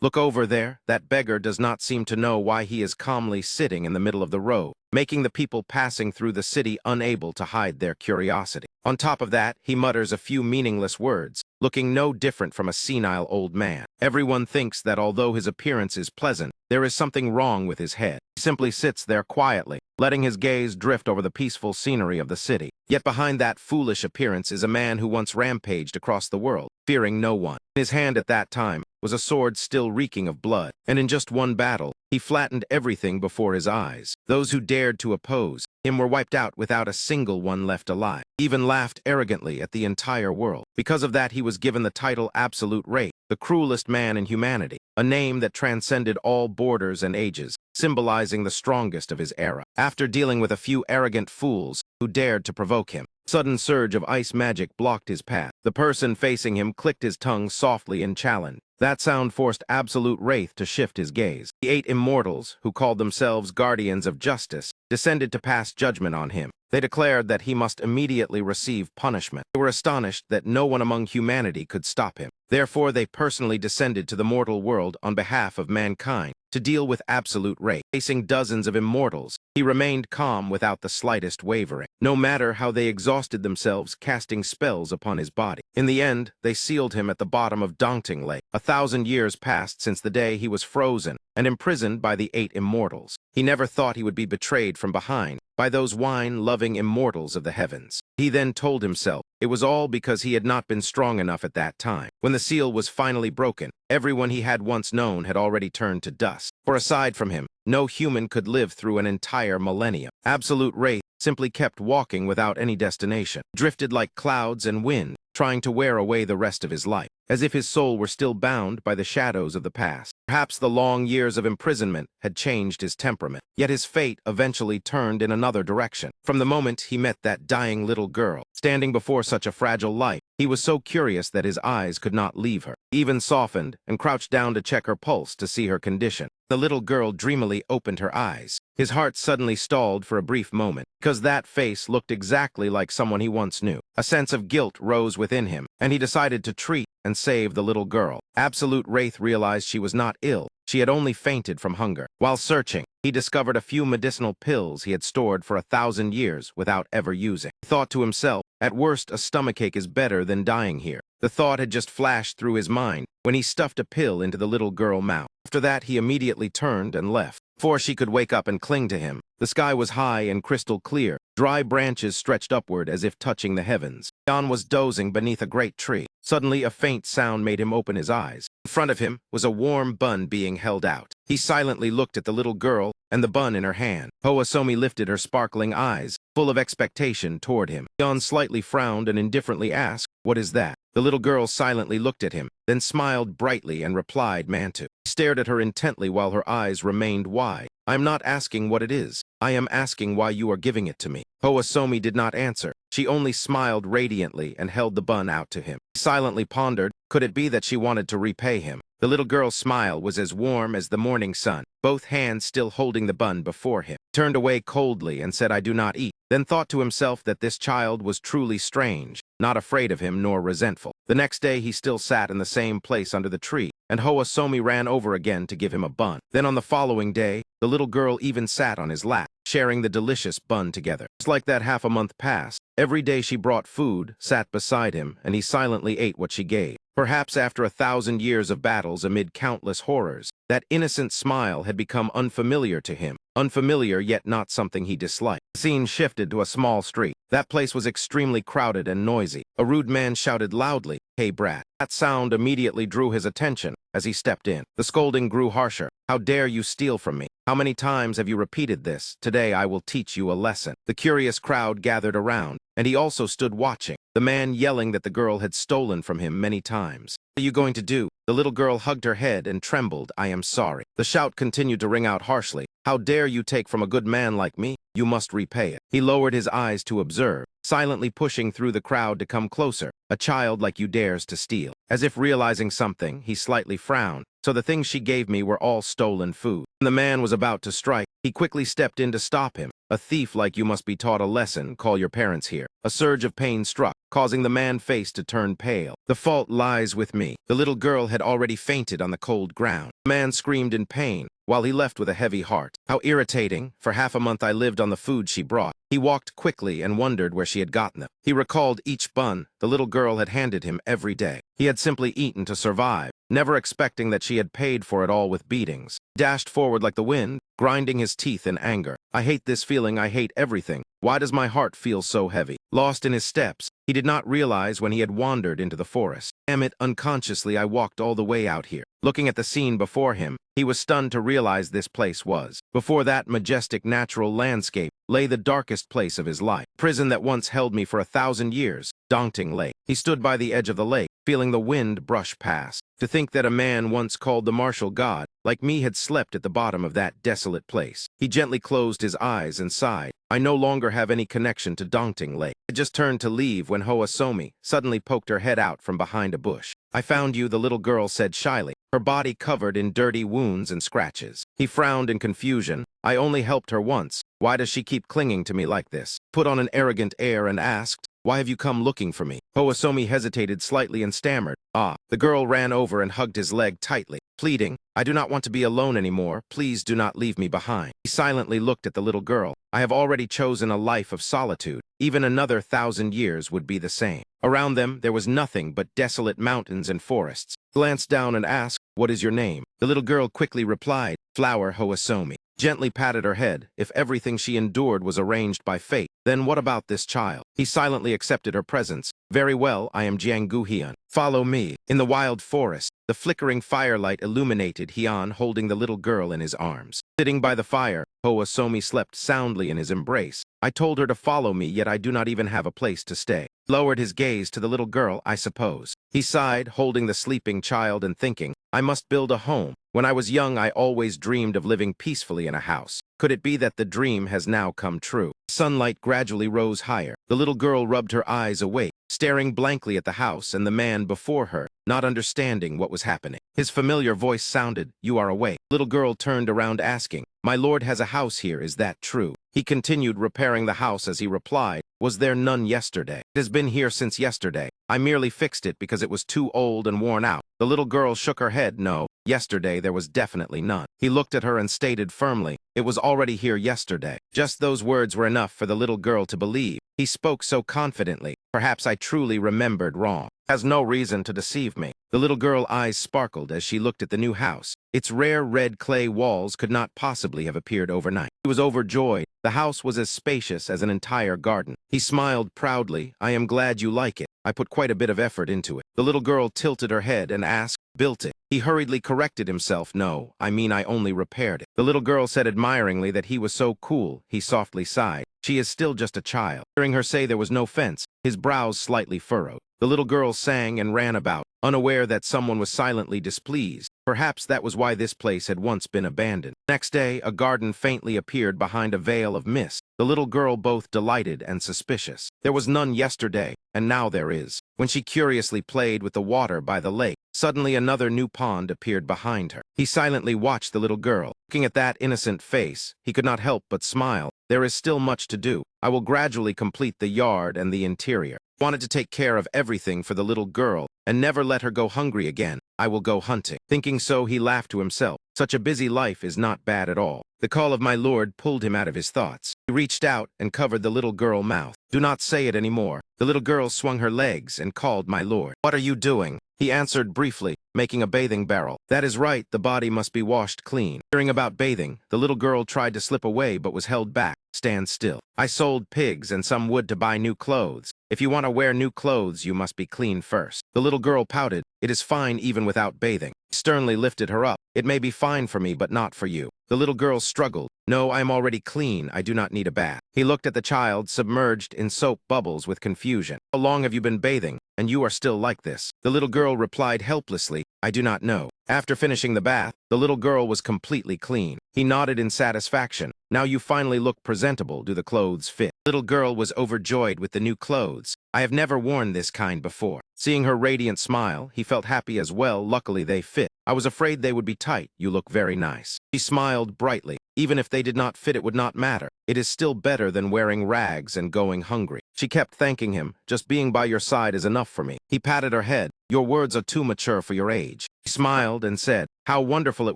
Look over there, that beggar does not seem to know why he is calmly sitting in the middle of the road, making the people passing through the city unable to hide their curiosity. On top of that, he mutters a few meaningless words, looking no different from a senile old man. Everyone thinks that although his appearance is pleasant, there is something wrong with his head. He simply sits there quietly, letting his gaze drift over the peaceful scenery of the city. Yet behind that foolish appearance is a man who once rampaged across the world, fearing no one. In his hand at that time was a sword still reeking of blood, and in just one battle, he flattened everything before his eyes. Those who dared to oppose him were wiped out without a single one left alive. He even laughed arrogantly at the entire world. Because of that, he was given the title Absolute Wraith, the cruelest man in humanity, a name that transcended all borders and ages, symbolizing the strongest of his era. After dealing with a few arrogant fools who dared to provoke him, a sudden surge of ice magic blocked his path. The person facing him clicked his tongue softly in challenge. That sound forced Absolute Wraith to shift his gaze. The 8 immortals, who called themselves Guardians of Justice, descended to pass judgment on him. They declared that he must immediately receive punishment. They were astonished that no one among humanity could stop him. Therefore, they personally descended to the mortal world on behalf of mankind to deal with Absolute Wraith. Facing dozens of immortals, he remained calm without the slightest wavering, no matter how they exhausted themselves casting spells upon his body. In the end, they sealed him at the bottom of Dongting Lake. 1,000 years passed since the day he was frozen and imprisoned by the 8 immortals. He never thought he would be betrayed from behind by those wine-loving immortals of the heavens. He then told himself it was all because he had not been strong enough at that time. When the seal was finally broken, everyone he had once known had already turned to dust. For aside from him, no human could live through an entire millennium. Absolute Wraith simply kept walking without any destination, drifted like clouds and wind, trying to wear away the rest of his life, as if his soul were still bound by the shadows of the past. Perhaps the long years of imprisonment had changed his temperament, yet his fate eventually turned in another direction. From the moment he met that dying little girl, standing before such a fragile life, he was so curious that his eyes could not leave her. He even softened and crouched down to check her pulse to see her condition. The little girl dreamily opened her eyes. His heart suddenly stalled for a brief moment, because that face looked exactly like someone he once knew. A sense of guilt rose within him, and he decided to treat and save the little girl. Absolute Wraith realized she was not ill. She had only fainted from hunger. While searching, he discovered a few medicinal pills he had stored for 1,000 years without ever using. He thought to himself, at worst, a stomachache is better than dying here. The thought had just flashed through his mind when he stuffed a pill into the little girl's mouth. After that, he immediately turned and left. Before she could wake up and cling to him, the sky was high and crystal clear. Dry branches stretched upward as if touching the heavens. Jan was dozing beneath a great tree. Suddenly, a faint sound made him open his eyes. In front of him was a warm bun being held out. He silently looked at the little girl and the bun in her hand. Hoasomi lifted her sparkling eyes, full of expectation, toward him. Jan slightly frowned and indifferently asked, "What is that?" The little girl silently looked at him, then smiled brightly and replied, "Mantu." He stared at her intently while her eyes remained wide. "I am not asking what it is. I am asking why you are giving it to me." Hoasomi did not answer. She only smiled radiantly and held the bun out to him. He silently pondered, could it be that she wanted to repay him? The little girl's smile was as warm as the morning sun, both hands still holding the bun before him. He turned away coldly and said, "I do not eat," then thought to himself that this child was truly strange, not afraid of him nor resentful. The next day he still sat in the same place under the tree, and Hoasomi ran over again to give him a bun. Then on the following day, the little girl even sat on his lap, sharing the delicious bun together. Just like that, half a month passed. Every day she brought food, sat beside him, and he silently ate what she gave. Perhaps after 1,000 years of battles amid countless horrors, that innocent smile had become unfamiliar to him. Unfamiliar, yet not something he disliked. The scene shifted to a small street. That place was extremely crowded and noisy. A rude man shouted loudly, "Hey, brat." That sound immediately drew his attention as he stepped in. The scolding grew harsher. "How dare you steal from me? How many times have you repeated this? Today I will teach you a lesson." The curious crowd gathered around, and he also stood watching, the man yelling that the girl had stolen from him many times. "What are you going to do?" The little girl hugged her head and trembled. "I am sorry." The shout continued to ring out harshly. "How dare you take from a good man like me? You must repay it." He lowered his eyes to observe, silently pushing through the crowd to come closer. "A child like you dares to steal." As if realizing something, he slightly frowned. "So the things she gave me were all stolen food." When the man was about to strike, he quickly stepped in to stop him. A thief like you must be taught a lesson. Call your parents here. A surge of pain struck, causing the man's face to turn pale. The fault lies with me. The little girl had already fainted on the cold ground. The man screamed in pain, while he left with a heavy heart. How irritating. For half a month I lived on the food she brought. He walked quickly and wondered where she had gotten them. He recalled each bun the little girl had handed him every day. He had simply eaten to survive, never expecting that she had paid for it all with beatings. Dashed forward like the wind, grinding his teeth in anger. I hate this feeling. I hate everything. Why does my heart feel so heavy? Lost in his steps, he did not realize when he had wandered into the forest. Damn it, unconsciously I walked all the way out here. Looking at the scene before him, he was stunned to realize this place was. Before that majestic natural landscape lay the darkest place of his life. Prison that once held me for 1,000 years. Daunting Lake. He stood by the edge of the lake, feeling the wind brush past. To think that a man once called the martial god, like me, had slept at the bottom of that desolate place. He gently closed his eyes and sighed. I no longer have any connection to Daunting Lake. I just turned to leave when Hoasomi suddenly poked her head out from behind a bush. I found you, the little girl said shyly, her body covered in dirty wounds and scratches. He frowned in confusion. I only helped her once. Why does she keep clinging to me like this? Put on an arrogant air and asked, why have you come looking for me? Hoasomi hesitated slightly and stammered, ah. The girl ran over and hugged his leg tightly, pleading, I do not want to be alone anymore. Please do not leave me behind. He silently looked at the little girl. I have already chosen a life of solitude. Even another 1,000 years would be the same. Around them, there was nothing but desolate mountains and forests. Glanced down and asked, what is your name? The little girl quickly replied, Flower Hoasomi. Gently patted her head. If everything she endured was arranged by fate, then what about this child? He silently accepted her presence. Very well, I am Jiang Hyun. Follow me. In the wild forest, the flickering firelight illuminated Hyun holding the little girl in his arms. Sitting by the fire, Hoasomi slept soundly in his embrace. I told her to follow me, yet I do not even have a place to stay. Lowered his gaze to the little girl, I suppose. He sighed, holding the sleeping child and thinking, I must build a home. When I was young, I always dreamed of living peacefully in a house. Could it be that the dream has now come true? Sunlight gradually rose higher. The little girl rubbed her eyes awake, staring blankly at the house and the man before her, not understanding what was happening. His familiar voice sounded, you are awake. Little girl turned around asking, my lord has a house here, is that true? He continued repairing the house as he replied, was there none yesterday? It has been here since yesterday. I merely fixed it because it was too old and worn out. The little girl shook her head. No, yesterday there was definitely none. He looked at her and stated firmly, it was already here yesterday. Just those words were enough for the little girl to believe. He spoke so confidently. Perhaps I truly remembered wrong. Has no reason to deceive me. The little girl's eyes sparkled as she looked at the new house. Its rare red clay walls could not possibly have appeared overnight. He was overjoyed. The house was as spacious as an entire garden. He smiled proudly. I am glad you like it. I put quite a bit of effort into it. The little girl tilted her head and asked, built it? He hurriedly corrected himself. No, I mean I only repaired it. The little girl said admiringly that he was so cool. He softly sighed. She is still just a child. Hearing her say there was no fence, his brows slightly furrowed. The little girl sang and ran about, unaware that someone was silently displeased. Perhaps that was why this place had once been abandoned. Next day, a garden faintly appeared behind a veil of mist. The little girl both delighted and suspicious. There was none yesterday, and now there is. When she curiously played with the water by the lake, suddenly another new pond appeared behind her. He silently watched the little girl. Looking at that innocent face, he could not help but smile. There is still much to do. I will gradually complete the yard and the interior. Wanted to take care of everything for the little girl and never let her go hungry again. I will go hunting. Thinking so, he laughed to himself. Such a busy life is not bad at all. The call of my lord pulled him out of his thoughts. He reached out and covered the little girl's mouth. Do not say it anymore. The little girl swung her legs and called my lord. What are you doing? He answered briefly, making a bathing barrel. That is right, the body must be washed clean. Hearing about bathing, the little girl tried to slip away but was held back. Stand still. I sold pigs and some wood to buy new clothes. If you want to wear new clothes, you must be clean first. The little girl pouted. It is fine even without bathing. He sternly lifted her up. It may be fine for me, but not for you. The little girl struggled. No, I am already clean. I do not need a bath. He looked at the child, submerged in soap bubbles with confusion. How long have you been bathing? And you are still like this? The little girl replied helplessly, I do not know. After finishing the bath, the little girl was completely clean. He nodded in satisfaction. Now you finally look presentable. Do the clothes fit? Little girl was overjoyed with the new clothes. I have never worn this kind before. Seeing her radiant smile, he felt happy as well. Luckily they fit. I was afraid they would be tight. You look very nice. She smiled brightly. Even if they did not fit, it would not matter. It is still better than wearing rags and going hungry. She kept thanking him. Just being by your side is enough for me. He patted her head. Your words are too mature for your age. He smiled and said, how wonderful it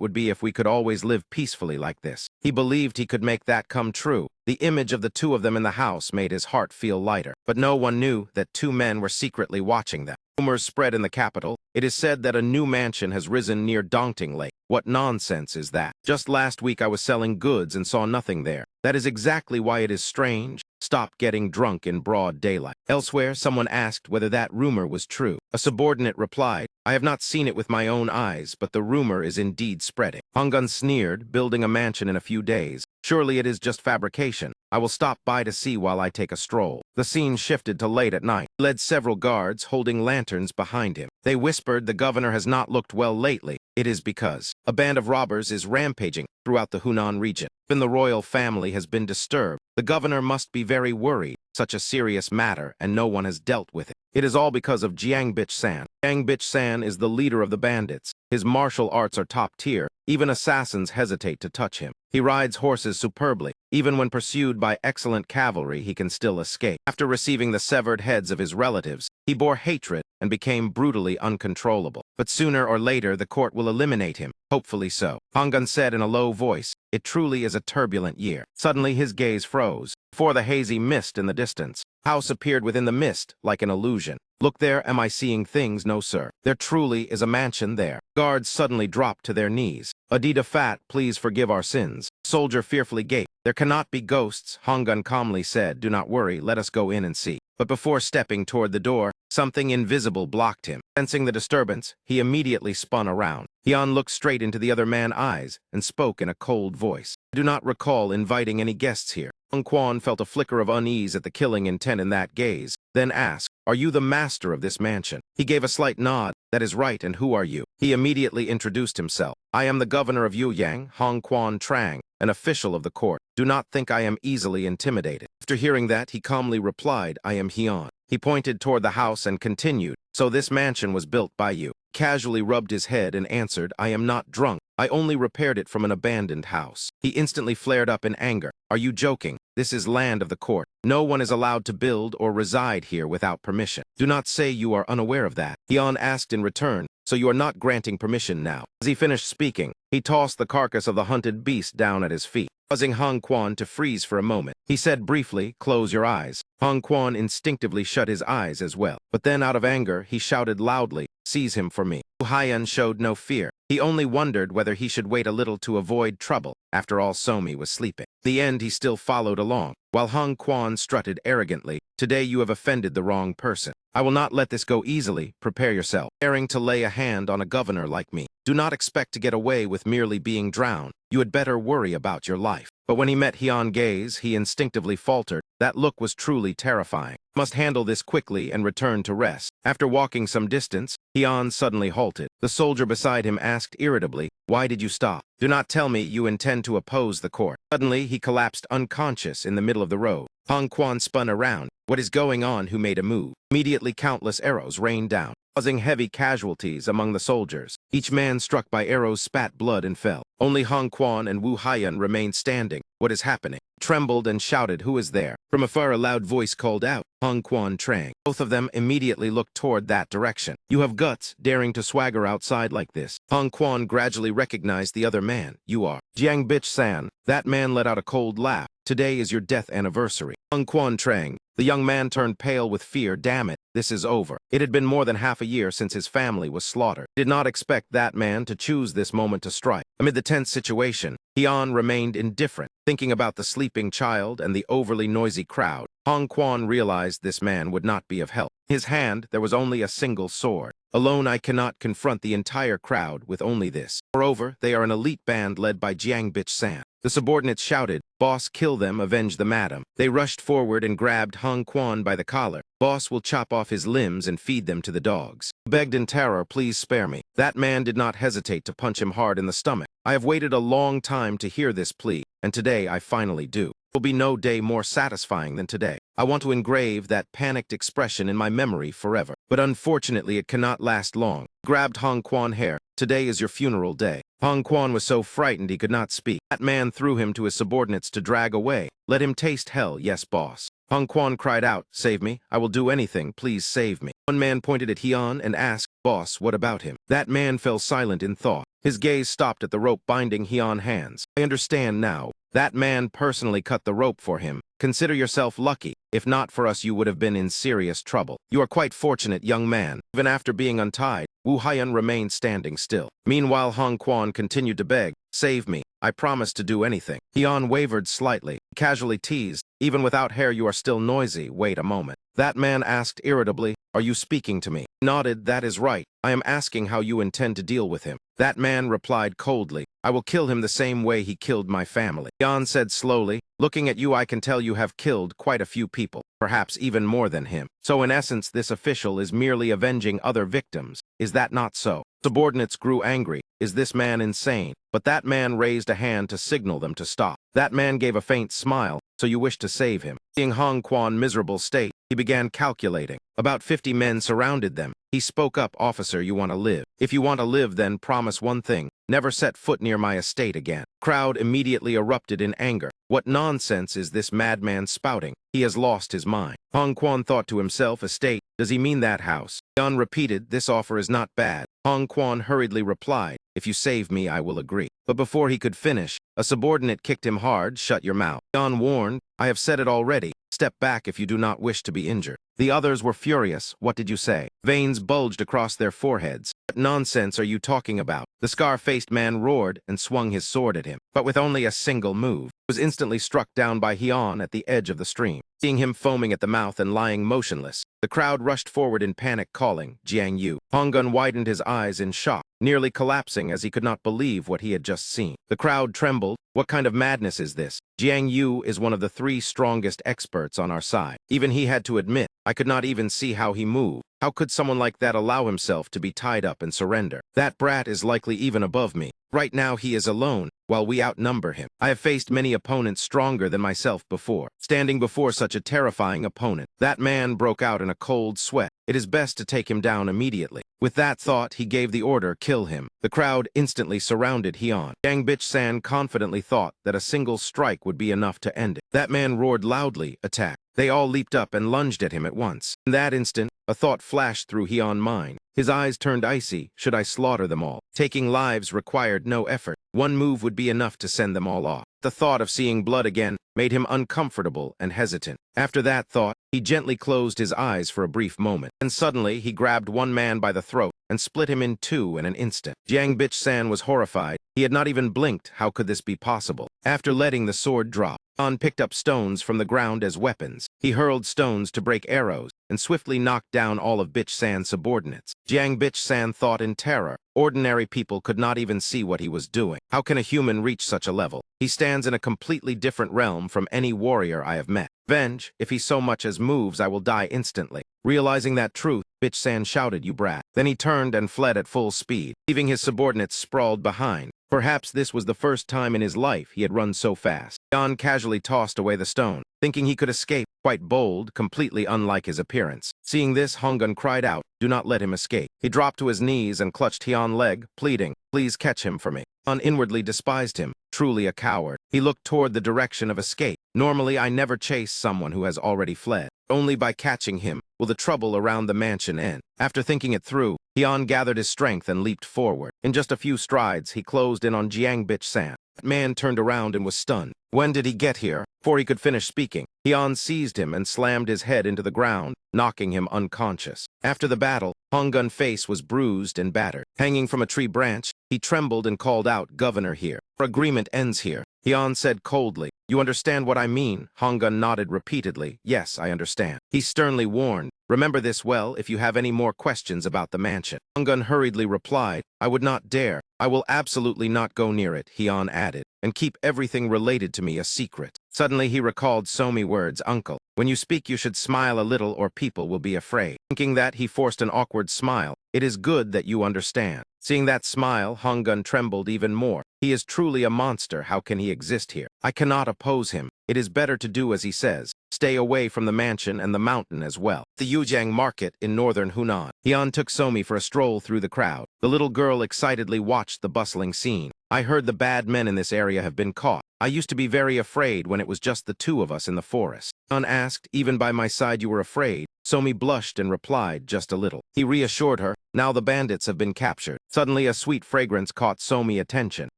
would be if we could always live peacefully like this. He believed he could make that come true. The image of the two of them in the house made his heart feel lighter. But no one knew that two men were secretly watching them. Rumors spread in the capital. It is said that a new mansion has risen near Dongting Lake. What nonsense is that? Just last week I was selling goods and saw nothing there. That is exactly why it is strange. Stop getting drunk in broad daylight. Elsewhere, someone asked whether that rumor was true. A subordinate replied, I have not seen it with my own eyes, but the rumor is indeed spreading. Honggun sneered, building a mansion in a few days. Surely it is just fabrication. I will stop by to see while I take a stroll. The scene shifted to late at night. He led several guards holding lanterns behind him. They whispered the governor has not looked well lately. It is because a band of robbers is rampaging throughout the Hunan region. Even the royal family has been disturbed. The governor must be very worried. Such a serious matter, and no one has dealt with it. It is all because of Jiangbich-san. Jiangbich-san is the leader of the bandits. His martial arts are top tier. Even assassins hesitate to touch him. He rides horses superbly. Even when pursued by excellent cavalry, he can still escape. After receiving the severed heads of his relatives, he bore hatred and became brutally uncontrollable. But sooner or later, the court will eliminate him. Hopefully so. Honggun said in a low voice, it truly is a turbulent year. Suddenly his gaze froze. Before the hazy mist in the distance, house appeared within the mist like an illusion. Look there, am I seeing things? No, sir. There truly is a mansion there. Guards suddenly dropped to their knees. Adida Fat, please forgive our sins. Soldier fearfully gaped. There cannot be ghosts, Honggun calmly said. Do not worry, let us go in and see. But before stepping toward the door, something invisible blocked him. Sensing the disturbance, he immediately spun around. Hyun looked straight into the other man's eyes and spoke in a cold voice. I do not recall inviting any guests here. Hong Quan felt a flicker of unease at the killing intent in that gaze, then asked, are you the master of this mansion? He gave a slight nod. That is right, and who are you? He immediately introduced himself. I am the governor of Yuyang, Hong Quan Trang, an official of the court. Do not think I am easily intimidated. After hearing that, he calmly replied, I am Hyun. He pointed toward the house and continued, so this mansion was built by you. Casually rubbed his head and answered, I am not drunk. I only repaired it from an abandoned house. He instantly flared up in anger. Are you joking? This is land of the court. No one is allowed to build or reside here without permission. Do not say you are unaware of that. Hyun asked in return, so you are not granting permission now. As he finished speaking, he tossed the carcass of the hunted beast down at his feet, causing Hong Quan to freeze for a moment. He said briefly, close your eyes. Hong Quan instinctively shut his eyes as well. But then out of anger, he shouted loudly, seize him for me. Hyun showed no fear. He only wondered whether he should wait a little to avoid trouble. After all, Somi was sleeping. In the end, he still followed along, while Hong Quan strutted arrogantly. Today you have offended the wrong person. I will not let this go easily. Prepare yourself. Daring to lay a hand on a governor like me. Do not expect to get away with merely being drowned. You had better worry about your life. But when he met Hyun's gaze, he instinctively faltered. That look was truly terrifying. Must handle this quickly and return to rest. After walking some distance, Hyun suddenly halted. The soldier beside him asked irritably, why did you stop? Do not tell me you intend to oppose the court. Suddenly, he collapsed unconscious in the middle of the road. Hong Quan spun around. What is going on? Who made a move? Immediately, countless arrows rained down, causing heavy casualties among the soldiers. Each man struck by arrows spat blood and fell. Only Hong Quan and Wu Haiyan remained standing. What is happening? Trembled and shouted, who is there? From afar, a loud voice called out, Hong Quan Trang. Both of them immediately looked toward that direction. You have guts, daring to swagger outside like this. Hong Quan gradually recognized the other man. You are Jiangbich-san. That man let out a cold laugh. Today is your death anniversary. Hong Quan Trang. The young man turned pale with fear. Damn it, this is over. It had been more than half a year since his family was slaughtered. Did not expect that man to choose this moment to strike. Amid the tense situation, Hyun remained indifferent, thinking about the sleeping child and the overly noisy crowd. Hong Quan realized this man would not be of help. In his hand, there was only a single sword. Alone, I cannot confront the entire crowd with only this. Moreover, they are an elite band led by Jiangbich-san. The subordinates shouted, Boss, kill them, avenge the madam. They rushed forward and grabbed Hong Quan by the collar. Boss will chop off his limbs and feed them to the dogs. Begged in terror, please spare me. That man did not hesitate to punch him hard in the stomach. I have waited a long time to hear this plea, and today I finally do. There will be no day more satisfying than today. I want to engrave that panicked expression in my memory forever. But unfortunately, it cannot last long. He grabbed Hong Quan hair. Today is your funeral day. Hong Quan was so frightened he could not speak. That man threw him to his subordinates to drag away. Let him taste hell, yes, boss. Hong Quan cried out, save me. I will do anything. Please save me. One man pointed at Heon and asked, boss, what about him? That man fell silent in thought. His gaze stopped at the rope binding Heon's hands. I understand now. That man personally cut the rope for him. Consider yourself lucky. If not for us, you would have been in serious trouble. You are quite fortunate, young man. Even after being untied, Wu Haiyan remained standing still. Meanwhile, Hong Quan continued to beg, save me. I promise to do anything. Heon wavered slightly, casually teased, even without hair you are still noisy. Wait a moment. That man asked irritably, are you speaking to me? He nodded, that is right. I am asking how you intend to deal with him. That man replied coldly, I will kill him the same way he killed my family. Heon said slowly, looking at you I can tell you have killed quite a few people, perhaps even more than him. So in essence this official is merely avenging other victims. Is that not so? Subordinates grew angry. Is this man insane? But that man raised a hand to signal them to stop. That man gave a faint smile, so you wish to save him. Seeing Hong Quan's miserable state, he began calculating. About 50 men surrounded them. He spoke up, officer, you want to live. If you want to live, then promise one thing. Never set foot near my estate again. Crowd immediately erupted in anger. What nonsense is this madman spouting? He has lost his mind. Hong Quan thought to himself, estate, does he mean that house? Heon repeated, this offer is not bad. Hong Quan hurriedly replied, if you save me, I will agree. But before he could finish, a subordinate kicked him hard, shut your mouth. Heon warned, I have said it already. Step back if you do not wish to be injured. The others were furious. What did you say? Veins bulged across their foreheads. What nonsense are you talking about? The scar-faced man roared and swung his sword at him, but with only a single move. He was instantly struck down by Heon at the edge of the stream. Seeing him foaming at the mouth and lying motionless, the crowd rushed forward in panic, calling, Jiang Yu. Honggun widened his eyes in shock, nearly collapsing as he could not believe what he had just seen. The crowd trembled. What kind of madness is this? Jiang Yu is one of the 3 strongest experts on our side. Even he had to admit, I could not even see how he moved. How could someone like that allow himself to be tied up and surrender? That brat is likely even above me. Right now he is alone, while we outnumber him. I have faced many opponents stronger than myself before. Standing before such a terrifying opponent, that man broke out in a cold sweat. It is best to take him down immediately. With that thought, he gave the order, kill him. The crowd instantly surrounded Heon. Yang Bitch-san confidently thought that a single strike would be enough to end it. That man roared loudly, attack. They all leaped up and lunged at him at once. In that instant, a thought flashed through Heon's mind. His eyes turned icy. Should I slaughter them all? Taking lives required no effort. One move would be enough to send them all off. The thought of seeing blood again made him uncomfortable and hesitant. After that thought, he gently closed his eyes for a brief moment. And suddenly, he grabbed one man by the throat and split him in 2 in an instant. Jiang Bitch-san was horrified. He had not even blinked. How could this be possible? After letting the sword drop, Heon picked up stones from the ground as weapons. He hurled stones to break arrows and swiftly knocked down all of Bitch-san's subordinates. Jiang Bitch-san thought in terror. Ordinary people could not even see what he was doing. How can a human reach such a level? He stands in a completely different realm from any warrior I have met. Venge, if he so much as moves, I will die instantly. Realizing that truth, Bitch-san shouted, you brat. Then he turned and fled at full speed, leaving his subordinates sprawled behind. Perhaps this was the first time in his life he had run so fast. Heon casually tossed away the stone, thinking he could escape, quite bold, completely unlike his appearance. Seeing this, Honggun cried out, do not let him escape. He dropped to his knees and clutched Heon's leg, pleading, please catch him for me. Heon inwardly despised him, truly a coward. He looked toward the direction of escape. Normally, I never chase someone who has already fled. Only by catching him will the trouble around the mansion end. After thinking it through, Heon gathered his strength and leaped forward. In just a few strides, he closed in on Jiang Bitch-san. That man turned around and was stunned. When did he get here? Before he could finish speaking, Heon seized him and slammed his head into the ground, knocking him unconscious. After the battle, Honggun's face was bruised and battered. Hanging from a tree branch, he trembled and called out, Governor here. Our agreement ends here. Heon said coldly, you understand what I mean? Honggun nodded repeatedly. Yes, I understand. He sternly warned, remember this well if you have any more questions about the mansion. Honggun hurriedly replied, I would not dare. I will absolutely not go near it, Heon added, and keep everything related to me a secret. Suddenly he recalled Somi's words, uncle. When you speak you should smile a little or people will be afraid. Thinking that, he forced an awkward smile. It is good that you understand. Seeing that smile, Honggun trembled even more. He is truly a monster. How can he exist here? I cannot oppose him. It is better to do as he says. Stay away from the mansion and the mountain as well. The Yujiang market in northern Hunan. Hian took Somi for a stroll through the crowd. The little girl excitedly watched the bustling scene. I heard the bad men in this area have been caught. I used to be very afraid when it was just the two of us in the forest. Unasked, even by my side you were afraid. Somi blushed and replied just a little. He reassured her. Now the bandits have been captured. Suddenly a sweet fragrance caught Somi's attention.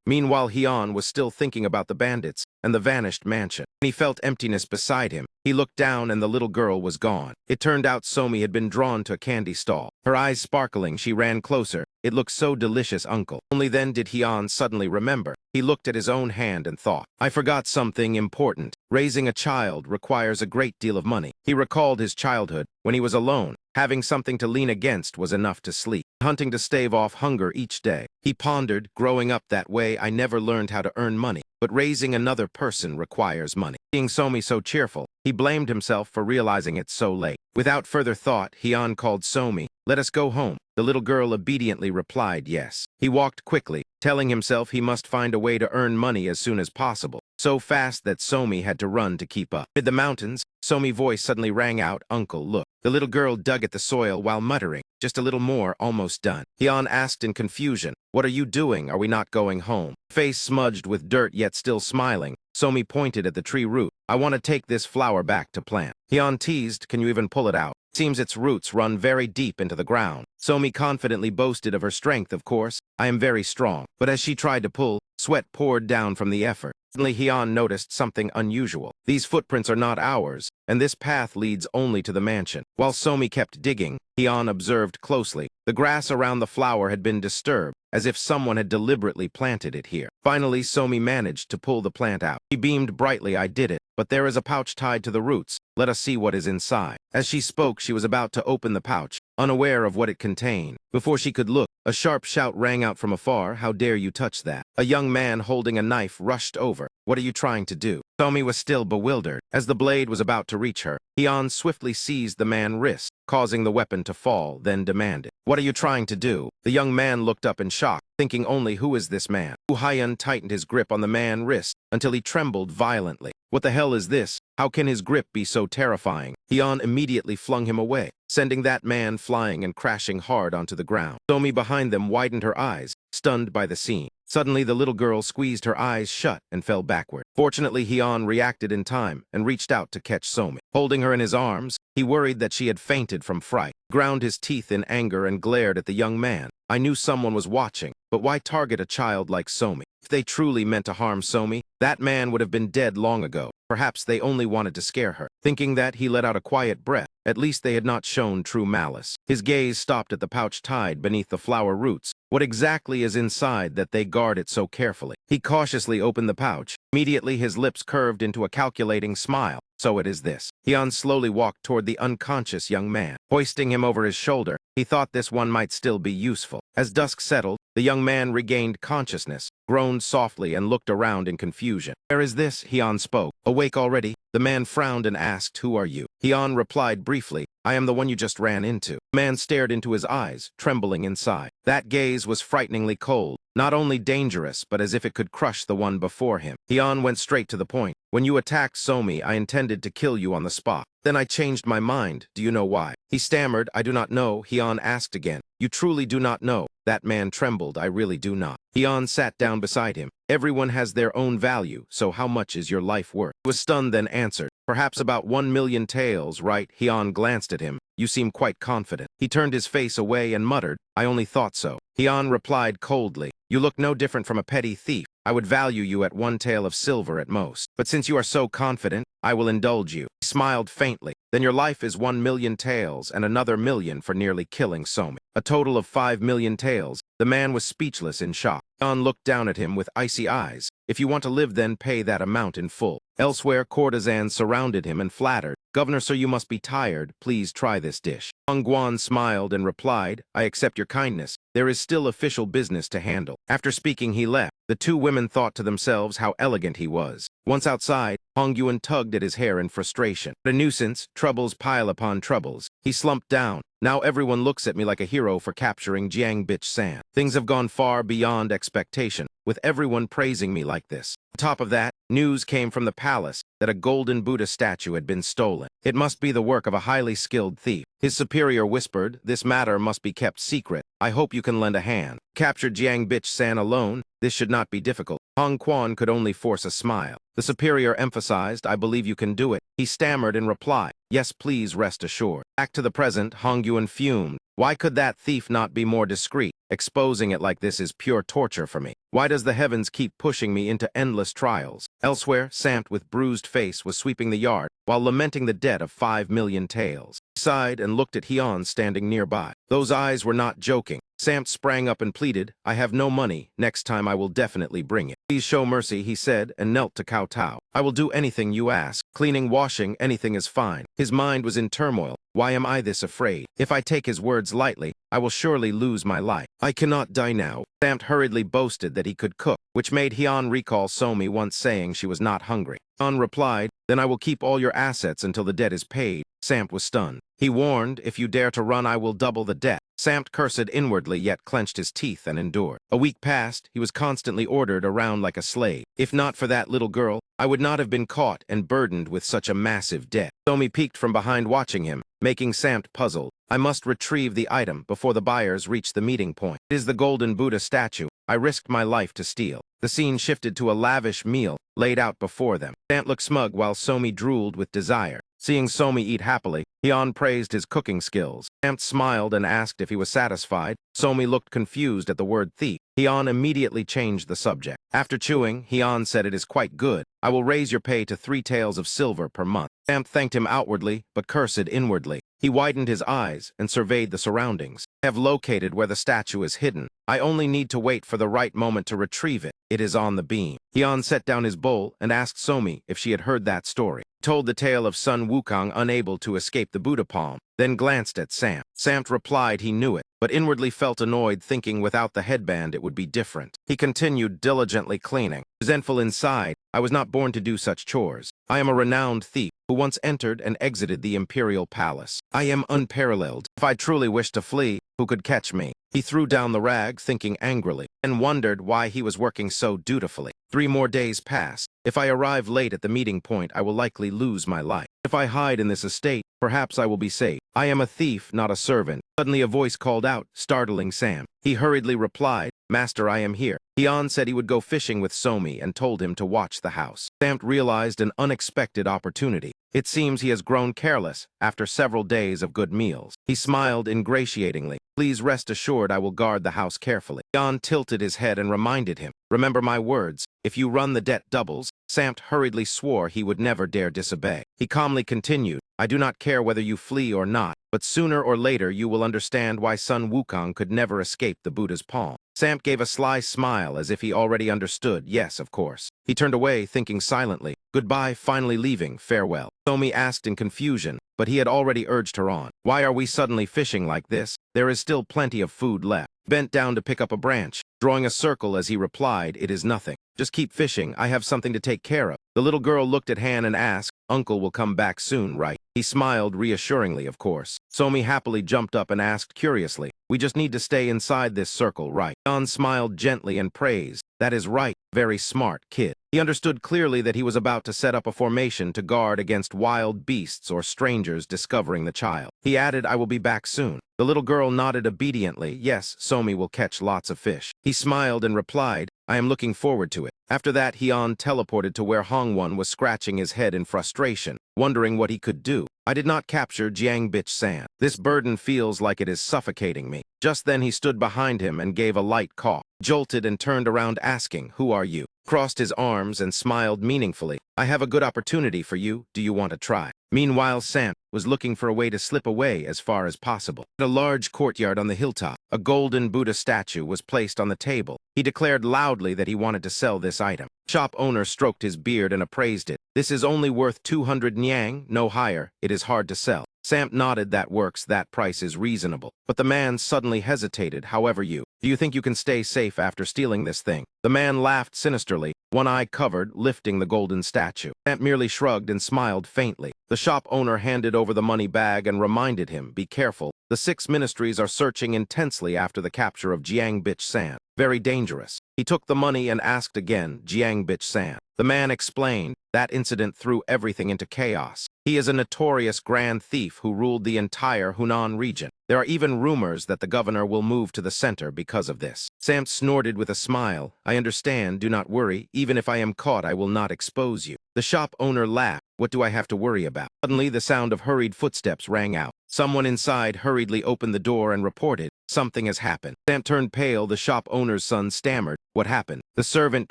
Meanwhile Hian was still thinking about the bandits and the vanished mansion. He felt emptiness beside him. He looked down and the little girl was gone. It turned out Somi had been drawn to a candy stall. Her eyes sparkling, she ran closer. It looked so delicious, uncle. Only then did Hian suddenly remember. He looked at his own hand and thought, I forgot something important. Raising a child requires a great deal of money. He recalled his childhood when he was alone. Having something to lean against was enough to sleep, hunting to stave off hunger each day. He pondered, growing up that way, I never learned how to earn money, but raising another person requires money. Seeing Somi so cheerful, he blamed himself for realizing it so late. Without further thought, Hian called Somi. Let us go home. The little girl obediently replied yes. He walked quickly, telling himself he must find a way to earn money as soon as possible, so fast that Somi had to run to keep up. Amid the mountains, Somi's voice suddenly rang out, Uncle, look. The little girl dug at the soil while muttering, just a little more, almost done. Hian asked in confusion, what are you doing? Are we not going home? Face smudged with dirt yet still smiling, Somi pointed at the tree root. I want to take this flower back to plant. Hian teased, can you even pull it out? Seems its roots run very deep into the ground. Somi confidently boasted of her strength, of course. I am very strong. But as she tried to pull, sweat poured down from the effort. Suddenly Hian noticed something unusual. These footprints are not ours, and this path leads only to the mansion. While Somi kept digging, Hian observed closely. The grass around the flower had been disturbed, as if someone had deliberately planted it here. Finally, Somi managed to pull the plant out. He beamed brightly, I did it, but there is a pouch tied to the roots. Let us see what is inside. As she spoke, she was about to open the pouch, unaware of what it contained. Before she could look, a sharp shout rang out from afar, how dare you touch that? A young man holding a knife rushed over. What are you trying to do? Somi was still bewildered. As the blade was about to reach her, Hian swiftly seized the man's wrist, causing the weapon to fall, then demanded, what are you trying to do? The young man looked up in shock, thinking only, who is this man? Hian tightened his grip on the man's wrist until he trembled violently. What the hell is this? How can his grip be so terrifying? Hian immediately flung him away, sending that man flying and crashing hard onto the ground. Somi behind them widened her eyes, stunned by the scene. Suddenly, the little girl squeezed her eyes shut and fell backward. Fortunately, Hian reacted in time and reached out to catch Somi. Holding her in his arms, he worried that she had fainted from fright. He ground his teeth in anger and glared at the young man. I knew someone was watching, but why target a child like Somi? If they truly meant to harm Somi, that man would have been dead long ago. Perhaps they only wanted to scare her. Thinking that, he let out a quiet breath. At least they had not shown true malice. His gaze stopped at the pouch tied beneath the flower roots. What exactly is inside that they guard it so carefully? He cautiously opened the pouch. Immediately his lips curved into a calculating smile. So it is this. Hian slowly walked toward the unconscious young man. Hoisting him over his shoulder, he thought this one might still be useful. As dusk settled, the young man regained consciousness, groaned softly, and looked around in confusion. Where is this? Hian spoke. Awake already? The man frowned and asked, who are you? Hian replied briefly, I am the one you just ran into. The man stared into his eyes, trembling inside. That gaze was frighteningly cold, not only dangerous, but as if it could crush the one before him. Hian went straight to the point. When you attacked Somi, I intended to kill you on the spot. Then I changed my mind. Do you know why? He stammered, I do not know. Hian asked again. You truly do not know? That man trembled, I really do not. Hian sat down beside him. Everyone has their own value, so how much is your life worth? He was stunned, then answered. Perhaps about 1,000,000 taels, right? Hian glanced at him. You seem quite confident. He turned his face away and muttered, I only thought so. Hian replied coldly, you look no different from a petty thief. I would value you at 1 tael of silver at most. But since you are so confident, I will indulge you. He smiled faintly. Then your life is 1,000,000 taels and another 1,000,000 for nearly killing Somi. A total of 5,000,000 taels. The man was speechless in shock. Hian looked down at him with icy eyes. If you want to live, then pay that amount in full. Elsewhere, courtesans surrounded him and flattered. "Governor, sir, you must be tired. Please try this dish." Hong Guan smiled and replied, "I accept your kindness. There is still official business to handle." After speaking, he left. The two women thought to themselves how elegant he was. Once outside, Hong Yuan tugged at his hair in frustration. "A nuisance, troubles pile upon troubles." He slumped down. "Now everyone looks at me like a hero for capturing Jiang Bitch San. Things have gone far beyond expectation, with everyone praising me like this." On top of that, news came from the palace that a golden Buddha statue had been stolen. It must be the work of a highly skilled thief. His superior whispered, "This matter must be kept secret. I hope you can lend a hand." Capture Jiang Bitch San alone? This should not be difficult. Hong Quan could only force a smile. The superior emphasized, "I believe you can do it." He stammered in reply, "Yes, please rest assured." Back to the present, Hong Yuan fumed. Why could that thief not be more discreet? Exposing it like this is pure torture for me. Why does the heavens keep pushing me into endless trials? Elsewhere, Samt with bruised face was sweeping the yard while lamenting the debt of 5 million taels. He sighed and looked at Hian standing nearby. Those eyes were not joking. Samt sprang up and pleaded, "I have no money. Next time I will definitely bring it." "Please show mercy," he said, and knelt to kowtow. "I will do anything you ask. Cleaning, washing, anything is fine." His mind was in turmoil. Why am I this afraid? If I take his words lightly, I will surely lose my life. I cannot die now. Samt hurriedly boasted that he could cook, which made Hian recall Somi once saying she was not hungry. Hian replied, "Then I will keep all your assets until the debt is paid." Samt was stunned. He warned, "If you dare to run, I will double the debt." Samt cursed inwardly, yet clenched his teeth and endured. A week passed. He was constantly ordered around like a slave. If not for that little girl, I would not have been caught and burdened with such a massive debt. Somi peeked from behind watching him, making Samt puzzled. "I must retrieve the item before the buyers reach the meeting point. It is the golden Buddha statue I risked my life to steal." The scene shifted to a lavish meal laid out before them. Samt looked smug while Somi drooled with desire. Seeing Somi eat happily, Hian praised his cooking skills. Samt smiled and asked if he was satisfied. Somi looked confused at the word thief. Hian immediately changed the subject. After chewing, Hian said, "It is quite good. I will raise your pay to 3 taels of silver per month." Samt thanked him outwardly, but cursed inwardly. He widened his eyes and surveyed the surroundings. "I have located where the statue is hidden. I only need to wait for the right moment to retrieve it. It is on the beam." Hian set down his bowl and asked Somi if she had heard that story. He told the tale of Sun Wukong unable to escape the Buddha palm, then glanced at Samt. Samt replied he knew it, but inwardly felt annoyed, thinking without the headband it would be different. He continued diligently cleaning. Resentful inside, "I was not born to do such chores. I am a renowned thief who once entered and exited the imperial palace. I am unparalleled. If I truly wished to flee, who could catch me?" He threw down the rag, thinking angrily, and wondered why he was working so dutifully. 3 more days passed. If I arrive late at the meeting point, I will likely lose my life. If I hide in this estate, perhaps I will be safe. I am a thief, not a servant. Suddenly a voice called out, startling Sam. He hurriedly replied, "Master, I am here." Hian said he would go fishing with Somi and told him to watch the house. Samt realized an unexpected opportunity. It seems he has grown careless after several days of good meals. He smiled ingratiatingly. "Please rest assured I will guard the house carefully." Hian tilted his head and reminded him, "Remember my words. If you run, the debt doubles." Samt hurriedly swore he would never dare disobey. He calmly continued, "I do not care whether you flee or not, but sooner or later you will understand why Sun Wukong could never escape the Buddha's palm." Samt gave a sly smile as if he already understood. Yes, of course. He turned away, thinking silently. Goodbye, finally leaving, farewell. Somi asked in confusion, but he had already urged her on. Why are we suddenly fishing like this? There is still plenty of food left. Bent down to pick up a branch, drawing a circle as he replied, "It is nothing. Just keep fishing. I have something to take care of." The little girl looked at Han and asked, "Uncle will come back soon, right?" He smiled reassuringly, of course. Somi happily jumped up and asked curiously, "We just need to stay inside this circle, right?" Han smiled gently and praised, "That is right. Very smart, kid." He understood clearly that he was about to set up a formation to guard against wild beasts or strangers discovering the child. He added, "I will be back soon." The little girl nodded obediently. Yes, Somi will catch lots of fish. He smiled and replied, "I am looking forward to it." After that, Hian teleported to where Hongwon was scratching his head in frustration, wondering what he could do. "I did not capture Jiang Bitch San. This burden feels like it is suffocating me." Just then he stood behind him and gave a light cough, jolted and turned around asking, "Who are you?" Crossed his arms and smiled meaningfully. "I have a good opportunity for you. Do you want to try?" Meanwhile, Sam was looking for a way to slip away as far as possible. At a large courtyard on the hilltop, A golden Buddha statue was placed on the table. He declared loudly that he wanted to sell this item. Shop owner stroked his beard and appraised it. This is only worth 200 nyang, no higher. It is hard to sell. Sam nodded. That works. That price is reasonable. But the man suddenly hesitated. However, do you think you can stay safe after stealing this thing? The man laughed sinisterly, one eye covered, lifting the golden statue. Sam merely shrugged and smiled faintly. The shop owner handed over the money bag and reminded him, be careful. The 6 ministries are searching intensely after the capture of Jiang Bitch San. Very dangerous. He took the money and asked again, Jiang Bitch San. The man explained, that incident threw everything into chaos. He is a notorious grand thief who ruled the entire Hunan region. There are even rumors that the governor will move to the center because of this. Sam snorted with a smile. I understand, do not worry. Even if I am caught, I will not expose you. The shop owner laughed. What do I have to worry about? Suddenly, the sound of hurried footsteps rang out. Someone inside hurriedly opened the door and reported, something has happened. Sam turned pale. The shop owner's son stammered. What happened? The servant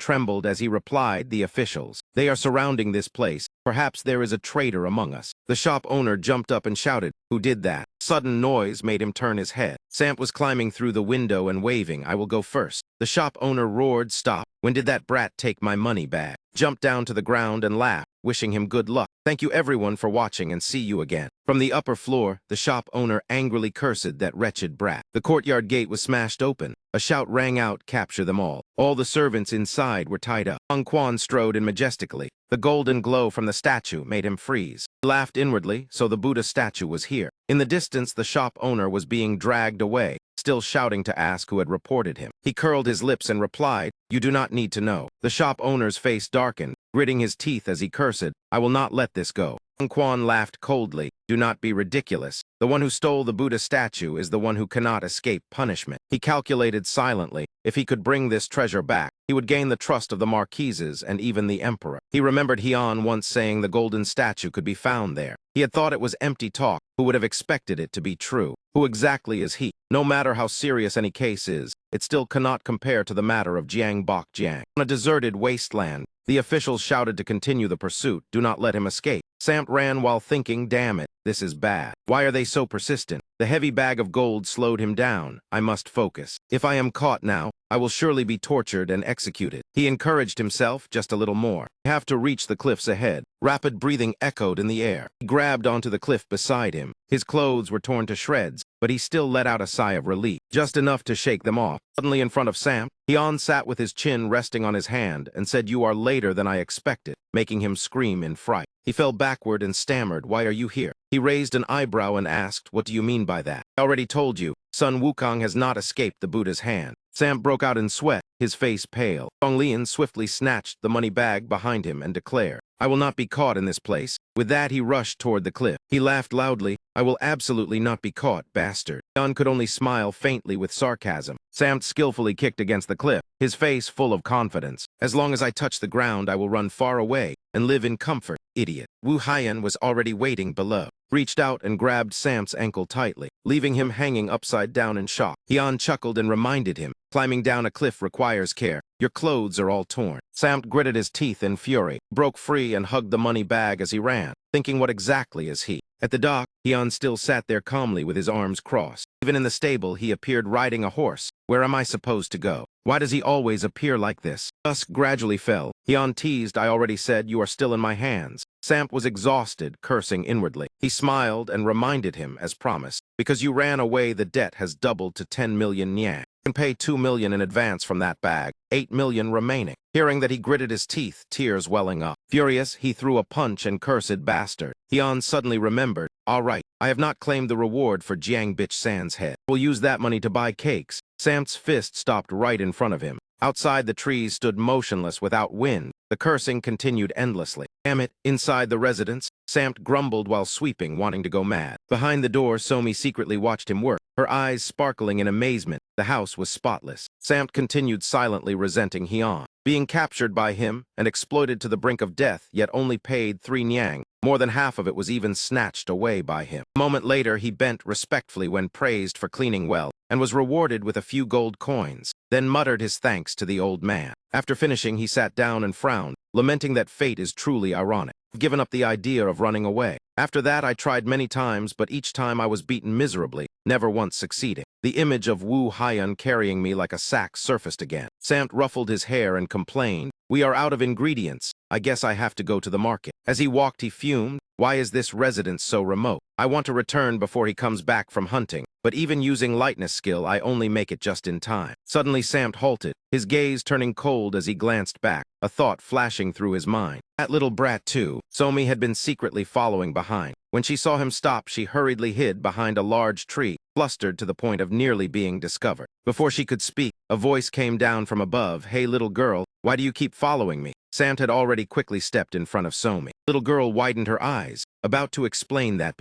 trembled as he replied, the officials. They are surrounding this place. Perhaps there is a traitor among us. The shop owner jumped up and shouted, who did that? Sudden noise made him turn his head. Sam was climbing through the window and waving, I will go first. The shop owner roared, stop. When did that brat take my money bag? Jumped down to the ground and laughed, wishing him good luck. Thank you everyone for watching and see you again. From the upper floor, the shop owner angrily cursed that wretched brat. The courtyard gate was smashed open. A shout rang out, capture them all. All the servants inside were tied up. Hong Quan strode in majestically. The golden glow from the statue made him freeze. He laughed inwardly, so the Buddha statue was here. In the distance, the shop owner was being dragged away, still shouting to ask who had reported him. He curled his lips and replied, you do not need to know. The shop owner's face darkened, gritting his teeth as he cursed, I will not let this go. Hong Quan laughed coldly. Do not be ridiculous. The one who stole the Buddha statue is the one who cannot escape punishment. He calculated silently. If he could bring this treasure back, he would gain the trust of the marquises and even the emperor. He remembered Heian once saying the golden statue could be found there. He had thought it was empty talk. Who would have expected it to be true? Who exactly is he? No matter how serious any case is, it still cannot compare to the matter of Jiang Bok Jiang. On a deserted wasteland, the officials shouted to continue the pursuit. Do not let him escape. Sam ran while thinking, damn it, this is bad. Why are they so persistent? The heavy bag of gold slowed him down. I must focus. If I am caught now, I will surely be tortured and executed. He encouraged himself just a little more. I have to reach the cliffs ahead. Rapid breathing echoed in the air. He grabbed onto the cliff beside him. His clothes were torn to shreds, but he still let out a sigh of relief, just enough to shake them off. Suddenly in front of Sam, Heian sat with his chin resting on his hand and said, you are later than I expected, making him scream in fright. He fell backward and stammered, why are you here? He raised an eyebrow and asked, what do you mean by that? I already told you, Sun Wukong has not escaped the Buddha's hand. Sam broke out in sweat, his face pale. Song Lian swiftly snatched the money bag behind him and declared, I will not be caught in this place. With that, he rushed toward the cliff. He laughed loudly. I will absolutely not be caught, bastard. Heian could only smile faintly with sarcasm. Sam skillfully kicked against the cliff, his face full of confidence. As long as I touch the ground, I will run far away and live in comfort. Idiot. Wu Haiyan was already waiting below, reached out and grabbed Sam's ankle tightly, leaving him hanging upside down in shock. Heian chuckled and reminded him, climbing down a cliff requires care. Your clothes are all torn. Sam gritted his teeth in fury, broke free and hugged the money bag as he ran, thinking what exactly is he? At the dock, Heian still sat there calmly with his arms crossed. Even in the stable, he appeared riding a horse. Where am I supposed to go? Why does he always appear like this? Dusk gradually fell. Heian teased, I already said you are still in my hands. Sam was exhausted, cursing inwardly. He smiled and reminded him, as promised, because you ran away, the debt has doubled to 10 million nyang. You can pay 2 million in advance from that bag, 8 million remaining. Hearing that, he gritted his teeth, tears welling up. Furious, he threw a punch and cursed bastard. Heian suddenly remembered, all right, I have not claimed the reward for Jiang Bitch San's head. We'll use that money to buy cakes. Sam's fist stopped right in front of him. Outside, the trees stood motionless without wind. The cursing continued endlessly. Damn it, inside the residence, Samt grumbled while sweeping, wanting to go mad. Behind the door, Somi secretly watched him work, her eyes sparkling in amazement. The house was spotless. Samt continued silently resenting Heian, being captured by him and exploited to the brink of death, yet only paid 3 nyang. More than half of it was even snatched away by him. A moment later, he bent respectfully when praised for cleaning well, and was rewarded with a few gold coins, then muttered his thanks to the old man. After finishing, he sat down and frowned, lamenting that fate is truly ironic. I've given up the idea of running away. After that, I tried many times, but each time I was beaten miserably, never once succeeding. The image of Wu Haiyan carrying me like a sack surfaced again. Samt ruffled his hair and complained, "We are out of ingredients. I guess I have to go to the market." As he walked, he fumed, "Why is this residence so remote? I want to return before he comes back from hunting, but even using lightness skill, I only make it just in time." Suddenly, Samt halted, his gaze turning cold as he glanced back, a thought flashing through his mind. That little brat, too. Somi had been secretly following behind. When she saw him stop, she hurriedly hid behind a large tree, flustered to the point of nearly being discovered. Before she could speak, a voice came down from above. "Hey, little girl, why do you keep following me?" Samt had already quickly stepped in front of Somi. Little girl widened her eyes, about to explain that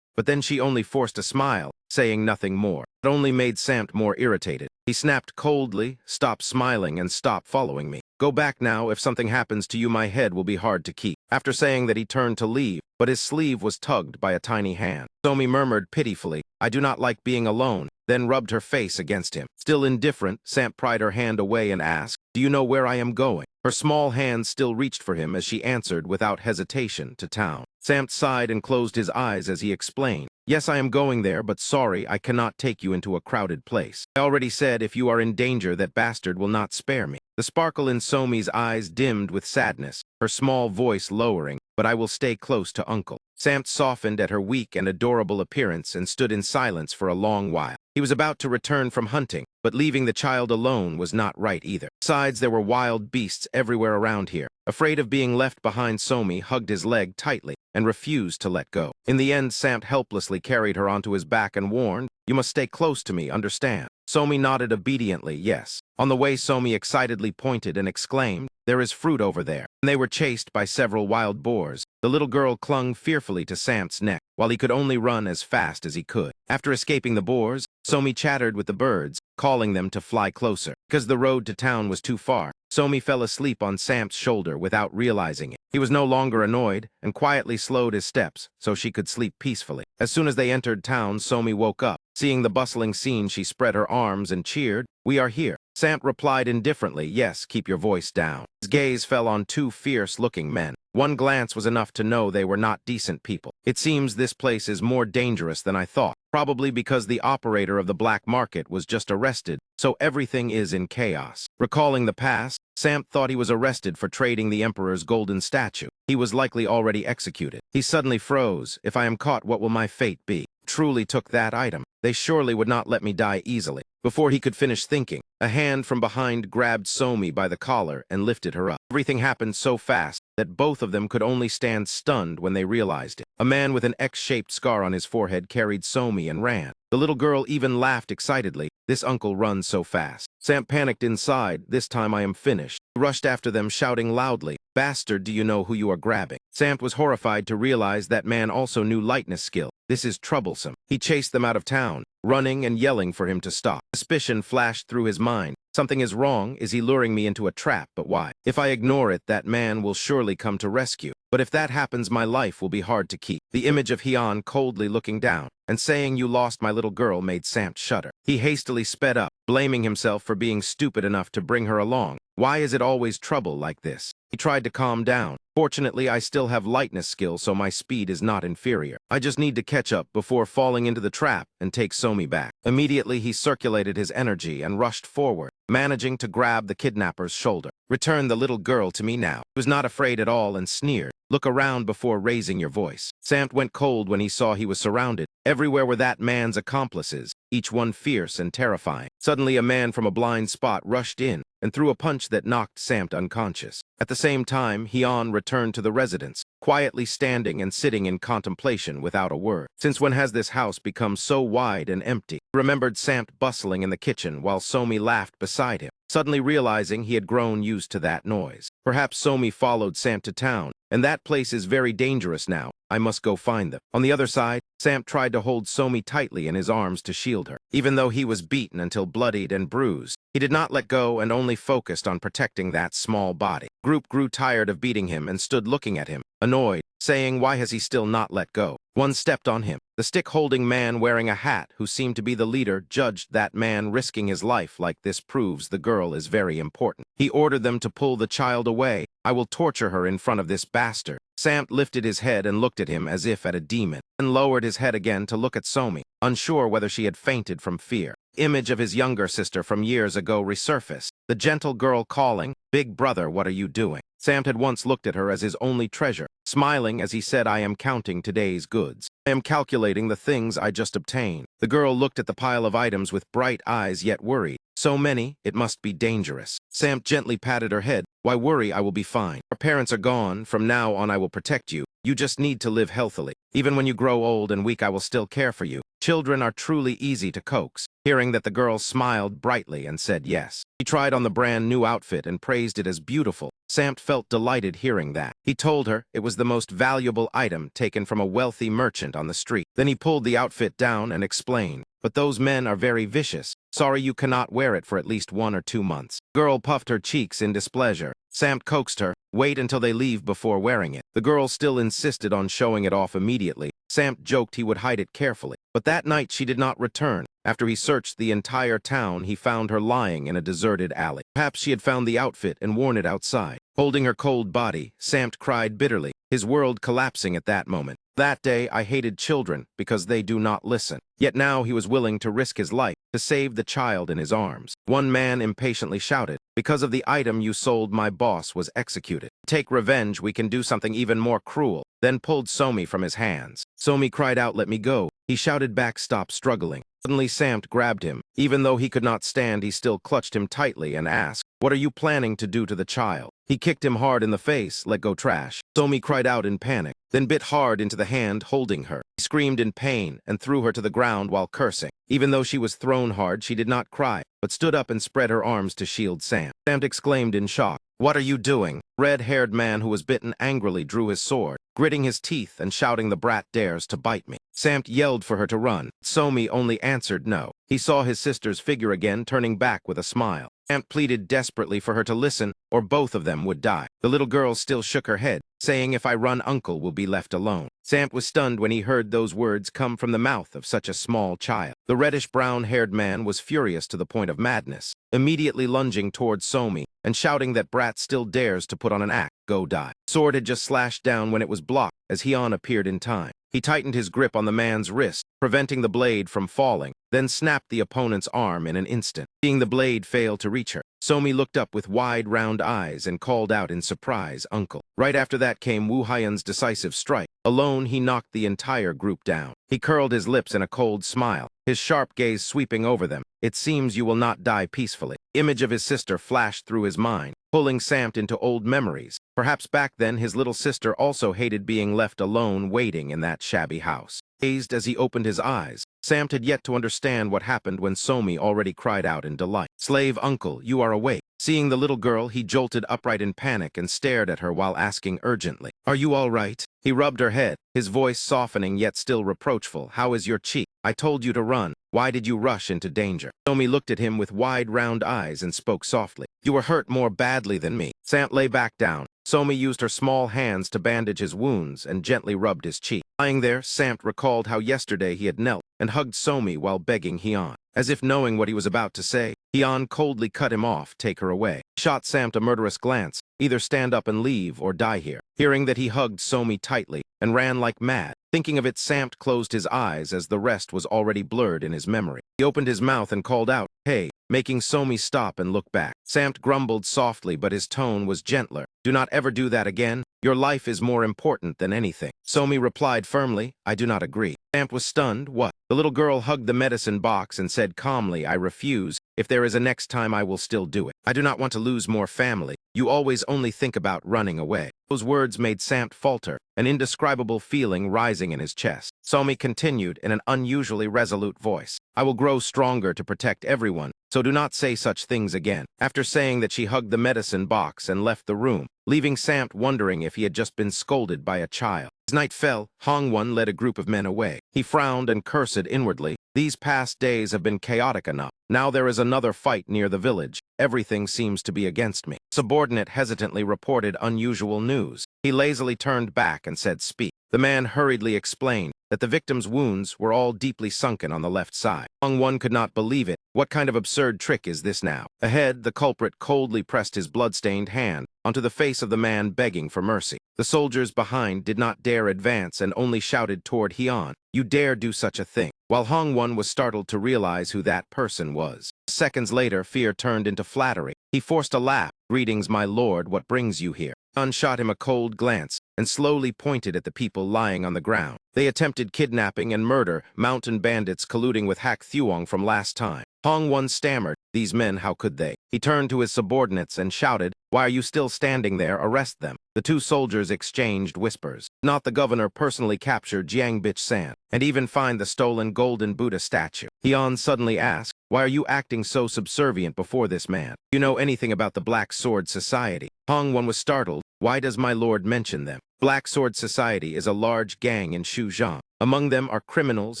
but then she only forced a smile, saying nothing more. It only made Samt more irritated. He snapped coldly, "Stop smiling and stop following me. Go back now. If something happens to you, my head will be hard to keep." After saying that, he turned to leave, but his sleeve was tugged by a tiny hand. Somi murmured pitifully, "I do not like being alone," then rubbed her face against him. Still indifferent, Samt pried her hand away and asked, "Do you know where I am going?" Her small hand still reached for him as she answered without hesitation, "To town." Samt sighed and closed his eyes as he explained, "Yes, I am going there, but sorry, I cannot take you into a crowded place. I already said if you are in danger, that bastard will not spare me." The sparkle in Somi's eyes dimmed with sadness, her small voice lowering, "But I will stay close to Uncle." Samt softened at her weak and adorable appearance and stood in silence for a long while. He was about to return from hunting, but leaving the child alone was not right either. Besides, there were wild beasts everywhere around here. Afraid of being left behind, Somi hugged his leg tightly and refused to let go. In the end, Samt helplessly carried her onto his back and warned, "You must stay close to me, understand?" Somi nodded obediently, yes. On the way, Somi excitedly pointed and exclaimed, "There is fruit over there." And they were chased by several wild boars. The little girl clung fearfully to Samt's neck, while he could only run as fast as he could. After escaping the boars, Somi chattered with the birds, calling them to fly closer. Because the road to town was too far, Somi fell asleep on Samt's shoulder without realizing it. He was no longer annoyed and quietly slowed his steps so she could sleep peacefully. As soon as they entered town, Somi woke up. Seeing the bustling scene, she spread her arms and cheered, "We are here." Samt replied indifferently, "Yes, keep your voice down." His gaze fell on two fierce-looking men. One glance was enough to know they were not decent people. "It seems this place is more dangerous than I thought, probably because the operator of the black market was just arrested, so everything is in chaos." Recalling the past, Samt thought he was arrested for trading the Emperor's golden statue. He was likely already executed. He suddenly froze. "If I am caught, what will my fate be? Truly took that item. They surely would not let me die easily." Before he could finish thinking, a hand from behind grabbed Somi by the collar and lifted her up. Everything happened so fast that both of them could only stand stunned when they realized it. A man with an X-shaped scar on his forehead carried Somi and ran. The little girl even laughed excitedly. "This uncle runs so fast." Samt panicked inside. "This time I am finished." He rushed after them, shouting loudly, "Bastard, do you know who you are grabbing?" Samt was horrified to realize that man also knew lightness skill. This is troublesome. He chased them out of town, running and yelling for him to stop. Suspicion flashed through his mind. Something is wrong. Is he luring me into a trap? But why? If I ignore it, that man will surely come to rescue. But if that happens, my life will be hard to keep. The image of Hyeon coldly looking down and saying, "You lost my little girl," made Samt shudder. He hastily sped up, blaming himself for being stupid enough to bring her along. Why is it always trouble like this? He tried to calm down. "Fortunately, I still have lightness skill, so my speed is not inferior. I just need to catch up before falling into the trap and take Somi back." Immediately, he circulated his energy and rushed forward, managing to grab the kidnapper's shoulder. "Return the little girl to me now." He was not afraid at all and sneered, "Look around before raising your voice." Samt went cold when he saw he was surrounded. Everywhere were that man's accomplices, each one fierce and terrifying. Suddenly, a man from a blind spot rushed in and threw a punch that knocked Samt unconscious. At the same time, Hyeon returned to the residence, quietly standing and sitting in contemplation without a word. Since when has this house become so wide and empty? He remembered Samt bustling in the kitchen while Somi laughed beside him, suddenly realizing he had grown used to that noise. Perhaps Somi followed Samt to town, and that place is very dangerous now. I must go find them. On the other side, Samt tried to hold Somi tightly in his arms to shield her. Even though he was beaten until bloodied and bruised, he did not let go and only focused on protecting that small body. Group grew tired of beating him and stood looking at him, annoyed, saying, "Why has he still not let go?" One stepped on him. The stick-holding man wearing a hat, who seemed to be the leader, judged that man risking his life like this proves the girl is very important. He ordered them to pull the child away. "I will torture her in front of this bastard." Samt lifted his head and looked at him as if at a demon, and lowered his head again to look at Somi, unsure whether she had fainted from fear. image of his younger sister from years ago resurfaced, the gentle girl calling, "Big brother, what are you doing?" Samt had once looked at her as his only treasure, smiling as he said, "I am counting today's goods. I am calculating the things I just obtained." The girl looked at the pile of items with bright eyes yet worried. "So many, it must be dangerous." Samt gently patted her head. "Why worry? I will be fine. Our parents are gone. From now on I will protect you. You just need to live healthily. Even when you grow old and weak, I will still care for you. Children are truly easy to coax." Hearing that, the girl smiled brightly and said yes. He tried on the brand new outfit and praised it as beautiful. Samt felt delighted hearing that. He told her it was the most valuable item taken from a wealthy merchant on the street. Then he pulled the outfit down and explained, "But those men are very vicious. Sorry you cannot wear it for at least 1 or 2 months." Girl puffed her cheeks in displeasure. Samt coaxed her, "Wait until they leave before wearing it." The girl still insisted on showing it off immediately. Samt joked he would hide it carefully. But that night she did not return. After he searched the entire town, he found her lying in a deserted alley. Perhaps she had found the outfit and worn it outside. Holding her cold body, Samt cried bitterly, his world collapsing at that moment. That day, I hated children because they do not listen. Yet now he was willing to risk his life to save the child in his arms. One man impatiently shouted, "Because of the item you sold, my boss was executed. To take revenge, we can do something even more cruel." Then pulled Somi from his hands. Somi cried out, "Let me go." He shouted back, "Stop struggling." Suddenly Samt grabbed him. Even though he could not stand, he still clutched him tightly and asked, "What are you planning to do to the child?" He kicked him hard in the face. "Let go, trash." Somi cried out in panic, then bit hard into the hand holding her. He screamed in pain and threw her to the ground while cursing. Even though she was thrown hard, she did not cry, but stood up and spread her arms to shield Samt. Samt exclaimed in shock, "What are you doing?" Red-haired man who was bitten angrily drew his sword, gritting his teeth and shouting, "The brat dares to bite me." Samt yelled for her to run. Somi only answered no. He saw his sister's figure again, turning back with a smile. Samt pleaded desperately for her to listen, or both of them would die. The little girl still shook her head, saying, "If I run, Uncle will be left alone." Samt was stunned when he heard those words come from the mouth of such a small child. The reddish-brown-haired man was furious to the point of madness, immediately lunging towards Somi and shouting that brat still dares to put on an act. "Go die." Sword had just slashed down when it was blocked as Hyun appeared in time. He tightened his grip on the man's wrist, preventing the blade from falling, then snapped the opponent's arm in an instant. Seeing the blade fail to reach her, Somi looked up with wide, round eyes and called out in surprise, "Uncle." Right after that came Woo Hyun's decisive strike. Alone, he knocked the entire group down. He curled his lips in a cold smile, his sharp gaze sweeping over them. "It seems you will not die peacefully." Image of his sister flashed through his mind, pulling Samt into old memories. Perhaps back then his little sister also hated being left alone waiting in that shabby house. Dazed as he opened his eyes, Samt had yet to understand what happened when Somi already cried out in delight, "Slave uncle, you are awake." Seeing the little girl, he jolted upright in panic and stared at her while asking urgently, "Are you all right?" He rubbed her head, his voice softening yet still reproachful. "How is your cheek? I told you to run. Why did you rush into danger?" Somi looked at him with wide, round eyes and spoke softly, "You were hurt more badly than me." Samt lay back down. Somi used her small hands to bandage his wounds and gently rubbed his cheek. Lying there, Samt recalled how yesterday he had knelt and hugged Somi while begging Hyun. As if knowing what he was about to say, Hyun coldly cut him off, "Take her away." He shot Samt a murderous glance, "Either stand up and leave or die here." Hearing that, he hugged Somi tightly and ran like mad. Thinking of it, Samt closed his eyes as the rest was already blurred in his memory. He opened his mouth and called out, "Hey," making Somi stop and look back. Samt grumbled softly, but his tone was gentler. "Do not ever do that again. Your life is more important than anything." Somi replied firmly, "I do not agree." Samt was stunned. "What?" The little girl hugged the medicine box and said calmly, "I refuse. If there is a next time, I will still do it. I do not want to lose more family. You always only think about running away." Those words made Samt falter, an indescribable feeling rising in his chest. Somi continued in an unusually resolute voice, "I will grow stronger to protect everyone, so do not say such things again." After saying that, she hugged the medicine box and left the room, leaving Samt wondering if he had just been scolded by a child. As night fell, Hongwon led a group of men away. He frowned and cursed inwardly. "These past days have been chaotic enough. Now there is another fight near the village. Everything seems to be against me." Subordinate hesitantly reported unusual news. He lazily turned back and said, "Speak." The man hurriedly explained that the victim's wounds were all deeply sunken on the left side. Hongwon could not believe it. What kind of absurd trick is this now? Ahead, the culprit coldly pressed his blood-stained hand onto the face of the man begging for mercy. The soldiers behind did not dare advance and only shouted toward Hyun, "You dare do such a thing? while Hongwon was startled to realize who that person was. Seconds later, fear turned into flattery. He forced a laugh. "Greetings, my lord, what brings you here?" Han shot him a cold glance and slowly pointed at the people lying on the ground. They attempted kidnapping and murder, mountain bandits colluding with Hak Thuong from last time. Hongwon stammered, "These men, how could they?" He turned to his subordinates and shouted, "Why are you still standing there? Arrest them." The two soldiers exchanged whispers. Not the governor personally captured Jiang Bichsan and even find the stolen golden Buddha statue. Hian suddenly asked, "Why are you acting so subservient before this man? You know anything about the Black Sword Society?" Hongwon was startled. "Why does my lord mention them?" Black Sword Society is a large gang in Shuzhang. Among them are criminals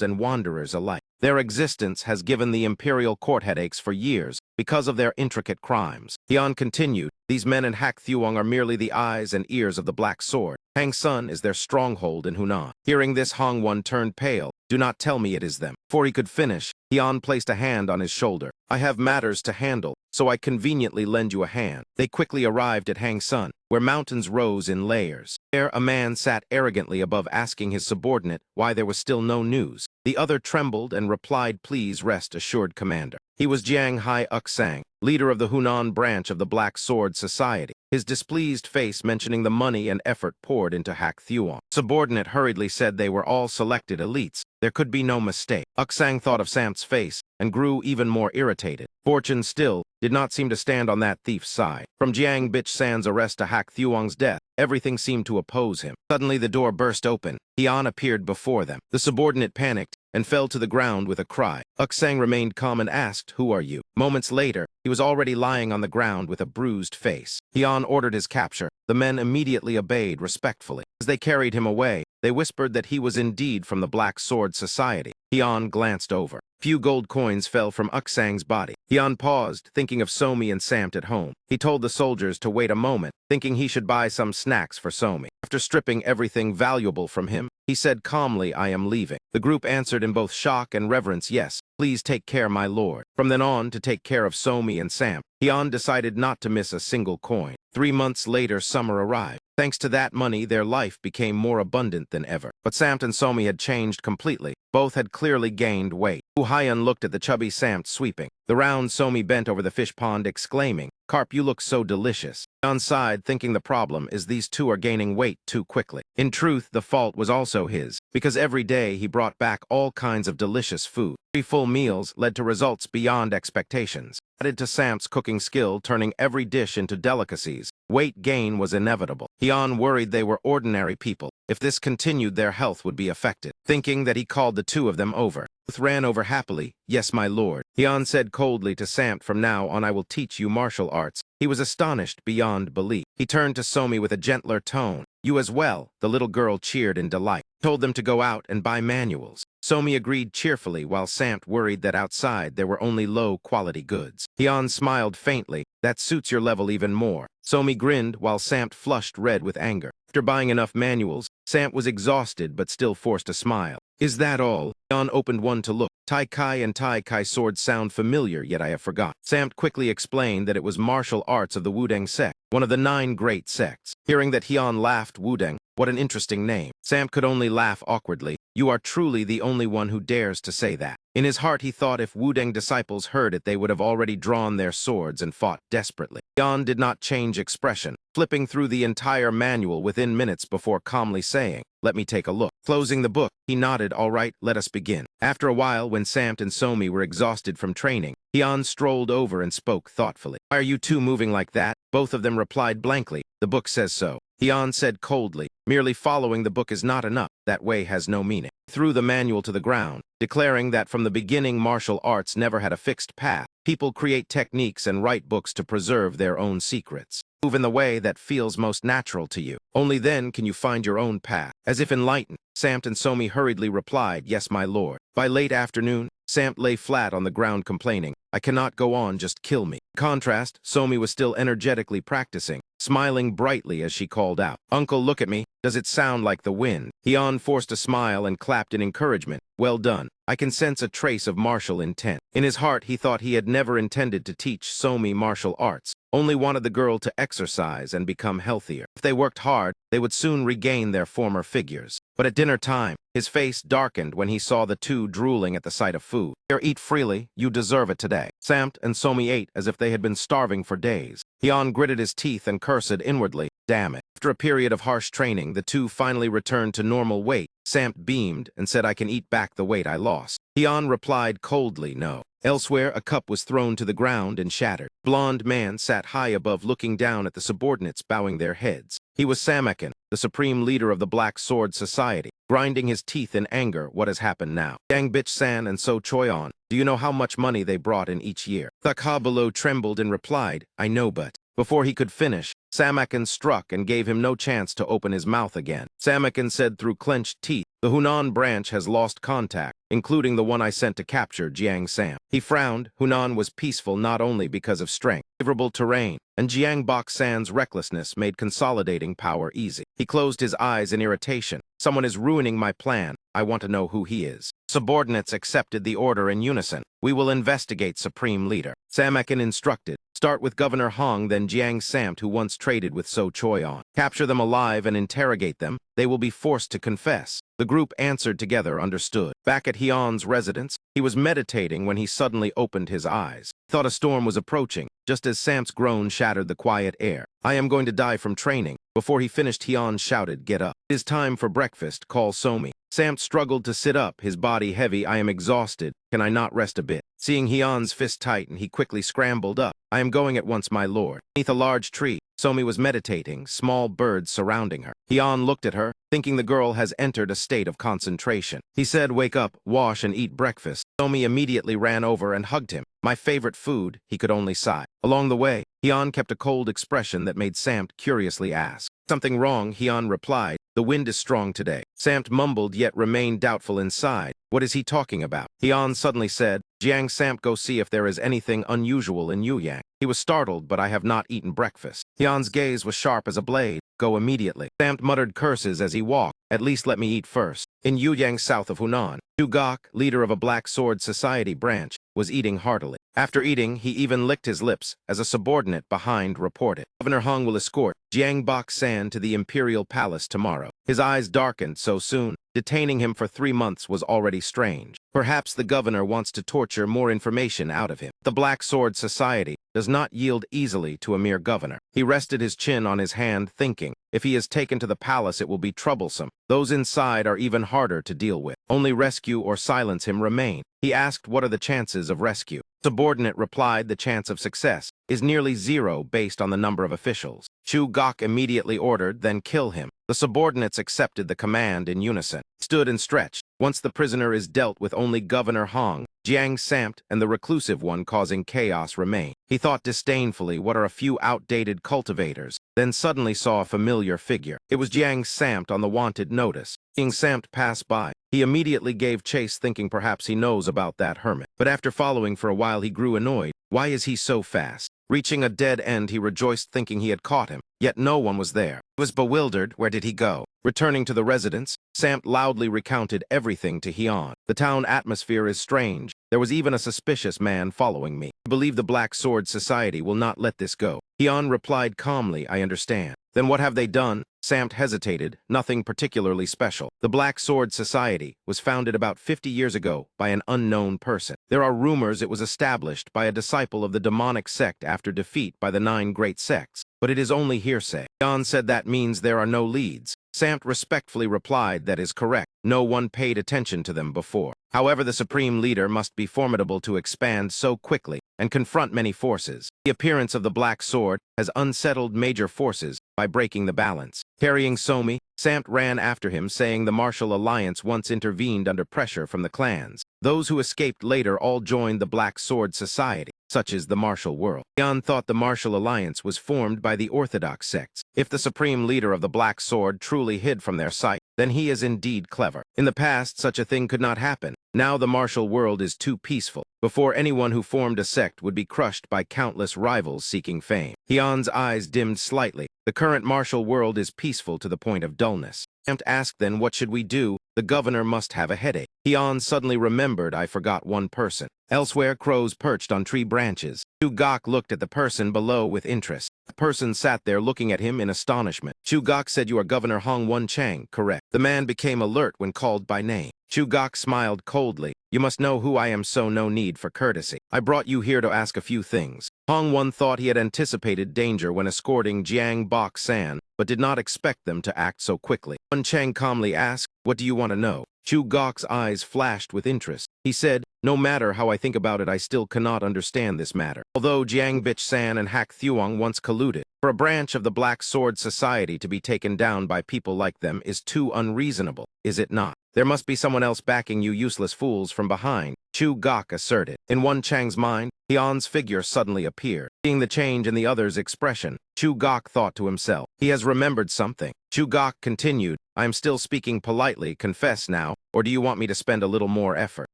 and wanderers alike. Their existence has given the imperial court headaches for years because of their intricate crimes. Hian continued, "These men in Hak Thuong are merely the eyes and ears of the Black Sword. Hang Sun is their stronghold in Hunan." Hearing this, Hongwon turned pale. "Do not tell me it is them." Before he could finish, Hian placed a hand on his shoulder. "I have matters to handle, so I conveniently lend you a hand." They quickly arrived at Hang Sun, where mountains rose in layers. There, a man sat arrogantly above asking his subordinate why there was still no news. The other trembled and replied, "Please rest assured, Commander." He was Jiang Hai Uksang, leader of the Hunan branch of the Black Sword Society, his displeased face mentioning the money and effort poured into Hak Thuong. Subordinate hurriedly said they were all selected elites. There could be no mistake. Uksang thought of Sam's face and grew even more irritated. Fortune still did not seem to stand on that thief's side. From Jiang Bichsan's arrest to Hak Thuong's death, everything seemed to oppose him. Suddenly the door burst open. Hian appeared before them. The subordinate panicked and fell to the ground with a cry. Uksang remained calm and asked, "Who are you?" Moments later, he was already lying on the ground with a bruised face. Hian ordered his capture. The men immediately obeyed respectfully. As they carried him away, they whispered that he was indeed from the Black Sword Society. Hian glanced over. Few gold coins fell from Uksang's body. Hian paused, thinking of Somi and Samt at home. He told the soldiers to wait a moment, thinking he should buy some snacks for Somi. After stripping everything valuable from him, he said calmly, "I am leaving." The group answered in both shock and reverence, "Yes, please take care, my lord." From then on, to take care of Somi and Samt, Hian decided not to miss a single coin. 3 months later, summer arrived. Thanks to that money, their life became more abundant than ever. But Samt and Somi had changed completely. Both had clearly gained weight. Hyun looked at the chubby Samt sweeping. The round Somi bent over the fish pond, exclaiming, "Carp, you look so delicious." Hyun sighed, thinking the problem is these two are gaining weight too quickly. In truth, the fault was also his, because every day he brought back all kinds of delicious food. 3 full meals led to results beyond expectations. Added to Samt's cooking skill, turning every dish into delicacies, weight gain was inevitable. Hyun worried they were ordinary people. If this continued, their health would be affected. Thinking that, he called the two of them over. Both ran over happily. "Yes, my lord." Hyun said coldly to Samt, "From now on I will teach you martial arts." He was astonished beyond belief. He turned to Somi with a gentler tone. "You as well." The little girl cheered in delight. Told them to go out and buy manuals. Somi agreed cheerfully, while Samt worried that outside there were only low-quality goods. Hyun smiled faintly. "That suits your level even more." Somi grinned, while Samt flushed red with anger. After buying enough manuals, Samt was exhausted but still forced a smile. "Is that all?" Hyun opened one to look. Tai Kai and Tai Kai swords sound familiar, yet I have forgot. Samt quickly explained that it was martial arts of the Wudang sect, one of the 9 great sects. Hearing that, Hyun laughed. "Wudang, what an interesting name." Samt could only laugh awkwardly. "You are truly the only one who dares to say that." In his heart, he thought if Wudang disciples heard it, they would have already drawn their swords and fought desperately. Hyun did not change expression, flipping through the entire manual within minutes before calmly saying, "Let me take a look." Closing the book, he nodded, "All right, let us begin." After a while, when Samt and Somi were exhausted from training, Hyun strolled over and spoke thoughtfully. "Why are you two moving like that?" Both of them replied blankly, "The book says so." Hyun said coldly, "Merely following the book is not enough. That way has no meaning." He threw the manual to the ground, declaring that from the beginning martial arts never had a fixed path. People create techniques and write books to preserve their own secrets. Move in the way that feels most natural to you. Only then can you find your own path. As if enlightened, Samt and Somi hurriedly replied, "Yes, my lord." By late afternoon, Samt lay flat on the ground complaining, "I cannot go on, just kill me." In contrast, Somi was still energetically practicing, smiling brightly as she called out, "Uncle, look at me. Does it sound like the wind?" Hyun forced a smile and clapped in encouragement. "Well done. I can sense a trace of martial intent. In his heart, he thought he had never intended to teach Somi martial arts, only wanted the girl to exercise and become healthier. If they worked hard, they would soon regain their former figures. But at dinner time, his face darkened when he saw the two drooling at the sight of food. Here, eat freely, you deserve it today. Samt and Somi ate as if they had been starving for days. Hyun gritted his teeth and cursed inwardly, damn it. After a period of harsh training, the two finally returned to normal weight. Samt beamed and said, I can eat back the weight I lost. Hyun replied coldly, no. Elsewhere, a cup was thrown to the ground and shattered. Blonde man sat high above looking down at the subordinates bowing their heads. He was Samakin, the supreme leader of the Black Sword Society, grinding his teeth in anger. What has happened now? Yang Bitch-san and So Choyon, do you know how much money they brought in each year? Thakha below trembled and replied, I know, but... Before he could finish, Samakin struck and gave him no chance to open his mouth again. Samakin said through clenched teeth, the Hunan branch has lost contact, including the one I sent to capture Jiang Sam. He frowned. Hunan was peaceful not only because of strength, favorable terrain, and Jiang Bok-san's recklessness made consolidating power easy. He closed his eyes in irritation. Someone is ruining my plan. I want to know who he is. Subordinates accepted the order in unison. We will investigate Supreme Leader. Samakin instructed. Start with Governor Hong, then Jiang Samt, who once traded with So Choyon. Capture them alive and interrogate them. They will be forced to confess. The group answered together, understood. Back at Hyun's residence, he was meditating when he suddenly opened his eyes. He thought a storm was approaching, just as Samt's groan shattered the quiet air. I am going to die from training. Before he finished, Hyun shouted, get up. It is time for breakfast, call Somi. Samt struggled to sit up, his body heavy. I am exhausted. Can I not rest a bit? Seeing Hyun's fist tighten, he quickly scrambled up. I am going at once, my lord. Beneath a large tree, Somi was meditating, small birds surrounding her. Hyun looked at her, thinking the girl has entered a state of concentration. He said, wake up, wash and eat breakfast. Somi immediately ran over and hugged him. My favorite food, he could only sigh. Along the way, Hyun kept a cold expression that made Samt curiously ask. Something wrong, Hyun replied. The wind is strong today. Samt mumbled yet remained doubtful inside. What is he talking about? Hyun suddenly said, Jiang Samt, go see if there is anything unusual in Yuyang. He was startled, but I have not eaten breakfast. Hyun's gaze was sharp as a blade. Go immediately. Samt muttered curses as he walked. At least let me eat first. In Yuyang, south of Hunan, Gok, leader of a Black Sword Society branch, was eating heartily. After eating, he even licked his lips, as a subordinate behind reported. Governor Hong will escort Jiang Bok-san to the Imperial Palace tomorrow. His eyes darkened so soon. Detaining him for 3 months was already strange. Perhaps the governor wants to torture more information out of him. The Black Sword Society does not yield easily to a mere governor. He rested his chin on his hand, thinking, if he is taken to the palace, it will be troublesome. Those inside are even harder to deal with. Only rescue or silence him remain. He asked, what are the chances of rescue? Subordinate replied, the chance of success is nearly 0 based on the number of officials. Gok immediately ordered, then kill him. The subordinates accepted the command in unison. Stood and stretched. Once the prisoner is dealt with, only Governor Hong, Jiang Samt, and the reclusive one causing chaos remain. He thought disdainfully, what are a few outdated cultivators? Then suddenly saw a familiar figure. It was Jiang Samt on the wanted notice. Seeing Samt pass by, he immediately gave chase, thinking perhaps he knows about that hermit. But after following for a while, he grew annoyed. Why is he so fast? Reaching a dead end, he rejoiced, thinking he had caught him. Yet no one was there. He was bewildered. Where did he go? Returning to the residence, Samt loudly recounted everything to Hyun. The town atmosphere is strange. There was even a suspicious man following me. I believe the Black Sword Society will not let this go. Hyun replied calmly, I understand. Then what have they done? Samt hesitated. Nothing particularly special. The Black Sword Society was founded about 50 years ago by an unknown person. There are rumors it was established by a disciple of the demonic sect after defeat by the 9 great sects. But it is only hearsay. Hyun said that means there are no leads. Samt respectfully replied that is correct. No one paid attention to them before. However, the supreme leader must be formidable to expand so quickly and confront many forces. The appearance of the Black Sword has unsettled major forces by breaking the balance. Carrying Somi, Samt ran after him, saying the martial alliance once intervened under pressure from the clans. Those who escaped later all joined the Black Sword Society. Such is the martial world. Hyun thought the martial alliance was formed by the orthodox sects. If the supreme leader of the Black Sword truly hid from their sight, then he is indeed clever. In the past, such a thing could not happen. Now the martial world is too peaceful. Before, anyone who formed a sect would be crushed by countless rivals seeking fame. Hyun's eyes dimmed slightly. The current martial world is peaceful to the point of dullness. Samt asked then, what should we do? The governor must have a headache. Hian suddenly remembered I forgot one person. Elsewhere, crows perched on tree branches. Chu-gok looked at the person below with interest. The person sat there looking at him in astonishment. Chu-gok said, "You are Governor Hong Won-chang, correct?" The man became alert when called by name. Chu-gok smiled coldly. "You must know who I am, so no need for courtesy. I brought you here to ask a few things." Hong Won thought he had anticipated danger when escorting Jiang Bok-san, but did not expect them to act so quickly. Won-chang calmly asked, "What do you want to know?" Chu-gok's eyes flashed with interest. He said, "No matter how I think about it, I still cannot understand this matter. Although Jiang Bich-san and Hak Thuong once colluded, for a branch of the Black Sword Society to be taken down by people like them is too unreasonable, is it not? There must be someone else backing you useless fools from behind," Chu-gok asserted. In Won-chang's mind, Hian's figure suddenly appeared. Seeing the change in the other's expression, Chu-gok thought to himself, he has remembered something. Chu-gok continued, "I am still speaking politely, confess now, or do you want me to spend a little more effort?"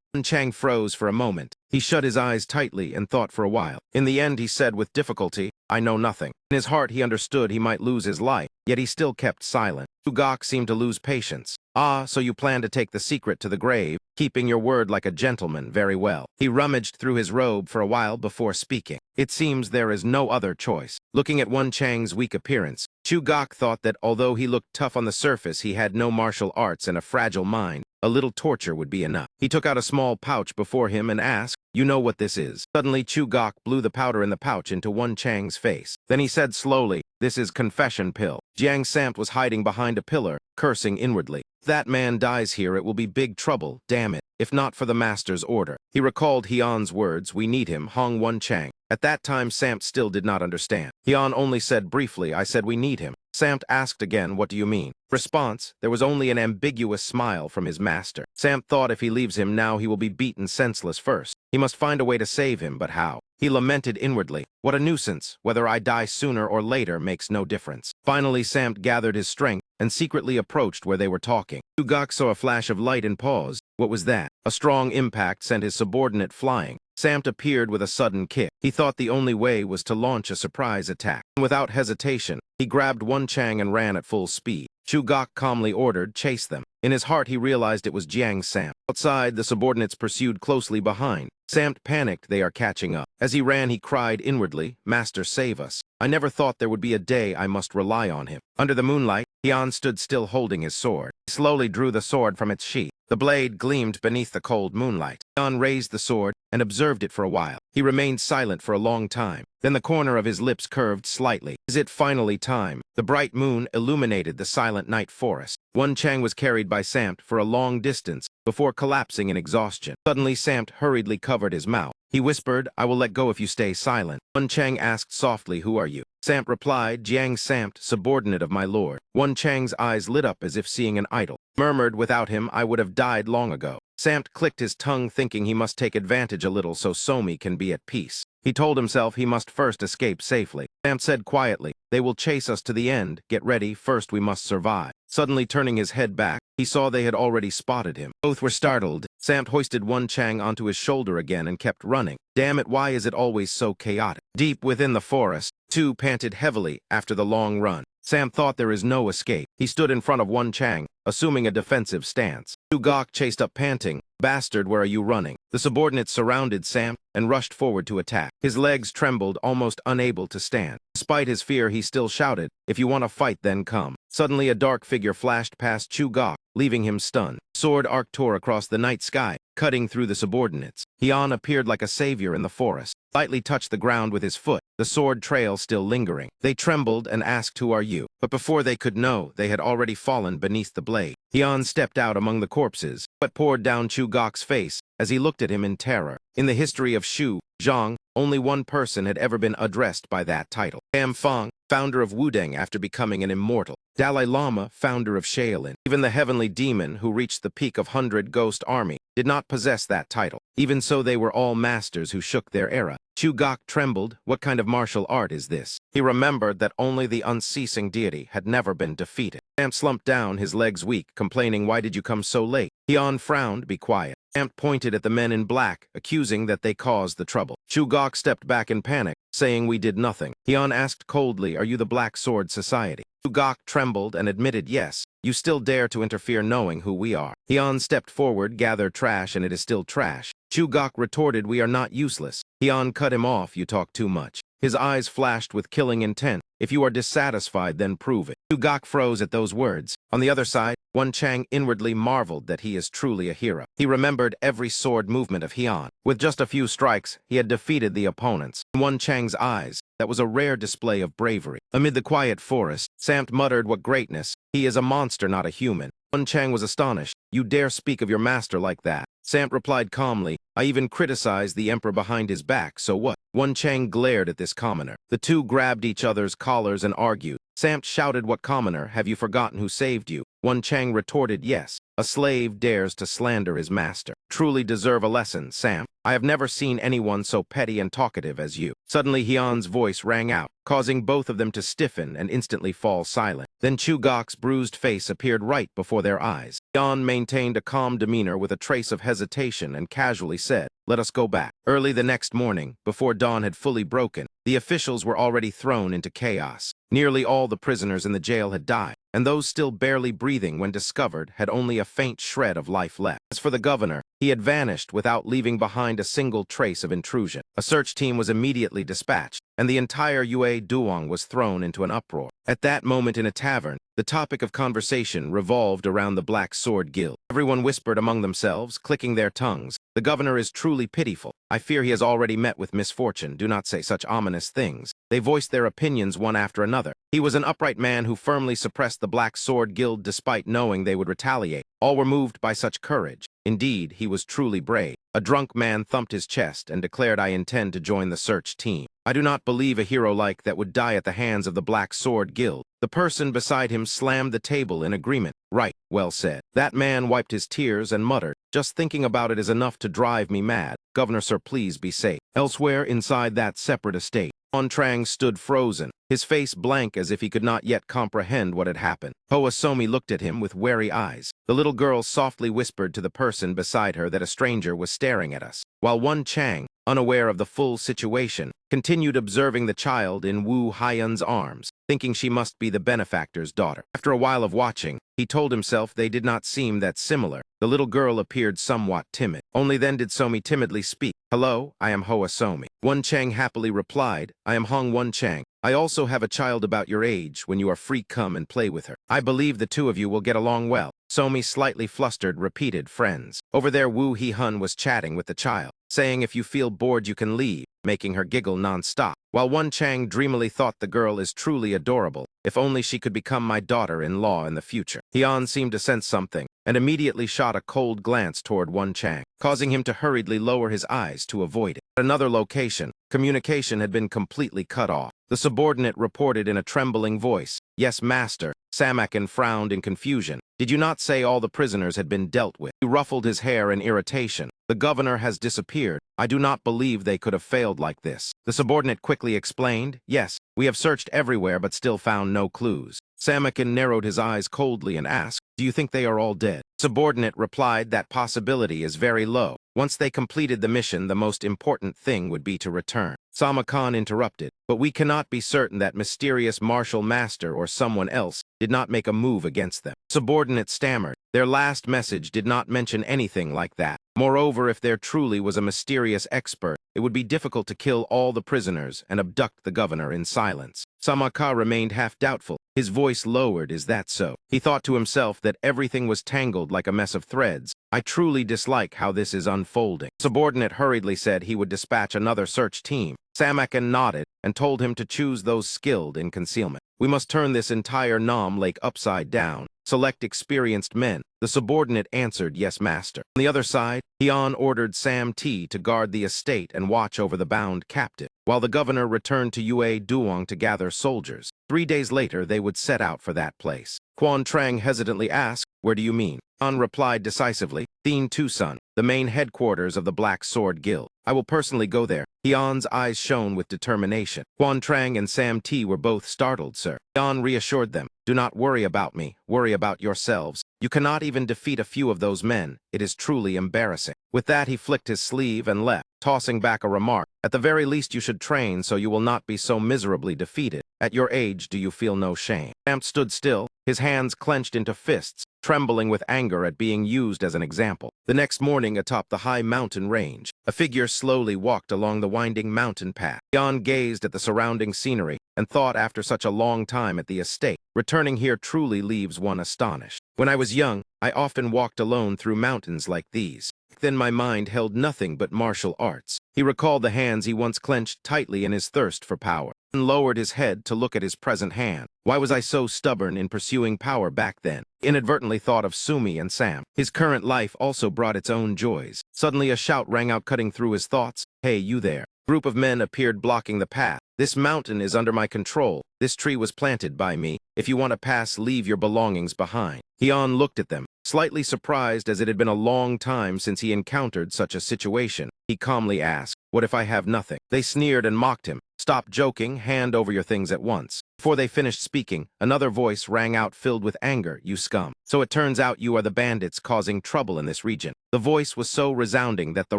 Won-chang froze for a moment. He shut his eyes tightly and thought for a while. In the end, he said with difficulty, "I know nothing." In his heart, he understood he might lose his life, yet he still kept silent. Chu-gok seemed to lose patience. "Ah, so you plan to take the secret to the grave, keeping your word like a gentleman, very well." He rummaged through his robe for a while before speaking. "It seems there is no other choice." Looking at Won-chang's weak appearance, Chu-gok thought that although he looked tough on the surface, he had no martial arts and a fragile mind. A little torture would be enough. He took out a small pouch before him and asked, "You know what this is?" Suddenly, Chu-gok blew the powder in the pouch into Won-chang's face. Then he said slowly, "This is confession pill." Jiang Samt was hiding behind a pillar, cursing inwardly. "If that man dies here, it will be big trouble, damn it, if not for the master's order." He recalled Hian's words, "We need him, Hong Won-chang." At that time, Samt still did not understand. Hian only said briefly, "I said we need him." Samt asked again, "What do you mean?" Response, there was only an ambiguous smile from his master. Samt thought if he leaves him now, he will be beaten senseless first. He must find a way to save him, but how? He lamented inwardly, "What a nuisance. Whether I die sooner or later makes no difference." Finally, Samt gathered his strength and secretly approached where they were talking. Chu-gok saw a flash of light and paused. What was that? A strong impact sent his subordinate flying. Samt appeared with a sudden kick. He thought the only way was to launch a surprise attack. Without hesitation, he grabbed Won-chang and ran at full speed. Chu-gok calmly ordered, "Chase them." In his heart, he realized it was Jiang Samt. Outside, the subordinates pursued closely behind. Samt panicked, "They are catching up." As he ran, he cried inwardly, "Master, save us. I never thought there would be a day I must rely on him." Under the moonlight, Hian stood still holding his sword. He slowly drew the sword from its sheath. The blade gleamed beneath the cold moonlight. Hian raised the sword and observed it for a while. He remained silent for a long time. Then the corner of his lips curved slightly. Is it finally time? The bright moon illuminated the silent night forest. Won-chang was carried by Samt for a long distance before collapsing in exhaustion. Suddenly, Samt hurriedly covered his mouth. He whispered, "I will let go if you stay silent." Won-chang asked softly, "Who are you?" Samt replied, "Jiang Samt, subordinate of my lord." Won-chang's eyes lit up as if seeing an idol. Murmured, "Without him, I would have died long ago." Samt clicked his tongue, thinking he must take advantage a little so Somi can be at peace. He told himself he must first escape safely. Samt said quietly, "They will chase us to the end. Get ready, first we must survive." Suddenly turning his head back, he saw they had already spotted him. Both were startled. Samt hoisted Won-chang onto his shoulder again and kept running. Damn it, why is it always so chaotic? Deep within the forest, two panted heavily after the long run. Samt thought there is no escape. He stood in front of Won-chang, assuming a defensive stance. Chu-gok chased up panting, "Bastard, where are you running?" The subordinates surrounded Samt and rushed forward to attack. His legs trembled, almost unable to stand. Despite his fear, he still shouted, "If you want to fight, then come." Suddenly, a dark figure flashed past Chu-gok, leaving him stunned. Sword arc tore across the night sky, cutting through the subordinates. Hian appeared like a savior in the forest. Lightly touched the ground with his foot, the sword trail still lingering. They trembled and asked, "Who are you?" But before they could know, they had already fallen beneath the blade. Hian stepped out among the corpses, but poured down Chu-gok's face as he looked at him in terror. In the history of Shu, Zhang, only one person had ever been addressed by that title. Tam Feng, founder of Wudeng after becoming an immortal. Dalai Lama, founder of Shaolin. Even the heavenly demon who reached the peak of 100 Ghost Army did not possess that title. Even so, they were all masters who shook their era. Chu-gok trembled. What kind of martial art is this? He remembered that only the unceasing deity had never been defeated. Samt slumped down, his legs weak, complaining, "Why did you come so late?" Hian frowned, "Be quiet." Samt pointed at the men in black, accusing that they caused the trouble. Chu-gok stepped back in panic, saying, "We did nothing." Hian asked coldly, "Are you the Black Sword Society?" Gok trembled and admitted yes. You still dare to interfere knowing who we are. Hyun stepped forward, gathered trash, and it is still trash. Gok retorted, we are not useless. Hyun cut him off, you talk too much. His eyes flashed with killing intent. If you are dissatisfied, then prove it. Gok froze at those words. On the other side, Won Chang inwardly marveled that he is truly a hero. He remembered every sword movement of Hyun. With just a few strikes, he had defeated the opponents. In Won Chang's eyes, that was a rare display of bravery. Amid the quiet forest, Samt muttered, what greatness. He is a monster, not a human. Won Chang was astonished. You dare speak of your master like that? Samt replied calmly, I even criticized the emperor behind his back, so what? Won Chang glared at this commoner. The two grabbed each other's collars and argued. Samt shouted, what commoner? Have you forgotten who saved you? Won Chang retorted, yes. A slave dares to slander his master. Truly deserve a lesson, Sam. I have never seen anyone so petty and talkative as you. Suddenly Hyun's voice rang out, causing both of them to stiffen and instantly fall silent. Then Gok's bruised face appeared right before their eyes. Hyun maintained a calm demeanor with a trace of hesitation and casually said, let us go back. Early the next morning, before dawn had fully broken, the officials were already thrown into chaos. Nearly all the prisoners in the jail had died, and those still barely breathing when discovered had only a faint shred of life left. As for the governor, he had vanished without leaving behind a single trace of intrusion. A search team was immediately dispatched, and the entire Yue Duong was thrown into an uproar. At that moment in a tavern, the topic of conversation revolved around the Black Sword Guild. Everyone whispered among themselves, clicking their tongues. The governor is truly pitiful. I fear he has already met with misfortune. Do not say such ominous things. They voiced their opinions one after another. He was an upright man who firmly suppressed the Black Sword Guild despite knowing they would retaliate. All were moved by such courage. Indeed, he was truly brave. A drunk man thumped his chest and declared, I intend to join the search team. I do not believe a hero like that would die at the hands of the Black Sword Guild. The person beside him slammed the table in agreement. Right, well said. That man wiped his tears and muttered, just thinking about it is enough to drive me mad. Governor, sir, please be safe. Elsewhere inside that separate estate, Won Chang stood frozen, his face blank as if he could not yet comprehend what had happened. Hoa Somi looked at him with wary eyes. The little girl softly whispered to the person beside her that a stranger was staring at us, while Won Chang, unaware of the full situation, continued observing the child in Wu Hyun's arms, thinking she must be the benefactor's daughter. After a while of watching, he told himself they did not seem that similar. The little girl appeared somewhat timid. Only then did Somi timidly speak. Hello, I am Hoa Somi. Won Chang happily replied, I am Hong Won Chang. I also have a child about your age. When you are free, come and play with her. I believe the two of you will get along well. Somi, slightly flustered, repeated, friends. Over there, Wu Hee-hun was chatting with the child, saying if you feel bored you can leave, making her giggle non-stop. While Won Chang dreamily thought the girl is truly adorable, if only she could become my daughter-in-law in the future. Hyun seemed to sense something, and immediately shot a cold glance toward Won Chang, causing him to hurriedly lower his eyes to avoid it. At another location, communication had been completely cut off. The subordinate reported in a trembling voice, yes, master. Samakin frowned in confusion. Did you not say all the prisoners had been dealt with? He ruffled his hair in irritation. The governor has disappeared. I do not believe they could have failed like this. The subordinate quickly explained, yes, we have searched everywhere but still found no clues. Samakin narrowed his eyes coldly and asked, do you think they are all dead? Subordinate replied that possibility is very low. Once they completed the mission, the most important thing would be to return. Samakan interrupted, but we cannot be certain that mysterious martial master or someone else did not make a move against them. Subordinate stammered. Their last message did not mention anything like that. Moreover, if there truly was a mysterious expert, it would be difficult to kill all the prisoners and abduct the governor in silence. Samaka remained half doubtful. His voice lowered, is that so? He thought to himself that everything was tangled like a mess of threads. I truly dislike how this is unfolding. Subordinate hurriedly said he would dispatch another search team. Samakin nodded and told him to choose those skilled in concealment. We must turn this entire Nam Lake upside down. Select experienced men. The subordinate answered, yes, master. On the other side, Hyun ordered Sam T to guard the estate and watch over the bound captive, while the governor returned to Yue Duong to gather soldiers. 3 days later, they would set out for that place. Quan Trang hesitantly asked, where do you mean? Hyun replied decisively, Thien Tucson, the main headquarters of the Black Sword Guild. I will personally go there. Hyun's eyes shone with determination. Quan Trang and Sam T were both startled, sir. Hyun reassured them, do not worry about me, worry about yourselves. You cannot even defeat a few of those men. It is truly embarrassing. With that, he flicked his sleeve and left. tossing back a remark. At the very least you should train so you will not be so miserably defeated. At your age, do you feel no shame? Champ stood still, his hands clenched into fists, trembling with anger at being used as an example. The next morning, atop the high mountain range, a figure slowly walked along the winding mountain path. Jan gazed at the surrounding scenery and thought after such a long time at the estate, returning here truly leaves one astonished. When I was young, I often walked alone through mountains like these. Then my mind held nothing but martial arts. He recalled the hands he once clenched tightly in his thirst for power, and lowered his head to look at his present hand. Why was I so stubborn in pursuing power back then? Inadvertently thought of Sumi and Sam. His current life also brought its own joys. Suddenly a shout rang out, cutting through his thoughts. Hey, you there. A group of men appeared blocking the path. This mountain is under my control. This tree was planted by me. If you want to pass, leave your belongings behind. Hian looked at them, slightly surprised as it had been a long time since he encountered such a situation. He calmly asked, what if I have nothing? They sneered and mocked him. Stop joking, hand over your things at once. Before they finished speaking, another voice rang out filled with anger. You scum. So it turns out you are the bandits causing trouble in this region. The voice was so resounding that the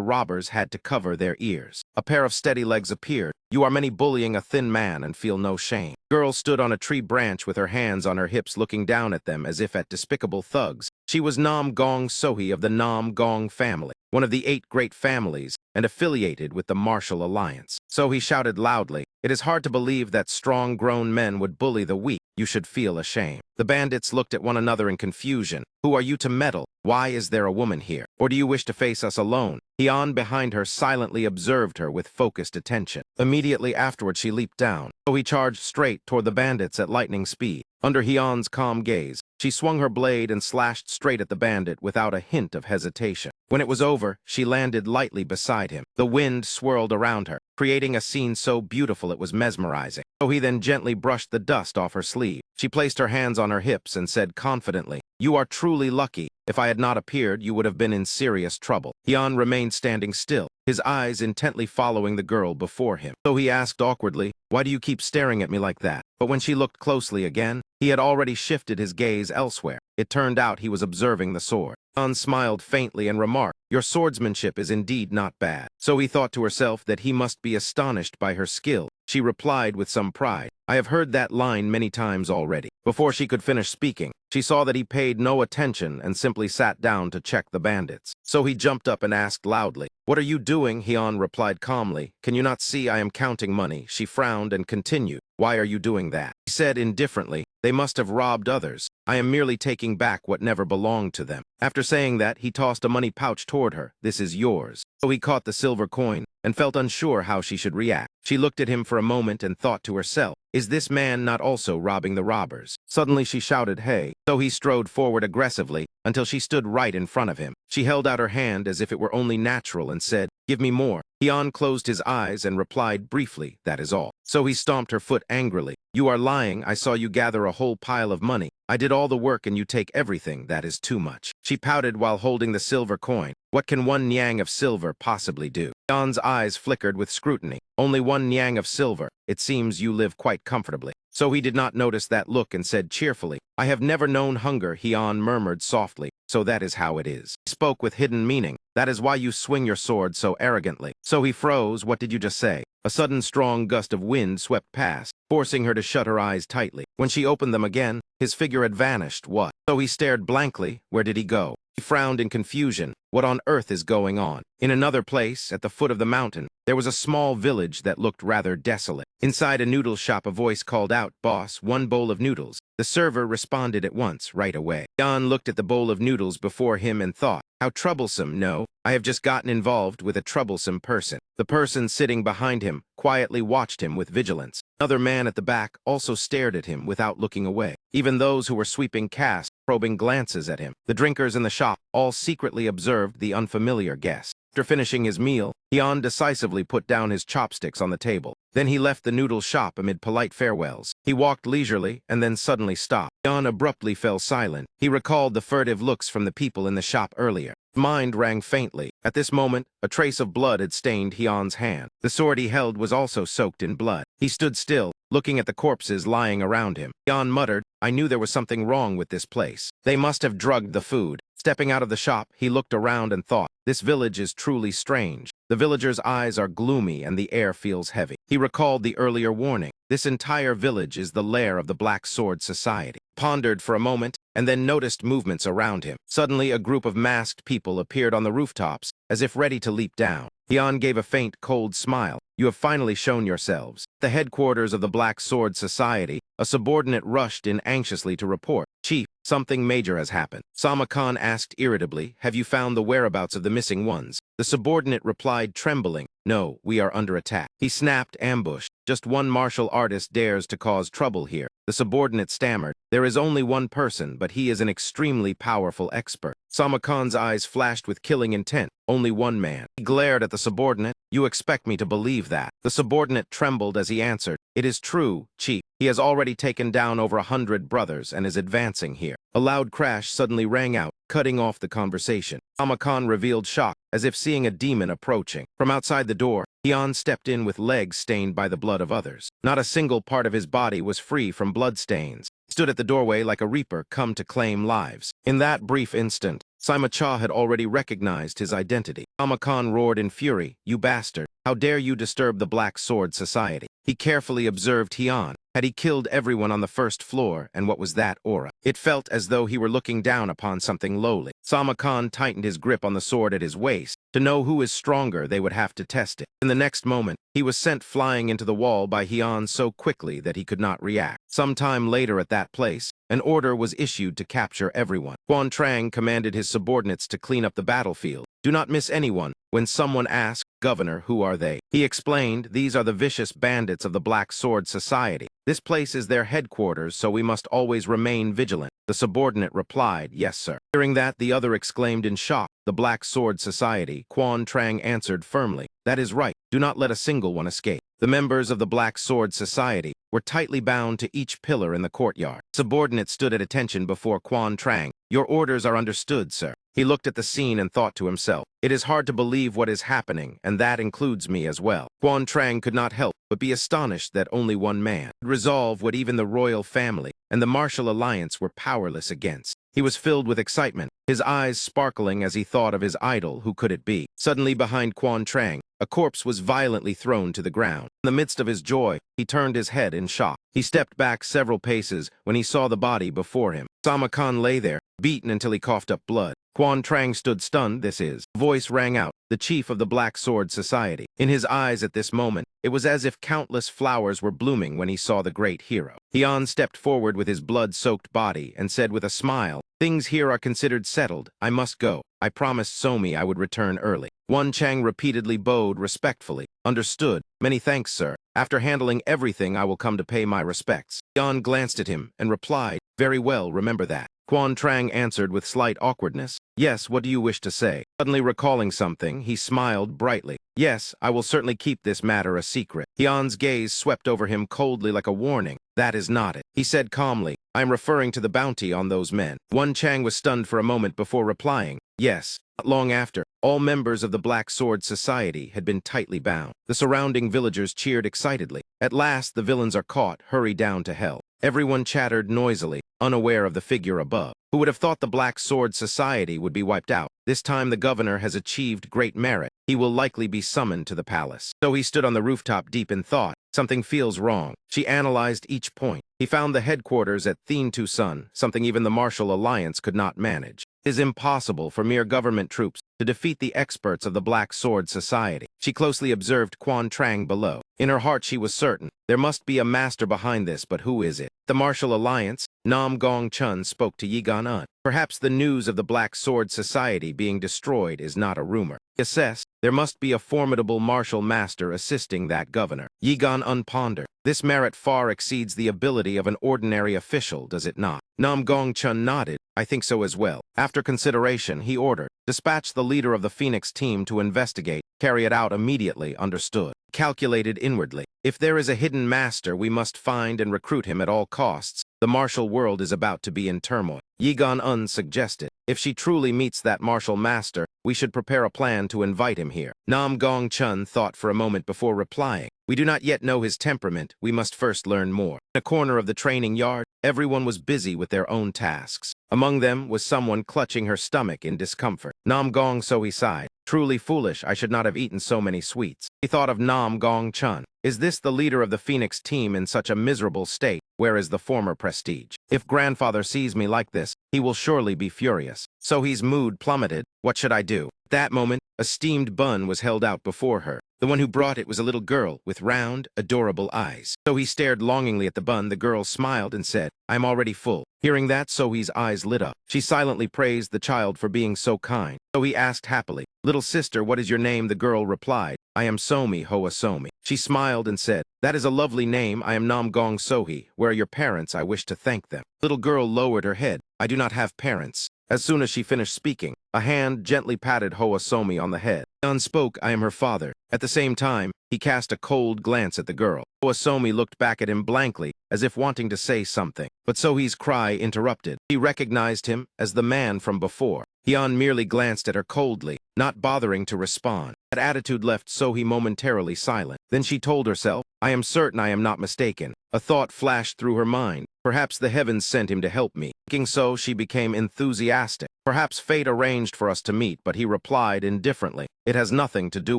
robbers had to cover their ears. A pair of steady legs appeared. You are many bullying a thin man and feel no shame. Girl stood on a tree branch with her hands on her hips looking down at them as if at despicable thugs. She was Nam Gong Sohi of the Nam Gong family, one of the 8 great families, and affiliated with the Martial Alliance. So he shouted loudly, it is hard to believe that strong grown men would bully the weak. You should feel ashamed. The bandits looked at one another in confusion. Who are you to meddle? Why is there a woman here? Or do you wish to face us alone? Hian behind her silently observed her with focused attention. Immediately afterward she leaped down. So he charged straight toward the bandits at lightning speed. Under Hian's calm gaze, she swung her blade and slashed straight at the bandit without a hint of hesitation. When it was over, she landed lightly beside him. The wind swirled around her, creating a scene so beautiful it was mesmerizing. So he then gently brushed the dust off her sleeve. She placed her hands on her hips and said confidently, you are truly lucky. If I had not appeared, you would have been in serious trouble. Hian remained standing still, his eyes intently following the girl before him. So he asked awkwardly, why do you keep staring at me like that? But when she looked closely again, he had already shifted his gaze elsewhere. It turned out he was observing the sword. Hian smiled faintly and remarked, your swordsmanship is indeed not bad. So he thought to herself that he must be astonished by her skill. She replied with some pride, I have heard that line many times already. Before she could finish speaking, she saw that he paid no attention and simply sat down to check the bandits. So he jumped up and asked loudly, what are you doing? Hian replied calmly, can you not see I am counting money? She frowned and continued, why are you doing that? He said indifferently, they must have robbed others. I am merely taking back what never belonged to them. After saying that, he tossed a money pouch toward her. This is yours. So he caught the silver coin and felt unsure how she should react. She looked at him for a moment and thought to herself, is this man not also robbing the robbers? Suddenly she shouted, hey. So he strode forward aggressively until she stood right in front of him. She held out her hand as if it were only natural and said, give me more. Hian closed his eyes and replied briefly, that is all. So he stomped her foot angrily. You are lying. I saw you gather a whole pile of money. I did all the work and you take everything. That is too much. She pouted while holding the silver coin. What can 1 nyang of silver possibly do? Hian's eyes flickered with scrutiny. Only 1 nyang of silver. It seems you live quite comfortably. So he did not notice that look and said cheerfully, I have never known hunger. Hian murmured softly. So that is how it is. He spoke with hidden meaning. That is why you swing your sword so arrogantly. So he froze. What did you just say? A sudden strong gust of wind swept past, forcing her to shut her eyes tightly. When she opened them again, his figure had vanished. What? So he stared blankly. Where did he go? He frowned in confusion. What on earth is going on? In another place, at the foot of the mountain, there was a small village that looked rather desolate. Inside a noodle shop, a voice called out, boss, 1 bowl of noodles. The server responded at once, right away. Jan looked at the bowl of noodles before him and thought, how troublesome. No, I have just gotten involved with a troublesome person. The person sitting behind him quietly watched him with vigilance. Another man at the back also stared at him without looking away. Even those who were sweeping cast probing glances at him. The drinkers in the shop all secretly observed the unfamiliar guest. After finishing his meal, Hian decisively put down his chopsticks on the table. Then he left the noodle shop amid polite farewells. He walked leisurely and then suddenly stopped. Hian abruptly fell silent. He recalled the furtive looks from the people in the shop earlier. His mind rang faintly. At this moment, a trace of blood had stained Hian's hand. The sword he held was also soaked in blood. He stood still, looking at the corpses lying around him. Hian muttered, I knew there was something wrong with this place. They must have drugged the food. Stepping out of the shop, he looked around and thought, this village is truly strange. The villager's eyes are gloomy and the air feels heavy. He recalled the earlier warning. This entire village is the lair of the Black Sword Society. Pondered for a moment and then noticed movements around him. Suddenly, a group of masked people appeared on the rooftops, as if ready to leap down. Hyun gave a faint, cold smile. You have finally shown yourselves. The headquarters of the Black Sword Society, a subordinate rushed in anxiously to report. Chief, something major has happened. Sama Khan asked irritably, have you found the whereabouts of the missing ones? The subordinate replied, trembling, no, we are under attack. He snapped, ambushed. Just one martial artist dares to cause trouble here. The subordinate stammered, there is only one person, but he is an extremely powerful expert. Sama Khan's eyes flashed with killing intent. Only one man. He glared at the subordinate. You expect me to believe that? The subordinate trembled as he answered, it is true, Chief. He has already taken down over 100 brothers and is advancing here. A loud crash suddenly rang out, cutting off the conversation. Sama Khan revealed shock, as if seeing a demon approaching. From outside the door, Hyun stepped in with legs stained by the blood of others. Not a single part of his body was free from bloodstains. He stood at the doorway like a reaper come to claim lives. In that brief instant, Sima Cha had already recognized his identity. Sama Khan roared in fury, you bastard, how dare you disturb the Black Sword Society? He carefully observed Hyun. Had he killed everyone on the first floor, and what was that aura? It felt as though he were looking down upon something lowly. Sama Khan tightened his grip on the sword at his waist. To know who is stronger, they would have to test it. In the next moment, he was sent flying into the wall by Hyun so quickly that he could not react. Sometime later at that place, an order was issued to capture everyone. Quan Trang commanded his subordinates to clean up the battlefield. Do not miss anyone. When someone asked, Governor, who are they? He explained, these are the vicious bandits of the Black Sword Society. This place is their headquarters, so we must always remain vigilant. The subordinate replied, yes, sir. Hearing that, the other exclaimed in shock, the Black Sword Society. Quan Trang answered firmly, that is right. Do not let a single one escape. The members of the Black Sword Society were tightly bound to each pillar in the courtyard. Subordinate stood at attention before Quan Trang. Your orders are understood, sir. He looked at the scene and thought to himself, it is hard to believe what is happening, and that includes me as well. Quan Trang could not help but be astonished that only one man could resolve what even the royal family and the martial alliance were powerless against. He was filled with excitement, his eyes sparkling as he thought of his idol. Who could it be? Suddenly behind Quan Trang, a corpse was violently thrown to the ground. In the midst of his joy, he turned his head in shock. He stepped back several paces when he saw the body before him. Sama Khan lay there, beaten until he coughed up blood. Quan Trang stood stunned. This is. Voice rang out, the chief of the Black Sword Society. In his eyes at this moment, it was as if countless flowers were blooming when he saw the great hero. Hyun stepped forward with his blood-soaked body and said with a smile, things here are considered settled. I must go. I promised Somi I would return early. Wan Chang repeatedly bowed respectfully. Understood. Many thanks, sir. After handling everything, I will come to pay my respects. Hyun glanced at him and replied, very well, remember that. Quan Trang answered with slight awkwardness. Yes, what do you wish to say? Suddenly recalling something, he smiled brightly. Yes, I will certainly keep this matter a secret. Hyun's gaze swept over him coldly like a warning. That is not it. He said calmly, I am referring to the bounty on those men. Wan Chang was stunned for a moment before replying. Yes. Not long after, all members of the Black Sword Society had been tightly bound. The surrounding villagers cheered excitedly. At last, the villains are caught, hurry down to hell. Everyone chattered noisily, unaware of the figure above. Who would have thought the Black Sword Society would be wiped out? This time the governor has achieved great merit. He will likely be summoned to the palace. So he stood on the rooftop deep in thought. Something feels wrong. She analyzed each point. He found the headquarters at Thien Tu Sun, something even the Martial Alliance could not manage. It is impossible for mere government troops to defeat the experts of the Black Sword Society. She closely observed Quan Trang below. In her heart she was certain. There must be a master behind this, but who is it? The Martial Alliance? Nam Gong Chun spoke to Yigan Un. Perhaps the news of the Black Sword Society being destroyed is not a rumor. He assessed, there must be a formidable martial master assisting that governor. Yigan Un pondered. This merit far exceeds the ability of an ordinary official, does it not? Nam Gong Chun nodded. I think so as well. After consideration, he ordered, dispatch the leader of the Phoenix team to investigate. Carry it out immediately. Understood. Calculated inwardly. If there is a hidden master, we must find and recruit him at all costs. The martial world is about to be in turmoil. Yigan Un suggested, if she truly meets that martial master, we should prepare a plan to invite him here. Nam Gong Chun thought for a moment before replying. We do not yet know his temperament. We must first learn more. In a corner of the training yard, everyone was busy with their own tasks. Among them was someone clutching her stomach in discomfort. Nam Gong, so he sighed. Truly foolish, I should not have eaten so many sweets. He thought of Nam Gong Chun. Is this the leader of the Phoenix team in such a miserable state? Where is the former prestige? If grandfather sees me like this, he will surely be furious. So his mood plummeted. What should I do? At that moment, a steamed bun was held out before her. The one who brought it was a little girl with round, adorable eyes. So he stared longingly at the bun. The girl smiled and said, I'm already full. Hearing that, Sohi's eyes lit up. She silently praised the child for being so kind. Sohi asked happily, Little sister, what is your name? The girl replied, I am Somi Hoa Somi. She smiled and said, That is a lovely name. I am Nam Gong Sohi. Where are your parents? I wish to thank them. Little girl lowered her head. I do not have parents. As soon as she finished speaking, a hand gently patted Hoa Somi on the head. An spoke, I am her father. At the same time, he cast a cold glance at the girl. Hoa Somi looked back at him blankly, as if wanting to say something. But Sohi's cry interrupted. He recognized him as the man from before. Hyun merely glanced at her coldly, not bothering to respond. That attitude left Sohi momentarily silent. Then she told herself, I am certain I am not mistaken. A thought flashed through her mind. Perhaps the heavens sent him to help me. Thinking so, she became enthusiastic. Perhaps fate arranged for us to meet, but he replied indifferently, It has nothing to do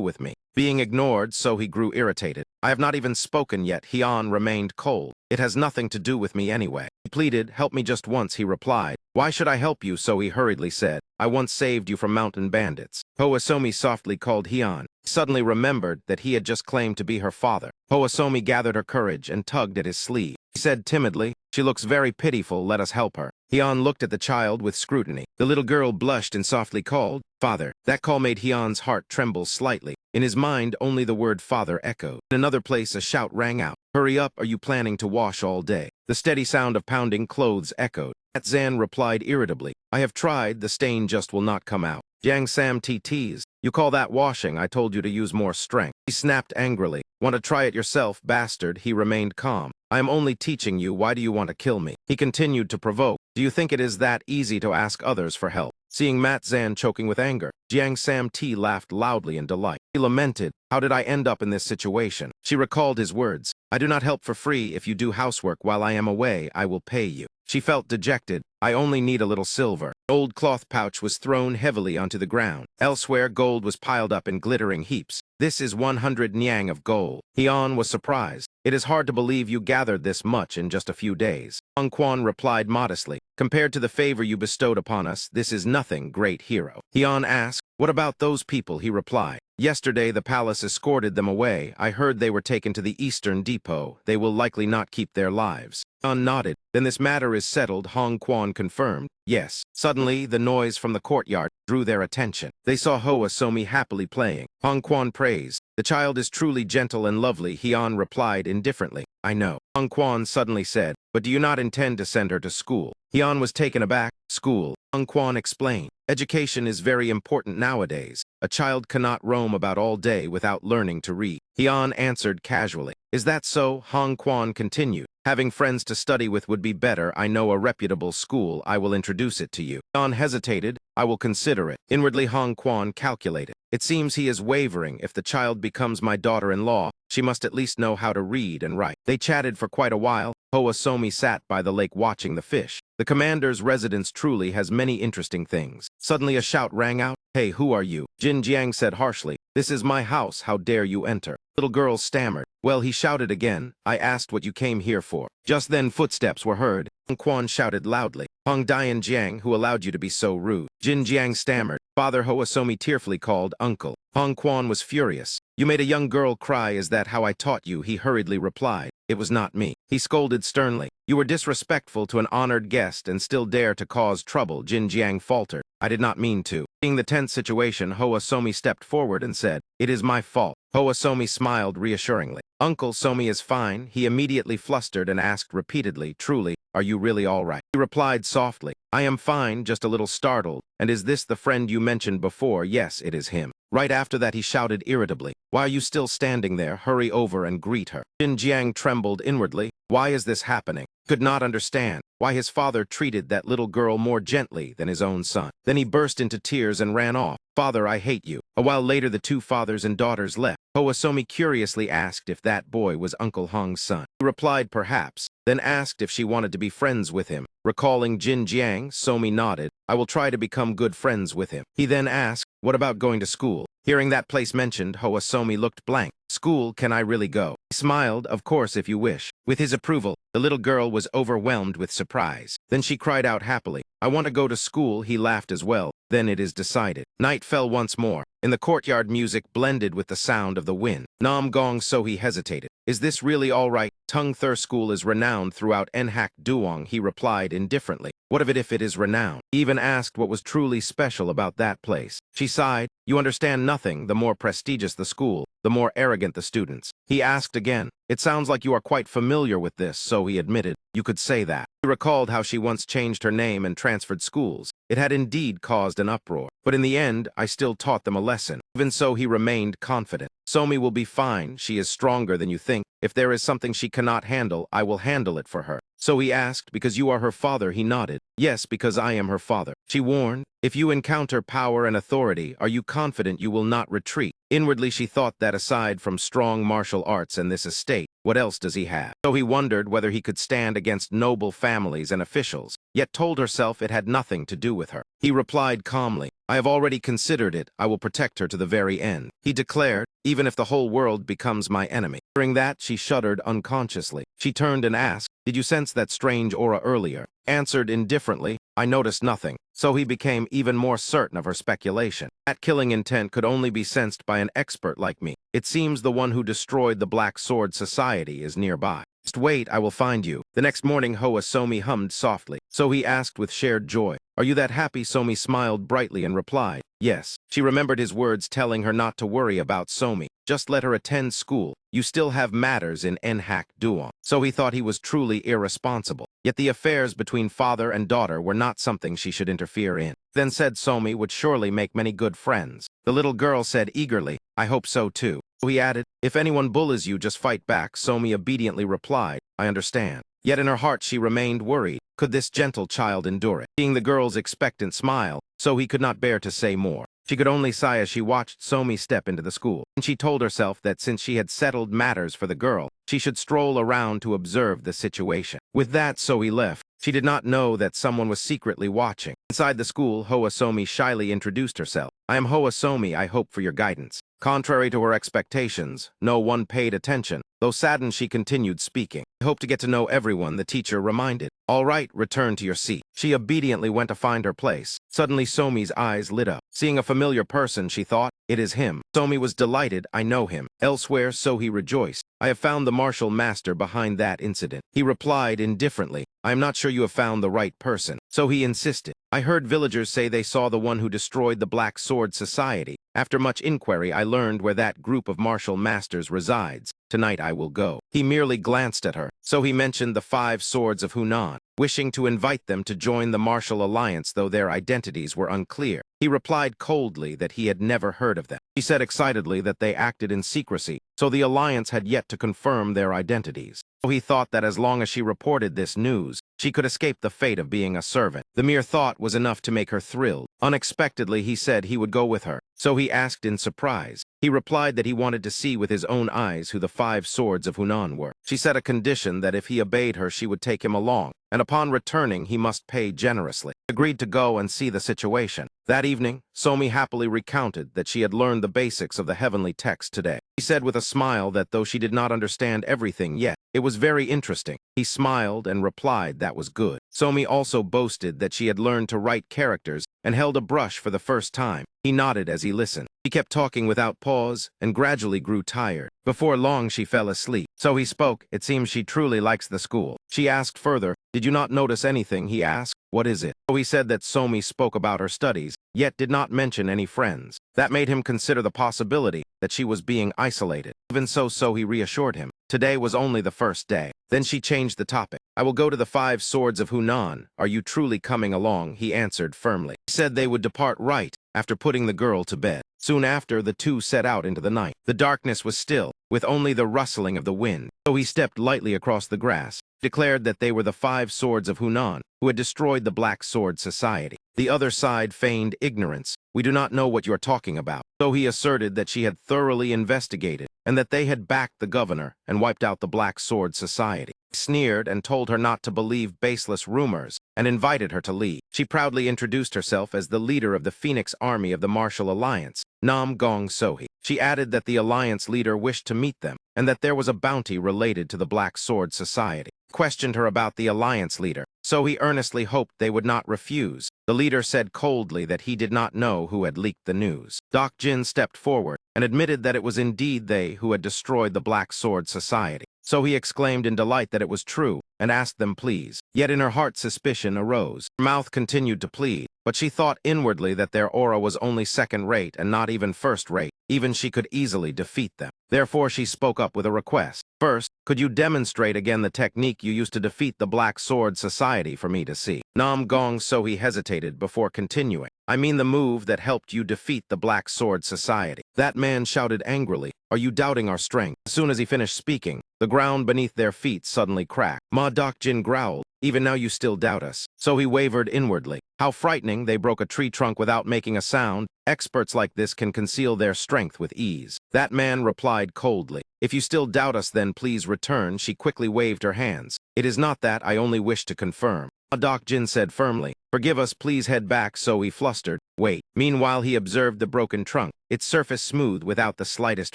with me. Being ignored, Sohi grew irritated. I have not even spoken yet. Hyun remained cold. It has nothing to do with me anyway. He pleaded, Help me just once, he replied. Why should I help you? Sohi hurriedly said. I once saved you from mountain bandits. Hoa Somi softly called Hyun. He suddenly remembered that he had just claimed to be her father. Hoa Somi gathered her courage and tugged at his sleeve. He said timidly, She looks very pitiful, let us help her. Hyun looked at the child with scrutiny. The little girl blushed and softly called, Father. That call made Hyun's heart tremble slightly. In his mind, only the word father echoed. In another place, a shout rang out. Hurry up, are you planning to wash all day? The steady sound of pounding clothes echoed. Zan replied irritably, I have tried, the stain just will not come out. Jiang Sam teased, You call that washing? I told you to use more strength. He snapped angrily. Want to try it yourself, bastard? He remained calm. I am only teaching you. Why do you want to kill me? He continued to provoke. Do you think it is that easy to ask others for help? Seeing Mat Zan choking with anger, Jiang Sam laughed loudly in delight. He lamented, How did I end up in this situation? She recalled his words. I do not help for free. If you do housework while I am away, I will pay you. She felt dejected. I only need a little silver. Old cloth pouch was thrown heavily onto the ground. Elsewhere, gold was piled up in glittering heaps. This is 100 nyang of gold. Hyun was surprised. It is hard to believe you gathered this much in just a few days. Hong Quan replied modestly. Compared to the favor you bestowed upon us, this is nothing, great hero. Hyun asked, What about those people? He replied. Yesterday, the palace escorted them away. I heard they were taken to the Eastern Depot. They will likely not keep their lives. Hyun nodded. Then this matter is settled, Hong Quan confirmed. Yes. Suddenly, the noise from the courtyard drew their attention. They saw Hoa Somi happily playing. Hong Quan praised. The child is truly gentle and lovely, Hyun replied indifferently. I know. Hong Quan suddenly said, But do you not intend to send her to school? Hyun was taken aback. School. Hong Quan explained. Education is very important nowadays. A child cannot roam about all day without learning to read. Hyun answered casually. Is that so? Hong Quan continued. Having friends to study with would be better. I know a reputable school. I will introduce it to you. Hyun hesitated. I will consider it. Inwardly, Hong Quan calculated. It seems he is wavering. If the child becomes my daughter-in-law, she must at least know how to read and write. They chatted for quite a while. Hoa Somi sat by the lake watching the fish. The commander's residence truly has many interesting things. Suddenly a shout rang out. Hey, who are you? Jin Jiang said harshly. This is my house. How dare you enter? Little girl stammered. Well, he shouted again. I asked what you came here for. Just then footsteps were heard. Hong Quan shouted loudly. Hong Dian Jiang, who allowed you to be so rude? Jin Jiang stammered. Father Hoa Somi tearfully called uncle. Hong Quan was furious. You made a young girl cry. Is that how I taught you? He hurriedly replied. It was not me. He scolded sternly. You were disrespectful to an honored guest and still dare to cause trouble. Jin Jiang faltered. I did not mean to. Seeing the tense situation, Hoa Somi stepped forward and said, It is my fault. Hoa Somi smiled reassuringly. Uncle Somi is fine. He immediately flustered and asked repeatedly, Truly, are you really all right? He replied softly, I am fine, just a little startled. And is this the friend you mentioned before? Yes, it is him. Right after that he shouted irritably, Why are you still standing there? Hurry over and greet her. Jin Jiang trembled inwardly. Why is this happening? Could not understand why his father treated that little girl more gently than his own son. Then he burst into tears and ran off. Father, I hate you. A while later the two fathers and daughters left. Hoa Somi curiously asked if that boy was Uncle Hong's son. He replied perhaps, then asked if she wanted to be friends with him. Recalling Jin Jiang, Somi nodded. I will try to become good friends with him. He then asked, what about going to school? Hearing that place mentioned, Hoa Somi looked blank. School, can I really go? He smiled, of course, if you wish. With his approval, the little girl was overwhelmed with surprise. Then she cried out happily, I want to go to school. He laughed as well. Then it is decided. Night fell once more. In the courtyard, music blended with the sound of the wind. Nam Gong, so he hesitated. Is this really all right? Tung Thur School is renowned throughout Nhak Duong, he replied indifferently. What of it if it is renowned? He even asked what was truly special about that place. She sighed. You understand nothing. The more prestigious the school, the more arrogant the students. He asked again. It sounds like you are quite familiar with this, so he admitted. You could say that. He recalled how she once changed her name and transferred schools. It had indeed caused an uproar. But in the end, I still taught them a lesson. Even so, he remained confident. Somi will be fine. She is stronger than you think. If there is something she cannot handle, I will handle it for her. So he asked, because you are her father, he nodded. Yes, because I am her father. She warned, if you encounter power and authority, are you confident you will not retreat? Inwardly, she thought that aside from strong martial arts and this estate, what else does he have? So he wondered whether he could stand against noble families and officials, yet told herself it had nothing to do with her. He replied calmly, I have already considered it. I will protect her to the very end. He declared, even if the whole world becomes my enemy. Hearing that, she shuddered unconsciously. She turned and asked, did you sense that strange aura earlier? Answered indifferently, I noticed nothing. So he became even more certain of her speculation. That killing intent could only be sensed by an expert like me. It seems the one who destroyed the Black Sword Society is nearby. Just wait, I will find you. The next morning, Hoa Somi hummed softly. So he asked with shared joy, are you that happy? Somi smiled brightly and replied, yes. She remembered his words telling her not to worry about Somi. Just let her attend school. You still have matters in Nhak Duong. So he thought he was truly irresponsible. Yet the affairs between father and daughter were not something she should interfere in. Then said Somi would surely make many good friends. The little girl said eagerly, I hope so too. So he added, if anyone bullies you, just fight back. Somi obediently replied, I understand. Yet in her heart she remained worried. Could this gentle child endure it? Seeing the girl's expectant smile, so he could not bear to say more. She could only sigh as she watched Somi step into the school. And she told herself that since she had settled matters for the girl, she should stroll around to observe the situation. With that, so he left. She did not know that someone was secretly watching. Inside the school, Hoa Somi shyly introduced herself. I am Hoa Somi. I hope for your guidance. Contrary to her expectations, no one paid attention. Though saddened, she continued speaking. I hope to get to know everyone, the teacher reminded. All right, return to your seat. She obediently went to find her place. Suddenly, Somi's eyes lit up. Seeing a familiar person, she thought, it is him. Somi was delighted. I know him. Elsewhere, so he rejoiced. I have found the martial master behind that incident. He replied indifferently, I am not sure you have found the right person. So he insisted. I heard villagers say they saw the one who destroyed the Black Sword Society. After much inquiry, I learned where that group of martial masters resides. Tonight I will go. He merely glanced at her. So he mentioned the 5 swords of Hunan, wishing to invite them to join the martial alliance, though their identities were unclear. He replied coldly that he had never heard of them. She said excitedly that they acted in secrecy, so the alliance had yet to confirm their identities. So he thought that as long as she reported this news, she could escape the fate of being a servant. The mere thought was enough to make her thrilled. Unexpectedly, he said he would go with her. So he asked in surprise. He replied that he wanted to see with his own eyes who the 5 swords of Hunan were. She set a condition that if he obeyed her, she would take him along, and upon returning, he must pay generously. He agreed to go and see the situation. That evening, Somi happily recounted that she had learned the basics of the heavenly text today. He said with a smile that though she did not understand everything yet, it was very interesting. He smiled and replied that was good. Somi also boasted that she had learned to write characters and held a brush for the first time. He nodded as he listened. He kept talking without pause and gradually grew tired. Before long, she fell asleep. So he spoke. It seems she truly likes the school. She asked further, did you not notice anything? He asked, what is it? So he said that Somi spoke about her studies, yet did not mention any friends. That made him consider the possibility that she was being isolated. Even so he reassured him. Today was only the first day. Then she changed the topic. I will go to the 5 swords of Hunan. Are you truly coming along? He answered firmly. He said they would depart right after putting the girl to bed. Soon after, the two set out into the night. The darkness was still, with only the rustling of the wind. So he stepped lightly across the grass, declared that they were the 5 swords of Hunan, who had destroyed the Black Sword Society. The other side feigned ignorance. We do not know what you're talking about. So he asserted that she had thoroughly investigated, and that they had backed the governor and wiped out the Black Sword Society. He sneered and told her not to believe baseless rumors, and invited her to leave. She proudly introduced herself as the leader of the Phoenix Army of the Martial Alliance, Nam Gong Sohee. She added that the alliance leader wished to meet them, and that there was a bounty related to the Black Sword Society. Questioned her about the alliance leader, Sohee earnestly hoped they would not refuse. The leader said coldly that he did not know who had leaked the news. Doc Jin stepped forward and admitted that it was indeed they who had destroyed the Black Sword Society. Sohee exclaimed in delight that it was true, and asked them please. Yet in her heart suspicion arose. Her mouth continued to plead, but she thought inwardly that their aura was only second-rate and not even first-rate. Even she could easily defeat them. Therefore she spoke up with a request. First, could you demonstrate again the technique you used to defeat the Black Sword Society for me to see? Nam Gong Sohee hesitated before continuing. I mean the move that helped you defeat the Black Sword Society. That man shouted angrily, are you doubting our strength? As soon as he finished speaking, the ground beneath their feet suddenly cracked. Ma Dokjin growled, even now you still doubt us. So he wavered inwardly. How frightening, they broke a tree trunk without making a sound. Experts like this can conceal their strength with ease. That man replied coldly. If you still doubt us, then please return. She quickly waved her hands. It is not that, I only wish to confirm. Dokjin said firmly, forgive us, please head back. So he flustered. Wait. Meanwhile, he observed the broken trunk, its surface smooth without the slightest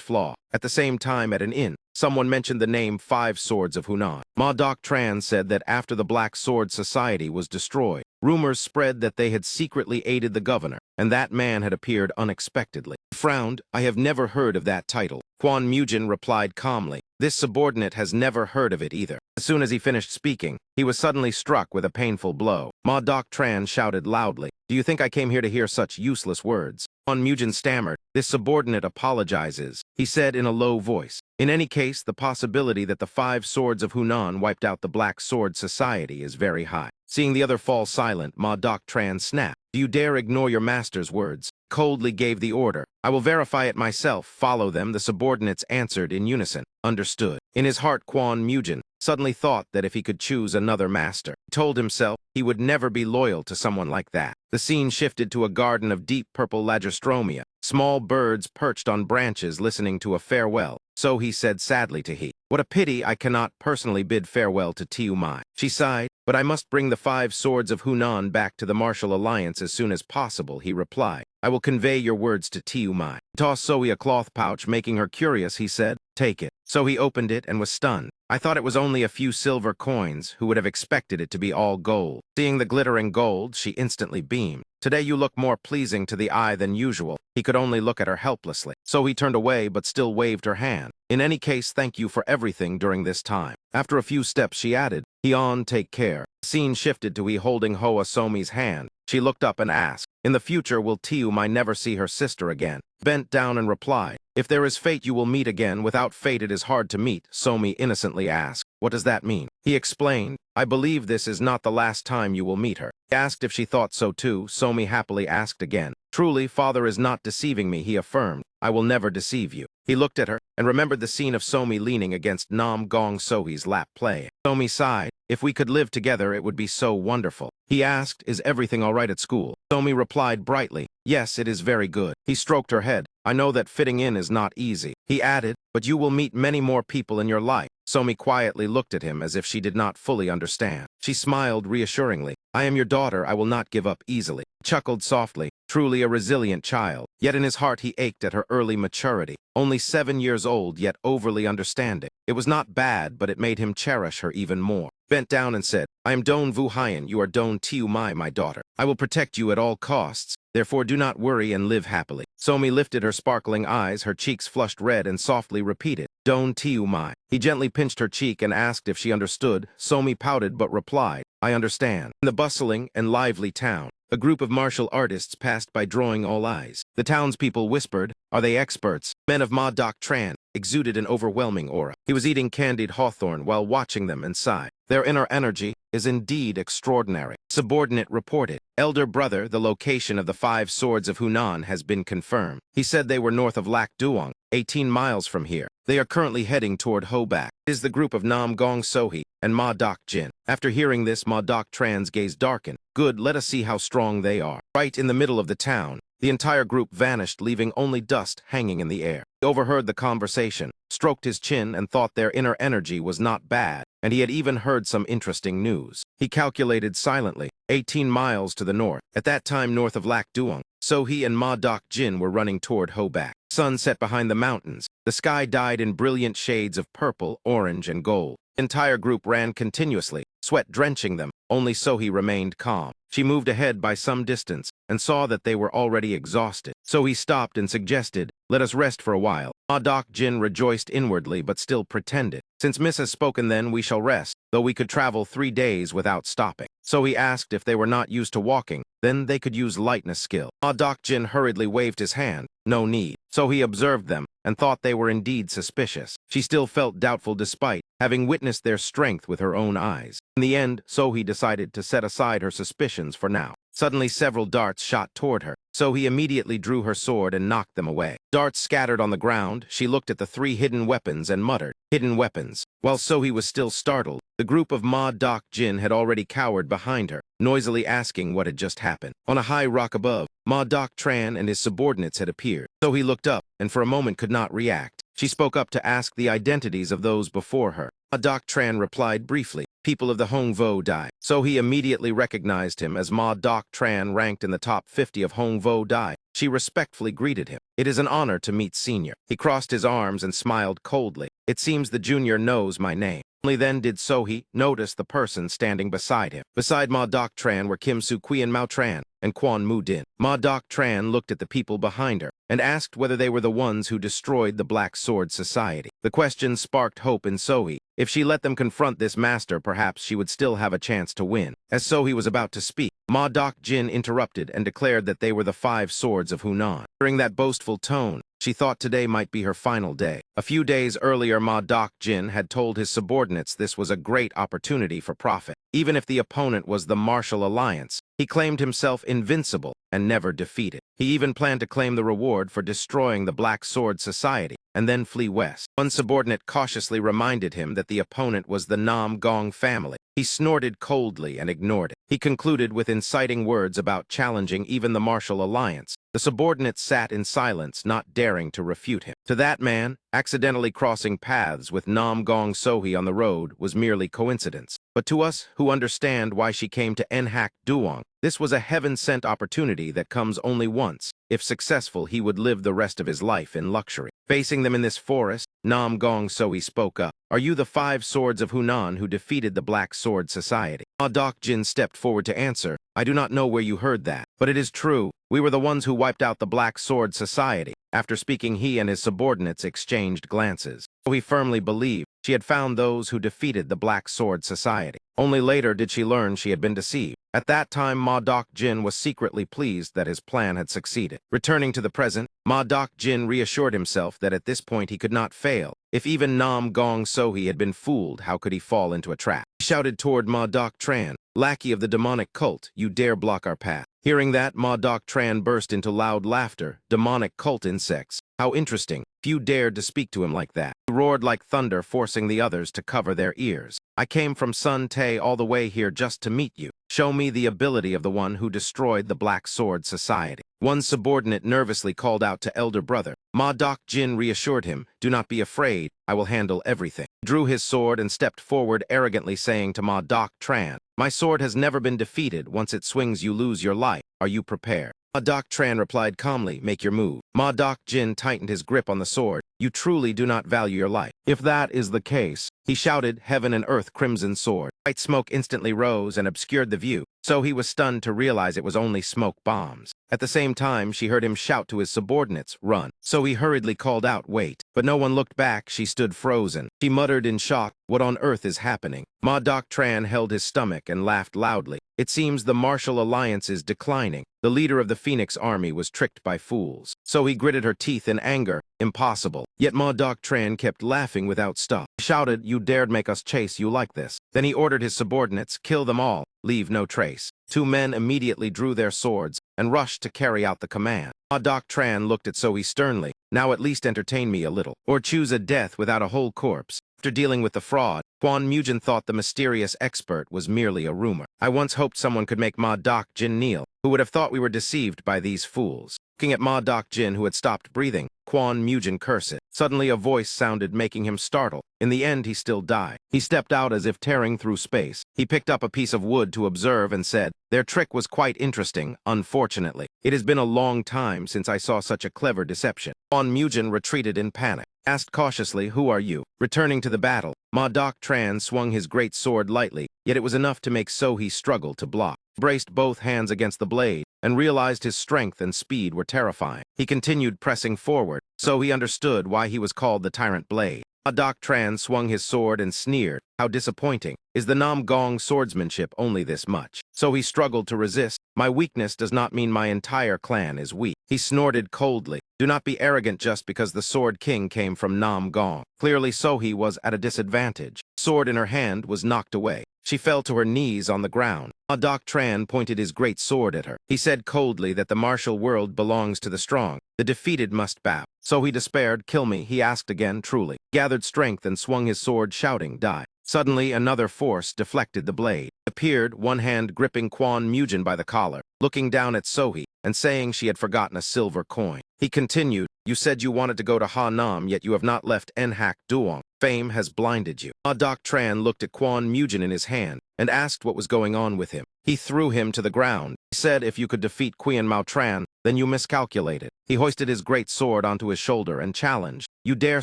flaw. At the same time, at an inn, someone mentioned the name Five Swords of Hunan. Ma Dok Tran said that after the Black Sword Society was destroyed, rumors spread that they had secretly aided the governor, and that man had appeared unexpectedly. He frowned, I have never heard of that title. Quan Mujin replied calmly, this subordinate has never heard of it either. As soon as he finished speaking, he was suddenly struck with a painful blow. Ma Dok Tran shouted loudly, do you think I came here to hear such useless words? Quan Mujin stammered, this subordinate apologizes, he said in a low voice. In any case, the possibility that the Five Swords of Hunan wiped out the Black Sword Society is very high. Seeing the other fall silent, Ma Dok Tran snapped. Do you dare ignore your master's words? Coldly gave the order. I will verify it myself. Follow them, the subordinates answered in unison. Understood. In his heart, Quan Mujin suddenly thought that if he could choose another master, he told himself he would never be loyal to someone like that. The scene shifted to a garden of deep purple lagestromia. Small birds perched on branches listening to a farewell. So he said sadly to He, what a pity I cannot personally bid farewell to Tiu Mai. She sighed, but I must bring the Five Swords of Hunan back to the Martial Alliance as soon as possible, he replied. I will convey your words to Tiu Mai. Tossed Zoe a cloth pouch, making her curious, he said, take it. So he opened it and was stunned. I thought it was only a few silver coins, who would have expected it to be all gold. Seeing the glittering gold, she instantly beamed. Today you look more pleasing to the eye than usual. He could only look at her helplessly. So he turned away but still waved her hand. In any case, thank you for everything during this time. After a few steps, she added, Heon, take care. The scene shifted to He holding Hoa Somi's hand. She looked up and asked, in the future will Tiu Mai never see her sister again? Bent down and replied, if there is fate you will meet again, without fate it is hard to meet, Somi innocently asked. What does that mean? He explained, I believe this is not the last time you will meet her. He asked if she thought so too. Somi happily asked again. Truly, father is not deceiving me, he affirmed. I will never deceive you. He looked at her and remembered the scene of Somi leaning against Nam Gong Sohee's lap playing. Somi sighed. If we could live together, it would be so wonderful. He asked, is everything all right at school? Somi replied brightly, yes, it is very good. He stroked her head. I know that fitting in is not easy. He added, but you will meet many more people in your life. Somi quietly looked at him as if she did not fully understand. She smiled reassuringly. I am your daughter, I will not give up easily. Chuckled softly, truly a resilient child. Yet in his heart he ached at her early maturity. Only 7 years old, yet overly understanding. It was not bad, but it made him cherish her even more. Bent down and said, I am Don Vu Hyen, you are Don Tiu Mai, my daughter. I will protect you at all costs. Therefore do not worry and live happily. Somi lifted her sparkling eyes, her cheeks flushed red, and softly repeated, Don Tiu Mai. He gently pinched her cheek and asked if she understood. Somi pouted but replied, I understand. In the bustling and lively town, a group of martial artists passed by, drawing all eyes. The townspeople whispered, are they experts? Men of Ma Dok Tran exuded an overwhelming aura. He was eating candied hawthorn while watching them and sighed. Their inner energy is indeed extraordinary. Subordinate reported, Elder brother, the location of the Five Swords of Hunan has been confirmed. He said they were north of Lac Duong, 18 miles from here. They are currently heading toward Hobak. It is the group of Nam Gong Sohee and Ma Doc Jin. After hearing this, Ma Doc Tran's gaze darkened. Good, let us see how strong they are. Right in the middle of the town, the entire group vanished, leaving only dust hanging in the air. He overheard the conversation, stroked his chin, and thought their inner energy was not bad, and he had even heard some interesting news. He calculated silently, 18 miles to the north. At that time, north of Lac Duong, Sohee and Ma Doc Jin were running toward Hobak. Sun set behind the mountains. The sky dyed in brilliant shades of purple, orange, and gold. The entire group ran continuously, sweat drenching them. Only Sohee remained calm. She moved ahead by some distance and saw that they were already exhausted. Sohee stopped and suggested, "Let us rest for a while." Ma Doc Jin rejoiced inwardly but still pretended. "Since Miss has spoken, then we shall rest, though we could travel 3 days without stopping." Sohee asked if they were not used to walking, then they could use lightness skill. Ma Doc Jin hurriedly waved his hand. No need. Sohee observed them and thought they were indeed suspicious. She still felt doubtful despite having witnessed their strength with her own eyes. In the end, Sohee decided to set aside her suspicions for now. Suddenly, several darts shot toward her. Sohee immediately drew her sword and knocked them away. Darts scattered on the ground. She looked at the 3 hidden weapons and muttered, "Hidden weapons." While Sohee was still startled, the group of Ma Doc Jin had already cowered behind her, noisily asking what had just happened. On a high rock above, Ma Doc Tran and his subordinates had appeared. Sohee looked up and for a moment could not react. She spoke up to ask the identities of those before her. Ma Doc Tran replied briefly, "People of the Hong Vo Dai." Sohee immediately recognized him as Ma Doc Tran, ranked in the top 50 of Hong Vo Dai. She respectfully greeted him. "It is an honor to meet Senior." He crossed his arms and smiled coldly. "It seems the junior knows my name." Only then did Sohee notice the person standing beside him. Beside Ma Doc Tran were Kim Soo Kui and Mao Tran and Quan Mu Din. Ma Doc Tran looked at the people behind her and asked whether they were the ones who destroyed the Black Sword Society. The question sparked hope in Sohee. If she let them confront this master, perhaps she would still have a chance to win. As Sohee was about to speak, Ma Doc Jin interrupted and declared that they were the 5 swords of Hunan. Hearing that boastful tone, she thought today might be her final day. A few days earlier, Ma Doc Jin had told his subordinates this was a great opportunity for profit. Even if the opponent was the Martial Alliance, he claimed himself invincible and never defeated. He even planned to claim the reward for destroying the Black Sword Society and then flee west. One subordinate cautiously reminded him that the opponent was the Nam Gong family. He snorted coldly and ignored it. He concluded with inciting words about challenging even the Martial Alliance. The subordinate sat in silence, not daring to refute him. To that man, accidentally crossing paths with Nam Gong Sohee on the road was merely coincidence. But to us who understand why she came to Lac Duong, this was a heaven-sent opportunity that comes only once. If successful, he would live the rest of his life in luxury. Facing them in this forest, Nam Gong Sohee spoke up. "Are you the 5 swords of Hunan who defeated the Black Sword Society?" Ma Doc Jin stepped forward to answer. "I do not know where you heard that, but it is true. We were the ones who wiped out the Black Sword Society." After speaking, he and his subordinates exchanged glances. Sohee firmly believed she had found those who defeated the Black Sword Society. Only later did she learn she had been deceived. At that time, Ma Doc Jin was secretly pleased that his plan had succeeded. Returning to the present, Ma Doc Jin reassured himself that at this point he could not fail. If even Nam Gong Sohee had been fooled, how could he fall into a trap? He shouted toward Ma Doc Tran, "Lackey of the demonic cult, you dare block our path." Hearing that, Ma Doc Tran burst into loud laughter. Demonic cult insects. How interesting. Few dared to speak to him like that. He roared like thunder, forcing the others to cover their ears. "I came from Sun Tay all the way here just to meet you. Show me the ability of the one who destroyed the Black Sword Society." One subordinate nervously called out to elder brother. Ma Doc Jin reassured him, "Do not be afraid. I will handle everything." He drew his sword and stepped forward, arrogantly saying to Ma Doc Tran, "My sword has never been defeated. Once it swings, you lose your life. Are you prepared?" Ma Doc Tran replied calmly, "Make your move." Ma Doc Jin tightened his grip on the sword. "You truly do not value your life." "If that is the case," he shouted, "Heaven and Earth Crimson Sword." White smoke instantly rose and obscured the view, so he was stunned to realize it was only smoke bombs. At the same time, she heard him shout to his subordinates, "Run." So he hurriedly called out, "Wait." But no one looked back. She stood frozen. She muttered in shock, "What on earth is happening?" Ma Doc Tran held his stomach and laughed loudly. "It seems the Martial Alliance is declining. The leader of the Phoenix Army was tricked by fools." So he gritted her teeth in anger. Impossible. Yet Ma Doc Tran kept laughing without stop. He shouted, "You dared make us chase you like this." Then he ordered his subordinates, "Kill them all. Leave no trace." 2 men immediately drew their swords and rushed to carry out the command. Ma Doc Tran looked at Sohee sternly. Now at least entertain me a little, or choose a death without a whole corpse. After dealing with the fraud, Kwon Mujin thought the mysterious expert was merely a rumor. I once hoped someone could make Ma Doc Jin kneel. Who would have thought we were deceived by these fools? Looking at Ma Doc Jin, who had stopped breathing, Kwon Mujin cursed. Suddenly a voice sounded, making him startle. In the end, he still died. He stepped out as if tearing through space. He picked up a piece of wood to observe and said, "Their trick was quite interesting, unfortunately. It has been a long time since I saw such a clever deception." Kwon Mujin retreated in panic. Asked cautiously, "Who are you?" Returning to the battle, Ma Doc Tran swung his great sword lightly, yet it was enough to make Sohee struggle to block. Braced both hands against the blade, and realized his strength and speed were terrifying. He continued pressing forward, so he understood why he was called the Tyrant Blade. Ma Doc Tran swung his sword and sneered. How disappointing. Is the Nam Gong swordsmanship only this much? So he struggled to resist. My weakness does not mean my entire clan is weak. He snorted coldly. Do not be arrogant just because the Sword King came from Nam Gong. Clearly Sohee was at a disadvantage. Sword in her hand was knocked away. She fell to her knees on the ground. Ma Doc Tran pointed his great sword at her. He said coldly that the martial world belongs to the strong. The defeated must bow. So he despaired. Kill me, he asked again, truly. Gathered strength and swung his sword, shouting, die. Suddenly, another force deflected the blade. Appeared, one hand gripping Kwon Mujin by the collar, looking down at Sohee, and saying she had forgotten a silver coin. He continued, "You said you wanted to go to Ha Nam, yet you have not left Nhak Duong. Fame has blinded you." Ma Doc Tran looked at Kwon Mujin in his hand, and asked what was going on with him. He threw him to the ground. He said if you could defeat Queen Mao Tran, then you miscalculated. He hoisted his great sword onto his shoulder and challenged, "You dare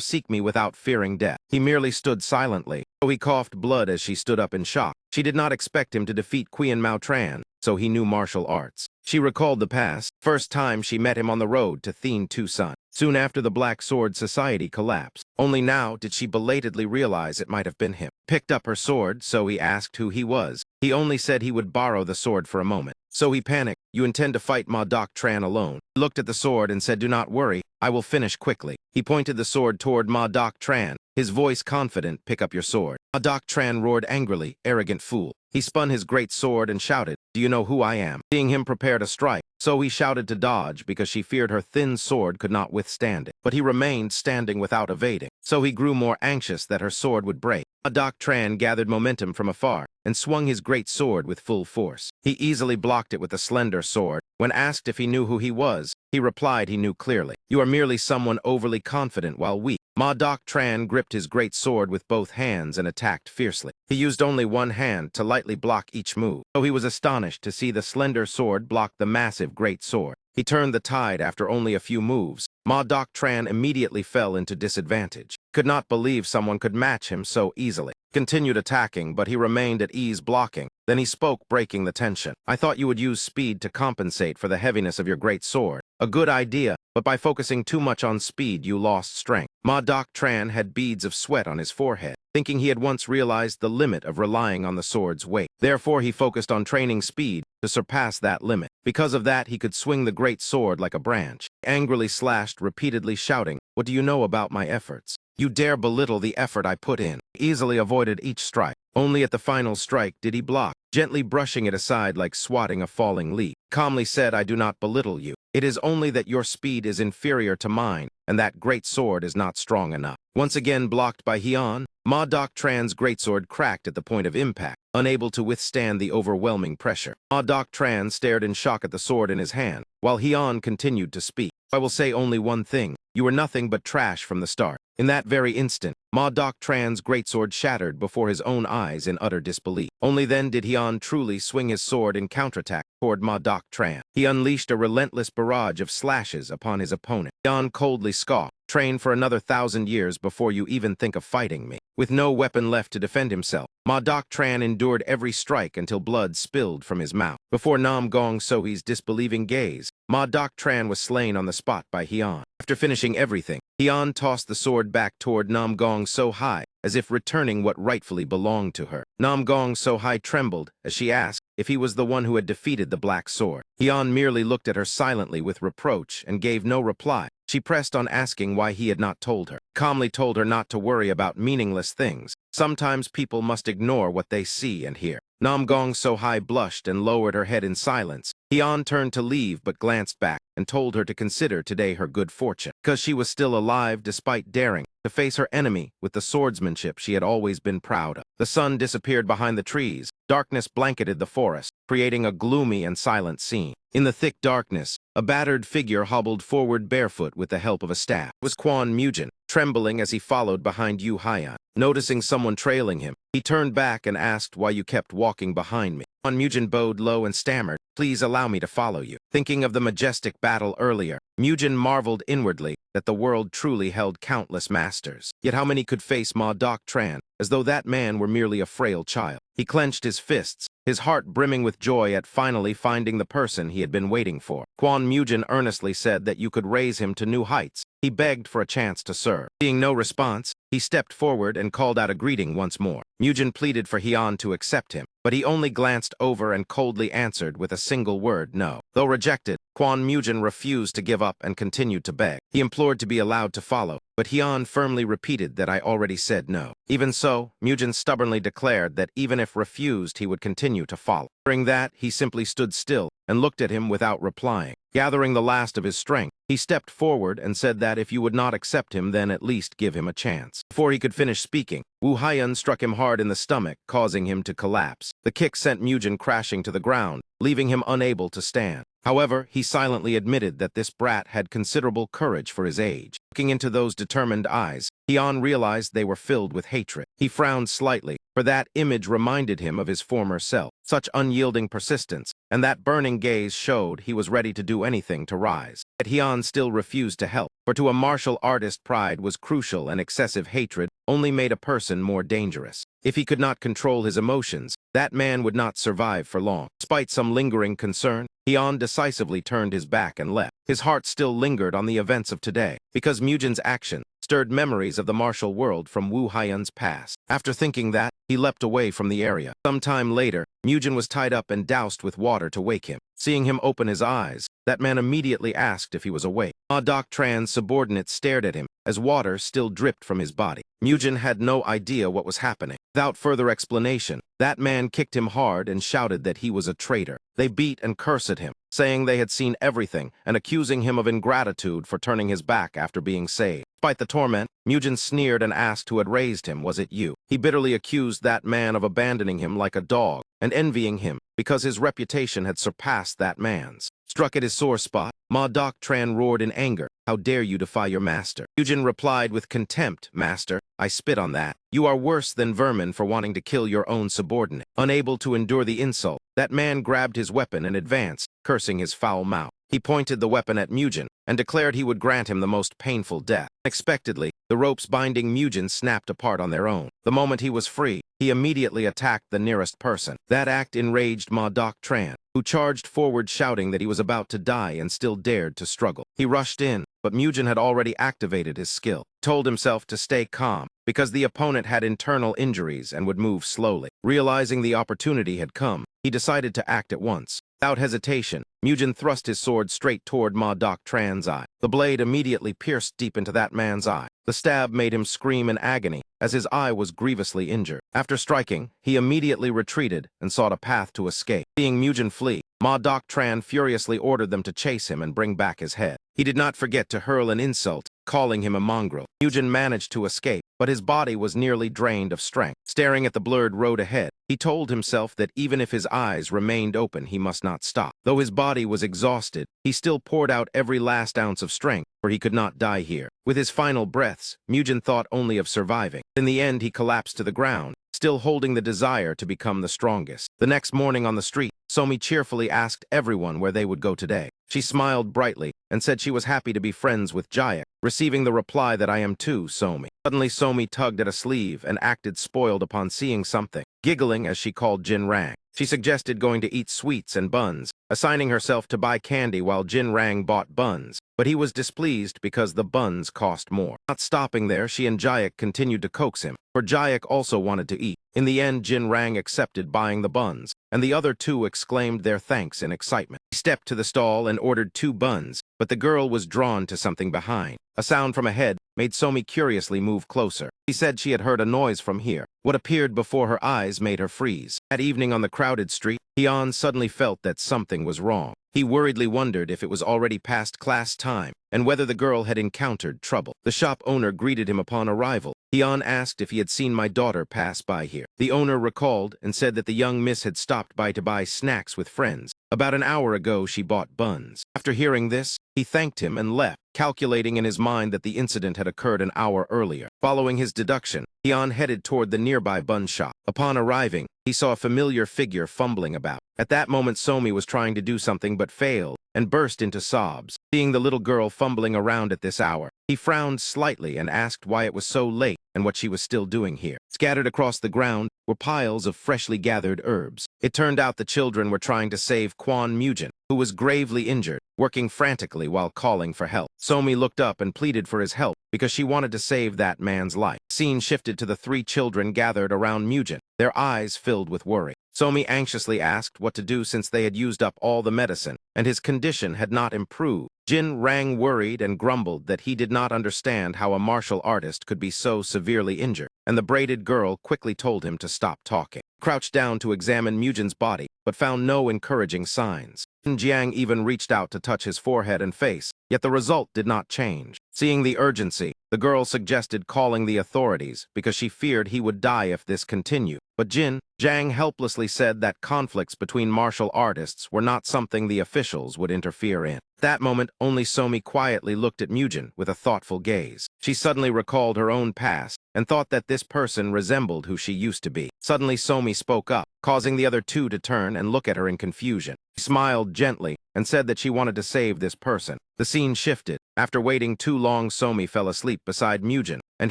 seek me without fearing death." He merely stood silently, so he coughed blood as she stood up in shock. She did not expect him to defeat Queen Mao Tran, so he knew martial arts. She recalled the past, first time she met him on the road to Thien Tucson, soon after the Black Sword Society collapsed. Only now did she belatedly realize it might have been him. Picked up her sword, so he asked who he was. He only said he would borrow the sword for a moment. So he panicked. "You intend to fight Ma Doc Tran alone?" He looked at the sword and said, "Do not worry, I will finish quickly." He pointed the sword toward Ma Doc Tran, his voice confident, "Pick up your sword." Ma Doc Tran roared angrily, "Arrogant fool." He spun his great sword and shouted, "Do you know who I am?" Seeing him prepare to strike, so he shouted to dodge because she feared her thin sword could not withstand it. But he remained standing without evading, so he grew more anxious that her sword would break. Ma Doc Tran gathered momentum from afar and swung his great sword with full force. He easily blocked it with the slender sword. When asked if he knew who he was, he replied he knew clearly. "You are merely someone overly confident while weak." Ma Doc Tran gripped his great sword with both hands and attacked fiercely. He used only one hand to lightly block each move, so he was astonished to see the slender sword block the massive great sword. He turned the tide after only a few moves. Ma Doc Tran immediately fell into disadvantage. Could not believe someone could match him so easily. Continued attacking, but he remained at ease blocking. Then he spoke, breaking the tension. "I thought you would use speed to compensate for the heaviness of your great sword. A good idea, but by focusing too much on speed, you lost strength." Ma Doc Tran had beads of sweat on his forehead, thinking he had once realized the limit of relying on the sword's weight. Therefore, he focused on training speed to surpass that limit. Because of that, he could swing the great sword like a branch. Angrily slashed, repeatedly shouting, "What do you know about my efforts? You dare belittle the effort I put in." He easily avoided each strike. Only at the final strike did he block, gently brushing it aside like swatting a falling leaf. Calmly said, "I do not belittle you. It is only that your speed is inferior to mine, and that great sword is not strong enough." Once again blocked by Hyun, Ma Doc Tran's greatsword cracked at the point of impact, unable to withstand the overwhelming pressure. Ma Doc Tran stared in shock at the sword in his hand, while Hyun continued to speak. "I will say only one thing. You were nothing but trash from the start." In that very instant, Ma Doc Tran's greatsword shattered before his own eyes in utter disbelief. Only then did Hyun truly swing his sword in counterattack toward Ma Doc Tran. He unleashed a relentless barrage of slashes upon his opponent. Hyun coldly scoffed. "Train for another 1,000 years before you even think of fighting me." With no weapon left to defend himself, Ma Doc Tran endured every strike until blood spilled from his mouth. Before Nam Gong Sohee's disbelieving gaze, Ma Doc Tran was slain on the spot by Hyun. After finishing everything, Hyun tossed the sword back toward Nam Gong Sohee, as if returning what rightfully belonged to her. Nam Gong Sohee trembled as she asked, if he was the one who had defeated the Black Sword. Hyun merely looked at her silently with reproach and gave no reply. She pressed on asking why he had not told her. Calmly told her not to worry about meaningless things. Sometimes people must ignore what they see and hear. Namgong So-hai blushed and lowered her head in silence. Hyun turned to leave but glanced back and told her to consider today her good fortune, because she was still alive despite daring to face her enemy with the swordsmanship she had always been proud of. The sun disappeared behind the trees. Darkness blanketed the forest, creating a gloomy and silent scene. In the thick darkness, a battered figure hobbled forward barefoot with the help of a staff. It was Kwon Mujin, trembling as he followed behind Yu Hyun. Noticing someone trailing him, he turned back and asked why you kept walking behind me. Kwon Mujin bowed low and stammered, "Please allow me to follow you." Thinking of the majestic battle earlier, Mujin marveled inwardly that the world truly held countless masters. Yet how many could face Ma Doc Tran, as though that man were merely a frail child? He clenched his fists, his heart brimming with joy at finally finding the person he had been waiting for. Kwon Mujin earnestly said that you could raise him to new heights. He begged for a chance to serve. Seeing no response, he stepped forward and called out a greeting once more. Mujin pleaded for Hyun to accept him, but he only glanced over and coldly answered with a single word, no. Though rejected, Kwon Mujin refused to give up and continued to beg. He implored to be allowed to follow, but Hyun firmly repeated that I already said no. Even so, Mujin stubbornly declared that even if refused, he would continue to follow. During that, he simply stood still and looked at him without replying. Gathering the last of his strength, he stepped forward and said that if you would not accept him, then at least give him a chance. Before he could finish speaking, Woo Hyun struck him hard in the stomach, causing him to collapse. The kick sent Mujin crashing to the ground, leaving him unable to stand. However, he silently admitted that this brat had considerable courage for his age. Looking into those determined eyes, Hyun realized they were filled with hatred. He frowned slightly, for that image reminded him of his former self. Such unyielding persistence, and that burning gaze showed he was ready to do anything to rise. Yet Hyun still refused to help, for to a martial artist pride was crucial and excessive hatred only made a person more dangerous. If he could not control his emotions, that man would not survive for long. Despite some lingering concern, Hyun decisively turned his back and left. His heart still lingered on the events of today, because Mujin's action stirred memories of the martial world from Woo Hyun's past. After thinking that, he leapt away from the area. Some time later, Mujin was tied up and doused with water to wake him. Seeing him open his eyes, that man immediately asked if he was awake. Ma Doc Tran's subordinate stared at him, as water still dripped from his body. Mujin had no idea what was happening. Without further explanation, that man kicked him hard and shouted that he was a traitor. They beat and cursed at him, saying they had seen everything and accusing him of ingratitude for turning his back after being saved. Despite the torment, Mujin sneered and asked who had raised him. Was it you? He bitterly accused that man of abandoning him like a dog and envying him because his reputation had surpassed that man's. Struck at his sore spot, Ma Doc Tran roared in anger. How dare you defy your master? Mujin replied with contempt, Master, I spit on that. You are worse than vermin for wanting to kill your own subordinate. Unable to endure the insult, that man grabbed his weapon and advanced, cursing his foul mouth. He pointed the weapon at Mujin and declared he would grant him the most painful death. Unexpectedly, the ropes binding Mujin snapped apart on their own. The moment he was free, he immediately attacked the nearest person. That act enraged Ma Doc Tran, who charged forward shouting that he was about to die and still dared to struggle. He rushed in, but Mujin had already activated his skill. Told himself to stay calm, because the opponent had internal injuries and would move slowly. Realizing the opportunity had come, he decided to act at once. Without hesitation, Mujin thrust his sword straight toward Ma Doc Tran's eye. The blade immediately pierced deep into that man's eye. The stab made him scream in agony, as his eye was grievously injured. After striking, he immediately retreated and sought a path to escape. Seeing Mujin flee, Ma Doc Tran furiously ordered them to chase him and bring back his head. He did not forget to hurl an insult, calling him a mongrel. Mujin managed to escape, but his body was nearly drained of strength. Staring at the blurred road ahead, he told himself that even if his eyes remained open, he must not stop. Though his body was exhausted, he still poured out every last ounce of strength, for he could not die here. With his final breaths, Mujin thought only of surviving. In the end, he collapsed to the ground, still holding the desire to become the strongest. The next morning on the street, Somi cheerfully asked everyone where they would go today. She smiled brightly and said she was happy to be friends with Jayak, receiving the reply that I am too, Somi. Suddenly Somi tugged at a sleeve and acted spoiled upon seeing something. Giggling as she called Jin Rang, she suggested going to eat sweets and buns, assigning herself to buy candy while Jin Rang bought buns, but he was displeased because the buns cost more. Not stopping there, she and Jayak continued to coax him, for Jayak also wanted to eat. In the end, Jin Rang accepted buying the buns, and the other two exclaimed their thanks in excitement. He stepped to the stall and ordered 2 buns, but the girl was drawn to something behind. A sound from ahead made Somi curiously move closer. She said she had heard a noise from here. What appeared before her eyes made her freeze. That evening on the crowded street, Hyun suddenly felt that something was wrong. He worriedly wondered if it was already past class time and whether the girl had encountered trouble. The shop owner greeted him upon arrival. Hyun asked if he had seen my daughter pass by here. The owner recalled and said that the young miss had stopped by to buy snacks with friends. About an hour ago, she bought buns. After hearing this, he thanked him and left, calculating in his mind that the incident had occurred an hour earlier. Following his deduction, Hyun headed toward the nearby bun shop. Upon arriving, he saw a familiar figure fumbling about. At that moment, Somi was trying to do something but failed and burst into sobs. Seeing the little girl fumbling around at this hour, he frowned slightly and asked why it was so late and what she was still doing here. Scattered across the ground were piles of freshly gathered herbs. It turned out the children were trying to save Kwon Mujin, who was gravely injured, working frantically while calling for help. Somi looked up and pleaded for his help because she wanted to save that man's life. Scene shifted to the 3 children gathered around Mujin, their eyes filled with worry. Somi anxiously asked what to do since they had used up all the medicine, and his condition had not improved. Jin Rang worried and grumbled that he did not understand how a martial artist could be so severely injured, and the braided girl quickly told him to stop talking. Crouched down to examine Mujin's body, but found no encouraging signs. Jiang even reached out to touch his forehead and face, yet the result did not change. Seeing the urgency, the girl suggested calling the authorities because she feared he would die if this continued. But Jiang helplessly said that conflicts between martial artists were not something the officials would interfere in. At that moment, only Somi quietly looked at Mujin with a thoughtful gaze. She suddenly recalled her own past and thought that this person resembled who she used to be. Suddenly, Somi spoke up, causing the other 2 to turn and look at her in confusion. She smiled gently and said that she wanted to save this person. The scene shifted. After waiting too long, Somi fell asleep beside Mujin, and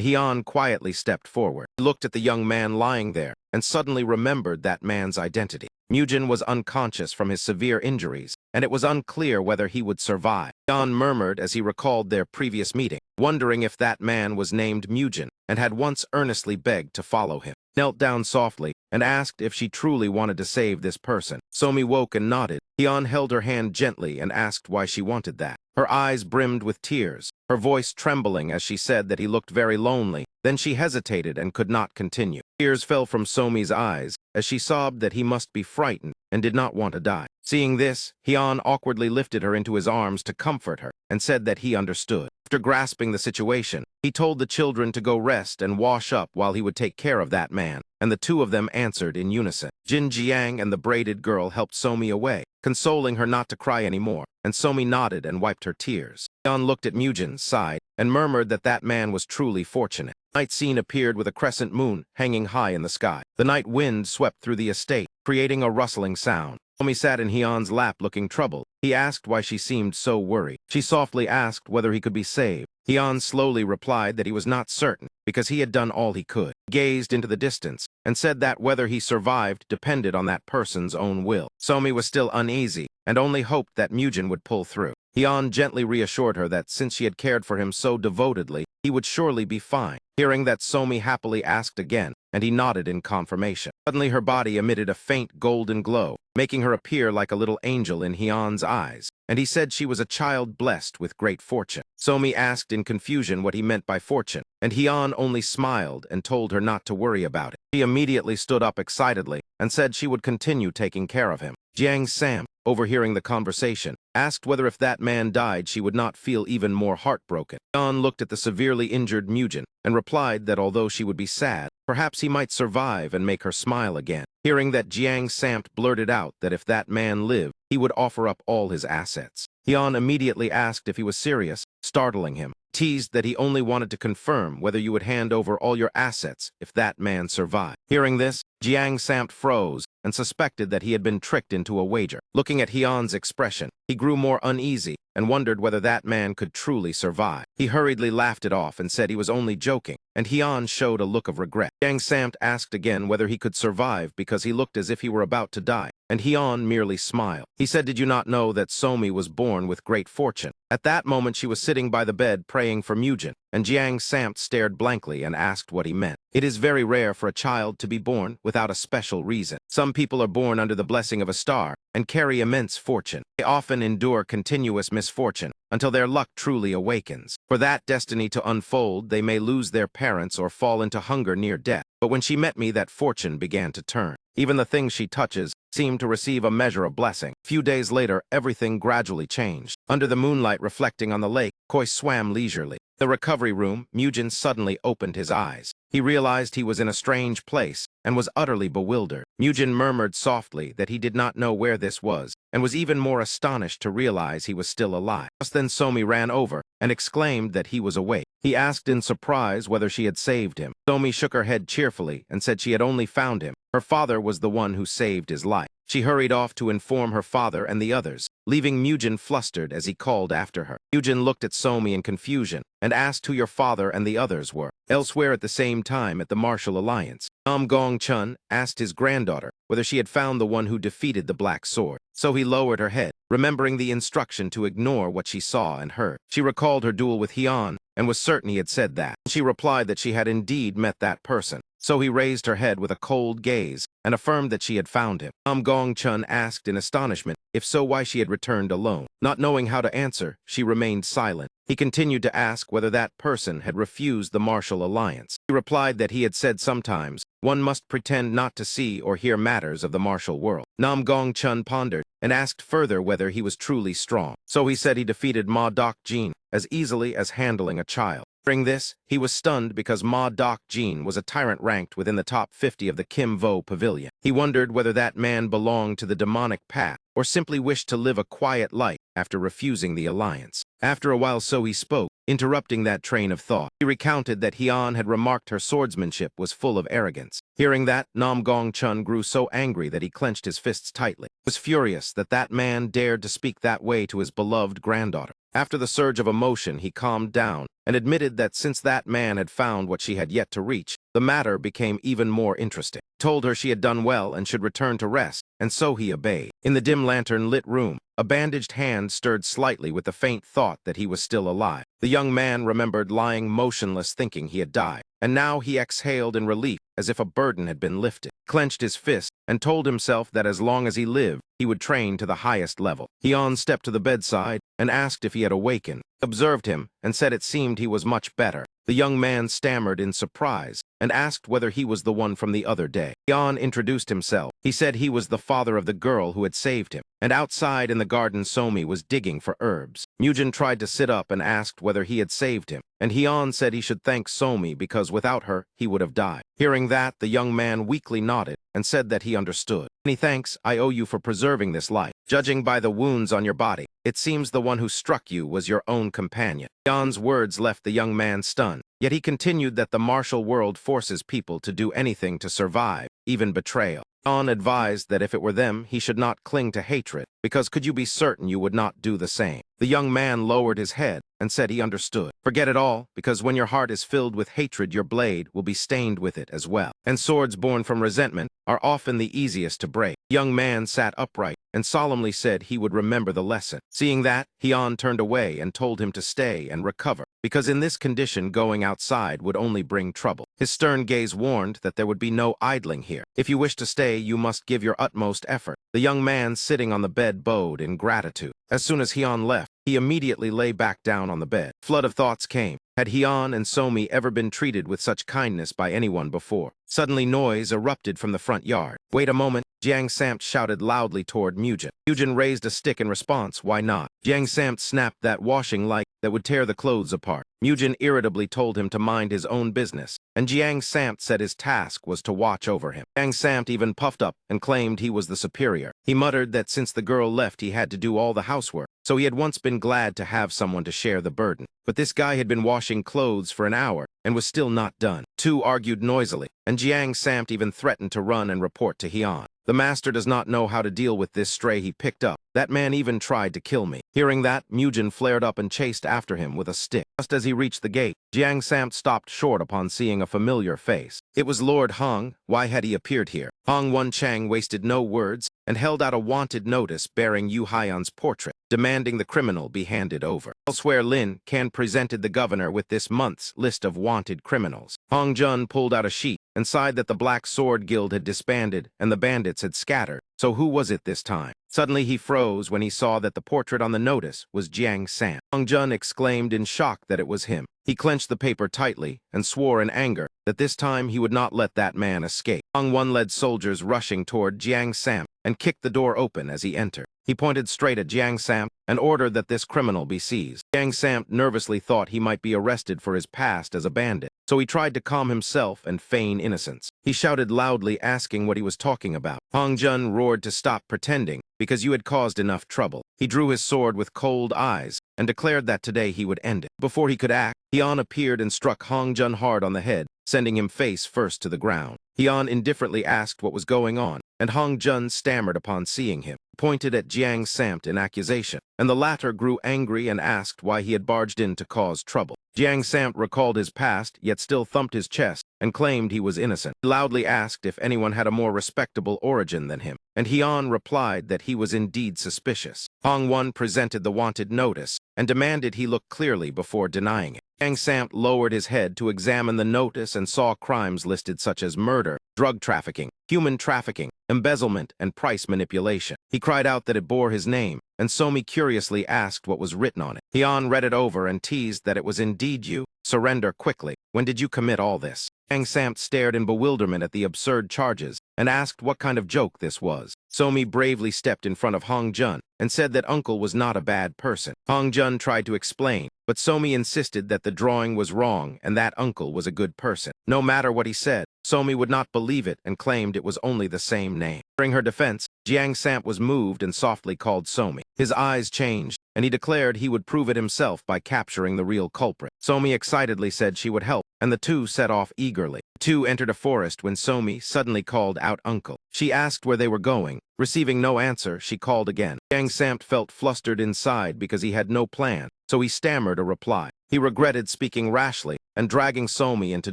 Hyun quietly stepped forward. He looked at the young man lying there and suddenly remembered that man's identity. Mujin was unconscious from his severe injuries, and it was unclear whether he would survive. Hyun murmured as he recalled their previous meeting, wondering if that man was named Mujin and had once earnestly begged to follow him. Knelt down softly and asked if she truly wanted to save this person. Somi woke and nodded. Hyun held her hand gently and asked why she wanted that. Her eyes brimmed with tears, her voice trembling as she said that he looked very lonely. Then she hesitated and could not continue. Tears fell from Somi's eyes as she sobbed that he must be frightened and did not want to die. Seeing this, Hyun awkwardly lifted her into his arms to comfort her and said that he understood. After grasping the situation, he told the children to go rest and wash up while he would take care of that man, and the 2 of them answered in unison. Jin Jiang and the braided girl helped Somi away, consoling her not to cry anymore, and Somi nodded and wiped her tears. Hyun looked at Mujin, sighed, and murmured that that man was truly fortunate. Night scene appeared with a crescent moon hanging high in the sky. The night wind swept through the estate, creating a rustling sound. Somi sat in Hyun's lap looking troubled. He asked why she seemed so worried. She softly asked whether he could be saved. Hyun slowly replied that he was not certain because he had done all he could. He gazed into the distance and said that whether he survived depended on that person's own will. Somi was still uneasy and only hoped that Mujin would pull through. Hyun gently reassured her that since she had cared for him so devotedly, he would surely be fine. Hearing that, Somi happily asked again, and he nodded in confirmation. Suddenly her body emitted a faint golden glow, making her appear like a little angel in Hyun's eyes, and he said she was a child blessed with great fortune. Somi asked in confusion what he meant by fortune, and Hyun only smiled and told her not to worry about it. She immediately stood up excitedly and said she would continue taking care of him. Jiang Sam, overhearing the conversation, asked whether if that man died she would not feel even more heartbroken. Hyun looked at the severely injured Mujin and replied that although she would be sad, perhaps he might survive and make her smile again. Hearing that, Jiang Samt blurted out that if that man lived, he would offer up all his assets. Hyun immediately asked if he was serious, startling him. teased that he only wanted to confirm whether you would hand over all your assets if that man survived. Hearing this, Jiang Samt froze and suspected that he had been tricked into a wager. Looking at Hyun's expression, he grew more uneasy and wondered whether that man could truly survive. He hurriedly laughed it off and said he was only joking, and Hyun showed a look of regret. Jiang Samt asked again whether he could survive because he looked as if he were about to die, and Hyun merely smiled. He said, "Did you not know that Somi was born with great fortune?" At that moment, she was sitting by the bed praying for Mujin, and Jiang Samt stared blankly and asked what he meant. It is very rare for a child to be born without a special reason. Some people are born under the blessing of a star and carry immense fortune. They often endure continuous misfortune until their luck truly awakens. For that destiny to unfold, they may lose their parents or fall into hunger near death. But when she met me, that fortune began to turn. Even the things she touches seem to receive a measure of blessing. Few days later, everything gradually changed. Under the moonlight reflecting on the lake, Koi swam leisurely. The recovery room, Mujin suddenly opened his eyes. He realized he was in a strange place and was utterly bewildered. Mujin murmured softly that he did not know where this was and was even more astonished to realize he was still alive. Just then Somi ran over and exclaimed that he was awake. He asked in surprise whether she had saved him. Somi shook her head cheerfully and said she had only found him. Her father was the one who saved his life. She hurried off to inform her father and the others, leaving Mujin flustered as he called after her. Mujin looked at Somi in confusion and asked who your father and the others were. Elsewhere at the same time at the Martial Alliance, Nam Gong-chun asked his granddaughter whether she had found the one who defeated the Black Sword. So he lowered her head, remembering the instruction to ignore what she saw and heard. She recalled her duel with Hyun and was certain he had said that. She replied that she had indeed met that person. So he raised her head with a cold gaze and affirmed that she had found him. Nam Gong-chun asked in astonishment if so why she had returned alone. Not knowing how to answer, she remained silent. He continued to ask whether that person had refused the Martial Alliance. He replied that he had said sometimes one must pretend not to see or hear matters of the martial world. Nam Gong-chun pondered and asked further whether he was truly strong. So he said he defeated Ma Dok-jin as easily as handling a child. During this, he was stunned because Ma Dok-jin was a tyrant ranked within the top 50 of the Kim Vo Pavilion. He wondered whether that man belonged to the demonic path or simply wished to live a quiet life after refusing the alliance. After a while so he spoke, interrupting that train of thought. He recounted that Hyun had remarked her swordsmanship was full of arrogance. Hearing that, Nam Gong-chun grew so angry that he clenched his fists tightly. He was furious that that man dared to speak that way to his beloved granddaughter. After the surge of emotion, he calmed down and admitted that since that man had found what she had yet to reach, the matter became even more interesting. He told her she had done well and should return to rest, and so he obeyed. In the dim lantern-lit room, a bandaged hand stirred slightly with the faint thought that he was still alive. The young man remembered lying motionless thinking he had died, and now he exhaled in relief as if a burden had been lifted. He clenched his fist and told himself that as long as he lived, he would train to the highest level. Hyun stepped to the bedside and asked if he had awakened. He observed him and said it seemed he was much better. The young man stammered in surprise and asked whether he was the one from the other day. Hyun introduced himself. He said he was the father of the girl who had saved him, and outside in the garden Somi was digging for herbs. Mujin tried to sit up and asked whether he had saved him, and Hyun said he should thank Somi because without her he would have died. Hearing that, the young man weakly nodded and said that he understood. "Many thanks I owe you for preserving this life. Judging by the wounds on your body, it seems the one who struck you was your own companion." Hyun's words left the young man stunned, yet he continued that the martial world forces people to do anything to survive, even betrayal. Hyun advised that if it were them, he should not cling to hatred, because could you be certain you would not do the same? The young man lowered his head and said he understood. Forget it all, because when your heart is filled with hatred, your blade will be stained with it as well. And swords born from resentment are often the easiest to break. The young man sat upright and solemnly said he would remember the lesson. Seeing that, Hyun turned away and told him to stay and recover, because in this condition going outside would only bring trouble. His stern gaze warned that there would be no idling here. If you wish to stay, you must give your utmost effort. The young man sitting on the bed bowed in gratitude. As soon as Hyun left, he immediately lay back down on the bed. Flood of thoughts came. Had Hyun and Somi ever been treated with such kindness by anyone before? Suddenly noise erupted from the front yard. Wait a moment, Jiang Samt shouted loudly toward Mujin. Mujin raised a stick in response, why not? Jiang Samt snapped that washing like that would tear the clothes apart. Mujin irritably told him to mind his own business, and Jiang Samt said his task was to watch over him. Jiang Samt even puffed up and claimed he was the superior. He muttered that since the girl left he had to do all the housework, so he had once been glad to have someone to share the burden. But this guy had been washing clothes for an hour and was still not done. Two argued noisily, and Jiang Samt even threatened to run and report to Hian. The master does not know how to deal with this stray he picked up. That man even tried to kill me. Hearing that, Mujin flared up and chased after him with a stick. Just as he reached the gate, Jiang Samt stopped short upon seeing a familiar face. It was Lord Hong. Why had he appeared here? Hong Wen-chang wasted no words and held out a wanted notice bearing Yu Haiyan's portrait, demanding the criminal be handed over. Elsewhere, Lin Kan presented the governor with this month's list of wanted criminals. Hong Jun pulled out a sheet and sighed that the Black Sword Guild had disbanded and the bandits had scattered. So who was it this time? Suddenly he froze when he saw that the portrait on the notice was Jiang Samt. Hong Jun exclaimed in shock that it was him. He clenched the paper tightly and swore in anger that this time he would not let that man escape. Hong Wen led soldiers rushing toward Jiang Samt and kicked the door open as he entered. He pointed straight at Jiang Samt and ordered that this criminal be seized. Jiang Samt nervously thought he might be arrested for his past as a bandit, so he tried to calm himself and feign innocence. He shouted loudly, asking what he was talking about. Hong Jun roared to stop pretending, because you had caused enough trouble. He drew his sword with cold eyes and declared that today he would end it. Before he could act, Hian appeared and struck Hong Jun hard on the head, sending him face first to the ground. Hian indifferently asked what was going on, and Hong Jun stammered upon seeing him, pointed at Jiang Samt in accusation, and the latter grew angry and asked why he had barged in to cause trouble. Jiang Samt recalled his past, yet still thumped his chest and claimed he was innocent. He loudly asked if anyone had a more respectable origin than him, and Hian replied that he was indeed suspicious. Hong Wen presented the wanted notice and demanded he look clearly before denying it. Jiang Samt lowered his head to examine the notice and saw crimes listed such as murder, drug trafficking, human trafficking, embezzlement, and price manipulation. He cried out that it bore his name, and Somi curiously asked what was written on it. Hian read it over and teased that it was indeed you. Surrender quickly. When did you commit all this? Jiang Samt stared in bewilderment at the absurd charges and asked what kind of joke this was. Somi bravely stepped in front of Hong Jun and said that uncle was not a bad person. Hong Jun tried to explain, but Somi insisted that the drawing was wrong and that uncle was a good person. No matter what he said, Somi would not believe it and claimed it was only the same name. During her defense, Jiang Samt was moved and softly called Somi. His eyes changed, and he declared he would prove it himself by capturing the real culprit. Somi excitedly said she would help, and the two set off eagerly. The two entered a forest when Somi suddenly called out uncle. She asked where they were going. Receiving no answer, she called again. Jiang Samt felt flustered inside because he had no plan, so he stammered a reply. He regretted speaking rashly and dragging Somi into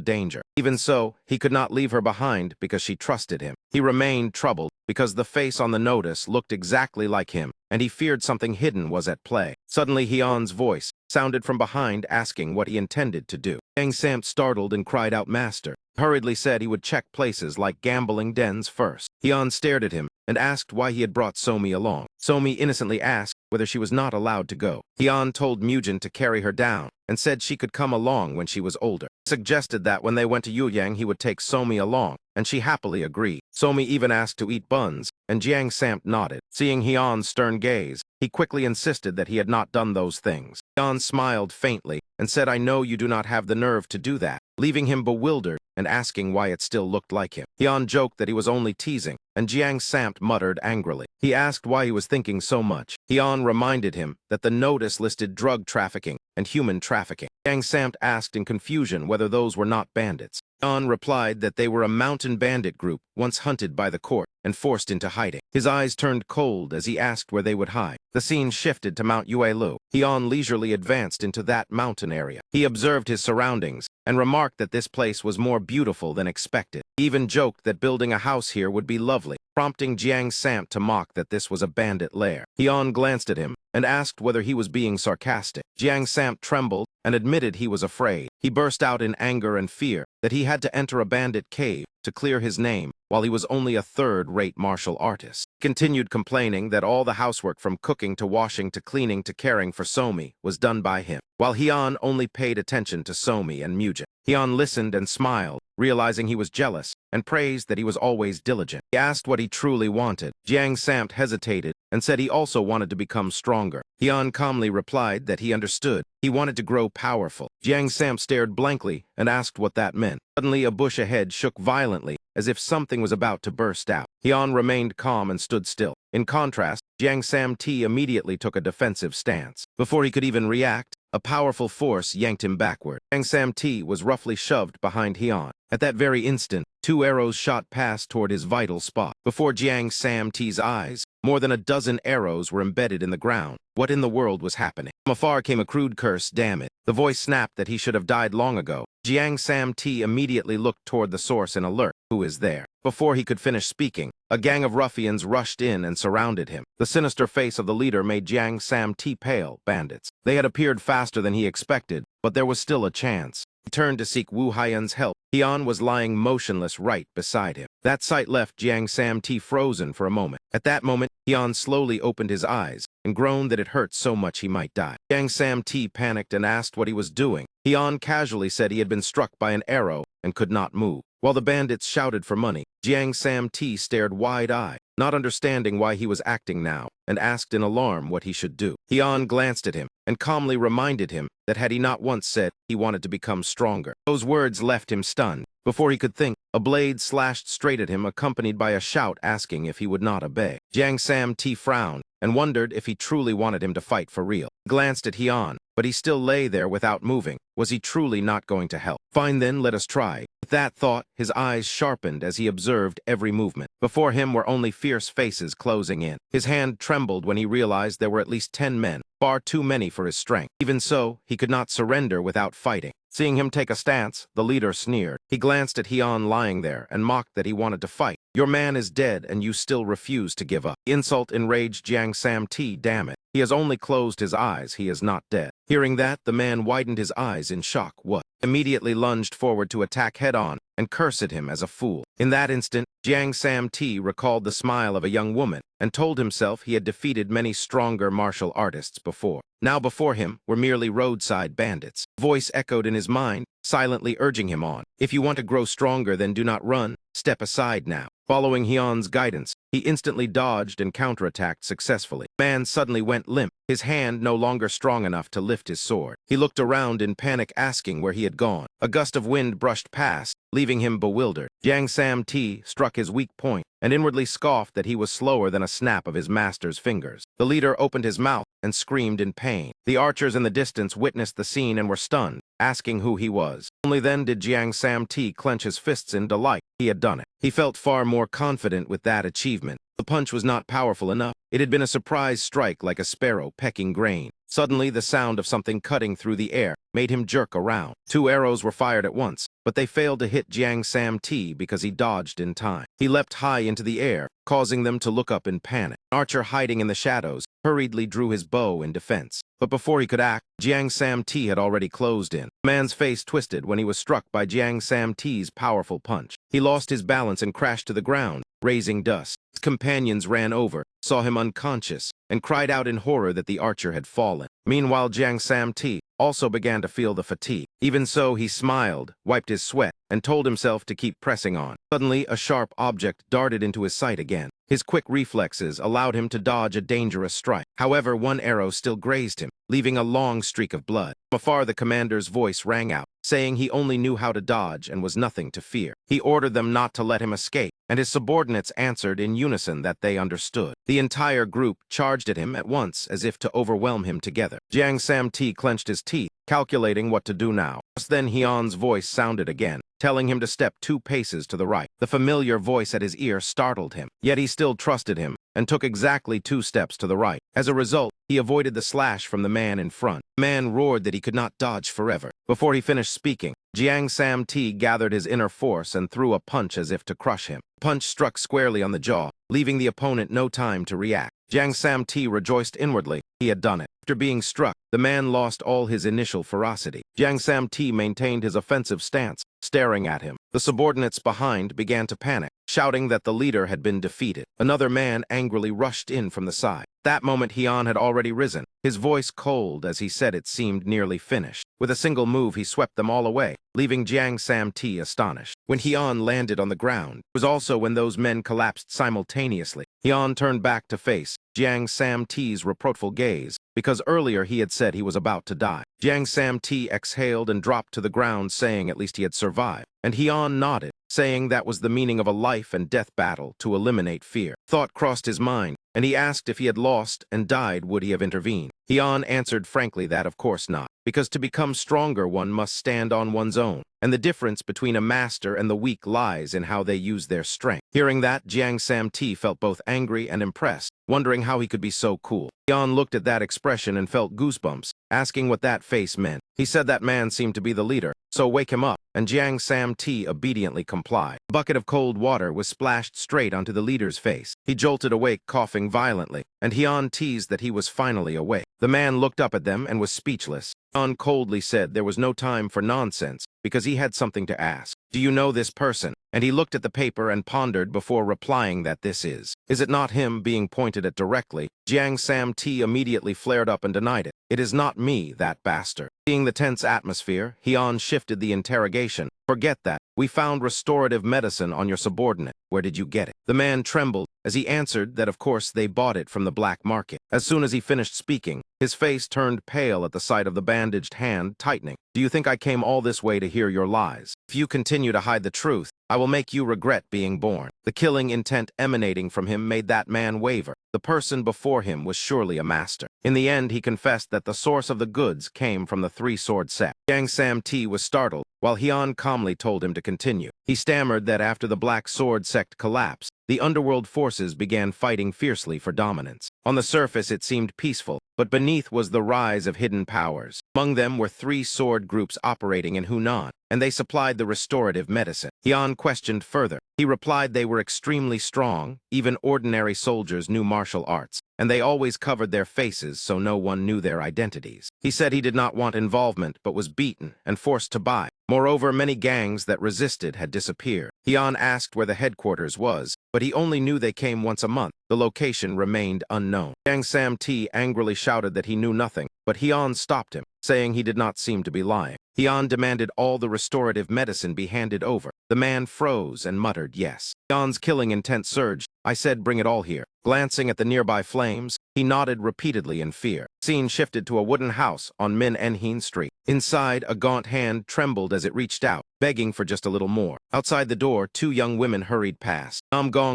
danger. Even so, he could not leave her behind because she trusted him. He remained troubled because the face on the notice looked exactly like him, and he feared something hidden was at play. Suddenly, Hian's voice sounded from behind asking what he intended to do. Jiang Samt startled and cried out, "Master!" Hurriedly said he would check places like gambling dens first. Hian stared at him and asked why he had brought Somi along. Somi innocently asked whether she was not allowed to go. Hian told Mujin to carry her down and said she could come along when she was older. He suggested that when they went to Yuyang he would take Somi along, and she happily agreed. Somi even asked to eat buns, and Jiang Samt nodded. Seeing Hian's stern gaze, he quickly insisted that he had not done those things. Hian smiled faintly and said, "I know you do not have the nerve to do that," leaving him bewildered and asking why it still looked like him. Hian joked that he was only teasing, and Jiang Samt muttered angrily. He asked why he was thinking so much. Hian reminded him that the notice listed drug trafficking and human trafficking. Jiang Samt asked in confusion whether those were not bandits. Hian replied that they were a mountain bandit group once hunted by the court and forced into hiding. His eyes turned cold as he asked where they would hide. The scene shifted to Mount Yahello. Hian leisurely advanced into that mountain area. He observed his surroundings and remarked that this place was more beautiful than expected. He even joked that building a house here would be lovely, prompting Jiang Samt to mock that this was a bandit lair. Hian glanced at him and asked whether he was being sarcastic. Jiang Samt trembled and admitted he was afraid. He burst out in anger and fear that he had to enter a bandit cave to clear his name while he was only a third-rate martial artist. He continued complaining that all the housework from cooking to washing to cleaning to caring for Somi was done by him, while Hian only paid attention to Somi and Mujin. Hian listened and smiled, realizing he was jealous, and praised that he was always diligent. He asked what he truly wanted. Jiang Samt hesitated and said he also wanted to become stronger. Hyun calmly replied that he understood. He wanted to grow powerful. Jiang Sam stared blankly and asked what that meant. Suddenly, a bush ahead shook violently, as if something was about to burst out. Hyun remained calm and stood still. In contrast, Jiang Sam T immediately took a defensive stance. Before he could even react, a powerful force yanked him backward. Jiang Sam T was roughly shoved behind Hyun. At that very instant, 2 arrows shot past toward his vital spot. Before Jiang Sam T's eyes, more than a dozen arrows were embedded in the ground. What in the world was happening? From afar came a crude curse, "Damn it." The voice snapped that he should have died long ago. Jiang Sam T immediately looked toward the source in alert. Who is there? Before he could finish speaking, a gang of ruffians rushed in and surrounded him. The sinister face of the leader made Jiang Sam T pale. Bandits. They had appeared faster than he expected, but there was still a chance. He turned to seek Wu Haiyan's help. Hyun was lying motionless right beside him. That sight left Jiang Sam T frozen for a moment. At that moment, Hyun slowly opened his eyes and groaned that it hurt so much he might die. Jiang Sam T panicked and asked what he was doing. Hyun casually said he had been struck by an arrow and could not move. While the bandits shouted for money, Jiang Sam T stared wide-eyed, not understanding why he was acting now, and asked in alarm what he should do. Hyun glanced at him and calmly reminded him that had he not once said he wanted to become stronger. Those words left him stunned. Before he could think, a blade slashed straight at him, accompanied by a shout asking if he would not obey. Jiang Sam T frowned and wondered if he truly wanted him to fight for real. He glanced at Hyun, but he still lay there without moving. Was he truly not going to help? Fine then, let us try. With that thought, his eyes sharpened as he observed every movement. Before him were only fierce faces closing in. His hand trembled when he realized there were at least 10 men, far too many for his strength. Even so, he could not surrender without fighting. Seeing him take a stance, the leader sneered. He glanced at Hyun lying there and mocked that he wanted to fight. Your man is dead and you still refuse to give up. The insult enraged Jiang Sam T. Damn it. He has only closed his eyes. He is not dead. Hearing that, the man widened his eyes in shock. What? Immediately lunged forward to attack head-on and cursed him as a fool. In that instant, Jiang Sam T recalled the smile of a young woman and told himself he had defeated many stronger martial artists before. Now before him were merely roadside bandits. Voice echoed in his mind, silently urging him on. If you want to grow stronger, then do not run. Step aside now. Following Hyun's guidance, he instantly dodged and counterattacked successfully. The man suddenly went limp, his hand no longer strong enough to lift his sword. He looked around in panic, asking where he had gone. A gust of wind brushed past, leaving him bewildered. Jiang Sam T struck his weak point and inwardly scoffed that he was slower than a snap of his master's fingers. The leader opened his mouth and screamed in pain. The archers in the distance witnessed the scene and were stunned, asking who he was. Only then did Jiang Sam T clench his fists in delight. He had done it. He felt far more confident with that achievement. The punch was not powerful enough. It had been a surprise strike like a sparrow pecking grain. Suddenly, the sound of something cutting through the air made him jerk around. 2 arrows were fired at once, but they failed to hit Jiang Sam T because he dodged in time. He leapt high into the air, causing them to look up in panic. An archer hiding in the shadows hurriedly drew his bow in defense. But before he could act, Jiang Sam T had already closed in. The man's face twisted when he was struck by Jiang Sam T's powerful punch. He lost his balance and crashed to the ground, raising dust. His companions ran over, saw him unconscious, and cried out in horror that the archer had fallen. Meanwhile, Jiang Sam T also began to feel the fatigue. Even so, he smiled, wiped his sweat, and told himself to keep pressing on. Suddenly, a sharp object darted into his sight again. His quick reflexes allowed him to dodge a dangerous strike. However, one arrow still grazed him, leaving a long streak of blood. From afar, the commander's voice rang out, saying he only knew how to dodge and was nothing to fear. He ordered them not to let him escape, and his subordinates answered in unison that they understood. The entire group charged at him at once as if to overwhelm him together. Jiang Sam T clenched his teeth, calculating what to do now. Just then Hyun's voice sounded again, telling him to step 2 paces to the right. The familiar voice at his ear startled him, yet he still trusted him and took exactly 2 steps to the right. As a result, he avoided the slash from the man in front. The man roared that he could not dodge forever. Before he finished speaking, Jiang Sam T gathered his inner force and threw a punch as if to crush him. The punch struck squarely on the jaw, leaving the opponent no time to react. Jiang Sam T rejoiced inwardly. He had done it. After being struck, the man lost all his initial ferocity. Jiang Sam T maintained his offensive stance, staring at him. The subordinates behind began to panic, shouting that the leader had been defeated. Another man angrily rushed in from the side. That moment, Hyun had already risen, his voice cold as he said it seemed nearly finished. With a single move, he swept them all away, leaving Jiang Sam T astonished. When Hyun landed on the ground, it was also when those men collapsed simultaneously. Hyun turned back to face Jiang Sam T's reproachful gaze, because earlier he had said he was about to die. Jiang Sam T exhaled and dropped to the ground, saying at least he had survived. And Hyun nodded, saying that was the meaning of a life and death battle to eliminate fear. Thought crossed his mind, and he asked if he had lost and died, would he have intervened? Hyun answered frankly that of course not, because to become stronger one must stand on one's own, and the difference between a master and the weak lies in how they use their strength. Hearing that, Jiang Sam T felt both angry and impressed, wondering how he could be so cool. Hyun looked at that expression and felt goosebumps, asking what that face meant. He said that man seemed to be the leader, so wake him up, and Jiang Sam T obediently complied. A bucket of cold water was splashed straight onto the leader's face. He jolted awake, coughing violently, and Hyun teased that he was finally awake. The man looked up at them and was speechless. Hyun coldly said there was no time for nonsense, because he had something to ask. Do you know this person? And he looked at the paper and pondered before replying that this is. Is it not him being pointed at directly? Jiang Sam T immediately flared up and denied it. It is not me, that bastard. Seeing the tense atmosphere, Hyun shifted the interrogation. Forget that. We found restorative medicine on your subordinate. Where did you get it? The man trembled as he answered that of course they bought it from the black market. As soon as he finished speaking, his face turned pale at the sight of the bandaged hand tightening. Do you think I came all this way to hear your lies? If you continue to hide the truth, I will make you regret being born. The killing intent emanating from him made that man waver. The person before him was surely a master. In the end, he confessed that the source of the goods came from the three-sword sect. Jiang Sam T was startled, while Hyun calmly told him to continue. He stammered that after the Black Sword sect collapsed, the underworld forces began fighting fiercely for dominance. On the surface, it seemed peaceful, but beneath was the rise of hidden powers. Among them were three sword groups operating in Hunan, and they supplied the restorative medicine. Hyun questioned further. He replied they were extremely strong, even ordinary soldiers knew martial arts, and they always covered their faces so no one knew their identities. He said he did not want involvement but was beaten and forced to buy. Moreover, many gangs that resisted had disappeared. Hyun asked where the headquarters was, but he only knew they came once a month. The location remained unknown. Jiang Sam T angrily shouted that he knew nothing, but Hyun stopped him, saying he did not seem to be lying. Hyun demanded all the restorative medicine be handed over. The man froze and muttered yes. Hyun's killing intent surged. I said bring it all here. Glancing at the nearby flames, he nodded repeatedly in fear. Scene shifted to a wooden house on Min Enhin Street. Inside, a gaunt hand trembled as it reached out, begging for just a little more. Outside the door, two young women hurried past.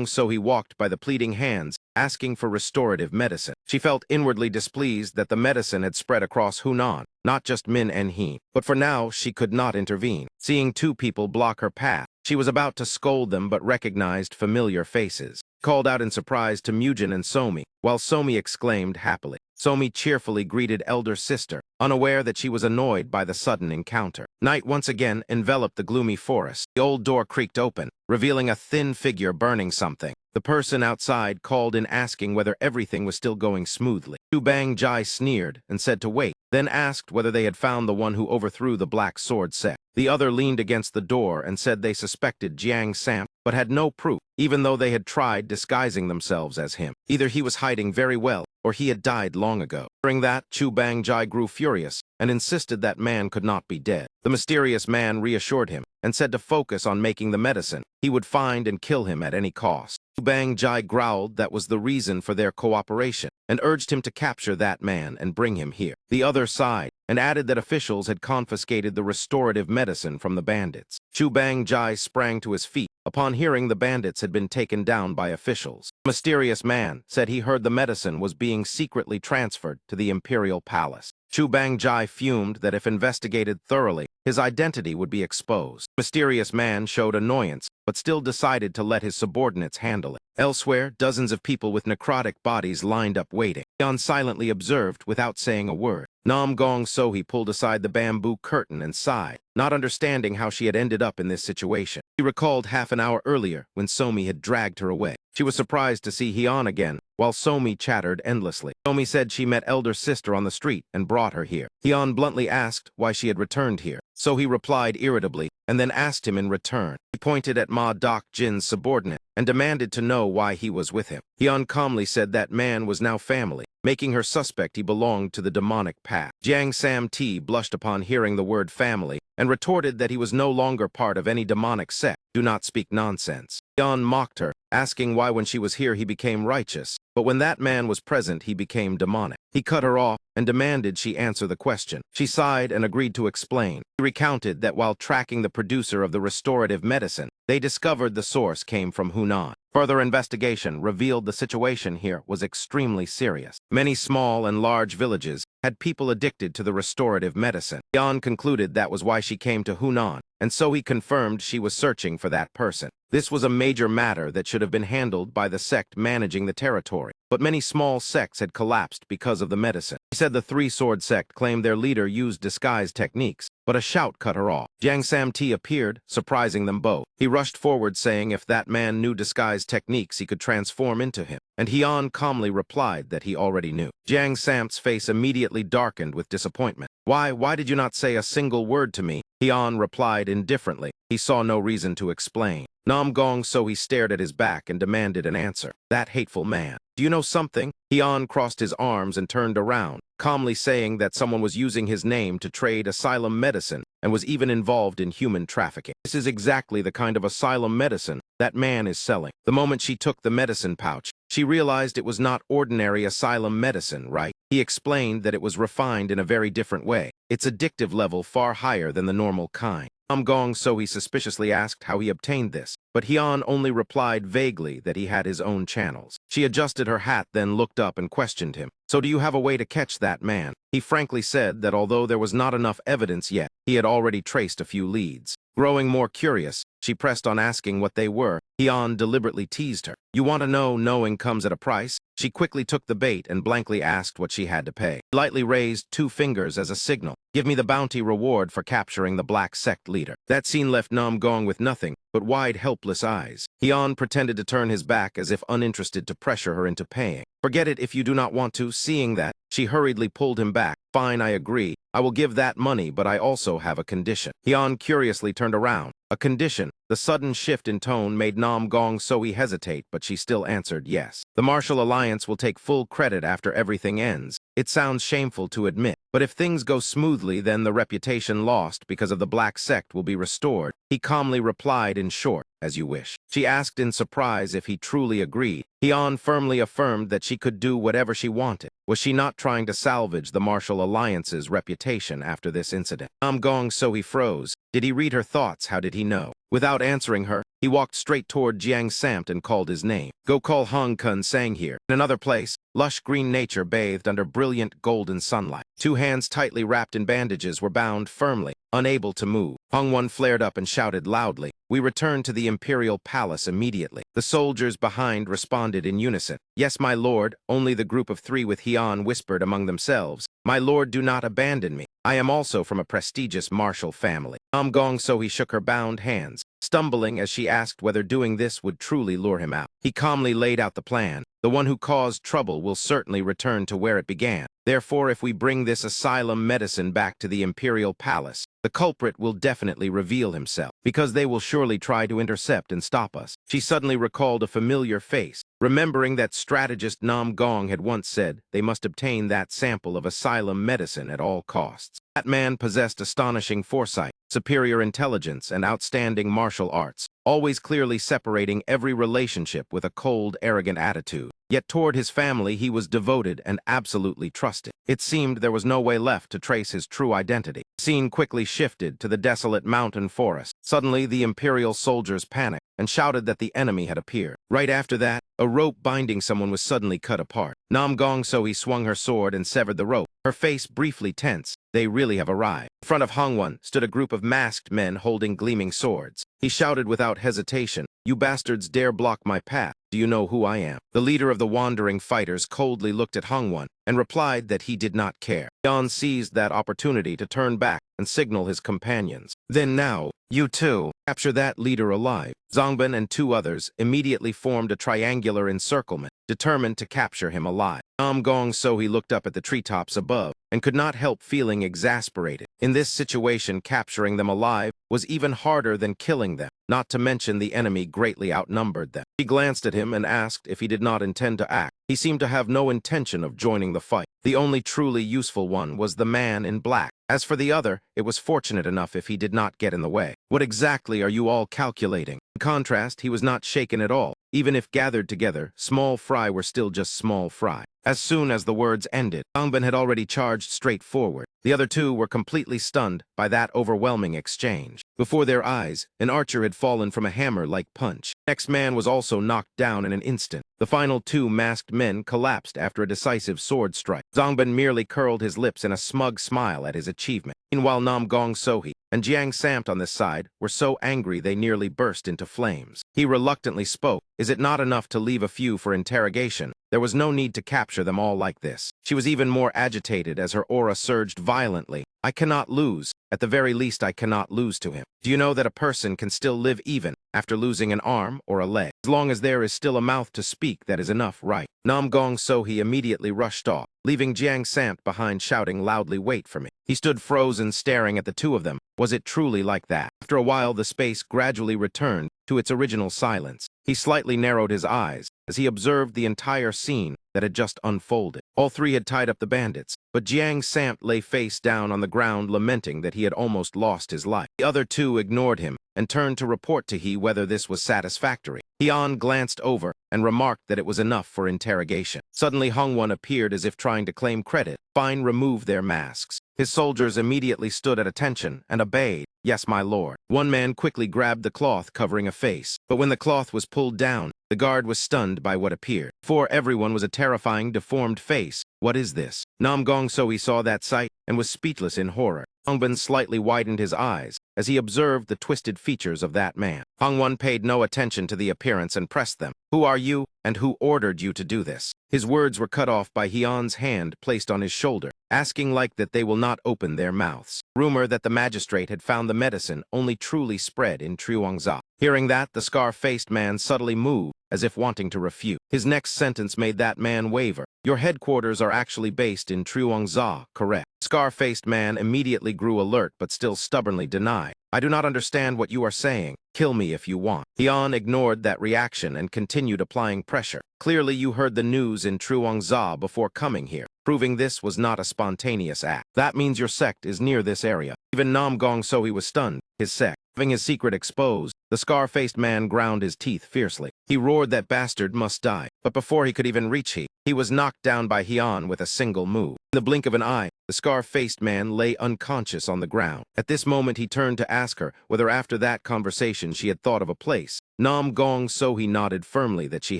So he walked by the pleading hands, asking for restorative medicine. She felt inwardly displeased that the medicine had spread across Hunan, not just Min Enhin. But for now, she could not intervene. Seeing two people block her path, she was about to scold them but recognized familiar faces. Called out in surprise to Mujin and Somi, while Somi exclaimed happily. Somi cheerfully greeted elder sister, unaware that she was annoyed by the sudden encounter. Night once again enveloped the gloomy forest. The old door creaked open, revealing a thin figure burning something. The person outside called in asking whether everything was still going smoothly. Chu Bang Jai sneered and said to wait, then asked whether they had found the one who overthrew the Black Sword sect. The other leaned against the door and said they suspected Jiang Sam, but had no proof, even though they had tried disguising themselves as him. Either he was hiding very well, or he had died long ago. During that, Chu Bang Jai grew furious and insisted that man could not be dead. The mysterious man reassured him and said to focus on making the medicine. He would find and kill him at any cost. Chu Bang Jai growled that was the reason for their cooperation and urged him to capture that man and bring him here. The other sighed and added that officials had confiscated the restorative medicine from the bandits. Chu Bang Jai sprang to his feet upon hearing the bandits had been taken down by officials. The mysterious man said he heard the medicine was being secretly transferred to the imperial palace. Chu Bang Jai fumed that if investigated thoroughly, his identity would be exposed. The mysterious man showed annoyance, but still decided to let his subordinates handle it. Elsewhere, dozens of people with necrotic bodies lined up waiting. Hyun silently observed without saying a word. Nam Gong Sohee pulled aside the bamboo curtain and sighed, not understanding how she had ended up in this situation. She recalled half an hour earlier when Somi had dragged her away. She was surprised to see Hyun again, while Somi chattered endlessly. Somi said she met elder sister on the street and brought her here. Hyun bluntly asked why she had returned here, so he replied irritably, and then asked him in return. He pointed at Ma Dok Jin's subordinate and demanded to know why he was with him. Hyun calmly said that man was now family, making her suspect he belonged to the demonic path. Jiang Sam T blushed upon hearing the word family and retorted that he was no longer part of any demonic sect, Do not speak nonsense. Yan mocked her, asking why when she was here he became righteous, but when that man was present he became demonic. He cut her off and demanded she answer the question. She sighed and agreed to explain. He recounted that while tracking the producer of the restorative medicine, they discovered the source came from Hunan. Further investigation revealed the situation here was extremely serious. Many small and large villages had people addicted to the restorative medicine. Yan concluded that was why she came to Hunan, and so he confirmed she was searching for that person. This was a major matter that should have been handled by the sect managing the territory, but many small sects had collapsed because of the medicine. He said the Three-Sword sect claimed their leader used disguise techniques, but a shout cut her off. Jiang Samti appeared, surprising them both. He rushed forward saying if that man knew disguise techniques he could transform into him, and Hian calmly replied that he already knew. Jiang Samt's face immediately darkened with disappointment. Why did you not say a single word to me? Hian replied indifferently. He saw no reason to explain. Nam Gong so he stared at his back and demanded an answer. That hateful man. Do you know something? Hian crossed his arms and turned around, calmly saying that someone was using his name to trade asylum medicine and was even involved in human trafficking. This is exactly the kind of asylum medicine that man is selling. The moment she took the medicine pouch, she realized it was not ordinary asylum medicine, right? He explained that it was refined in a very different way. Its addictive level far higher than the normal kind. Gong so he suspiciously asked how he obtained this, but Hian only replied vaguely that he had his own channels. She adjusted her hat, then looked up and questioned him. So do you have a way to catch that man? He frankly said that although there was not enough evidence yet, he had already traced a few leads. Growing more curious, she pressed on asking what they were. Hian deliberately teased her. You want to know knowing comes at a price? She quickly took the bait and blankly asked what she had to pay. He lightly raised 2 fingers as a signal. Give me the bounty reward for capturing the black sect leader. That scene left Nam Gong with nothing but wide, helpless eyes. Hian pretended to turn his back as if uninterested to pressure her into paying. Forget it if you do not want to. Seeing that, she hurriedly pulled him back. Fine, I agree. I will give that money, but I also have a condition. Hian curiously turned around. A condition? The sudden shift in tone made Nam Gong so he hesitate, but she still answered yes. The Martial Alliance will take full credit after everything ends. It sounds shameful to admit, but if things go smoothly, then the reputation lost because of the black sect will be restored. He calmly replied in short, as you wish. She asked in surprise if he truly agreed. Hian firmly affirmed that she could do whatever she wanted. Was she not trying to salvage the Martial Alliance's reputation after this incident? Nam Gong so he froze. Did he read her thoughts? How did he know? Without answering her, he walked straight toward Jiang Samt and called his name. Go call Hong Kun sang here. In another place, lush green nature bathed under brilliant golden sunlight. 2 hands tightly wrapped in bandages were bound firmly, unable to move. Hong Won flared up and shouted loudly. We returned to the imperial palace immediately. The soldiers behind responded in unison. Yes, my lord, only the group of 3 with Hian whispered among themselves. My lord, do not abandon me. I am also from a prestigious martial family. Nam Gong so he shook her bound hands, stumbling as she asked whether doing this would truly lure him out. He calmly laid out the plan. The one who caused trouble will certainly return to where it began. Therefore, if we bring this asylum medicine back to the imperial palace, the culprit will definitely reveal himself, because they will surely try to intercept and stop us. She suddenly recalled a familiar face, remembering that strategist Nam Gong had once said they must obtain that sample of asylum medicine at all costs. That man possessed astonishing foresight, superior intelligence, and outstanding martial arts, always clearly separating every relationship with a cold, arrogant attitude. Yet toward his family he was devoted and absolutely trusted. It seemed there was no way left to trace his true identity. The scene quickly shifted to the desolate mountain forest. Suddenly the imperial soldiers panicked and shouted that the enemy had appeared. Right after that, a rope binding someone was suddenly cut apart. Nam Gong so he swung her sword and severed the rope, her face briefly tense. They really have arrived. In front of Hongwon stood a group of masked men holding gleaming swords. He shouted without hesitation, "You bastards dare block my path. Do you know who I am?" The leader of the wandering fighters coldly looked at Hongwon and replied that he did not care. Yan seized that opportunity to turn back and signal his companions. Then now, you too, capture that leader alive. Zongbin and 2 others immediately formed a triangular encirclement, determined to capture him alive. Nam Gong so he looked up at the treetops above and could not help feeling exasperated. In this situation, capturing them alive was even harder than killing them, not to mention the enemy greatly outnumbered them. He glanced at him and asked if he did not intend to act. He seemed to have no intention of joining the fight. The only truly useful one was the man in black. As for the other, it was fortunate enough if he did not get in the way. What exactly are you all calculating? In contrast, he was not shaken at all. Even if gathered together, small fry were still just small fry. As soon as the words ended, Dongbin had already charged straight forward. The other two were completely stunned by that overwhelming exchange. Before their eyes, an archer had fallen from a hammer-like punch. The next man was also knocked down in an instant. The final two masked men collapsed after a decisive sword strike. Dongbin merely curled his lips in a smug smile at his achievement. Meanwhile, Nam Gong Sohee and Jiang Samt on this side were so angry they nearly burst into flames. He reluctantly spoke. Is it not enough to leave a few for interrogation? There was no need to capture them all like this. She was even more agitated as her aura surged violently. I cannot lose. At the very least, I cannot lose to him. Do you know that a person can still live even after losing an arm or a leg? As long as there is still a mouth to speak, that is enough, right? Nam Gong Sohee immediately rushed off, leaving Jiang Samt behind shouting loudly, "Wait for me." He stood frozen, staring at the two of them. Was it truly like that? After a while, the space gradually returned to its original silence. He slightly narrowed his eyes as he observed the entire scene that had just unfolded. All three had tied up the bandits, but Jiang Samt lay face down on the ground, lamenting that he had almost lost his life. The other two ignored him and turned to report to He whether this was satisfactory. Heon glanced over and remarked that it was enough for interrogation. Suddenly, Hongwon appeared as if trying to claim credit. Fine, remove their masks. His soldiers immediately stood at attention and obeyed. Yes, my lord. One man quickly grabbed the cloth covering a face, but when the cloth was pulled down, the guard was stunned by what appeared. Before everyone was a terrifying, deformed face. What is this? Nam Gong Sohee saw that sight and was speechless in horror. Dongbin slightly widened his eyes as he observed the twisted features of that man. Hongwon paid no attention to the appearance and pressed them. Who are you, and who ordered you to do this? His words were cut off by Heon's hand placed on his shoulder, asking like that they will not open their mouths. Rumor that the magistrate had found the medicine only truly spread in Truongza. Hearing that, the scar-faced man subtly moved, as if wanting to refute. His next sentence made that man waver. Your headquarters are actually based in Truongza, correct? Scar-faced man immediately grew alert but still stubbornly denied. I do not understand what you are saying. Kill me if you want. Heon ignored that reaction and continued applying pressure. Clearly you heard the news in Truongza before coming here, proving this was not a spontaneous act. That means your sect is near this area. Even Nam Gong Sohee was stunned. His sect. Having his secret exposed, the scar-faced man ground his teeth fiercely. He roared that bastard must die, but before he could even reach he was knocked down by Heon with a single move. In the blink of an eye, the scar-faced man lay unconscious on the ground. At this moment, he turned to ask her whether after that conversation she had thought of a place. Nam Gong Sohee nodded firmly that she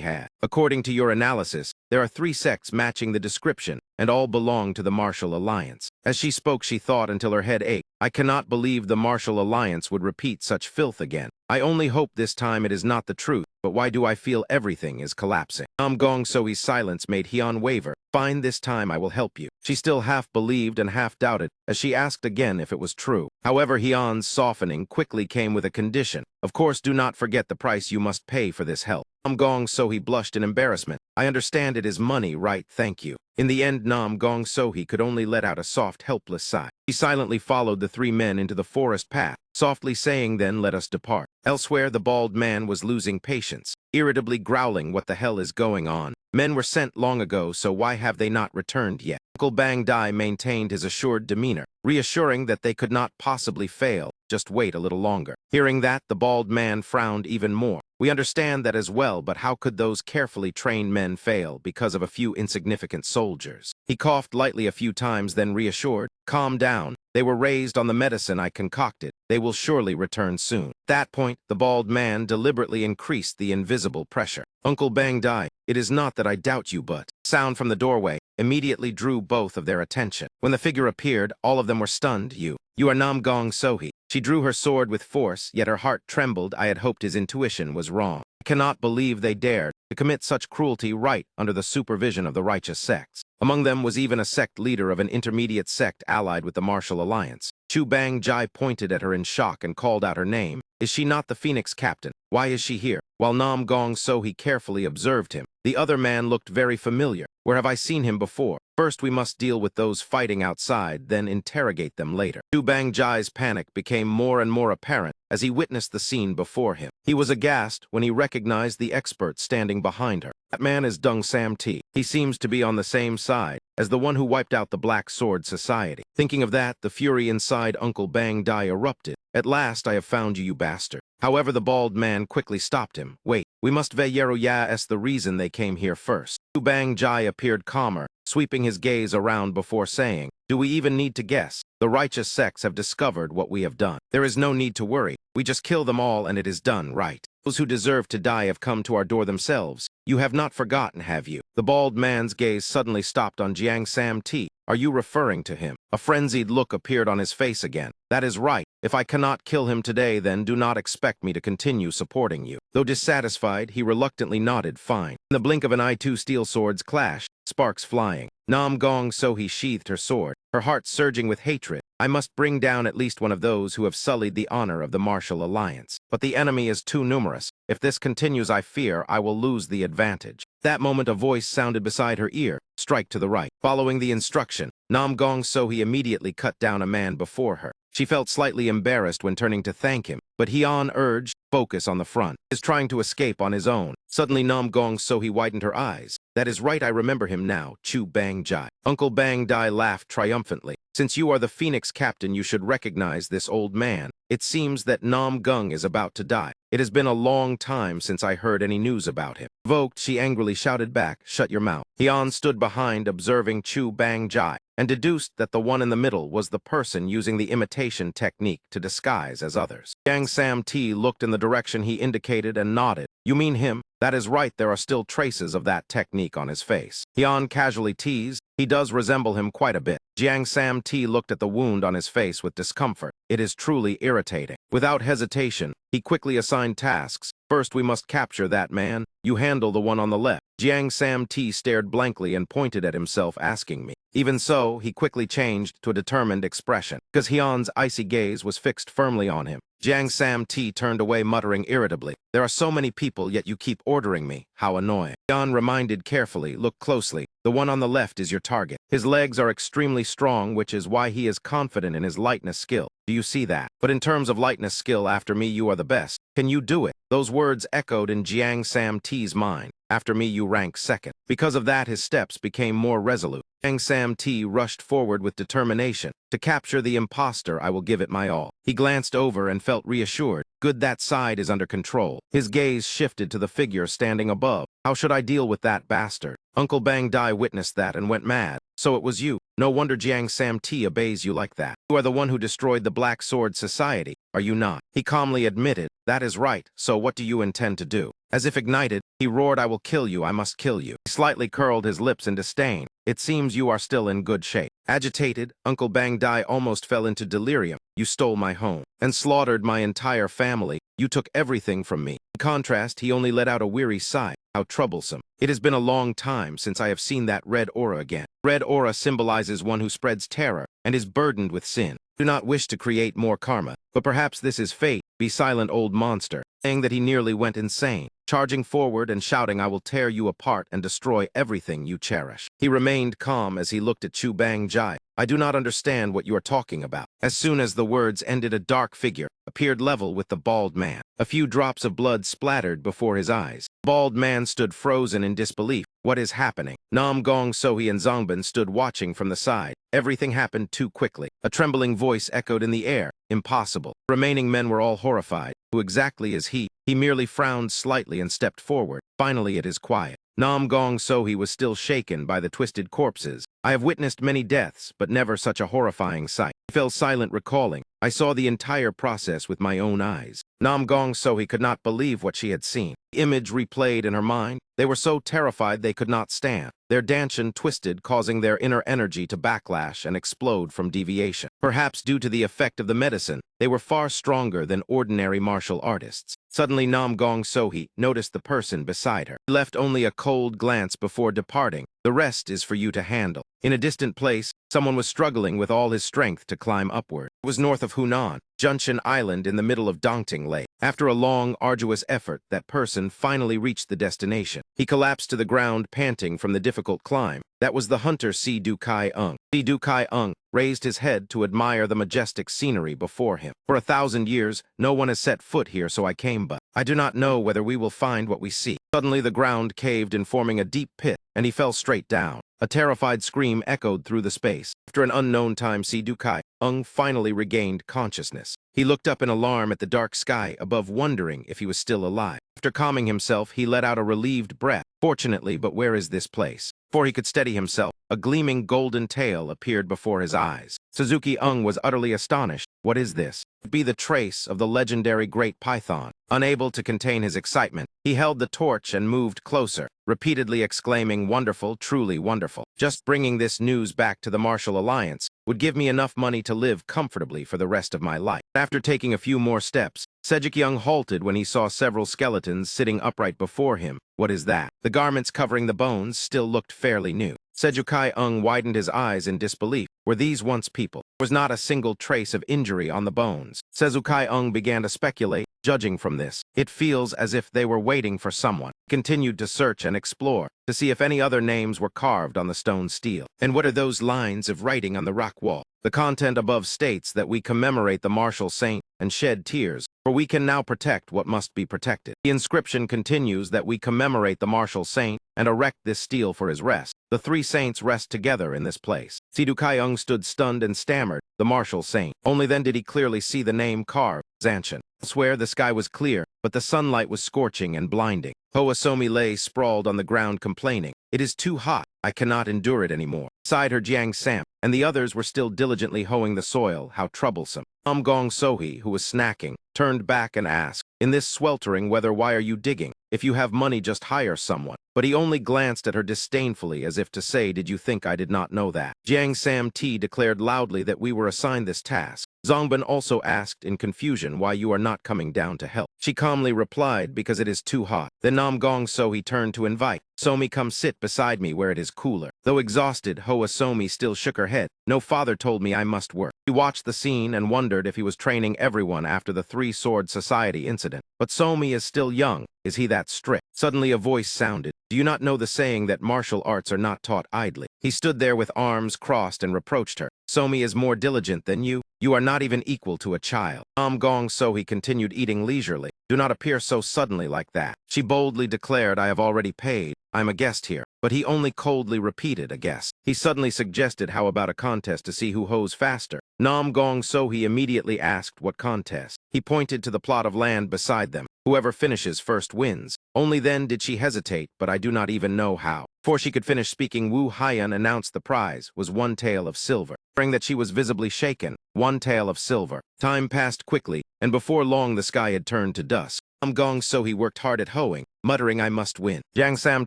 had. According to your analysis, there are 3 sects matching the description, and all belong to the Martial Alliance. As she spoke, she thought until her head ached. I cannot believe the Martial Alliance would repeat such filth again. I only hope this time it is not the truth, but why do I feel everything is collapsing? Nam Gong Sohee's silence made Heon waver. Fine, this time I will help you. She still half believed and half doubted, as she asked again if it was true. However, Heon's softening quickly came with a condition. Of course, do not forget the price you must pay for this help. Nam Gong Sohee blushed in embarrassment. I understand it is money, right? Thank you. In the end, Nam Gong Sohee could only let out a soft, helpless sigh. He silently followed the 3 men into the forest path, softly saying, then let us depart. Elsewhere, the bald man was losing patience, irritably growling, what the hell is going on? Men were sent long ago, so why have they not returned yet? Uncle Bang Dai maintained his assured demeanor, reassuring that they could not possibly fail. Just wait a little longer. Hearing that, the bald man frowned even more. We understand that as well, but how could those carefully trained men fail because of a few insignificant soldiers? He coughed lightly a few times, then reassured, calm down. They were raised on the medicine I concocted. They will surely return soon. At that point, the bald man deliberately increased the invisible pressure. Uncle Bang Dai, it is not that I doubt you, but sound from the doorway immediately drew both of their attention. When the figure appeared, all of them were stunned. You are Nam Gong Sohee. She drew her sword with force, yet her heart trembled. I had hoped his intuition was wrong. I cannot believe they dared to commit such cruelty right under the supervision of the righteous sects. Among them was even a sect leader of an intermediate sect allied with the Martial Alliance. Chu Bang Jai pointed at her in shock and called out her name. Is she not the Phoenix captain? Why is she here? While Nam Gong Sohee carefully observed him, the other man looked very familiar. Where have I seen him before? First, we must deal with those fighting outside, then interrogate them later. Chu Bangjai's panic became more and more apparent as he witnessed the scene before him. He was aghast when he recognized the expert standing behind her. That man is Dung Sam T. He seems to be on the same side as the one who wiped out the Black Sword Society. Thinking of that, the fury inside Uncle Bang Dai erupted. At last, I have found you, you bastard. However, the bald man quickly stopped him. Wait, we must as the reason they came here first. Chu Bang Jai appeared calmer, sweeping his gaze around before saying, do we even need to guess? The righteous sects have discovered what we have done. There is no need to worry. We just kill them all and it is done, right? Those who deserve to die have come to our door themselves. You have not forgotten, have you? The bald man's gaze suddenly stopped on Jiang Sam T. Are you referring to him? A frenzied look appeared on his face again. That is right. If I cannot kill him today, then do not expect me to continue supporting you. Though dissatisfied, he reluctantly nodded fine. In the blink of an eye, two steel swords clashed, sparks flying. Nam Gong Sohee sheathed her sword, her heart surging with hatred. I must bring down at least one of those who have sullied the honor of the martial alliance. But the enemy is too numerous. If this continues, I fear I will lose the advantage. That moment, a voice sounded beside her ear. Strike to the right. Following the instruction, Nam Gong Sohee immediately cut down a man before her. She felt slightly embarrassed when turning to thank him, but Hyun urged, focus on the front. He is trying to escape on his own. Suddenly, Nam Gong Sohee widened her eyes. That is right, I remember him now, Chu Bang Jai. Uncle Bang Dai laughed triumphantly. Since you are the Phoenix captain, you should recognize this old man. It seems that Nam Gung is about to die. It has been a long time since I heard any news about him. Provoked, she angrily shouted back, shut your mouth. Hyun stood behind, observing Chu Bang Jai, and deduced that the one in the middle was the person using the imitation technique to disguise as others. Yang Sam T looked in the direction he indicated and nodded. You mean him? That is right, there are still traces of that technique on his face. Hyun casually teased, he does resemble him quite a bit. Jiang Sam T looked at the wound on his face with discomfort. It is truly irritating. Without hesitation, he quickly assigned tasks. First, we must capture that man. You handle the one on the left. Jiang Sam T stared blankly and pointed at himself, asking me. Even so, he quickly changed to a determined expression, because Hyun's icy gaze was fixed firmly on him. Jiang Sam T turned away, muttering irritably, there are so many people, yet you keep ordering me. How annoying. Hyun reminded carefully, look closely. The one on the left is your target. His legs are extremely strong, which is why he is confident in his lightness skill. Do you see that? But in terms of lightness skill, after me, you are the best. Can you do it? Those words echoed in Jiang Sam T's mind. After me, you rank second. Because of that, his steps became more resolute. Jiang Sam T rushed forward with determination. To capture the imposter, I will give it my all. He glanced over and felt reassured. Good, that side is under control. His gaze shifted to the figure standing above. How should I deal with that bastard? Uncle Bang Dai witnessed that and went mad. So it was you. No wonder Jiang Sam T obeys you like that. You are the one who destroyed the Black Sword Society, are you not? He calmly admitted, that is right, so what do you intend to do? As if ignited, he roared, I will kill you, I must kill you. He slightly curled his lips in disdain. It seems you are still in good shape. Agitated, Uncle Bang Dai almost fell into delirium. You stole my home and slaughtered my entire family. You took everything from me. In contrast, he only let out a weary sigh. How troublesome. It has been a long time since I have seen that red aura again. Red aura symbolizes one who spreads terror and is burdened with sin. Do not wish to create more karma, but perhaps this is fate. Be silent, old monster. Saying that, he nearly went insane, charging forward and shouting, I will tear you apart and destroy everything you cherish. He remained calm as he looked at Chu Bang Jai. I do not understand what you are talking about. As soon as the words ended, a dark figure appeared level with the bald man. A few drops of blood splattered before his eyes. The bald man stood frozen in disbelief. What is happening? Nam Gong Sohee and Zongbin stood watching from the side. Everything happened too quickly. A trembling voice echoed in the air. Impossible. The remaining men were all horrified. Who exactly is he? He merely frowned slightly and stepped forward. Finally, it is quiet. Nam Gong Sohee was still shaken by the twisted corpses. I have witnessed many deaths, but never such a horrifying sight. He fell silent, recalling. I saw the entire process with my own eyes. Nam Gong Sohee could not believe what she had seen. The image replayed in her mind. They were so terrified they could not stand. Their dantian twisted, causing their inner energy to backlash and explode from deviation. Perhaps due to the effect of the medicine, they were far stronger than ordinary martial artists. Suddenly, Nam Gong Sohee noticed the person beside her. He left only a cold glance before departing. The rest is for you to handle. In a distant place, someone was struggling with all his strength to climb upward. It was north of Hunan, Junshan Island in the middle of Dongting Lake. After a long, arduous effort, that person finally reached the destination. He collapsed to the ground, panting from the difficult climb. That was the hunter Si Du Kai Ung. Si Du Kai Ung raised his head to admire the majestic scenery before him. For 1,000 years, no one has set foot here, so I came, but I do not know whether we will find what we see. Suddenly the ground caved in, forming a deep pit, and he fell straight down. A terrified scream echoed through the space. After an unknown time, Si Du Kai Ung finally regained consciousness. He looked up in alarm at the dark sky above, wondering if he was still alive. After calming himself, he let out a relieved breath. Fortunately, but where is this place? Before he could steady himself, a gleaming golden tail appeared before his eyes. Suzuki Ung was utterly astonished. What is this? It be the trace of the legendary Great Python. Unable to contain his excitement, he held the torch and moved closer, repeatedly exclaiming, "Wonderful, truly wonderful. Just bringing this news back to the Martial Alliance would give me enough money to live comfortably for the rest of my life." After taking a few more steps, Sejik Young halted when he saw several skeletons sitting upright before him. What is that? The garments covering the bones still looked fairly new. Sejukai Ung widened his eyes in disbelief. Were these once people? There was not a single trace of injury on the bones. Sejukai Ung began to speculate. Judging from this, it feels as if they were waiting for someone. He continued to search and explore to see if any other names were carved on the stone steel. And what are those lines of writing on the rock wall? The content above states that we commemorate the martial saint and shed tears, for we can now protect what must be protected. The inscription continues that we commemorate the martial saint and erect this stele for his rest. The three saints rest together in this place. Sidukai Ung stood stunned and stammered, "The martial saint." Only then did he clearly see the name carved, Zanshin. Elsewhere the sky was clear, but the sunlight was scorching and blinding. Hoasomi lay sprawled on the ground complaining, "It is too hot. I cannot endure it anymore." Beside her Jiang Sam, and the others were still diligently hoeing the soil. How troublesome. Gong Sohi, who was snacking, turned back and asked, "In this sweltering weather, why are you digging? If you have money, just hire someone." But he only glanced at her disdainfully as if to say, "Did you think I did not know that?" Jiang Sam T declared loudly that we were assigned this task. Zongbin also asked in confusion why you are not coming down to help. She calmly replied, "Because it is too hot." Then Gong Sohi turned to invite, "Somi, come sit beside me where it is cooler." Though exhausted, Hoa Somi still shook her head. "No, father told me I must work." He watched the scene and wondered if he was training everyone after the Three-Sword Society incident. But Somi is still young. Is he that strict? Suddenly a voice sounded. "Do you not know the saying that martial arts are not taught idly?" He stood there with arms crossed and reproached her. "Somi is more diligent than you. You are not even equal to a child." Gong Sohi continued eating leisurely. "Do not appear so suddenly like that." She boldly declared, "I have already paid. I'm a guest here." But he only coldly repeated, "A guest." He suddenly suggested, "How about a contest to see who hoes faster?" Gong Sohi immediately asked what contest. He pointed to the plot of land beside them. "Whoever finishes first wins." Only then did she hesitate, but I do not even know how. Before she could finish speaking, Wu Haiyan announced the prize was 1 tael of silver. Hearing that she was visibly shaken, 1 tael of silver. Time passed quickly, and before long the sky had turned to dusk. Gong Sohi worked hard at hoeing, muttering, "I must win." Jiang Sam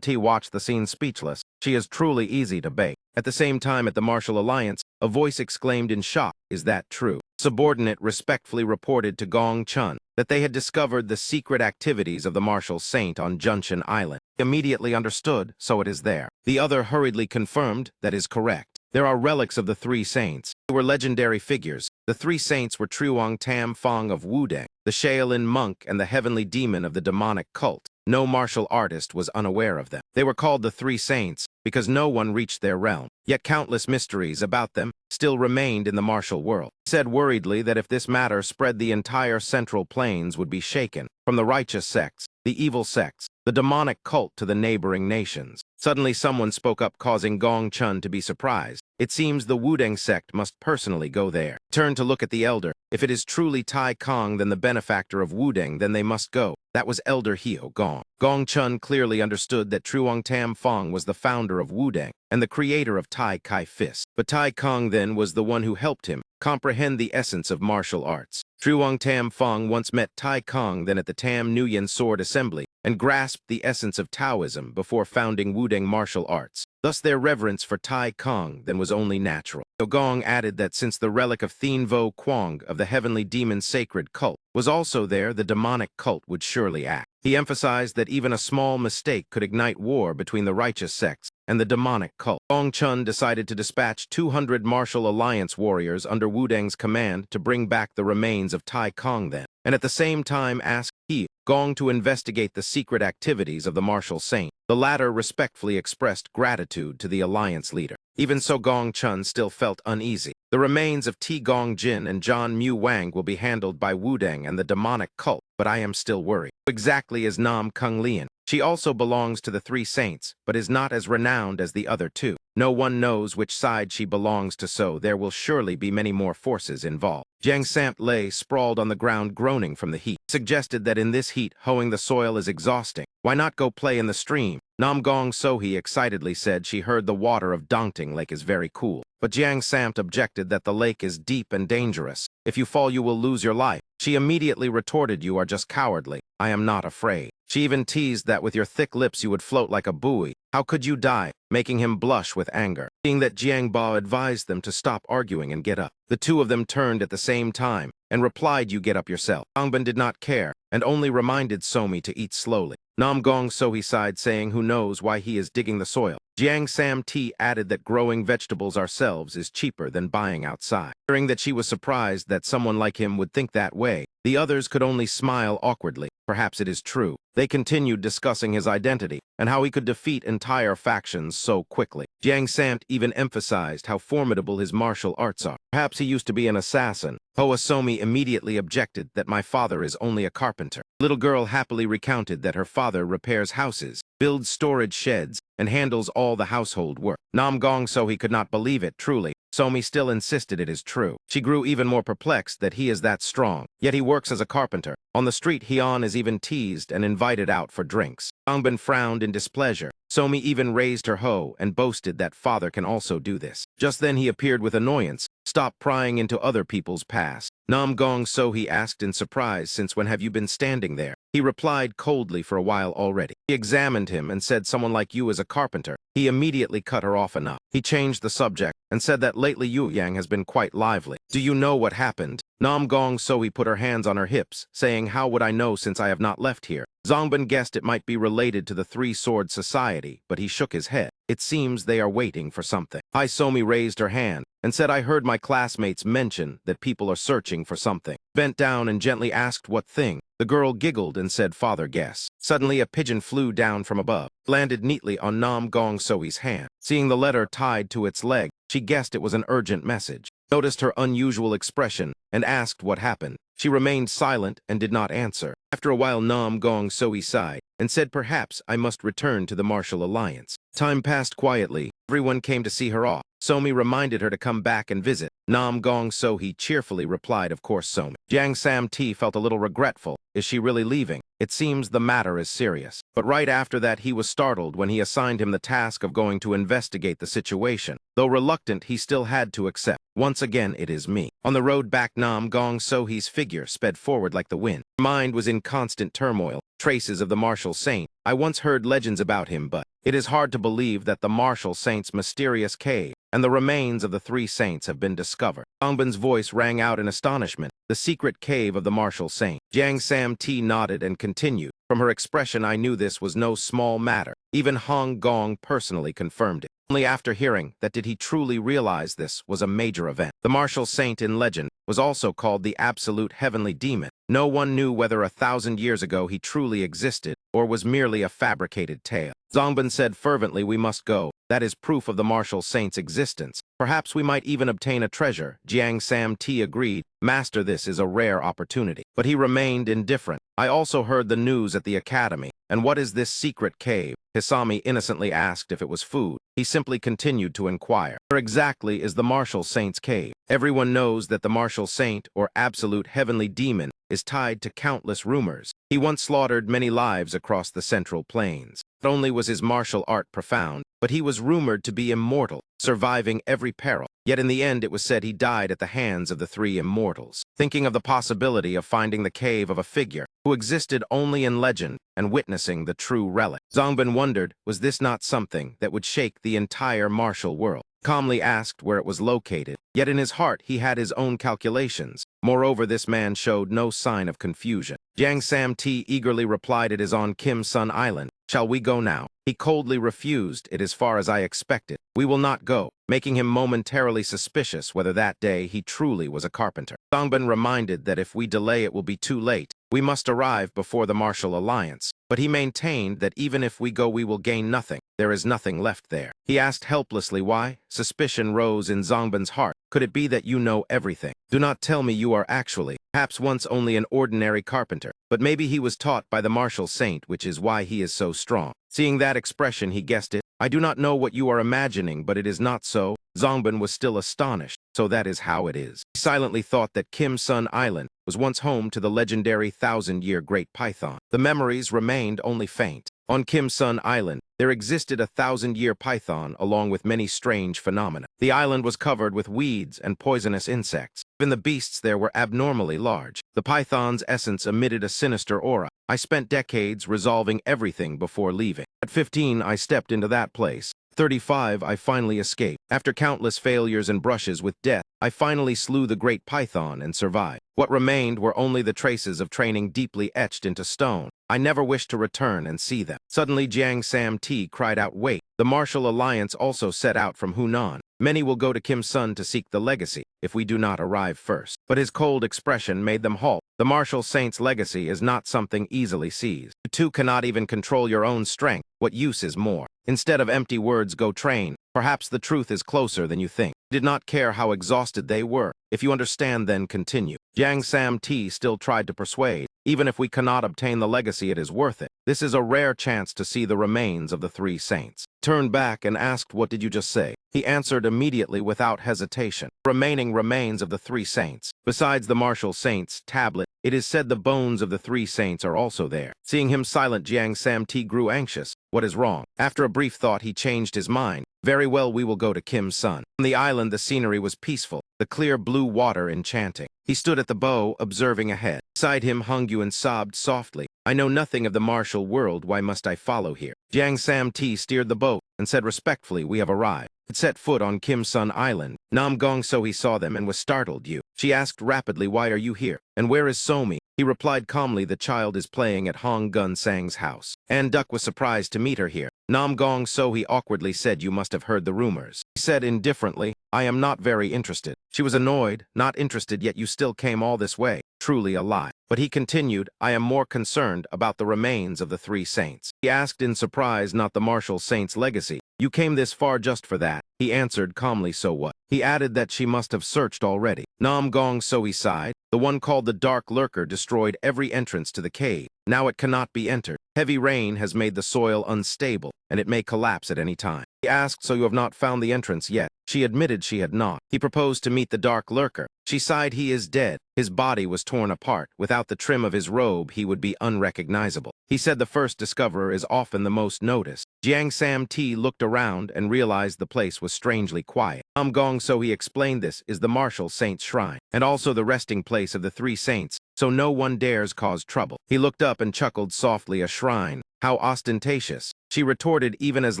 T watched the scene speechless. She is truly easy to bake. At the same time, at the Martial Alliance, a voice exclaimed in shock, "Is that true?" Subordinate respectfully reported to Gong Chun that they had discovered the secret activities of the Martial Saint on Junshin Island. He immediately understood, so it is there. The other hurriedly confirmed that is correct. There are relics of the three saints. They were legendary figures. The three saints were Truong Tam Fong of Wudang, the Shaolin monk, and the heavenly demon of the demonic cult. No martial artist was unaware of them. They were called the Three Saints because no one reached their realm. Yet countless mysteries about them still remained in the martial world. He said worriedly that if this matter spread, the entire Central Plains would be shaken, from the righteous sects, the evil sects, the demonic cult to the neighboring nations. Suddenly someone spoke up, causing Gong Chun to be surprised. It seems the Wudang sect must personally go there. He turned to look at the elder. If it is truly Tai Kong, then the benefactor of Wudang, then they must go. That was Elder Hio Gong. Gong Chun clearly understood that Truong Tam Fong was the founder of Wudang and the creator of Tai Kai Fist. But Tai Kong then was the one who helped him comprehend the essence of martial arts. Truong Tam Fong once met Tai Kong then at the Tam Nguyen Sword Assembly and grasped the essence of Taoism before founding Wudang martial arts. Thus their reverence for Tai Kong then was only natural. So Gong added that since the relic of Thien Vo Quang of the heavenly demon sacred cult was also there, the demonic cult would surely act. He emphasized that even a small mistake could ignite war between the righteous sects and the demonic cult. Gong Chun decided to dispatch 200 Martial Alliance warriors under Wudang's command to bring back the remains of Tai Kong then, and at the same time asked He Gong to investigate the secret activities of the Martial Saint. The latter respectfully expressed gratitude to the alliance leader. Even so, Gong Chun still felt uneasy. The remains of Ti Gong Jin and John Mu Wang will be handled by Wudeng and the demonic cult, but I am still worried. Exactly as Nam Kung Lian. She also belongs to the three saints, but is not as renowned as the other two. No one knows which side she belongs to, so there will surely be many more forces involved. Jiang Samt lay sprawled on the ground groaning from the heat. Suggested that in this heat, hoeing the soil is exhausting. Why not go play in the stream? Nam Gong Sohee excitedly said she heard the water of Dongting Lake is very cool. But Jiang Samt objected that the lake is deep and dangerous. If you fall, you will lose your life. She immediately retorted, you are just cowardly. I am not afraid. She even teased that with your thick lips you would float like a buoy. How could you die? Making him blush with anger. Seeing that Jiang Bao advised them to stop arguing and get up, the two of them turned at the same time and replied, you get up yourself. Dongbin did not care and only reminded Somi to eat slowly. Nam Gong Sohee sighed, saying who knows why he is digging the soil. Jiang Sam Ti added that growing vegetables ourselves is cheaper than buying outside. Hearing that she was surprised that someone like him would think that way, the others could only smile awkwardly. Perhaps it is true. They continued discussing his identity and how he could defeat entire factions so quickly. Jiang Samt even emphasized how formidable his martial arts are. Perhaps he used to be an assassin. Hoa Somi immediately objected that my father is only a carpenter. Little girl happily recounted that her father repairs houses, builds storage sheds, and handles all the household work. Nam Gong Sohee could not believe it truly. Somi still insisted it is true. She grew even more perplexed that he is that strong, yet he works as a carpenter. On the street, Hyun is even teased and invited out for drinks. Dongbin frowned in displeasure. Somi even raised her hoe and boasted that father can also do this. Just then he appeared with annoyance. Stop prying into other people's past. Nam Gong Sohee asked in surprise, since when have you been standing there? He replied coldly, for a while already. He examined him and said, someone like you is a carpenter. He immediately cut her off enough. He changed the subject and said that lately Yu Yang has been quite lively. Do you know what happened? Nam Gong Sohee put her hands on her hips, saying, how would I know since I have not left here? Zongbin guessed it might be related to the Three-Sword Society, but he shook his head. It seems they are waiting for something. Hai Somi raised her hand and said, I heard my classmates mention that people are searching for something. Bent down and gently asked what thing. The girl giggled and said, father, guess. Suddenly a pigeon flew down from above, landed neatly on Nam Gong Sohee's hand. Seeing the letter tied to its leg, she guessed it was an urgent message. Noticed her unusual expression and asked what happened. She remained silent and did not answer. After a while, Nam Gong Sohee sighed and said, perhaps I must return to the martial alliance. Time passed quietly. Everyone came to see her off. Somi reminded her to come back and visit. Nam Gong Sohee cheerfully replied, of course, Somi. Jiang Sam Ti felt a little regretful. Is she really leaving? It seems the matter is serious. But right after that, he was startled when he assigned him the task of going to investigate the situation. Though reluctant, he still had to accept. Once again, it is me. On the road back, Nam Gong Sohee's figure sped forward like the wind. Her mind was in constant turmoil. Traces of the martial saint. I once heard legends about him, but it is hard to believe that the martial saint's mysterious cave and the remains of the three saints have been discovered. Dongbin's voice rang out in astonishment. The secret cave of the martial saint. Jiang Sam Ti nodded and continued. From her expression, I knew this was no small matter. Even Hong Gong personally confirmed it. Only after hearing that did he truly realize this was a major event. The martial saint in legend was also called the absolute heavenly demon. No one knew whether 1,000 years ago he truly existed or was merely a fabricated tale. Zongbin said fervently, we must go. That is proof of the martial saint's existence. Perhaps we might even obtain a treasure. Jiang Sam Ti agreed. Master, this is a rare opportunity. But he remained indifferent. I also heard the news at the academy. And what is this secret cave? Hisami innocently asked if it was food. He simply continued to inquire. Where exactly is the martial saint's cave? Everyone knows that the martial saint, or absolute heavenly demon, is tied to countless rumors. He once slaughtered many lives across the Central Plains. Not only was his martial art profound, but he was rumored to be immortal, surviving every peril. Yet in the end, it was said he died at the hands of the three immortals. Thinking of the possibility of finding the cave of a figure who existed only in legend and witnessing the true relic, Zongbin wondered, was this not something that would shake the entire martial world? Calmly asked where it was located, yet in his heart he had his own calculations. Moreover, this man showed no sign of confusion. Jiang Sam Ti eagerly replied, it is on Kim Sun Island. Shall we go now? He coldly refused, it is far as I expected. We will not go, making him momentarily suspicious whether that day he truly was a carpenter. Zongbin reminded that if we delay it will be too late. We must arrive before the Martial Alliance. But he maintained that even if we go we will gain nothing. There is nothing left there. He asked helplessly why. Suspicion rose in Zongban's heart. Could it be that you know everything? Do not tell me you are actually, perhaps once only an ordinary carpenter. But maybe he was taught by the martial saint, which is why he is so strong. Seeing that expression, he guessed it. I do not know what you are imagining, but it is not so. Zongban was still astonished. So that is how it is. He silently thought that Kim Sun Island was once home to the legendary 1,000-year Great Python. The memories remained only faint. On Kim Sun Island, there existed a 1,000-year python along with many strange phenomena. The island was covered with weeds and poisonous insects. Even the beasts there were abnormally large. The python's essence emitted a sinister aura. I spent decades resolving everything before leaving. At 15, I stepped into that place. 35, I finally escaped. After countless failures and brushes with death, I finally slew the great python and survived. What remained were only the traces of training deeply etched into stone. I never wished to return and see them. Suddenly, Jiang Sam Ti cried out, "Wait!" The Martial Alliance also set out from Hunan. Many will go to Kim Sun to seek the legacy, if we do not arrive first. But his cold expression made them halt. The Martial Saint's legacy is not something easily seized. You two cannot even control your own strength. What use is more? Instead of empty words, go train. Perhaps the truth is closer than you think. He did not care how exhausted they were. If you understand, then continue. Jiang Sam Ti still tried to persuade. Even if we cannot obtain the legacy, it is worth it. This is a rare chance to see the remains of the three saints. Turned back and asked, "What did you just say?" He answered immediately without hesitation. Remaining remains of the three saints. Besides the martial saint's tablet, it is said the bones of the three saints are also there. Seeing him silent, Jiang Sam Ti grew anxious. What is wrong? After a brief thought, he changed his mind. Very well, we will go to Kim Sun. On the island, the scenery was peaceful, the clear blue water enchanting. He stood at the bow, observing ahead. Beside him, Hung Yuan sobbed softly. I know nothing of the martial world, why must I follow here? Jiang Sam Ti steered the boat and said respectfully, we have arrived. It set foot on Kim Sun Island. Nam Gong So he saw them and was startled. You. She asked rapidly, why are you here? And where is Somi? He replied calmly, the child is playing at Hong Gun Sang's house. An Duck was surprised to meet her here. Nam Gong So he awkwardly said, you must have heard the rumors. He said indifferently, I am not very interested. She was annoyed, not interested, yet you still came all this way. Truly a lie. But he continued, I am more concerned about the remains of the three saints. He asked in surprise, not the martial saint's legacy. You came this far just for that. He answered calmly, so what? He added that she must have searched already. Nam Gong So he sighed. The one called the Dark Lurker destroyed every entrance to the cave. Now it cannot be entered. Heavy rain has made the soil unstable, and it may collapse at any time. He asked, so you have not found the entrance yet? She admitted she had not. He proposed to meet the Dark Lurker. She sighed, he is dead. His body was torn apart. Without the trim of his robe, he would be unrecognizable. He said the first discoverer is often the most noticed. Jiang Sam Ti looked around and realized the place was strangely quiet. Nam Gong So he explained this is the martial saint's shrine, and also the resting place of the three saints, so no one dares cause trouble. He looked up and chuckled softly, a shrine. How ostentatious. She retorted, even as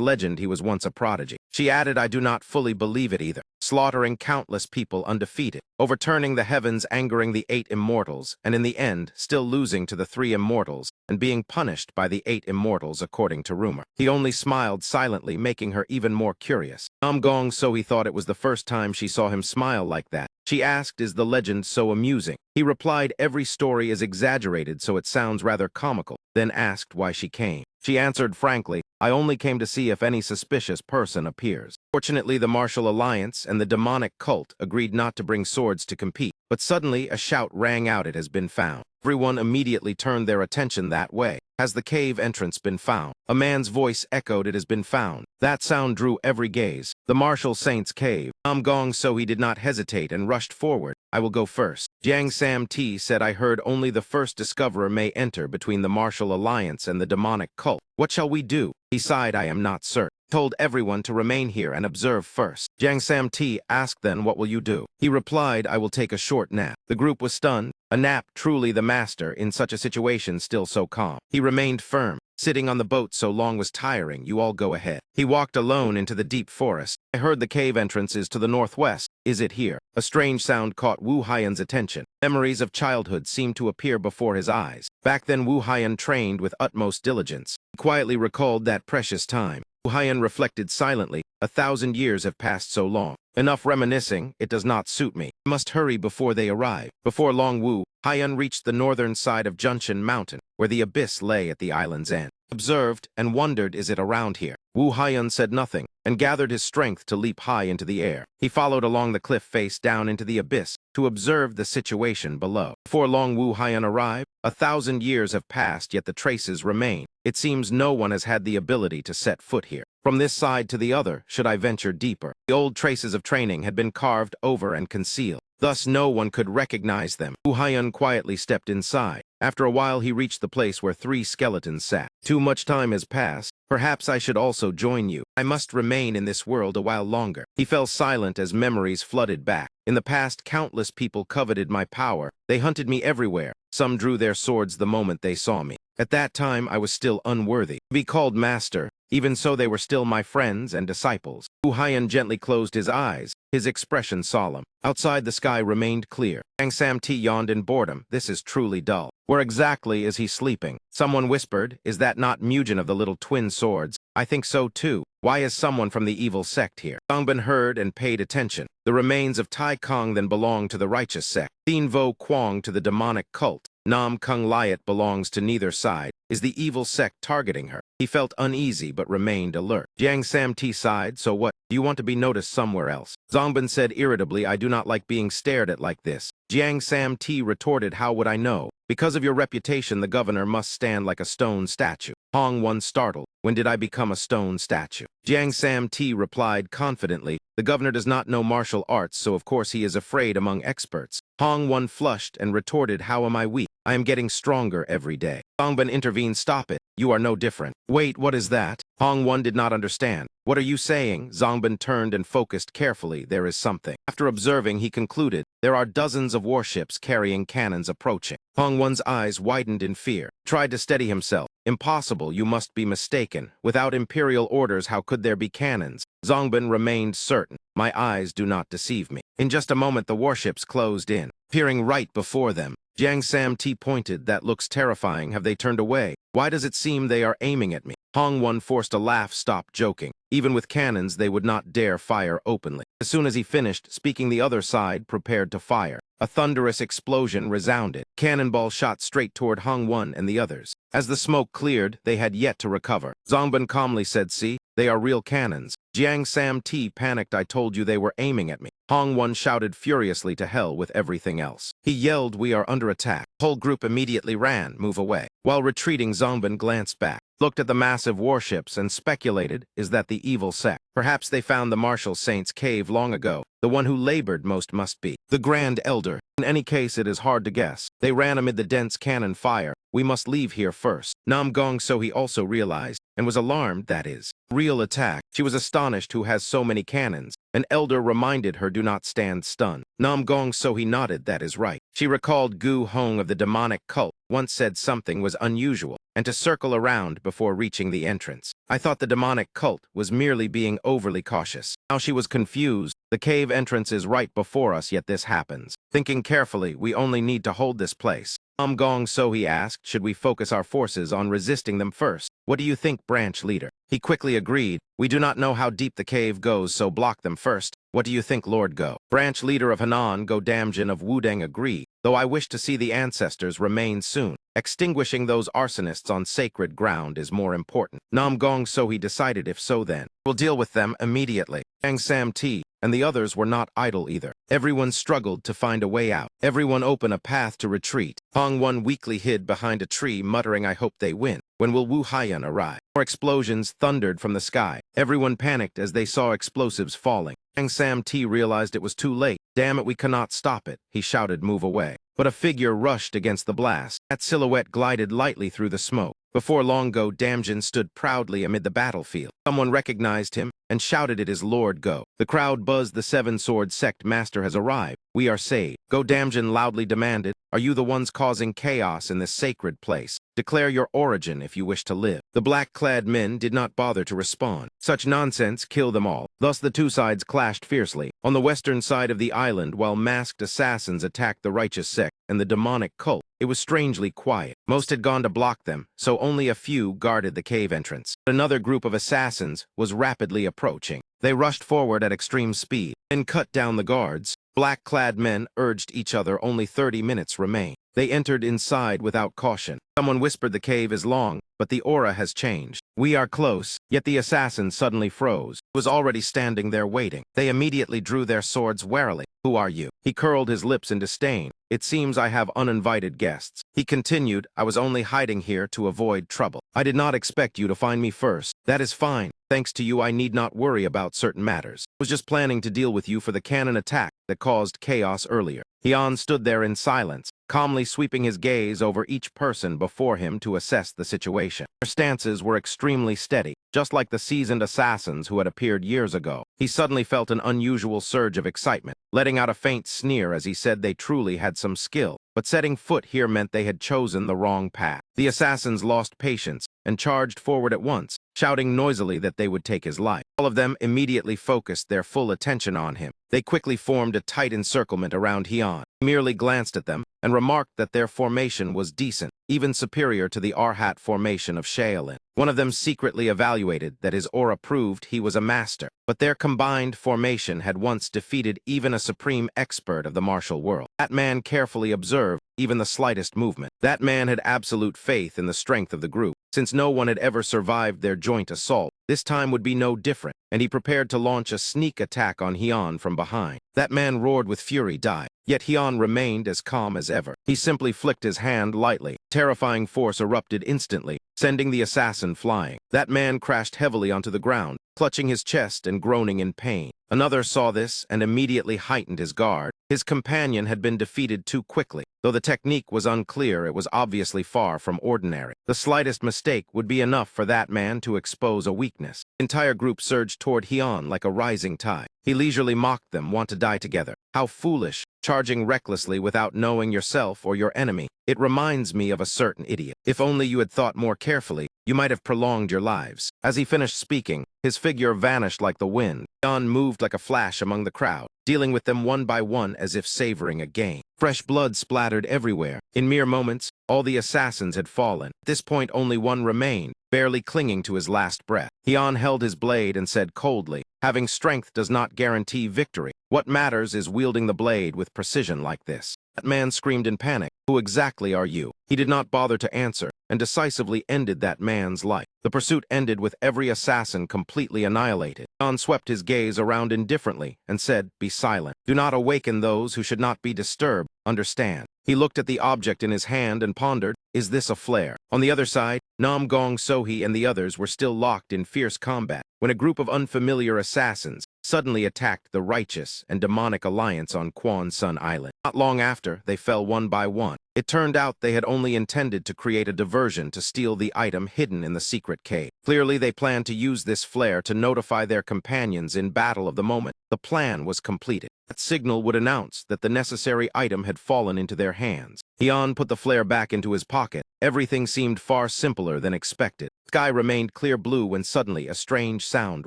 legend he was once a prodigy. She added, I do not fully believe it either. Slaughtering countless people undefeated, overturning the heavens, angering the 8 immortals, and in the end, still losing to the 3 immortals, and being punished by the 8 immortals according to rumor. He only smiled silently, making her even more curious. Nam Gong So he thought it was the first time she saw him smile like that. She asked, is the legend so amusing? He replied, every story is exaggerated so it sounds rather comical, then asked why she came. She answered frankly, I only came to see if any suspicious person appears. Fortunately, the Martial Alliance and the demonic cult agreed not to bring swords to compete, but suddenly a shout rang out, it has been found. Everyone immediately turned their attention that way. Has the cave entrance been found? A man's voice echoed, it has been found. That sound drew every gaze. The Martial Saint's cave. Nam Gong So he did not hesitate and rushed forward. I will go first. Jiang Sam Ti said, I heard only the first discoverer may enter between the Martial Alliance and the demonic cult. What shall we do? He sighed, I am not certain. Told everyone to remain here and observe first. Jiang Sam Ti asked then, what will you do? He replied, I will take a short nap. The group was stunned. A nap, truly the master, in such a situation still so calm. He remained firm. Sitting on the boat so long was tiring, you all go ahead. He walked alone into the deep forest. I heard the cave entrance is to the northwest. Is it here? A strange sound caught Wu Haiyan's attention. Memories of childhood seemed to appear before his eyes. Back then Wu Haiyan trained with utmost diligence. He quietly recalled that precious time. Wu Haiyan reflected silently. 1,000 years have passed so long. Enough reminiscing, it does not suit me. I must hurry before they arrive. Before long Wu Hyun reached the northern side of Junshan Mountain, where the abyss lay at the island's end. Observed and wondered, is it around here? Wu Hyun said nothing and gathered his strength to leap high into the air. He followed along the cliff face down into the abyss to observe the situation below. Before long Wu Hyun arrived. 1,000 years have passed, yet the traces remain. It seems no one has had the ability to set foot here. From this side to the other, should I venture deeper? The old traces of training had been carved over and concealed. Thus no one could recognize them. Wu Hyun quietly stepped inside. After a while he reached the place where 3 skeletons sat. Too much time has passed. Perhaps I should also join you. I must remain in this world a while longer. He fell silent as memories flooded back. In the past, countless people coveted my power. They hunted me everywhere. Some drew their swords the moment they saw me. At that time, I was still unworthy to be called master. Even so, they were still my friends and disciples. Wu Hyun gently closed his eyes, his expression solemn. Outside, the sky remained clear. Kang Sam-T yawned in boredom. This is truly dull. Where exactly is he sleeping? Someone whispered, is that not Mugen of the little twin swords? I think so too. Why is someone from the evil sect here? Dongbin heard and paid attention. The remains of Tai Kong then belong to the righteous sect. Thin Vo Quang to the demonic cult. Nam Kung Liat belongs to neither side. Is the evil sect targeting her? He felt uneasy but remained alert. Jiang Sam-T sighed, so what? Do you want to be noticed somewhere else? Zongbin said irritably, I do not like being stared at like this. Jiang Sam-T retorted, how would I know? Because of your reputation, the governor must stand like a stone statue. Hong Won startled. When did I become a stone statue? Jiang Sam-T replied confidently, the governor does not know martial arts, so of course he is afraid among experts. Hong Won flushed and retorted, how am I weak? I am getting stronger every day. Zongbin intervened, stop it. You are no different. Wait, what is that? Hong Won did not understand. What are you saying? Zongbin turned and focused carefully. There is something. After observing, he concluded, there are dozens of warships carrying cannons approaching. Hong Won's eyes widened in fear. Tried to steady himself. Impossible, you must be mistaken. Without imperial orders, how could there be cannons? Zongbin remained certain. My eyes do not deceive me. In just a moment, the warships closed in, appearing right before them. Jiang Sam-T pointed, that looks terrifying. Have they turned away? Why does it seem they are aiming at me? Hong Won forced a laugh, stop joking. Even with cannons, they would not dare fire openly. As soon as he finished speaking, the other side prepared to fire. A thunderous explosion resounded. Cannonball shot straight toward Hong Won and the others. As the smoke cleared, they had yet to recover. Zongbin calmly said, see, they are real cannons. Jiang Sam-T panicked, I told you they were aiming at me. Hong Won shouted furiously, to hell with everything else. He yelled, we are under attack. The whole group immediately ran, move away. While retreating, Zongbin glanced back, looked at the massive warships and speculated, is that the evil sect? Perhaps they found the Martial Saint's cave long ago. The one who labored most must be the Grand Elder. In any case, it is hard to guess. They ran amid the dense cannon fire. We must leave here first. Nam Gong So he also realized, and was alarmed, that is, real attack. She was astonished who has so many cannons. An elder reminded her, do not stand stunned. Nam Gong So he nodded, that is right. She recalled Gu Hong of the demonic cult once said something was unusual, and to circle around before reaching the entrance. I thought the demonic cult was merely being overly cautious. Now she was confused. The cave entrance is right before us, yet this happens. Thinking carefully, we only need to hold this place. Nam Gong So he asked, should we focus our forces on resisting them first? What do you think, branch leader? He quickly agreed, we do not know how deep the cave goes, so block them first. What do you think, Lord Go? Branch leader of Henan, Go Damjin of Wudang agreed, though I wish to see the ancestors remain soon. Extinguishing those arsonists on sacred ground is more important. Nam Gong So he decided, if so then, we'll deal with them immediately. Kang Sam-T and the others were not idle either. Everyone struggled to find a way out. Everyone opened a path to retreat. Hong Won weakly hid behind a tree, muttering, I hope they win. When will Wu Hyun arrive? More explosions thundered from the sky. Everyone panicked as they saw explosives falling. Kang Sam-T realized it was too late. Damn it, we cannot stop it, he shouted, move away. But a figure rushed against the blast. That silhouette glided lightly through the smoke. Before long, Go Damjin stood proudly amid the battlefield. Someone recognized him and shouted, it is Lord Go. The crowd buzzed, the seven-sword sect master has arrived. We are saved. Go Damjin loudly demanded, are you the ones causing chaos in this sacred place? Declare your origin if you wish to live. The black-clad men did not bother to respond. Such nonsense, kill them all. Thus the two sides clashed fiercely. On the western side of the island, while masked assassins attacked the righteous sect and the demonic cult, it was strangely quiet. Most had gone to block them, so only a few guarded the cave entrance. Another group of assassins was rapidly approaching. They rushed forward at extreme speed and cut down the guards. Black-clad men urged each other, only 30 minutes remained. They entered inside without caution. Someone whispered the cave is long, but the aura has changed. We are close, yet the assassin suddenly froze. He was already standing there waiting. They immediately drew their swords warily. Who are you? He curled his lips in disdain. It seems I have uninvited guests. He continued, I was only hiding here to avoid trouble. I did not expect you to find me first. That is fine. Thanks to you, I need not worry about certain matters. I was just planning to deal with you for the cannon attack that caused chaos earlier. Hian stood there in silence, calmly sweeping his gaze over each person before him to assess the situation. Their stances were extremely steady, just like the seasoned assassins who had appeared years ago. He suddenly felt an unusual surge of excitement, letting out a faint sneer as he said they truly had some skill. But setting foot here meant they had chosen the wrong path. The assassins lost patience and charged forward at once, shouting noisily that they would take his life. All of them immediately focused their full attention on him. They quickly formed a tight encirclement around Hian. He merely glanced at them and remarked that their formation was decent, even superior to the Arhat formation of Shaolin. One of them secretly evaluated that his aura proved he was a master, but their combined formation had once defeated even a supreme expert of the martial world. That man carefully observed even the slightest movement. That man had absolute faith in the strength of the group. Since no one had ever survived their joint assault, this time would be no different, and he prepared to launch a sneak attack on Hian from behind. That man roared with fury, died. Yet Hian remained as calm as ever. He simply flicked his hand lightly. Terrifying force erupted instantly, sending the assassin flying. That man crashed heavily onto the ground, clutching his chest and groaning in pain. Another saw this and immediately heightened his guard. His companion had been defeated too quickly. Though the technique was unclear, it was obviously far from ordinary. The slightest mistake would be enough for that man to expose a weakness. The entire group surged toward Hian like a rising tide. He leisurely mocked them, want to die together. How foolish, charging recklessly without knowing yourself or your enemy. It reminds me of a certain idiot. If only you had thought more carefully, you might have prolonged your lives. As he finished speaking, his figure vanished like the wind. Hian moved like a flash among the crowd, dealing with them one by one as if savoring a game. Fresh blood splattered everywhere. In mere moments, all the assassins had fallen. At this point, only one remained, barely clinging to his last breath. Hian held his blade and said coldly, having strength does not guarantee victory. What matters is wielding the blade with precision like this. That man screamed in panic, who exactly are you? He did not bother to answer, and decisively ended that man's life. The pursuit ended with every assassin completely annihilated. Hian swept his gaze around indifferently and said, be silent. Do not awaken those who should not be disturbed, understand. He looked at the object in his hand and pondered, is this a flare? On the other side, Nam Gong Sohee and the others were still locked in fierce combat when a group of unfamiliar assassins suddenly attacked the righteous and demonic alliance on Quan Sun Island. Not long after, they fell one by one. It turned out they had only intended to create a diversion to steal the item hidden in the secret cave. Clearly, they planned to use this flare to notify their companions in battle of the moment the plan was completed. That signal would announce that the necessary item had fallen into their hands. Hian put the flare back into his pocket. Everything seemed far simpler than expected. The sky remained clear blue when suddenly a strange sound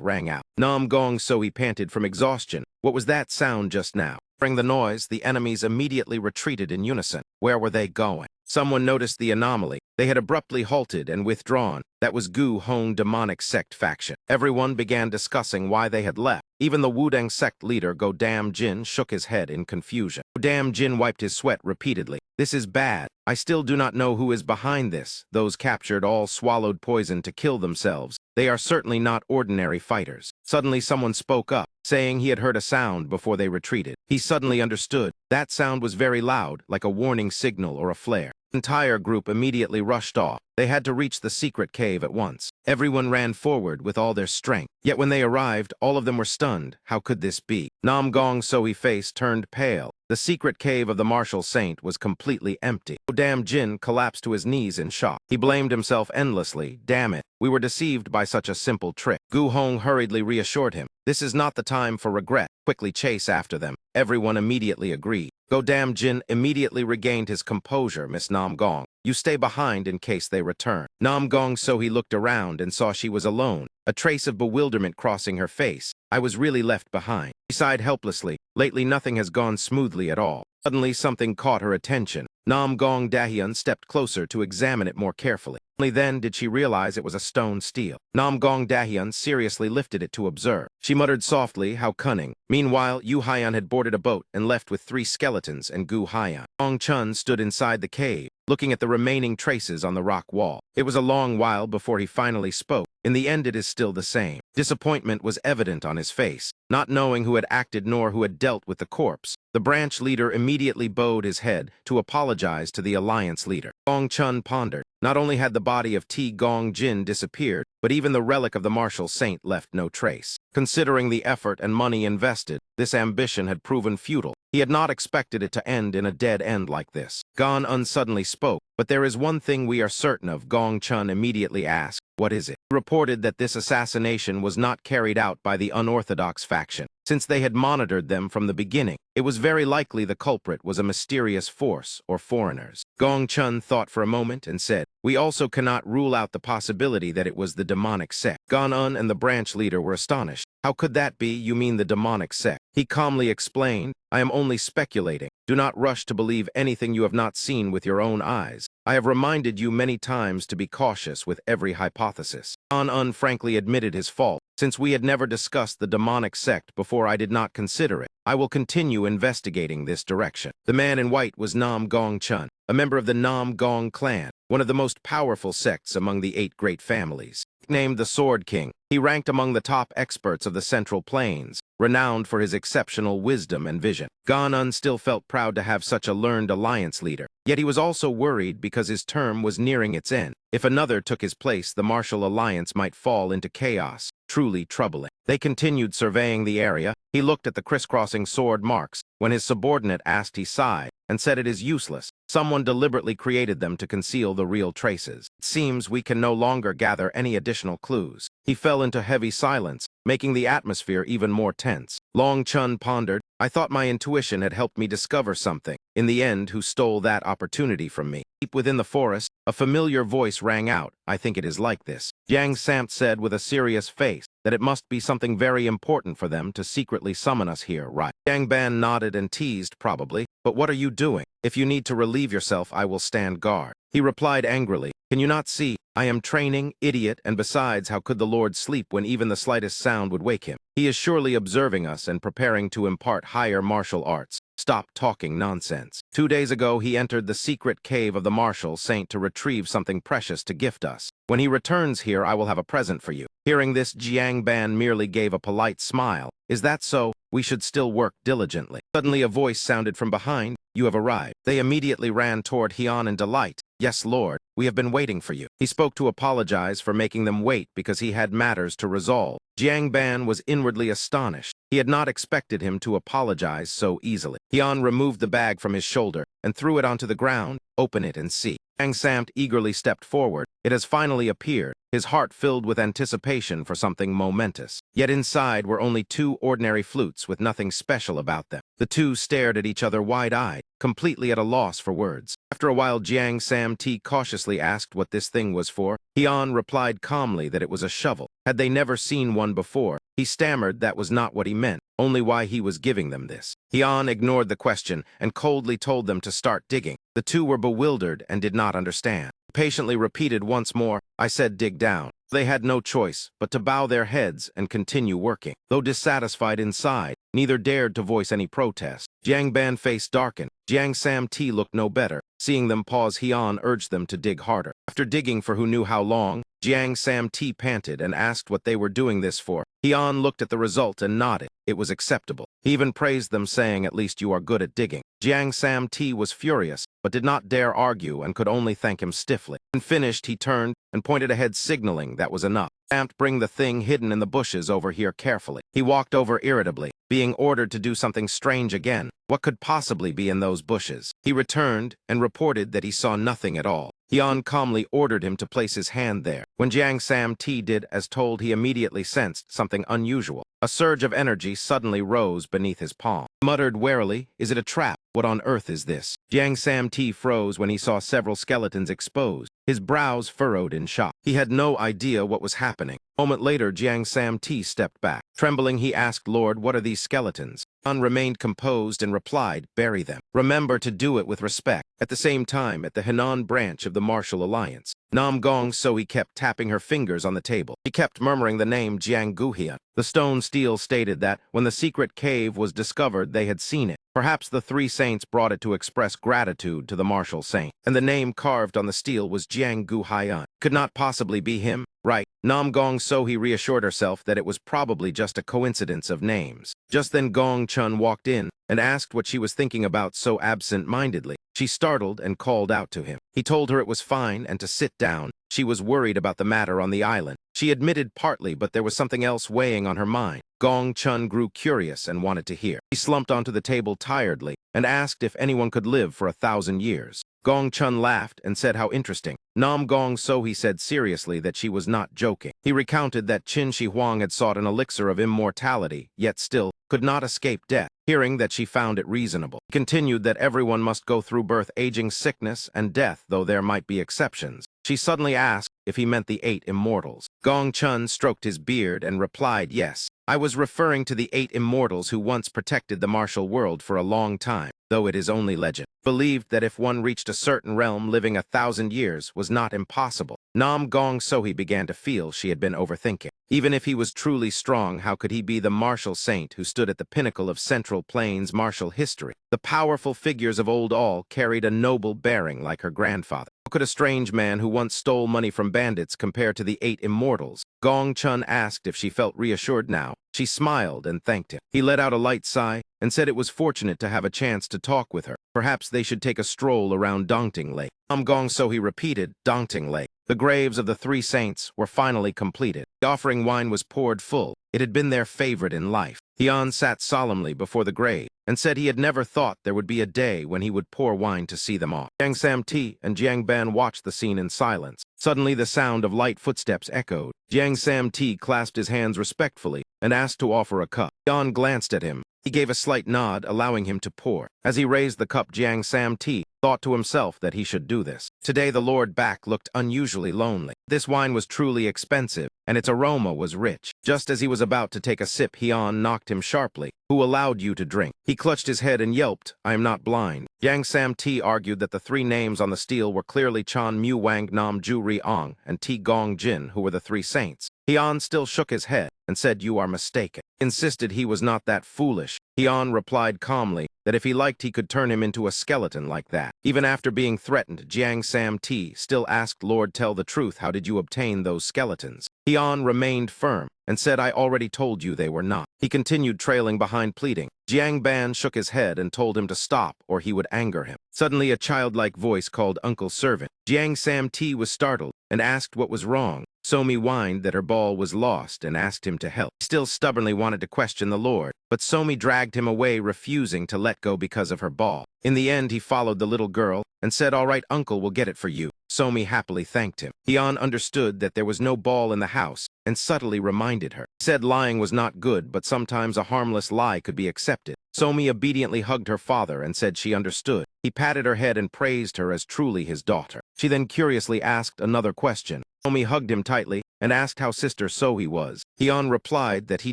rang out. Nam Gong Sohee panted from exhaustion. What was that sound just now? Hearing the noise, the enemies immediately retreated in unison. Where were they going? Someone noticed the anomaly. They had abruptly halted and withdrawn. That was Gu Hong demonic sect faction. Everyone began discussing why they had left. Even the Wudang sect leader Go Dam Jin shook his head in confusion. Go Dam Jin wiped his sweat repeatedly. This is bad. I still do not know who is behind this. Those captured all swallowed poison to kill themselves. They are certainly not ordinary fighters. Suddenly someone spoke up, saying he had heard a sound before they retreated. He suddenly understood. That sound was very loud, like a warning signal or a flare. The entire group immediately rushed off. They had to reach the secret cave at once. Everyone ran forward with all their strength. Yet when they arrived, all of them were stunned. How could this be? Nam Gong Sohee's face turned pale. The secret cave of the martial saint was completely empty. Dam Jin collapsed to his knees in shock. He blamed himself endlessly. Damn it, we were deceived by such a simple trick. Gu Hong hurriedly reassured him. This is not the time for regret. Quickly chase after them. Everyone immediately agreed. Go Dam Jin immediately regained his composure, Miss Nam Gong. You stay behind in case they return. Nam Gong Sohee looked around and saw she was alone, a trace of bewilderment crossing her face. I was really left behind. She sighed helplessly. Lately nothing has gone smoothly at all. Suddenly something caught her attention. Nam Gong Dahyun stepped closer to examine it more carefully. Only then did she realize it was a stone steel. Nam Gong Dahyun seriously lifted it to observe. She muttered softly, how cunning. Meanwhile, Yu Hyan had boarded a boat and left with 3 skeletons and Gu Hyan. Gong Chun stood inside the cave, looking at the remaining traces on the rock wall. It was a long while before he finally spoke. In the end, it is still the same. Disappointment was evident on his face. Not knowing who had acted nor who had dealt with the corpse, the branch leader immediately bowed his head to apologize to the alliance leader. Gong Chun pondered. Not only had the body of T. Gong Jin disappeared, but even the relic of the martial saint left no trace. Considering the effort and money invested, this ambition had proven futile. He had not expected it to end in a dead end like this. Gan Un suddenly spoke, but there is one thing we are certain of, Gong Chun immediately asked. What is it? He reported that this assassination was not carried out by the unorthodox faction. Since they had monitored them from the beginning, it was very likely the culprit was a mysterious force or foreigners. Gong Chun thought for a moment and said, we also cannot rule out the possibility that it was the demonic sect. Gan Un and the branch leader were astonished. How could that be? You mean the demonic sect? He calmly explained, I am only speculating. Do not rush to believe anything you have not seen with your own eyes. I have reminded you many times to be cautious with every hypothesis. Gan Un frankly admitted his fault. Since we had never discussed the demonic sect before, I did not consider it. I will continue investigating this direction. The man in white was Nam Gong Chun, a member of the Nam Gong clan, one of the most powerful sects among the 8 great families. Named the Sword King, he ranked among the top experts of the Central Plains, renowned for his exceptional wisdom and vision. Gan Un still felt proud to have such a learned alliance leader, yet he was also worried because his term was nearing its end. If another took his place, the martial alliance might fall into chaos, truly troubling. They continued surveying the area. He looked at the crisscrossing sword marks. When his subordinate asked, he sighed and said it is useless. Someone deliberately created them to conceal the real traces. It seems we can no longer gather any additional clues. He fell into heavy silence, making the atmosphere even more tense. Long Chun pondered, I thought my intuition had helped me discover something. In the end, who stole that opportunity from me? Deep within the forest, a familiar voice rang out. I think it is like this. Jiang Samt said with a serious face that it must be something very important for them to secretly summon us here, right? Jiang Ban nodded and teased, probably. But what are you doing? If you need to relieve yourself, I will stand guard. He replied angrily, can you not see? I am training, idiot, and besides, how could the Lord sleep when even the slightest sound would wake him? He is surely observing us and preparing to impart higher martial arts. Stop talking nonsense. 2 days ago, he entered the secret cave of the martial saint to retrieve something precious to gift us. When he returns here, I will have a present for you. Hearing this, Jiang Ban merely gave a polite smile. Is that so? We should still work diligently. Suddenly a voice sounded from behind. You have arrived. They immediately ran toward Hian in delight. Yes, Lord, we have been waiting for you. He spoke to apologize for making them wait because he had matters to resolve. Jiang Ban was inwardly astonished. He had not expected him to apologize so easily. Hian removed the bag from his shoulder and threw it onto the ground. Open it and see. Jiang Samt eagerly stepped forward. It has finally appeared, his heart filled with anticipation for something momentous. Yet inside were only 2 ordinary flutes with nothing special about them. The 2 stared at each other wide-eyed, completely at a loss for words. After a while, Jiang Samt cautiously asked what this thing was for. Hian replied calmly that it was a shovel. Had they never seen one before, he stammered that was not what he meant, only why he was giving them this. Hian ignored the question and coldly told them to start digging. The 2 were bewildered and did not understand. He patiently repeated once more, I said dig down. They had no choice but to bow their heads and continue working. Though dissatisfied inside, neither dared to voice any protest. Jiang Ban's face darkened. Jiang Samt looked no better. Seeing them pause, Hian urged them to dig harder. After digging for who knew how long, Jiang Samt panted and asked what they were doing this for. Hian looked at the result and nodded. It was acceptable. He even praised them, saying, at least you are good at digging. Jiang Samt was furious, but did not dare argue and could only thank him stiffly. When finished, he turned and pointed ahead, signaling that was enough. Samt, bring the thing hidden in the bushes over here carefully. He walked over irritably, being ordered to do something strange again. What could possibly be in those bushes? He returned and reported that he saw nothing at all. Hian calmly ordered him to place his hand there. When Jiang Samt did as told, he immediately sensed something unusual. A surge of energy suddenly rose beneath his palm. He muttered warily, is it a trap? What on earth is this? Jiang Samt froze when he saw several skeletons exposed. His brows furrowed in shock. He had no idea what was happening. A moment later, Jiang Samt stepped back. Trembling, he asked, Lord, what are these skeletons? Han remained composed and replied, bury them. Remember to do it with respect. At the same time, at the Henan branch of the Martial Alliance, Nam Gong So kept tapping her fingers on the table. He kept murmuring the name Jiang Guhian. The stone stele stated that when the secret cave was discovered, they had seen it. Perhaps the three saints brought it to express gratitude to the martial saint, and the name carved on the stele was Jiang Guhian. Could not possibly be him, right? Nam Gong So reassured herself that it was probably just a coincidence of names. Just then Gong Chun walked in and asked what she was thinking about so absent-mindedly. She startled and called out to him. He told her it was fine and to sit down. She was worried about the matter on the island. She admitted partly, but there was something else weighing on her mind. Gong Chun grew curious and wanted to hear. He slumped onto the table tiredly and asked if anyone could live for 1,000 years. Gong Chun laughed and said how interesting. Nam Gong So said seriously that she was not joking. He recounted that Qin Shi Huang had sought an elixir of immortality, yet still could not escape death. Hearing that she found it reasonable, he continued that everyone must go through birth, aging, sickness, and death, though there might be exceptions. She suddenly asked if he meant the 8 immortals. Gong Chun stroked his beard and replied, yes. I was referring to the 8 immortals who once protected the martial world for a long time, though it is only legend. Believed that if one reached a certain realm, living 1,000 years was not impossible. Nam Gong So began to feel she had been overthinking. Even if he was truly strong, how could he be the martial saint who stood at the pinnacle of Central Plains martial history? The powerful figures of old all carried a noble bearing like her grandfather. How could a strange man who once stole money from bandits compare to the 8 immortals? Gong Chun asked if she felt reassured now. She smiled and thanked him. He let out a light sigh and said it was fortunate to have a chance to talk with her. Perhaps they should take a stroll around Dongting Lake. Nam Gong So repeated, Dongting Lake. The graves of the 3 saints were finally completed. The offering wine was poured full. It had been their favorite in life. Hian sat solemnly before the grave and said he had never thought there would be a day when he would pour wine to see them off. Jiang Sam-ti and Jiang Ban watched the scene in silence. Suddenly the sound of light footsteps echoed. Jiang Sam-ti clasped his hands respectfully and asked to offer a cup. Hian glanced at him. He gave a slight nod, allowing him to pour. As he raised the cup, Jiang Sam-ti thought to himself that he should do this. Today the Lord Back looked unusually lonely. This wine was truly expensive, and its aroma was rich. Just as he was about to take a sip, Hian knocked him sharply. Who allowed you to drink? He clutched his head and yelped, I am not blind. Jiang Sam-ti argued that the 3 names on the stele were clearly Chan Mu Wang Nam Ju Ri Ong and Ti Gong Jin, who were the 3 saints. Hian still shook his head and said, you are mistaken. Insisted he was not that foolish. Hian replied calmly that if he liked he could turn him into a skeleton like that. Even after being threatened, Jiang Sam-ti still asked, Lord, tell the truth, how did you obtain those skeletons? Hian remained firm and said, I already told you they were not. He continued, trailing behind, pleading. Jiang Ban shook his head and told him to stop or he would anger him. Suddenly a childlike voice called Uncle Servant. Jiang Sam-ti was startled and asked what was wrong. Somi whined that her ball was lost and asked him to help. He still stubbornly wanted to question the Lord, but Somi dragged him away, refusing to let go because of her ball. In the end, he followed the little girl and said, all right, Uncle will get it for you. Somi happily thanked him. Hian understood that there was no ball in the house and subtly reminded her. He said lying was not good, but sometimes a harmless lie could be accepted. Somi obediently hugged her father and said she understood. He patted her head and praised her as truly his daughter. She then curiously asked another question. Somi hugged him tightly and asked how Sister Sohi was. Hian replied that he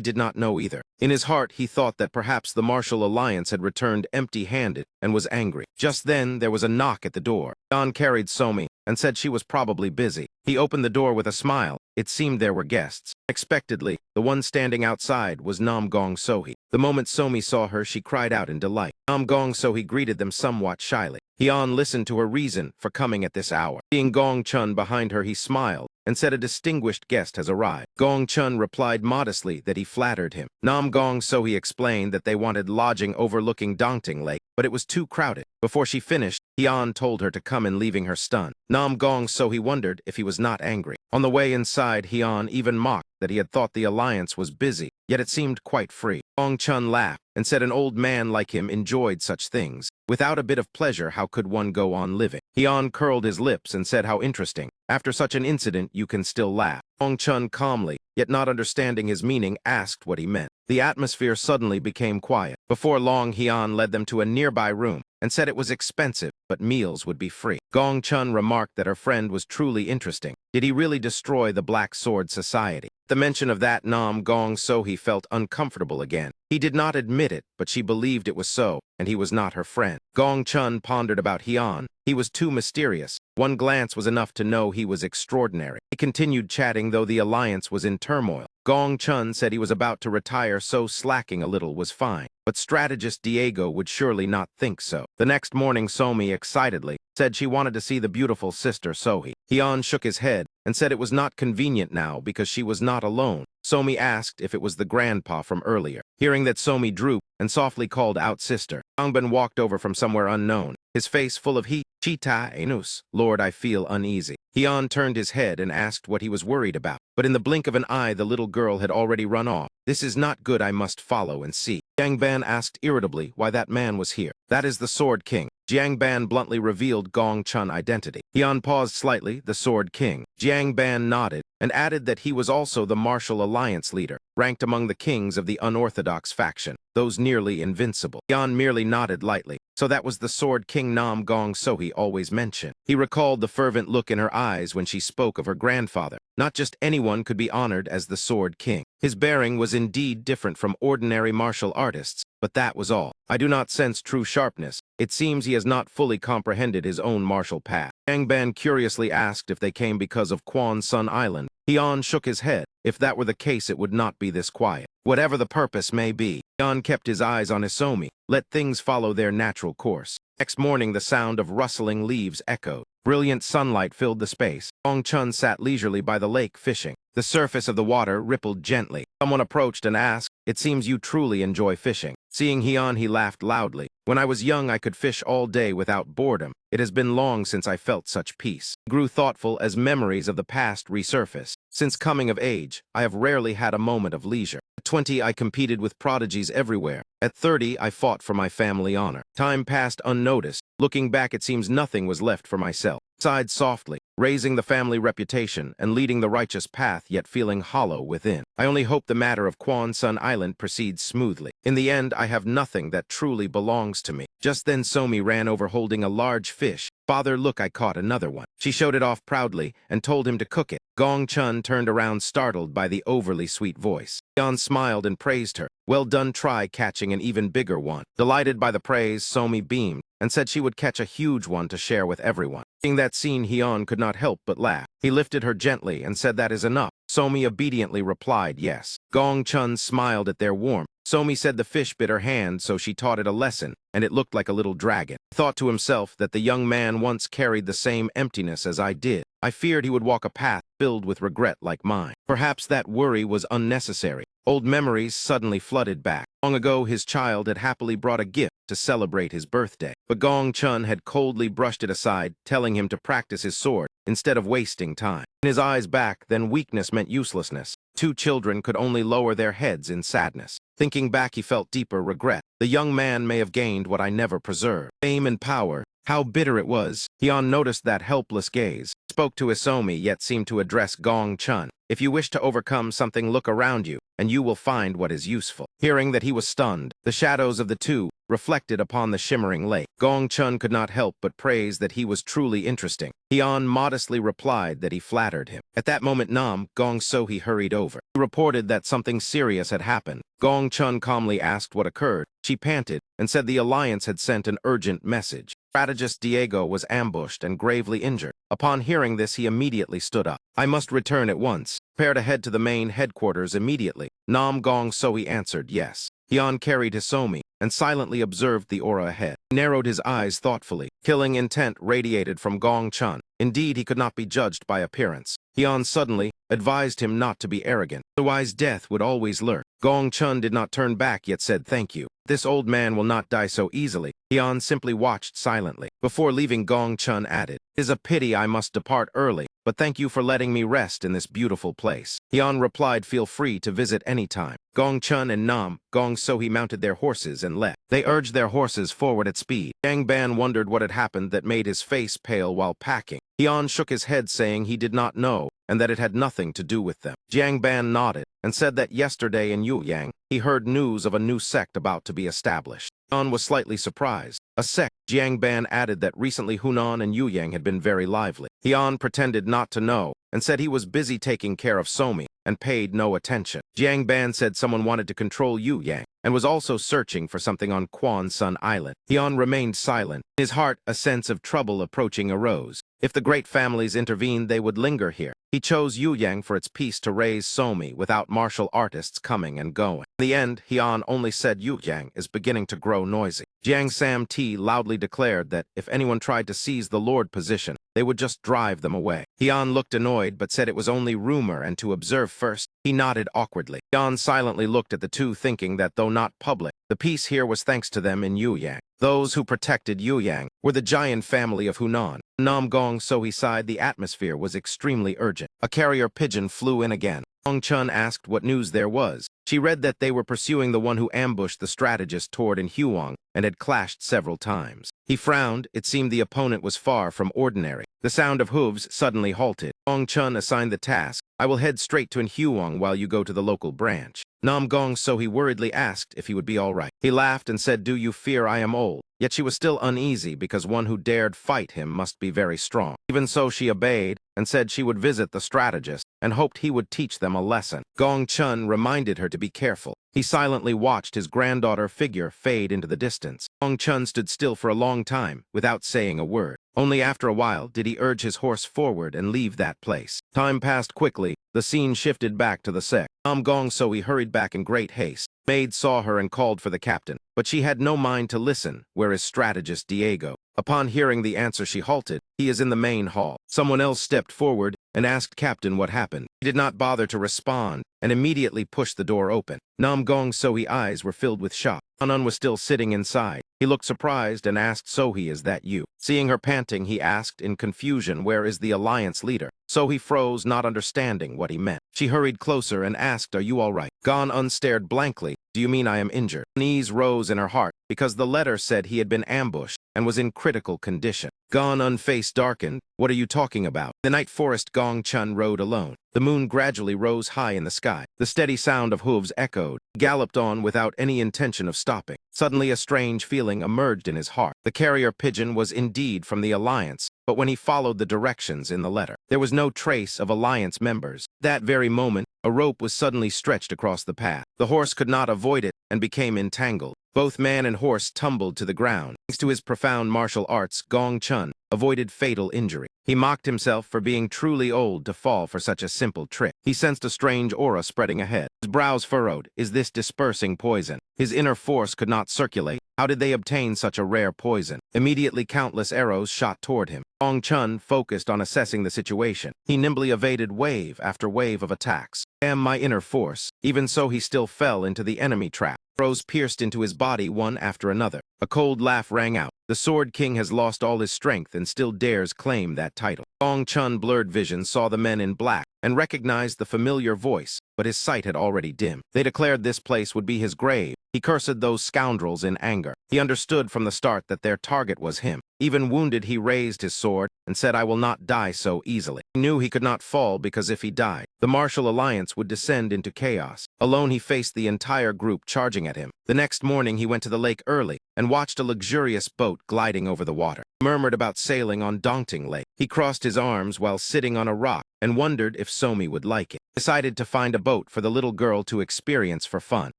did not know either. In his heart, he thought that perhaps the Martial Alliance had returned empty-handed and was angry. Just then, there was a knock at the door. Hian carried Somi and said she was probably busy. He opened the door with a smile. It seemed there were guests. Unexpectedly, the one standing outside was Nam Gong So. The moment Somi saw her, she cried out in delight. Nam Gong So greeted them somewhat shyly. Hian listened to her reason for coming at this hour. Seeing Gong Chun behind her, he smiled and said a distinguished guest has arrived. Gong Chun replied modestly that he flattered him. Nam Gong So explained that they wanted lodging overlooking Dongting Lake, but it was too crowded. Before she finished, Hian told her to come in, leaving her stunned. Nam Gong So wondered if he was not angry. On the way inside, Hian even mocked that he had thought the alliance was busy, yet it seemed quite free. Gong Chun laughed and said an old man like him enjoyed such things. Without a bit of pleasure, how could one go on living? Hian curled his lips and said how interesting. After such an incident, you can still laugh. Gong Chun calmly, yet not understanding his meaning, asked what he meant. The atmosphere suddenly became quiet. Before long, Hian led them to a nearby room and said it was expensive, but meals would be free. Gong Chun remarked that her friend was truly interesting. Did he really destroy the Black Sword Society? The mention of that Nam Gong Sohee felt uncomfortable again. He did not admit it, but she believed it was so, and he was not her friend. Gong Chun pondered about Hyun. He was too mysterious. One glance was enough to know he was extraordinary. They continued chatting, though the alliance was in turmoil. Gong Chun said he was about to retire, so slacking a little was fine. But strategist Diego would surely not think so. The next morning, Somi excitedly said she wanted to see the beautiful sister Sohee. Hyun shook his head and said it was not convenient now because she was not alone. Somi asked if it was the grandpa from earlier. Hearing that, Somi drooped and softly called out sister. Yangban walked over from somewhere unknown, his face full of heat. Chita Enus, Lord, I feel uneasy. Hyun turned his head and asked what he was worried about. But in the blink of an eye, the little girl had already run off. This is not good, I must follow and see. Jiangban asked irritably why that man was here. That is the Sword King. Jiangban bluntly revealed Gong Chun identity. Hyun paused slightly, the Sword King. Jiangban nodded and added that he was also the martial alliance leader, ranked among the kings of the unorthodox faction, those nearly invincible. Hyun merely nodded lightly. So that was the Sword King Nam Gong Sohee always mentioned. He recalled the fervent look in her eyes when she spoke of her grandfather. Not just anyone could be honored as the Sword King. His bearing was indeed different from ordinary martial artists, but that was all. I do not sense true sharpness. It seems he has not fully comprehended his own martial path. Jiangban curiously asked if they came because of Quan Sun Island. Hyun shook his head. If that were the case, it would not be this quiet. Whatever the purpose may be, Hyun kept his eyes on Isomi. Let things follow their natural course. Next morning, the sound of rustling leaves echoed. Brilliant sunlight filled the space. Gong Chun sat leisurely by the lake fishing. The surface of the water rippled gently. Someone approached and asked, "It seems you truly enjoy fishing." Seeing Hyun, he laughed loudly. "When I was young, I could fish all day without boredom. It has been long since I felt such peace." He grew thoughtful as memories of the past resurfaced. Since coming of age, I have rarely had a moment of leisure. At 20, I competed with prodigies everywhere. At 30, I fought for my family honor. Time passed unnoticed. Looking back, it seems nothing was left for myself. Sighed softly, raising the family reputation and leading the righteous path, yet feeling hollow within. I only hope the matter of Quan Sun Island proceeds smoothly. In the end, I have nothing that truly belongs to me. Just then, Somi ran over holding a large fish. "Father, look, I caught another one." She showed it off proudly and told him to cook it. Gong Chun turned around, startled by the overly sweet voice. Hyun smiled and praised her. "Well done, try catching an even bigger one." Delighted by the praise, Somi beamed and said she would catch a huge one to share with everyone. Seeing that scene, Hyun could not help but laugh. He lifted her gently and said, "That is enough." Somi obediently replied yes. Gong Chun smiled at their warmth. Somi said the fish bit her hand, so she taught it a lesson, and it looked like a little dragon. He thought to himself that the young man once carried the same emptiness as I did. I feared he would walk a path filled with regret like mine. Perhaps that worry was unnecessary. Old memories suddenly flooded back. Long ago, his child had happily brought a gift to celebrate his birthday. But Gong Chun had coldly brushed it aside, telling him to practice his sword instead of wasting time. In his eyes back, then weakness meant uselessness. Two children could only lower their heads in sadness. Thinking back, he felt deeper regret. The young man may have gained what I never preserved. Fame and power. How bitter it was. Hyun noticed that helpless gaze. Spoke to Isomi, yet seemed to address Gong Chun. "If you wish to overcome something, look around you, and you will find what is useful." Hearing that, he was stunned. The shadows of the two reflected upon the shimmering lake. Gong Chun could not help but praise that he was truly interesting. Hyun modestly replied that he flattered him. At that moment, Nam Gong Sohee hurried over. He reported that something serious had happened. Gong Chun calmly asked what occurred. She panted and said the alliance had sent an urgent message. Strategist Diego was ambushed and gravely injured. Upon hearing this, he immediately stood up. "I must return at once. Prepare to head to the main headquarters immediately." Nam Gong Sohee answered yes. Hyun carried Hisomi and silently observed the aura ahead. He narrowed his eyes thoughtfully. Killing intent radiated from Gong Chun. Indeed, he could not be judged by appearance. Hyun suddenly advised him not to be arrogant. Otherwise, death would always lurk. Gong Chun did not turn back, yet said thank you. "This old man will not die so easily." Hyun simply watched silently. Before leaving, Gong Chun added, "It is a pity I must depart early, but thank you for letting me rest in this beautiful place." Hyun replied, "Feel free to visit any time." Gong Chun and Nam Gong Sohee mounted their horses and left. They urged their horses forward at speed. Yang Ban wondered what had happened that made his face pale while packing. Hyun shook his head, saying he did not know, and that it had nothing to do with them. Jiang Ban nodded and said that yesterday in Yueyang, he heard news of a new sect about to be established. Hyun was slightly surprised. A sect? Jiang Ban added that recently Hunan and Yu Yang had been very lively. Hian pretended not to know and said he was busy taking care of Somi and paid no attention. Jiang Ban said someone wanted to control Yu Yang and was also searching for something on Quan Sun Island. Hian remained silent. In his heart, a sense of trouble approaching arose. If the great families intervened, they would linger here. He chose Yu Yang for its peace to raise Somi without martial artists coming and going. In the end, Hian only said Yu Yang is beginning to grow noisy. Jiang Sam Ti loudly declared that if anyone tried to seize the Lord position, they would just drive them away. Hian looked annoyed but said it was only rumor and to observe first. He nodded awkwardly. Hian silently looked at the two, thinking that though not public, the peace here was thanks to them in Yu Yang. Those who protected Yu Yang were the giant family of Hunan. Nam Gong, so he sighed, the atmosphere was extremely urgent. A carrier pigeon flew in again. Gong Chun asked what news there was. She read that they were pursuing the one who ambushed the strategist toward in Huang and had clashed several times. He frowned. It seemed the opponent was far from ordinary. The sound of hooves suddenly halted. Gong Chun assigned the task. I will head straight to Huang while you go to the local branch. Nam Gong, so he worriedly asked if he would be all right. He laughed and said, do you fear I am old? Yet she was still uneasy because one who dared fight him must be very strong. Even so, she obeyed and said she would visit the strategist and hoped he would teach them a lesson. Gong Chun reminded her to be careful. He silently watched his granddaughter figure fade into the distance. Gong Chun stood still for a long time without saying a word. Only after a while did he urge his horse forward and leave that place. Time passed quickly. The scene shifted back to the sect. Nam Gong, so he hurried back in great haste. Maid saw her and called for the captain, but she had no mind to listen. Where is strategist Diego? Upon hearing the answer, she halted. He is in the main hall. Someone else stepped forward and asked Captain what happened. He did not bother to respond and immediately pushed the door open. Nam Gong, Sohei's eyes were filled with shock. Anan was still sitting inside. He looked surprised and asked Sohei, is that you? Seeing her panting, he asked in confusion, where is the alliance leader? Sohei froze, not understanding what he meant. She hurried closer and asked, are you all right? Gan stared blankly. Do you mean I am injured? Knees rose in her heart because the letter said he had been ambushed and was in critical condition. Gan face darkened. What are you talking about? The night forest, Gong Chun rode alone. The moon gradually rose high in the sky. The steady sound of hooves echoed. He galloped on without any intention of stopping. Suddenly a strange feeling emerged in his heart. The carrier pigeon was indeed from the Alliance, but when he followed the directions in the letter, there was no trace of Alliance members. That very moment, a rope was suddenly stretched across the path. The horse could not avoid it and became entangled. Both man and horse tumbled to the ground. Thanks to his profound martial arts, Gong Chun avoided fatal injury. He mocked himself for being truly old to fall for such a simple trick. He sensed a strange aura spreading ahead. His brows furrowed. Is this dispersing poison? His inner force could not circulate. How did they obtain such a rare poison? Immediately countless arrows shot toward him. Gong Chun focused on assessing the situation. He nimbly evaded wave after wave of attacks. Damn my inner force. Even so, he still fell into the enemy trap. Arrows pierced into his body one after another. A cold laugh rang out. The Sword King has lost all his strength and still dares claim that title. Gong Chun, blurred vision, saw the men in black and recognized the familiar voice, but his sight had already dimmed. They declared this place would be his grave. He cursed those scoundrels in anger. He understood from the start that their target was him. Even wounded, he raised his sword and said, I will not die so easily. He knew he could not fall because if he died, the martial alliance would descend into chaos. Alone, he faced the entire group charging at him. The next morning, he went to the lake early and watched a luxurious boat gliding over the water. He murmured about sailing on Dongting Lake. He crossed his arms while sitting on a rock and wondered if Somi would like it. He decided to find a boat for the little girl to experience for fun.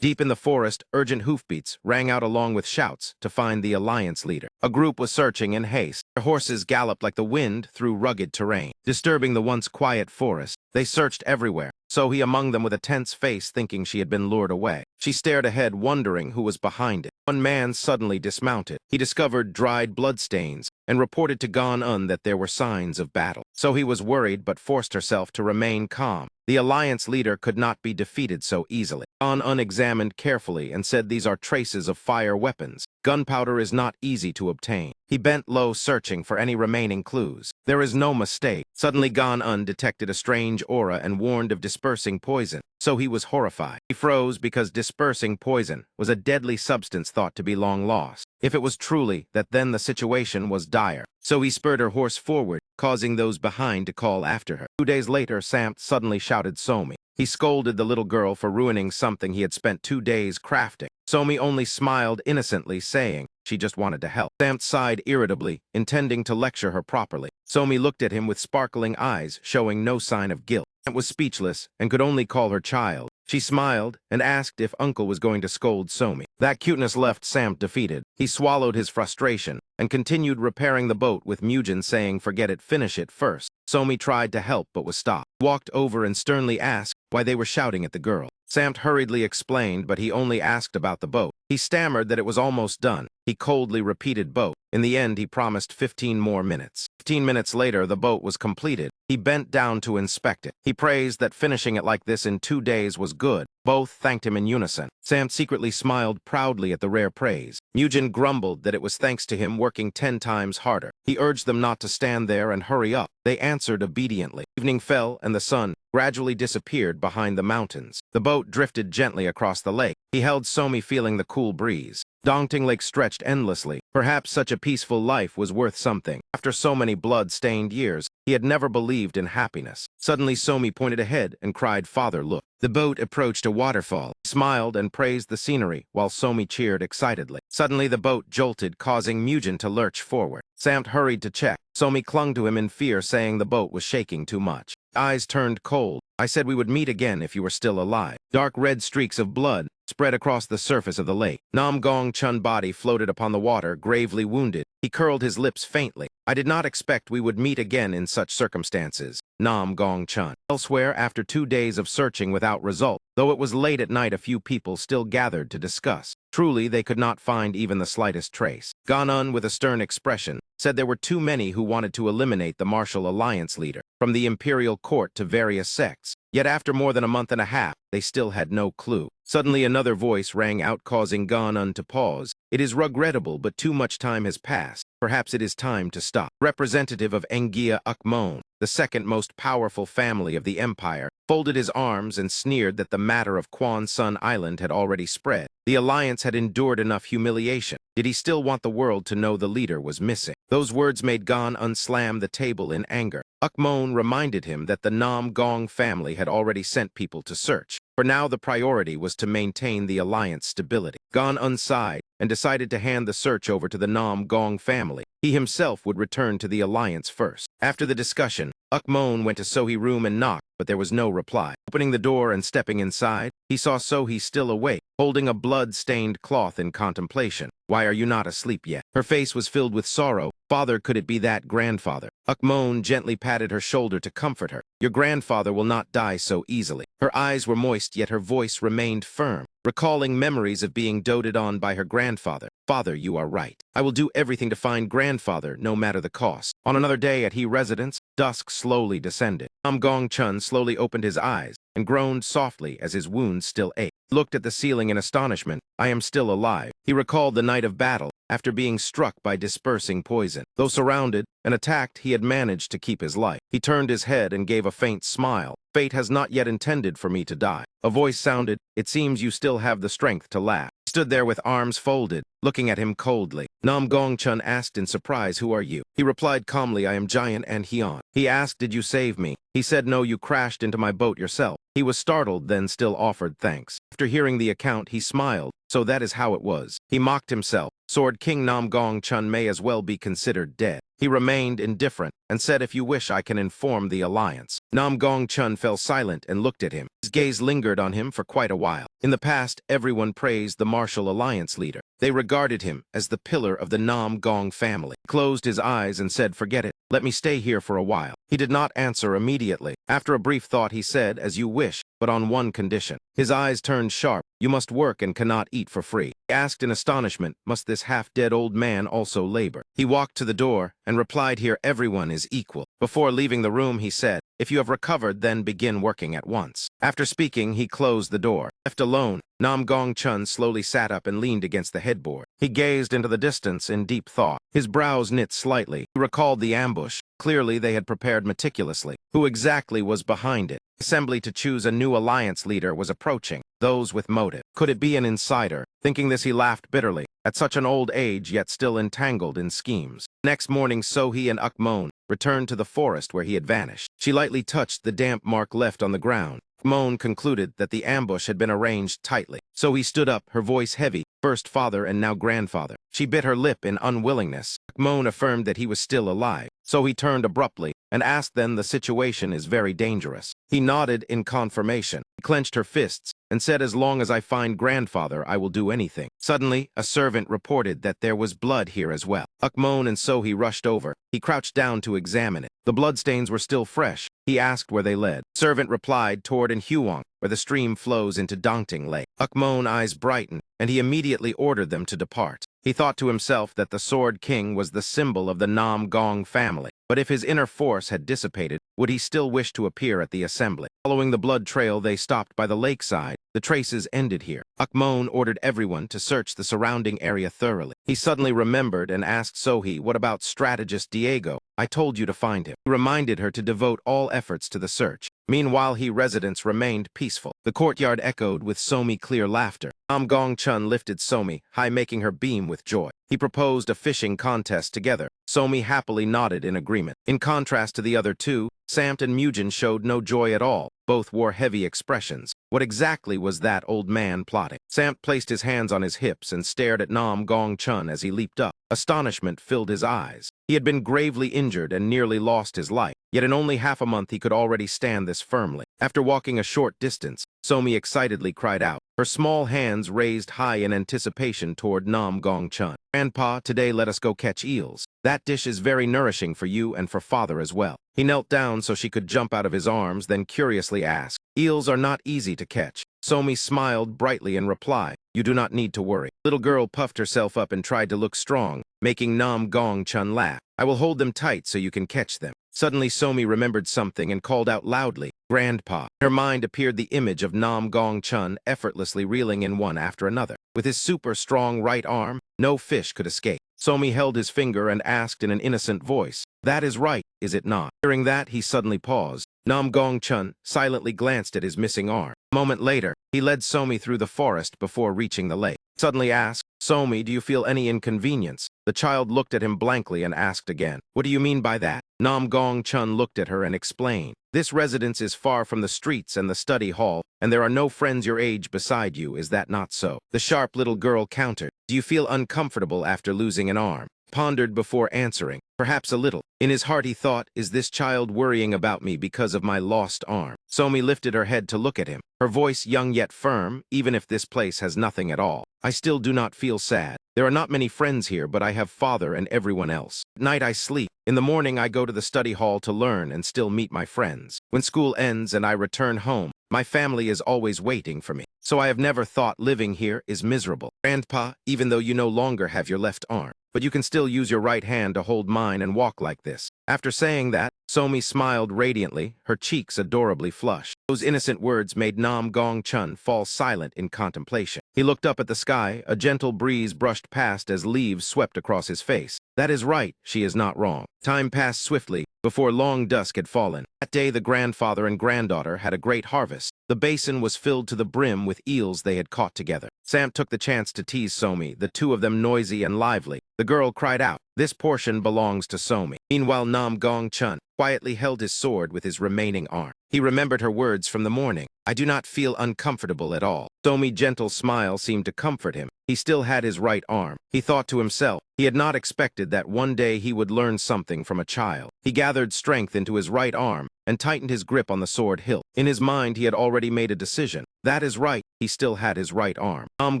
Deep in the forest, urgent hoofbeats rang out along with shouts to find the alliance leader. A group was searching in haste. Their horses galloped like the wind through rugged terrain, disturbing the once quiet forest. They searched everywhere, Sohei among them with a tense face, thinking she had been lured away. She stared ahead, wondering who was behind it. One man suddenly dismounted. He discovered dried bloodstains and reported to Gan that there were signs of battle. Sohei was worried but forced herself to remain calm. The alliance leader could not be defeated so easily. Gan examined carefully and said these are traces of fire weapons. Gunpowder is not easy to obtain. He bent low, searching for any remaining clues. There is no mistake. Suddenly Gan detected a strange aura and warned of dispersing poison. So he was horrified. He froze because dispersing poison was a deadly substance thought to be long lost. If it was truly that, then the situation was dire. So he spurred her horse forward, causing those behind to call after her. 2 days later, Samt suddenly shouted Somi. He scolded the little girl for ruining something he had spent 2 days crafting. Somi only smiled innocently, saying she just wanted to help. Samp sighed irritably, intending to lecture her properly. Somi looked at him with sparkling eyes, showing no sign of guilt. Samp was speechless and could only call her child. She smiled and asked if Uncle was going to scold Somi. That cuteness left Samp defeated. He swallowed his frustration and continued repairing the boat with Mugen saying forget it, finish it first. Somi tried to help but was stopped. Walked over and sternly asked why they were shouting at the girl. Samp hurriedly explained, but he only asked about the boat. He stammered that it was almost done. He coldly repeated boat. In the end, he promised 15 more minutes. 15 minutes later, the boat was completed. He bent down to inspect it. He praised that finishing it like this in 2 days was good. Both thanked him in unison. Samp secretly smiled proudly at the rare praise. Mugen grumbled that it was thanks to him working 10 times harder. He urged them not to stand there and hurry up. They answered obediently. Evening fell, and the sun gradually disappeared behind the mountains. The boat drifted gently across the lake. He held Somi, feeling the cool breeze. Dongting Lake stretched endlessly. Perhaps such a peaceful life was worth something. After so many blood-stained years, he had never believed in happiness. Suddenly Somi pointed ahead and cried, "Father, look." The boat approached a waterfall. He smiled and praised the scenery, while Somi cheered excitedly. Suddenly the boat jolted, causing Mugen to lurch forward. Samp hurried to check. Somi clung to him in fear, saying the boat was shaking too much. Eyes turned cold. "I said we would meet again if you were still alive." Dark red streaks of blood spread across the surface of the lake. Nam Gong Chun body floated upon the water, gravely wounded. He curled his lips faintly. "I did not expect we would meet again in such circumstances." Nam Gong Chun. Elsewhere, after 2 days of searching without result, though it was late at night, a few people still gathered to discuss. Truly, they could not find even the slightest trace. Ganon, with a stern expression, said there were too many who wanted to eliminate the martial alliance leader, from the imperial court to various sects. Yet after more than a month and a half, they still had no clue. Suddenly another voice rang out, causing Ganon to pause. "It is regrettable, but too much time has passed. Perhaps it is time to stop." Representative of Engia Ukmon, the second most powerful family of the empire, folded his arms and sneered that the matter of Quan Sun Island had already spread. The alliance had endured enough humiliation. Did he still want the world to know the leader was missing? Those words made Gon unslam the table in anger. Ukmon reminded him that the Nam Gong family had already sent people to search. For now, the priority was to maintain the alliance stability. Gon unsighed and decided to hand the search over to the Nam Gong family. He himself would return to the alliance first. After the discussion, Ukmon went to Sohi's room and knocked, but there was no reply. Opening the door and stepping inside, he saw Sohi still awake, holding a blood-stained cloth in contemplation. "Why are you not asleep yet?" Her face was filled with sorrow. "Father, could it be that grandfather?" Ukmon gently patted her shoulder to comfort her. "Your grandfather will not die so easily." Her eyes were moist, yet her voice remained firm, recalling memories of being doted on by her grandfather. "Father, you are right. I will do everything to find grandfather, no matter the cost." On another day at He residence, dusk slowly descended. Nam Gong Chun slowly opened his eyes and groaned softly as his wounds still ached. He looked at the ceiling in astonishment. "I am still alive." He recalled the night of battle, after being struck by dispersing poison. Though surrounded and attacked, he had managed to keep his life. He turned his head and gave a faint smile. "Fate has not yet intended for me to die." A voice sounded, "It seems you still have the strength to laugh." He stood there with arms folded, looking at him coldly. Nam Gong Chun asked in surprise, "Who are you?" He replied calmly, "I am Giant and Hyun." He asked, "Did you save me?" He said, "No, you crashed into my boat yourself." He was startled, then still offered thanks. After hearing the account, he smiled. So that is how it was. He mocked himself. Sword King Nam Gong Chun may as well be considered dead. He remained indifferent and said, "If you wish, I can inform the alliance." Nam Gong Chun fell silent and looked at him. His gaze lingered on him for quite a while. In the past, everyone praised the martial alliance leader. They regarded him as the pillar of the Nam Gong family. He closed his eyes and said, "Forget it. Let me stay here for a while." He did not answer immediately. After a brief thought, he said, "As you wish, but on one condition." His eyes turned sharp. "You must work and cannot eat for free." He asked in astonishment, "Must this half-dead old man also labor?" He walked to the door and replied, "Here everyone is equal." Before leaving the room, he said, "If you have recovered, then begin working at once." After speaking, he closed the door. Left alone, Nam Gong Chun slowly sat up and leaned against the headboard. He gazed into the distance in deep thought. His brows knit slightly. He recalled the ambush. Clearly, they had prepared meticulously. Who exactly was behind it? The assembly to choose a new alliance leader was approaching. Those with motive. Could it be an insider? Thinking this, he laughed bitterly. At such an old age, yet still entangled in schemes. Next morning, Sohi and Ukmon returned to the forest where he had vanished. She lightly touched the damp mark left on the ground. Ukmon concluded that the ambush had been arranged tightly. So he stood up, her voice heavy. first father and now grandfather. She bit her lip in unwillingness. Akmon affirmed that he was still alive, so he turned abruptly and asked then the situation is very dangerous. He nodded in confirmation. He clenched her fists and said, as long as I find grandfather, I will do anything. Suddenly, a servant reported that there was blood here as well. Akmon and Sohee rushed over. He crouched down to examine it. The bloodstains were still fresh. He asked where they led. Servant replied toward Inhuang, where the stream flows into Dongting Lake. Akmon's eyes brightened, and he immediately ordered them to depart. He thought to himself that the Sword King was the symbol of the Nam Gong family. But if his inner force had dissipated, would he still wish to appear at the assembly? Following the blood trail, they stopped by the lakeside. The traces ended here. Akmon ordered everyone to search the surrounding area thoroughly. He suddenly remembered and asked Sohee, what about strategist Diego? I told you to find him. He reminded her to devote all efforts to the search. Meanwhile, residents remained peaceful. The courtyard echoed with Somi's clear laughter. Nam Gong Chun lifted Somi high, making her beam with joy. He proposed a fishing contest together. Somi happily nodded in agreement. In contrast to the other two, Samt and Mujin showed no joy at all. Both wore heavy expressions. What exactly was that old man plotting? Samt placed his hands on his hips and stared at Nam Gong Chun as he leaped up. Astonishment filled his eyes. He had been gravely injured and nearly lost his life. Yet in only half a month he could already stand this firmly. After walking a short distance, Somi excitedly cried out, her small hands raised high in anticipation toward Nam Gong Chun. Grandpa, today let us go catch eels. That dish is very nourishing for you and for father as well. He knelt down so she could jump out of his arms, then curiously asked, eels are not easy to catch. Somi smiled brightly in reply, you do not need to worry. Little girl puffed herself up and tried to look strong, making Nam Gong Chun laugh. I will hold them tight so you can catch them. Suddenly Somi remembered something and called out loudly, Grandpa. In her mind appeared the image of Nam Gong Chun effortlessly reeling in one after another. With his super strong right arm, no fish could escape. Somi held his finger and asked in an innocent voice, that is right, is it not? Hearing that, he suddenly paused. Nam Gong Chun silently glanced at his missing arm. A moment later, he led Somi through the forest before reaching the lake. Suddenly asked, Somi, do you feel any inconvenience? The child looked at him blankly and asked again, what do you mean by that? Nam Gong Chun looked at her and explained, this residence is far from the streets and the study hall, and there are no friends your age beside you, is that not so? The sharp little girl countered, do you feel uncomfortable after losing an arm? Pondered before answering, perhaps a little. In his heart he thought, is this child worrying about me because of my lost arm? Somi lifted her head to look at him, her voice young yet firm, even if this place has nothing at all. I still do not feel sad. There are not many friends here, but I have father and everyone else. At night I sleep. In the morning I go to the study hall to learn and still meet my friends. When school ends and I return home, my family is always waiting for me. So I have never thought living here is miserable. Grandpa, even though you no longer have your left arm, but you can still use your right hand to hold mine and walk like this. After saying that, Somi smiled radiantly, her cheeks adorably flushed. Those innocent words made Nam Gong Chun fall silent in contemplation. He looked up at the sky, a gentle breeze brushed past as leaves swept across his face. That is right, she is not wrong. Time passed swiftly, before long dusk had fallen. That day the grandfather and granddaughter had a great harvest. The basin was filled to the brim with eels they had caught together. Samt took the chance to tease Somi, the two of them noisy and lively. The girl cried out, this portion belongs to Somi. Meanwhile Nam Gong Chun quietly held his sword with his remaining arm. He remembered her words from the morning. I do not feel uncomfortable at all. Somi's gentle smile seemed to comfort him. He still had his right arm. He thought to himself, he had not expected that one day he would learn something from a child. He gathered strength into his right arm and tightened his grip on the sword hilt. In his mind, he had already made a decision. That is right, he still had his right arm. Nam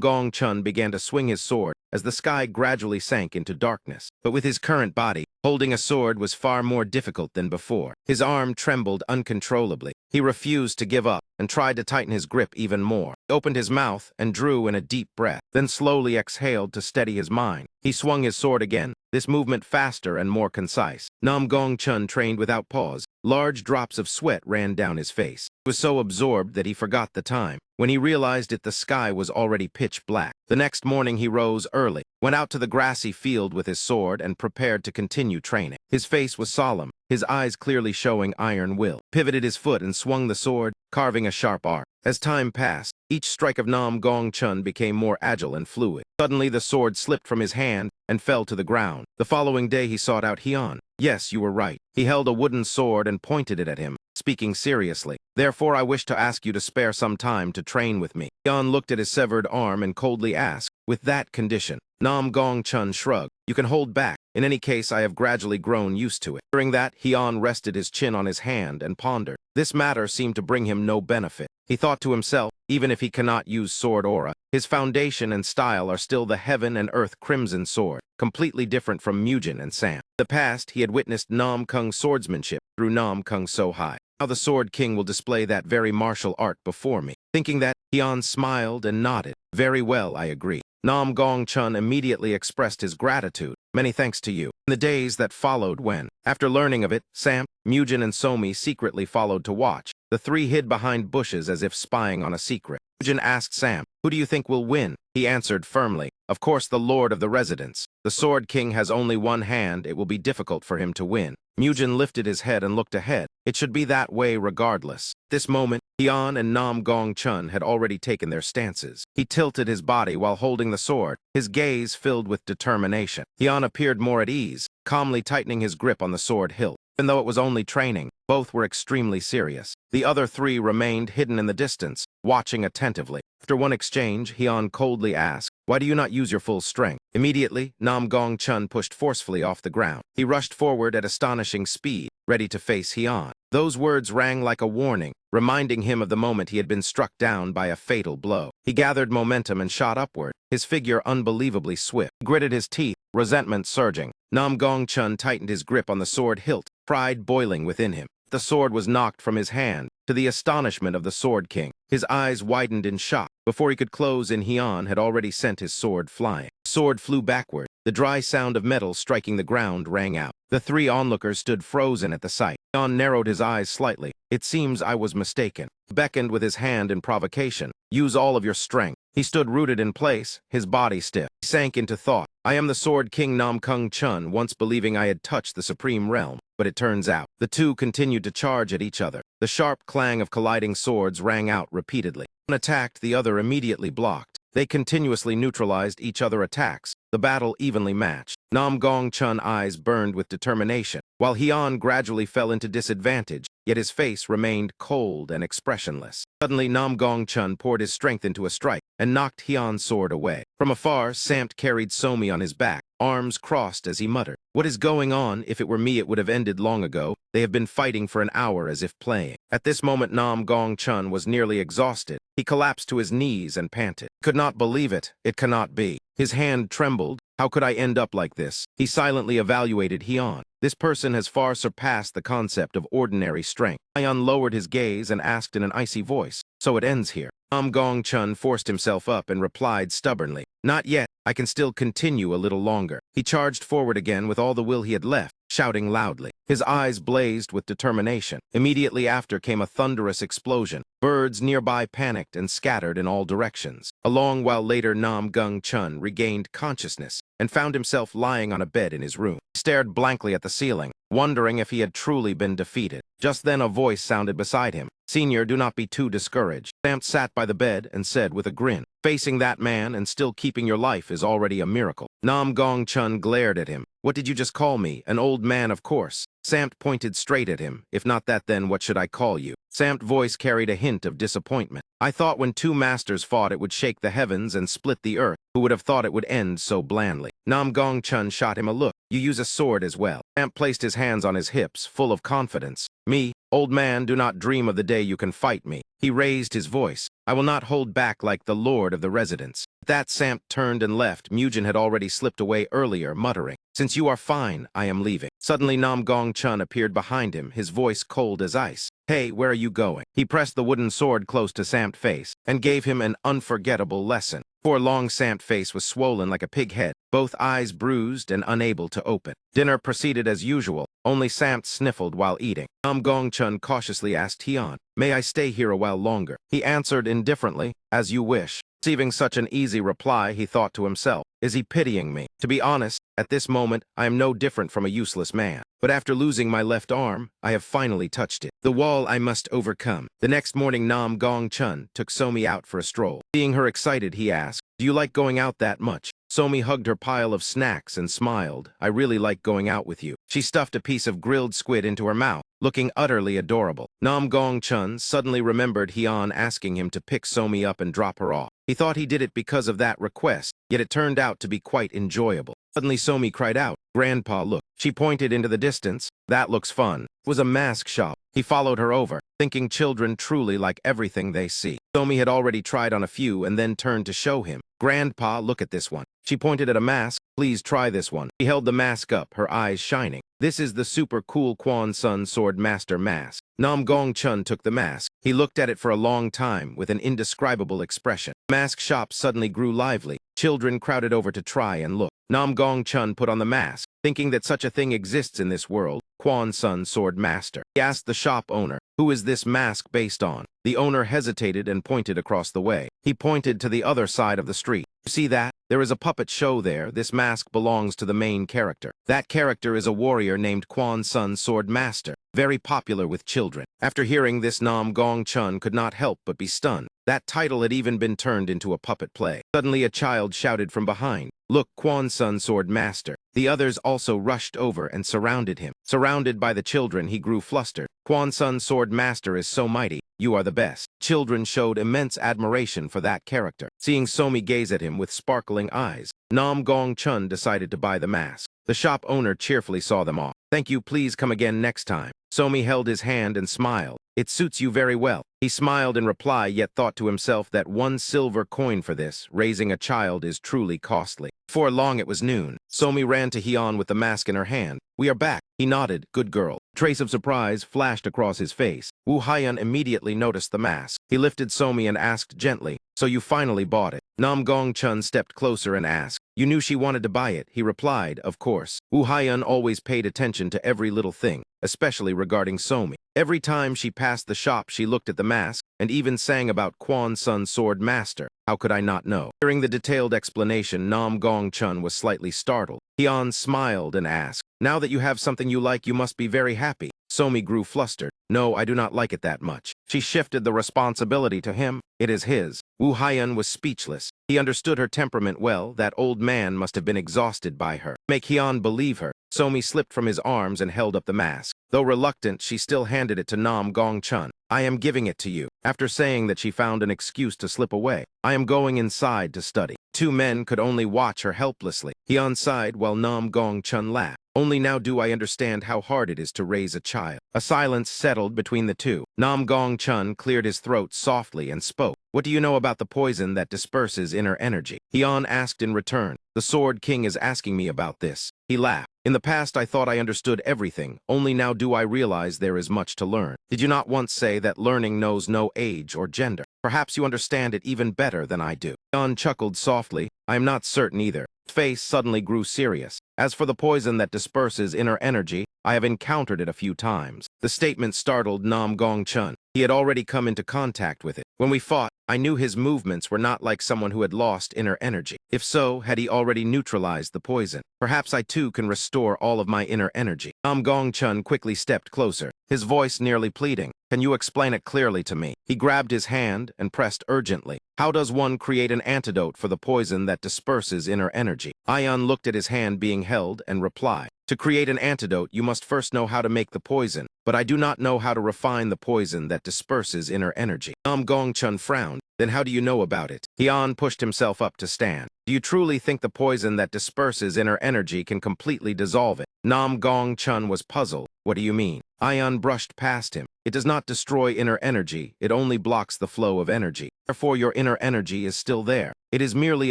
Gong Chun began to swing his sword as the sky gradually sank into darkness. But with his current body, holding a sword was far more difficult than before. His arm trembled uncontrollably. He refused to give up and tried to tighten his grip even more. He opened his mouth and drew in a deep breath, then slowly exhaled to steady his mind. He swung his sword again, this movement faster and more concise. Nam Gong Chun trained without pause. Large drops of sweat ran down his face. He was so absorbed that he forgot the time. When he realized it, the sky was already pitch black. The next morning he rose early, went out to the grassy field with his sword and prepared to continue training. His face was solemn, his eyes clearly showing iron will. Pivoted his foot and swung the sword, carving a sharp arc. As time passed, each strike of Nam Gong Chun became more agile and fluid. Suddenly the sword slipped from his hand and fell to the ground. The following day he sought out Hyun. Yes, you were right. He held a wooden sword and pointed it at him, speaking seriously. Therefore I wish to ask you to spare some time to train with me. Hyun looked at his severed arm and coldly asked, with that condition. Nam Gong-chun shrugged. You can hold back. In any case, I have gradually grown used to it. During that, Hyun rested his chin on his hand and pondered. This matter seemed to bring him no benefit. He thought to himself, even if he cannot use sword aura, his foundation and style are still the heaven and earth crimson sword, completely different from Mujin and Sam. In the past, he had witnessed Nam Kung's swordsmanship through Nam Kung So High. Now the Sword King will display that very martial art before me. Thinking that, Hyun smiled and nodded. Very well, I agree. Nam Gong-chun immediately expressed his gratitude. Many thanks to you. In the days that followed when, after learning of it, Sam, Mujin and Somi secretly followed to watch. The three hid behind bushes as if spying on a secret. Mujin asked Sam, who do you think will win? He answered firmly, of course the Lord of the Residence. The Sword King has only one hand, it will be difficult for him to win. Mujin lifted his head and looked ahead. It should be that way regardless. At this moment, Hyun and Nam Gong-chun had already taken their stances. He tilted his body while holding the sword, his gaze filled with determination. Hyun appeared more at ease, calmly tightening his grip on the sword hilt. Even though it was only training, both were extremely serious. The other three remained hidden in the distance, watching attentively. After one exchange, Hyun coldly asked, why do you not use your full strength? Immediately, Nam Gong-chun pushed forcefully off the ground. He rushed forward at astonishing speed, ready to face Hyun. Those words rang like a warning, reminding him of the moment he had been struck down by a fatal blow. He gathered momentum and shot upward, his figure unbelievably swift. He gritted his teeth, resentment surging. Nam Gong-chun tightened his grip on the sword hilt, pride boiling within him. The sword was knocked from his hand, to the astonishment of the Sword King. His eyes widened in shock. Before he could close in, Hyun had already sent his sword flying. The sword flew backward. The dry sound of metal striking the ground rang out. The three onlookers stood frozen at the sight. Hyun narrowed his eyes slightly. It seems I was mistaken. He beckoned with his hand in provocation. Use all of your strength. He stood rooted in place, his body stiff. He sank into thought. I am the Sword King Nam Kung-chun, once believing I had touched the supreme realm. But it turns out, the two continued to charge at each other. The sharp clang of colliding swords rang out repeatedly. One attacked, the other immediately blocked. They continuously neutralized each other's attacks. The battle evenly matched. Nam Gong-chun's eyes burned with determination, while Hyun gradually fell into disadvantage, yet his face remained cold and expressionless. Suddenly, Nam Gong-chun poured his strength into a strike and knocked Hyun's sword away. From afar, Samt carried Somi on his back, arms crossed as he muttered, what is going on? If it were me, it would have ended long ago. They have been fighting for an hour as if playing. At this moment, Nam Gong-chun was nearly exhausted. He collapsed to his knees and panted. Could not believe it. It cannot be. His hand trembled. How could I end up like this? He silently evaluated Hyun. This person has far surpassed the concept of ordinary strength. Hyun lowered his gaze and asked in an icy voice, so it ends here. Nam Gong-chun forced himself up and replied stubbornly, not yet. I can still continue a little longer. He charged forward again with all the will he had left, shouting loudly. His eyes blazed with determination. Immediately after came a thunderous explosion. Birds nearby panicked and scattered in all directions. A long while later, Nam Gong-chun regained consciousness and found himself lying on a bed in his room. He stared blankly at the ceiling, wondering if he had truly been defeated. Just then a voice sounded beside him. Senior, do not be too discouraged. Samt sat by the bed and said with a grin, facing that man and still keeping your life is already a miracle. Nam Gong-chun glared at him. What did you just call me? An old man, of course. Samt pointed straight at him. If not that, then what should I call you? Samt's voice carried a hint of disappointment. I thought when two masters fought it would shake the heavens and split the earth. Who would have thought it would end so blandly? Nam Gong-chun shot him a look. You use a sword as well. Samt placed his hands on his hips, full of confidence. Me? Old man, do not dream of the day you can fight me. He raised his voice. I will not hold back like the Lord of the Residence. At that, Samt turned and left. Mujin had already slipped away earlier, muttering, since you are fine, I am leaving. Suddenly, Nam Gong-chun appeared behind him, his voice cold as ice. Hey, where are you going? He pressed the wooden sword close to Samt's face and gave him an unforgettable lesson. Before long, Samt's face was swollen like a pig head, both eyes bruised and unable to open. Dinner proceeded as usual, only Samt sniffled while eating. Nam Gong-chun cautiously asked Hyun, may I stay here a while longer? He answered indifferently, as you wish. Receiving such an easy reply, he thought to himself, is he pitying me? To be honest, at this moment, I am no different from a useless man. But after losing my left arm, I have finally touched it. The wall I must overcome. The next morning, Nam Gong-chun took Somi out for a stroll. Seeing her excited, he asked, do you like going out that much? Somi hugged her pile of snacks and smiled. I really like going out with you. She stuffed a piece of grilled squid into her mouth, looking utterly adorable. Nam Gong-chun suddenly remembered Hyun asking him to pick Somi up and drop her off. He thought he did it because of that request, yet it turned out to be quite enjoyable. Suddenly Somi cried out, "Grandpa, look." She pointed into the distance. "That looks fun." It was a mask shop. He followed her over, thinking children truly like everything they see. Somi had already tried on a few and then turned to show him. "Grandpa, look at this one." She pointed at a mask. "Please try this one." He held the mask up, her eyes shining. "This is the super cool Quan Sun Sword Master mask." Nam Gong-chun took the mask. He looked at it for a long time with an indescribable expression. The mask shop suddenly grew lively. Children crowded over to try and look. Nam Gong-chun put on the mask, thinking that such a thing exists in this world, Quan Sun Sword Master. He asked the shop owner, "Who is this mask based on?" The owner hesitated and pointed across the way. He pointed to the other side of the street. "You see that? There is a puppet show there. This mask belongs to the main character. That character is a warrior named Quan Sun Sword Master, very popular with children." After hearing this, Nam Gong-chun could not help but be stunned. That title had even been turned into a puppet play. Suddenly a child shouted from behind, "Look, Quan Sun Sword Master." The others also rushed over and surrounded him. Surrounded by the children, he grew flustered. "Quan Sun Sword Master is so mighty. You are the best." Children showed immense admiration for that character. Seeing Somi gaze at him with sparkling eyes, Nam Gong-chun decided to buy the mask. The shop owner cheerfully saw them off. "Thank you, please come again next time." Somi held his hand and smiled. "It suits you very well." He smiled in reply, yet thought to himself that 1 silver coin for this, raising a child, is truly costly. Before long it was noon. Somi ran to Hyun with the mask in her hand. "We are back." He nodded. "Good girl." A trace of surprise flashed across his face. Woo Hyun immediately noticed the mask. He lifted Somi and asked gently, "So you finally bought it?" Nam Gong-chun stepped closer and asked, "You knew she wanted to buy it?" He replied, "Of course." Woo Hyun always paid attention to every little thing, especially regarding Somi. Every time she passed the shop, she looked at the mask and even sang about Quan Sun Sword Master. How could I not know? Hearing the detailed explanation, Nam Gong-chun was slightly startled. Hyun smiled and asked, "Now that you have something you like, you must be very happy." Somi grew flustered. "No, I do not like it that much." She shifted the responsibility to him. "It is his." Woo Hyun was speechless. He understood her temperament well. That old man must have been exhausted by her. Make Hyun believe her. Somi slipped from his arms and held up the mask. Though reluctant, she still handed it to Nam Gong-chun. "I am giving it to you." After saying that, she found an excuse to slip away. "I am going inside to study." Two men could only watch her helplessly. Hyun sighed while Nam Gong-chun laughed. "Only now do I understand how hard it is to raise a child." A silence settled between the two. Nam Gong-chun cleared his throat softly and spoke. "What do you know about the poison that disperses inner energy?" Hyun asked in return. "The Sword King is asking me about this." He laughed. "In the past I thought I understood everything, only now do I realize there is much to learn. Did you not once say that learning knows no age or gender? Perhaps you understand it even better than I do." Hyun chuckled softly. "I am not certain either." His face suddenly grew serious. "As for the poison that disperses inner energy, I have encountered it a few times." The statement startled Nam Gong-chun. He had already come into contact with it. "When we fought, I knew his movements were not like someone who had lost inner energy. If so, had he already neutralized the poison? Perhaps I too can restore all of my inner energy." Nam Gong-chun quickly stepped closer, his voice nearly pleading. "Can you explain it clearly to me?" He grabbed his hand and pressed urgently. "How does one create an antidote for the poison that disperses inner energy?" Hyun looked at his hand being held and replied, "To create an antidote, you must first know how to make the poison, but I do not know how to refine the poison that disperses inner energy." Nam Gong-chun frowned. "Then how do you know about it?" Hyun pushed himself up to stand. "Do you truly think the poison that disperses inner energy can completely dissolve it?" Nam Gong-chun was puzzled. "What do you mean?" Hyun brushed past him. "It does not destroy inner energy, it only blocks the flow of energy. Therefore your inner energy is still there. It is merely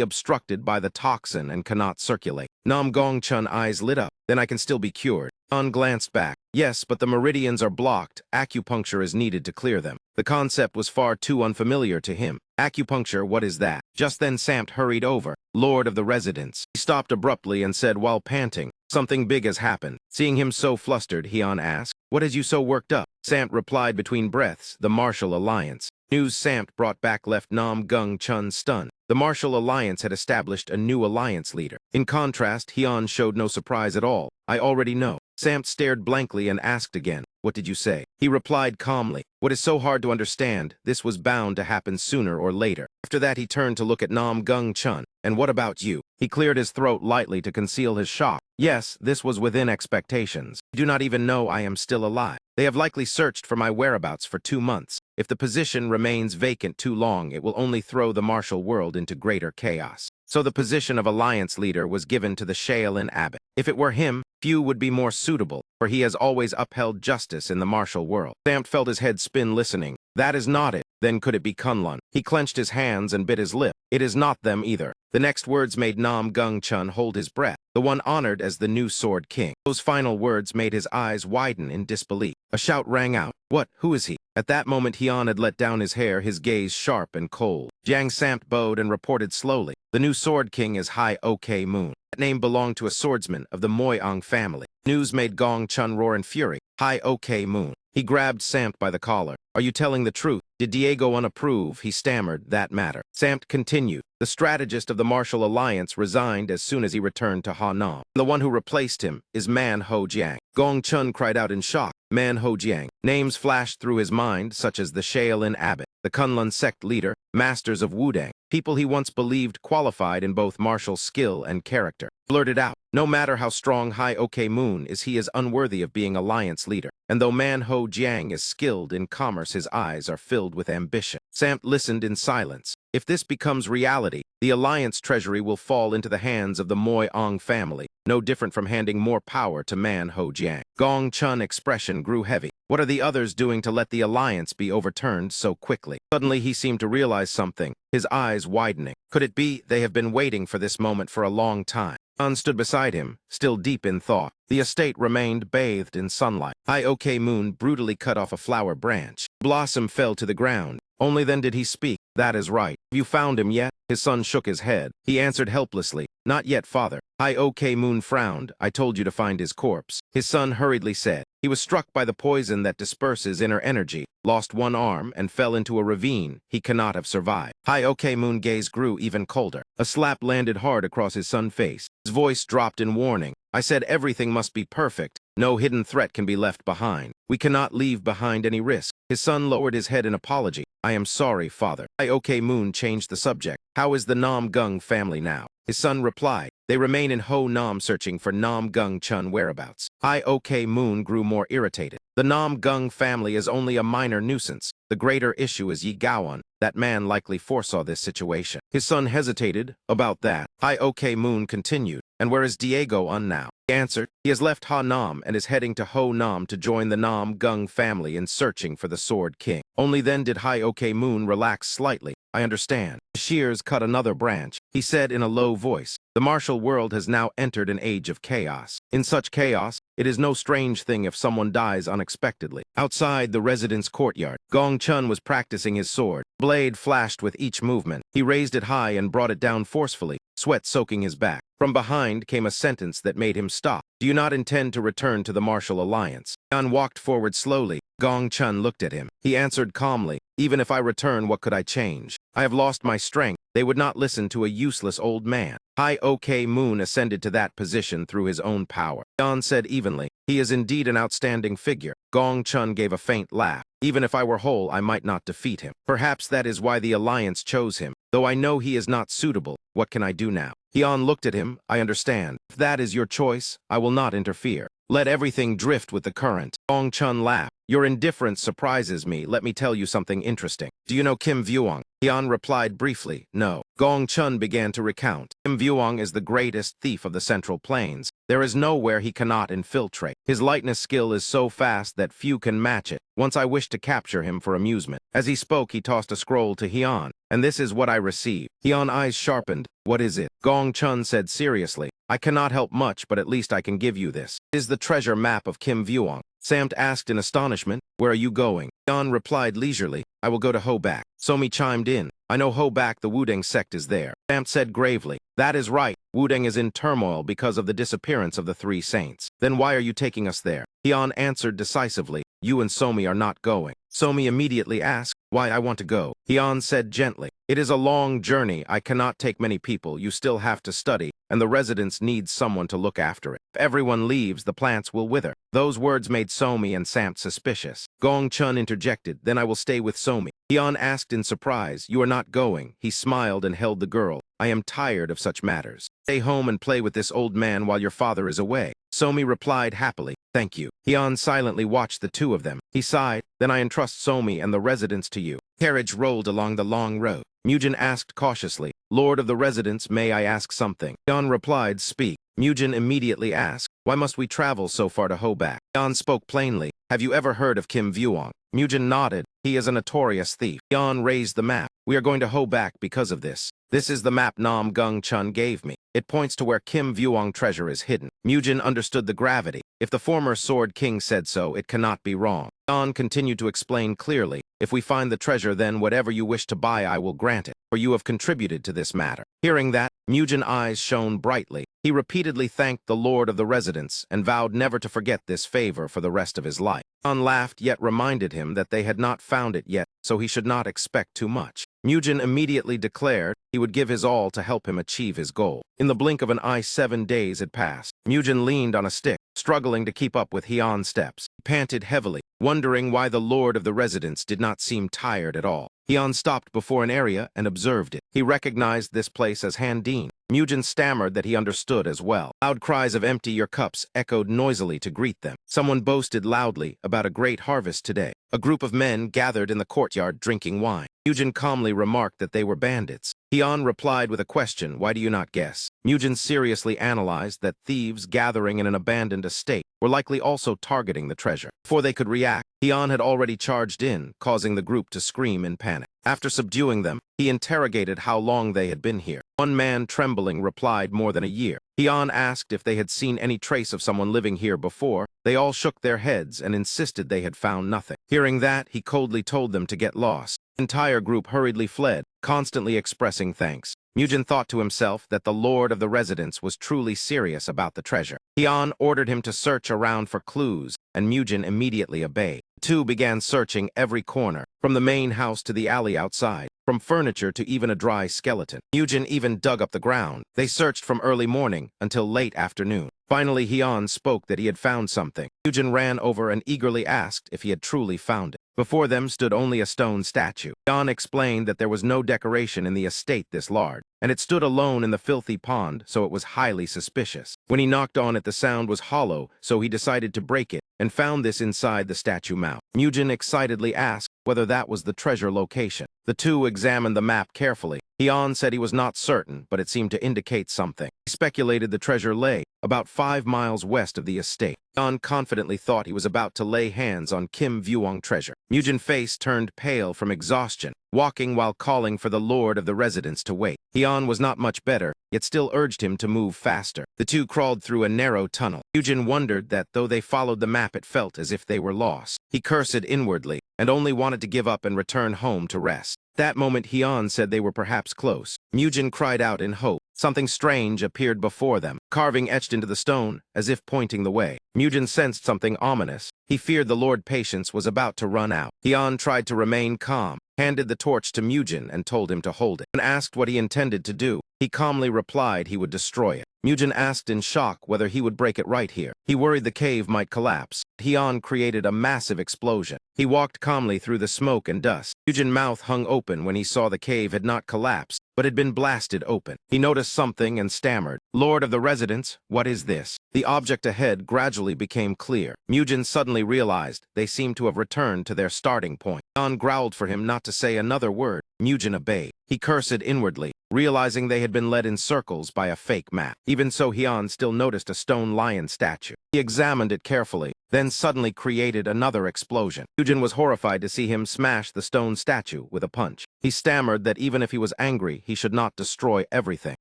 obstructed by the toxin and cannot circulate." Nam Gong-chun eyes lit up. "Then I can still be cured." Hyun glanced back. "Yes, but the meridians are blocked. Acupuncture is needed to clear them." The concept was far too unfamiliar to him. "Acupuncture, what is that?" Just then Samt hurried over. "Lord of the residence." He stopped abruptly and said while panting, "Something big has happened." Seeing him so flustered, Hyun asked, "What has you so worked up?" Samt replied between breaths, "The Martial Alliance." News Samt brought back left Nam Gong-chun stunned. The Martial Alliance had established a new alliance leader. In contrast, Hyun showed no surprise at all. "I already know." Samt stared blankly and asked again, "What did you say?" He replied calmly, "What is so hard to understand? This was bound to happen sooner or later." After that, he turned to look at Nam Gong-chun. And what about you? He cleared his throat lightly to conceal his shock. Yes, this was within expectations. I do not even know I am still alive. They have likely searched for my whereabouts for 2 months. If the position remains vacant too long, it will only throw the martial world into greater chaos. So the position of alliance leader was given to the Shaolin abbot. If it were him, few would be more suitable, for he has always upheld justice in the martial world. Sampt felt his head spin listening. That is not it. Then could it be Kunlun? He clenched his hands and bit his lip. It is not them either. The next words made Nam Gung Chun hold his breath, the one honored as the new Sword King. Those final words made his eyes widen in disbelief. A shout rang out. What? Who is he? At that moment, Hian had let down his hair, his gaze sharp and cold. Jiang Sampt bowed and reported slowly. The new Sword King is Hai Ok Moon. That name belonged to a swordsman of the Moyang family. News made Gong Chun roar in fury. Hai Ok Moon. He grabbed Sampt by the collar. Are you telling the truth? Did Diego unapprove? He stammered, that matter. Sampt continued. The strategist of the martial alliance resigned as soon as he returned to Ha Nam. The one who replaced him is Man Ho Jiang. Gong Chun cried out in shock. Man Ho Jiang. Names flashed through his mind, such as the Shaolin abbot, the Kunlun sect leader, masters of Wudang, people he once believed qualified in both martial skill and character. Blurted out, no matter how strong Hai Ok Moon is, he is unworthy of being alliance leader. And though Man Ho Jiang is skilled in commerce, his eyes are filled with ambition. Sampt listened in silence. If this becomes reality, the alliance treasury will fall into the hands of the Moyang family, no different from handing more power to Man Ho Jiang. Gong Chun's expression grew heavy. What are the others doing to let the alliance be overturned so quickly? Suddenly he seemed to realize something, his eyes widening. Could it be they have been waiting for this moment for a long time? An stood beside him, still deep in thought. The estate remained bathed in sunlight. Hai Ok Moon brutally cut off a flower branch. Blossom fell to the ground. Only then did he speak. That is right. Have you found him yet? His son shook his head. He answered helplessly. Not yet, father. Hai Ok Moon frowned. I told you to find his corpse. His son hurriedly said. He was struck by the poison that disperses inner energy, lost one arm, and fell into a ravine. He cannot have survived. Hai Ok Moon's gaze grew even colder. A slap landed hard across his son's face. His voice dropped in warning. I said everything must be perfect. No hidden threat can be left behind. We cannot leave behind any risk. His son lowered his head in apology. I am sorry, father. Hai Ok Moon changed the subject. How is the Nam Gung family now? His son replied. They remain in Ho Nam searching for Nam Gung Chun whereabouts. Hai Ok Moon grew more irritated. The Nam Gung family is only a minor nuisance. The greater issue is Yi Gaoan. That man likely foresaw this situation. His son hesitated. About that, Hai Ok Moon continued. And where is Diego Un now? He answered, he has left Ha Nam and is heading to Ho Nam to join the Nam Gung family in searching for the Sword King. Only then did Hai Ok Moon relax slightly. I understand. The shears cut another branch. He said in a low voice, the martial world has now entered an age of chaos. In such chaos, it is no strange thing if someone dies unexpectedly. Outside the residence courtyard, Gong Chun was practicing his sword. Blade flashed with each movement. He raised it high and brought it down forcefully, sweat soaking his back. From behind came a sentence that made him stop. Do you not intend to return to the martial alliance? An walked forward slowly. Gong Chun looked at him. He answered calmly, even if I return, what could I change? I have lost my strength. They would not listen to a useless old man. Hai Ok Moon ascended to that position through his own power. An said evenly, he is indeed an outstanding figure. Gong Chun gave a faint laugh. Even if I were whole, I might not defeat him. Perhaps that is why the alliance chose him. Though I know he is not suitable, what can I do now? Hian looked at him. I understand. If that is your choice, I will not interfere. Let everything drift with the current. Gong Chun laughed. Your indifference surprises me. Let me tell you something interesting. Do you know Kim Vuong? Hian replied briefly, no. Gong Chun began to recount. Kim Vuong is the greatest thief of the Central Plains. There is nowhere he cannot infiltrate. His lightness skill is so fast that few can match it. Once I wished to capture him for amusement. As he spoke, he tossed a scroll to Hian. And this is what I received. Hian's eyes sharpened. What is it? Gong Chun said seriously. I cannot help much, but at least I can give you this. It is the treasure map of Kim Vuong. Sampt asked in astonishment, where are you going? Hian replied leisurely, I will go to Hobak. Somi chimed in, I know Hobak, the Wudang sect is there. Sampt said gravely, that is right. Wudang is in turmoil because of the disappearance of the 3 saints. Then why are you taking us there? Hian answered decisively, you and Somi are not going. Somi immediately asked, why I want to go. Hyun said gently, it is a long journey. I cannot take many people. You still have to study, and the residence needs someone to look after it. If everyone leaves, the plants will wither. Those words made Somi and Samt suspicious. Gong Chun interjected, then I will stay with Somi. Hyun asked in surprise, you are not going. He smiled and held the girl. I am tired of such matters. Stay home and play with this old man while your father is away. Somi replied happily, thank you. Hyun silently watched the two of them. He sighed, then I entrust Somi and the residence to you. Carriage rolled along the long road. Mujin asked cautiously, Lord of the residence, may I ask something? Hyun replied, speak. Mujin immediately asked, why must we travel so far to Hobak? Hyun spoke plainly, have you ever heard of Kim Vuong? Mujin nodded, he is a notorious thief. Hyun raised the map. We are going to Hobak because of this. This is the map Nam Gung Chun gave me. It points to where Kim Vuong treasure is hidden. Mujin understood the gravity. If the former Sword King said so, it cannot be wrong. Hyun continued to explain clearly, if we find the treasure, then whatever you wish to buy, I will grant it, for you have contributed to this matter. Hearing that, Mujin's eyes shone brightly. He repeatedly thanked the lord of the residence and vowed never to forget this favor for the rest of his life. Hyun laughed, yet reminded him that they had not found it yet, so he should not expect too much. Mujin immediately declared he would give his all to help him achieve his goal. In the blink of an eye, 7 days had passed. Mujin leaned on a stick, struggling to keep up with Hyun's steps. He panted heavily, wondering why the lord of the residence did not seem tired at all. Hyun stopped before an area and observed it. He recognized this place as Handin. Mujin stammered that he understood as well. Loud cries of empty your cups echoed noisily to greet them. Someone boasted loudly about a great harvest today. A group of men gathered in the courtyard drinking wine. Mujin calmly remarked that they were bandits. Hyun replied with a question, why do you not guess? Mujin seriously analyzed that thieves gathering in an abandoned estate were likely also targeting the treasure. Before they could react, Hyun had already charged in, causing the group to scream in panic. After subduing them, he interrogated how long they had been here. One man, trembling, replied more than a year. Hyun asked if they had seen any trace of someone living here before. They all shook their heads and insisted they had found nothing. Hearing that, he coldly told them to get lost. The entire group hurriedly fled, constantly expressing thanks. Mujin thought to himself that the lord of the residence was truly serious about the treasure. Hyun ordered him to search around for clues, and Mujin immediately obeyed. The two began searching every corner, from the main house to the alley outside, from furniture to even a dry skeleton. Mujin even dug up the ground. They searched from early morning until late afternoon. Finally, Hyun spoke that he had found something. Mujin ran over and eagerly asked if he had truly found it. Before them stood only a stone statue. Hyun explained that there was no decoration in the estate this large, and it stood alone in the filthy pond, so it was highly suspicious. When he knocked on it, the sound was hollow, so he decided to break it, and found this inside the statue mouth. Mujin excitedly asked whether that was the treasure location. The two examined the map carefully. Hyun said he was not certain, but it seemed to indicate something. He speculated the treasure lay about 5 miles west of the estate. Hyun confidently thought he was about to lay hands on Kim Vuong treasure. Mujin's face turned pale from exhaustion, walking while calling for the lord of the residence to wait. Hyun was not much better, yet still urged him to move faster. The two crawled through a narrow tunnel. Mujin wondered that though they followed the map, it felt as if they were lost. He cursed inwardly and only wanted to give up and return home to rest. That moment, Hyun said they were perhaps close. Mujin cried out in hope. Something strange appeared before them, carving etched into the stone, as if pointing the way. Mujin sensed something ominous. He feared the Lord Patience was about to run out. Hyun tried to remain calm, handed the torch to Mujin and told him to hold it. When asked what he intended to do, he calmly replied he would destroy it. Mujin asked in shock whether he would break it right here. He worried the cave might collapse. Hyun created a massive explosion. He walked calmly through the smoke and dust. Mujin's mouth hung open when he saw the cave had not collapsed, but had been blasted open. He noticed something and stammered, Lord of the residence, what is this? The object ahead gradually became clear. Mujin suddenly realized they seemed to have returned to their starting point. Hyun growled for him not to say another word. Mujin obeyed. He cursed inwardly, realizing they had been led in circles by a fake map. Even so, Hyun still noticed a stone lion statue. He examined it carefully, then suddenly created another explosion. Mujin was horrified to see him smash the stone statue with a punch. He stammered that even if he was angry, he should not destroy everything.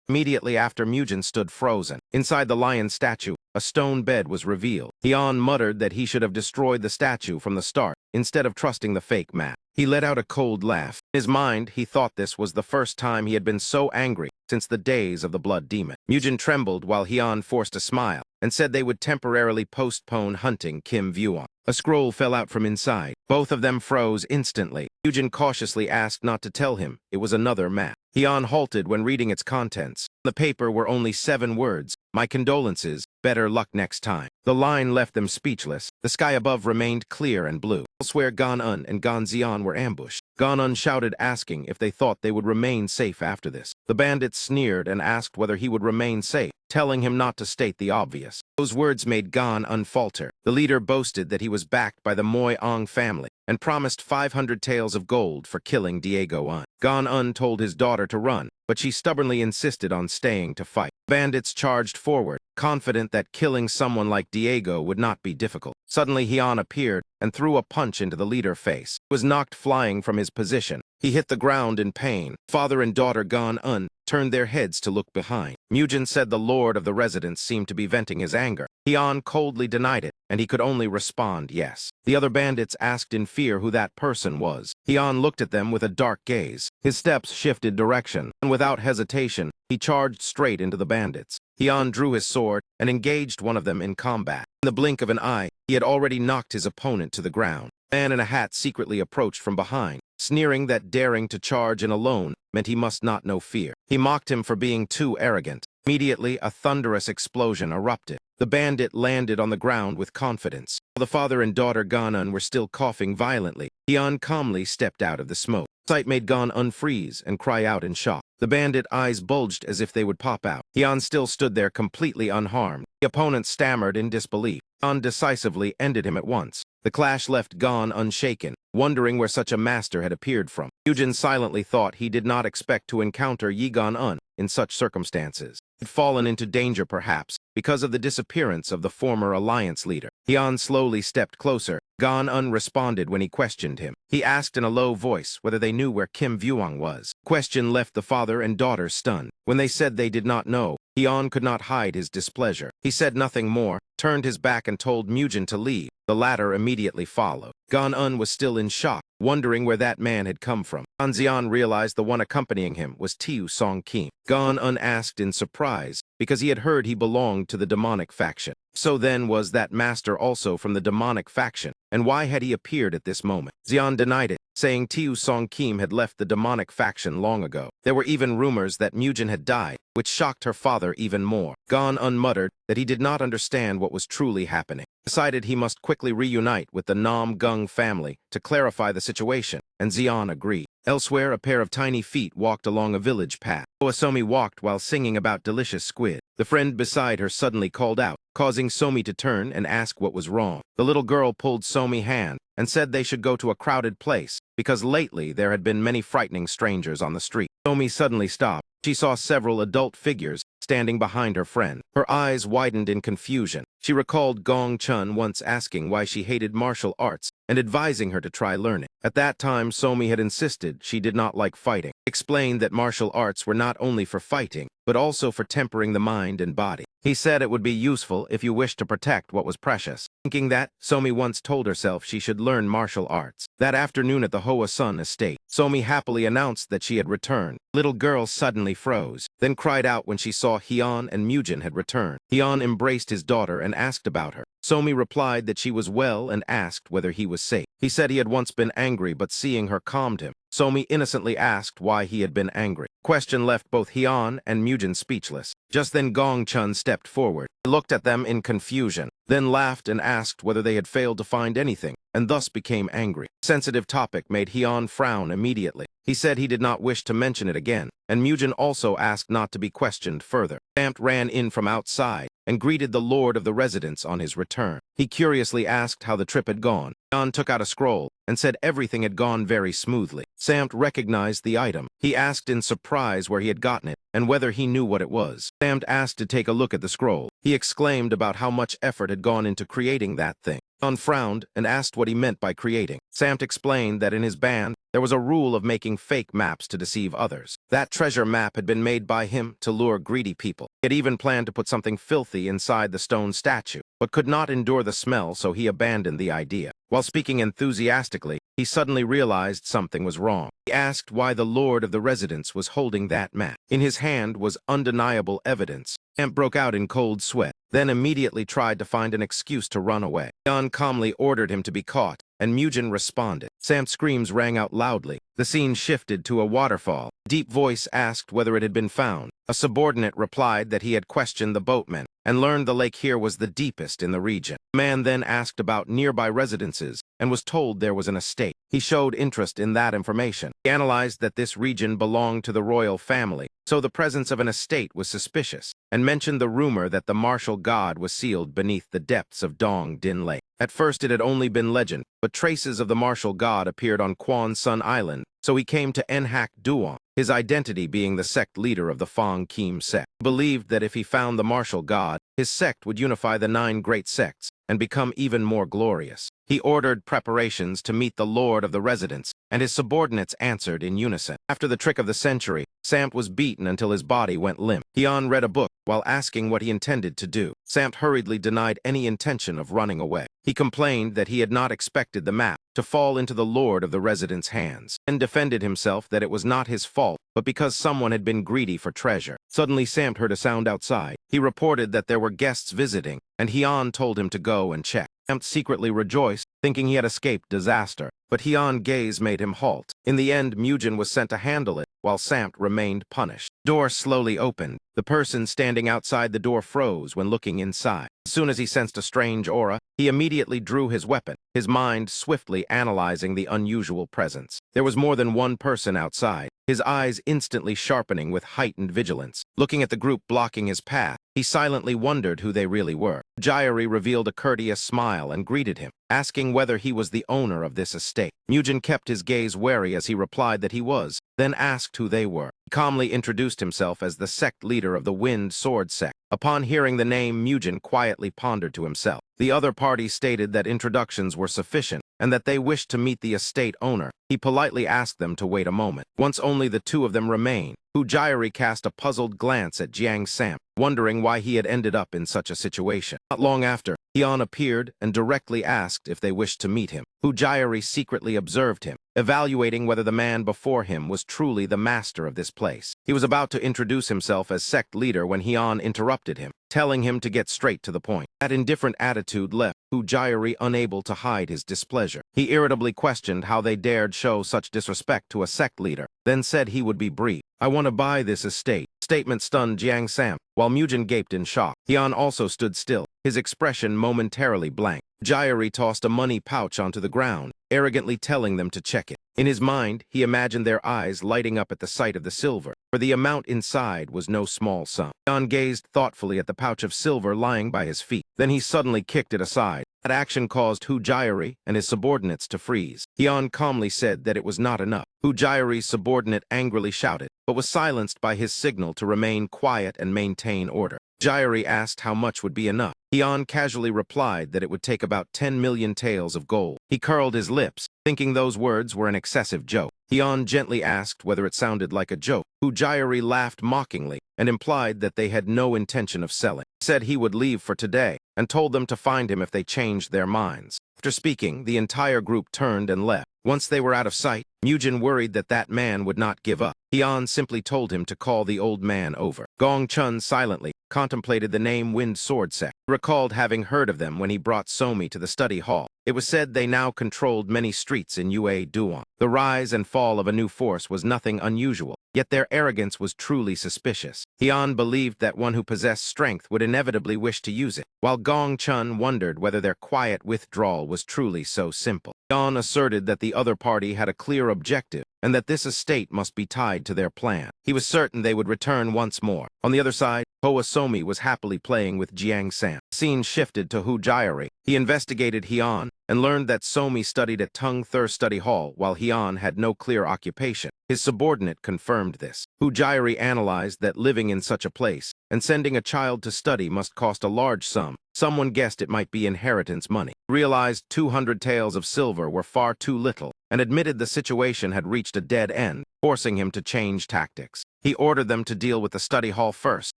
Immediately after, Mujin stood frozen. Inside the lion statue, a stone bed was revealed. Hyun muttered that he should have destroyed the statue from the start, instead of trusting the fake map. He let out a cold laugh. In his mind, he thought this was the first time he had been so angry since the days of the Blood Demon. Mujin trembled while Hyun forced a smile and said they would temporarily postpone hunting Kim Vuong. A scroll fell out from inside. Both of them froze instantly. Mugen cautiously asked not to tell him it was another map. Hian halted when reading its contents. The paper were only 7 words. My condolences. Better luck next time. The line left them speechless. The sky above remained clear and blue. Elsewhere, Gan-un and Gan-zian were ambushed. Gan-un shouted, asking if they thought they would remain safe after this. The bandits sneered and asked whether he would remain safe, telling him not to state the obvious. Those words made Gan-un falter. The leader boasted that he was backed by the Moi-ong family and promised 500 taels of gold for killing Diego-un. Gan-un told his daughter to run, but she stubbornly insisted on staying to fight. Bandits charged forward, confident that killing someone like Diego would not be difficult. Suddenly, Hian appeared and threw a punch into the leader's face. He was knocked flying from his position. He hit the ground in pain. Father and daughter Gan-un turned their heads to look behind. Mugen said the lord of the residence seemed to be venting his anger. Hian coldly denied it, and he could only respond yes. The other bandits asked in fear who that person was. Hian looked at them with a dark gaze. His steps shifted direction, and without hesitation, he charged straight into the bandits. Hian drew his sword and engaged one of them in combat. In the blink of an eye, he had already knocked his opponent to the ground. A man in a hat secretly approached from behind, sneering that daring to charge in alone meant he must not know fear. He mocked him for being too arrogant. Immediately, a thunderous explosion erupted. The bandit landed on the ground with confidence. While the father and daughter Gan-un were still coughing violently, Hian calmly stepped out of the smoke. The sight made Gan-un freeze and cry out in shock. The bandit eyes bulged as if they would pop out. Hian still stood there completely unharmed. The opponent stammered in disbelief. Hian decisively ended him at once. The clash left Gan unshaken, wondering where such a master had appeared from. Mugen silently thought he did not expect to encounter Yi Gan-un in such circumstances. He had fallen into danger perhaps because of the disappearance of the former alliance leader. Hian slowly stepped closer. Gan-un responded when he questioned him. He asked in a low voice whether they knew where Kim Vuong was. Question left the father and daughter stunned. When they said they did not know, Hian could not hide his displeasure. He said nothing more, turned his back and told Mugen to leave. The latter immediately followed. Gan-un was still in shock, wondering where that man had come from. Gan-zian realized the one accompanying him was Tiu Song-kim. Gan-un asked in surprise, because he had heard he belonged to the demonic faction. So then was that master also from the demonic faction, and why had he appeared at this moment? Xian denied it, saying Tiu Song-kim had left the demonic faction long ago. There were even rumors that Mugen had died, which shocked her father even more. Gan-un muttered that he did not understand what was truly happening. Decided he must quickly reunite with the Nam-gung family to clarify the situation, and Xian agreed. Elsewhere, a pair of tiny feet walked along a village path. Somi walked while singing about delicious squid. The friend beside her suddenly called out, causing Somi to turn and ask what was wrong. The little girl pulled Somi's hand and said they should go to a crowded place, because lately there had been many frightening strangers on the street. Somi suddenly stopped. She saw several adult figures standing behind her friend. Her eyes widened in confusion. She recalled Gong Chun once asking why she hated martial arts and advising her to try learning. At that time, Somi had insisted she did not like fighting. Explained that martial arts were not only for fighting, but also for tempering the mind and body. He said it would be useful if you wished to protect what was precious. Thinking that, Somi once told herself she should learn martial arts. That afternoon at the Hoa Sun estate, Somi happily announced that she had returned. Little girl suddenly froze, then cried out when she saw Hian and Mugen had returned. Hian embraced his daughter and asked about her. Somi replied that she was well and asked whether he was safe. He said he had once been angry, but seeing her calmed him. Somi innocently asked why he had been angry. Question left both Hian and Mugen speechless. Just then Gong Chun stepped forward. He looked at them in confusion, then laughed and asked whether they had failed to find anything, and thus became angry. Sensitive topic made Hian frown immediately. He said he did not wish to mention it again, and Mugen also asked not to be questioned further. Stamped ran in from outside and greeted the lord of the residence on his return. He curiously asked how the trip had gone. Hian took out a scroll and said everything had gone very smoothly. Samt recognized the item. He asked in surprise where he had gotten it and whether he knew what it was. Samt asked to take a look at the scroll. He exclaimed about how much effort had gone into creating that thing. Hian frowned and asked what he meant by creating. Samt explained that in his band, there was a rule of making fake maps to deceive others. That treasure map had been made by him to lure greedy people. He had even planned to put something filthy inside the stone statue, but could not endure the smell, so he abandoned the idea. While speaking enthusiastically, he suddenly realized something was wrong. He asked why the lord of the residence was holding that map. In his hand was undeniable evidence. Amp broke out in cold sweat. then immediately tried to find an excuse to run away. Hyun calmly ordered him to be caught, and Mujin responded. Sam's screams rang out loudly. The scene shifted to a waterfall. A deep voice asked whether it had been found. A subordinate replied that he had questioned the boatman and learned the lake here was the deepest in the region. The man then asked about nearby residences and was told there was an estate. He showed interest in that information. He analyzed that this region belonged to the royal family, so the presence of an estate was suspicious, and mentioned the rumor that the martial god was sealed beneath the depths of Dong Din Lake. At first it had only been legend, but traces of the martial god appeared on Quan Sun Island, so he came to Nhak Duong, his identity being the sect leader of the Fong Kim sect. He believed that if he found the martial god, his sect would unify the 9 great sects and become even more glorious. He ordered preparations to meet the lord of the residence, and his subordinates answered in unison. After the trick of the century, Samp was beaten until his body went limp. Hyun read a book while asking what he intended to do. Samp hurriedly denied any intention of running away. He complained that he had not expected the map to fall into the lord of the resident's hands, and defended himself that it was not his fault, but because someone had been greedy for treasure. Suddenly Samp heard a sound outside. He reported that there were guests visiting, and Hyun told him to go and check. Samp secretly rejoiced, thinking he had escaped disaster, but Hyun's gaze made him halt. In the end, Mujin was sent to handle it, while Samp remained punished. The door slowly opened. The person standing outside the door froze when looking inside. As soon as he sensed a strange aura, he immediately drew his weapon, his mind swiftly analyzing the unusual presence. There was more than one person outside, his eyes instantly sharpening with heightened vigilance. Looking at the group blocking his path, he silently wondered who they really were. Jayari revealed a courteous smile and greeted him, asking whether he was the owner of this estate. Mujin kept his gaze wary as he replied that he was, then asked who they were. He calmly introduced himself as the sect leader of the Wind Sword sect. Upon hearing the name, Mujin quietly pondered to himself. The other party stated that introductions were sufficient and that they wished to meet the estate owner. He politely asked them to wait a moment. Once only the two of them remained, Jayari cast a puzzled glance at Jiang Samp, wondering why he had ended up in such a situation. Not long after, Hyun appeared and directly asked if they wished to meet him. Jayari secretly observed him, evaluating whether the man before him was truly the master of this place. He was about to introduce himself as sect leader when Hyun interrupted him, telling him to get straight to the point. That indifferent attitude left Jayari unable to hide his displeasure. He irritably questioned how they dared show such disrespect to a sect leader, then said he would be brief. "I want to buy this estate." Statement stunned Jiang Samp, while Mujin gaped in shock. Hyun also stood still, his expression momentarily blank. Jayari tossed a money pouch onto the ground, arrogantly telling them to check it. In his mind, he imagined their eyes lighting up at the sight of the silver, for the amount inside was no small sum. Hyun gazed thoughtfully at the pouch of silver lying by his feet. Then he suddenly kicked it aside. That action caused Jayari and his subordinates to freeze. Hyun calmly said that it was not enough. Jayari's subordinate angrily shouted, but was silenced by his signal to remain quiet and maintain order. Jayari asked how much would be enough. Hyun casually replied that it would take about 10 million taels of gold. He curled his lips, thinking those words were an excessive joke. Hyun gently asked whether it sounded like a joke. Jayari laughed mockingly and implied that they had no intention of selling. He said he would leave for today and told them to find him if they changed their minds. After speaking, the entire group turned and left. Once they were out of sight, Mujin worried that that man would not give up. Hyun simply told him to call the old man over. Gong Chun silently contemplated the name Wind Sword Sect. He recalled having heard of them when he brought Somi to the study hall. It was said they now controlled many streets in Yue Duan. The rise and fall of a new force was nothing unusual, yet their arrogance was truly suspicious. Hyun believed that one who possessed strength would inevitably wish to use it, while Gong Chun wondered whether their quiet withdrawal was truly so simple. Hyun asserted that the other party had a clear objective, and that this estate must be tied to their plan. He was certain they would return once more. On the other side, Hoa Somi was happily playing with Jiang Samp. The scene shifted to Jayari. He investigated Hyun and learned that Somi studied at Tung Thur Study Hall while Hyun had no clear occupation. His subordinate confirmed this. Jayari analyzed that living in such a place and sending a child to study must cost a large sum. Someone guessed it might be inheritance money. He realized 200 taels of silver were far too little and admitted the situation had reached a dead end, forcing him to change tactics. He ordered them to deal with the study hall first.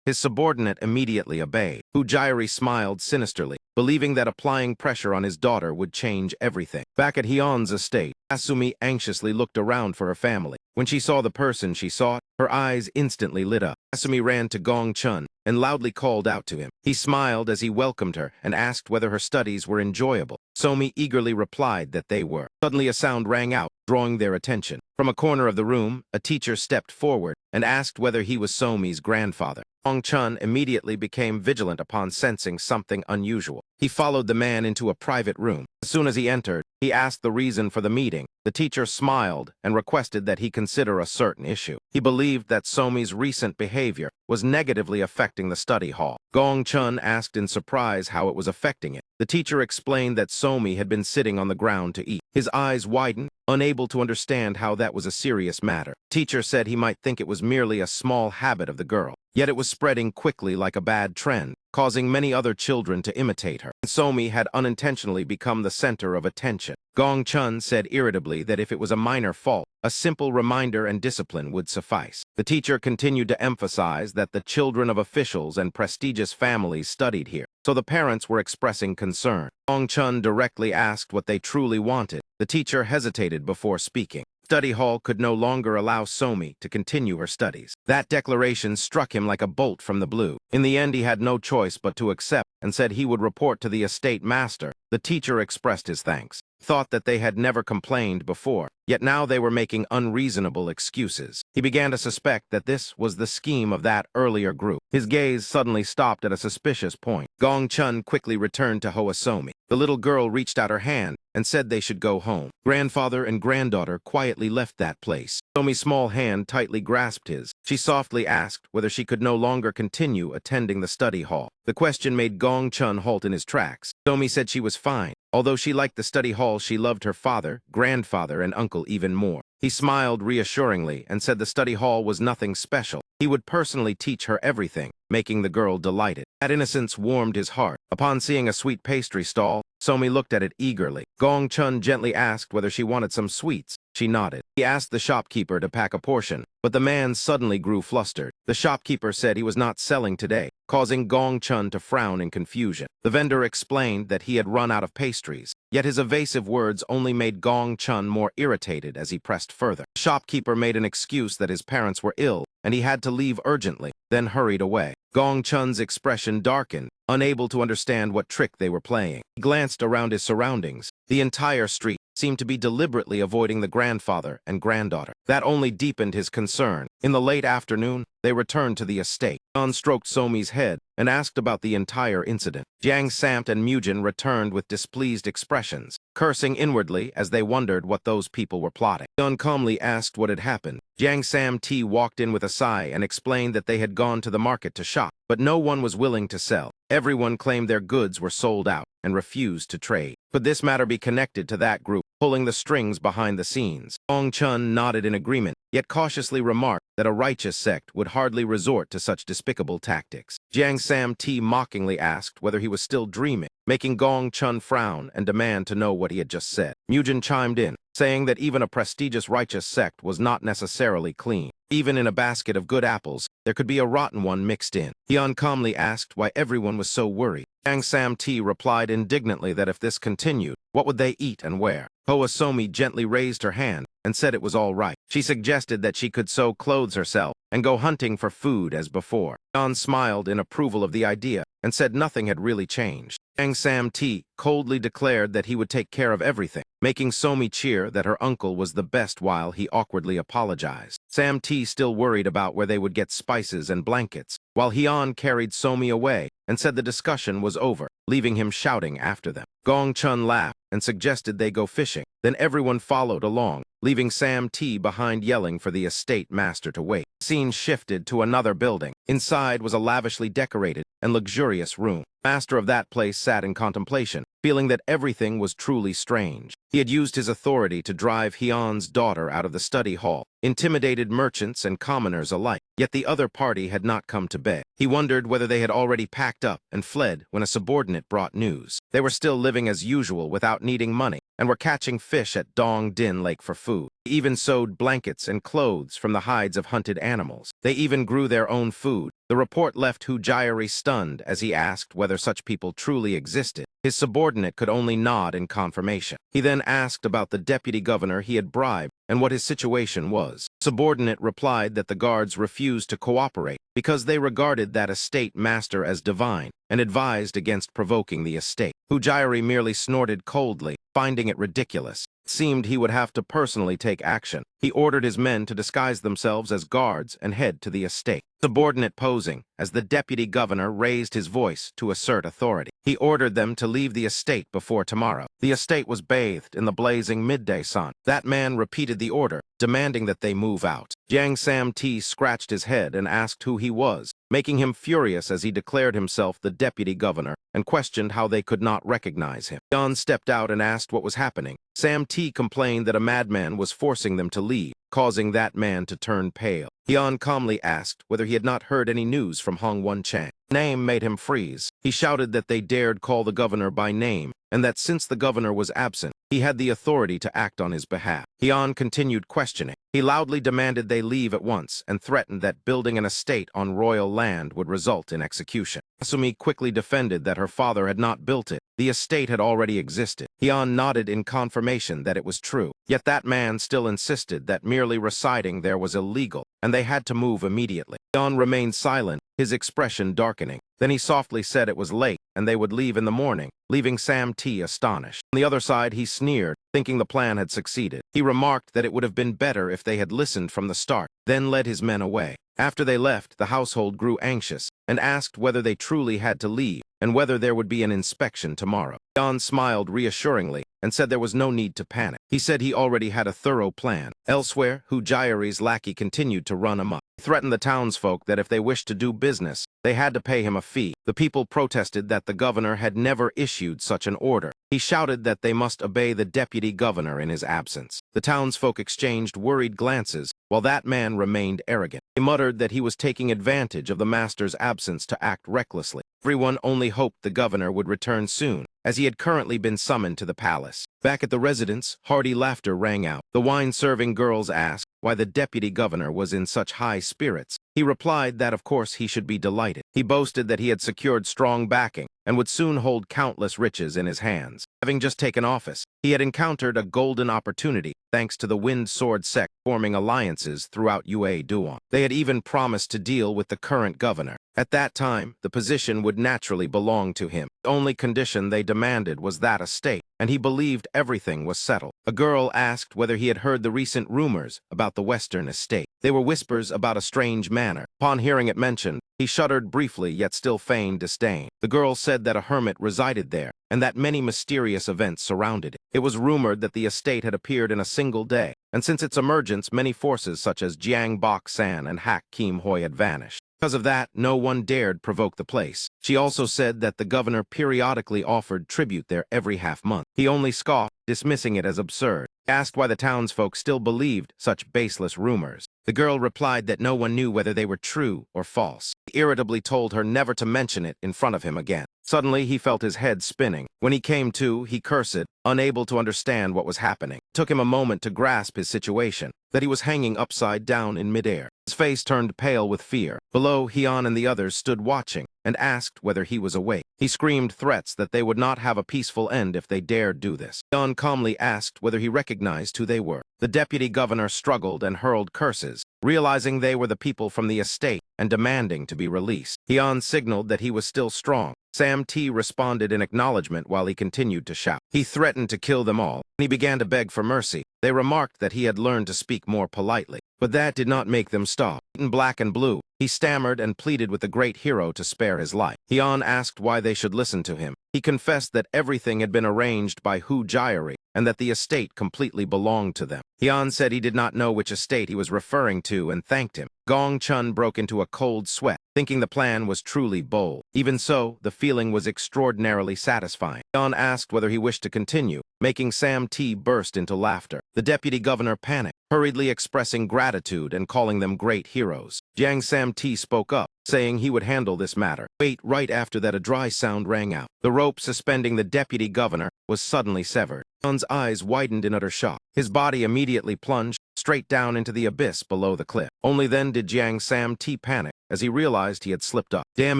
His subordinate immediately obeyed. Jayari smiled sinisterly, believing that applying pressure on his daughter would change everything. Back at Hyun's estate, Asumi anxiously looked around for her family. When she saw the person she sought, her eyes instantly lit up. Asumi ran to Gong Chun, and loudly called out to him. He smiled as he welcomed her and asked whether her studies were enjoyable. Somi eagerly replied that they were. Suddenly a sound rang out, drawing their attention. From a corner of the room, a teacher stepped forward and asked whether he was Somi's grandfather. Gong Chun immediately became vigilant upon sensing something unusual. He followed the man into a private room. As soon as he entered, he asked the reason for the meeting. The teacher smiled and requested that he consider a certain issue. He believed that Somi's recent behavior was negatively affecting the study hall. Gong Chun asked in surprise how it was affecting it. The teacher explained that Somi had been sitting on the ground to eat. His eyes widened, unable to understand how that was a serious matter. Teacher said he might think it was merely a small habit of the girl. Yet it was spreading quickly like a bad trend, causing many other children to imitate her. Somi had unintentionally become the center of attention. Gong Chun said irritably that if it was a minor fault, a simple reminder and discipline would suffice. The teacher continued to emphasize that the children of officials and prestigious families studied here, so the parents were expressing concern. Gong Chun directly asked what they truly wanted. The teacher hesitated before speaking. Study hall could no longer allow Somi to continue her studies. That declaration struck him like a bolt from the blue. In the end, he had no choice but to accept and said he would report to the estate master. The teacher expressed his thanks. Thought that they had never complained before, yet now they were making unreasonable excuses. He began to suspect that this was the scheme of that earlier group. His gaze suddenly stopped at a suspicious point. Gong Chun quickly returned to Hoa Somi. The little girl reached out her hand and said they should go home. Grandfather and granddaughter quietly left that place. Somi's small hand tightly grasped his. She softly asked whether she could no longer continue attending the study hall. The question made Gong Chun halt in his tracks. Somi said she was fine. Although she liked the study hall, she loved her father, grandfather, and uncle even more. He smiled reassuringly and said the study hall was nothing special. He would personally teach her everything, making the girl delighted. That innocence warmed his heart. Upon seeing a sweet pastry stall, Somi looked at it eagerly. Gong Chun gently asked whether she wanted some sweets. She nodded. He asked the shopkeeper to pack a portion, but the man suddenly grew flustered. The shopkeeper said he was not selling today, causing Gong Chun to frown in confusion. The vendor explained that he had run out of pastries, yet his evasive words only made Gong Chun more irritated as he pressed further. The shopkeeper made an excuse that his parents were ill and he had to leave urgently, then hurried away. Gong Chun's expression darkened, unable to understand what trick they were playing. He glanced around his surroundings. The entire street seemed to be deliberately avoiding the grandfather and granddaughter. That only deepened his concern. In the late afternoon, they returned to the estate. John stroked Somi's head and asked about the entire incident. Jiang Samt and Mujin returned with displeased expressions, cursing inwardly as they wondered what those people were plotting. John calmly asked what had happened. Jiang Samt walked in with a sigh and explained that they had gone to the market to shop, but no one was willing to sell. Everyone claimed their goods were sold out and refused to trade. Could this matter be connected to that group pulling the strings behind the scenes? Gong Chun nodded in agreement, yet cautiously remarked that a righteous sect would hardly resort to such despicable tactics. Jiang Samt mockingly asked whether he was still dreaming, making Gong Chun frown and demand to know what he had just said. Mujin chimed in, saying that even a prestigious righteous sect was not necessarily clean. Even in a basket of good apples, there could be a rotten one mixed in. He calmly asked why everyone was so worried. Jiang Samt replied indignantly that if this continued, what would they eat and where? Hoa Somi gently raised her hand and said it was all right. She suggested that she could sew clothes herself and go hunting for food as before. John smiled in approval of the idea and said nothing had really changed. Jiang Samt coldly declared that he would take care of everything, making Somi cheer that her uncle was the best while he awkwardly apologized. Samt still worried about where they would get spices and blankets, while Hyun carried Somi away and said the discussion was over, leaving him shouting after them. Gong Chun laughed and suggested they go fishing. Then everyone followed along, leaving Samt behind yelling for the estate master to wait. The scene shifted to another building. Inside was a lavishly decorated and luxurious room. The master of that place sat in contemplation, feeling that everything was truly strange. He had used his authority to drive Hyun's daughter out of the study hall, intimidated merchants and commoners alike, yet the other party had not come to bed. He wondered whether they had already packed up and fled when a subordinate brought news. They were still living as usual without needing money, and were catching fish at Dong Din Lake for food. They even sewed blankets and clothes from the hides of hunted animals. They even grew their own food, The report left Hujayari stunned as he asked whether such people truly existed. His subordinate could only nod in confirmation. He then asked about the deputy governor he had bribed and what his situation was. Subordinate replied that the guards refused to cooperate because they regarded that estate master as divine and advised against provoking the estate. Hujayari merely snorted coldly, finding it ridiculous. It seemed he would have to personally take action. He ordered his men to disguise themselves as guards and head to the estate. Subordinate posing as the deputy governor raised his voice to assert authority. He ordered them to leave the estate before tomorrow. The estate was bathed in the blazing midday sun. That man repeated the order, demanding that they move out. Jiang Sam-Ti scratched his head and asked who he was, making him furious as he declared himself the deputy governor and questioned how they could not recognize him. Yan stepped out and asked what was happening. Sam-Ti complained that a madman was forcing them to leave, causing that man to turn pale. Yan calmly asked whether he had not heard any news from Hong Wen-chang. Name made him freeze. He shouted that they dared call the governor by name, and that since the governor was absent, he had the authority to act on his behalf. Yan continued questioning. He loudly demanded they leave at once and threatened that building an estate on royal land would result in execution. Asumi quickly defended that her father had not built it. The estate had already existed. Yan nodded in confirmation that it was true. Yet that man still insisted that merely residing there was illegal, and they had to move immediately. Yan remained silent, his expression darkening. Then he softly said it was late and they would leave in the morning, leaving Sam-Ti astonished. On the other side, he sneered, thinking the plan had succeeded. He remarked that it would have been better if they had listened from the start, then led his men away. After they left, the household grew anxious and asked whether they truly had to leave and whether there would be an inspection tomorrow. Yan smiled reassuringly and said there was no need to panic. He said he already had a thorough plan. Elsewhere, Hujayari's lackey continued to run amok. He threatened the townsfolk that if they wished to do business, they had to pay him a fee. The people protested that the governor had never issued such an order. He shouted that they must obey the deputy governor in his absence. The townsfolk exchanged worried glances, while that man remained arrogant. He muttered that he was taking advantage of the master's absence to act recklessly. Everyone only hoped the governor would return soon, as he had currently been summoned to the palace. Back at the residence, hearty laughter rang out. The wine-serving girls asked why the deputy governor was in such high spirits. He replied that of course he should be delighted. He boasted that he had secured strong backing and would soon hold countless riches in his hands. Having just taken office, he had encountered a golden opportunity thanks to the Wind Sword sect forming alliances throughout Yue Duan. They had even promised to deal with the current governor. At that time, the position would naturally belong to him. The only condition they demanded was that estate, and he believed everything was settled. A girl asked whether he had heard the recent rumors about the Western estate. They were whispers about a strange manor. Upon hearing it mentioned, he shuddered briefly yet still feigned disdain. The girl said that a hermit resided there, and that many mysterious events surrounded it. It was rumored that the estate had appeared in a single day, and since its emergence, many forces such as Jiang Bok-san and Hak Kim-hoi had vanished. Because of that, no one dared provoke the place. She also said that the governor periodically offered tribute there every half-month. He only scoffed, dismissing it as absurd. He asked why the townsfolk still believed such baseless rumors. The girl replied that no one knew whether they were true or false. He irritably told her never to mention it in front of him again. Suddenly, he felt his head spinning. When he came to, he cursed, unable to understand what was happening. It took him a moment to grasp his situation, that he was hanging upside down in midair. His face turned pale with fear. Below, Hian and the others stood watching and asked whether he was awake. He screamed threats that they would not have a peaceful end if they dared do this. Hian calmly asked whether he recognized who they were. The deputy governor struggled and hurled curses, realizing they were the people from the estate and demanding to be released. Hian signaled that he was still strong. Sam-Ti responded in acknowledgement while he continued to shout. He threatened to kill them all, and he began to beg for mercy. They remarked that he had learned to speak more politely, but that did not make them stop. In black and blue, he stammered and pleaded with the great hero to spare his life. Hian asked why they should listen to him. He confessed that everything had been arranged by Hujayari and that the estate completely belonged to them. Hian said he did not know which estate he was referring to and thanked him. Gong Chun broke into a cold sweat, thinking the plan was truly bold. Even so, the feeling was extraordinarily satisfying. Hian asked whether he wished to continue, making Sam-Ti burst into laughter. The deputy governor panicked, hurriedly expressing gratitude and calling them great heroes. Jiang Sam-Ti spoke up, saying he would handle this matter. Right after that, a dry sound rang out. The rope suspending the deputy governor was suddenly severed. Hian's eyes widened in utter shock. His body immediately plunged straight down into the abyss below the cliff. Only then did Jiang Sam T panic as he realized he had slipped up. Damn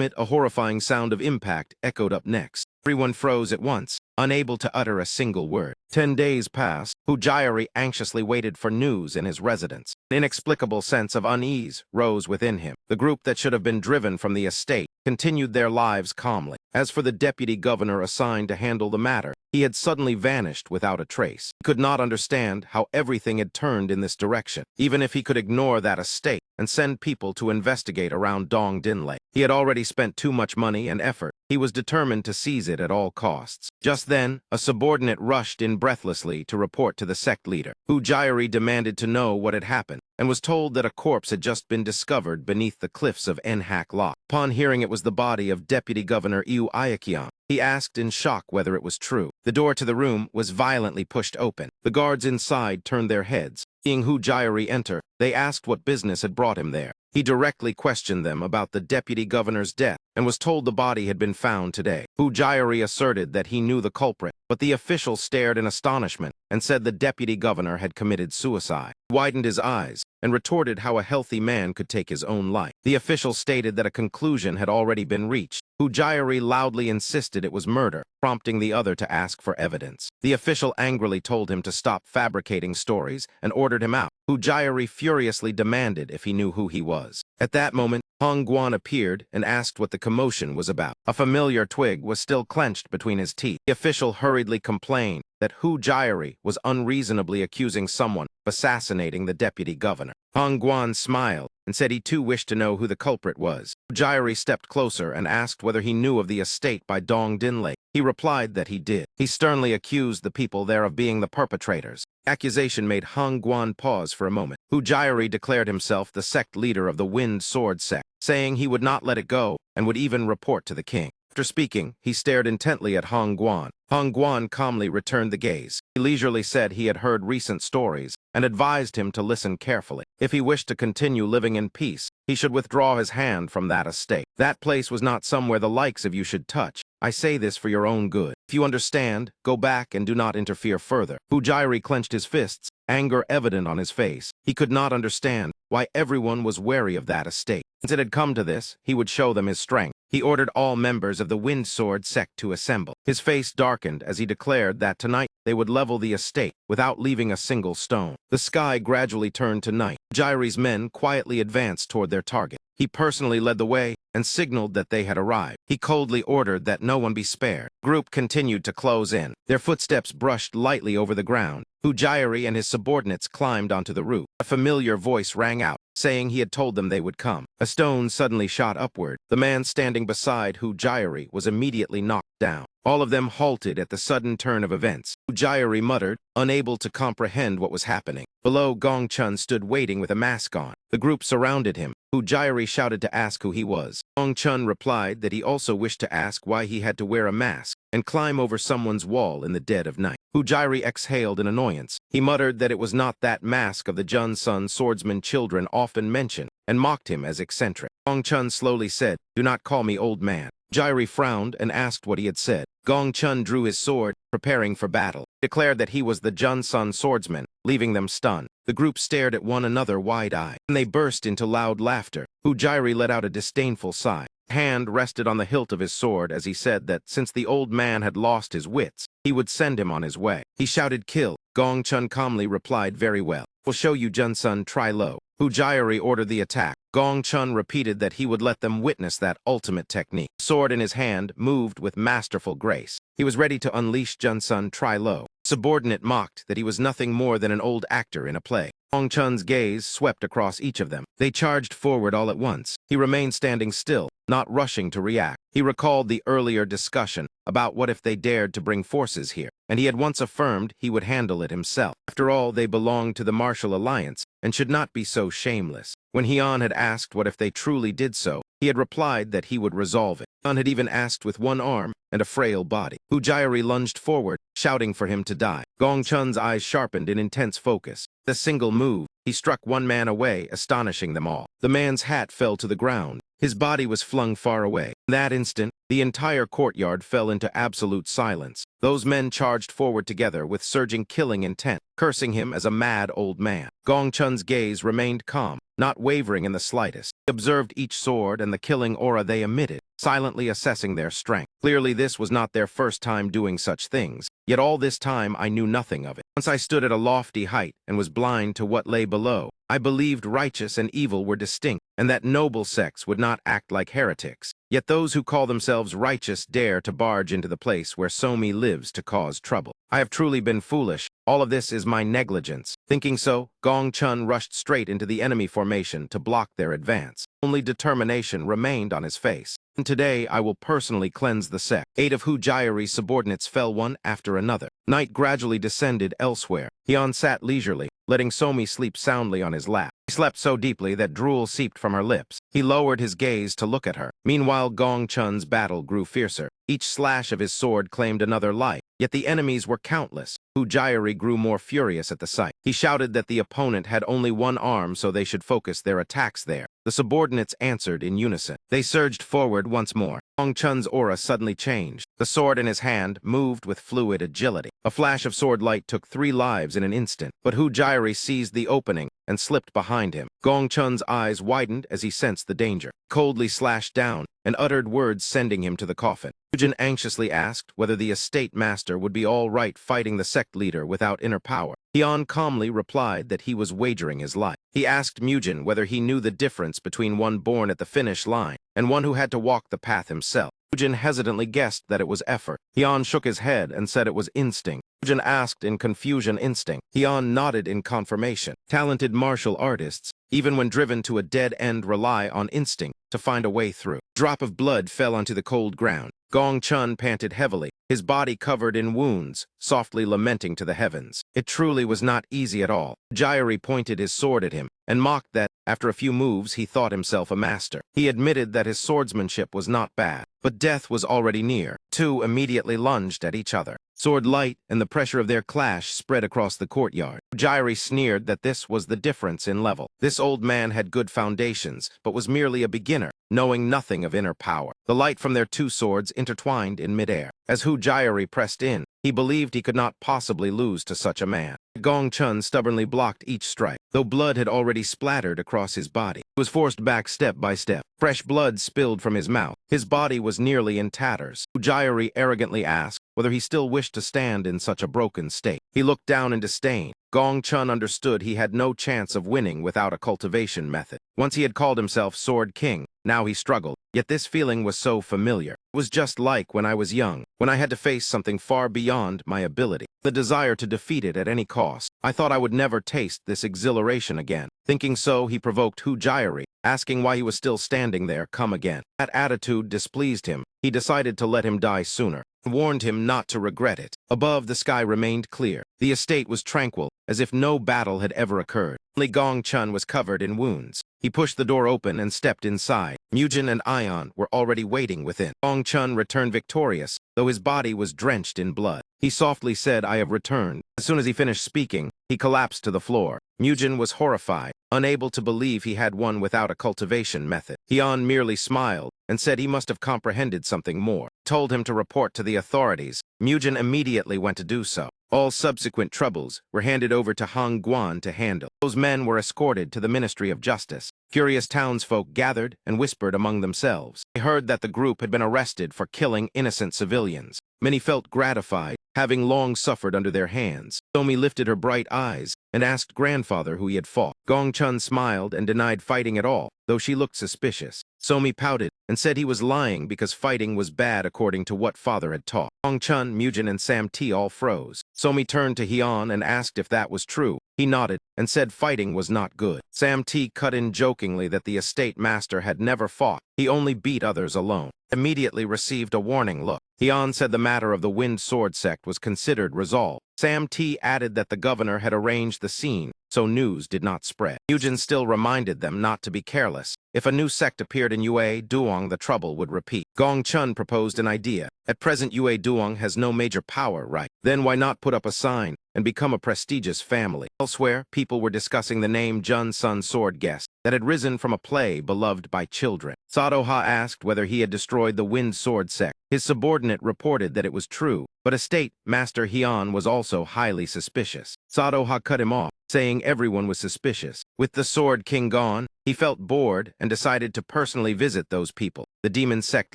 it, a horrifying sound of impact echoed up next. Everyone froze at once, unable to utter a single word. 10 days passed. Hujayari anxiously waited for news in his residence. An inexplicable sense of unease rose within him. The group that should have been driven from the estate continued their lives calmly. As for the deputy governor assigned to handle the matter, he had suddenly vanished without a trace. He could not understand how everything had turned in this direction, even if he could ignore that estate and send people to investigate around Dong Din Lake. He had already spent too much money and effort. He was determined to seize it at all costs. Just then, a subordinate rushed in breathlessly to report to the sect leader. Hujayari demanded to know what had happened and was told that a corpse had just been discovered beneath the cliffs of Nhak Lock. Upon hearing it was the body of Deputy Governor Iu Ayakian, he asked in shock whether it was true. The door to the room was violently pushed open. The guards inside turned their heads. Seeing Hujayari enter, they asked what business had brought him there. He directly questioned them about the deputy governor's death and was told the body had been found today. Hujayari asserted that he knew the culprit, but the official stared in astonishment and said the deputy governor had committed suicide. He widened his eyes and retorted how a healthy man could take his own life. The official stated that a conclusion had already been reached. Hujayari loudly insisted it was murder, prompting the other to ask for evidence. The official angrily told him to stop fabricating stories and ordered him out. Hujayari furiously demanded if he knew who he was. At that moment, Hong Guan appeared and asked what the commotion was about. A familiar twig was still clenched between his teeth. The official hurriedly complained that Hujayari was unreasonably accusing someone of assassinating the deputy governor. Hong Guan smiled and said he too wished to know who the culprit was. Hujayari stepped closer and asked whether he knew of the estate by Dong Din Lake. He replied that he did. He sternly accused the people there of being the perpetrators. The accusation made Hong Guan pause for a moment. Hujayari declared himself the sect leader of the Wind Sword sect, saying he would not let it go and would even report to the king. After speaking, he stared intently at Hong Guan. Hong Guan calmly returned the gaze. He leisurely said he had heard recent stories and advised him to listen carefully. If he wished to continue living in peace, he should withdraw his hand from that estate. That place was not somewhere the likes of you should touch. I say this for your own good. If you understand, go back and do not interfere further. Hujayari clenched his fists, anger evident on his face. He could not understand why everyone was wary of that estate. Since it had come to this, he would show them his strength. He ordered all members of the Wind Sword sect to assemble. His face darkened as he declared that tonight they would level the estate without leaving a single stone. The sky gradually turned to night. Hujayari's men quietly advanced toward their target. He personally led the way and signaled that they had arrived. He coldly ordered that no one be spared. The group continued to close in. Their footsteps brushed lightly over the ground. Hujayari and his subordinates climbed onto the roof. A familiar voice rang out, saying he had told them they would come. A stone suddenly shot upward. The man standing beside Hujayari was immediately knocked down. All of them halted at the sudden turn of events. Hujayari muttered, unable to comprehend what was happening. Below, Gongchun stood waiting with a mask on. The group surrounded him. Hujayari shouted to ask who he was. Gongchun replied that he also wished to ask why he had to wear a mask and climb over someone's wall in the dead of night. Hujayari exhaled in annoyance. He muttered that it was not that mask of the Junsun swordsman children often mentioned, and mocked him as eccentric. Gongchun slowly said, "Do not call me old man." Hujayari frowned and asked what he had said. Gongchun drew his sword, preparing for battle. He declared that he was the Junsun swordsman, leaving them stunned. The group stared at one another wide-eyed, and they burst into loud laughter. Hujayari let out a disdainful sigh. His hand rested on the hilt of his sword as he said that since the old man had lost his wits, he would send him on his way. He shouted, "Kill." Gongchun calmly replied, "Very well. We'll show you Junsun, try low." Hujayari ordered the attack. Gongchun repeated that he would let them witness that ultimate technique. Sword in his hand moved with masterful grace. He was ready to unleash Junsun, try low. Subordinate mocked that he was nothing more than an old actor in a play. Gongchun's gaze swept across each of them. They charged forward all at once. He remained standing still, not rushing to react. He recalled the earlier discussion about what if they dared to bring forces here, and he had once affirmed he would handle it himself. After all, they belonged to the martial alliance and should not be so shameless. When Heian had asked what if they truly did so, he had replied that he would resolve it. Heian had even asked with one arm and a frail body. Hujayari lunged forward, shouting for him to die. Gongchun's eyes sharpened in intense focus. The single move, he struck one man away, astonishing them all. The man's hat fell to the ground. His body was flung far away. In that instant, the entire courtyard fell into absolute silence. Those men charged forward together with surging killing intent, cursing him as a mad old man. Gong Chun's gaze remained calm, not wavering in the slightest. He observed each sword and the killing aura they emitted, silently assessing their strength. Clearly this was not their first time doing such things, yet all this time I knew nothing of it. Once I stood at a lofty height and was blind to what lay below. I believed righteous and evil were distinct, and that noble sects would not act like heretics. Yet those who call themselves righteous dare to barge into the place where Somi lives to cause trouble. I have truly been foolish. All of this is my negligence. Thinking so, Gong Chun rushed straight into the enemy formation to block their advance. Only determination remained on his face. And today I will personally cleanse the sect. 8 of Hu Jiari's subordinates fell one after another. Night gradually descended elsewhere. Hyun sat leisurely, letting Somi sleep soundly on his lap. He slept so deeply that drool seeped from her lips. He lowered his gaze to look at her. Meanwhile, Gong Chun's battle grew fiercer. Each slash of his sword claimed another life, yet the enemies were countless. Hu Jiari grew more furious at the sight. He shouted that the opponent had only one arm, so they should focus their attacks there. The subordinates answered in unison. They surged forward once more. Gong Chun's aura suddenly changed. The sword in his hand moved with fluid agility. A flash of sword light took 3 lives in an instant, but Hu Jiari seized the opening and slipped behind him. Gong Chun's eyes widened as he sensed the danger. Coldly slashed down and uttered words sending him to the coffin. Mujin anxiously asked whether the estate master would be all right fighting the sect leader without inner power. Hyun calmly replied that he was wagering his life. He asked Mujin whether he knew the difference between one born at the finish line and one who had to walk the path himself. Mujin hesitantly guessed that it was effort. Hyun shook his head and said it was instinct. Mujin asked in confusion, instinct. Hyun nodded in confirmation. Talented martial artists, even when driven to a dead end, rely on instinct to find a way through. A drop of blood fell onto the cold ground. Gong Chun panted heavily, his body covered in wounds, softly lamenting to the heavens. It truly was not easy at all. Jiari pointed his sword at him and mocked that, after a few moves, he thought himself a master. He admitted that his swordsmanship was not bad, but death was already near. 2 immediately lunged at each other. Sword light and the pressure of their clash spread across the courtyard. Jiari sneered that this was the difference in level. This old man had good foundations, but was merely a beginner, knowing nothing of inner power. The light from their 2 swords intertwined in midair. As Hu Jiari pressed in, he believed he could not possibly lose to such a man. Gong Chun stubbornly blocked each strike, though blood had already splattered across his body. He was forced back step by step. Fresh blood spilled from his mouth. His body was nearly in tatters. Hu Jiari arrogantly asked whether he still wished to stand in such a broken state. He looked down in disdain. Gong Chun understood he had no chance of winning without a cultivation method. Once he had called himself Sword King, now he struggled. Yet this feeling was so familiar. It was just like when I was young, when I had to face something far beyond my ability. The desire to defeat it at any cost. I thought I would never taste this exhilaration again. Thinking so, he provoked Hu Jiari, asking why he was still standing there. Come again. That attitude displeased him. He decided to let him die sooner, and warned him not to regret it. Above, the sky remained clear. The estate was tranquil, as if no battle had ever occurred. Only Gong Chun was covered in wounds. He pushed the door open and stepped inside. Mujin and Ion were already waiting within. Gong Chun returned victorious, though his body was drenched in blood. He softly said, "I have returned." As soon as he finished speaking, he collapsed to the floor. Mujin was horrified, unable to believe he had won without a cultivation method. Hyun merely smiled and said he must have comprehended something more. Told him to report to the authorities. Mujin immediately went to do so. All subsequent troubles were handed over to Hong Guan to handle. Those men were escorted to the Ministry of Justice. Curious townsfolk gathered and whispered among themselves. They heard that the group had been arrested for killing innocent civilians. Many felt gratified, having long suffered under their hands. Somi lifted her bright eyes and asked grandfather who he had fought. Gong Chun smiled and denied fighting at all, though she looked suspicious. Somi pouted and said he was lying because fighting was bad according to what father had taught. Gong Chun, Mujin, and Sam T all froze. Somi turned to Hyun and asked if that was true. He nodded and said fighting was not good. Sam T cut in jokingly that the estate master had never fought. He only beat others alone. Immediately received a warning look. Hyun said the matter of the Wind Sword sect was considered resolved. Sam T added that the governor had arranged the scene, so news did not spread. Eugen still reminded them not to be careless. If a new sect appeared in Yue Duong, the trouble would repeat. Gong Chun proposed an idea. At present, Yue Duong has no major power, right? Then why not put up a sign and become a prestigious family? Elsewhere, people were discussing the name Jun Sun Sword Guest that had risen from a play beloved by children. Sadoha asked whether he had destroyed the Wind Sword sect. His subordinate reported that it was true, but Estate Master Hyun was also highly suspicious. Sadoha cut him off, saying everyone was suspicious. With the Sword King gone, he felt bored and decided to personally visit those people. The demon sect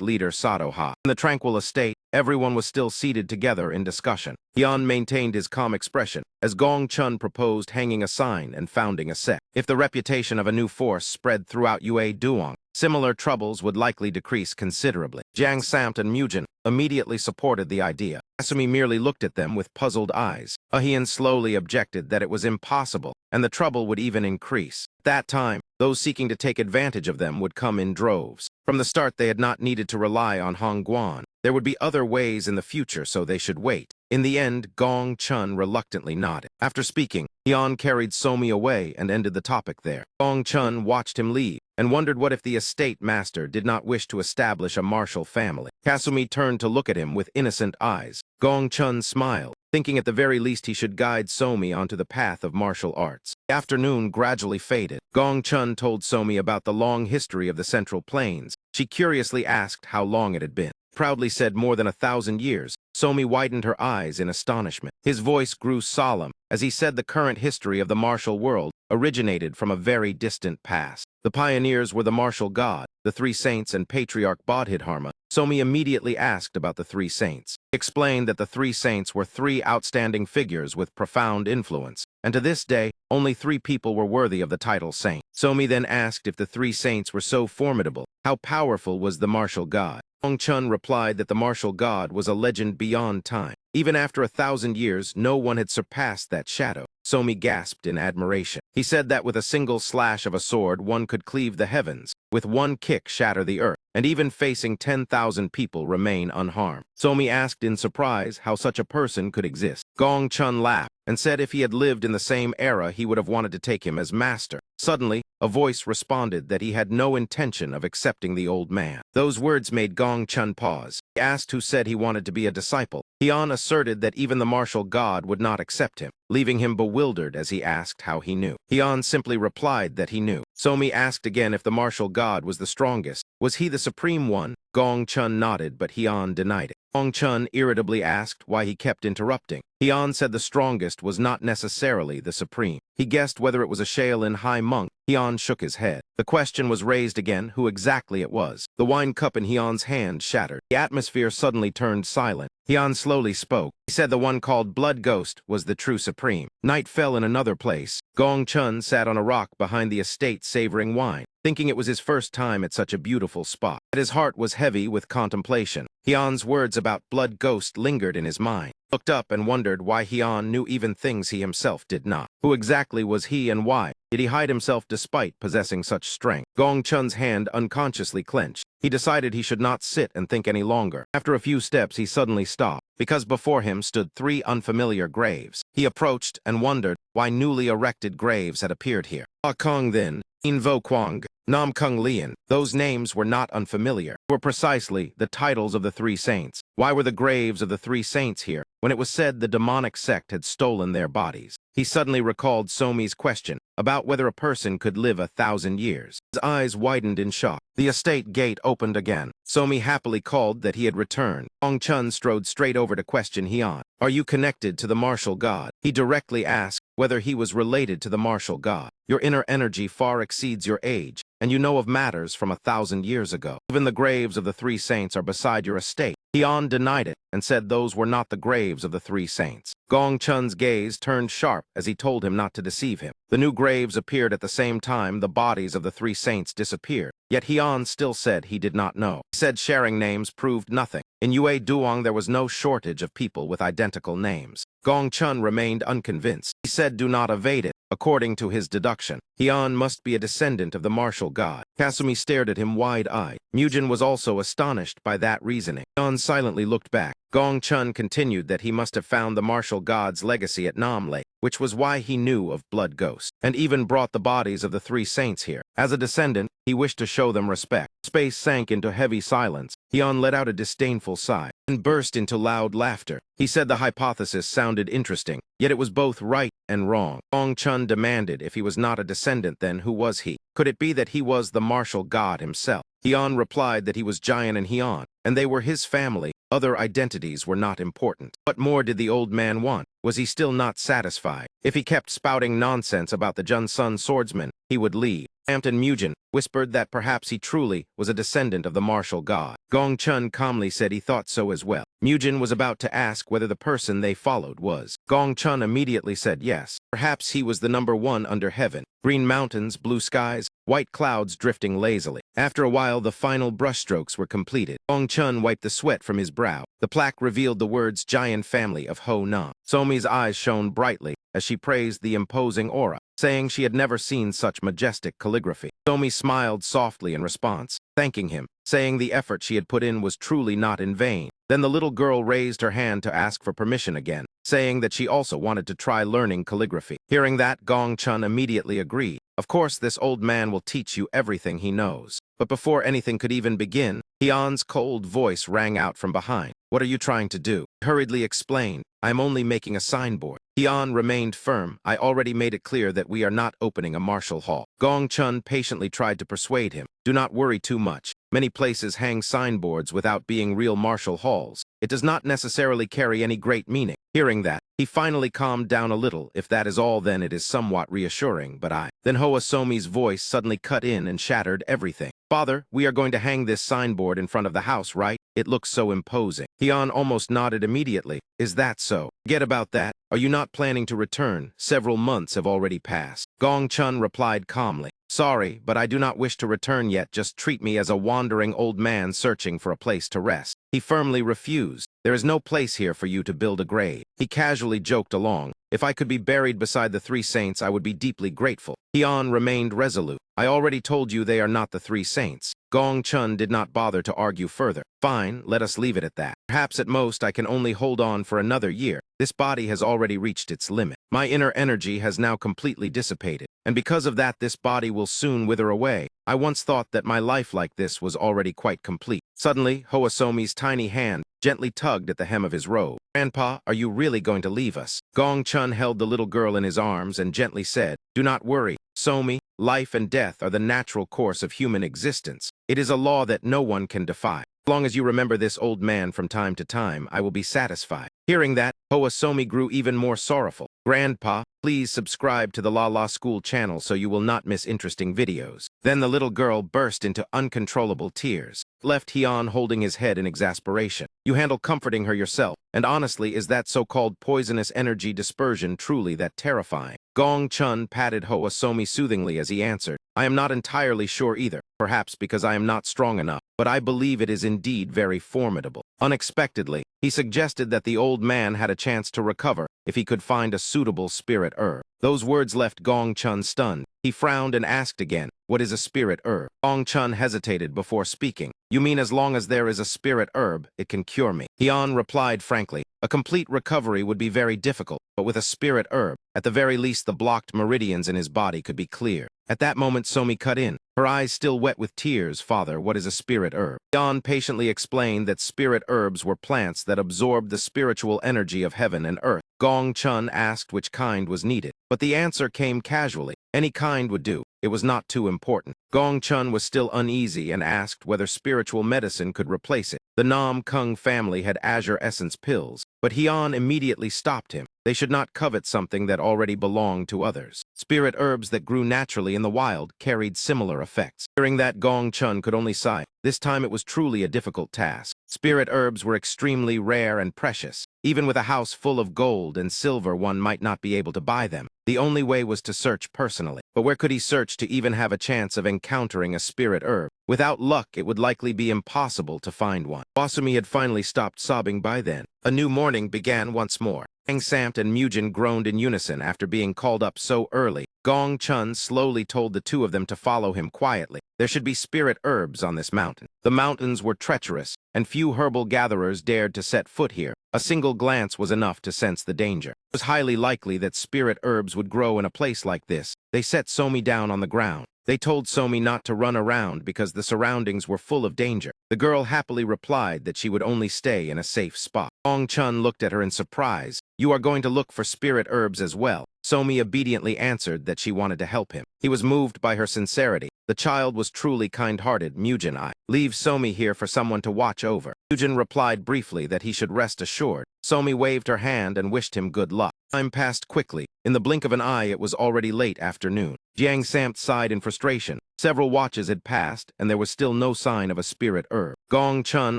leader Sadoha. In the tranquil estate, everyone was still seated together in discussion. Hyun maintained his calm expression as Gong Chun proposed hanging a sign and founding a sect. If the reputation of a new force spread throughout Yue Duong, similar troubles would likely decrease considerably. Jiang Samt and Mujin immediately supported the idea. Asumi merely looked at them with puzzled eyes. Ahian slowly objected that it was impossible, and the trouble would even increase. At that time, those seeking to take advantage of them would come in droves. From the start, they had not needed to rely on Hongguan. There would be other ways in the future, so they should wait. In the end, Gong Chun reluctantly nodded. After speaking, Hyun carried Somi away and ended the topic there. Gong Chun watched him leave and wondered what if the estate master did not wish to establish a martial family. Kasumi turned to look at him with innocent eyes. Gong Chun smiled, thinking at the very least he should guide Somi onto the path of martial arts. The afternoon gradually faded. Gong Chun told Somi about the long history of the Central Plains. She curiously asked how long it had been. Proudly said more than 1,000 years. Somi widened her eyes in astonishment. His voice grew solemn as he said the current history of the martial world originated from a very distant past. The pioneers were the martial god, the three saints, and patriarch Bodhidharma. Somi immediately asked about the three saints. He explained that the three saints were three outstanding figures with profound influence, and to this day, only 3 people were worthy of the title saint. Somi then asked if the three saints were so formidable, how powerful was the martial god? Gong Chun replied that the martial god was a legend beyond time. Even after 1,000 years, no one had surpassed that shadow. Somi gasped in admiration. He said that with a single slash of a sword, one could cleave the heavens, with one kick shatter the earth, and even facing 10,000 people remain unharmed. Somi asked in surprise how such a person could exist. Gong Chun laughed and said if he had lived in the same era, he would have wanted to take him as master. Suddenly, a voice responded that he had no intention of accepting the old man. Those words made Gong Chun pause. He asked who said he wanted to be a disciple. Hyun asserted that even the martial god would not accept him, leaving him bewildered as he asked how he knew. Hyun simply replied that he knew. Somi asked again if the martial god was the strongest. Was he the supreme one? Gong Chun nodded, but Hyun denied it. Gong Chun irritably asked why he kept interrupting. Hyun said the strongest was not necessarily the supreme. He guessed whether it was a Shaolin high monk. Hyun shook his head. The question was raised again who exactly it was. The wine cup in Hyun's hand shattered. The atmosphere suddenly turned silent. Hyun slowly spoke. He said the one called Blood Ghost was the true supreme. Night fell in another place. Gong Chun sat on a rock behind the estate savoring wine, thinking it was his first time at such a beautiful spot. But his heart was heavy with contemplation. Hyun's words about Blood Ghost lingered in his mind. Looked up and wondered why Hyun knew even things he himself did not. Who exactly was he and why did he hide himself despite possessing such strength? Gong Chun's hand unconsciously clenched. He decided he should not sit and think any longer. After a few steps, he suddenly stopped, because before him stood 3 unfamiliar graves. He approached and wondered why newly erected graves had appeared here. Ah Kong then, In Vo Quang, Nam Kung Lian. Those names were not unfamiliar. They were precisely the titles of the 3 saints. Why were the graves of the 3 saints here, when it was said the demonic sect had stolen their bodies? He suddenly recalled Somi's question about whether a person could live 1,000 years. His eyes widened in shock. The estate gate opened again. Somi happily called that he had returned. Gong Chun strode straight over to question Hyun. Are you connected to the martial god? He directly asked whether he was related to the martial god. Your inner energy far exceeds your age, and you know of matters from 1,000 years ago. Even the graves of the 3 saints are beside your estate. Hyun denied it and said those were not the graves of the 3 saints. Gong Chun's gaze turned sharp as he told him not to deceive him. The new graves appeared at the same time the bodies of the 3 saints disappeared. Yet Hyun still said he did not know. He said sharing names proved nothing. In Yue Duong there was no shortage of people with identical names. Gong Chun remained unconvinced. He said do not evade it. According to his deduction, Hyun must be a descendant of the martial god. Kasumi stared at him wide-eyed. Mujin was also astonished by that reasoning. Hyun silently looked back. Gong Chun continued that he must have found the martial god's legacy at Nam Lake, which was why he knew of Blood Ghost, and even brought the bodies of the three saints here. As a descendant, he wished to show them respect. Space sank into heavy silence. Hyun let out a disdainful sigh and burst into loud laughter. He said the hypothesis sounded interesting, yet it was both right and wrong. Gong Chun demanded if he was not a descendant, then who was he? Could it be that he was the martial god himself? Hyun replied that he was Giant and Hyun, and they were his family. Other identities were not important. What more did the old man want? Was he still not satisfied? If he kept spouting nonsense about the Junsun swordsman, he would leave. Hampton Mujin whispered that perhaps he truly was a descendant of the martial god. Gong Chun calmly said he thought so as well. Mujin was about to ask whether the person they followed was. Gong Chun immediately said yes. Perhaps he was the number one under heaven. Green mountains, blue skies, white clouds drifting lazily. After a while, the final brushstrokes were completed. Gong Chun wiped the sweat from his brow. The plaque revealed the words Giant Family of Ho Nam. Somi's eyes shone brightly as she praised the imposing aura, saying she had never seen such majestic calligraphy. Somi smiled softly in response, thanking him, saying the effort she had put in was truly not in vain. Then the little girl raised her hand to ask for permission again, saying that she also wanted to try learning calligraphy. Hearing that, Gong Chun immediately agreed. Of course, this old man will teach you everything he knows. But before anything could even begin, Hyun's cold voice rang out from behind. What are you trying to do? He hurriedly explained, I'm only making a signboard. Hyun remained firm. I already made it clear that we are not opening a martial hall. Gong Chun patiently tried to persuade him. Do not worry too much. Many places hang signboards without being real martial halls. It does not necessarily carry any great meaning. Hearing that, he finally calmed down a little. If that is all, then it is somewhat reassuring, but Then Hoa Somi's voice suddenly cut in and shattered everything. Father, we are going to hang this signboard in front of the house, right? It looks so imposing. Hyun almost nodded immediately. Is that so? Forget about that. Are you not planning to return? Several months have already passed. Gong Chun replied calmly. Sorry, but I do not wish to return yet. Just treat me as a wandering old man searching for a place to rest. He firmly refused. There is no place here for you to build a grave. He casually joked along. If I could be buried beside the three saints, I would be deeply grateful. Hyun remained resolute. I already told you they are not the three saints. Gong Chun did not bother to argue further. Fine, let us leave it at that. Perhaps at most I can only hold on for another year. This body has already reached its limit. My inner energy has now completely dissipated, and because of that this body will soon wither away. I once thought that my life like this was already quite complete. Suddenly, Hoa Somi's tiny hand gently tugged at the hem of his robe. Grandpa, are you really going to leave us? Gong Chun held the little girl in his arms and gently said, Do not worry, Somi. Life and death are the natural course of human existence. It is a law that no one can defy. As long as you remember this old man from time to time, I will be satisfied. Hearing that, Hoa Somi grew even more sorrowful. Grandpa, please subscribe to the La La School channel so you will not miss interesting videos. Then the little girl burst into uncontrollable tears, left Hyun holding his head in exasperation. You handle comforting her yourself, and honestly, is that so-called poisonous energy dispersion truly that terrifying? Gong Chun patted Hoa Somi soothingly as he answered, I am not entirely sure either, perhaps because I am not strong enough, but I believe it is indeed very formidable. Unexpectedly, he suggested that the old man had a chance to recover if he could find a suitable spirit herb. Those words left Gong Chun stunned. He frowned and asked again, what is a spirit herb? Gong Chun hesitated before speaking. You mean as long as there is a spirit herb, it can cure me? Hyun replied frankly, a complete recovery would be very difficult, but with a spirit herb, at the very least the blocked meridians in his body could be cleared. At that moment Somi cut in, her eyes still wet with tears. Father, what is a spirit herb? Hyun patiently explained that spirit herbs were plants that absorbed the spiritual energy of heaven and earth. Gong Chun asked which kind was needed, but the answer came casually. Any kind would do. It was not too important. Gong Chun was still uneasy and asked whether spiritual medicine could replace it. The Nam Kung family had azure essence pills, but Hyun immediately stopped him. They should not covet something that already belonged to others. Spirit herbs that grew naturally in the wild carried similar effects. Hearing that, Gong Chun could only sigh. This time it was truly a difficult task. Spirit herbs were extremely rare and precious. Even with a house full of gold and silver, one might not be able to buy them. The only way was to search personally. But where could he search to even have a chance of encountering a spirit herb? Without luck, it would likely be impossible to find one. Wasumi had finally stopped sobbing by then. A new morning began once more. Samt and Mujin groaned in unison after being called up so early. Gong Chun slowly told the two of them to follow him quietly. There should be spirit herbs on this mountain. The mountains were treacherous, and few herbal gatherers dared to set foot here. A single glance was enough to sense the danger. It was highly likely that spirit herbs would grow in a place like this. They set Somi down on the ground. They told Somi not to run around because the surroundings were full of danger. The girl happily replied that she would only stay in a safe spot. Gong Chun looked at her in surprise. "You are going to look for spirit herbs as well?" Somi obediently answered that she wanted to help him. He was moved by her sincerity. The child was truly kind-hearted. Mujin, I leave Somi here for someone to watch over. Mujin replied briefly that he should rest assured. Somi waved her hand and wished him good luck. Time passed quickly. In the blink of an eye, it was already late afternoon. Jiang Samt sighed in frustration. Several watches had passed, and there was still no sign of a spirit herb. Gong Chun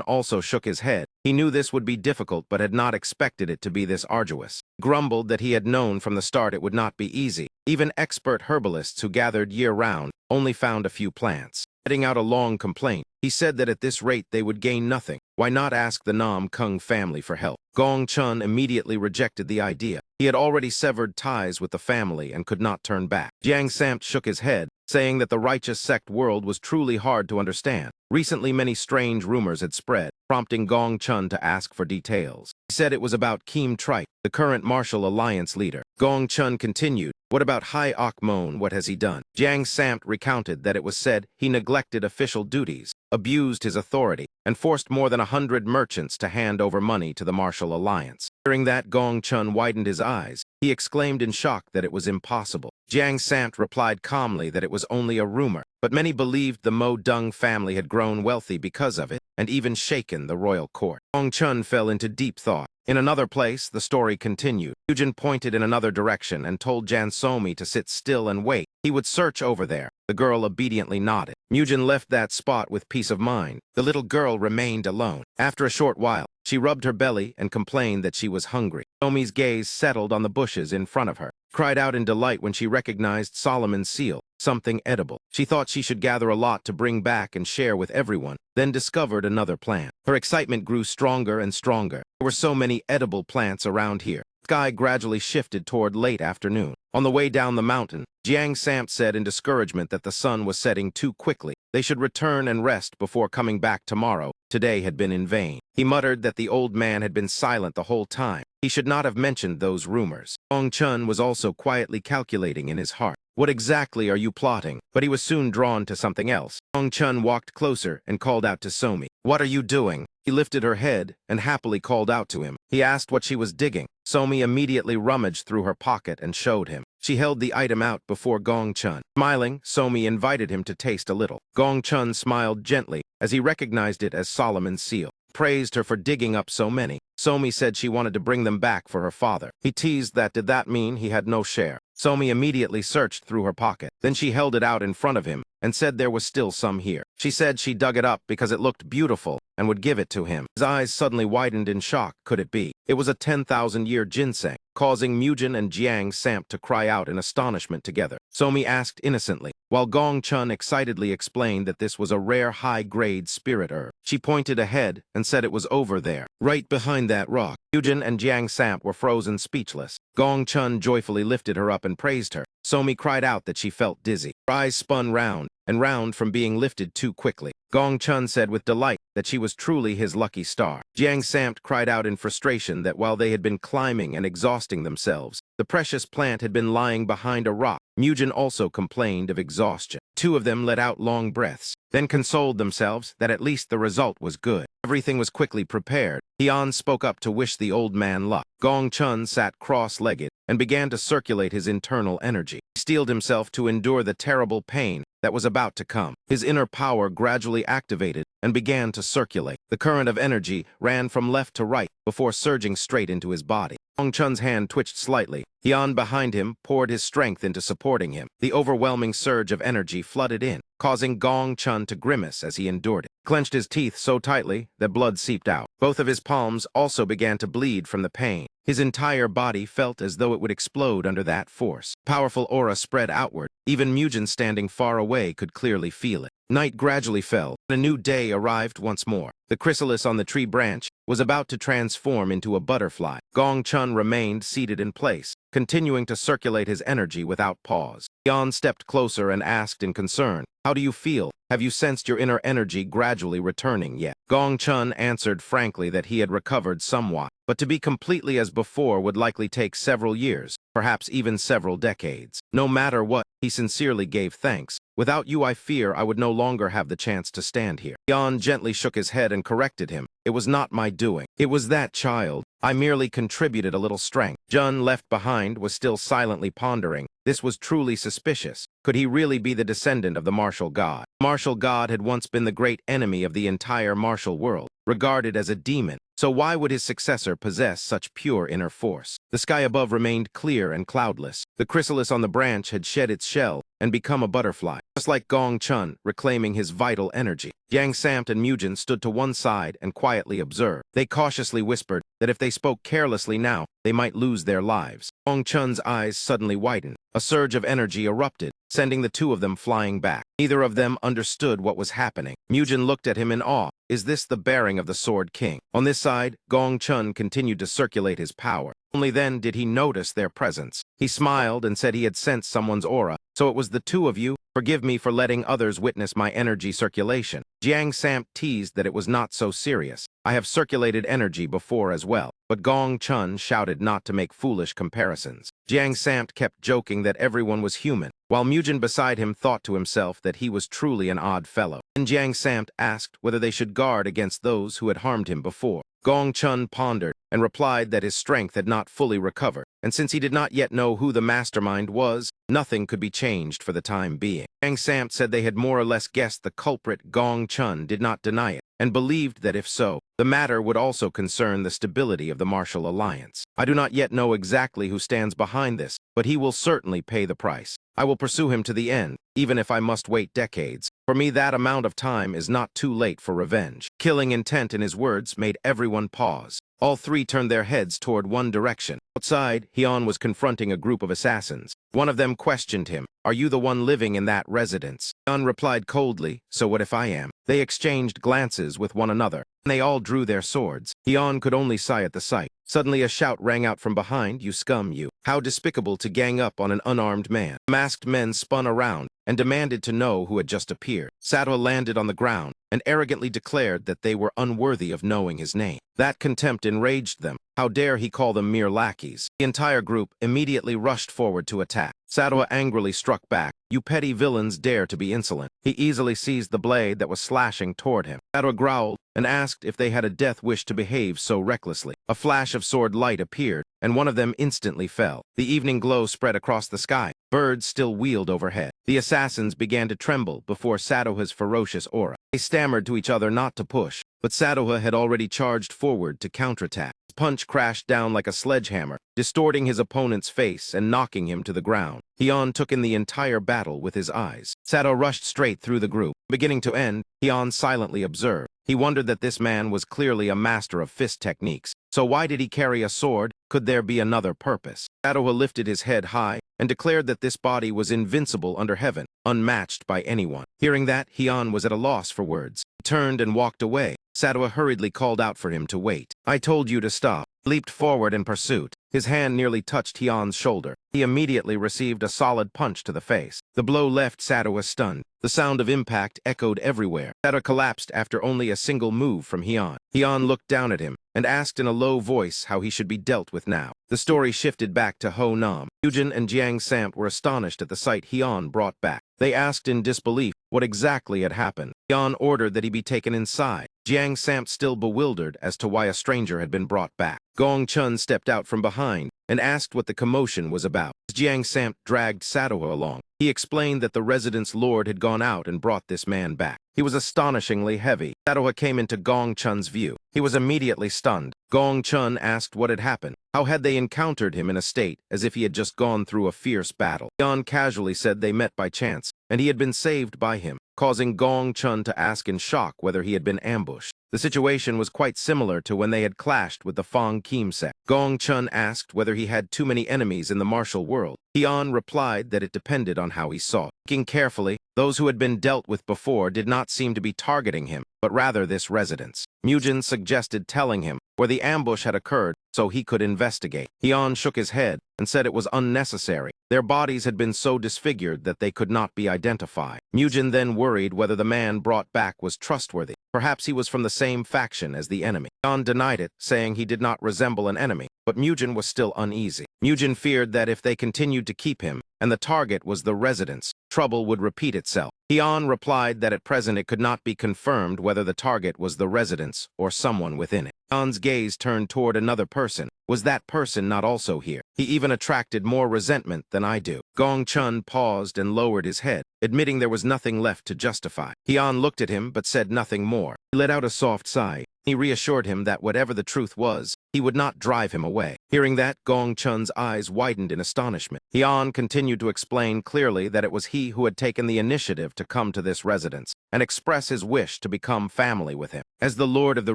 also shook his head. He knew this would be difficult, but had not expected it to be this arduous. Grumbled that he had known from the start it would not be easy. Even expert herbalists who gathered year-round only found a few plants. Letting out a long complaint, he said that at this rate they would gain nothing. Why not ask the Nam Kung family for help? Gong Chun immediately rejected the idea. He had already severed ties with the family and could not turn back. Jiang Samt shook his head, saying that the righteous sect world was truly hard to understand. Recently, many strange rumors had spread, prompting Gong Chun to ask for details. He said it was about Kim Trike, the current martial alliance leader. Gong Chun continued, "What about Hai Akmon? What has he done?" Jiang Samt recounted that it was said he neglected official duties, abused his authority, and forced more than 100 merchants to hand over money to the martial alliance. Hearing that, Gong Chun widened his eyes. He exclaimed in shock that it was impossible. Jiang Samt replied calmly that it was only a rumor, but many believed the Mo Dung family had grown wealthy because of it, and even shaken the royal court. Gong Chun fell into deep thought. In another place, the story continued. Yujin pointed in another direction and told Jan Somi to sit still and wait. He would search over there. The girl obediently nodded. Mujin left that spot with peace of mind. The little girl remained alone. After a short while, she rubbed her belly and complained that she was hungry. Somi's gaze settled on the bushes in front of her. Cried out in delight when she recognized Solomon's seal, something edible. She thought she should gather a lot to bring back and share with everyone, then discovered another plant. Her excitement grew stronger and stronger. There were so many edible plants around here. Sky gradually shifted toward late afternoon. On the way down the mountain, Jiang Samt said in discouragement that the sun was setting too quickly. They should return and rest before coming back tomorrow. Today had been in vain. He muttered that the old man had been silent the whole time. He should not have mentioned those rumors. Gong Chun was also quietly calculating in his heart. What exactly are you plotting? But he was soon drawn to something else. Gong Chun walked closer and called out to Somi. What are you doing? He lifted her head and happily called out to him. He asked what she was digging. Somi immediately rummaged through her pocket and showed him. She held the item out before Gong Chun. Smiling, Somi invited him to taste a little. Gong Chun smiled gently as he recognized it as Solomon's seal. Praised her for digging up so many. Somi said she wanted to bring them back for her father. He teased that did that mean he had no share. Somi immediately searched through her pocket. Then she held it out in front of him and said there was still some here. She said she dug it up because it looked beautiful and would give it to him. His eyes suddenly widened in shock. Could it be? It was a 10,000-year ginseng, causing Mujin and Jiang Samt to cry out in astonishment together. Somi asked innocently, while Gong Chun excitedly explained that this was a rare high-grade spirit herb. She pointed ahead and said it was over there, right behind that rock. Mujin and Jiang Samt were frozen speechless. Gong Chun joyfully lifted her up and praised her. Somi cried out that she felt dizzy. Her eyes spun round and round from being lifted too quickly. Gong Chun said with delight that she was truly his lucky star. Jiang Samt cried out in frustration that while they had been climbing and exhausting themselves, the precious plant had been lying behind a rock. Mujin also complained of exhaustion. Two of them let out long breaths, then consoled themselves that at least the result was good. Everything was quickly prepared. Hian spoke up to wish the old man luck. Gong Chun sat cross-legged and began to circulate his internal energy. He steeled himself to endure the terrible pain that was about to come. His inner power gradually activated and began to circulate. The current of energy ran from left to right before surging straight into his body. Gong Chun's hand twitched slightly. Hian behind him poured his strength into supporting him. The overwhelming surge of energy flooded in, causing Gong Chun to grimace as he endured it. He clenched his teeth so tightly that blood seeped out. Both of his palms also began to bleed from the pain. His entire body felt as though it would explode under that force. Powerful aura spread outward. Even Mujin standing far away could clearly feel it. Night gradually fell, and a new day arrived once more. The chrysalis on the tree branch was about to transform into a butterfly. Gong Chun remained seated in place, continuing to circulate his energy without pause. Yan stepped closer and asked in concern, "How do you feel? Have you sensed your inner energy gradually returning yet?" Gong Chun answered frankly that he had recovered somewhat, but to be completely as before would likely take several years, perhaps even several decades. No matter what, he sincerely gave thanks. "Without you, I fear I would no longer have the chance to stand here." Yan gently shook his head and corrected him. "It was not my doing. It was that child. I merely contributed a little strength." Jun, left behind, was still silently pondering. This was truly suspicious. Could he really be the descendant of the martial god? The martial god had once been the great enemy of the entire martial world, regarded as a demon. So why would his successor possess such pure inner force? The sky above remained clear and cloudless. The chrysalis on the branch had shed its shell and become a butterfly, just like Gong Chun, reclaiming his vital energy. Yang Samt and Mujin stood to one side and quietly observed. They cautiously whispered that if they spoke carelessly now, they might lose their lives. Gong Chun's eyes suddenly widened. A surge of energy erupted, sending the two of them flying back. Neither of them understood what was happening. Mujin looked at him in awe. Is this the bearing of the Sword King? On this side, Gong Chun continued to circulate his power. Only then did he notice their presence. He smiled and said he had sensed someone's aura. "So it was the two of you? Forgive me for letting others witness my energy circulation." Jiang Samt teased that it was not so serious. "I have circulated energy before as well." But Gong Chun shouted not to make foolish comparisons. Jiang Samt kept joking that everyone was human, while Mujin beside him thought to himself that he was truly an odd fellow. And Jiang Samt asked whether they should guard against those who had harmed him before. Gong Chun pondered and replied that his strength had not fully recovered, and since he did not yet know who the mastermind was, nothing could be changed for the time being. Jiang Samt said they had more or less guessed the culprit. Gong Chun did not deny it, and believed that if so, the matter would also concern the stability of the martial alliance. "I do not yet know exactly who stands behind this, but he will certainly pay the price. I will pursue him to the end, even if I must wait decades. For me, that amount of time is not too late for revenge." Killing intent in his words made everyone pause. All three turned their heads toward one direction. Outside, Hyun was confronting a group of assassins. One of them questioned him, "Are you the one living in that residence?" Hyun replied coldly, "So what if I am?" They exchanged glances with one another, and they all drew their swords. Hyun could only sigh at the sight. Suddenly a shout rang out from behind, "You scum, you! How despicable to gang up on an unarmed man." Masked men spun around and demanded to know who had just appeared. Sato landed on the ground and arrogantly declared that they were unworthy of knowing his name. That contempt enraged them. How dare he call them mere lackeys? The entire group immediately rushed forward to attack. Sato angrily struck back. "You petty villains dare to be insolent." He easily seized the blade that was slashing toward him. Sato growled and asked if they had a death wish to behave so recklessly. A flash of sword light appeared, and one of them instantly fell. The evening glow spread across the sky. Birds still wheeled overhead. The assassins began to tremble before Satoha's ferocious aura. They stammered to each other not to push, but Satoha had already charged forward to counterattack. His punch crashed down like a sledgehammer, distorting his opponent's face and knocking him to the ground. Hyun took in the entire battle with his eyes. Sato rushed straight through the group. Beginning to end, Hyun silently observed. He wondered that this man was clearly a master of fist techniques. So why did he carry a sword? Could there be another purpose? Satoha lifted his head high and declared that this body was invincible under heaven, unmatched by anyone. Hearing that, Hyun was at a loss for words. He turned and walked away. Satoha hurriedly called out for him to wait. "I told you to stop." He leaped forward in pursuit. His hand nearly touched Hyun's shoulder. He immediately received a solid punch to the face. The blow left Satoha stunned. The sound of impact echoed everywhere. Sato collapsed after only a single move from Hyun. Hyun looked down at him and asked in a low voice how he should be dealt with now. The story shifted back to Ho Nam. Yujin and Jiang Samt were astonished at the sight Hyun brought back. They asked in disbelief what exactly had happened. Hyun ordered that he be taken inside. Jiang Samt still bewildered as to why a stranger had been brought back. Gong Chun stepped out from behind and asked what the commotion was about. As Jiang Samt dragged Satoha along, he explained that the residence lord had gone out and brought this man back. He was astonishingly heavy. Sadoha came into Gong Chun's view. He was immediately stunned. Gong Chun asked what had happened. How had they encountered him in a state as if he had just gone through a fierce battle? Yan casually said they met by chance, and he had been saved by him, causing Gong Chun to ask in shock whether he had been ambushed. The situation was quite similar to when they had clashed with the Fang Kim sect. Gong Chun asked whether he had too many enemies in the martial world. Yan replied that it depended on how he saw it. Looking carefully, those who had been dealt with before did not seem to be targeting him, but rather this residence. Mujin suggested telling him where the ambush had occurred so he could investigate. Yan shook his head and said it was unnecessary. Their bodies had been so disfigured that they could not be identified. Mujin then worried whether the man brought back was trustworthy. Perhaps he was from the same faction as the enemy. Yan denied it, saying he did not resemble an enemy, but Mujin was still uneasy. Mujin feared that if they continued to keep him, and the target was the residence, trouble would repeat itself. Yan replied that at present it could not be confirmed whether the target was the residence or someone within it. Yan's gaze turned toward another person. Was that person not also here? He even attracted more resentment than I do. Gong Chun paused and lowered his head, admitting there was nothing left to justify. Yan looked at him but said nothing more. He let out a soft sigh. He reassured him that whatever the truth was, he would not drive him away. Hearing that, Gong Chun's eyes widened in astonishment. Yan continued to explain clearly that it was he who had taken the initiative to come to this residence and express his wish to become family with him. As the lord of the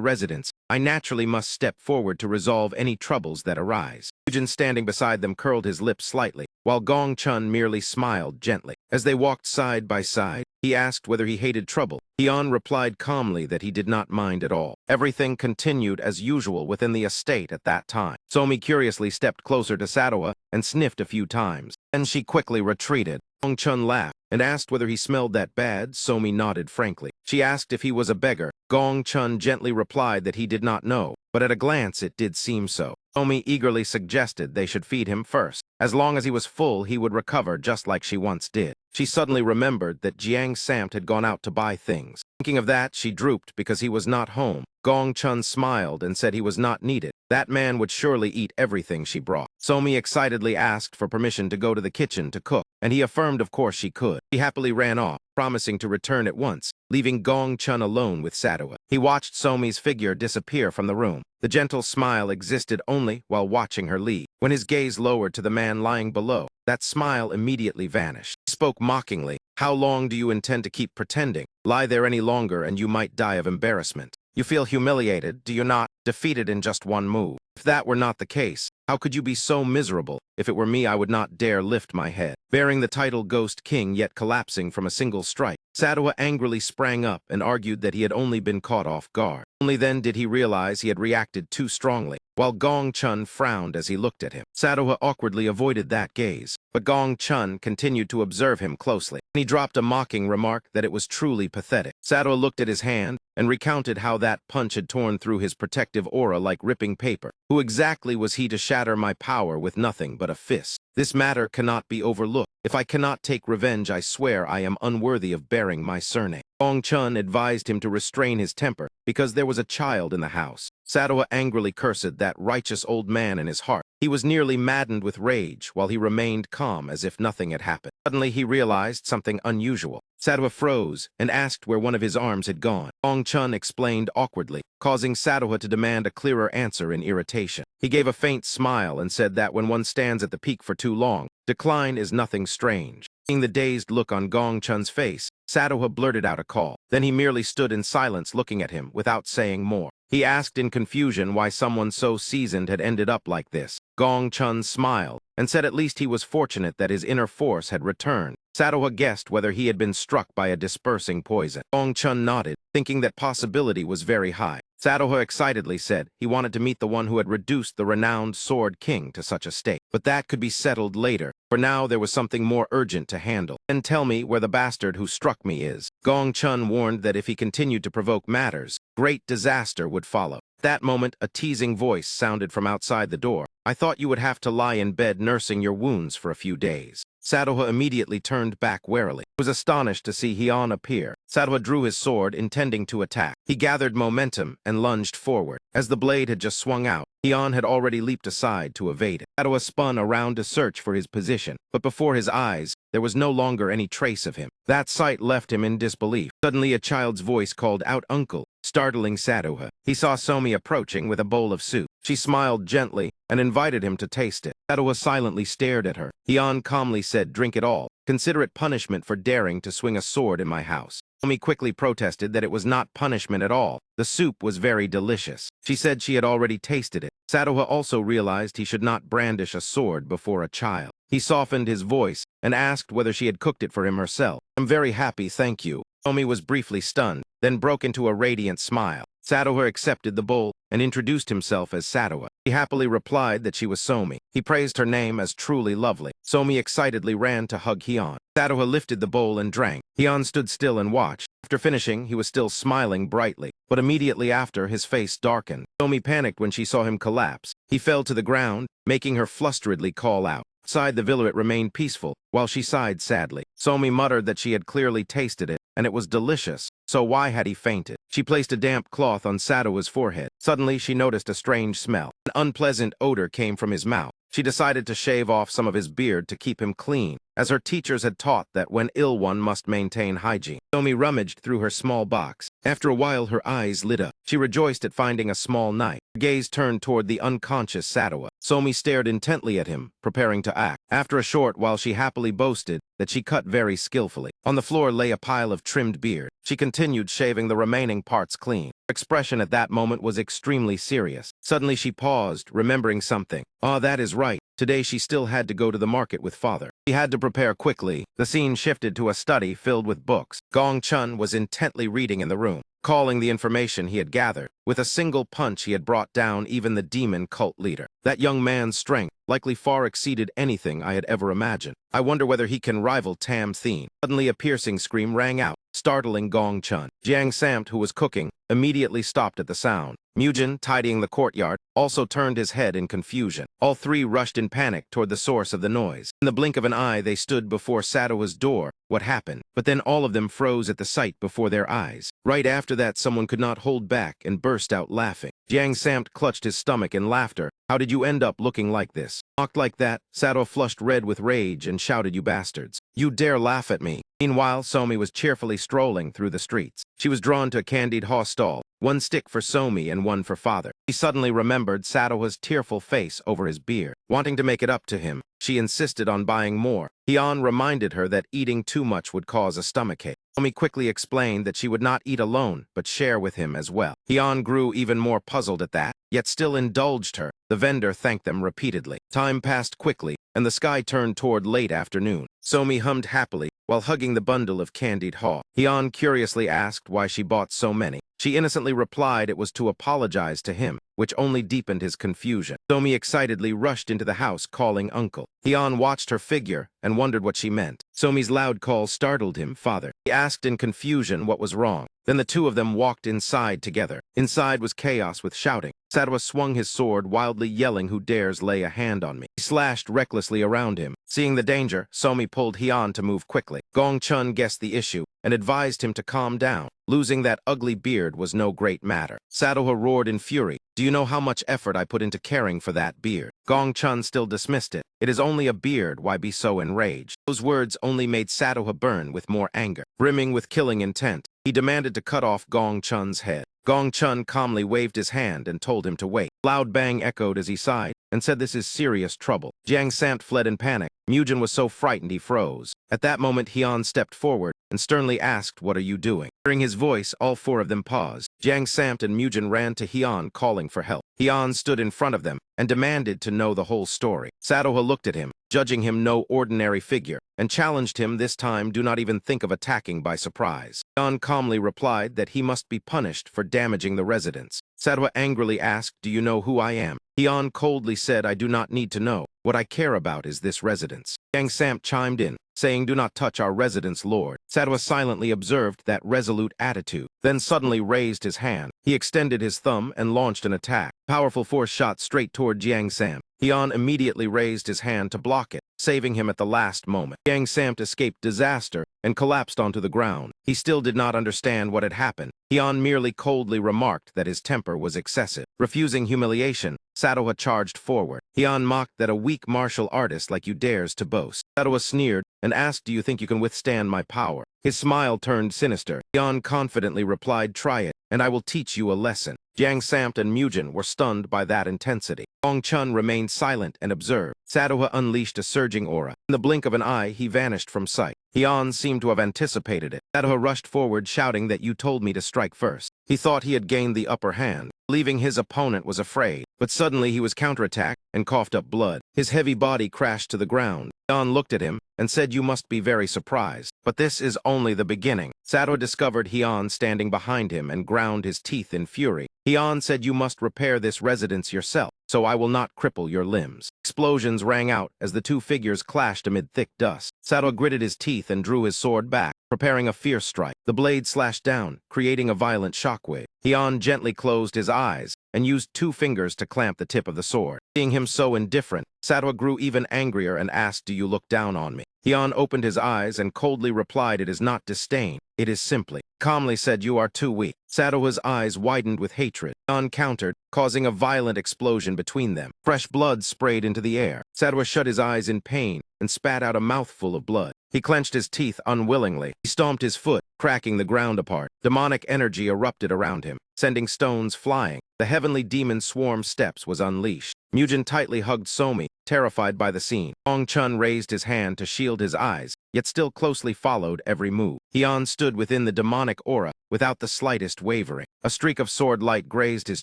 residence, I naturally must step forward to resolve any troubles that arise. Yujin, standing beside them, curled his lips slightly, while Gong Chun merely smiled gently. As they walked side by side, he asked whether he hated trouble. Yan replied calmly that he did not mind at all. Everything continued as usual within the estate at that time. Somi curiously stepped closer to Sadoha and sniffed a few times. Then she quickly retreated. Gong Chun laughed and asked whether he smelled that bad. Somi nodded frankly. She asked if he was a beggar. Gong Chun gently replied that he did not know, but at a glance it did seem so. Somi eagerly suggested they should feed him first. As long as he was full, he would recover just like she once did. She suddenly remembered that Jiang Samt had gone out to buy things. Thinking of that, she drooped because he was not home. Gong Chun smiled and said he was not needed. That man would surely eat everything she brought. Somi excitedly asked for permission to go to the kitchen to cook, and he affirmed of course she could. He happily ran off, promising to return at once, leaving Gong Chun alone with Sadoha. He watched Somi's figure disappear from the room. The gentle smile existed only while watching her leave. When his gaze lowered to the man lying below, that smile immediately vanished. He spoke mockingly. How long do you intend to keep pretending? Lie there any longer and you might die of embarrassment. You feel humiliated, do you not? Defeated in just one move. If that were not the case, how could you be so miserable? If it were me, I would not dare lift my head. Bearing the title Ghost King, yet collapsing from a single strike, Sadoha angrily sprang up and argued that he had only been caught off guard. Only then did he realize he had reacted too strongly, while Gong Chun frowned as he looked at him. Sadoha awkwardly avoided that gaze, but Gong Chun continued to observe him closely. He dropped a mocking remark that it was truly pathetic. Sadoha looked at his hand and recounted how that punch had torn through his protective aura like ripping paper. Who exactly was he to shatter my power with nothing but a fist? This matter cannot be overlooked. If I cannot take revenge, I swear I am unworthy of bearing my surname. Gong Chun advised him to restrain his temper because there was a child in the house. Sadoha angrily cursed that righteous old man in his heart. He was nearly maddened with rage while he remained calm as if nothing had happened. Suddenly he realized something unusual. Sadoha froze and asked where one of his arms had gone. Gong Chun explained awkwardly, causing Sadoha to demand a clearer answer in irritation. He gave a faint smile and said that when one stands at the peak for too long, decline is nothing strange. Seeing the dazed look on Gong Chun's face, Sadoha blurted out a call. Then he merely stood in silence looking at him without saying more. He asked in confusion why someone so seasoned had ended up like this. Gong Chun smiled and said at least he was fortunate that his inner force had returned. Sadoha guessed whether he had been struck by a dispersing poison. Gong Chun nodded, thinking that possibility was very high. Sadoha excitedly said he wanted to meet the one who had reduced the renowned Sword King to such a state. But that could be settled later. For now, there was something more urgent to handle. Then tell me where the bastard who struck me is. Gong Chun warned that if he continued to provoke matters, great disaster would follow. At that moment, a teasing voice sounded from outside the door. I thought you would have to lie in bed nursing your wounds for a few days. Sadoha immediately turned back warily. He was astonished to see Hian appear. Sadoha drew his sword, intending to attack. He gathered momentum and lunged forward. As the blade had just swung out, Hyun had already leaped aside to evade it. Sadowa spun around to search for his position, but before his eyes, there was no longer any trace of him. That sight left him in disbelief. Suddenly a child's voice called out "Uncle," startling Sadowa. He saw Somi approaching with a bowl of soup. She smiled gently and invited him to taste it. Sadowa silently stared at her. Hyun calmly said, "Drink it all. Consider it punishment for daring to swing a sword in my house." Somi quickly protested that it was not punishment at all. The soup was very delicious. She said she had already tasted it. Sadowa also realized he should not brandish a sword before a child. He softened his voice and asked whether she had cooked it for him herself. "I'm very happy, thank you." Somi was briefly stunned, then broke into a radiant smile. Sadowa accepted the bowl and introduced himself as Sadowa. He happily replied that she was Somi. He praised her name as truly lovely. Somi excitedly ran to hug Hyun. Sadowa lifted the bowl and drank. Hyun stood still and watched. After finishing, he was still smiling brightly, but immediately after, his face darkened. Somi panicked when she saw him collapse. He fell to the ground, making her flusteredly call out. Outside the villa, it remained peaceful, while she sighed sadly. Somi muttered that she had clearly tasted it, and it was delicious, so why had he fainted? She placed a damp cloth on Sadowa's forehead. Suddenly, she noticed a strange smell. An unpleasant odor came from his mouth. She decided to shave off some of his beard to keep him clean, as her teachers had taught that when ill one must maintain hygiene. Somi rummaged through her small box. After a while, her eyes lit up. She rejoiced at finding a small knife. Her gaze turned toward the unconscious Sadowa. Somi stared intently at him, preparing to act. After a short while, she happily boasted that she cut very skillfully. On the floor lay a pile of trimmed beard. She continued shaving the remaining parts clean. Her expression at that moment was extremely serious. Suddenly she paused, remembering something. Ah, that is right. Today she still had to go to the market with father. She had to prepare quickly. The scene shifted to a study filled with books. Gong Chun was intently reading in the room, calling the information he had gathered. With a single punch, he had brought down even the demon cult leader. That young man's strength likely far exceeded anything I had ever imagined. I wonder whether he can rival Tam Thien. Suddenly a piercing scream rang out, startling Gong Chun. Jiang Samt, who was cooking, immediately stopped at the sound. Mujin, tidying the courtyard, also turned his head in confusion. All three rushed in panic toward the source of the noise. In the blink of an eye, they stood before Sadowa's door. What happened? But then all of them froze at the sight before their eyes. Right after that, someone could not hold back and burst out laughing. Jiang Samt clutched his stomach in laughter. "How did you end up looking like this?" Mocked like that, Sadowa flushed red with rage and shouted, "You bastards! You dare laugh at me!" Meanwhile, Somi was cheerfully strolling through the streets. She was drawn to a candied horse stall, one stick for Somi and one for father. She suddenly remembered Sadowa's tearful face over his beard. Wanting to make it up to him, she insisted on buying more. Hyun reminded her that eating too much would cause a stomachache. Somi quickly explained that she would not eat alone, but share with him as well. Hyun grew even more puzzled at that, yet still indulged her. The vendor thanked them repeatedly. Time passed quickly, and the sky turned toward late afternoon. Somi hummed happily while hugging the bundle of candied haw. Hyun curiously asked why she bought so many. She innocently replied it was to apologize to him, which only deepened his confusion. Somi excitedly rushed into the house, calling uncle. Hyun watched her figure and wondered what she meant. Somi's loud call startled him. "Father." He asked in confusion what was wrong. Then the two of them walked inside together. Inside was chaos with shouting. Sadowa swung his sword, wildly yelling, "Who dares lay a hand on me?" He slashed recklessly around him. Seeing the danger, Somi pulled Hyun to move quickly. Gong Chun guessed the issue and advised him to calm down. Losing that ugly beard was no great matter. Sadowa roared in fury. "Do you know how much effort I put into caring for that beard?" Gong Chun still dismissed it. "It is only a beard, why be so enraged?" Those words only made Sadowa burn with more anger. Brimming with killing intent, he demanded to cut off Gong Chun's head. Gong Chun calmly waved his hand and told him to wait. Loud bang echoed as he sighed and said, "This is serious trouble." Jiang Samt fled in panic. Mujin was so frightened he froze. At that moment, Hyun stepped forward and sternly asked, "What are you doing?" Hearing his voice, all four of them paused. Jiang Samt and Mujin ran to Hyun, calling for help. Hyun stood in front of them and demanded to know the whole story. Sadowa looked at him, judging him no ordinary figure, and challenged him this time, "Do not even think of attacking by surprise." Hyun calmly replied that he must be punished for damaging the residence. Sadowa angrily asked, "Do you know who I am?" Hyun coldly said, "I do not need to know. What I care about is this residence." Jiang Samt chimed in, saying, "Do not touch our residence, Lord." Sadowa silently observed that resolute attitude, then suddenly raised his hand. He extended his thumb and launched an attack. Powerful force shot straight toward Jiang Samt. Hyun immediately raised his hand to block it, saving him at the last moment. Jiang Samt escaped disaster and collapsed onto the ground. He still did not understand what had happened. Hyun merely coldly remarked that his temper was excessive. Refusing humiliation, Sadoha charged forward. Hyun mocked that a weak martial artist like you dares to boast. Sadoha sneered and asked, "Do you think you can withstand my power?" His smile turned sinister. Hyun confidently replied, "Try it, and I will teach you a lesson." Jang Samt and Mujin were stunned by that intensity. Gong Chun remained silent and observed. Sadoha unleashed a surging aura. In the blink of an eye, he vanished from sight. Hyun seemed to have anticipated it. Sadoha rushed forward, shouting that you told me to strike first. He thought he had gained the upper hand. Believing his opponent was afraid, but suddenly he was counterattacked and coughed up blood. His heavy body crashed to the ground. Hyun looked at him and said, "You must be very surprised. But this is only the beginning." Sadoha discovered Hyun standing behind him and ground his teeth in fury. Hyun said, "You must repair this residence yourself, so I will not cripple your limbs." Explosions rang out as the two figures clashed amid thick dust. Sadoha gritted his teeth and drew his sword back, preparing a fierce strike. The blade slashed down, creating a violent shockwave. Hyun gently closed his eyes and used two fingers to clamp the tip of the sword. Seeing him so indifferent, Sadoha grew even angrier and asked, "Do you look down on me?" Hyun opened his eyes and coldly replied, "It is not disdain. It is simply." Calmly said, "You are too weak." Sadoha's eyes widened with hatred. Hyun countered, causing a violent explosion between them. Fresh blood sprayed into the air. Sadoha shut his eyes in pain and spat out a mouthful of blood. He clenched his teeth unwillingly. He stomped his foot, cracking the ground apart. Demonic energy erupted around him, sending stones flying. The heavenly demon swarm steps was unleashed. Mujin tightly hugged Somi, terrified by the scene. Gong Chun raised his hand to shield his eyes, yet still closely followed every move. Hyun stood within the demonic aura, without the slightest wavering. A streak of sword light grazed his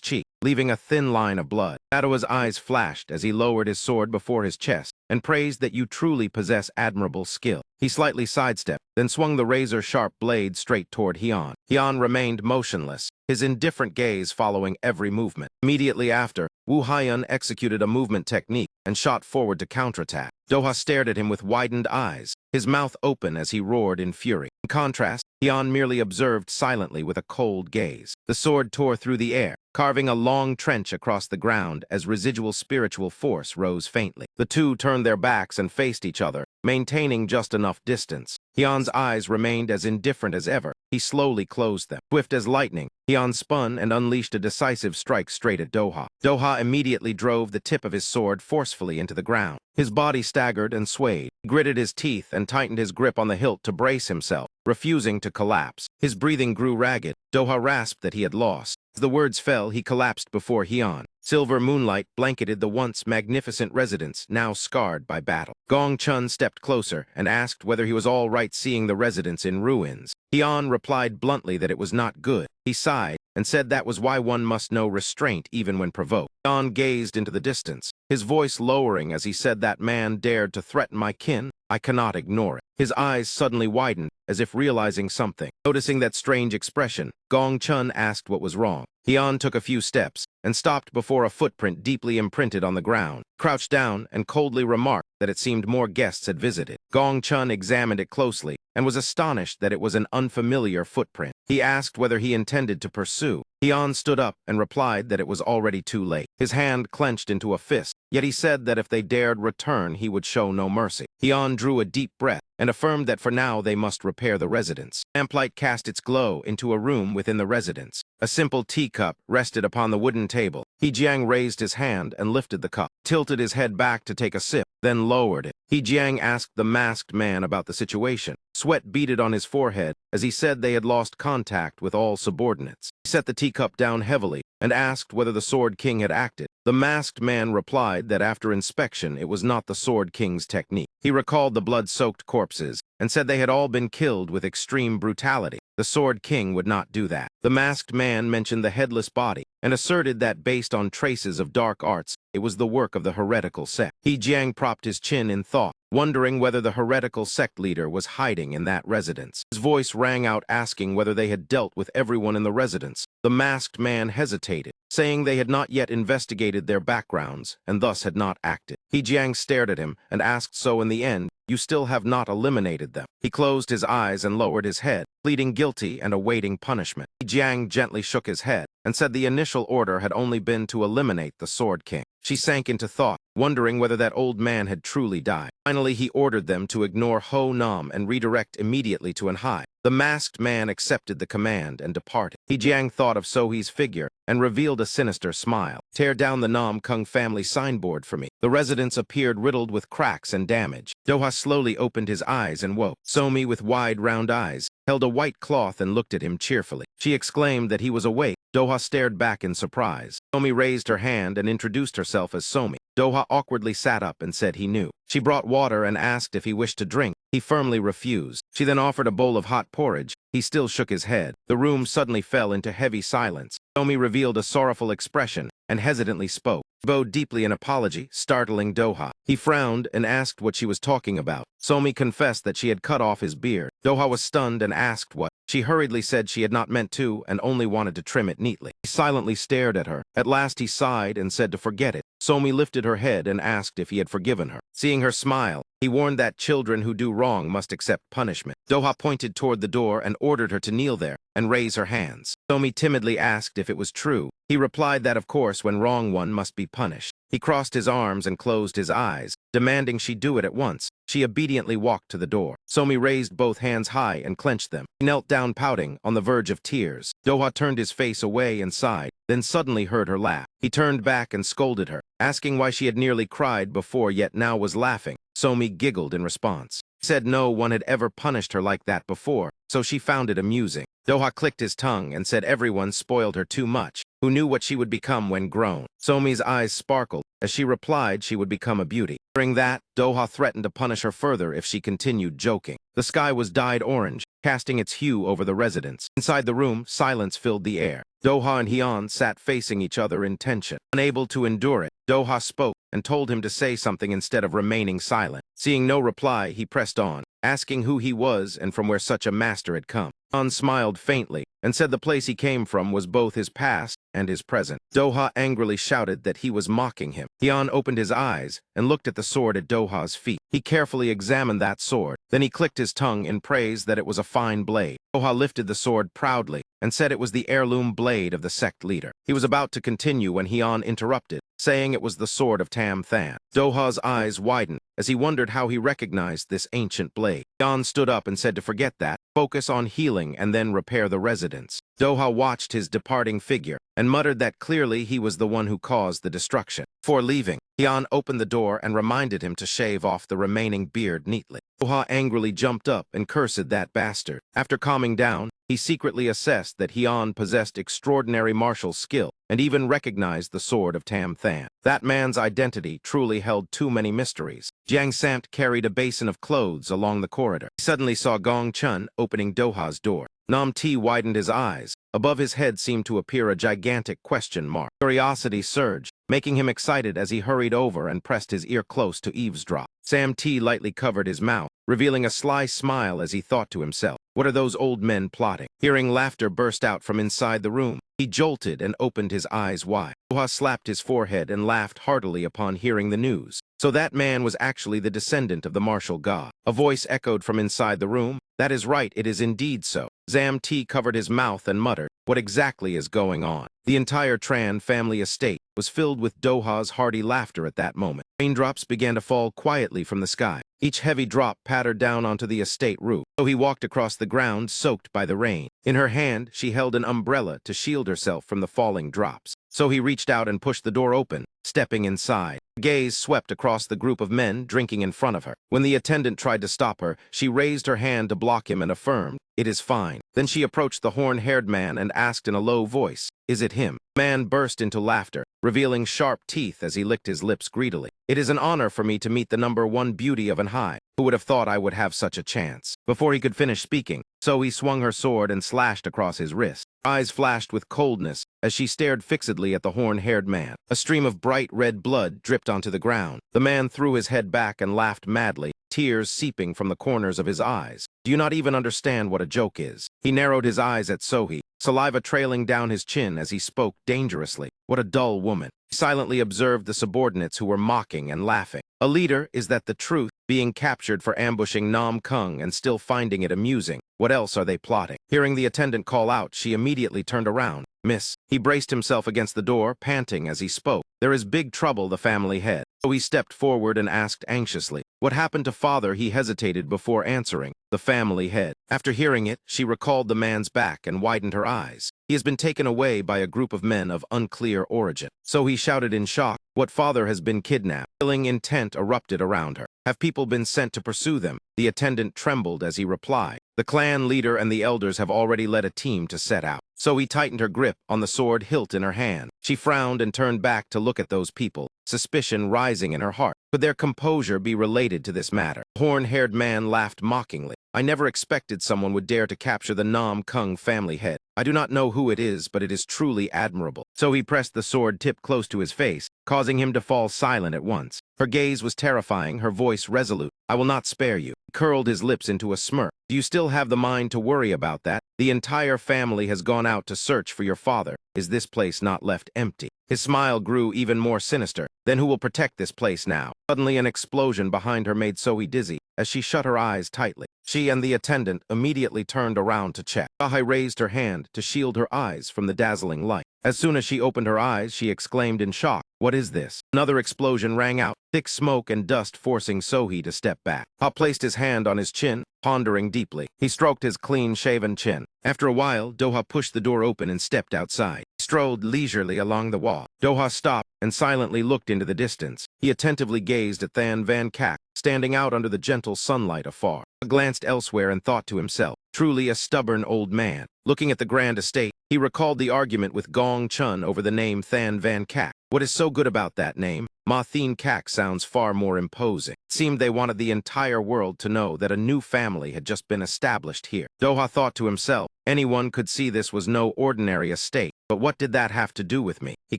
cheek, leaving a thin line of blood. Sadoha's eyes flashed as he lowered his sword before his chest and praised that you truly possess admirable skill. He slightly sidestepped, then swung the razor-sharp blade straight toward Hyun. Hyun remained motionless, his indifferent gaze following every movement. Immediately after, Woo Hyun executed a movement technique and shot forward to counterattack. Doha stared at him with widened eyes, his mouth open as he roared in fury. In contrast, Hyun merely observed silently with a cold gaze. The sword tore through the air, carving a long trench across the ground as residual spiritual force rose faintly. The two turned their backs and faced each other, maintaining just enough distance. Hyun's eyes remained as indifferent as ever. He slowly closed them. Swift as lightning, Hyun spun and unleashed a decisive strike straight at Doha. Doha immediately drove the tip of his sword forcefully into the ground. His body staggered and swayed. He gritted his teeth and tightened his grip on the hilt to brace himself, refusing to collapse. His breathing grew ragged. Doha rasped that he had lost. As the words fell, he collapsed before Hyun. Silver moonlight blanketed the once magnificent residence, now scarred by battle. Gong Chun stepped closer and asked whether he was all right seeing the residence in ruins. Hyun replied bluntly that it was not good. He sighed and said that was why one must know restraint even when provoked. Hyun gazed into the distance, his voice lowering as he said, "That man dared to threaten my kin. I cannot ignore it." His eyes suddenly widened, as if realizing something. Noticing that strange expression, Gong Chun asked what was wrong. Hyun took a few steps and stopped before a footprint deeply imprinted on the ground, crouched down and coldly remarked that it seemed more guests had visited. Gong Chun examined it closely and was astonished that it was an unfamiliar footprint. He asked whether he intended to pursue. Hyun stood up and replied that it was already too late. His hand clenched into a fist, yet he said that if they dared return, he would show no mercy. Hyun drew a deep breath and affirmed that for now they must repair the residence. Lamplight cast its glow into a room within the residence. A simple teacup rested upon the wooden table. Hejiang raised his hand and lifted the cup, tilted his head back to take a sip, then lowered it. Hejiang asked the masked man about the situation. Sweat beaded on his forehead as he said they had lost contact with all subordinates. He set the teacup down heavily and asked whether the Sword King had acted. The masked man replied that after inspection it was not the Sword King's technique. He recalled the blood-soaked corpses and said they had all been killed with extreme brutality. The Sword King would not do that. The masked man mentioned the headless body and asserted that based on traces of dark arts, it was the work of the heretical sect. Hejiang propped his chin in thought, wondering whether the heretical sect leader was hiding in that residence. His voice rang out asking whether they had dealt with everyone in the residence. The masked man hesitated, saying they had not yet investigated their backgrounds and thus had not acted. Hejiang stared at him and asked, "So in the end, you still have not eliminated them?" He closed his eyes and lowered his head, pleading guilty and awaiting punishment. Hejiang gently shook his head and said the initial order had only been to eliminate the Sword King. She sank into thought, wondering whether that old man had truly died. Finally, he ordered them to ignore Ho Nam and redirect immediately to Anhai. The masked man accepted the command and departed. Jiang thought of Sohee's figure and revealed a sinister smile. Tear down the Nam Kung family signboard for me. The residence appeared riddled with cracks and damage. Doha slowly opened his eyes and woke. Somi, with wide, round eyes, held a white cloth and looked at him cheerfully. She exclaimed that he was awake. Doha stared back in surprise. Somi raised her hand and introduced herself as Somi. Doha awkwardly sat up and said he knew. She brought water and asked if he wished to drink. He firmly refused. She then offered a bowl of hot porridge. He still shook his head. The room suddenly fell into heavy silence. Somi revealed a sorrowful expression and hesitantly spoke. She bowed deeply in apology, startling Doha. He frowned and asked what she was talking about. Somi confessed that she had cut off his beard. Doha was stunned and asked what. She hurriedly said she had not meant to and only wanted to trim it neatly. He silently stared at her. At last he sighed and said to forget it. Somi lifted her head and asked if he had forgiven her. Seeing her smile, he warned that children who do wrong must accept punishment. Doha pointed toward the door and ordered her to kneel there and raise her hands. Somi timidly asked if it was true. He replied that of course when wrong one must be punished. He crossed his arms and closed his eyes, demanding she do it at once. She obediently walked to the door. Somi raised both hands high and clenched them. He knelt down pouting, on the verge of tears. Doha turned his face away and sighed, then suddenly heard her laugh. He turned back and scolded her, asking why she had nearly cried before yet now was laughing. Somi giggled in response. He said no one had ever punished her like that before, so she found it amusing. Doha clicked his tongue and said everyone spoiled her too much. Who knew what she would become when grown? Somi's eyes sparkled. As she replied she would become a beauty. During that, Doha threatened to punish her further if she continued joking. The sky was dyed orange, casting its hue over the residence. Inside the room, silence filled the air. Doha and Hyun sat facing each other in tension. Unable to endure it, Doha spoke and told him to say something instead of remaining silent. Seeing no reply, he pressed on, asking who he was and from where such a master had come. Hyun smiled faintly and said the place he came from was both his past and his present. Doha angrily shouted that he was mocking him. Hyun opened his eyes and looked at the sword at Doha's feet. He carefully examined that sword. Then he clicked his tongue in praise that it was a fine blade. Doha lifted the sword proudly and said it was the heirloom blade of the sect leader. He was about to continue when Hyun interrupted, saying it was the sword of Tam Than. Doha's eyes widened as he wondered how he recognized this ancient blade. Hyun stood up and said to forget that, focus on healing and then repair the residence. Doha watched his departing figure and muttered that clearly he was the one who caused the destruction. Before leaving, Hyun opened the door and reminded him to shave off the remaining beard neatly. Doha angrily jumped up and cursed that bastard. After calming down, he secretly assessed that Hyun possessed extraordinary martial skill and even recognized the sword of Tam Than. That man's identity truly held too many mysteries. Jiang Sant carried a basin of clothes along the corridor. He suddenly saw Gong Chun opening Doha's door. Nam Ti widened his eyes. Above his head seemed to appear a gigantic question mark. Curiosity surged, making him excited as he hurried over and pressed his ear close to eavesdrop. Sam T lightly covered his mouth, revealing a sly smile as he thought to himself, what are those old men plotting? Hearing laughter burst out from inside the room, he jolted and opened his eyes wide. Doha slapped his forehead and laughed heartily upon hearing the news. So that man was actually the descendant of the martial god. A voice echoed from inside the room, that is right, it is indeed so. Zam T covered his mouth and muttered, what exactly is going on? The entire Tran family estate was filled with Doha's hearty laughter at that moment. Raindrops began to fall quietly from the sky. Each heavy drop pattered down onto the estate roof. So he walked across the ground soaked by the rain. In her hand, she held an umbrella to shield herself from the falling drops. So he reached out and pushed the door open, stepping inside. Her gaze swept across the group of men drinking in front of her. When the attendant tried to stop her, she raised her hand to block him and affirmed, it is fine. Then she approached the horn-haired man and asked in a low voice, is it him? The man burst into laughter, revealing sharp teeth as he licked his lips greedily. It is an honor for me to meet the #1 beauty of Anhai. Who would have thought I would have such a chance? Before he could finish speaking, Sohee swung her sword and slashed across his wrist. Her eyes flashed with coldness as she stared fixedly at the horn-haired man. A stream of bright red blood dripped onto the ground. The man threw his head back and laughed madly, tears seeping from the corners of his eyes. Do you not even understand what a joke is? He narrowed his eyes at Sohee, saliva trailing down his chin as he spoke dangerously. What a dull woman. He silently observed the subordinates who were mocking and laughing. A leader is that the truth, being captured for ambushing Nam Kung and still finding it amusing. What else are they plotting? Hearing the attendant call out, she immediately turned around. Miss. He braced himself against the door, panting as he spoke. There is big trouble, the family head. So he stepped forward and asked anxiously. What happened to father? He hesitated before answering. The family head. After hearing it, she recalled the man's back and widened her eyes. He has been taken away by a group of men of unclear origin. So he shouted in shock. What father has been kidnapped? Chilling intent erupted around her. Have people been sent to pursue them? The attendant trembled as he replied. The clan leader and the elders have already led a team to set out. So he tightened her grip on the sword hilt in her hand. She frowned and turned back to look at those people, suspicion rising in her heart. Could their composure be related to this matter? The horn-haired man laughed mockingly. I never expected someone would dare to capture the Nam Kung family head. I do not know who it is, but it is truly admirable. So he pressed the sword tip close to his face, causing him to fall silent at once. Her gaze was terrifying, her voice resolute. I will not spare you. He curled his lips into a smirk. Do you still have the mind to worry about that? The entire family has gone out to search for your father. Is this place not left empty? His smile grew even more sinister. Then who will protect this place now? Suddenly an explosion behind her made Sohee dizzy as she shut her eyes tightly. She and the attendant immediately turned around to check. Sohee raised her hand to shield her eyes from the dazzling light. As soon as she opened her eyes, she exclaimed in shock, "What is this?" Another explosion rang out, thick smoke and dust forcing Sohee to step back. Ha placed his hand on his chin, pondering deeply. He stroked his clean-shaven chin. After a while, Doha pushed the door open and stepped outside. He strolled leisurely along the wall. Doha stopped and silently looked into the distance. He attentively gazed at Than Van Kak, standing out under the gentle sunlight afar. He glanced elsewhere and thought to himself, truly a stubborn old man. Looking at the grand estate, he recalled the argument with Gong Chun over the name Than Van Kak. What is so good about that name? Ma Thien Kak sounds far more imposing. It seemed they wanted the entire world to know that a new family had just been established here. Doha thought to himself, anyone could see this was no ordinary estate. But what did that have to do with me? He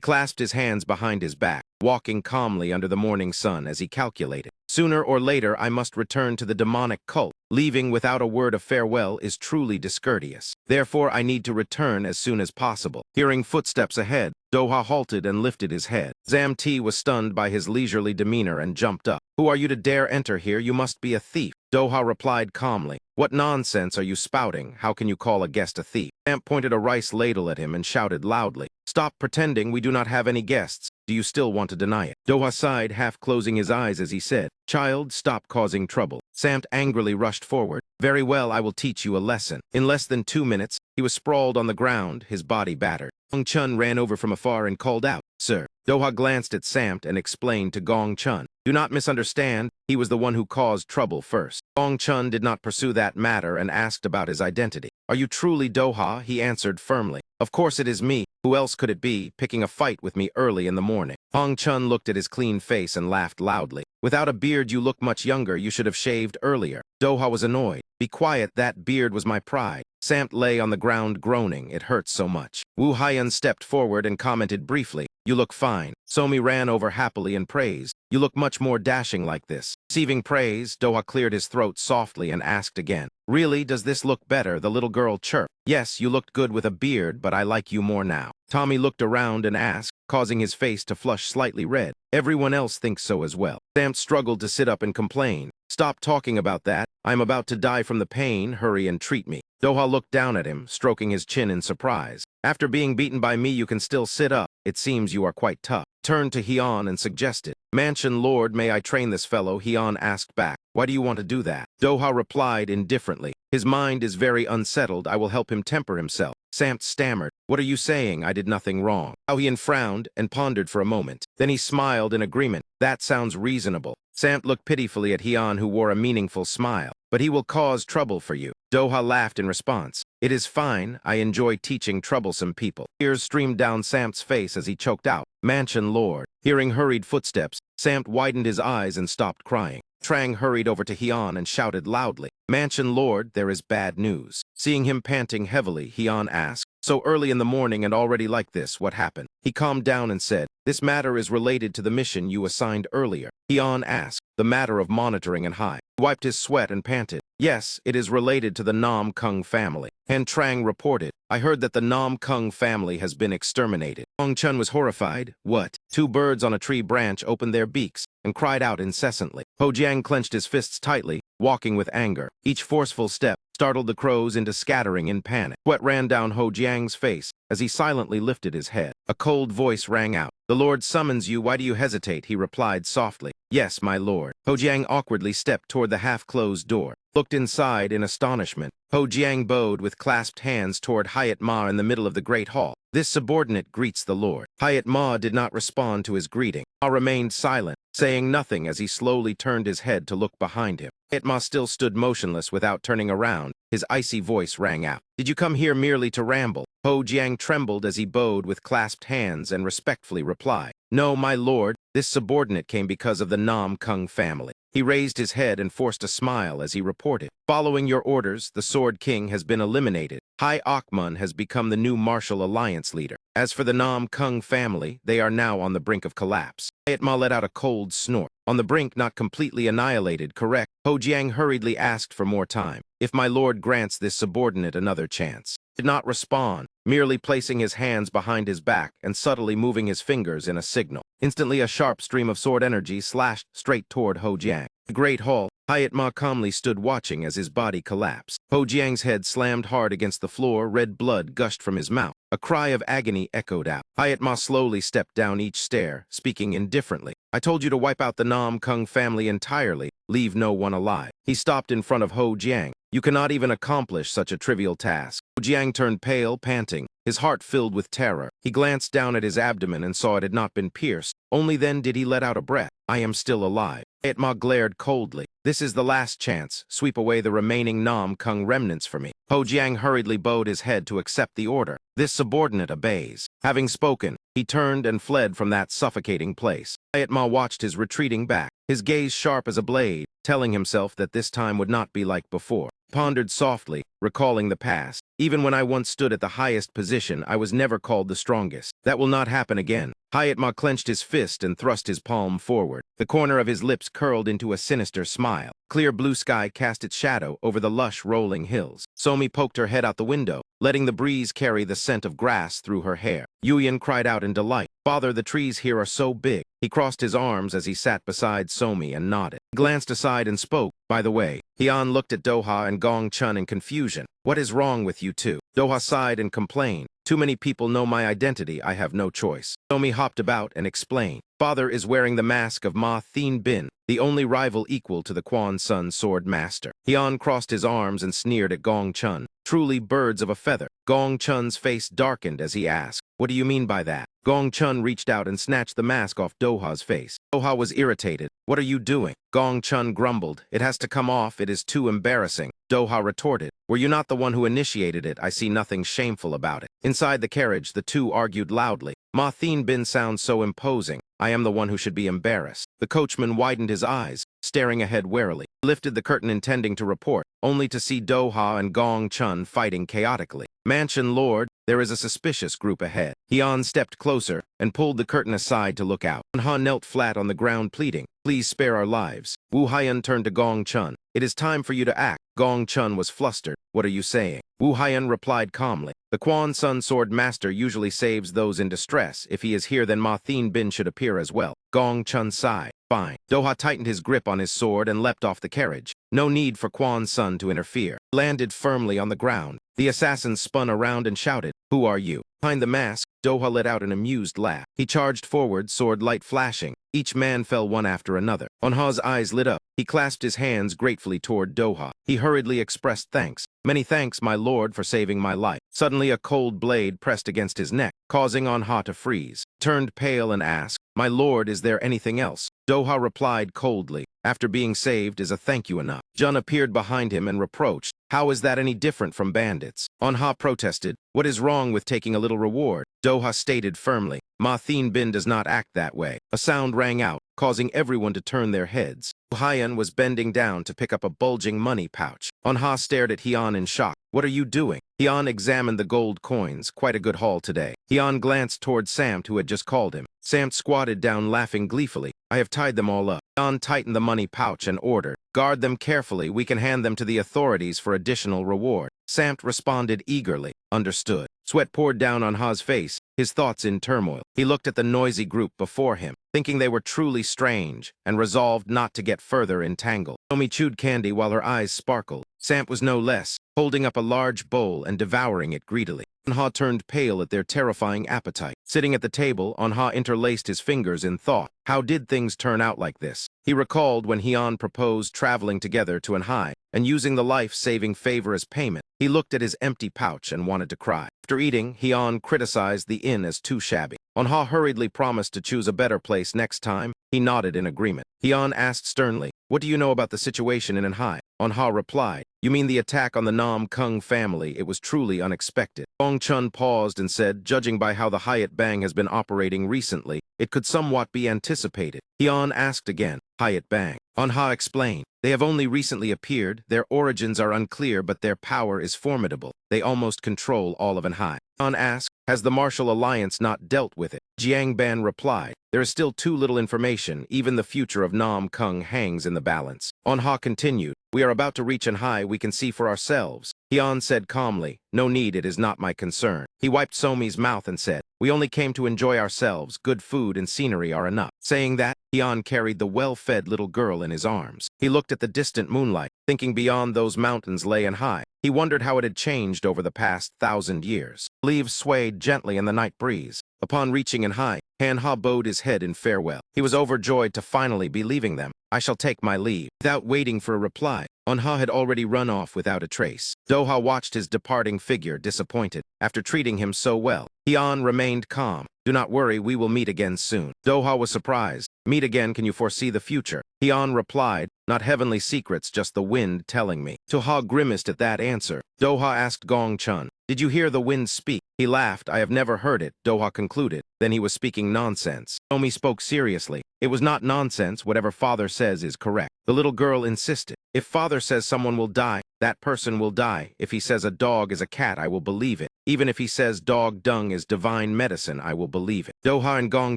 clasped his hands behind his back, walking calmly under the morning sun as he calculated. Sooner or later, I must return to the demonic cult. Leaving without a word of farewell is truly discourteous. Therefore, I need to return as soon as possible. Hearing footsteps ahead, Doha halted and lifted his head. Zamti was stunned by his leisurely demeanor and jumped up. Who are you to dare enter here? You must be a thief. Doha replied calmly. What nonsense are you spouting? How can you call a guest a thief? Zamp pointed a rice ladle at him and shouted loudly. Stop pretending we do not have any guests. Do you still want to deny it? Doha sighed, half closing his eyes as he said, Child, stop causing trouble. Samt angrily rushed forward. Very well, I will teach you a lesson. In less than 2 minutes, he was sprawled on the ground, his body battered. Gong Chun ran over from afar and called out, Sir. Doha glanced at Samt and explained to Gong Chun. Do not misunderstand, he was the one who caused trouble first. Gong Chun did not pursue that matter and asked about his identity. Are you truly Doha? He answered firmly. Of course it is me. Who else could it be, picking a fight with me early in the morning? Gong Chun looked at his clean face and laughed loudly. Without a beard you look much younger, you should have shaved earlier. Doha was annoyed. Be quiet, that beard was my pride. Samt lay on the ground groaning, it hurt so much. Wu Haiyan stepped forward and commented briefly, You look fine. Somi ran over happily and praised, You look much more dashing like this. Receiving praise, Doha cleared his throat softly and asked again, Really, does this look better? The little girl chirped. Yes, you looked good with a beard, but I like you more now. Tommy looked around and asked, causing his face to flush slightly red. Everyone else thinks so as well. Samt struggled to sit up and complain. Stop talking about that. I'm about to die from the pain. Hurry and treat me. Doha looked down at him, stroking his chin in surprise. After being beaten by me, you can still sit up. It seems you are quite tough. Turned to Hyeon and suggested, Mansion Lord, may I train this fellow? Hyeon asked back. Why do you want to do that? Doha replied indifferently. His mind is very unsettled. I will help him temper himself. Samt stammered. What are you saying? I did nothing wrong. Hyeon frowned and pondered for a moment. Then he smiled in agreement. That sounds reasonable. Samt looked pitifully at Hyeon, who wore a meaningful smile. But he will cause trouble for you. Doha laughed in response. It is fine. I enjoy teaching troublesome people. Tears streamed down Samt's face as he choked out. Mansion Lord. Hearing hurried footsteps, Samt widened his eyes and stopped crying. Trang hurried over to Hyeon and shouted loudly, Mansion Lord, there is bad news. Seeing him panting heavily, Hyeon asked, So early in the morning and already like this, what happened? He calmed down and said, This matter is related to the mission you assigned earlier. Hyeon asked, The matter of monitoring and high. He wiped his sweat and panted, Yes, it is related to the Nam Kung family. And Trang reported, I heard that the Nam Kung family has been exterminated. Gong Chun was horrified. What? Two birds on a tree branch opened their beaks and cried out incessantly. Ho Jiang clenched his fists tightly, walking with anger. Each forceful step startled the crows into scattering in panic. Sweat ran down Ho Jiang's face as he silently lifted his head. A cold voice rang out. "The Lord summons you. Why do you hesitate?" he replied softly. "Yes, my lord." Ho Jiang awkwardly stepped toward the half-closed door, looked inside in astonishment. Ho Jiang bowed with clasped hands toward Hayat Ma in the middle of the great hall. "This subordinate greets the Lord." Hayat Ma did not respond to his greeting. Ma remained silent, saying nothing as he slowly turned his head to look behind him. Hayat Ma still stood motionless without turning around. His icy voice rang out. "Did you come here merely to ramble?" Ho Jiang trembled as he bowed with clasped hands and respectfully replied, "No, my lord, this subordinate came because of the Nam Kung family." He raised his head and forced a smile as he reported, "Following your orders, the Sword King has been eliminated. Hai Akmun has become the new martial alliance leader. As for the Nam Kung family, they are now on the brink of collapse." Hayat Ma let out a cold snort. "On the brink, not completely annihilated, correct?" Ho Jiang hurriedly asked for more time. "If my lord grants this subordinate another chance." He did not respond, merely placing his hands behind his back and subtly moving his fingers in a signal. Instantly, a sharp stream of sword energy slashed straight toward Ho Jiang. The great hall, Hayat Ma calmly stood watching as his body collapsed. Ho Jiang's head slammed hard against the floor, red blood gushed from his mouth. A cry of agony echoed out. Hayat Ma slowly stepped down each stair, speaking indifferently. "I told you to wipe out the Nam Kung family entirely, leave no one alive." He stopped in front of Ho Jiang. "You cannot even accomplish such a trivial task." Ho Jiang turned pale, panting, his heart filled with terror. He glanced down at his abdomen and saw it had not been pierced. Only then did he let out a breath. "I am still alive." Hayat Ma glared coldly. "This is the last chance. Sweep away the remaining Nam Kung remnants for me." Ho Jiang hurriedly bowed his head to accept the order. This subordinate obeys. Having spoken, he turned and fled from that suffocating place. Hayat Ma watched his retreating back, his gaze sharp as a blade, telling himself that this time would not be like before. He pondered softly, recalling the past. "Even when I once stood at the highest position, I was never called the strongest. That will not happen again." Hayat Ma clenched his fist and thrust his palm forward. The corner of his lips curled into a sinister smile. Clear blue sky cast its shadow over the lush rolling hills. Somi poked her head out the window, letting the breeze carry the scent of grass through her hair. Yuyan cried out in delight. "Father, the trees here are so big." He crossed his arms as he sat beside Somi and nodded. He glanced aside and spoke. "By the way." Hian looked at Doha and Gong Chun in confusion. "What is wrong with you two?" Doha sighed and complained. "Too many people know my identity. I have no choice." Somi hopped about and explained. "Father is wearing the mask of Ma Thin Bin, the only rival equal to the Quan Sun sword master." Hian crossed his arms and sneered at Gong Chun. "Truly birds of a feather." Gong Chun's face darkened as he asked, "What do you mean by that?" Gong Chun reached out and snatched the mask off Doha's face. Doha was irritated. "What are you doing?" Gong Chun grumbled. "It has to come off. It is too embarrassing." Doha retorted. "Were you not the one who initiated it? I see nothing shameful about it." Inside the carriage, the two argued loudly. "Ma Thin Bin sounds so imposing. I am the one who should be embarrassed." The coachman widened his eyes, staring ahead warily. He lifted the curtain intending to report, only to see Doha and Gong Chun fighting chaotically. "Mansion Lord, there is a suspicious group ahead." Hian stepped closer and pulled the curtain aside to look out. Manhwa knelt flat on the ground pleading, "Please spare our lives." Wu Haiyan turned to Gong Chun. "It is time for you to act." Gong Chun was flustered. "What are you saying?" Wu Haiyan replied calmly. "The Quan Sun sword master usually saves those in distress. If he is here, then Ma Thin Bin should appear as well." Gong Chun sighed. "Fine." Doha tightened his grip on his sword and leapt off the carriage. No need for Quan Sun to interfere. He landed firmly on the ground. The assassin spun around and shouted, "Who are you?" Behind the mask, Doha let out an amused laugh. He charged forward, sword light flashing. Each man fell one after another. Manhwa's eyes lit up. He clasped his hands gratefully toward Doha. He hurriedly expressed thanks. "Many thanks, my lord, for saving my life." Suddenly a cold blade pressed against his neck, causing Manhwa to freeze. Turned pale and asked, "My lord, is there anything else?" Doha replied coldly, "After being saved, is a thank you enough?" Jun appeared behind him and reproached, "How is that any different from bandits?" Manhwa protested, "What is wrong with taking a little reward?" Doha stated firmly, "Ma Thin Bin does not act that way." A sound rang out, causing everyone to turn their heads. Haiyan was bending down to pick up a bulging money pouch. Manhwa stared at Hian in shock. "What are you doing?" Hian examined the gold coins. Quite a good haul today. Hian glanced toward Samt, who had just called him. Samt squatted down, laughing gleefully. "I have tied them all up." Hian tightened the money pouch and ordered, "Guard them carefully. We can hand them to the authorities for additional reward." Samt responded eagerly, "Understood." Sweat poured down on Ha's face, his thoughts in turmoil. He looked at the noisy group before him, thinking they were truly strange, and resolved not to get further entangled. Somi chewed candy while her eyes sparkled. Samp was no less, holding up a large bowl and devouring it greedily. Manhwa turned pale at their terrifying appetite. Sitting at the table, Manhwa interlaced his fingers in thought. How did things turn out like this? He recalled when Hyun proposed traveling together to Anhai and using the life-saving favor as payment. He looked at his empty pouch and wanted to cry. After eating, Hyun criticized the inn as too shabby. Manhwa hurriedly promised to choose a better place next time. He nodded in agreement. Hyun asked sternly, "What do you know about the situation in Anhai?" Manhwa replied, "You mean the attack on the Nam Kung family? It was truly unexpected." Gong Chun paused and said, "Judging by how the Hyatt Bang has been operating recently, it could somewhat be anticipated." Hyun asked again, "Hyatt Bang?" Manhwa explained, "They have only recently appeared. Their origins are unclear, but their power is formidable. They almost control all of Anhai." Hyun asked, "Has the martial alliance not dealt with it?" Jiang Ban replied, "There is still too little information. Even the future of Nam Kung hangs in the balance." Manhwa continued, "We are about to reach Anhai. We can see for ourselves." Hyun said calmly, "No need, it is not my concern." He wiped Somi's mouth and said, "We only came to enjoy ourselves. Good food and scenery are enough." Saying that, Hyun carried the well-fed little girl in his arms. He looked at the distant moonlight, thinking beyond those mountains lay Anhai. He wondered how it had changed over the past 1,000 years. Leaves swayed gently in the night breeze. Upon reaching Anhai, Manhwa bowed his head in farewell. He was overjoyed to finally be leaving them. "I shall take my leave." Without waiting for a reply, Manhwa had already run off without a trace. Doha watched his departing figure, disappointed. After treating him so well, Hyun remained calm. "Do not worry, we will meet again soon." Doha was surprised. "Meet again, can you foresee the future?" Hyun replied, "Not heavenly secrets, just the wind telling me." Doha grimaced at that answer. Doha asked Gong Chun, "Did you hear the wind speak?" He laughed. "I have never heard it," Doha concluded. Then he was speaking nonsense. Somi spoke seriously. "It was not nonsense. Whatever father says is correct." The little girl insisted, "If father says someone will die, that person will die. If he says a dog is a cat, I will believe it. Even if he says dog dung is divine medicine, I will believe it." Doha and Gong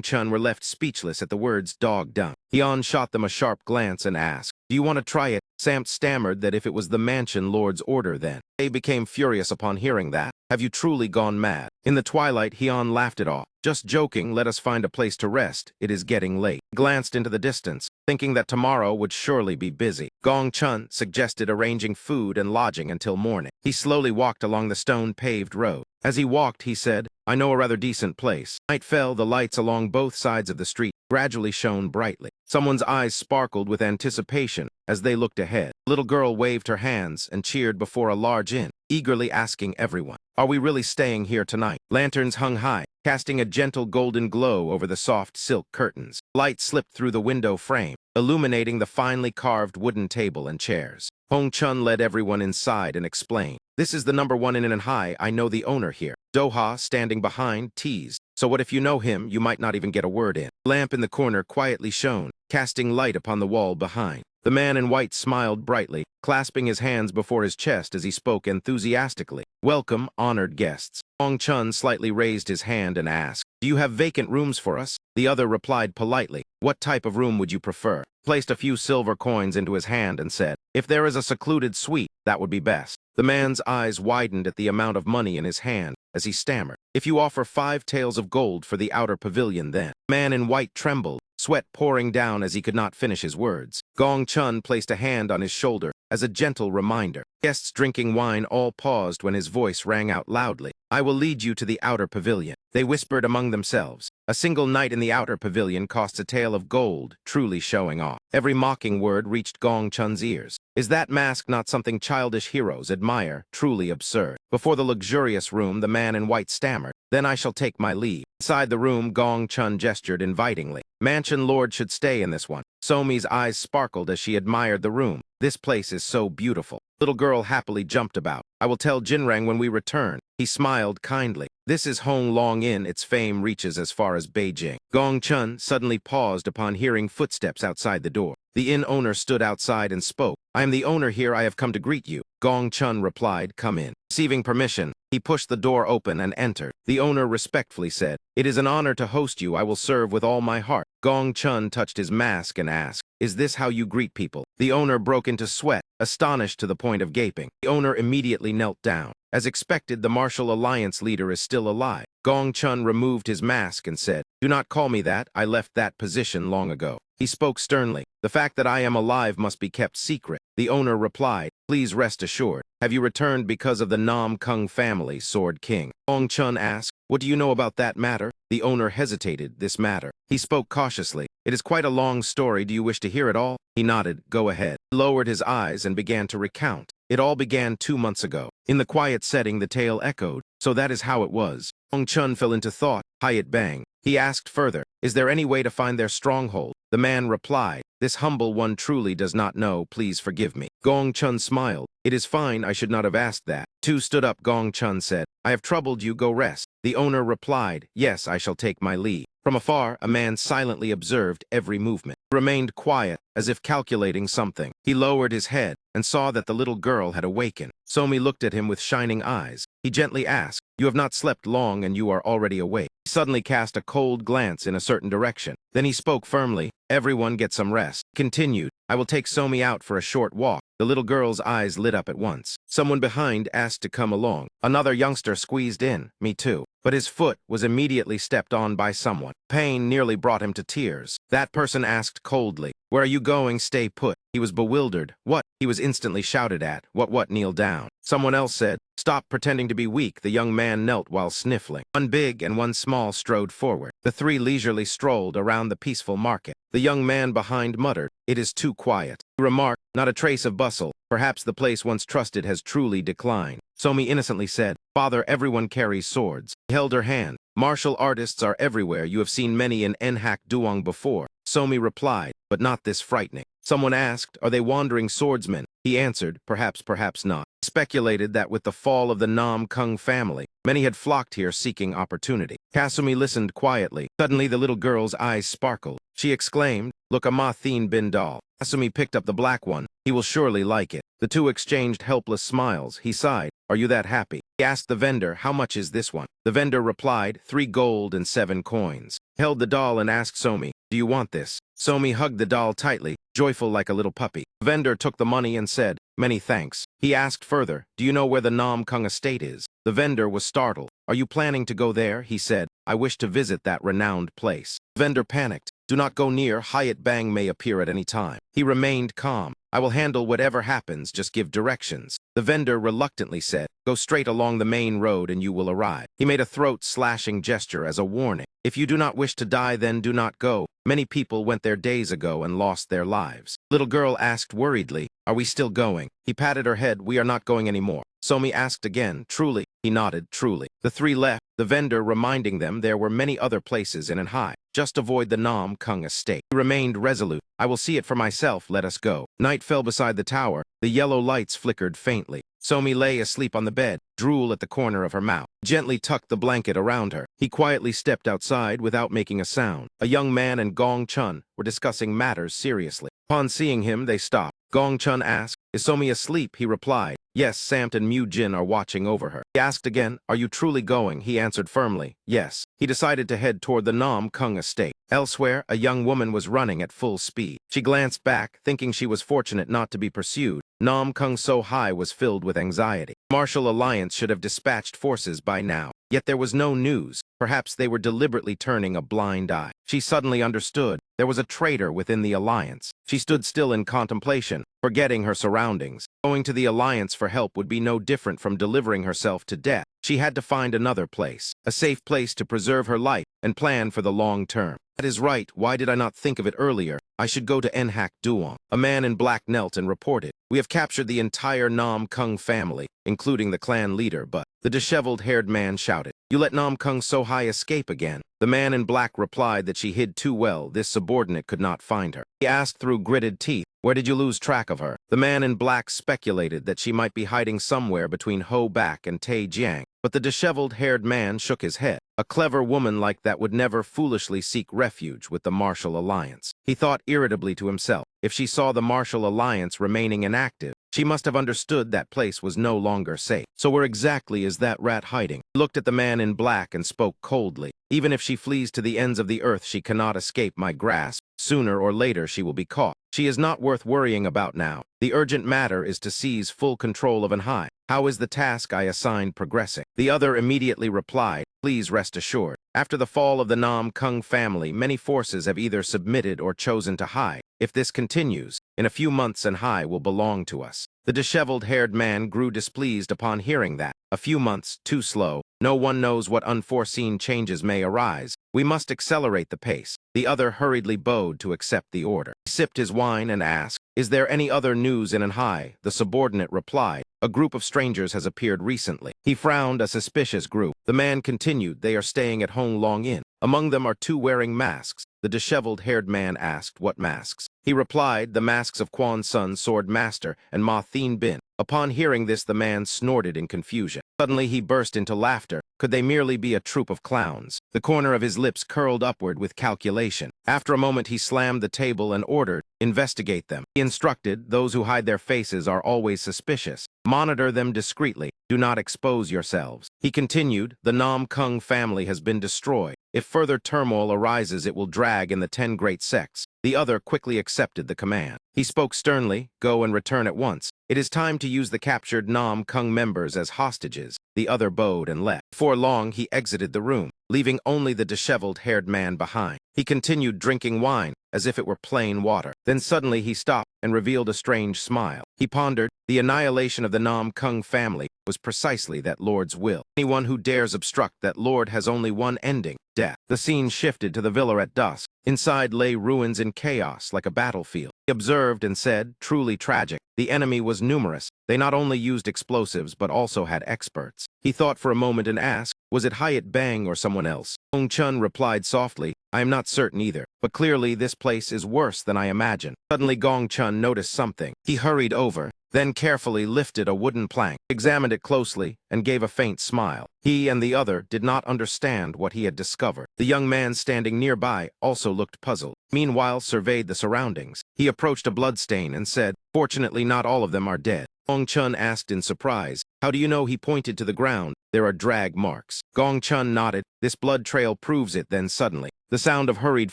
Chun were left speechless at the words dog dung. Hyun shot them a sharp glance and asked, "Do you want to try it?" Samp stammered that if it was the mansion lord's order then. They became furious upon hearing that. "Have you truly gone mad?" In the twilight, Hyun laughed it off. "Just joking, let us find a place to rest. It is getting late." He glanced into the distance, thinking that tomorrow would surely be busy. Gong Chun suggested arranging food and lodging until morning. He slowly walked along the stone-paved road. As he walked, he said, "I know a rather decent place." Night fell, the lights along both sides of the street gradually shone brightly. Someone's eyes sparkled with anticipation as they looked ahead. A little girl waved her hands and cheered before a large inn, eagerly asking everyone, "Are we really staying here tonight?" Lanterns hung high, casting a gentle golden glow over the soft silk curtains. Light slipped through the window frame, illuminating the finely carved wooden table and chairs. Hong Chun led everyone inside and explained, "This is the #1 inn in Anhai. I know the owner here." Doha, standing behind, teased, "So what if you know him? You might not even get a word in." A lamp in the corner quietly shone, casting light upon the wall behind. The man in white smiled brightly, clasping his hands before his chest as he spoke enthusiastically. "Welcome, honored guests." Hong Chun slightly raised his hand and asked, "Do you have vacant rooms for us?" The other replied politely, "What type of room would you prefer?" Placed a few silver coins into his hand and said, "If there is a secluded suite, that would be best." The man's eyes widened at the amount of money in his hand as he stammered, "If you offer 5 taels of gold for the outer pavilion, then." The man in white trembled, sweat pouring down as he could not finish his words. Gong Chun placed a hand on his shoulder as a gentle reminder. Guests drinking wine all paused when his voice rang out loudly, "I will lead you to the outer pavilion." They whispered among themselves. A single night in the outer pavilion costs a tael of gold, truly showing off. Every mocking word reached Gong Chun's ears. Is that mask not something childish heroes admire? Truly absurd. Before the luxurious room, the man in white stammered, "Then I shall take my leave." Inside the room, Gong Chun gestured invitingly. "Mansion lord should stay in this one." Somi's eyes sparkled as she admired the room. "This place is so beautiful." Little girl happily jumped about. "I will tell Jinrang when we return." He smiled kindly. "This is Hong Long Inn. Its fame reaches as far as Beijing." Gong Chun suddenly paused upon hearing footsteps outside the door. The inn owner stood outside and spoke. "I am the owner here. I have come to greet you." Gong Chun replied, "Come in." Receiving permission, he pushed the door open and entered. The owner respectfully said, "It is an honor to host you. I will serve with all my heart." Gong Chun touched his mask and asked, "Is this how you greet people?" The owner broke into sweat. astonished to the point of gaping. The owner immediately knelt down. As expected, the Martial Alliance leader is still alive. Gong Chun removed his mask and said, "Do not call me that. I left that position long ago." He spoke sternly. "The fact that I am alive must be kept secret." The owner replied, "Please rest assured. Have you returned because of the Nam Kung family, Sword King?" Gong Chun asked, "What do you know about that matter?" The owner hesitated. "This matter." He spoke cautiously. "It is quite a long story. Do you wish to hear it all?" He nodded. "Go ahead." He lowered his eyes and began to recount. It all began 2 months ago. In the quiet setting, the tale echoed. So that is how it was. Gong Chun fell into thought. Hyatt bang. He asked further, "Is there any way to find their stronghold?" The man replied, "This humble one truly does not know. Please forgive me." Gong Chun smiled. "It is fine. I should not have asked that." Two stood up. Gong Chun said, "I have troubled you. Go rest." The owner replied, "Yes, I shall take my leave." From afar, a man silently observed every movement. He remained quiet, as if calculating something. He lowered his head and saw that the little girl had awakened. Somi looked at him with shining eyes. He gently asked, "You have not slept long and you are already awake." He suddenly cast a cold glance in a certain direction. Then he spoke firmly, "Everyone get some rest." Continued, "I will take Somi out for a short walk." The little girl's eyes lit up at once. Someone behind asked to come along. Another youngster squeezed in, "Me too." But his foot was immediately stepped on by someone. Pain nearly brought him to tears. That person asked coldly, "Where are you going? Stay put." He was bewildered. "What?" He was instantly shouted at. What, kneel down." Someone else said, "Stop pretending to be weak." The young man knelt while sniffling. One big and one small strode forward. The three leisurely strolled around the peaceful market. The young man behind muttered, "It is too quiet." He remarked, "Not a trace of bustle. Perhaps the place once trusted has truly declined." Somi innocently said, "Father, everyone carries swords." He held her hand. "Martial artists are everywhere. You have seen many in Enhak Duong before." Somi replied, "But not this frightening." Someone asked, "Are they wandering swordsmen?" He answered, "Perhaps, perhaps not." He speculated that with the fall of the Nam Kung family, many had flocked here seeking opportunity. Kasumi listened quietly. Suddenly the little girl's eyes sparkled. She exclaimed, "Look, a Ma-Thin Bin doll." Kasumi picked up the black one. "He will surely like it." The two exchanged helpless smiles. He sighed, "Are you that happy?" He asked the vendor, "How much is this one?" The vendor replied, 3 gold and 7 coins. He held the doll and asked Somi, "Do you want this?" Somi hugged the doll tightly, joyful like a little puppy. The vendor took the money and said, "Many thanks." He asked further, "Do you know where the Nam Kung estate is?" The vendor was startled. "Are you planning to go there?" He said, "I wish to visit that renowned place." The vendor panicked. "Do not go near. Hyatt Bang may appear at any time." He remained calm. "I will handle whatever happens. Just give directions." The vendor reluctantly said, "Go straight along the main road and you will arrive." He made a throat-slashing gesture as a warning. "If you do not wish to die, then do not go. Many people went there days ago and lost their lives." Little girl asked worriedly, "Are we still going?" He patted her head. "We are not going anymore." Somi asked again, "Truly?" He nodded, "Truly." The three left, the vendor reminding them there were many other places in Anhai. Just avoid the Nam Kung estate. He remained resolute. "I will see it for myself. Let us go." Night fell beside the tower. The yellow lights flickered faintly. Somi lay asleep on the bed, drool at the corner of her mouth. Gently tucked the blanket around her. He quietly stepped outside without making a sound. A young man and Gong Chun were discussing matters seriously. Upon seeing him, they stopped. Gong Chun asked, "Is Somi asleep?" He replied, "Yes, Samt and Mu Jin are watching over her." He asked again, "Are you truly going?" He answered firmly, "Yes." He decided to head toward the Nam Kung estate. Elsewhere, a young woman was running at full speed. She glanced back, thinking she was fortunate not to be pursued. Nam Kung so high was filled with anxiety. Martial Alliance should have dispatched forces by now. Yet there was no news. Perhaps they were deliberately turning a blind eye. She suddenly understood. There was a traitor within the Alliance. She stood still in contemplation, forgetting her surroundings. Going to the Alliance for help would be no different from delivering herself to death. She had to find another place, a safe place to preserve her life and plan for the long term. "That is right. Why did I not think of it earlier? I should go to Enhak Duong." A man in black knelt and reported, "We have captured the entire Nam Kung family, including the clan leader, but..." The disheveled-haired man shouted, "You let Nam Kung so high escape again?" The man in black replied that she hid too well. This subordinate could not find her. He asked through gritted teeth, "Where did you lose track of her?" The man in black speculated that she might be hiding somewhere between Ho Bak and Tae Jiang. But the disheveled-haired man shook his head. A clever woman like that would never foolishly seek refuge with the Martial Alliance. He thought irritably to himself, if she saw the Martial Alliance remaining inactive, she must have understood that place was no longer safe. So where exactly is that rat hiding? He looked at the man in black and spoke coldly. "Even if she flees to the ends of the earth, she cannot escape my grasp. Sooner or later she will be caught." She is not worth worrying about now. The urgent matter is to seize full control of Anhai. How is the task I assigned progressing? The other immediately replied, please rest assured. After the fall of the Nam Kung family, many forces have either submitted or chosen to hide. If this continues, in a few months Anhai will belong to us. The disheveled-haired man grew displeased upon hearing that. A few months, too slow. No one knows what unforeseen changes may arise. We must accelerate the pace. The other hurriedly bowed to accept the order. He sipped his wine and asked, is there any other news in Anhai? The subordinate replied, a group of strangers has appeared recently. He frowned, a suspicious group. The man continued, they are staying at Hong Long Inn. Among them are two wearing masks. The disheveled-haired man asked, what masks? He replied, the masks of Quan Sun, Sword Master, and Ma Thien Bin. Upon hearing this, the man snorted in confusion. Suddenly he burst into laughter. Could they merely be a troupe of clowns? The corner of his lips curled upward with calculation. After a moment he slammed the table and ordered, investigate them. He instructed, those who hide their faces are always suspicious. Monitor them discreetly. Do not expose yourselves. He continued, the Nam Kung family has been destroyed. If further turmoil arises, it will drag in the 10 great sects. The other quickly accepted the command. He spoke sternly, go and return at once. It is time to use the captured Nam Kung members as hostages. The other bowed and left. Before long, he exited the room, leaving only the disheveled-haired man behind. He continued drinking wine, as if it were plain water. Then suddenly he stopped and revealed a strange smile. He pondered, the annihilation of the Nam Kung family was precisely that Lord's will. Anyone who dares obstruct that Lord has only one ending, death. The scene shifted to the villa at dusk. Inside lay ruins in chaos like a battlefield. He observed and said, truly tragic. The enemy was numerous. They not only used explosives but also had experts. He thought for a moment and asked, was it Hyatt Bang or someone else? Hong Chun replied softly, I am not certain either, but clearly this place is worse than I imagined. Suddenly Gong Chun noticed something. He hurried over, then carefully lifted a wooden plank, examined it closely, and gave a faint smile. He and the other did not understand what he had discovered. The young man standing nearby also looked puzzled. Meanwhile, surveyed the surroundings. He approached a bloodstain and said, fortunately not all of them are dead. Gong Chun asked in surprise, how do you know? He pointed to the ground. There are drag marks. Gong Chun nodded. This blood trail proves it. Then suddenly, the sound of hurried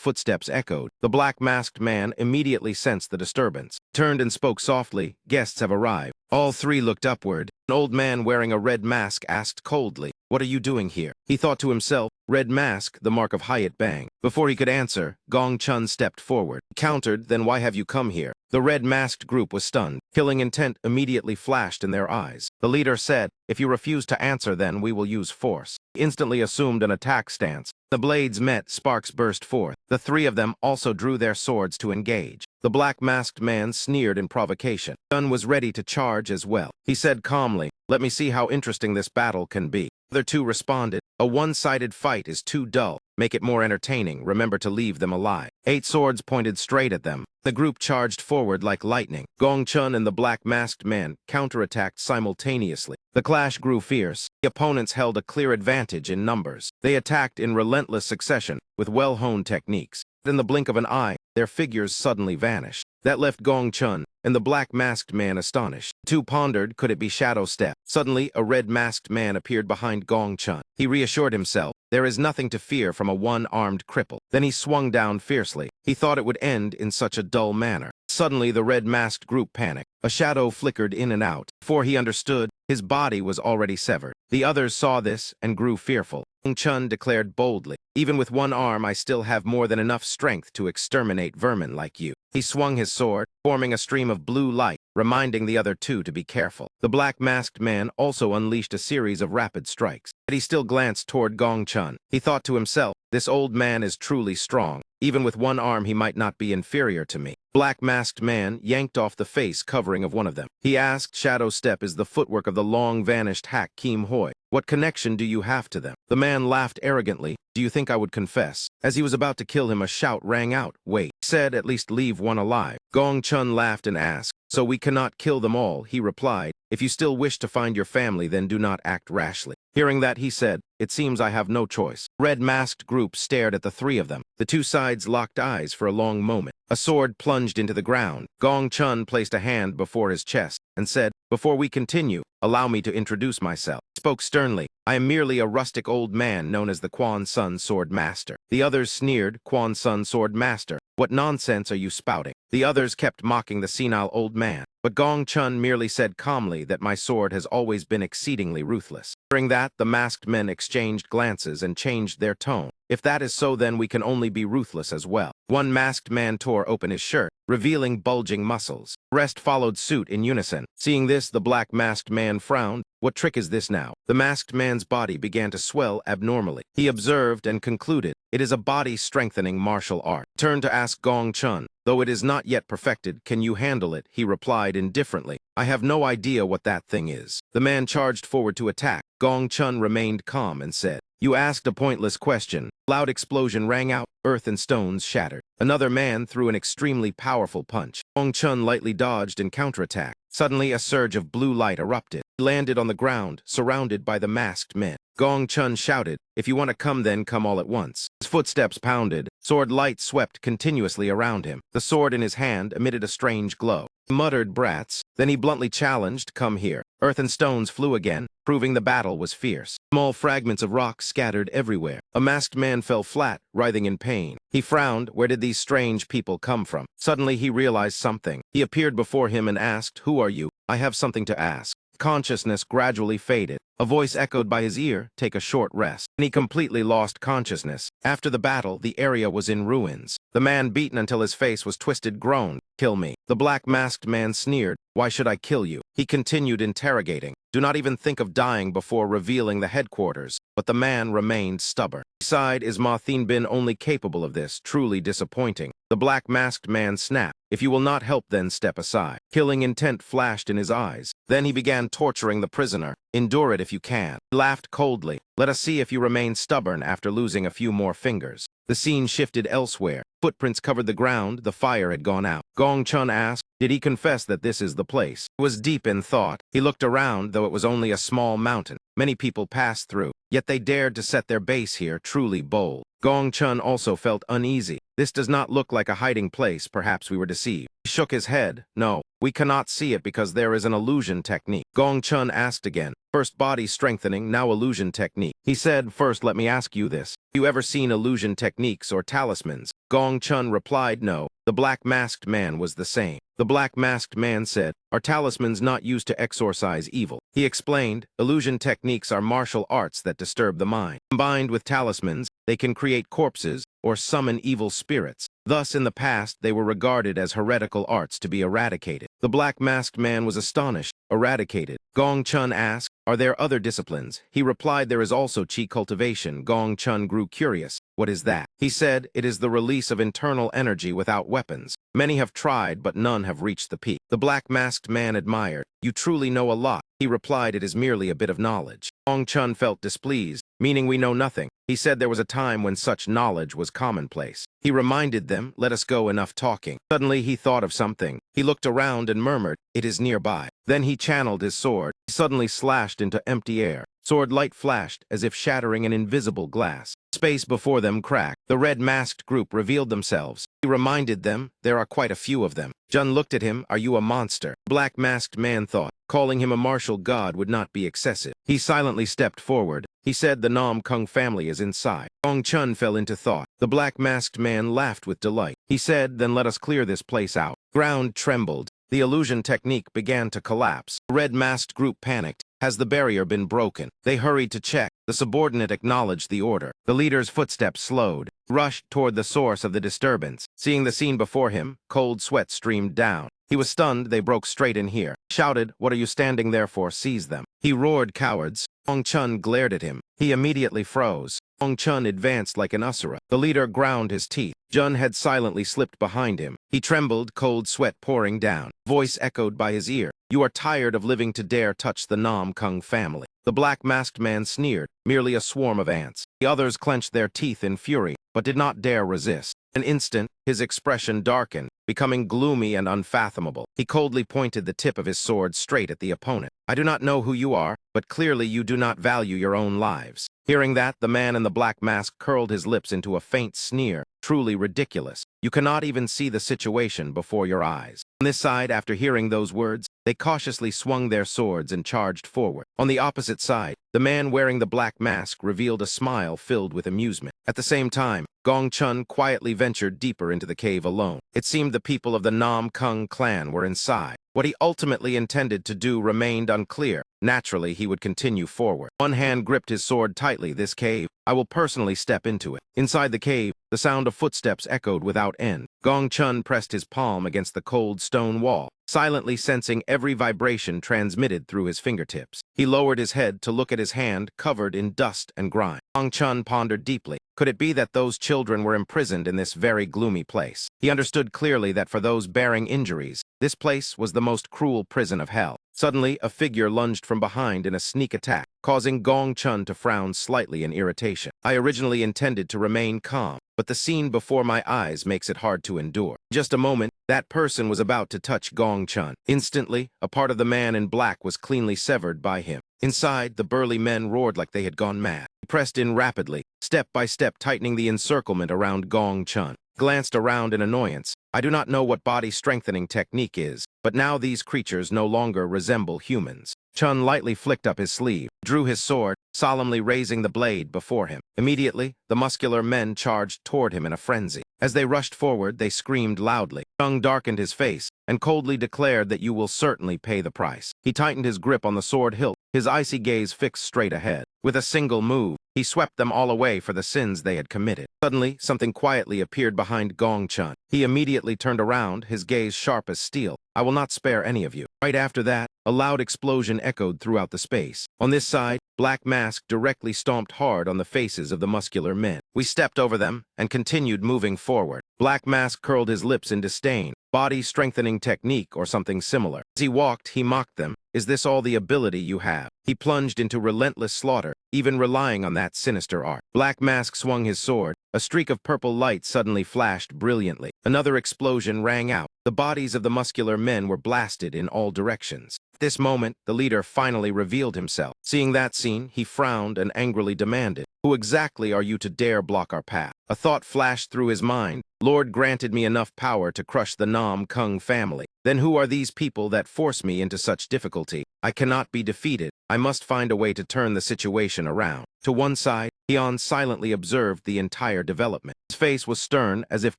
footsteps echoed. The black-masked man immediately sensed the disturbance, turned and spoke softly, guests have arrived. All three looked upward. An old man wearing a red mask asked coldly, what are you doing here? He thought to himself, red mask, the mark of Hyatt Bang. Before he could answer, Gong Chun stepped forward, countered, then why have you come here? The red-masked group was stunned. Killing intent immediately flashed in their eyes. The leader said, if you refuse to answer, then we will use force. He instantly assumed an attack stance. The blades met, sparks burst forth. The three of them also drew their swords to engage. The black-masked man sneered in provocation. Chun was ready to charge as well. He said calmly, let me see how interesting this battle can be. The other two responded, a one-sided fight is too dull. Make it more entertaining. Remember to leave them alive. 8 swords pointed straight at them. The group charged forward like lightning. Gong Chun and the black-masked man counterattacked simultaneously. The clash grew fierce. The opponents held a clear advantage in numbers. They attacked in relentless succession with well-honed techniques. In the blink of an eye, their figures suddenly vanished. That left Gong Chun and the black-masked man astonished. The two pondered, could it be Shadow Step? Suddenly, a red-masked man appeared behind Gong Chun. He reassured himself, there is nothing to fear from a one-armed cripple. Then he swung down fiercely. He thought it would end in such a dull manner. Suddenly, the red-masked group panicked. A shadow flickered in and out. Before he understood, his body was already severed. The others saw this and grew fearful. Gong Chun declared boldly, even with one arm, I still have more than enough strength to exterminate vermin like you. He swung his sword, forming a stream of blue light, reminding the other two to be careful. The black-masked man also unleashed a series of rapid strikes. But he still glanced toward Gong Chun. He thought to himself, this old man is truly strong. Even with one arm, he might not be inferior to me. Black-masked man yanked off the face covering of one of them. He asked, Shadow Step is the footwork of the long-vanished hack Kim Hoi. What connection do you have to them? The man laughed arrogantly. Do you think I would confess? As he was about to kill him, a shout rang out. Wait. He said, at least leave one alive. Gong Chun laughed and asked, so we cannot kill them all? He replied, if you still wish to find your family, then do not act rashly. Hearing that, he said, it seems I have no choice. Red-masked group stared at the three of them. The two sides locked eyes for a long moment. A sword plunged into the ground. Gong Chun placed a hand before his chest and said, before we continue, allow me to introduce myself. He spoke sternly, I am merely a rustic old man known as the Quan Sun Sword Master. The others sneered, Quan Sun Sword Master. What nonsense are you spouting? The others kept mocking the senile old man, but Gong Chun merely said calmly that my sword has always been exceedingly ruthless. During that, the masked men exchanged glances and changed their tone. If that is so, then we can only be ruthless as well. One masked man tore open his shirt, revealing bulging muscles. The rest followed suit in unison. Seeing this, the black masked man frowned. What trick is this now? The masked man's body began to swell abnormally. He observed and concluded, it is a body-strengthening martial art. Turned to ask Gong Chun, though it is not yet perfected, can you handle it? He replied indifferently, I have no idea what that thing is. The man charged forward to attack. Gong Chun remained calm and said, you asked a pointless question. Loud explosion rang out, earth and stones shattered. Another man threw an extremely powerful punch. Gong Chun lightly dodged and counterattacked. Suddenly, a surge of blue light erupted. He landed on the ground, surrounded by the masked men. Gong Chun shouted, if you want to come, then come all at once. His footsteps pounded. Sword light swept continuously around him. The sword in his hand emitted a strange glow. He muttered, brats. Then he bluntly challenged, come here. Earth and stones flew again, proving the battle was fierce. Small fragments of rock scattered everywhere. A masked man fell flat, writhing in pain. He frowned. Where did these strange people come from? Suddenly he realized something. He appeared before him and asked, who are you? I have something to ask. Consciousness gradually faded. A voice echoed by his ear, take a short rest. And he completely lost consciousness. After the battle, the area was in ruins. The man, beaten until his face was twisted, groaned, kill me. The black masked man sneered, why should I kill you? He continued interrogating. Do not even think of dying before revealing the headquarters. But the man remained stubborn. He sighed, is Ma Thien Bin only capable of this? Truly disappointing. The black masked man snapped. If you will not help, then step aside. Killing intent flashed in his eyes. Then he began torturing the prisoner. Endure it if you can. He laughed coldly. Let us see if you remain stubborn after losing a few more fingers. The scene shifted elsewhere. Footprints covered the ground. The fire had gone out. Gong Chun asked, did he confess that this is the place? He was deep in thought. He looked around, though it was only a small mountain. Many people passed through, yet they dared to set their base here, truly bold. Gong Chun also felt uneasy. This does not look like a hiding place. Perhaps we were deceived. He shook his head. No, we cannot see it because there is an illusion technique. Gong Chun asked again. First body strengthening, now illusion technique. He said, first let me ask you this. Have you ever seen illusion techniques or talismans? Gong Chun replied, no. The black masked man was the same. The black masked man said, are talismans not used to exorcise evil? He explained, illusion techniques are martial arts that disturb the mind. Combined with talismans, they can create corpses or summon evil spirits. Thus, in the past, they were regarded as heretical arts to be eradicated. The black masked man was astonished. Eradicated. Gong Chun asked, are there other disciplines? He replied, there is also chi cultivation. Gong Chun grew curious. What is that? He said, it is the release of internal energy without weapons. Many have tried, but none have reached the peak. The black masked man admired. You truly know a lot. He replied, it is merely a bit of knowledge. Gong Chun felt displeased, meaning we know nothing. He said there was a time when such knowledge was commonplace. He reminded them, let us go, enough talking. Suddenly he thought of something. He looked around and murmured, it is nearby. Then he channeled his sword. He suddenly slashed into empty air. Sword light flashed as if shattering an invisible glass. Space before them cracked. The red masked group revealed themselves. He reminded them, there are quite a few of them. Jun looked at him, are you a monster? Black masked man thought, calling him a martial god would not be excessive. He silently stepped forward. He said the Nam Kung family is inside. Gong Chun fell into thought. The black masked man laughed with delight. He said, then let us clear this place out. Ground trembled. The illusion technique began to collapse. The red masked group panicked. Has the barrier been broken? They hurried to check. The subordinate acknowledged the order. The leader's footsteps slowed, rushed toward the source of the disturbance. Seeing the scene before him, cold sweat streamed down. He was stunned. They broke straight in here. Shouted, what are you standing there for? Seize them. He roared, cowards. Gong Chun glared at him. He immediately froze. Gong Chun advanced like an Asura. The leader ground his teeth. Jun had silently slipped behind him. He trembled, cold sweat pouring down. Voice echoed by his ear. You are tired of living to dare touch the Nam Kung family. The black masked man sneered, merely a swarm of ants. The others clenched their teeth in fury, but did not dare resist. An instant, his expression darkened, becoming gloomy and unfathomable. He coldly pointed the tip of his sword straight at the opponent. I do not know who you are, but clearly you do not value your own lives. Hearing that, the man in the black mask curled his lips into a faint sneer. truly ridiculous. You cannot even see the situation before your eyes. On this side, after hearing those words, they cautiously swung their swords and charged forward. On the opposite side, the man wearing the black mask revealed a smile filled with amusement. At the same time, Gong Chun quietly ventured deeper into the cave alone. It seemed the people of the Nam Kung clan were inside. What he ultimately intended to do remained unclear. Naturally, he would continue forward. One hand gripped his sword tightly. This cave, I will personally step into it. Inside the cave, the sound of footsteps echoed without end. Gong Chun pressed his palm against the cold stone wall, silently sensing every vibration transmitted through his fingertips. He lowered his head to look at his hand covered in dust and grime. Gong Chun pondered deeply. Could it be that those children were imprisoned in this very gloomy place? He understood clearly that for those bearing injuries, this place was the most cruel prison of hell. Suddenly, a figure lunged from behind in a sneak attack, causing Gong Chun to frown slightly in irritation. I originally intended to remain calm, but the scene before my eyes makes it hard to endure. In just a moment, that person was about to touch Gong Chun. Instantly, a part of the man in black was cleanly severed by him. Inside, the burly men roared like they had gone mad. He pressed in rapidly, step by step tightening the encirclement around Gong Chun. Glanced around in annoyance. I do not know what body strengthening technique is, but now these creatures no longer resemble humans. Chun lightly flicked up his sleeve, drew his sword, solemnly raising the blade before him. Immediately, the muscular men charged toward him in a frenzy. As they rushed forward, they screamed loudly. Chun darkened his face and coldly declared that you will certainly pay the price. He tightened his grip on the sword hilt, his icy gaze fixed straight ahead. With a single move, he swept them all away for the sins they had committed. Suddenly, something quietly appeared behind Gong Chun. He immediately turned around, his gaze sharp as steel. I will not spare any of you. Right after that, a loud explosion echoed throughout the space. On this side, Black Mask directly stomped hard on the faces of the muscular men. We stepped over them and continued moving forward. Black Mask curled his lips in disdain. Body strengthening technique or something similar. As he walked, he mocked them. Is this all the ability you have? He plunged into relentless slaughter, even relying on that sinister art. Black Mask swung his sword. A streak of purple light suddenly flashed brilliantly. Another explosion rang out. The bodies of the muscular men were blasted in all directions. At this moment, the leader finally revealed himself. Seeing that scene, he frowned and angrily demanded, "Who exactly are you to dare block our path?" A thought flashed through his mind. Lord granted me enough power to crush the Nam Kung family. Then who are these people that force me into such difficulty? I cannot be defeated. I must find a way to turn the situation around. To one side, Hyun silently observed the entire development. His face was stern, as if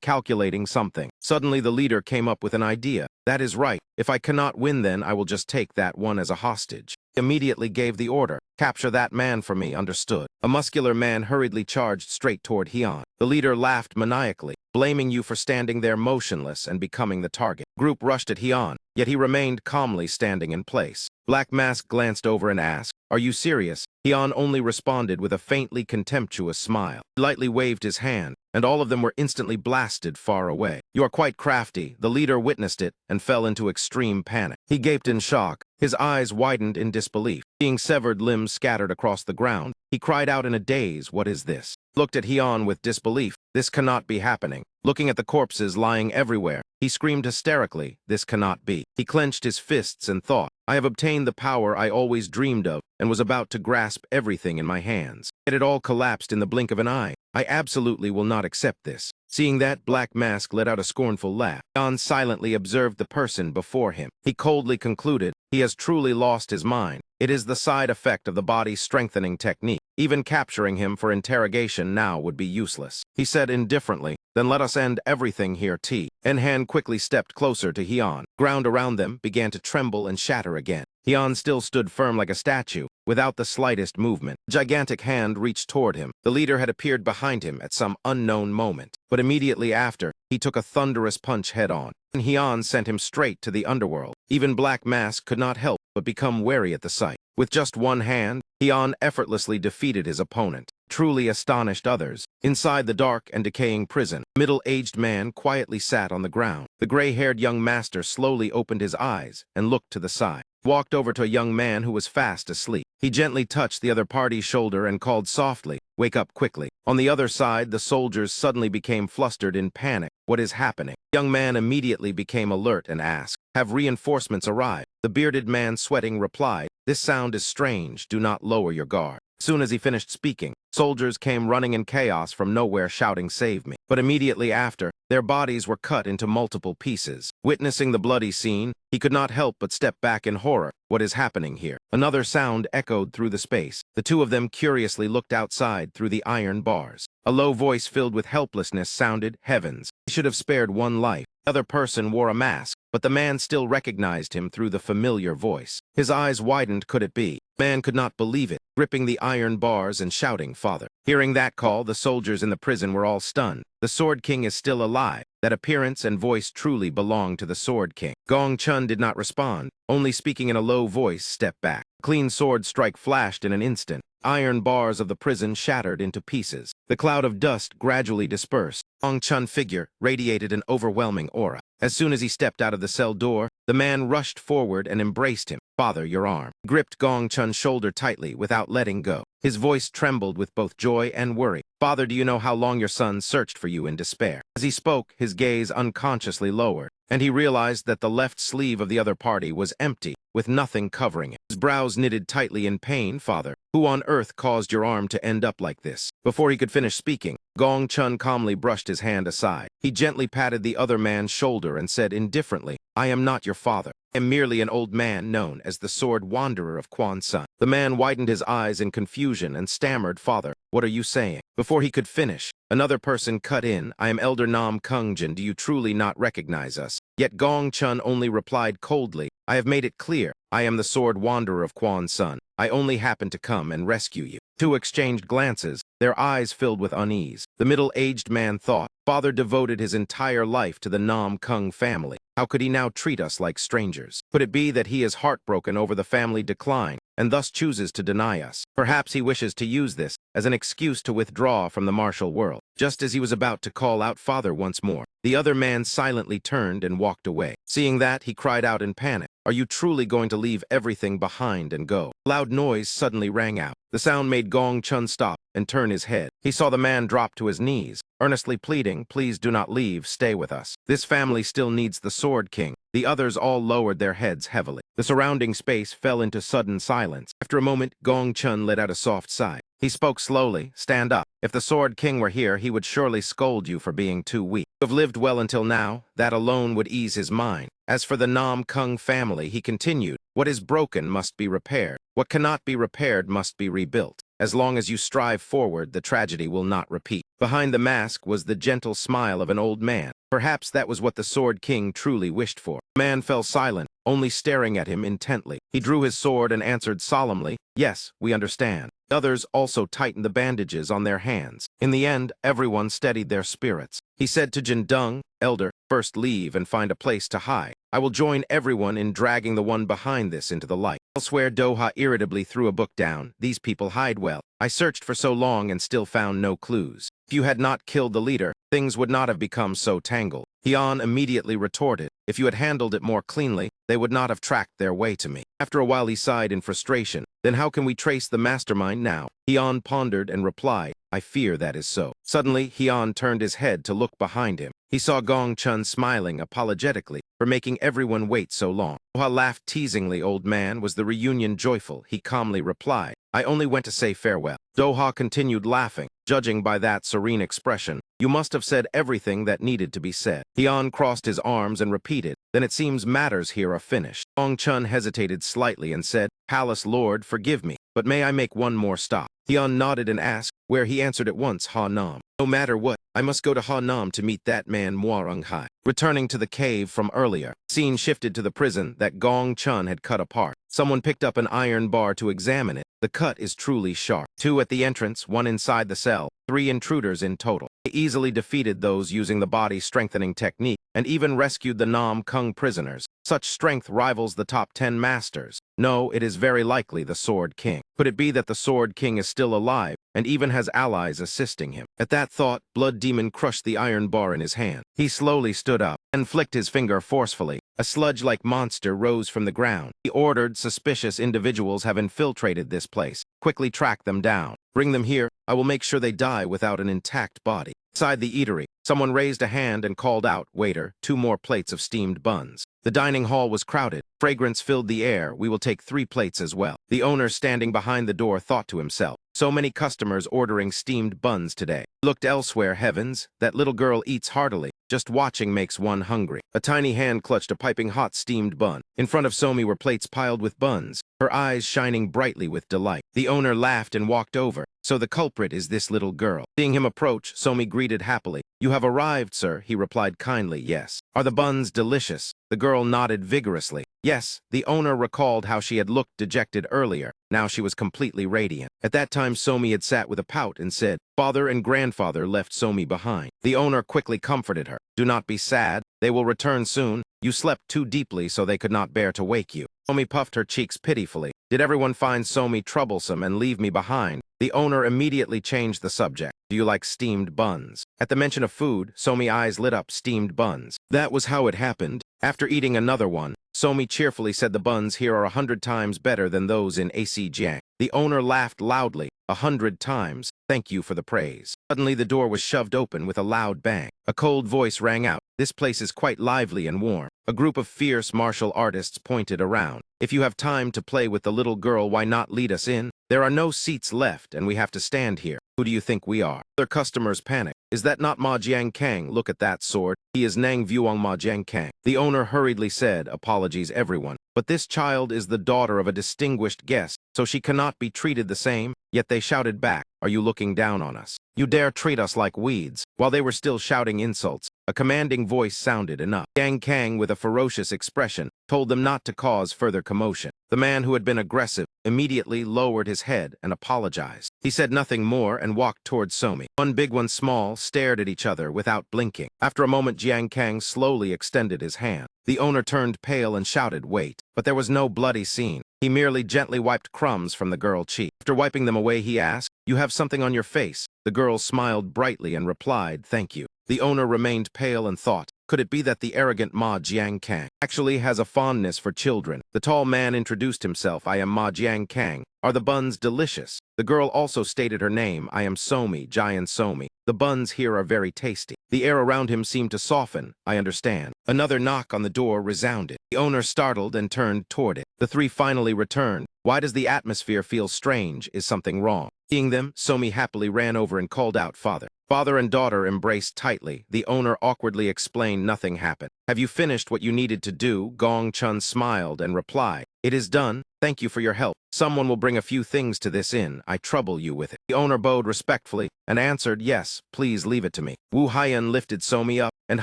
calculating something. Suddenly, the leader came up with an idea. That is right. If I cannot win, then I will just take that one as a hostage. He immediately gave the order. Capture that man for me, understood. A muscular man hurriedly charged straight toward Hyun. The leader laughed maniacally, blaming you for standing there motionless and becoming the target. Group rushed at Hyun, yet he remained calmly standing in place. Black Mask glanced over and asked, "Are you serious?" Hyun only responded with a faintly contemptuous smile. He lightly waved his hand, and all of them were instantly blasted far away. "You are quite crafty." The leader witnessed it and fell into extreme panic. He gaped in shock. His eyes widened in disbelief. Seeing severed limbs scattered across the ground, he cried out in a daze, "What is this?" Looked at Hyun with disbelief. This cannot be happening. Looking at the corpses lying everywhere, he screamed hysterically, "This cannot be." He clenched his fists and thought, "I have obtained the power I always dreamed of," and was about to grasp everything in my hands. Yet it all collapsed in the blink of an eye. I absolutely will not accept this. Seeing that, Black Mask let out a scornful laugh. Hyun silently observed the person before him. He coldly concluded, he has truly lost his mind. It is the side effect of the body strengthening technique. Even capturing him for interrogation now would be useless. He said indifferently, "Then let us end everything here, T." Enhan quickly stepped closer to Hyun. Ground around them began to tremble and shatter again. Hyun still stood firm like a statue, without the slightest movement. A gigantic hand reached toward him. The leader had appeared behind him at some unknown moment. But immediately after, he took a thunderous punch head-on. And Hyun sent him straight to the underworld. Even Black Mask could not help but become wary at the sight. With just one hand, Hyun effortlessly defeated his opponent. Truly astonished others. Inside the dark and decaying prison, a middle-aged man quietly sat on the ground. The gray-haired young master slowly opened his eyes and looked to the side. Walked over to a young man who was fast asleep. He gently touched the other party's shoulder and called softly, "Wake up quickly." On the other side, the soldiers suddenly became flustered in panic. What is happening? The young man immediately became alert and asked, "Have reinforcements arrived?" The bearded man, sweating, replied, "This sound is strange. Do not lower your guard." Soon as he finished speaking, soldiers came running in chaos from nowhere shouting, "Save me." But immediately after, their bodies were cut into multiple pieces. Witnessing the bloody scene, he could not help but step back in horror. What is happening here? Another sound echoed through the space. The two of them curiously looked outside through the iron bars. A low voice filled with helplessness sounded, "Heavens, he should have spared one life." The other person wore a mask, but the man still recognized him through the familiar voice. His eyes widened. Could it be? The man could not believe it, gripping the iron bars and shouting, "Father." Hearing that call, the soldiers in the prison were all stunned. The Sword King is still alive. That appearance and voice truly belonged to the Sword King. Gong Chun did not respond, only speaking in a low voice, "Step back." A clean sword strike flashed in an instant. Iron bars of the prison shattered into pieces. The cloud of dust gradually dispersed. Gong Chun's figure radiated an overwhelming aura. As soon as he stepped out of the cell door, the man rushed forward and embraced him. "Father, your arm." He gripped Gong Chun's shoulder tightly without letting go. His voice trembled with both joy and worry. "Father, do you know how long your son searched for you in despair?" As he spoke, his gaze unconsciously lowered, and he realized that the left sleeve of the other party was empty, with nothing covering it. His brows knitted tightly in pain. "Father, who on earth caused your arm to end up like this?" Before he could finish speaking, Gong Chun calmly brushed his hand aside. He gently patted the other man's shoulder and said indifferently, "I am not your father. I am merely an old man known as the Sword Wanderer of Quan Sun." The man widened his eyes in confusion and stammered, "Father, what are you saying?" Before he could finish, another person cut in, "I am Elder Nam Kungjin. Do you truly not recognize us?" Yet Gong Chun only replied coldly, "I have made it clear. I am the Sword Wanderer of Quan Sun. I only happened to come and rescue you." Two exchanged glances, their eyes filled with unease. The middle-aged man thought, "Father devoted his entire life to the Nam Kung family. How could he now treat us like strangers? Could it be that he is heartbroken over the family decline and thus chooses to deny us? Perhaps he wishes to use this as an excuse to withdraw from the martial world." Just as he was about to call out "Father" once more, the other man silently turned and walked away. Seeing that, he cried out in panic, "Are you truly going to leave everything behind and go?" A loud noise suddenly rang out. The sound made Gong Chun stop and turn his head. He saw the man drop to his knees, earnestly pleading, "Please do not leave, stay with us. This family still needs the Sword King." The others all lowered their heads heavily. The surrounding space fell into sudden silence. After a moment, Gong Chun let out a soft sigh. He spoke slowly, "Stand up. If the Sword King were here, he would surely scold you for being too weak. You have lived well until now. That alone would ease his mind." As for the Nam Kung family, he continued, "What is broken must be repaired. What cannot be repaired must be rebuilt. As long as you strive forward, the tragedy will not repeat." Behind the mask was the gentle smile of an old man. Perhaps that was what the Sword King truly wished for. The man fell silent, only staring at him intently. He drew his sword and answered solemnly, "Yes, we understand." Others also tightened the bandages on their hands. In the end, everyone steadied their spirits. He said to Jindung, "Elder, first leave and find a place to hide. I will join everyone in dragging the one behind this into the light." Elsewhere, Doha irritably threw a book down. "These people hide well. I searched for so long and still found no clues. If you had not killed the leader, things would not have become so tangled." Hian immediately retorted, "If you had handled it more cleanly, they would not have tracked their way to me." After a while he sighed in frustration. "Then how can we trace the mastermind now?" Hian pondered and replied, "I fear that is so." Suddenly, Hian turned his head to look behind him. He saw Gong Chun smiling apologetically for making everyone wait so long. Doha laughed teasingly. "Old man, was the reunion joyful?" He calmly replied, "I only went to say farewell." Doha continued laughing. "Judging by that serene expression, you must have said everything that needed to be said." Hian crossed his arms and repeated, "Then it seems matters here are finished." Gong Chun hesitated slightly and said, "Palace Lord, forgive me, but may I make one more stop?" Hian nodded and asked, "Where?" He answered at once, "Ha Nam." "No matter what, I must go to Ha Nam to meet that man Muarung Hai." Returning to the cave from earlier, scene shifted to the prison that Gong Chun had cut apart. Someone picked up an iron bar to examine it. The cut is truly sharp. 2 at the entrance, 1 inside the cell, 3 intruders in total. They easily defeated those using the body-strengthening technique and even rescued the Nam Kung prisoners. Such strength rivals the top 10 masters. No, it is very likely the Sword King. Could it be that the Sword King is still alive and even has allies assisting him? At that thought, Blood Demon crushed the iron bar in his hand. He slowly stood up and flicked his finger forcefully. A sludge-like monster rose from the ground. He ordered, "Suspicious individuals have infiltrated this place. Quickly track them down. Bring them here. I will make sure they die without an intact body." Inside the eatery, someone raised a hand and called out, "Waiter, 2 more plates of steamed buns." The dining hall was crowded. Fragrance filled the air. "We will take 3 plates as well." The owner standing behind the door thought to himself, So many customers ordering steamed buns today. Looked elsewhere, heavens, that little girl eats heartily. Just watching makes one hungry. A tiny hand clutched a piping hot steamed bun. In front of Somi were plates piled with buns, her eyes shining brightly with delight. The owner laughed and walked over. So the culprit is this little girl. Seeing him approach, Somi greeted happily. You have arrived, sir, he replied kindly, yes. Are the buns delicious? The girl nodded vigorously. Yes, the owner recalled how she had looked dejected earlier. Now she was completely radiant. At that time, Somi had sat with a pout and said, Father and grandfather left Somi behind. The owner quickly comforted her. Do not be sad. They will return soon. You slept too deeply so they could not bear to wake you. Somi puffed her cheeks pitifully. Did everyone find Somi troublesome and leave me behind? The owner immediately changed the subject. Do you like steamed buns? At the mention of food, Somi's eyes lit up. Steamed buns. That was how it happened. After eating another one, Somi cheerfully said the buns here are 100 times better than those in Acjiang. The owner laughed loudly. 100 times. Thank you for the praise. Suddenly the door was shoved open with a loud bang. A cold voice rang out. This place is quite lively and warm. A group of fierce martial artists pointed around. If you have time to play with the little girl, why not lead us in? There are no seats left and we have to stand here. Who do you think we are? Other customers panicked. Is that not Ma Jiankang? Look at that sword. He is Nang Vuong Ma Jiankang. The owner hurriedly said, apologies everyone. But this child is the daughter of a distinguished guest, so she cannot be treated the same. Yet they shouted back, are you looking down on us? You dare treat us like weeds? While they were still shouting insults, a commanding voice sounded enough. Yang Kang, with a ferocious expression, told them not to cause further commotion. The man who had been aggressive immediately lowered his head and apologized. He said nothing more and walked towards Somi. One big, one small stared at each other without blinking. After a moment, Jiang Kang slowly extended his hand. The owner turned pale and shouted, wait. But there was no bloody scene. He merely gently wiped crumbs from the girl's cheek. After wiping them away, he asked, you have something on your face? The girl smiled brightly and replied, thank you. The owner remained pale and thought, could it be that the arrogant Ma Jiankang actually has a fondness for children? The tall man introduced himself, I am Ma Jiankang. Are the buns delicious? The girl also stated her name, I am Somi, Giant Somi. The buns here are very tasty. The air around him seemed to soften, I understand. Another knock on the door resounded. The owner startled and turned toward it. The three finally returned. Why does the atmosphere feel strange? Is something wrong? Seeing them, Somi happily ran over and called out, Father. Father and daughter embraced tightly. The owner awkwardly explained nothing happened. Have you finished what you needed to do? Gong Chun smiled and replied, it is done. Thank you for your help. Someone will bring a few things to this inn. I trouble you with it. The owner bowed respectfully and answered, yes, please leave it to me. Wu Haiyan lifted Somi up and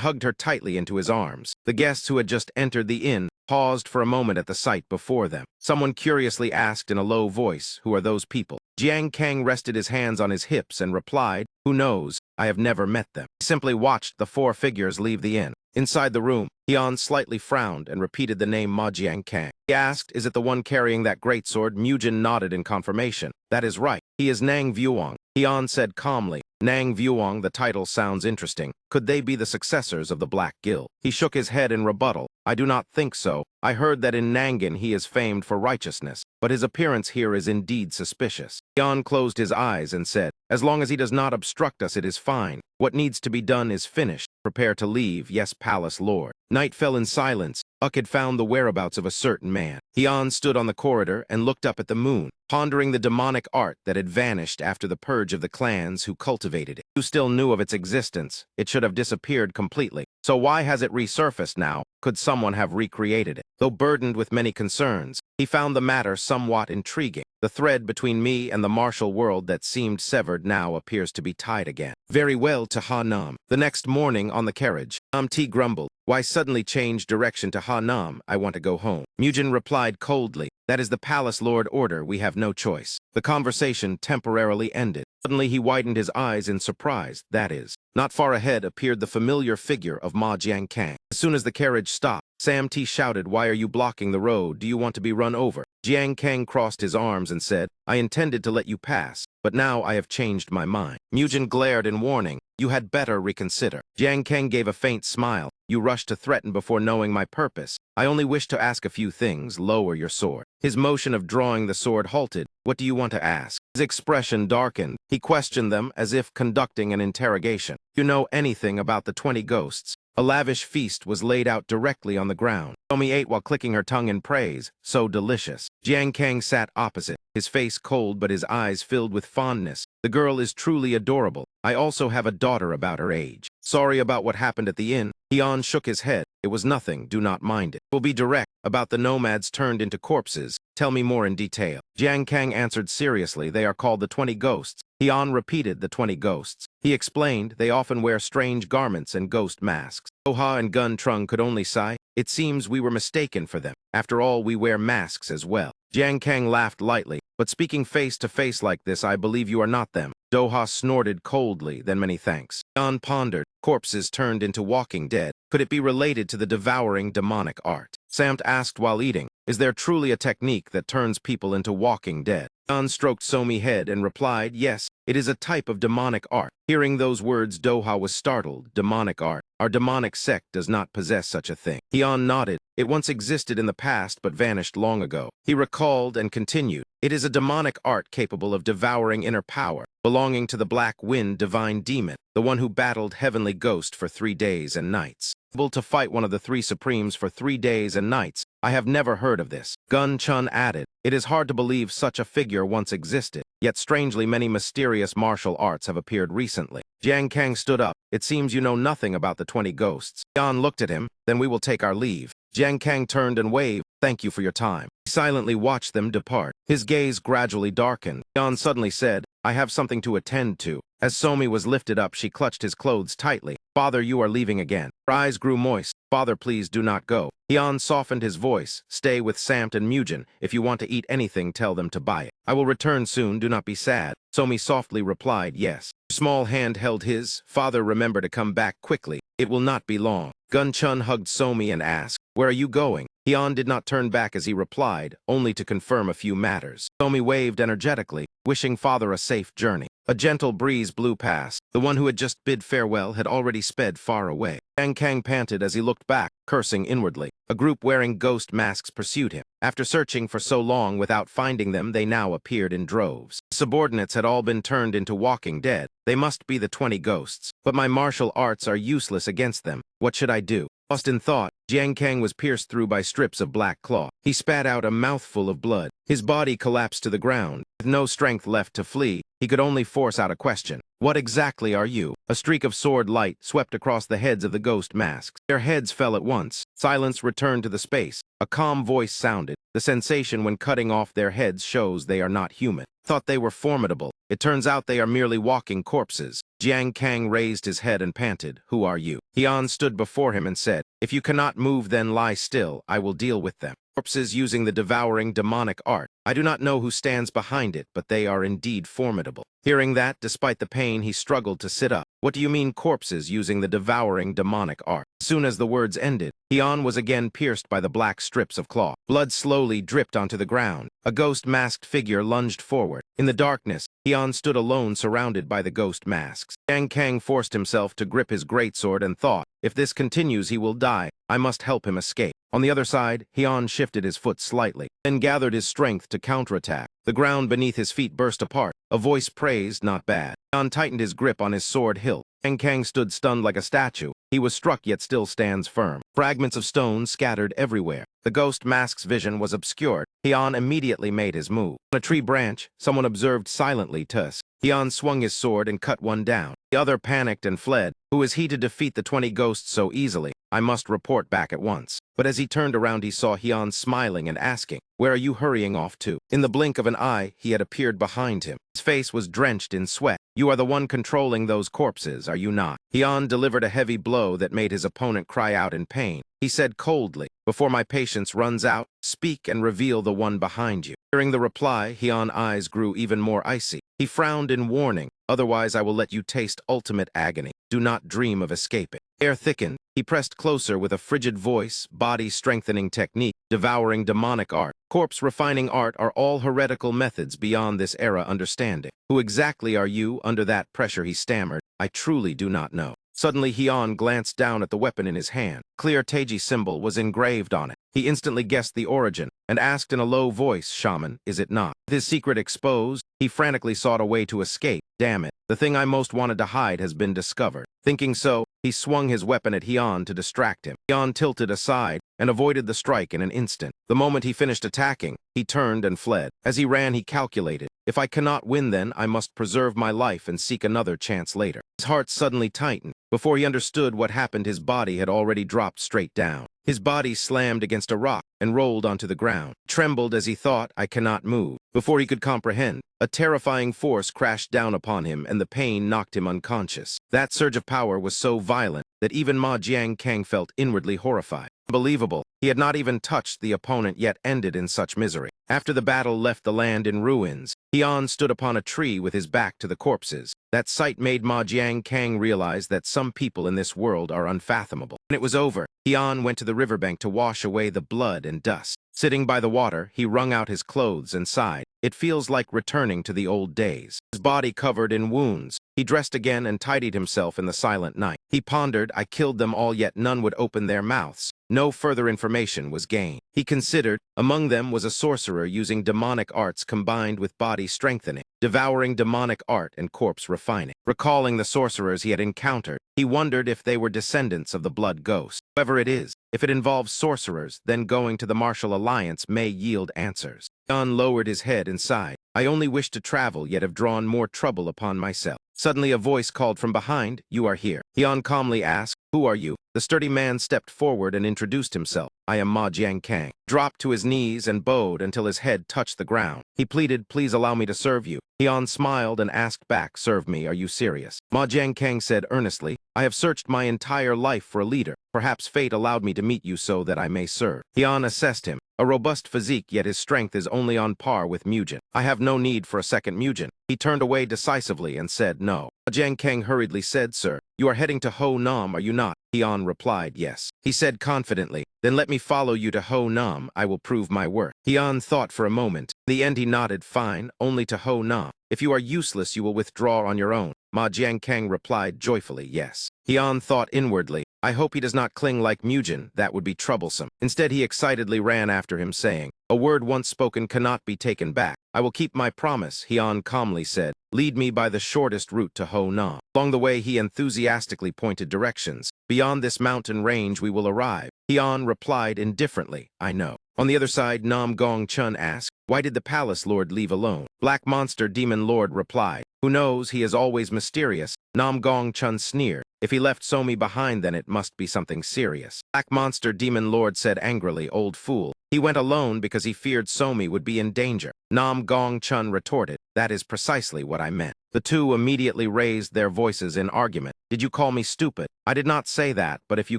hugged her tightly into his arms. The guests who had just entered the inn paused for a moment at the sight before them. Someone curiously asked in a low voice, who are those people? Jiang Kang rested his hands on his hips and replied, who knows? I have never met them. He simply watched the four figures leave the inn. Inside the room, Hian slightly frowned and repeated the name Ma Jiankang. He asked, is it the one carrying that great sword? Mujin nodded in confirmation. That is right. He is Nang Vuong. Hian said calmly. Nang Vuong, the title sounds interesting. Could they be the successors of the Black Guild? He shook his head in rebuttal. I do not think so. I heard that in Nangan he is famed for righteousness, but his appearance here is indeed suspicious. Hian closed his eyes and said, as long as he does not obstruct us, it is fine. What needs to be done is finished. Prepare to leave, yes, Palace Lord. Night fell in silence. Uck had found the whereabouts of a certain man. Hian stood on the corridor and looked up at the moon, pondering the demonic art that had vanished after the purge of the clans who cultivated it. Who still knew of its existence? It should have disappeared completely. So why has it resurfaced now? Could someone have recreated it? Though burdened with many concerns, he found the matter somewhat intriguing. The thread between me and the martial world that seemed severed now appears to be tied again. Very well to Ha Nam. The next morning on the carriage, Nam Ti grumbled. Why suddenly change direction to Ha Nam? I want to go home. Mujin replied coldly. That is the Palace Lord order. We have no choice. The conversation temporarily ended. Suddenly he widened his eyes in surprise. That is. Not far ahead appeared the familiar figure of Ma Jiankang. As soon as the carriage stopped, Sam T shouted, why are you blocking the road? Do you want to be run over? Jiang Kang crossed his arms and said, I intended to let you pass, but now I have changed my mind. Mujin glared in warning. You had better reconsider. Jiang Kang gave a faint smile. You rushed to threaten before knowing my purpose. I only wish to ask a few things. Lower your sword. His motion of drawing the sword halted. What do you want to ask? His expression darkened. He questioned them as if conducting an interrogation. You know anything about the 20 ghosts? A lavish feast was laid out directly on the ground. Somi ate while clicking her tongue in praise. So delicious. Jiang Kang sat opposite. his face cold but his eyes filled with fondness. The girl is truly adorable. I also have a daughter about her age. Sorry about what happened at the inn. Hyun shook his head. It was nothing, do not mind it. We'll be direct. About the nomads turned into corpses. Tell me more in detail. Jiang Kang answered seriously. They are called the 20 ghosts. Hyun repeated the 20 ghosts. He explained they often wear strange garments and ghost masks. Oha and Gun Trung could only sigh. It seems we were mistaken for them. After all, we wear masks as well. Jiang Kang laughed lightly. But speaking face to face like this, I believe you are not them. Doha snorted coldly, then many thanks. Hyun pondered. Corpses turned into walking dead. Could it be related to the devouring demonic art? Samt asked while eating. Is there truly a technique that turns people into walking dead? Hyun stroked Somi's head and replied, yes, it is a type of demonic art. Hearing those words, Doha was startled. Demonic art. Our demonic sect does not possess such a thing. Hyun nodded. It once existed in the past but vanished long ago. He recalled and continued. It is a demonic art capable of devouring inner power, belonging to the Black Wind divine demon, the one who battled Heavenly Ghost for 3 days and nights. Able to fight one of the 3 supremes for 3 days and nights. I have never heard of this. Gun Chun added, it is hard to believe such a figure once existed, yet strangely many mysterious martial arts have appeared recently. Jiang Kang stood up. It seems you know nothing about the 20 ghosts. Hyun looked at him. Then we will take our leave. Jiang Kang turned and waved. Thank you for your time. He silently watched them depart. His gaze gradually darkened. Hyun suddenly said, I have something to attend to. As Somi was lifted up, she clutched his clothes tightly. Father, you are leaving again. Her eyes grew moist. Father, please do not go. Hyun softened his voice. Stay with Samt and Mujin. If you want to eat anything, tell them to buy it. I will return soon, do not be sad. Somi softly replied, yes. Her small hand held his. Father, remember to come back quickly. It will not be long. Gun Chun hugged Somi and asked, where are you going? Hyun did not turn back as he replied, only to confirm a few matters. Somi waved energetically, wishing father a safe journey. A gentle breeze blew past. The one who had just bid farewell had already sped far away. Jiang Kang panted as he looked back, cursing inwardly. A group wearing ghost masks pursued him. After searching for so long without finding them, they now appeared in droves. Subordinates had all been turned into walking dead. They must be the 20 ghosts. But my martial arts are useless against them. What should I do? Lost in thought, Jiang Kang was pierced through by strips of black cloth. He spat out a mouthful of blood. His body collapsed to the ground. With no strength left to flee, he could only force out a question. What exactly are you? A streak of sword light swept across the heads of the ghost masks. Their heads fell at once. Silence returned to the space. A calm voice sounded. The sensation when cutting off their heads shows they are not human. Thought they were formidable. It turns out they are merely walking corpses. Jiang Kang raised his head and panted. Who are you? Hyun stood before him and said, if you cannot move, then lie still. I will deal with them. Corpses using the devouring demonic art. I do not know who stands behind it, but they are indeed formidable. Hearing that, despite the pain, he struggled to sit up. What do you mean corpses using the devouring demonic art? As soon as the words ended, Hyun was again pierced by the black strips of cloth. Blood slowly dripped onto the ground. A ghost-masked figure lunged forward. In the darkness, Hyun stood alone surrounded by the ghost masks. Jiang Kang forced himself to grip his greatsword and thought, if this continues, he will die. I must help him escape. On the other side, Hyun shifted his foot slightly, then gathered his strength to counterattack. The ground beneath his feet burst apart. A voice praised, not bad. Hyun tightened his grip on his sword hilt. Jiang Kang stood stunned like a statue. He was struck yet still stands firm. Fragments of stone scattered everywhere. The ghost mask's vision was obscured. Hyun immediately made his move. On a tree branch, someone observed silently Tusk. Hyun swung his sword and cut one down. The other panicked and fled. Who is he to defeat the 20 ghosts so easily? I must report back at once. But as he turned around, he saw Hyun smiling and asking, where are you hurrying off to? In the blink of an eye, he had appeared behind him. His face was drenched in sweat. You are the one controlling those corpses, are you not? Hyun delivered a heavy blow that made his opponent cry out in pain. He said coldly, before my patience runs out, speak and reveal the one behind you. Hearing the reply, Hyun's eyes grew even more icy. He frowned in warning, otherwise I will let you taste ultimate agony. Do not dream of escaping. Air thickened. He pressed closer with a frigid voice, body-strengthening technique, devouring demonic art. Corpse-refining art are all heretical methods beyond this era understanding. Who exactly are you? Under that pressure he stammered. I truly do not know. Suddenly Hyun glanced down at the weapon in his hand. Clear Teiji symbol was engraved on it. He instantly guessed the origin and asked in a low voice, Shaman, is it not? With his secret exposed, he frantically sought a way to escape. Damn it. The thing I most wanted to hide has been discovered. Thinking so, he swung his weapon at Hyun to distract him. Hyun tilted aside and avoided the strike in an instant. The moment he finished attacking, he turned and fled. As he ran, he calculated, if I cannot win then, I must preserve my life and seek another chance later. His heart suddenly tightened. Before he understood what happened, his body had already dropped straight down. His body slammed against a rock and rolled onto the ground. Trembled as he thought, I cannot move. Before he could comprehend, a terrifying force crashed down upon him and the pain knocked him unconscious. That surge of power was so violent that even Ma Jiankang felt inwardly horrified. Unbelievable. He had not even touched the opponent yet ended in such misery. After the battle left the land in ruins, Hyun stood upon a tree with his back to the corpses. That sight made Ma Jiankang realize that some people in this world are unfathomable. When it was over, Hyun went to the riverbank to wash away the blood and dust. Sitting by the water, he wrung out his clothes and sighed. It feels like returning to the old days. His body covered in wounds, he dressed again and tidied himself in the silent night. He pondered, I killed them all yet none would open their mouths. No further information was gained. He considered, among them was a sorcerer using demonic arts combined with body strengthening, devouring demonic art and corpse refining. Recalling the sorcerers he had encountered, he wondered if they were descendants of the blood ghost. Whoever it is, if it involves sorcerers, then going to the martial alliance may yield answers. Hyun lowered his head and sighed. I only wish to travel, yet have drawn more trouble upon myself. Suddenly a voice called from behind, You are here. Hyun calmly asked, Who are you? The sturdy man stepped forward and introduced himself. I am Ma Jiankang. Dropped to his knees and bowed until his head touched the ground. He pleaded, Please allow me to serve you. Hyun smiled and asked back, Serve me, are you serious? Ma Jiankang said earnestly, I have searched my entire life for a leader. Perhaps fate allowed me to meet you so that I may serve. Hyun assessed him. A robust physique, yet his strength is only on par with Mujin. I have no need for a second Mujin. He turned away decisively and said no. Jiankang hurriedly said, Sir, you are heading to Ho Nam, are you not? Hyun replied, Yes. He said confidently, Then let me follow you to Ho Nam. I will prove my worth. Hyun thought for a moment. In the end he nodded, Fine, only to Ho Nam. If you are useless, you will withdraw on your own. Ma Jiankang replied joyfully, Yes. Hyun thought inwardly, I hope he does not cling like Mujin, that would be troublesome. Instead he excitedly ran after him, saying, A word once spoken cannot be taken back. I will keep my promise, Hyun calmly said. Lead me by the shortest route to Ho Nam. Along the way he enthusiastically pointed directions. Beyond this mountain range we will arrive. Hyun replied indifferently, I know. On the other side, Nam Gong Chun asked, Why did the palace lord leave alone? Black Monster Demon Lord replied, Who knows, he is always mysterious. Nam Gong Chun sneered, If he left Somi behind then it must be something serious. Black Monster Demon Lord said angrily, Old fool. He went alone because he feared Somi would be in danger. Nam Gong Chun retorted, That is precisely what I meant. The two immediately raised their voices in argument. Did you call me stupid? I did not say that, but if you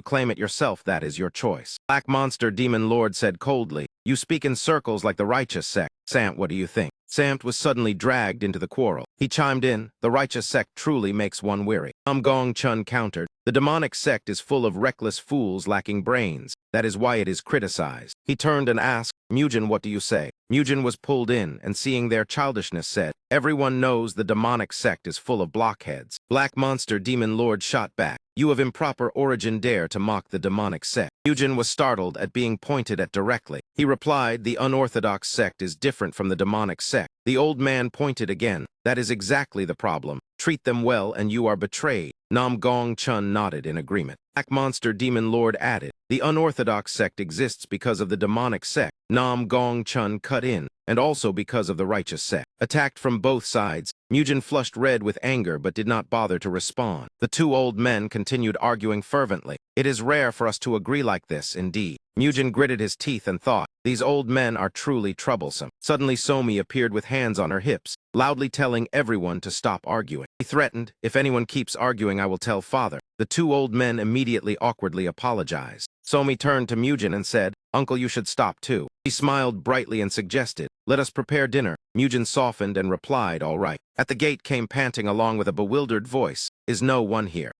claim it yourself, that is your choice. Black Monster Demon Lord said coldly, You speak in circles like the righteous sect. Sant, what do you think? Sant was suddenly dragged into the quarrel. He chimed in, The righteous sect truly makes one weary. Nam Gong Chun countered, The demonic sect is full of reckless fools lacking brains. That is why it is criticized. He turned and asked, Mujin, what do you say? Mujin was pulled in and seeing their childishness said, Everyone knows the demonic sect is full of blockheads. Black Monster Demon Lord shot back. You of improper origin dare to mock the demonic sect. Mujin was startled at being pointed at directly. He replied, The unorthodox sect is different from the demonic sect. The old man pointed again. That is exactly the problem. Treat them well and you are betrayed. Nam Gong Chun nodded in agreement. Black Monster Demon Lord added, The unorthodox sect exists because of the demonic sect. Nam Gong Chun cut in, and also because of the righteous sect. Attacked from both sides, Mujin flushed red with anger but did not bother to respond. The two old men continued arguing fervently. It is rare for us to agree like this, indeed. Mujin gritted his teeth and thought, These old men are truly troublesome. Suddenly Somi appeared with hands on her hips, loudly telling everyone to stop arguing. He threatened, If anyone keeps arguing, I will tell father. The two old men immediately awkwardly apologized. Somi turned to Mujin and said, Uncle, you should stop too. He smiled brightly and suggested, Let us prepare dinner. Mujin softened and replied, All right. At the gate came panting along with a bewildered voice, Is no one here?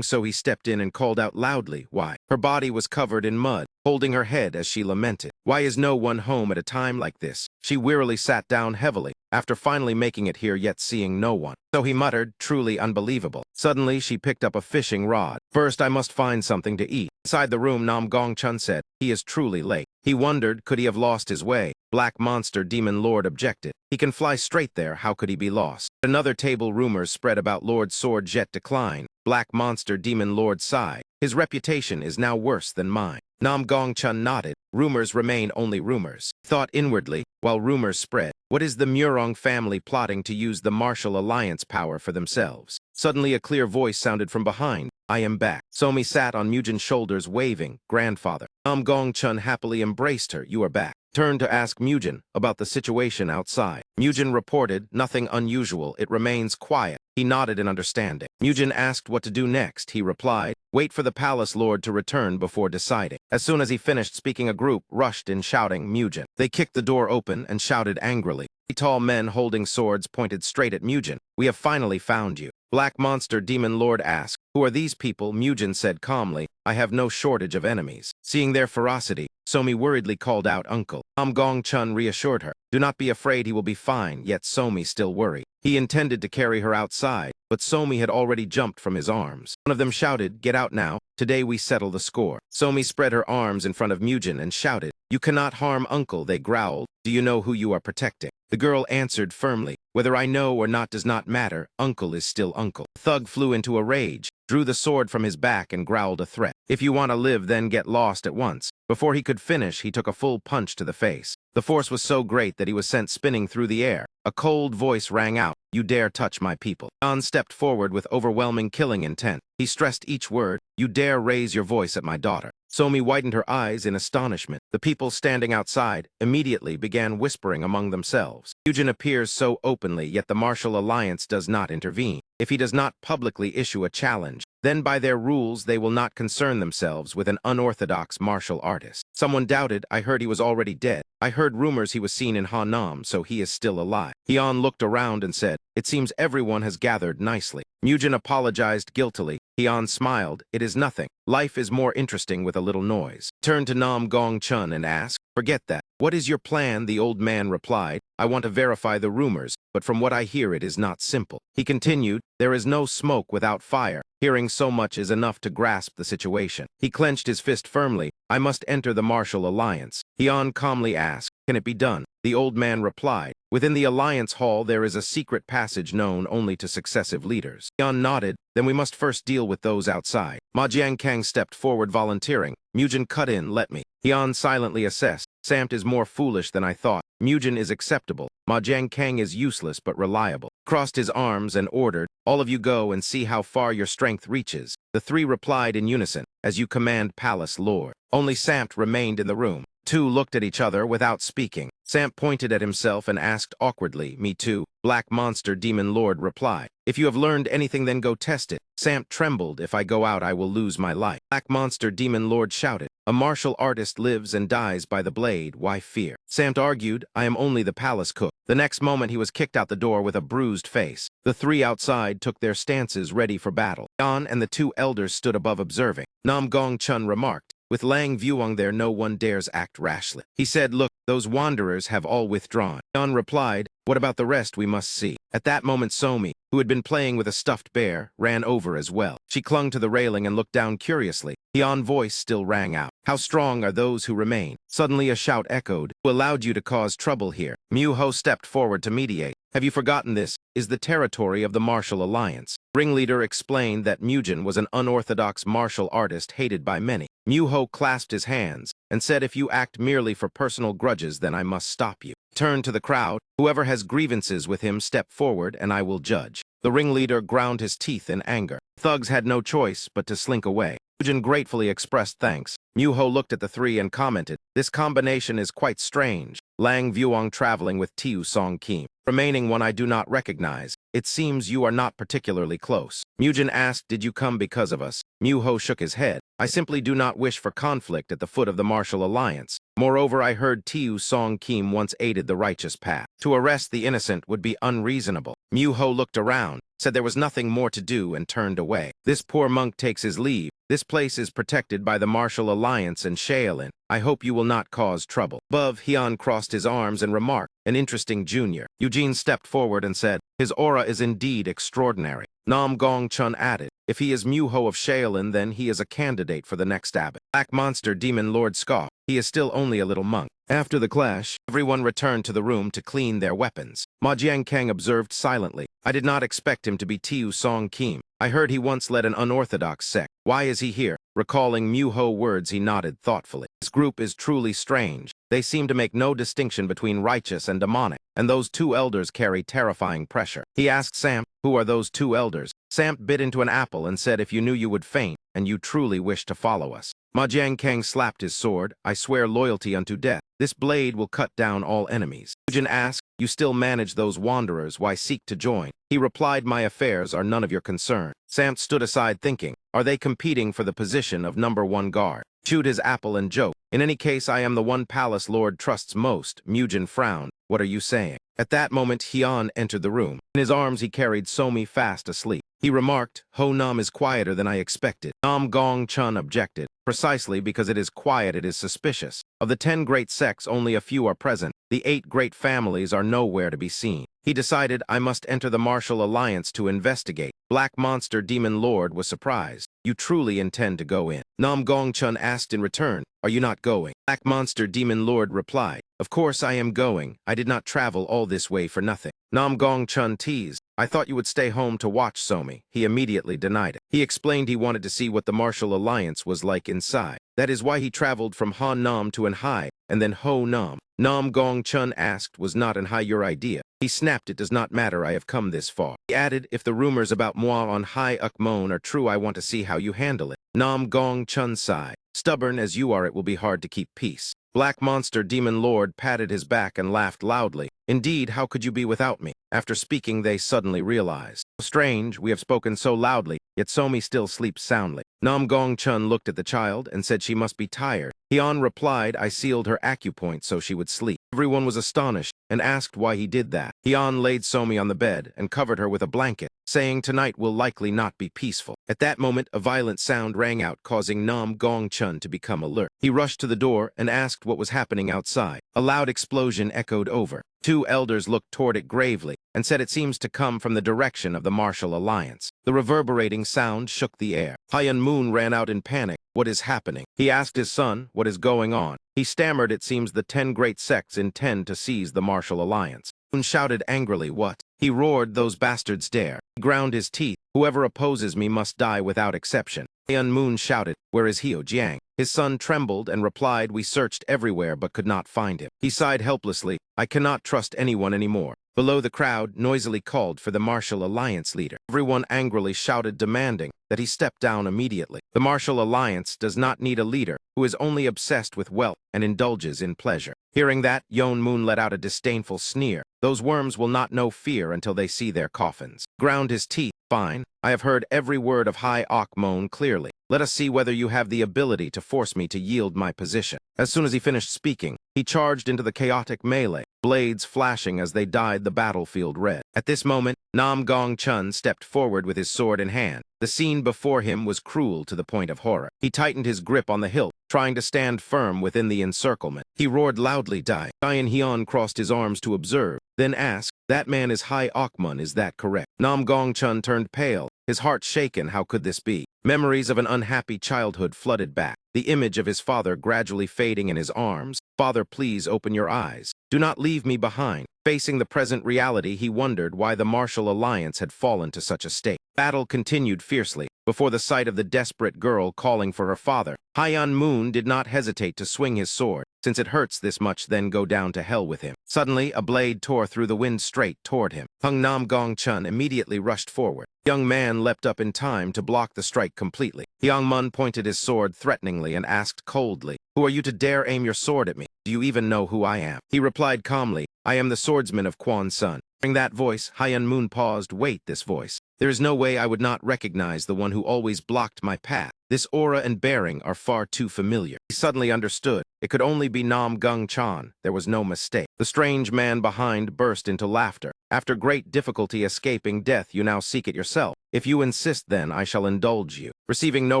So he stepped in and called out loudly, Why? Her body was covered in mud, holding her head as she lamented. Why is no one home at a time like this? She wearily sat down heavily, after finally making it here yet seeing no one. So he muttered, Truly unbelievable. Suddenly she picked up a fishing rod. First I must find something to eat. Inside the room, Nam Gong Chun said, He is truly late. He wondered, could he have lost his way? Black Monster Demon Lord objected. He can fly straight there, how could he be lost? At another table, rumors spread about Lord Sword Jet decline. Black Monster Demon Lord sighed. His reputation is now worse than mine. Nam Gong-chun nodded. Rumors remain only rumors. Thought inwardly, while rumors spread. What is the Murong family plotting to use the martial alliance power for themselves? Suddenly a clear voice sounded from behind. I am back. Somi sat on Mujin's shoulders, waving. Grandfather. Nam Gong-chun happily embraced her. You are back. Turned to ask Mujin about the situation outside. Mujin reported, nothing unusual, it remains quiet. He nodded in understanding. Mujin asked what to do next. He replied, wait for the palace lord to return before deciding. As soon as he finished speaking, a group rushed in shouting, Mujin. They kicked the door open and shouted angrily. Three tall men holding swords pointed straight at Mujin. We have finally found you. Black Monster Demon Lord asked, who are these people? Mujin said calmly, I have no shortage of enemies. Seeing their ferocity, Somi worriedly called out uncle. Nam Gong-chun reassured her. Do not be afraid, he will be fine, yet Somi still worried. He intended to carry her outside, but Somi had already jumped from his arms. One of them shouted, get out now, today we settle the score. Somi spread her arms in front of Mujin and shouted, you cannot harm uncle, they growled. Do you know who you are protecting? The girl answered firmly, whether I know or not does not matter, uncle is still uncle. The thug flew into a rage, drew the sword from his back and growled a threat. If you want to live, then get lost at once. Before he could finish, he took a full punch to the face. The force was so great that he was sent spinning through the air. A cold voice rang out, you dare touch my people. Jan stepped forward with overwhelming killing intent. He stressed each word, you dare raise your voice at my daughter. Somi widened her eyes in astonishment. The people standing outside immediately began whispering among themselves. Mujin appears so openly, yet the martial alliance does not intervene. If he does not publicly issue a challenge, then by their rules they will not concern themselves with an unorthodox martial artist. Someone doubted, I heard he was already dead. I heard rumors he was seen in Hanam, so he is still alive. Hyun looked around and said, it seems everyone has gathered nicely. Mujin apologized guiltily. Hyun smiled, it is nothing. Life is more interesting with a little noise. Turned to Nam Gong-chun and asked, forget that. What is your plan? The old man replied, I want to verify the rumors, but from what I hear it is not simple. He continued, there is no smoke without fire. Hearing so much is enough to grasp the situation. He clenched his fist firmly. I must enter the martial alliance. Hyun calmly asked, can it be done? The old man replied, within the alliance hall there is a secret passage known only to successive leaders. Hyun nodded, then we must first deal with those outside. Ma Jiankang stepped forward volunteering. Mujin cut in, let me. Hyun silently assessed. Samt is more foolish than I thought. Mujin is acceptable. Ma Jiankang is useless but reliable. Crossed his arms and ordered, all of you go and see how far your strength reaches. The three replied in unison, as you command, Palace Lord. Only Samt remained in the room. Two looked at each other without speaking. Samt pointed at himself and asked awkwardly, me too. Black Monster Demon Lord replied, if you have learned anything then go test it. Samt trembled, if I go out I will lose my life. Black Monster Demon Lord shouted, a martial artist lives and dies by the blade, why fear? Samt argued, I am only the palace cook. The next moment he was kicked out the door with a bruised face. The three outside took their stances ready for battle. Jan and the two elders stood above observing. Nam Gong-chun remarked, with Lang Vuong there no one dares act rashly. He said, look, those wanderers have all withdrawn. Jan replied, what about the rest we must see? At that moment Somi, who had been playing with a stuffed bear, ran over as well. She clung to the railing and looked down curiously. Hyun's voice still rang out. How strong are those who remain? Suddenly a shout echoed. Who allowed you to cause trouble here? Mu-ho stepped forward to mediate. Have you forgotten this is the territory of the martial alliance? Ringleader explained that Mujin was an unorthodox martial artist hated by many. Mu-ho clasped his hands and said, if you act merely for personal grudges, then I must stop you. Turned to the crowd. Whoever has grievances with him, step forward and I will judge. The ringleader ground his teeth in anger. Thugs had no choice but to slink away. Mujin gratefully expressed thanks. Mu-ho looked at the three and commented, this combination is quite strange. Lang Vuong traveling with Tiu Song Kim. Remaining one I do not recognize. It seems you are not particularly close. Mujin asked, did you come because of us? Mu-ho shook his head. I simply do not wish for conflict at the foot of the martial alliance. Moreover, I heard Tiu Song Kim once aided the righteous path. To arrest the innocent would be unreasonable. Mu-ho looked around, said there was nothing more to do and turned away. This poor monk takes his leave. This place is protected by the martial alliance and Shaolin. I hope you will not cause trouble. Above, Hyun crossed his arms and remarked, an interesting junior. Eugene stepped forward and said, his aura is indeed extraordinary. Nam Gong-chun added, if he is Mu-ho of Shaolin, then he is a candidate for the next abbot. Black Monster Demon Lord scoffed. He is still only a little monk. After the clash, everyone returned to the room to clean their weapons. Ma Jiankang observed silently. I did not expect him to be Tiu Song Kim. I heard he once led an unorthodox sect. Why is he here? Recalling Mu-Ho words, he nodded thoughtfully. This group is truly strange. They seem to make no distinction between righteous and demonic, and those two elders carry terrifying pressure. He asked Sam, who are those two elders? Sam bit into an apple and said, if you knew you would faint, and you truly wish to follow us. Ma Jiang slapped his sword. I swear loyalty unto death. This blade will cut down all enemies. Yujin asked, you still manage those wanderers, why seek to join? He replied, my affairs are none of your concern. Sam stood aside thinking, are they competing for the position of #1 guard? Chewed his apple and joked. In any case, I am the one palace lord trusts most. Mujin frowned. What are you saying? At that moment, Hyun entered the room. In his arms, he carried Somi fast asleep. He remarked, Ho Nam is quieter than I expected. Nam Gong Chun objected. Precisely because it is quiet, it is suspicious. Of the 10 great sects, only a few are present. The 8 great families are nowhere to be seen. He decided, I must enter the martial alliance to investigate. Black Monster Demon Lord was surprised. You truly intend to go in? Nam Gong Chun asked in return, are you not going? Black Monster Demon Lord replied, of course I am going. I did not travel all this way for nothing. Nam Gong Chun teased, I thought you would stay home to watch Somi. He immediately denied it. He explained he wanted to see what the martial alliance was like inside. That is why he traveled from Ha Nam to Anhai, and then Ho Nam. Nam Gong Chun asked, was not Anhai your idea? He snapped, it does not matter, I have come this far. He added, if the rumors about moi on Hai Ukmon are true, I want to see how you handle it. Nam Gong Chun sighed. Stubborn as you are, it will be hard to keep peace. Black Monster Demon Lord patted his back and laughed loudly. Indeed, how could you be without me? After speaking, they suddenly realized. Strange, we have spoken so loudly, yet Somi still sleeps soundly. Nam Gong Chun looked at the child and said she must be tired. Hyun replied, I sealed her acupoint so she would sleep. Everyone was astonished and asked why he did that. Hyun laid Somi on the bed and covered her with a blanket, saying tonight will likely not be peaceful. At that moment, a violent sound rang out, causing Nam Gong Chun to become alert. He rushed to the door and asked what was happening outside. A loud explosion echoed over. 2 elders looked toward it gravely and said it seems to come from the direction of the martial alliance. The reverberating sound shook the air. Hyun Moon ran out in panic. What is happening? He asked his son, what is going on? He stammered, it seems the 10 great sects intend to seize the martial alliance. Moon shouted angrily, what? He roared, those bastards dare. He ground his teeth. Whoever opposes me must die without exception. Hyun Moon shouted, where is Hyo Jiang? His son trembled and replied, we searched everywhere but could not find him. He sighed helplessly, I cannot trust anyone anymore. Below, the crowd noisily called for the martial alliance leader. Everyone angrily shouted, demanding that he step down immediately. The martial alliance does not need a leader who is only obsessed with wealth and indulges in pleasure. Hearing that, Yeon Moon let out a disdainful sneer. Those worms will not know fear until they see their coffins. Ground his teeth. Fine. I have heard every word of Hai Akmon clearly. Let us see whether you have the ability to force me to yield my position. As soon as he finished speaking, he charged into the chaotic melee, blades flashing as they dyed the battlefield red. At this moment, Nam Gong Chun stepped forward with his sword in hand. The scene before him was cruel to the point of horror. He tightened his grip on the hilt, trying to stand firm within the encirclement. He roared loudly, die. Dian Hyun crossed his arms to observe, then asked, that man is Hai Akmon, is that correct? Nam Gong Chun turned pale, his heart shaken. How could this be? Memories of an unhappy childhood flooded back. The image of his father gradually fading in his arms. Father, please open your eyes. Do not leave me behind. Facing the present reality, he wondered why the martial alliance had fallen to such a state. Battle continued fiercely. Before the sight of the desperate girl calling for her father, Hyun Moon did not hesitate to swing his sword. Since it hurts this much, then go down to hell with him. Suddenly, a blade tore through the wind straight toward him. Hung Nam Gong Chun immediately rushed forward. The young man leapt up in time to block the strike completely. Hyung Mun pointed his sword threateningly and asked coldly, who are you to dare aim your sword at me? Do you even know who I am? He replied calmly, I am the swordsman of Quan Sun. Hearing that voice, Hyun Moon paused. Wait, this voice. There is no way I would not recognize the one who always blocked my path. This aura and bearing are far too familiar. He suddenly understood. It could only be Nam Gung Chan. There was no mistake. The strange man behind burst into laughter. After great difficulty escaping death, you now seek it yourself. If you insist, then I shall indulge you. Receiving no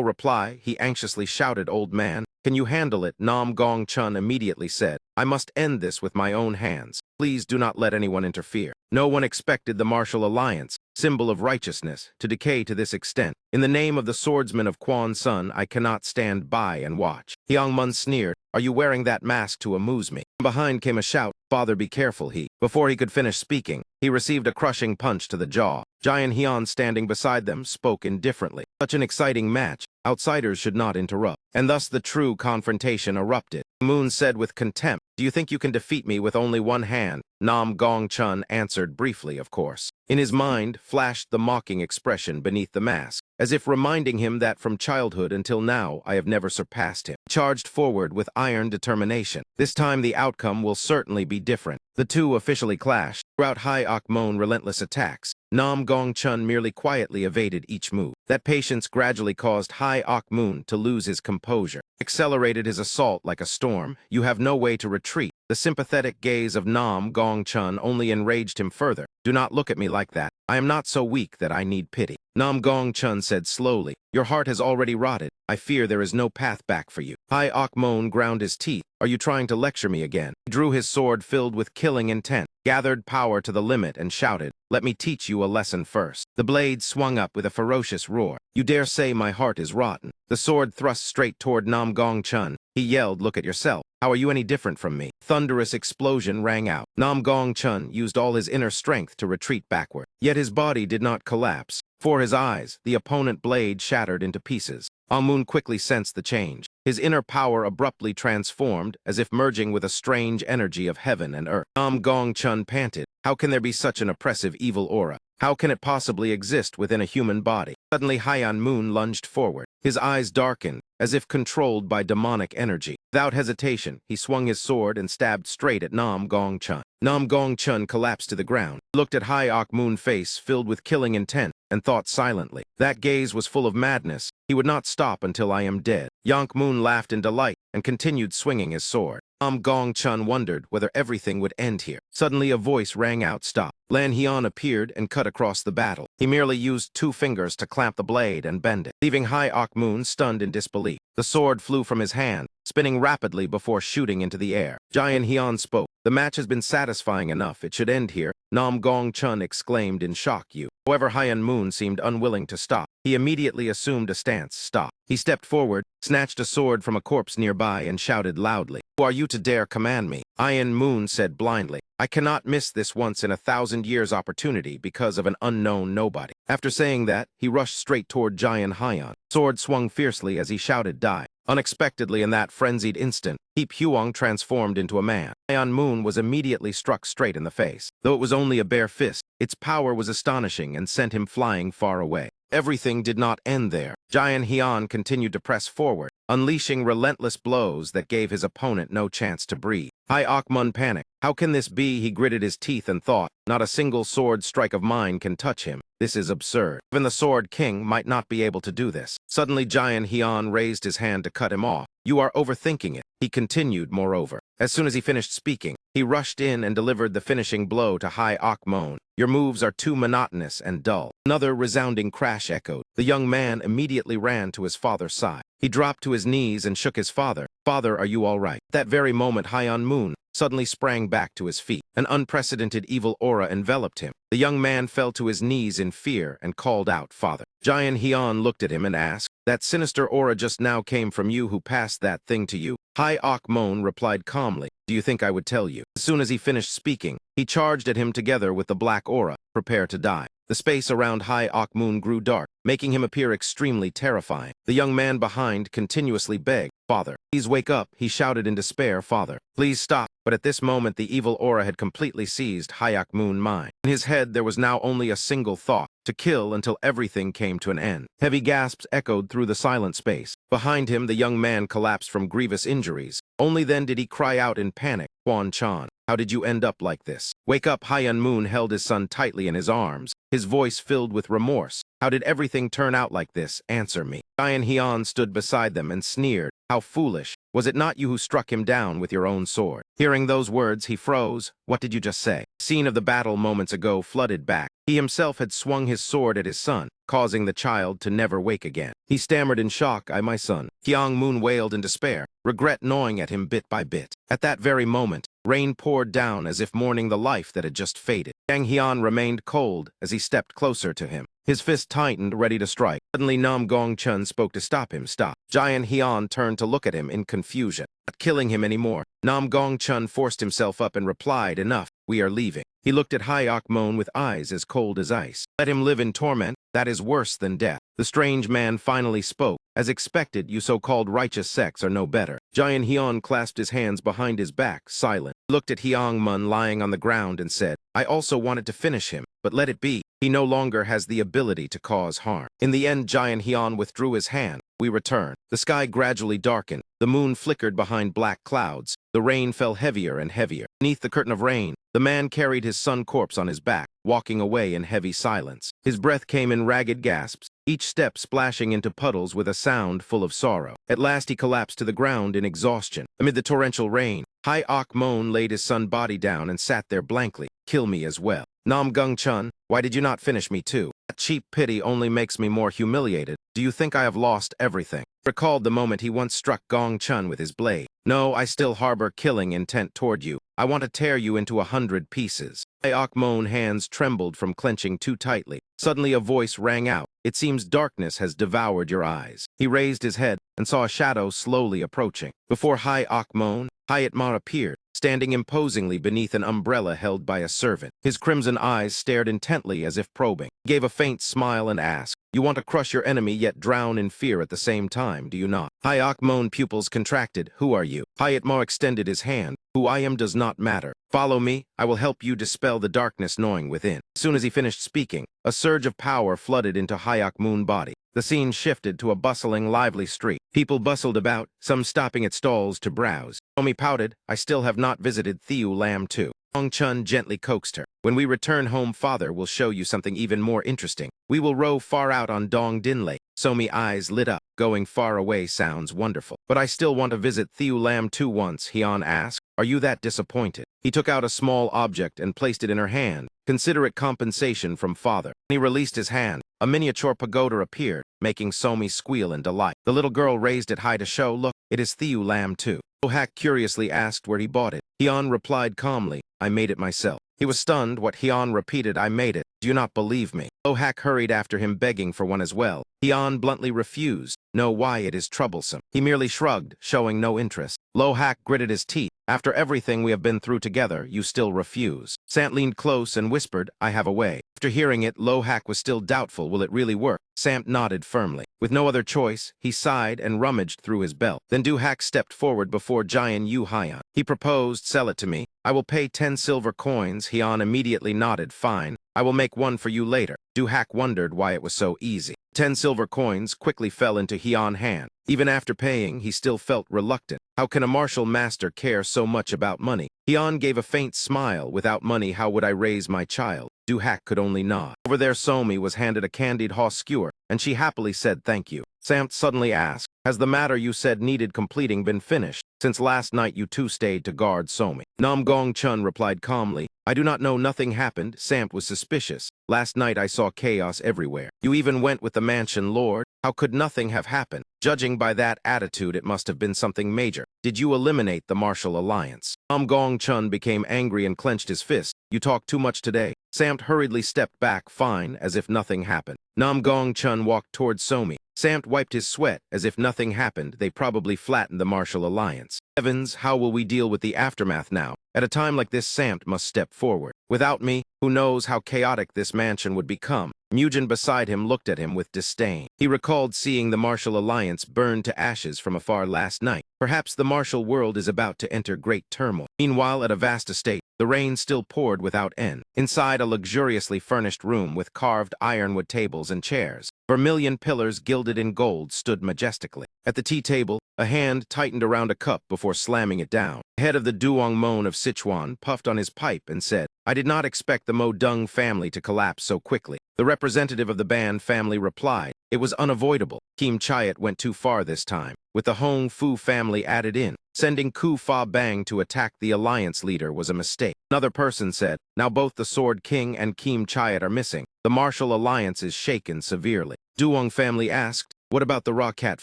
reply, he anxiously shouted, old man, can you handle it? Nam Gong Chun immediately said, I must end this with my own hands. Please do not let anyone interfere. No one expected the martial alliance, symbol of righteousness, to decay to this extent. In the name of the swordsman of Quan Sun, I cannot stand by and watch. Hyung Mun sneered, Are you wearing that mask to amuse me? From behind came a shout, "Father, be careful, he." Before he could finish speaking, he received a crushing punch to the jaw. Giant Hyun standing beside them spoke indifferently. Such an exciting match. Outsiders should not interrupt. And thus the true confrontation erupted. Moon said with contempt, "Do you think you can defeat me with only one hand?" Nam Gong-chun answered briefly, of course. In his mind flashed the mocking expression beneath the mask, as if reminding him that from childhood until now I have never surpassed him. He charged forward with iron determination. This time the outcome will certainly be different. The two officially clashed. Throughout Hyokmon's relentless attacks, Nam Gong-chun merely quietly evaded each move. That patience gradually caused Hyokmon to lose his composure. Accelerated his assault like a storm. "You have no way to retreat." The sympathetic gaze of Nam Gong-chun only enraged him further. "Do not look at me like that. I am not so weak that I need pity." Nam Gong-chun said slowly, "Your heart has already rotted. I fear there is no path back for you." Hyokmon ground his teeth. "Are you trying to lecture me again?" He drew his sword filled with killing intent, gathered power to the limit, and shouted, "Let me teach you a lesson first." The blade swung up with a ferocious roar. "You dare say my heart is rotten?" The sword thrust straight toward Nam Gong-chun. He yelled, "Look at yourself. How are you any different from me?" Thunderous explosion rang out. Nam Gong-chun used all his inner strength to retreat backward. Yet his body did not collapse. For his eyes, the opponent blade shattered into pieces. Amun quickly sensed the change. His inner power abruptly transformed, as if merging with a strange energy of heaven and earth. Nam Gong-chun panted. How can there be such an oppressive evil aura? How can it possibly exist within a human body? Suddenly Hyokmon lunged forward. His eyes darkened, as if controlled by demonic energy. Without hesitation, he swung his sword and stabbed straight at Nam Gong-chun. Nam Gong-chun collapsed to the ground, looked at Hyokmon's face filled with killing intent, and thought silently. That gaze was full of madness. He would not stop until I am dead. Hyokmon laughed in delight and continued swinging his sword. Nam Gong-chun wondered whether everything would end here. Suddenly a voice rang out, "Stop." Lan Hyun appeared and cut across the battle. He merely used 2 fingers to clamp the blade and bend it, leaving Hyokmon stunned in disbelief. The sword flew from his hand, spinning rapidly before shooting into the air. Giant Hyun spoke. "The match has been satisfying enough. It should end here." Nam Gong-chun exclaimed in shock. However, Hyokmon seemed unwilling to stop. He immediately assumed a stance. "Stop." He stepped forward, snatched a sword from a corpse nearby, and shouted loudly, "Who are you to dare command me?" Hyokmon said blindly, "I cannot miss this once-in-a-thousand-years opportunity because of an unknown nobody." After saying that, he rushed straight toward Giant Hyun. Sword swung fiercely as he shouted, "Die." Unexpectedly, in that frenzied instant, Heap Huang transformed into a man. Hyokmon was immediately struck straight in the face. Though it was only a bare fist, its power was astonishing and sent him flying far away. Everything did not end there. Giant Hyun continued to press forward, unleashing relentless blows that gave his opponent no chance to breathe. Hyokmon panicked. How can this be? He gritted his teeth and thought, not a single sword strike of mine can touch him. This is absurd. Even the Sword King might not be able to do this. Suddenly Giant Hyun raised his hand to cut him off. "You are overthinking it," he continued, moreover. As soon as he finished speaking, he rushed in and delivered the finishing blow to Hyokmon. "Your moves are too monotonous and dull." Another resounding crash echoed. The young man immediately ran to his father's side. He dropped to his knees and shook his father. "Father, are you all right?" At that very moment, Hyokmon suddenly sprang back to his feet. An unprecedented evil aura enveloped him. The young man fell to his knees in fear and called out, "Father." Giant Hyun looked at him and asked, "That sinister aura just now came from you? Who passed that thing to you?" Hyokmon replied calmly, "Do you think I would tell you?" As soon as he finished speaking, he charged at him together with the black aura. "Prepare to die." The space around Hyokmon grew dark, making him appear extremely terrifying. The young man behind continuously begged, "Father, please wake up." He shouted in despair, "Father, please stop." But at this moment, the evil aura had completely seized Hyokmon's mind. In his head, there was now only a single thought: to kill until everything came to an end. Heavy gasps echoed through the silent space. Behind him, the young man collapsed from grievous injuries. Only then did he cry out in panic, "Hwan-chan, how did you end up like this?" "Wake up." Hyokmon held his son tightly in his arms, his voice filled with remorse. "How did everything turn out like this? Answer me." Giant Hyun stood beside them and sneered, "How foolish. Was it not you who struck him down with your own sword?" Hearing those words, he froze. "What did you just say?" The scene of the battle moments ago flooded back. He himself had swung his sword at his son, causing the child to never wake again. He stammered in shock, "My son." Hyokmon wailed in despair, regret gnawing at him bit by bit. At that very moment, rain poured down as if mourning the life that had just faded. Giant Hyun remained cold as he stepped closer to him. His fist tightened, ready to strike. Suddenly Nam Gong-chun spoke to stop him. "Stop." Giant Hyun turned to look at him in confusion. Not killing him anymore. Nam Gong-chun forced himself up and replied, enough, we are leaving. He looked at Hyok-mon with eyes as cold as ice. Let him live in torment, that is worse than death. The strange man finally spoke. As expected, you so-called righteous sects are no better. Giant Hyun clasped his hands behind his back, silent. He looked at Hyung-mun lying on the ground and said, I also wanted to finish him, but let it be. He no longer has the ability to cause harm. In the end, Giant Hyun withdrew his hand. We returned. The sky gradually darkened. The moon flickered behind black clouds. The rain fell heavier and heavier. Beneath the curtain of rain, the man carried his son corpse on his back, walking away in heavy silence. His breath came in ragged gasps, each step splashing into puddles with a sound full of sorrow. At last he collapsed to the ground in exhaustion. Amid the torrential rain, Hyok-mon laid his son's body down and sat there blankly. Kill me as well. Nam Gong-chun, why did you not finish me too? That cheap pity only makes me more humiliated. Do you think I have lost everything? Recalled the moment he once struck Gong-chun with his blade. No, I still harbor killing intent toward you. I want to tear you into 100 pieces. Hyok-mon's hands trembled from clenching too tightly. Suddenly a voice rang out. It seems darkness has devoured your eyes. He raised his head and saw a shadow slowly approaching. Before Hyok-mon, Hyetmar appeared, standing imposingly beneath an umbrella held by a servant. His crimson eyes stared intently as if probing. He gave a faint smile and asked, you want to crush your enemy yet drown in fear at the same time, do you not? Hyok-mon's pupils contracted. Who are you? Hyetmar extended his hand. Who I am does not matter. Follow me, I will help you dispel the darkness gnawing within. As soon as he finished speaking, a surge of power flooded into Hyok-mon's body. The scene shifted to a bustling, lively street. People bustled about, some stopping at stalls to browse. Somi pouted, I still have not visited Thieu Lam too. Gong-chun gently coaxed her. When we return home, father will show you something even more interesting. We will row far out on Dong Din Lake. Somi's eyes lit up. Going far away sounds wonderful. But I still want to visit Thieu Lam too once, Hyun asked. Are you that disappointed? He took out a small object and placed it in her hand. Consider it compensation from father. He released his hand. A miniature pagoda appeared, making Somi squeal in delight. The little girl raised it high to show, look, it is Thieu Lam too. Lohak curiously asked where he bought it. Hyun replied calmly, I made it myself. He was stunned. What? Hyun repeated, I made it. Do you not believe me? Lohak hurried after him begging for one as well. Hyun bluntly refused. No, why, it is troublesome. He merely shrugged, showing no interest. Lohak gritted his teeth. After everything we have been through together, you still refuse. Sant leaned close and whispered, I have a way. After hearing it, Lohak was still doubtful. Will it really work? Sant nodded firmly. With no other choice, he sighed and rummaged through his belt. Then Duhak stepped forward before Giant Yu Hyun. He proposed, sell it to me. I will pay 10 silver coins. Hyun immediately nodded, fine. I will make one for you later. Duhak wondered why it was so easy. 10 silver coins quickly fell into Hyun's hand. Even after paying, he still felt reluctant. How can a martial master care so much about money? Hyun gave a faint smile. Without money, how would I raise my child? Duhak could only nod. Over there, Somi was handed a candied horse skewer, and she happily said thank you. Samt suddenly asked, has the matter you said needed completing been finished? Since last night you two stayed to guard Somi. Nam Gong-chun replied calmly, I do not know, nothing happened. Samt was suspicious. Last night I saw chaos everywhere. You even went with the mansion lord. How could nothing have happened? Judging by that attitude, it must have been something major. Did you eliminate the martial alliance? Nam Gong-chun became angry and clenched his fist. You talk too much today. Samt hurriedly stepped back, fine, as if nothing happened. Nam Gong-chun walked towards Somi. Samt wiped his sweat. As if nothing happened, they probably flattened the martial alliance. Heavens, how will we deal with the aftermath now? At a time like this, Samt must step forward. Without me, who knows how chaotic this mansion would become? Mujin beside him looked at him with disdain. He recalled seeing the martial alliance burn to ashes from afar last night. Perhaps the martial world is about to enter great turmoil. Meanwhile, at a vast estate, the rain still poured without end. Inside a luxuriously furnished room with carved ironwood tables and chairs, vermilion pillars gilded in gold stood majestically. At the tea table, a hand tightened around a cup before slamming it down. The head of the Duongmon of Sichuan puffed on his pipe and said, I did not expect the Mo Dung family to collapse so quickly. The representative of the Ban family replied, it was unavoidable. Kim Chiat went too far this time. With the Hong Fu family added in, sending Ku Fa Bang to attack the alliance leader was a mistake. Another person said, now both the Sword King and Kim Chiat are missing. The martial alliance is shaken severely. Duong family asked, what about the Rakat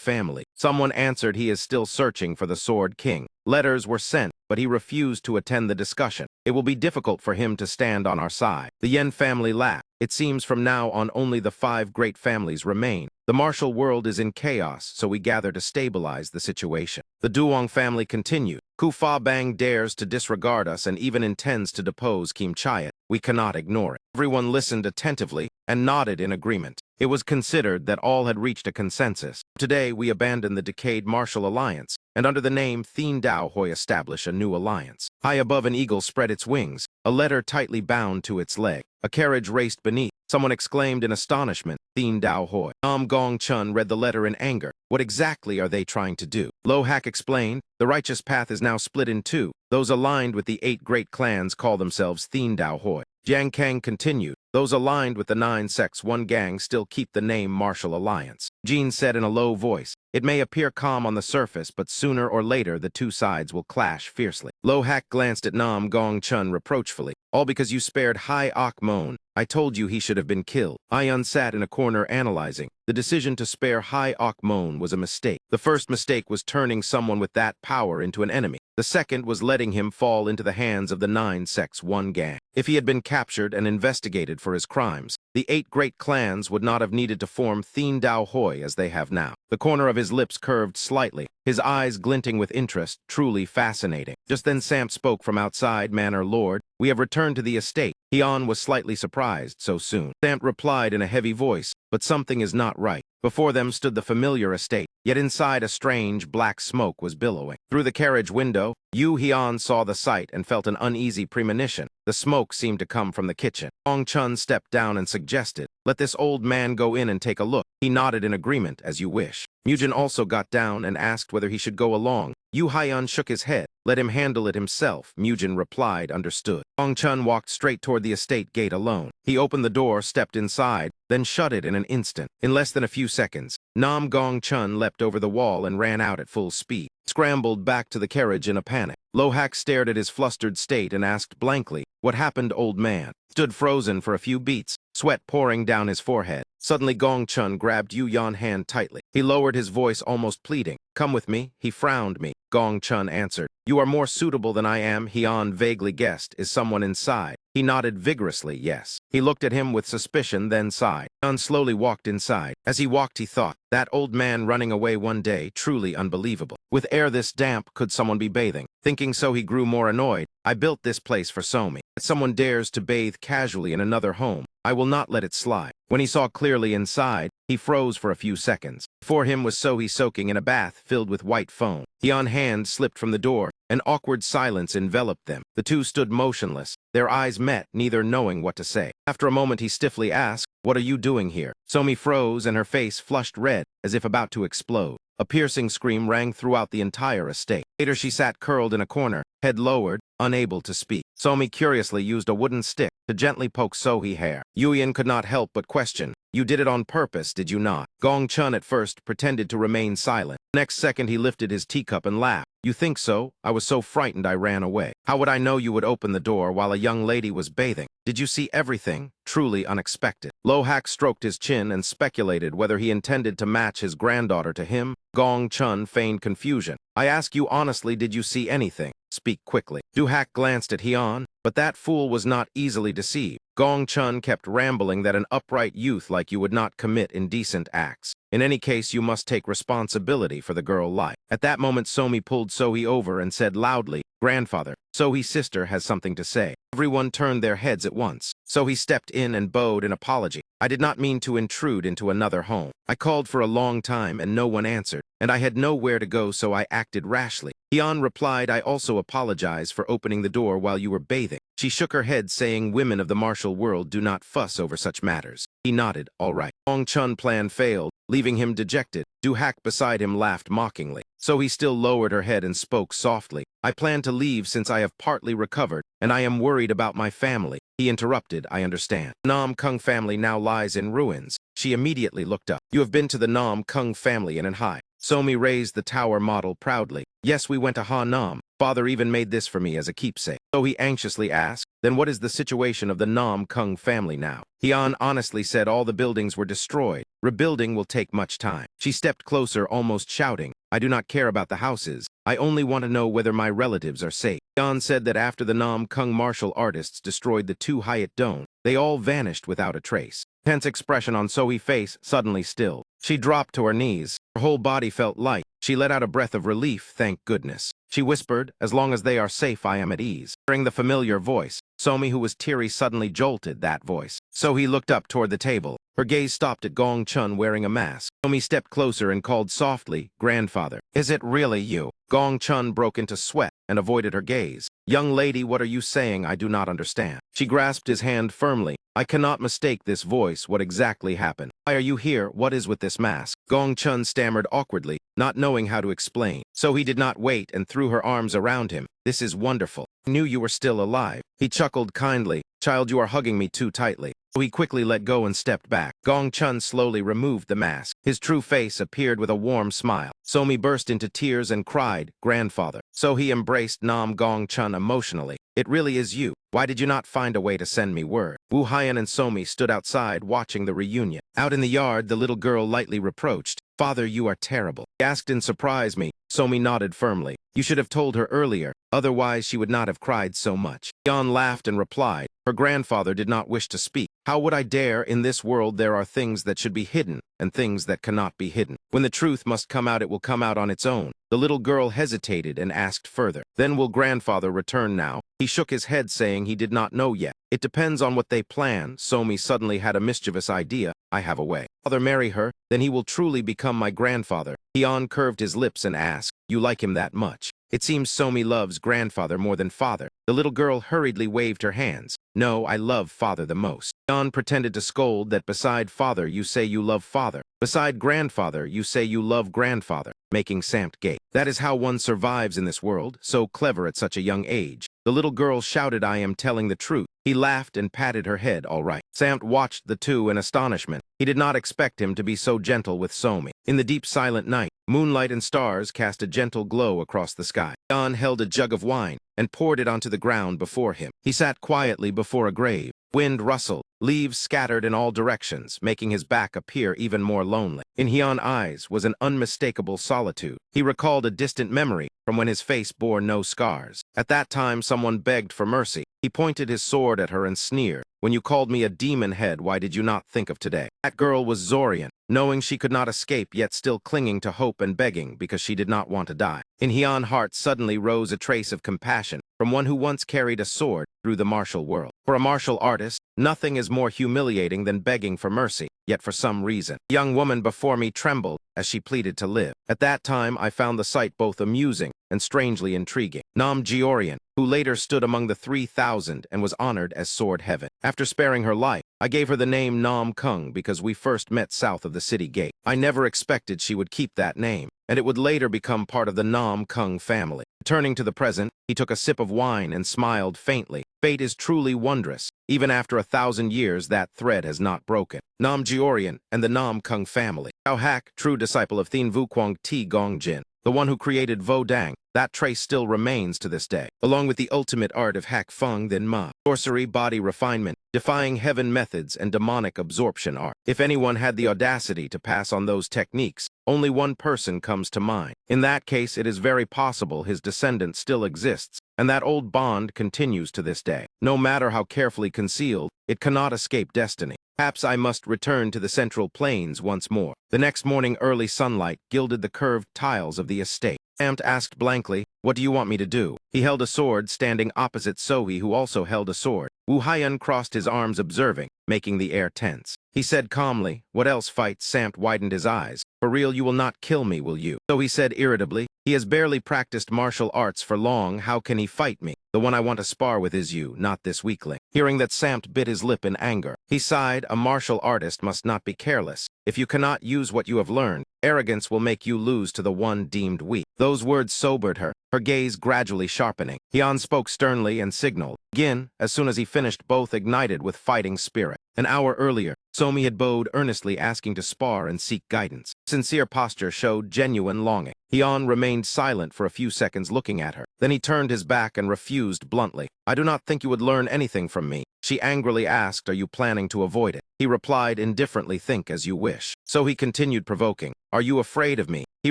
family? Someone answered he is still searching for the Sword King. Letters were sent, but he refused to attend the discussion. It will be difficult for him to stand on our side. The Yen family laughed. It seems from now on only the 5 great families remain. The martial world is in chaos, so we gather to stabilize the situation. The Duong family continued. Ku Fa Bang dares to disregard us and even intends to depose Kim Chiat. We cannot ignore it. Everyone listened attentively and nodded in agreement. It was considered that all had reached a consensus. Today, we abandon the decayed martial alliance, and under the name Thien Dao Hoi establish a new alliance. High above, an eagle spread its wings, a letter tightly bound to its leg. A carriage raced beneath. Someone exclaimed in astonishment, Thien Dao Hoi. Nam Gong Chun read the letter in anger. What exactly are they trying to do? Lo Hak explained, the righteous path is now split in two. Those aligned with the 8 great clans call themselves Thien Dao Hoi. Jiang Kang continued, those aligned with the 9 sects one gang still keep the name Martial Alliance. Jean said in a low voice, it may appear calm on the surface, but sooner or later the two sides will clash fiercely. Lo Hak glanced at Nam Gong Chun reproachfully. All because you spared Hai Ok Mon. I told you he should have been killed. Ion sat in a corner analyzing. The decision to spare Hai Ok Mon was a mistake. The first mistake was turning someone with that power into an enemy. The second was letting him fall into the hands of the 9 sects one gang. If he had been captured and investigated for his crimes, the 8 great clans would not have needed to form Thien Dao Hoi as they have now. The corner of his lips curved slightly, his eyes glinting with interest, truly fascinating. Just then Samp spoke from outside, Manor Lord, we have returned to the estate. Hian was slightly surprised so soon. Samp replied in a heavy voice, but something is not right. Before them stood the familiar estate, yet inside a strange black smoke was billowing. Through the carriage window, Yu Hian saw the sight and felt an uneasy premonition. The smoke seemed to come from the kitchen. Gong Chun stepped down and suggested, let this old man go in and take a look. He nodded in agreement, as you wish. Mujin also got down and asked whether he should go along. Yu Hian shook his head. Let him handle it himself, Mujin replied, understood. Gong Chun walked straight toward the estate gate alone. He opened the door, stepped inside, then shut it in an instant. In less than a few seconds, Nam Gong Chun leapt over the wall and ran out at full speed. Scrambled back to the carriage in a panic. Lo Hak stared at his flustered state and asked blankly, what happened, old man? Stood frozen for a few beats, sweat pouring down his forehead. Suddenly Gong Chun grabbed Yu Yan's hand tightly. He lowered his voice, almost pleading. Come with me. He frowned me. Gong Chun answered. You are more suitable than I am, Hian vaguely guessed. Is someone inside? He nodded vigorously, yes. He looked at him with suspicion, then sighed. Hian slowly walked inside. As he walked, he thought, that old man running away one day, truly unbelievable. With air this damp, could someone be bathing? Thinking so, he grew more annoyed. I built this place for Somi. If someone dares to bathe casually in another home, I will not let it slide. When he saw clearly inside, he froze for a few seconds. Before him was Sohi soaking in a bath filled with white foam. Hian's hand slipped from the door. An awkward silence enveloped them. The two stood motionless. Their eyes met, neither knowing what to say. After a moment, he stiffly asked, what are you doing here? Somi froze and her face flushed red, as if about to explode. A piercing scream rang throughout the entire estate. Later, she sat curled in a corner, head lowered, unable to speak. Somi curiously used a wooden stick to gently poke Sohi's hair. Yuyan could not help but question, you did it on purpose, did you not? Gong Chun at first pretended to remain silent. Next second, he lifted his teacup and laughed. You think so? I was so frightened I ran away. How would I know you would open the door while a young lady was bathing? Did you see everything? Truly unexpected. Lo Hak stroked his chin and speculated whether he intended to match his granddaughter to him. Gong Chun feigned confusion. I ask you honestly, did you see anything? Speak quickly. Du Hak glanced at Hian, but that fool was not easily deceived. Gong Chun kept rambling that an upright youth like you would not commit indecent acts. In any case, you must take responsibility for the girl life. At that moment, Somi pulled Sohi over and said loudly, Grandfather, Sohi's sister has something to say. Everyone turned their heads at once. Sohi stepped in and bowed in apology. I did not mean to intrude into another home. I called for a long time and no one answered, and I had nowhere to go, so I acted rashly. Hian replied, I also apologize for opening the door while you were bathing. She shook her head, saying women of the martial world do not fuss over such matters. He nodded, all right. Gong Chun's plan failed, leaving him dejected. Du Hak beside him laughed mockingly. So he still lowered her head and spoke softly. I plan to leave since I have partly recovered, and I am worried about my family. He interrupted, I understand. Nam Kung family now lies in ruins. She immediately looked up. You have been to the Nam Kung family in Anhai. Somi raised the tower model proudly. Yes, we went to Ha Nam. Father even made this for me as a keepsake. So he anxiously asked, then what is the situation of the Nam Kung family now? Hian honestly said all the buildings were destroyed. Rebuilding will take much time. She stepped closer, almost shouting, I do not care about the houses. I only want to know whether my relatives are safe. Hian said that after the Nam Kung martial artists destroyed the 2 Hyatt Dome, they all vanished without a trace. Tense expression on Sohi's face suddenly stilled. She dropped to her knees. Her whole body felt light. She let out a breath of relief, thank goodness. She whispered, as long as they are safe, I am at ease. Hearing the familiar voice, Somi, who was teary, suddenly jolted that voice. So he looked up toward the table. Her gaze stopped at Gong Chun wearing a mask. Somi stepped closer and called softly, Grandfather. Is it really you? Gong Chun broke into sweat and avoided her gaze. Young lady, what are you saying? I do not understand. She grasped his hand firmly. I cannot mistake this voice. What exactly happened? Why are you here? What is with this mask? Gong Chun stammered awkwardly, not knowing how to explain. So he did not wait and threw her arms around him. This is wonderful. I knew you were still alive. He chuckled kindly. Child, you are hugging me too tightly. So he quickly let go and stepped back. Gong Chun slowly removed the mask. His true face appeared with a warm smile. Somi burst into tears and cried, Grandfather. So he embraced Nam Gong Chun emotionally. It really is you. Why did you not find a way to send me word? Wu Haiyan and Somi stood outside watching the reunion. Out in the yard, the little girl lightly reproached, Father, you are terrible. He asked in surprise me. Somi nodded firmly. You should have told her earlier. Otherwise, she would not have cried so much. Yan laughed and replied, her grandfather did not wish to speak. How would I dare? In this world there are things that should be hidden and things that cannot be hidden. When the truth must come out, it will come out on its own. The little girl hesitated and asked further. Then will grandfather return now? He shook his head saying he did not know yet. It depends on what they plan. Somi suddenly had a mischievous idea. I have a way. Father, marry her, then he will truly become my grandfather. Yan curved his lips and asked, you like him that much? It seems Somi loves grandfather more than father. The little girl hurriedly waved her hands. No, I love father the most. Yan pretended to scold that beside father you say you love father. Beside grandfather you say you love grandfather, making Samt gay. That is how one survives in this world, so clever at such a young age. The little girl shouted, I am telling the truth. He laughed and patted her head, all right. Samt watched the two in astonishment. He did not expect him to be so gentle with Somi. In the deep silent night, moonlight and stars cast a gentle glow across the sky. Yan held a jug of wine and poured it onto the ground before him. He sat quietly before a grave. Wind rustled, leaves scattered in all directions, making his back appear even more lonely. In Hyan's eyes was an unmistakable solitude. He recalled a distant memory from when his face bore no scars. At that time, someone begged for mercy. He pointed his sword at her and sneered. When you called me a demon head, why did you not think of today? That girl was Zorian, knowing she could not escape yet still clinging to hope and begging because she did not want to die. In Hyan's heart suddenly rose a trace of compassion from one who once carried a sword through the martial world. For a martial artist, nothing is more humiliating than begging for mercy. Yet for some reason, the young woman before me trembled as she pleaded to live. At that time, I found the sight both amusing and strangely intriguing. Nam Georian, who later stood among the 3,000 and was honored as Sword Heaven. After sparing her life, I gave her the name Nam Kung because we first met south of the city gate. I never expected she would keep that name, and it would later become part of the Nam Kung family. Turning to the present, he took a sip of wine and smiled faintly. Fate is truly wondrous. Even after 1,000 years, that thread has not broken. Nam Georian and the Nam Kung family. Xiao Hak, true disciple of Thien Vukwang Ti Gong Jin, the one who created Vodang, that trace still remains to this day, along with the ultimate art of Hak Feng Then Ma, sorcery, body refinement, defying heaven methods, and demonic absorption art. If anyone had the audacity to pass on those techniques, only one person comes to mind. In that case, it is very possible his descendant still exists, and that old bond continues to this day. No matter how carefully concealed, it cannot escape destiny. Perhaps I must return to the central plains once more. The next morning, early sunlight gilded the curved tiles of the estate. Samt asked blankly, what do you want me to do? He held a sword standing opposite Sohi, who also held a sword. Wu Haiyan crossed his arms observing, making the air tense. He said calmly, what else fight? Samt widened his eyes. For real, you will not kill me, will you? So he said irritably, he has barely practiced martial arts for long, how can he fight me? The one I want to spar with is you, not this weakling. Hearing that, Samt bit his lip in anger. He sighed, a martial artist must not be careless. If you cannot use what you have learned, arrogance will make you lose to the one deemed weak. Those words sobered her, her gaze gradually sharpening. Hyan spoke sternly and signaled. Gin, as soon as he finished, both ignited with fighting spirit. An hour earlier, Somi had bowed earnestly, asking to spar and seek guidance. Sincere posture showed genuine longing. Hyan remained silent for a few seconds looking at her. Then he turned his back and refused bluntly. I do not think you would learn anything from me. She angrily asked, are you planning to avoid it? He replied indifferently, think as you wish. So he continued provoking. Are you afraid of me? He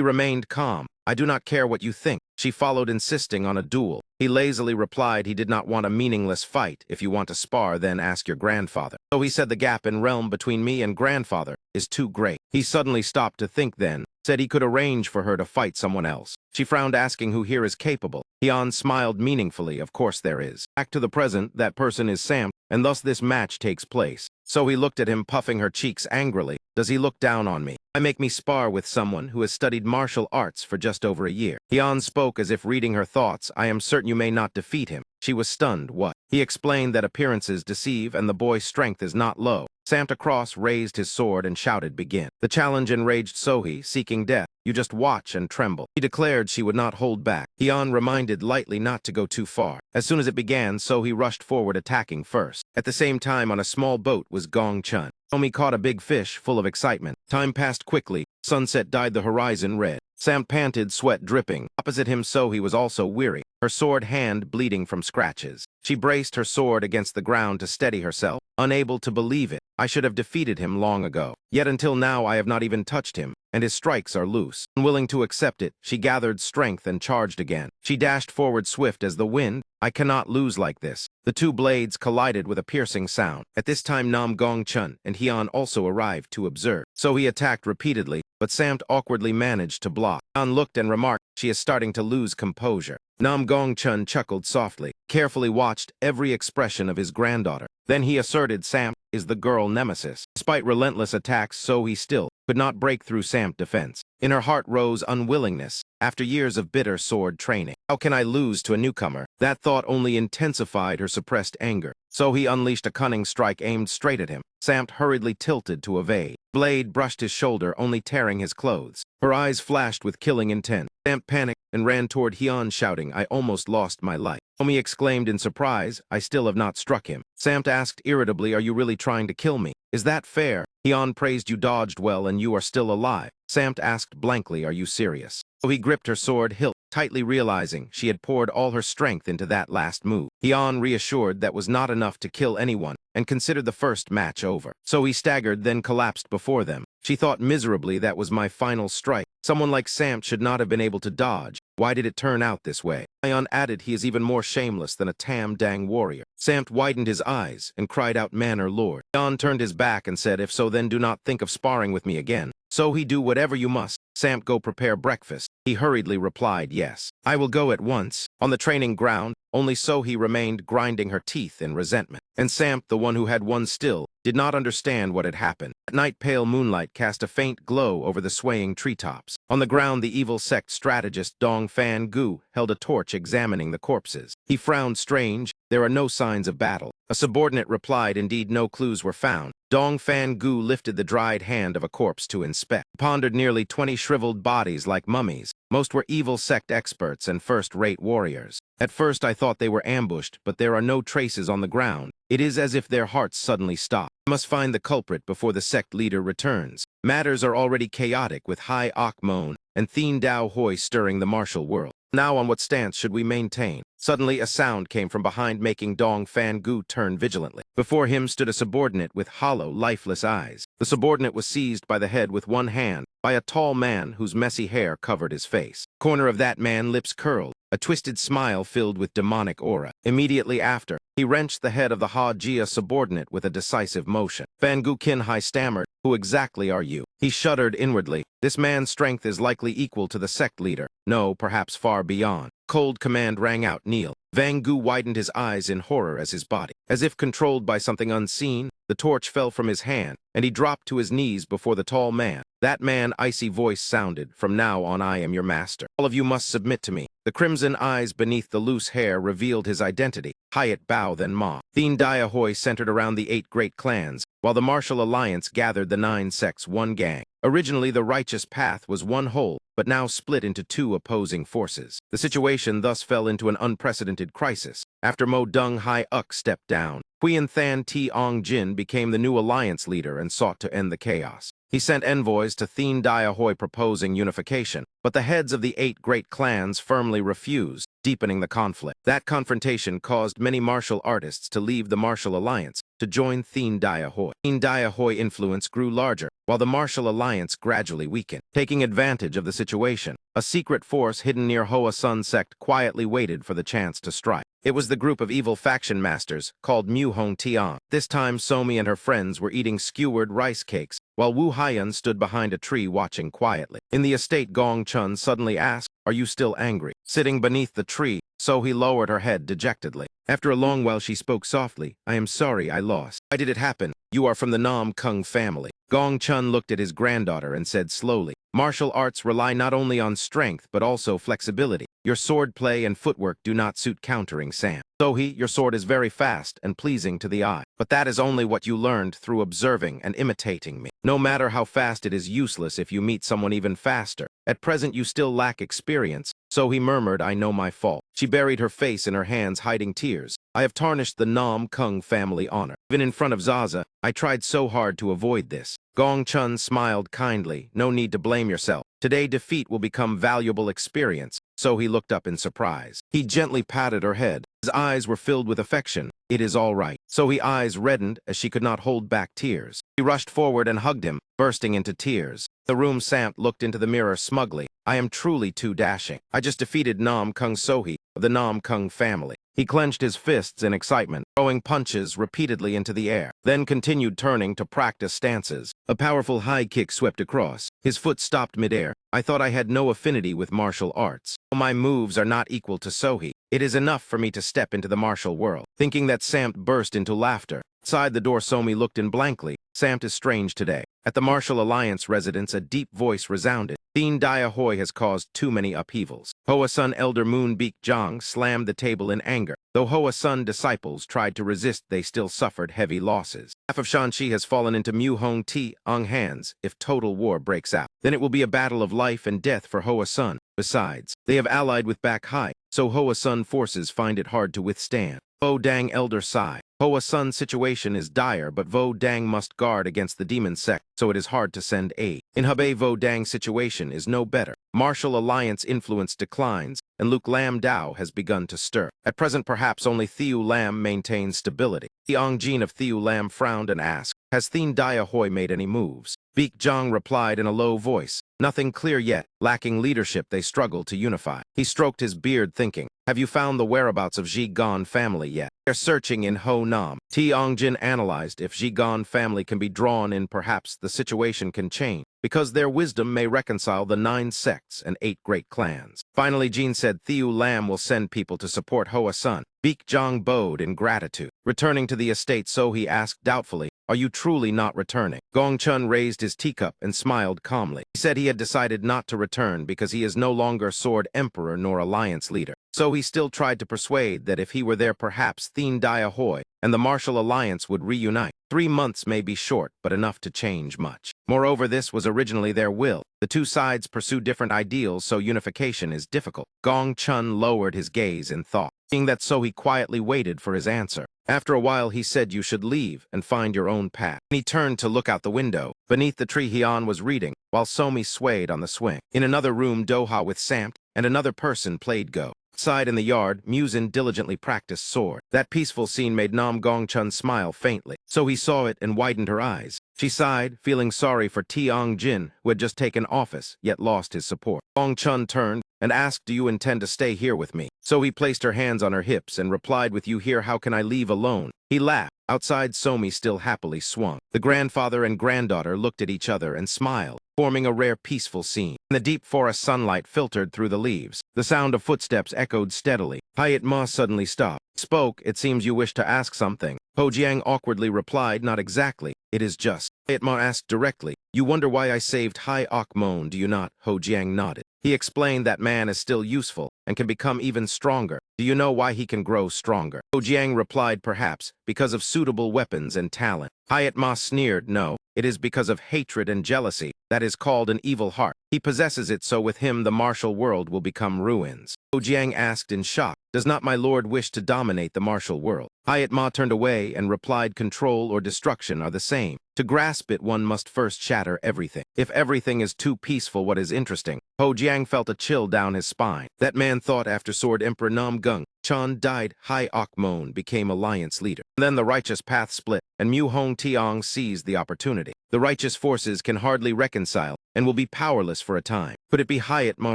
remained calm. I do not care what you think. She followed, insisting on a duel. He lazily replied he did not want a meaningless fight. If you want to spar, then ask your grandfather. So he said the gap in realm between me and grandfather is too great. He suddenly stopped to think then, said he could arrange for her to fight someone else. She frowned, asking who here is capable. Hyun smiled meaningfully. Of course there is. Back to the present, that person is Sam, and thus this match takes place. So he looked at him, puffing her cheeks angrily. Does he look down on me? I make me spar with someone who has studied martial arts for just over a year. Hyun spoke as if reading her thoughts. I am certain you may not defeat him. She was stunned. What? He explained that appearances deceive and the boy's strength is not low. Santa Cross raised his sword and shouted, begin. The challenge enraged Sohee, seeking death. You just watch and tremble. He declared she would not hold back. Hyun reminded lightly not to go too far. As soon as it began, Sohee rushed forward, attacking first. At the same time, on a small boat was Gong Chun. Omi caught a big fish, full of excitement. Time passed quickly. Sunset dyed the horizon red. Sam panted, sweat dripping. Opposite him, Sohee was also weary, her sword hand bleeding from scratches. She braced her sword against the ground to steady herself, unable to believe it. I should have defeated him long ago. Yet until now I have not even touched him, and his strikes are loose. Unwilling to accept it, she gathered strength and charged again. She dashed forward swift as the wind. I cannot lose like this. The two blades collided with a piercing sound. At this time, Nam Gong Chun and Hyun also arrived to observe. So he attacked repeatedly, but Samt awkwardly managed to block. Hyun looked and remarked, she is starting to lose composure. Nam Gong Chun chuckled softly, carefully watched every expression of his granddaughter. Then he asserted Sam is the girl nemesis. Despite relentless attacks, Sohee still could not break through Sam's defense. In her heart rose unwillingness, after years of bitter sword training. How can I lose to a newcomer? That thought only intensified her suppressed anger. So he unleashed a cunning strike aimed straight at him. Samt hurriedly tilted to evade. Blade brushed his shoulder, only tearing his clothes. Her eyes flashed with killing intent. Samt panicked and ran toward Hyun, shouting, I almost lost my life. Omi exclaimed in surprise, I still have not struck him. Samt asked irritably, are you really trying to kill me? Is that fair? Hyun praised you dodged well and you are still alive. Samt asked blankly, are you serious? So he gripped her sword hilt tightly, realizing she had poured all her strength into that last move. Hyun, reassured that was not enough to kill anyone, and considered the first match over. So he staggered, then collapsed before them. She thought miserably, that was my final strike. Someone like Samt should not have been able to dodge. Why did it turn out this way? Hyun added, he is even more shameless than a tam-dang warrior. Samt widened his eyes and cried out, Manor Lord. Hyun turned his back and said, if so, then do not think of sparring with me again. So he do whatever you must. Samt, go prepare breakfast. He hurriedly replied, yes. I will go at once. On the training ground, only Sohee remained, grinding her teeth in resentment. And Samt, the one who had won still, did not understand what had happened. At night, pale moonlight cast a faint glow over the swaying treetops. On the ground, the evil sect strategist Dong Fan Gu held a torch, examining the corpses. He frowned strange. There are no signs of battle. A subordinate replied, indeed no clues were found. Dong Fan Gu lifted the dried hand of a corpse to inspect. Pondered nearly 20 shriveled bodies like mummies. Most were evil sect experts and first-rate warriors. At first I thought they were ambushed, but there are no traces on the ground. It is as if their hearts suddenly stop. I must find the culprit before the sect leader returns. Matters are already chaotic, with Hai Akmon and Thien Dao Hoi stirring the martial world. Now on what stance should we maintain? Suddenly a sound came from behind, making Dong Fan Gu turn vigilantly. Before him stood a subordinate with hollow, lifeless eyes. The subordinate was seized by the head with one hand by a tall man whose messy hair covered his face. Corner of that man, lips curled, a twisted smile filled with demonic aura. Immediately after, he wrenched the head of the Ha Jia subordinate with a decisive motion. Fan Gu Kin Hai stammered, who exactly are you? He shuddered inwardly. This man's strength is likely equal to the sect leader. No, perhaps far beyond. Cold command rang out, kneel. Van Gu widened his eyes in horror as his body, as if controlled by something unseen, the torch fell from his hand, and he dropped to his knees before the tall man. That man, icy voice sounded, from now on I am your master. All of you must submit to me. The crimson eyes beneath the loose hair revealed his identity. Hyatt Bao then Ma. Thien Dao Hoi centered around the 8 great clans, while the martial alliance gathered the 9 sects, one gang. Originally, the righteous path was one whole, but now split into 2 opposing forces. The situation thus fell into an unprecedented crisis. After Mo Dung Hai Uk stepped down, Huyen Than Ti Ong Jin became the new alliance leader and sought to end the chaos. He sent envoys to Thien Dao Hoi proposing unification, but the heads of the 8 great clans firmly refused, deepening the conflict. That confrontation caused many martial artists to leave the martial alliance. to join Thien Diahoy. Thien Diahoy influence grew larger, while the martial alliance gradually weakened. Taking advantage of the situation, a secret force hidden near Hoa Sun sect quietly waited for the chance to strike. It was the group of evil faction masters called Mu Hong Tian. This time Somi and her friends were eating skewered rice cakes, while Wu Haiyan stood behind a tree watching quietly. In the estate, Gong Chun suddenly asked, "Are you still angry?" Sitting beneath the tree, Sohi lowered her head dejectedly. After a long while she spoke softly, "I am sorry I lost. Why did it happen? You are from the Nam Kung family." Gong Chun looked at his granddaughter and said slowly, "Martial arts rely not only on strength but also flexibility. Your sword play and footwork do not suit countering Sam. Sohi, your sword is very fast and pleasing to the eye, but that is only what you learned through observing and imitating me. No matter how fast, it is useless if you meet someone even faster. At present you still lack experience." Sohi murmured, "I know my fault." She buried her face in her hands, hiding tears. "I have tarnished the Nam Kung family honor. Even in front of Zaza, I tried so hard to avoid this." Gong Chun smiled kindly. "No need to blame yourself. Today defeat will become valuable experience." So he looked up in surprise. He gently patted her head. His eyes were filled with affection. "It is all right." Sohi's eyes reddened as she could not hold back tears. She rushed forward and hugged him, bursting into tears. The room Samt looked into the mirror smugly. "I am truly too dashing. I just defeated Nam Kung Sohi of the Nam Kung family." He clenched his fists in excitement, throwing punches repeatedly into the air, then continued turning to practice stances. A powerful high kick swept across. His foot stopped midair. "I thought I had no affinity with martial arts. My moves are not equal to Sohi. It is enough for me to step into the martial world." Thinking that, Samt burst into laughter. Outside the door, Somi looked in blankly. "Samt is strange today." At the Martial Alliance residence, a deep voice resounded. "Thien Diahoy has caused too many upheavals." Hoa Sun Elder Moonbeak Zhang slammed the table in anger. Though Hoa Sun disciples tried to resist, they still suffered heavy losses. Half of Shanxi has fallen into Mu Hong Tiang hands. If total war breaks out, then it will be a battle of life and death for Hoa Sun. Besides, they have allied with Back Hai, so Hoa Sun forces find it hard to withstand. Vo Dang Elder sighed. Hoa Sun's situation is dire, but Vo Dang must guard against the demon sect, so it is hard to send aid. In Hebei, Vo Dang's situation is no better. Martial alliance influence declines, and Luke Lam Dao has begun to stir. At present, perhaps only Thieu Lam maintains stability. The Ongjin of Thieu Lam frowned and asked, "Has Thien Diahoy made any moves?" Beek Zhang replied in a low voice, "Nothing clear yet. Lacking leadership, they struggle to unify." He stroked his beard, thinking, "Have you found the whereabouts of Ji Gon family yet?" "They're searching in Ho Nam." Ongjin analyzed, "If Ji Gon family can be drawn in, perhaps the situation can change, because their wisdom may reconcile the 9 sects and 8 great clans." Finally, Jin said, "Thieu Lam will send people to support Hoa Sun." Beek Zhang bowed in gratitude. Returning to the estate, so he asked doubtfully, "Are you truly not returning?" Gong Chun raised his teacup and smiled calmly. He said he had decided not to return because he is no longer Sword Emperor nor Alliance leader. So he still tried to persuade that if he were there, perhaps Thien Diahoy and the Martial Alliance would reunite. 3 months may be short, but enough to change much. Moreover, this was originally their will. The two sides pursue different ideals, so unification is difficult. Gong Chun lowered his gaze in thought. Seeing that, so he quietly waited for his answer. After a while, he said, "You should leave and find your own path." He turned to look out the window. Beneath the tree, Hian was reading, while Somi swayed on the swing. In another room, Doha with Samt and another person played Go. Outside in the yard, Muzin diligently practiced sword. That peaceful scene made Nam Gong Chun smile faintly. So he saw it and widened her eyes. She sighed, feeling sorry for Tiang Jin, who had just taken office, yet lost his support. Gong Chun turned and asked, "Do you intend to stay here with me?" So he placed her hands on her hips and replied, "With you here, how can I leave alone?" He laughed. Outside, Somi still happily swung. The grandfather and granddaughter looked at each other and smiled, forming a rare peaceful scene. In the deep forest, sunlight filtered through the leaves. The sound of footsteps echoed steadily. Hayat Ma suddenly stopped. Spoke, "It seems you wish to ask something." Ho Jiang awkwardly replied, "Not exactly. It is just." Hayat Ma asked directly, "You wonder why I saved Hai Akmon, do you not?" Ho Jiang nodded. He explained that man is still useful and can become even stronger. "Do you know why he can grow stronger?" Ho Jiang replied, "Perhaps because of suitable weapons and talent." Hayat Ma sneered, "No, it is because of hatred and jealousy. That is called an evil heart. He possesses it, so with him the martial world will become ruins." Jiang asked in shock. Does not my lord wish to dominate the martial world? Hayat Ma turned away and replied, control or destruction are the same. To grasp it, one must first shatter everything. If everything is too peaceful, what is interesting? Ho Jiang felt a chill down his spine. That man thought after Sword Emperor Nam Gung Chan died, Hai Akmon became alliance leader. Then the righteous path split, and Mu Hong Tiong seized the opportunity. The righteous forces can hardly reconcile and will be powerless for a time. Could it be Hayat Ma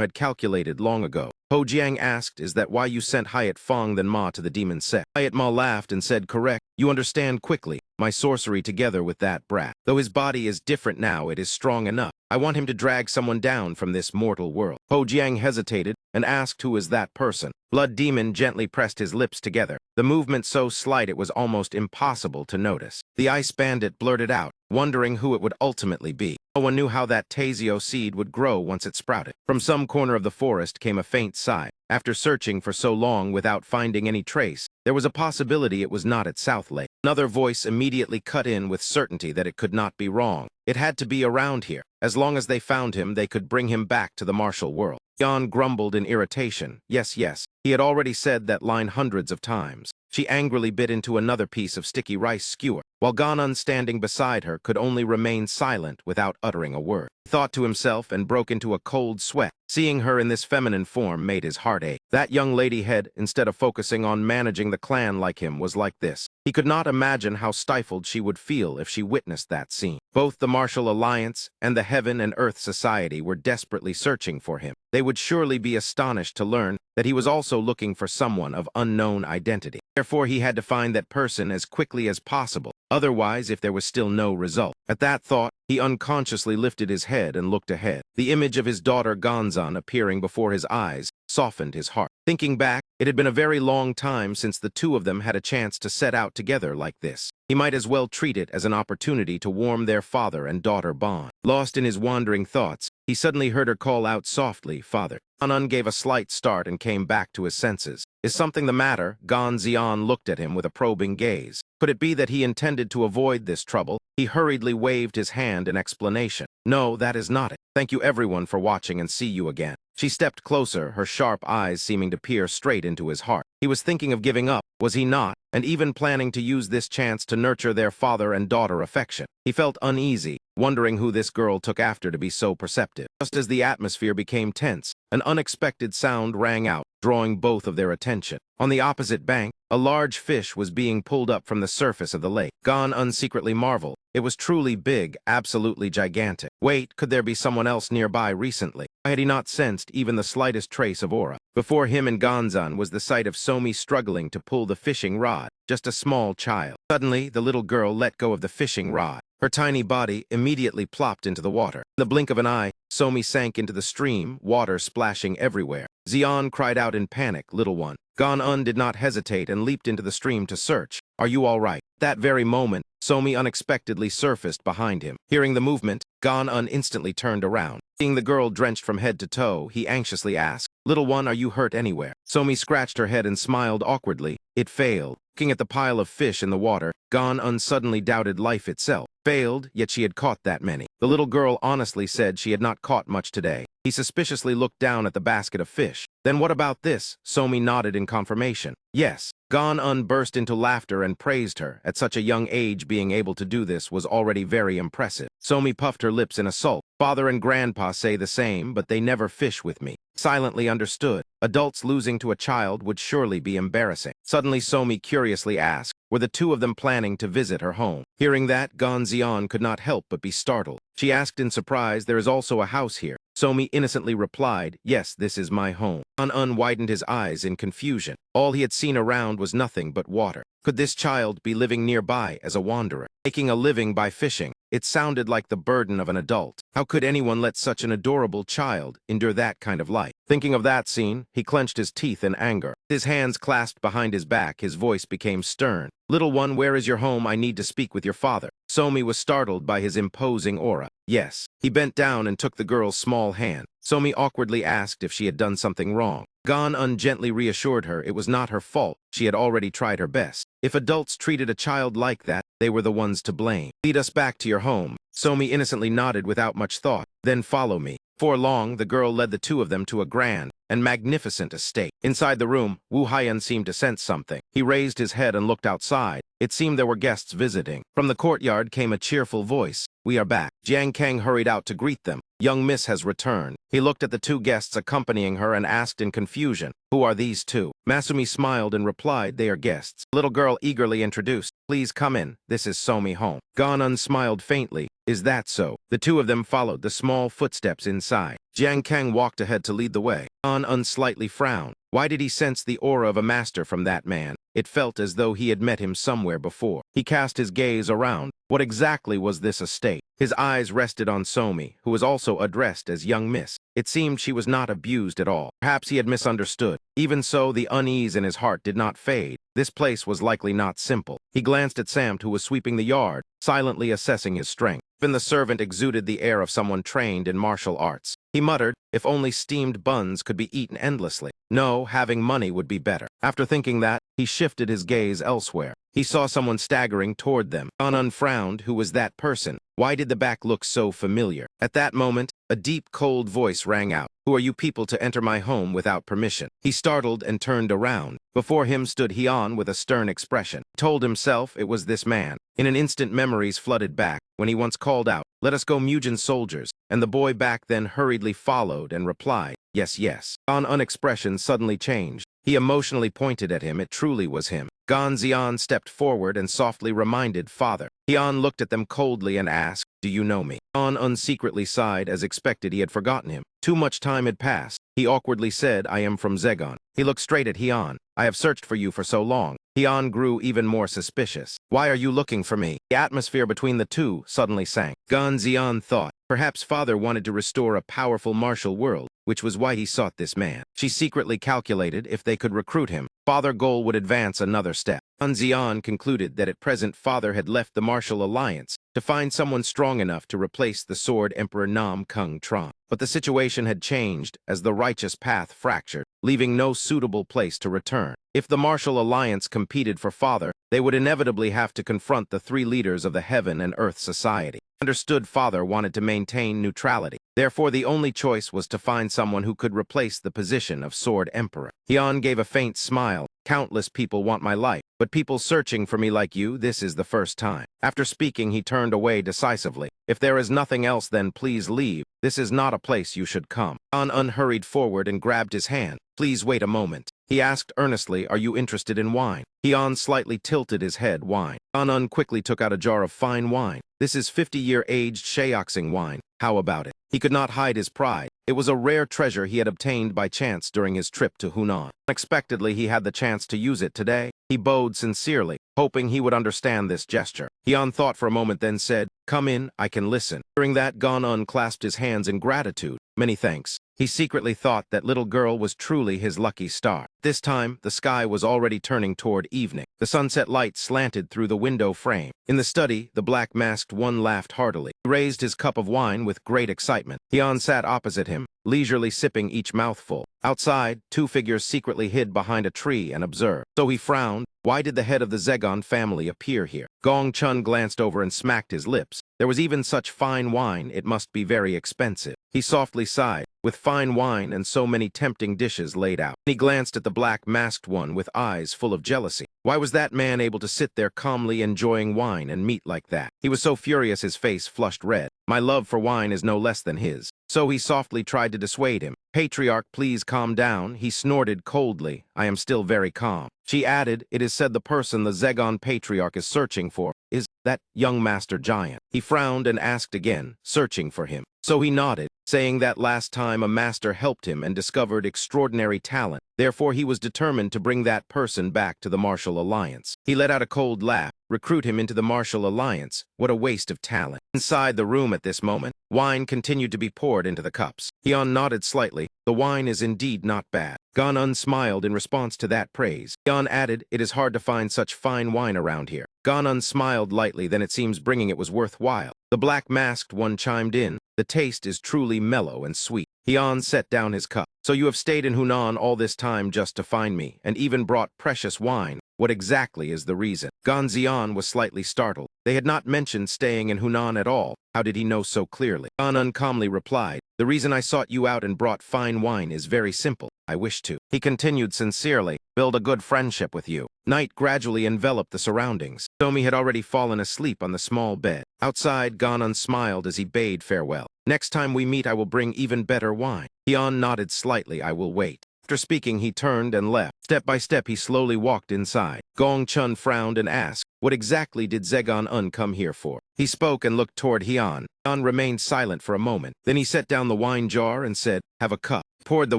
had calculated long ago? Ho Jiang asked, is that why you sent Hayat Fong then Ma to the demon sect? Hayat Ma laughed and said, correct. You understand quickly. My sorcery together with that brat. Though his body is different now, it is strong enough. I want him to drag someone down from this mortal world. Ho Jiang hesitated and asked who is that person. Blood Demon gently pressed his lips together, the movement so slight it was almost impossible to notice. The Ice Bandit blurted out, wondering who it would ultimately be. No one knew how that Tazio seed would grow once it sprouted. From some corner of the forest came a faint sigh. After searching for so long without finding any trace, there was a possibility it was not at South Lake. Another voice immediately cut in with certainty that it could not be wrong. It had to be around here. As long as they found him, they could bring him back to the martial world. Jan grumbled in irritation. Yes, yes. He had already said that line hundreds of times. She angrily bit into another piece of sticky rice skewer, while Ganon standing beside her could only remain silent without uttering a word. He thought to himself and broke into a cold sweat. Seeing her in this feminine form made his heart ache. That young lady had, instead of focusing on managing the clan like him, was like this. He could not imagine how stifled she would feel if she witnessed that scene. Both the Martial Alliance and the Heaven and Earth Society were desperately searching for him. They would surely be astonished to learn that he was also looking for someone of unknown identity. Therefore, he had to find that person as quickly as possible. Otherwise, if there was still no result. At that thought, he unconsciously lifted his head and looked ahead. The image of his daughter Gonzan appearing before his eyes softened his heart. Thinking back, it had been a very long time since the two of them had a chance to set out together like this. He might as well treat it as an opportunity to warm their father and daughter bond. Lost in his wandering thoughts, he suddenly heard her call out softly, "Father." Anan gave a slight start and came back to his senses. Is something the matter? Gon Zion looked at him with a probing gaze. Could it be that he intended to avoid this trouble? He hurriedly waved his hand in explanation. No, that is not it. Thank you everyone for watching and see you again. She stepped closer, her sharp eyes seeming to peer straight into his heart. He was thinking of giving up, was he not? And even planning to use this chance to nurture their father and daughter affection. He felt uneasy, wondering who this girl took after to be so perceptive. Just as the atmosphere became tense, an unexpected sound rang out, drawing both of their attention. On the opposite bank, a large fish was being pulled up from the surface of the lake. Gon unsecretly marveled. It was truly big, absolutely gigantic. Wait, could there be someone else nearby recently? Why had he not sensed even the slightest trace of aura? Before him and Gonzan was the sight of Somi struggling to pull the fishing rod, just a small child. Suddenly, the little girl let go of the fishing rod. Her tiny body immediately plopped into the water. In the blink of an eye, Somi sank into the stream, water splashing everywhere. Xian cried out in panic, "Little one." Gon-un did not hesitate and leaped into the stream to search. Are you all right? That very moment, Somi unexpectedly surfaced behind him. Hearing the movement, Gon-un instantly turned around. Seeing the girl drenched from head to toe, he anxiously asked, "Little one, are you hurt anywhere?" Somi scratched her head and smiled awkwardly. It failed. Looking at the pile of fish in the water, Gon-un suddenly doubted life itself. Failed, yet she had caught that many. The little girl honestly said she had not caught much today. He suspiciously looked down at the basket of fish. Then what about this? Somi nodded in confirmation. Yes. Gon-un burst into laughter and praised her. At such a young age, being able to do this was already very impressive. Somi puffed her lips in a sulk. Father and grandpa say the same, but they never fish with me. Silently understood. Adults losing to a child would surely be embarrassing. Suddenly Somi curiously asked, were the two of them planning to visit her home? Hearing that, Gonzian could not help but be startled. She asked in surprise, there is also a house here. Somi innocently replied, yes, this is my home. Un widened his eyes in confusion. All he had seen around was nothing but water. Could this child be living nearby as a wanderer, making a living by fishing? It sounded like the burden of an adult. How could anyone let such an adorable child endure that kind of life? Thinking of that scene, he clenched his teeth in anger. His hands clasped behind his back, his voice became stern. Little one, where is your home? I need to speak with your father. Somi was startled by his imposing aura. Yes. He bent down and took the girl's small hand. Somi awkwardly asked if she had done something wrong. Gon-un gently reassured her it was not her fault. She had already tried her best. If adults treated a child like that, they were the ones to blame. Lead us back to your home. Somi innocently nodded without much thought. Then follow me. Before long, the girl led the two of them to a grand and magnificent estate. Inside the room, Wu Haiyan seemed to sense something. He raised his head and looked outside. It seemed there were guests visiting. From the courtyard came a cheerful voice. "We are back." Jiang Kang hurried out to greet them. "Young Miss has returned." He looked at the two guests accompanying her and asked in confusion, "Who are these two?" Masumi smiled and replied, "They are guests." The little girl eagerly introduced, "Please come in. This is Somi home." Ganon smiled faintly. "Is that so?" The two of them followed the small footsteps inside. Jiang Kang walked ahead to lead the way. Ganon slightly frowned. Why did he sense the aura of a master from that man? It felt as though he had met him somewhere before. He cast his gaze around. What exactly was this estate? His eyes rested on Somi, who was also addressed as young miss. It seemed she was not abused at all. Perhaps he had misunderstood. Even so, the unease in his heart did not fade. This place was likely not simple. He glanced at Samt, who was sweeping the yard, silently assessing his strength. Even the servant exuded the air of someone trained in martial arts. He muttered, if only steamed buns could be eaten endlessly. No, having money would be better. After thinking that, he shifted his gaze elsewhere. He saw someone staggering toward them. Ganon frowned. Who was that person? Why did the back look so familiar? At that moment, a deep, cold voice rang out. "Who are you people to enter my home without permission?" He startled and turned around. Before him stood Hian with a stern expression. He told himself it was this man. In an instant, memories flooded back when he once called out, "Let us go, Mugen soldiers," and the boy back then hurriedly followed and replied, "Yes, yes." Ganon's expression suddenly changed. He emotionally pointed at him. It truly was him. Xian stepped forward and softly reminded Father. Hian looked at them coldly and asked, "Do you know me?" Ganon secretly sighed. As expected, he had forgotten him. Too much time had passed. He awkwardly said, "I am from Zegon." He looked straight at Hian. "I have searched for you for so long." Hian grew even more suspicious. "Why are you looking for me?" The atmosphere between the two suddenly sank. Xian thought, perhaps Father wanted to restore a powerful martial world, which was why he sought this man. She secretly calculated if they could recruit him, Father Goal would advance another step. Xian concluded that at present Father had left the martial alliance to find someone strong enough to replace the Sword Emperor Nam Kung Tron. But the situation had changed as the righteous path fractured, leaving no suitable place to return. If the martial alliance competed for Father, they would inevitably have to confront the three leaders of the Heaven and Earth Society. Understood Father wanted to maintain neutrality. Therefore, the only choice was to find someone who could replace the position of Sword Emperor. Hian gave a faint smile. "Countless people want my life, but people searching for me like you, this is the first time." After speaking, he turned away decisively. "If there is nothing else, then please leave. This is not a place you should come." Ganon hurried forward and grabbed his hand. "Please wait a moment." He asked earnestly, "Are you interested in wine?" Hian slightly tilted his head. "Wine." Ganon quickly took out a jar of fine wine. "This is 50-year-aged Sheoxing wine. How about it?" He could not hide his pride. It was a rare treasure he had obtained by chance during his trip to Hunan. Unexpectedly, he had the chance to use it today. He bowed sincerely, hoping he would understand this gesture. Hian thought for a moment, then said, "Come in, I can listen." During that, Ganon clasped his hands in gratitude. "Many thanks." He secretly thought that little girl was truly his lucky star. This time, the sky was already turning toward evening. The sunset light slanted through the window frame. In the study, the black-masked one laughed heartily. He raised his cup of wine with great excitement. Hian sat opposite him, leisurely sipping each mouthful. Outside, two figures secretly hid behind a tree and observed. So he frowned. Why did the head of the Zegon family appear here? Gong Chun glanced over and smacked his lips. There was even such fine wine, it must be very expensive. He softly sighed. With fine wine and so many tempting dishes laid out. He glanced at the black-masked one with eyes full of jealousy. Why was that man able to sit there calmly enjoying wine and meat like that? He was so furious his face flushed red. My love for wine is no less than his. So he softly tried to dissuade him. "Patriarch, please calm down." He snorted coldly. "I am still very calm." She added, "It is said the person the Zegon Patriarch is searching for is that young Master Giant." He frowned and asked again, "Searching for him?" So he nodded, saying that last time a master helped him and discovered extraordinary talent. Therefore, he was determined to bring that person back to the Martial Alliance. He let out a cold laugh. Recruit him into the Martial Alliance? What a waste of talent. Inside the room at this moment, wine continued to be poured into the cups. Hian nodded slightly. "The wine is indeed not bad." Ganon smiled in response to that praise. Hian added, "It is hard to find such fine wine around here." Ganon smiled lightly, then it seems bringing it was worthwhile. The black-masked one chimed in. "The taste is truly mellow and sweet." Hian set down his cup. "So you have stayed in Hunan all this time just to find me, and even brought precious wine. What exactly is the reason?" Xian was slightly startled. They had not mentioned staying in Hunan at all. How did he know so clearly? Ganon calmly replied, The reason I sought you out and brought fine wine is very simple. I wish to, he continued sincerely, build a good friendship with you. Night gradually enveloped the surroundings. Somi had already fallen asleep on the small bed. Outside, Ganon smiled as he bade farewell. Next time we meet, I will bring even better wine. Hian nodded slightly. I will wait. After speaking, he turned and left. Step by step, he slowly walked inside. Gong Chun frowned and asked, what exactly did Zegon Un come here for? He spoke and looked toward Hian. Hian remained silent for a moment. Then he set down the wine jar and said, have a cup. Poured the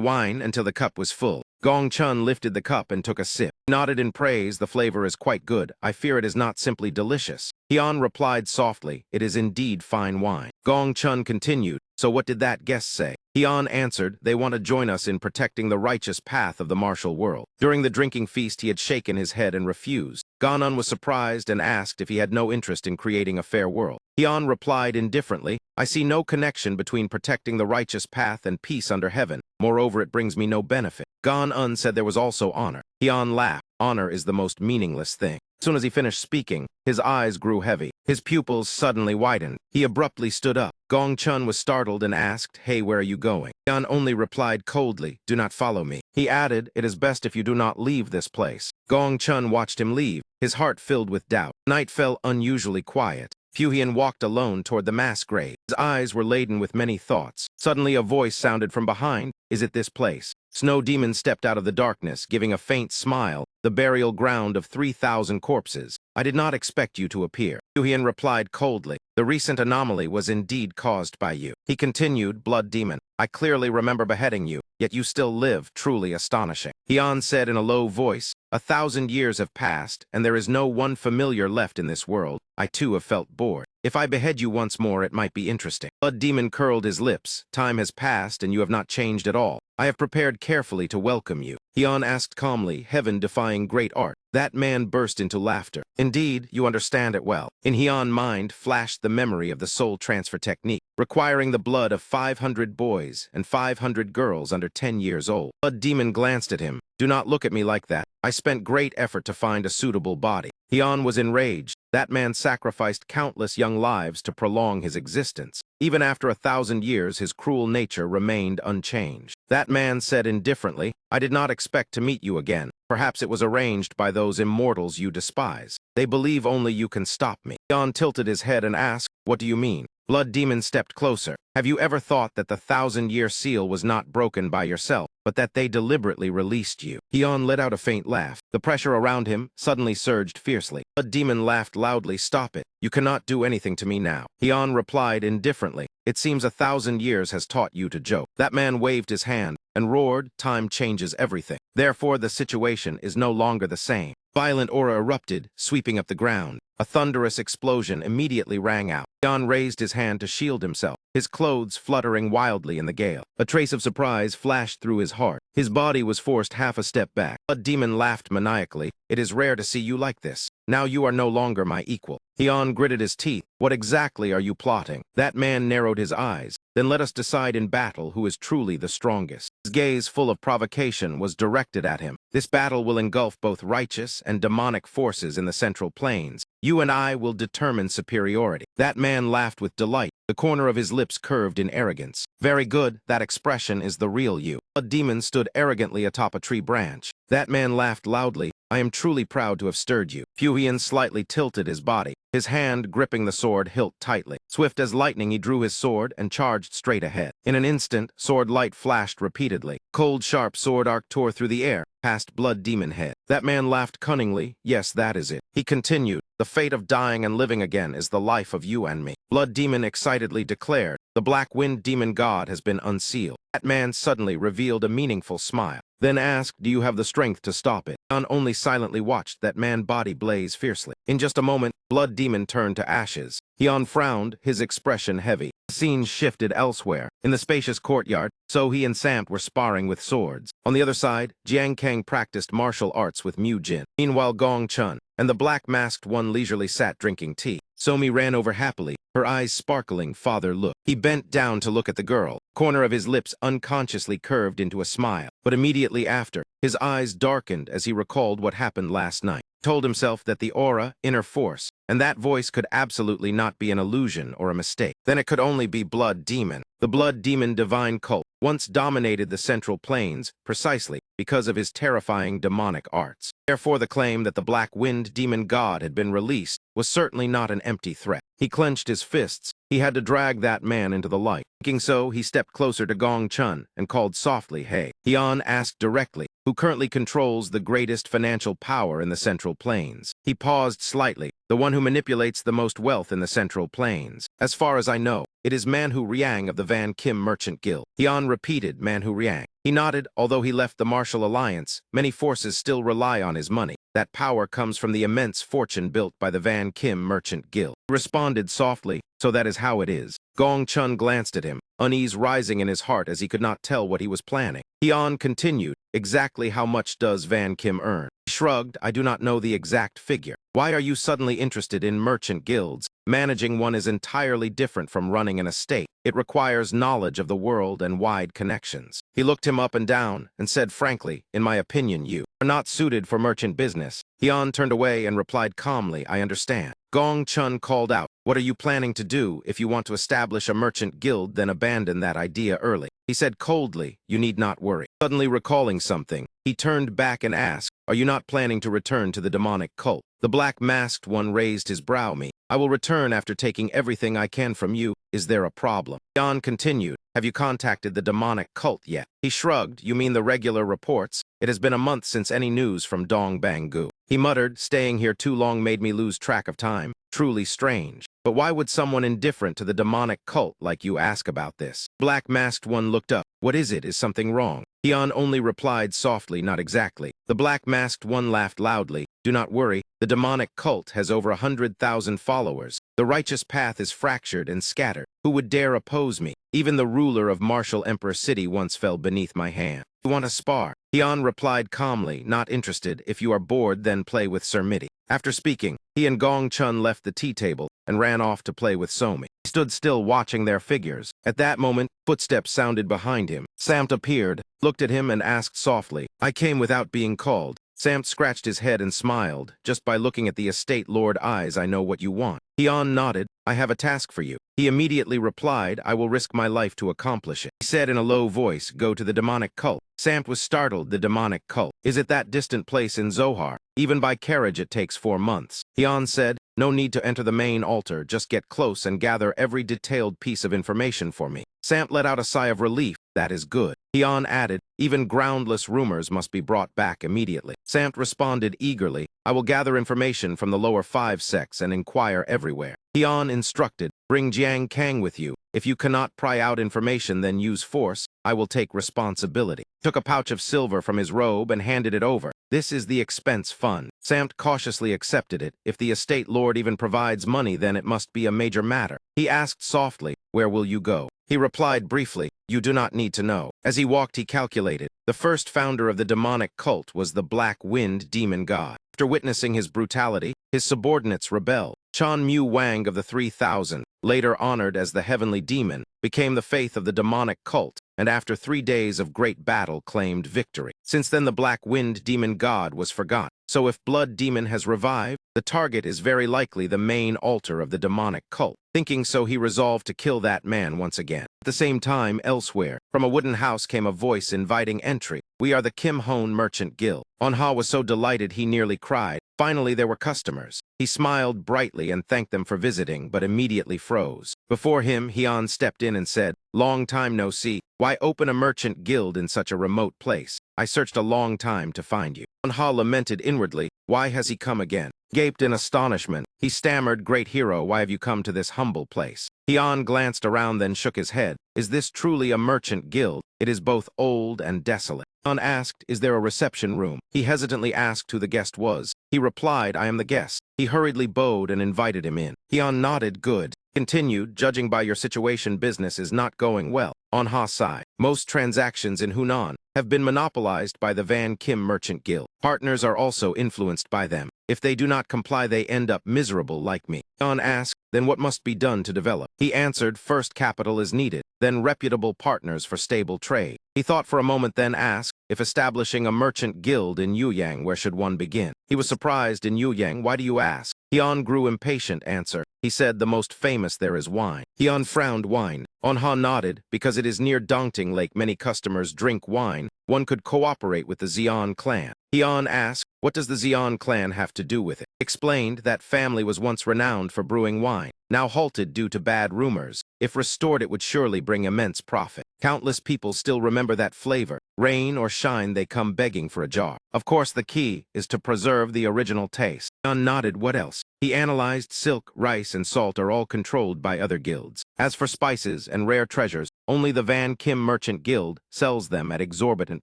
wine until the cup was full. Gong Chun lifted the cup and took a sip. He nodded in praise. The flavor is quite good. I fear it is not simply delicious. Hian replied softly, it is indeed fine wine. Gong Chun continued, so what did that guest say? Hian answered, they want to join us in protecting the righteous path of the martial world. During the drinking feast, he had shaken his head and refused. Ganon was surprised and asked if he had no interest in creating a fair world. Hian replied indifferently, I see no connection between protecting the righteous path and peace under heaven. Moreover, it brings me no benefit. Ganon said there was also honor. Hian laughed. Honor is the most meaningless thing. As soon as he finished speaking, his eyes grew heavy. His pupils suddenly widened. He abruptly stood up. Gong Chun was startled and asked, hey, where are you going? Hian only replied coldly, do not follow me. He added, it is best if you do not leave this place. Gong Chun watched him leave, his heart filled with doubt. Night fell unusually quiet. Fuhian walked alone toward the mass grave. His eyes were laden with many thoughts. Suddenly a voice sounded from behind, is it this place? Snow Demon stepped out of the darkness, giving a faint smile, the burial ground of 3,000 corpses. I did not expect you to appear. Fuhian replied coldly, the recent anomaly was indeed caused by you. He continued, Blood Demon, I clearly remember beheading you, yet you still live, truly astonishing. Hian said in a low voice, 1,000 years have passed, and there is no one familiar left in this world. I too have felt bored. If I behead you once more, it might be interesting. Blood Demon curled his lips. Time has passed, and you have not changed at all. I have prepared carefully to welcome you. Hian asked calmly, heaven-defying great art. That man burst into laughter. Indeed, you understand it well. In Hian's mind flashed the memory of the soul transfer technique, requiring the blood of 500 boys and 500 girls under 10 years old. Blood Demon glanced at him. Do not look at me like that. I spent great effort to find a suitable body. Hian was enraged. That man sacrificed countless young lives to prolong his existence. Even after 1,000 years, his cruel nature remained unchanged. That man said indifferently, I did not expect to meet you again. Perhaps it was arranged by those immortals you despise. They believe only you can stop me. Hian tilted his head and asked, what do you mean? Blood Demon stepped closer. Have you ever thought that the 1,000-year seal was not broken by yourself, but that they deliberately released you? Hian let out a faint laugh. The pressure around him suddenly surged fiercely. Blood Demon laughed loudly. Stop it. You cannot do anything to me now. Hian replied indifferently. It seems 1,000 years has taught you to joke. That man waved his hand and roared, time changes everything. Therefore, the situation is no longer the same. Violent aura erupted, sweeping up the ground. A thunderous explosion immediately rang out. Hian raised his hand to shield himself, his clothes fluttering wildly in the gale. A trace of surprise flashed through his heart. His body was forced half a step back. Blood Demon laughed maniacally. It is rare to see you like this. Now you are no longer my equal. Hian gritted his teeth. What exactly are you plotting? That man narrowed his eyes. Then let us decide in battle who is truly the strongest. His gaze, full of provocation, was directed at him. This battle will engulf both righteous and demonic forces in the Central Plains. You and I will determine superiority. That man laughed with delight. The corner of his lips curved in arrogance. Very good, that expression is the real you. A demon stood arrogantly atop a tree branch. That man laughed loudly. I am truly proud to have stirred you. Fuhian slightly tilted his body, his hand gripping the sword hilt tightly. Swift as lightning, he drew his sword and charged straight ahead. In an instant, sword light flashed repeatedly. Cold, sharp sword arc tore through the air, past Blood Demon head. That man laughed cunningly. Yes, that is it. He continued, the fate of dying and living again is the life of you and me. Blood Demon excitedly declared, the Black Wind Demon God has been unsealed. That man suddenly revealed a meaningful smile, then asked, do you have the strength to stop it? Hian only silently watched that man's body blaze fiercely. In just a moment, Blood Demon turned to ashes. Hian frowned, his expression heavy. The scene shifted elsewhere. In the spacious courtyard, Sohee and Samt were sparring with swords. On the other side, Jiang Kang practiced martial arts with Mu Jin. Meanwhile, Gong Chun and the black-masked one leisurely sat drinking tea. Somi ran over happily, her eyes sparkling. Father looked. He bent down to look at the girl. Corner of his lips unconsciously curved into a smile. But immediately after, his eyes darkened as he recalled what happened last night. Told himself that the aura, inner force, and that voice could absolutely not be an illusion or a mistake. Then it could only be Blood Demon. The Blood Demon divine cult once dominated the Central Plains precisely because of his terrifying demonic arts. Therefore, the claim that the Black Wind Demon God had been released was certainly not an empty threat. He clenched his fists. He had to drag that man into the light. Thinking so, he stepped closer to Gong Chun and called softly, "Hey." Hyun asked directly, "Who currently controls the greatest financial power in the Central Plains?" He paused slightly. "The one who manipulates the most wealth in the Central Plains. As far as I know, it is Manhu Riang of the Van Kim Merchant Guild." Hyun repeated Manhu Riang. He nodded. Although he left the Martial Alliance, many forces still rely on his money. That power comes from the immense fortune built by the Van Kim Merchant Guild. He responded softly, "So that is how it is." Gong Chun glanced at him, unease rising in his heart as he could not tell what he was planning. Hyun continued, "Exactly how much does Van Kim earn?" He shrugged, "I do not know the exact figure." "Why are you suddenly interested in merchant guilds? Managing one is entirely different from running an estate. It requires knowledge of the world and wide connections." He looked him up and down and said frankly, "In my opinion, you are not suited for merchant business." Hyun turned away and replied calmly, "I understand." Gong Chun called out, "What are you planning to do? If you want to establish a merchant guild, then abandon that idea early." He said coldly, "You need not worry." Suddenly recalling something, he turned back and asked, "Are you not planning to return to the demonic cult?" The black-masked one raised his brow. "Me. I will return after taking everything I can from you. Is there a problem?" Hyun continued, "Have you contacted the demonic cult yet?" He shrugged, "You mean the regular reports? It has been a month since any news from Dong Banggu." He muttered, "Staying here too long made me lose track of time. Truly strange. But why would someone indifferent to the demonic cult like you ask about this?" Black-masked one looked up. "What is it? Is something wrong?" Hyun only replied softly, "Not exactly." The black-masked one laughed loudly. "Do not worry. The demonic cult has over 100,000 followers. The righteous path is fractured and scattered. Who would dare oppose me? Even the ruler of Martial Emperor City once fell beneath my hand. You want to spar?" Hyun replied calmly, "Not interested. If you are bored, then play with Sir Mitty." After speaking, he and Gong Chun left the tea table and ran off to play with Somi. He stood still watching their figures. At that moment, footsteps sounded behind him. Samt appeared, looked at him and asked softly, "I came without being called." Samt scratched his head and smiled. "Just by looking at the estate lord eyes, I know what you want." Hyun nodded. "I have a task for you." He immediately replied, "I will risk my life to accomplish it." He said in a low voice, "Go to the demonic cult." Samt was startled. "The demonic cult? Is it that distant place in Zohar? Even by carriage it takes 4 months." Hyun said, "No need to enter the main altar. Just get close and gather every detailed piece of information for me." Samt let out a sigh of relief. "That is good." Hyun added, "Even groundless rumors must be brought back immediately." Samt responded eagerly, "I will gather information from the lower 5 sects and inquire everywhere." Hyun instructed, "Bring Jiang Kang with you. If you cannot pry out information, then use force. I will take responsibility." Took a pouch of silver from his robe and handed it over. "This is the expense fund." Samt cautiously accepted it. If the estate lord even provides money, then it must be a major matter. He asked softly, "Where will you go?" He replied briefly, "You do not need to know." As he walked, he calculated. The first founder of the demonic cult was the Black Wind Demon God. After witnessing his brutality, his subordinates rebelled. Chan Mu Wang of the 3000, later honored as the Heavenly Demon, became the faith of the demonic cult, and after 3 days of great battle claimed victory. Since then the Black Wind Demon God was forgotten. So if Blood Demon has revived, the target is very likely the main altar of the demonic cult. Thinking so, he resolved to kill that man once again. At the same time, elsewhere, from a wooden house came a voice inviting entry. "We are the Kim Hone Merchant Guild." On-ha was so delighted he nearly cried. Finally, there were customers. He smiled brightly and thanked them for visiting, but immediately froze. Before him, Hyun stepped in and said, "Long time no see. Why open a merchant guild in such a remote place? I searched a long time to find you." On-ha lamented inwardly, "Why has he come again?" Gaped in astonishment. He stammered, "Great hero, why have you come to this humble place?" Hyun glanced around, then shook his head. "Is this truly a merchant guild? It is both old and desolate." Hyun asked, "Is there a reception room?" He hesitantly asked who the guest was. He replied, "I am the guest." He hurriedly bowed and invited him in. Hyun nodded, "Good." Continued, "Judging by your situation, business is not going well." On Ha side, most transactions in Hunan have been monopolized by the Van Kim Merchant Guild. Partners are also influenced by them. If they do not comply, they end up miserable like me. Hyun asked, "Then what must be done to develop?" He answered, "First capital is needed, then reputable partners for stable trade." He thought for a moment, then asked, if establishing a merchant guild in Yuyang, where should one begin? He was surprised. In Yuyang, why do you ask? Hian grew impatient. Answer. He said, the most famous there is wine. Hian frowned. Wine. Anha nodded. Because it is near Dongting Lake, many customers drink wine. One could cooperate with the Xian clan. Hian asked, what does the Xian clan have to do with it? Explained that family was once renowned for brewing wine, now halted due to bad rumors. If restored, it would surely bring immense profit. Countless people still remember that flavor. Rain or shine, they come begging for a jar. Of course, the key is to preserve the original taste. Hian nodded. What else? He analyzed. Silk, rice, and salt are all controlled by other guilds. As for spices and rare treasures, only the Van Kim Merchant Guild sells them at exorbitant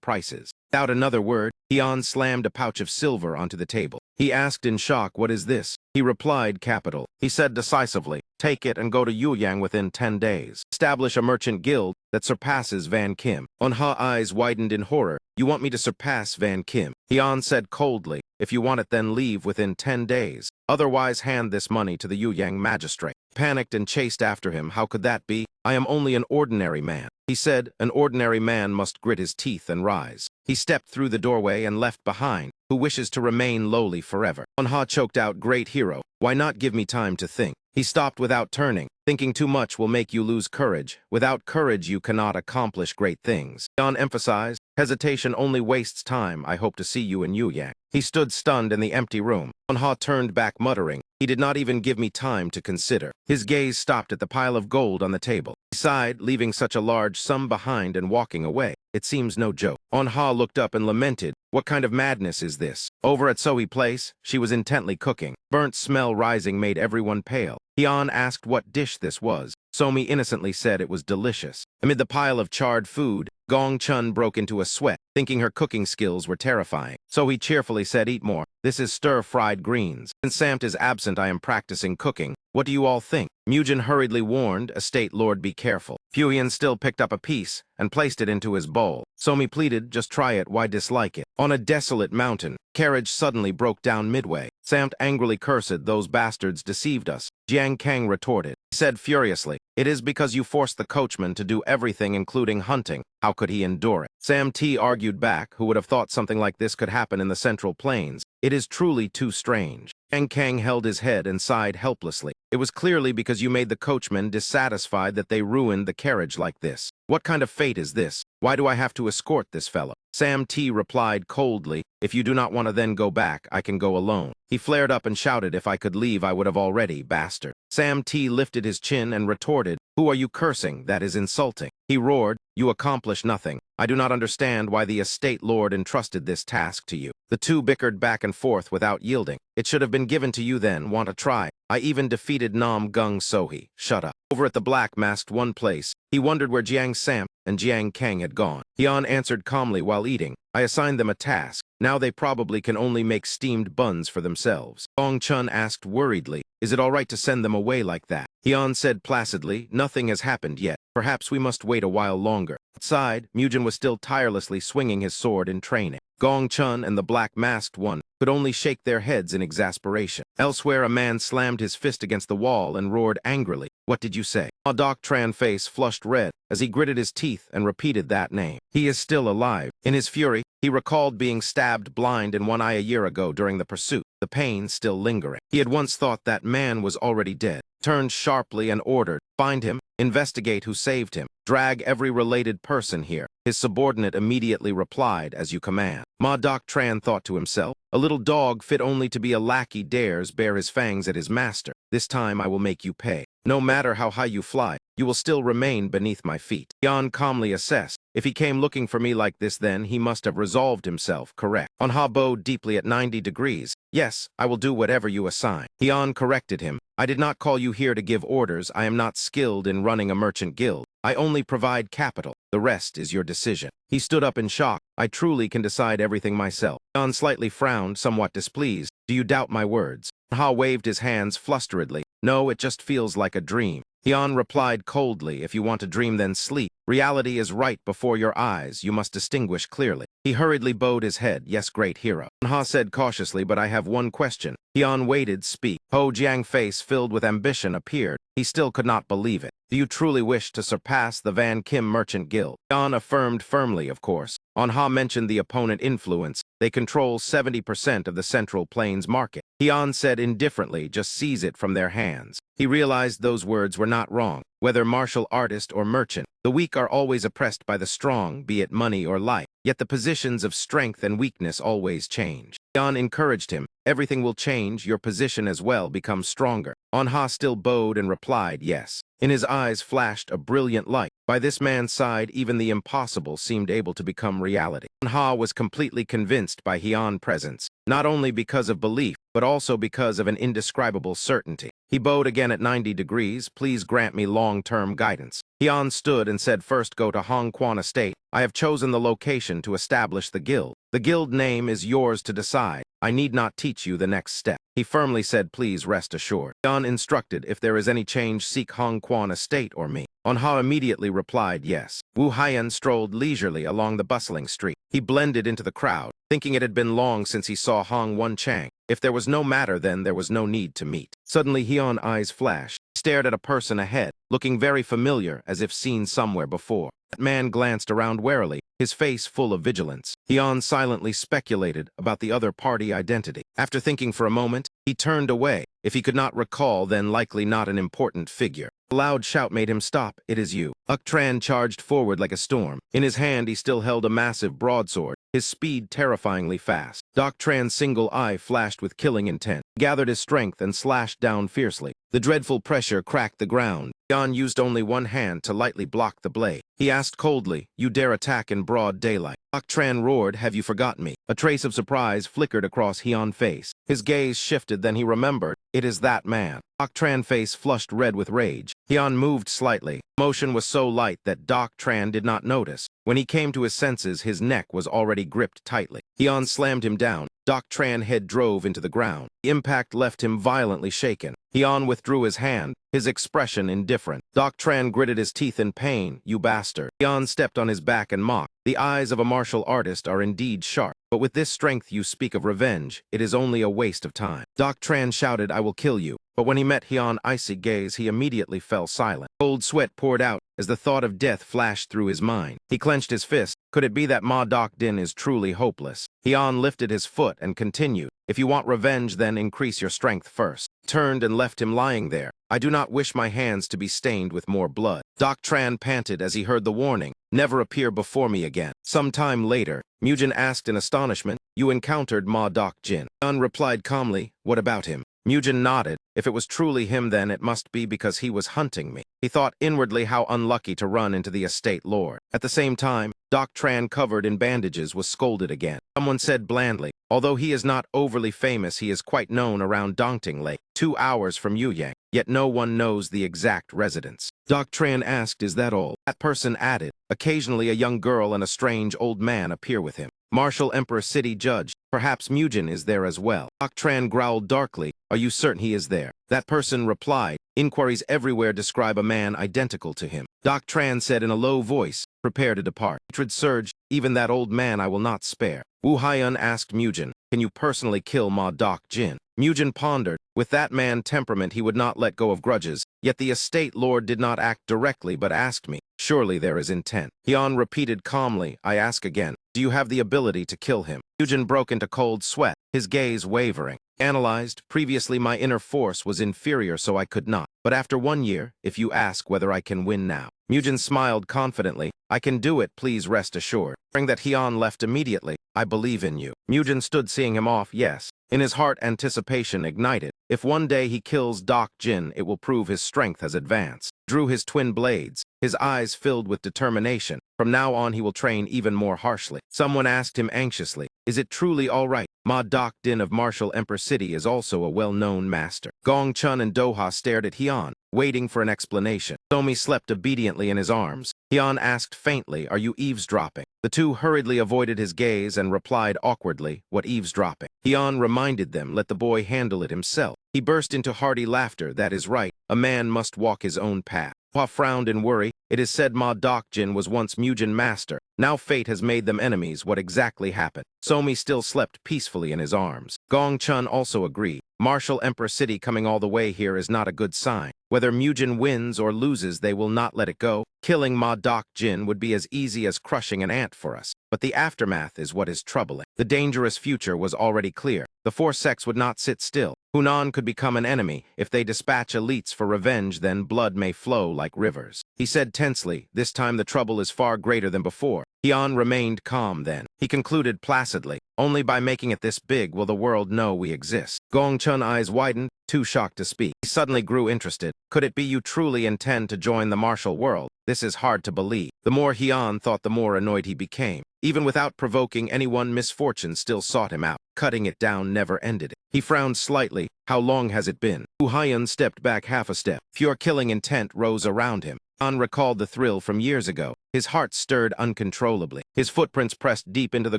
prices. Without another word, Hian slammed a pouch of silver onto the table. He asked in shock, what is this? He replied, capital. He said decisively, take it and go to Yuyang within 10 days. Establish a merchant guild that surpasses Van Kim. Anha's eyes widened in horror. You want me to surpass Van Kim? Hian said coldly, if you want it, then leave within 10 days. Otherwise, hand this money to the Yuyang magistrate. Panicked and chased after him. How could that be? I am only an ordinary man. He said, an ordinary man must grit his teeth and rise. He stepped through the doorway and left behind, who wishes to remain lowly forever. Anha choked out, great hero, why not give me time to think? He stopped without turning. Thinking too much will make you lose courage. Without courage, you cannot accomplish great things. Hian emphasized, hesitation only wastes time. I hope to see you in Yuyang. He stood stunned in the empty room. Anha turned back muttering, he did not even give me time to consider. His gaze stopped at the pile of gold on the table. He sighed, leaving such a large sum behind and walking away. It seems no joke. Anha looked up and lamented, what kind of madness is this? Over at Sohee Place, she was intently cooking. Burnt smell rising made everyone pale. Hian asked what dish this was. Somi innocently said it was delicious. Amid the pile of charred food, Gong Chun broke into a sweat, thinking her cooking skills were terrifying. So he cheerfully said, eat more. This is stir-fried greens. Since Samt is absent, I am practicing cooking. What do you all think? Mujin hurriedly warned, Estate Lord, be careful. Fuyan still picked up a piece and placed it into his bowl. Somi pleaded, just try it, why dislike it? On a desolate mountain, carriage suddenly broke down midway. Samt angrily cursed, those bastards deceived us. Jiang Kang retorted. He said furiously, it is because you forced the coachman to do everything including hunting. How could he endure it? Sam T argued back, who would have thought something like this could happen in the Central Plains. It is truly too strange. Jiang Kang held his head and sighed helplessly. It was clearly because you made the coachman dissatisfied that they ruined the carriage like this. What kind of fate is this? Why do I have to escort this fellow? Sam T replied coldly, if you do not want to then go back, I can go alone. He flared up and shouted, if I could leave, I would have already, bastard. Sam T lifted his chin and retorted, who are you cursing? That is insulting. He roared, you accomplish nothing. I do not understand why the estate lord entrusted this task to you. The two bickered back and forth without yielding. It should have been given to you then, want to try? I even defeated Nam Gung Sohee. Shut up. Over at the black masked one place, he wondered where Jiang Sam and Jiang Kang had gone. Hian answered calmly while eating, I assigned them a task. Now they probably can only make steamed buns for themselves. Gong Chun asked worriedly, is it all right to send them away like that? Hian said placidly, nothing has happened yet. Perhaps we must wait a while longer. Outside, Mujin was still tirelessly swinging his sword in training. Gong Chun and the black-masked one could only shake their heads in exasperation. Elsewhere, a man slammed his fist against the wall and roared angrily, what did you say? Doc Tran face flushed red as he gritted his teeth and repeated that name. He is still alive. In his fury, he recalled being stabbed blind in one eye a year ago during the pursuit, the pain still lingering. He had once thought that man was already dead. Turned sharply and ordered, find him, investigate who saved him, drag every related person here. His subordinate immediately replied, as you command. Doc Tran thought to himself, a little dog fit only to be a lackey dares bare his fangs at his master. This time I will make you pay. No matter how high you fly, you will still remain beneath my feet. Yan calmly assessed, if he came looking for me like this then he must have resolved himself, correct. Anha bowed deeply at 90 degrees. Yes, I will do whatever you assign. Yan corrected him. I did not call you here to give orders. I am not skilled in running a merchant guild. I only provide capital. The rest is your decision. He stood up in shock. I truly can decide everything myself. Yan slightly frowned, somewhat displeased. Do you doubt my words? Ha waved his hands flusteredly. No, it just feels like a dream. Hyun replied coldly, if you want to dream then sleep. Reality is right before your eyes, you must distinguish clearly. He hurriedly bowed his head, yes, great hero. Ha said cautiously, but I have one question. Hyun waited, speak. Ho Jiang's face filled with ambition appeared. He still could not believe it. Do you truly wish to surpass the Van Kim Merchant Guild? Hyun affirmed firmly, of course. Ha mentioned the opponent influence. They control 70% of the Central Plains market. Hyun said indifferently, just seize it from their hands. He realized those words were not wrong. Whether martial artist or merchant, the weak are always oppressed by the strong, be it money or life. Yet the positions of strength and weakness always change. Hyun encouraged him. Everything will change, your position as well becomes stronger. Ha still bowed and replied, yes. In his eyes flashed a brilliant light. By this man's side, even the impossible seemed able to become reality. Ha was completely convinced by Hyun's presence, not only because of belief, but also because of an indescribable certainty. He bowed again at 90 degrees, please grant me long-term guidance. Hyun stood and said, first go to Hongquan Estate. I have chosen the location to establish the guild. The guild name is yours to decide. I need not teach you the next step. He firmly said, please rest assured. Hyun instructed, if there is any change, seek Hongquan Estate or me. Ha immediately replied, yes. Wu Haiyan strolled leisurely along the bustling street. He blended into the crowd, thinking it had been long since he saw Hong Wen Chang. If there was no matter, then there was no need to meet. Suddenly, Hyun's eyes flashed. He stared at a person ahead, looking very familiar, as if seen somewhere before. That man glanced around warily, his face full of vigilance. Hyun silently speculated about the other party identity. After thinking for a moment, he turned away. If he could not recall, then likely not an important figure. A loud shout made him stop. It is you. Tran charged forward like a storm. In his hand, he still held a massive broadsword, his speed terrifyingly fast. Tran's single eye flashed with killing intent. He gathered his strength and slashed down fiercely. The dreadful pressure cracked the ground. Hyun used only one hand to lightly block the blade. He asked coldly, you dare attack in broad daylight? Tran roared, have you forgotten me? A trace of surprise flickered across Hyun's face. His gaze shifted, then he remembered. It is that man. Tran's face flushed red with rage. Hyun moved slightly. Motion was so light that Tran did not notice. When he came to his senses, his neck was already gripped tightly. Hyun slammed him down. Tran's head drove into the ground. The impact left him violently shaken. Hyun withdrew his hand, his expression indifferent. Tran gritted his teeth in pain. You bastard. Hyun stepped on his back and mocked. The eyes of a martial artist are indeed sharp, but with this strength you speak of revenge, it is only a waste of time. Tran shouted, I will kill you. But when he met Hyun's icy gaze, he immediately fell silent. Cold sweat poured out as the thought of death flashed through his mind. He clenched his fist. Could it be that Ma Dokdin is truly hopeless? Hyun lifted his foot and continued. If you want revenge, then increase your strength first. Turned and left him lying there. I do not wish my hands to be stained with more blood. Tran panted as he heard the warning. Never appear before me again. Some time later, Mujin asked in astonishment, you encountered Ma Dokjin. Hyun replied calmly, what about him? Mujin nodded. If it was truly him, then it must be because he was hunting me. He thought inwardly how unlucky to run into the estate lord. At the same time, Tran, covered in bandages, was scolded again. Someone said blandly, although he is not overly famous, he is quite known around Dongting Lake, 2 hours from Yuyang, yet no one knows the exact residence. Tran asked, is that all? That person added, occasionally a young girl and a strange old man appear with him. Marshal Emperor City Judge, perhaps Mujin is there as well. Tran growled darkly, are you certain he is there? That person replied, inquiries everywhere describe a man identical to him. Tran said in a low voice, prepare to depart. Hatred surged, even that old man I will not spare. Wu Haiyan asked Mujin, can you personally kill Ma Dokjin? Mujin pondered, with that man's temperament he would not let go of grudges, yet the estate lord did not act directly but asked me. Surely there is intent. Hyun repeated calmly, I ask again, do you have the ability to kill him? Mujin broke into cold sweat, his gaze wavering. Analyzed, previously my inner force was inferior so I could not. But after 1 year, if you ask whether I can win now. Mujin smiled confidently, I can do it, please rest assured. Hearing that Hyun left immediately, I believe in you. Mujin stood seeing him off, yes. In his heart anticipation ignited. If one day he kills Dokjin, it will prove his strength has advanced. Drew his twin blades, his eyes filled with determination. From now on he will train even more harshly. Someone asked him anxiously, is it truly all right? Ma Dokdin of Martial Emperor City is also a well-known master. Gong Chun and Doha stared at Hyun, waiting for an explanation. Somi slept obediently in his arms. Hyun asked faintly, are you eavesdropping? The two hurriedly avoided his gaze and replied awkwardly, what eavesdropping? Hyun reminded them, let the boy handle it himself. He burst into hearty laughter. That is right. A man must walk his own path. Hwa frowned in worry. It is said Ma Dokjin was once Mujin master. Now fate has made them enemies. What exactly happened? Somi still slept peacefully in his arms. Gong Chun also agreed. Martial Emperor City coming all the way here is not a good sign. Whether Mujin wins or loses, they will not let it go. Killing Ma Dokjin would be as easy as crushing an ant for us. But the aftermath is what is troubling. The dangerous future was already clear. The four sects would not sit still. Hunan could become an enemy. If they dispatch elites for revenge, then blood may flow like rivers. He said tensely, this time the trouble is far greater than before. Hyun remained calm then. He concluded placidly, only by making it this big will the world know we exist. Gong Chun's eyes widened, too shocked to speak. He suddenly grew interested. Could it be you truly intend to join the martial world? This is hard to believe. The more Hyun thought, the more annoyed he became. Even without provoking anyone, misfortune still sought him out. Cutting it down never ended it. He frowned slightly. How long has it been? Hyun stepped back half a step. Pure killing intent rose around him. Hyun recalled the thrill from years ago. His heart stirred uncontrollably. His footprints pressed deep into the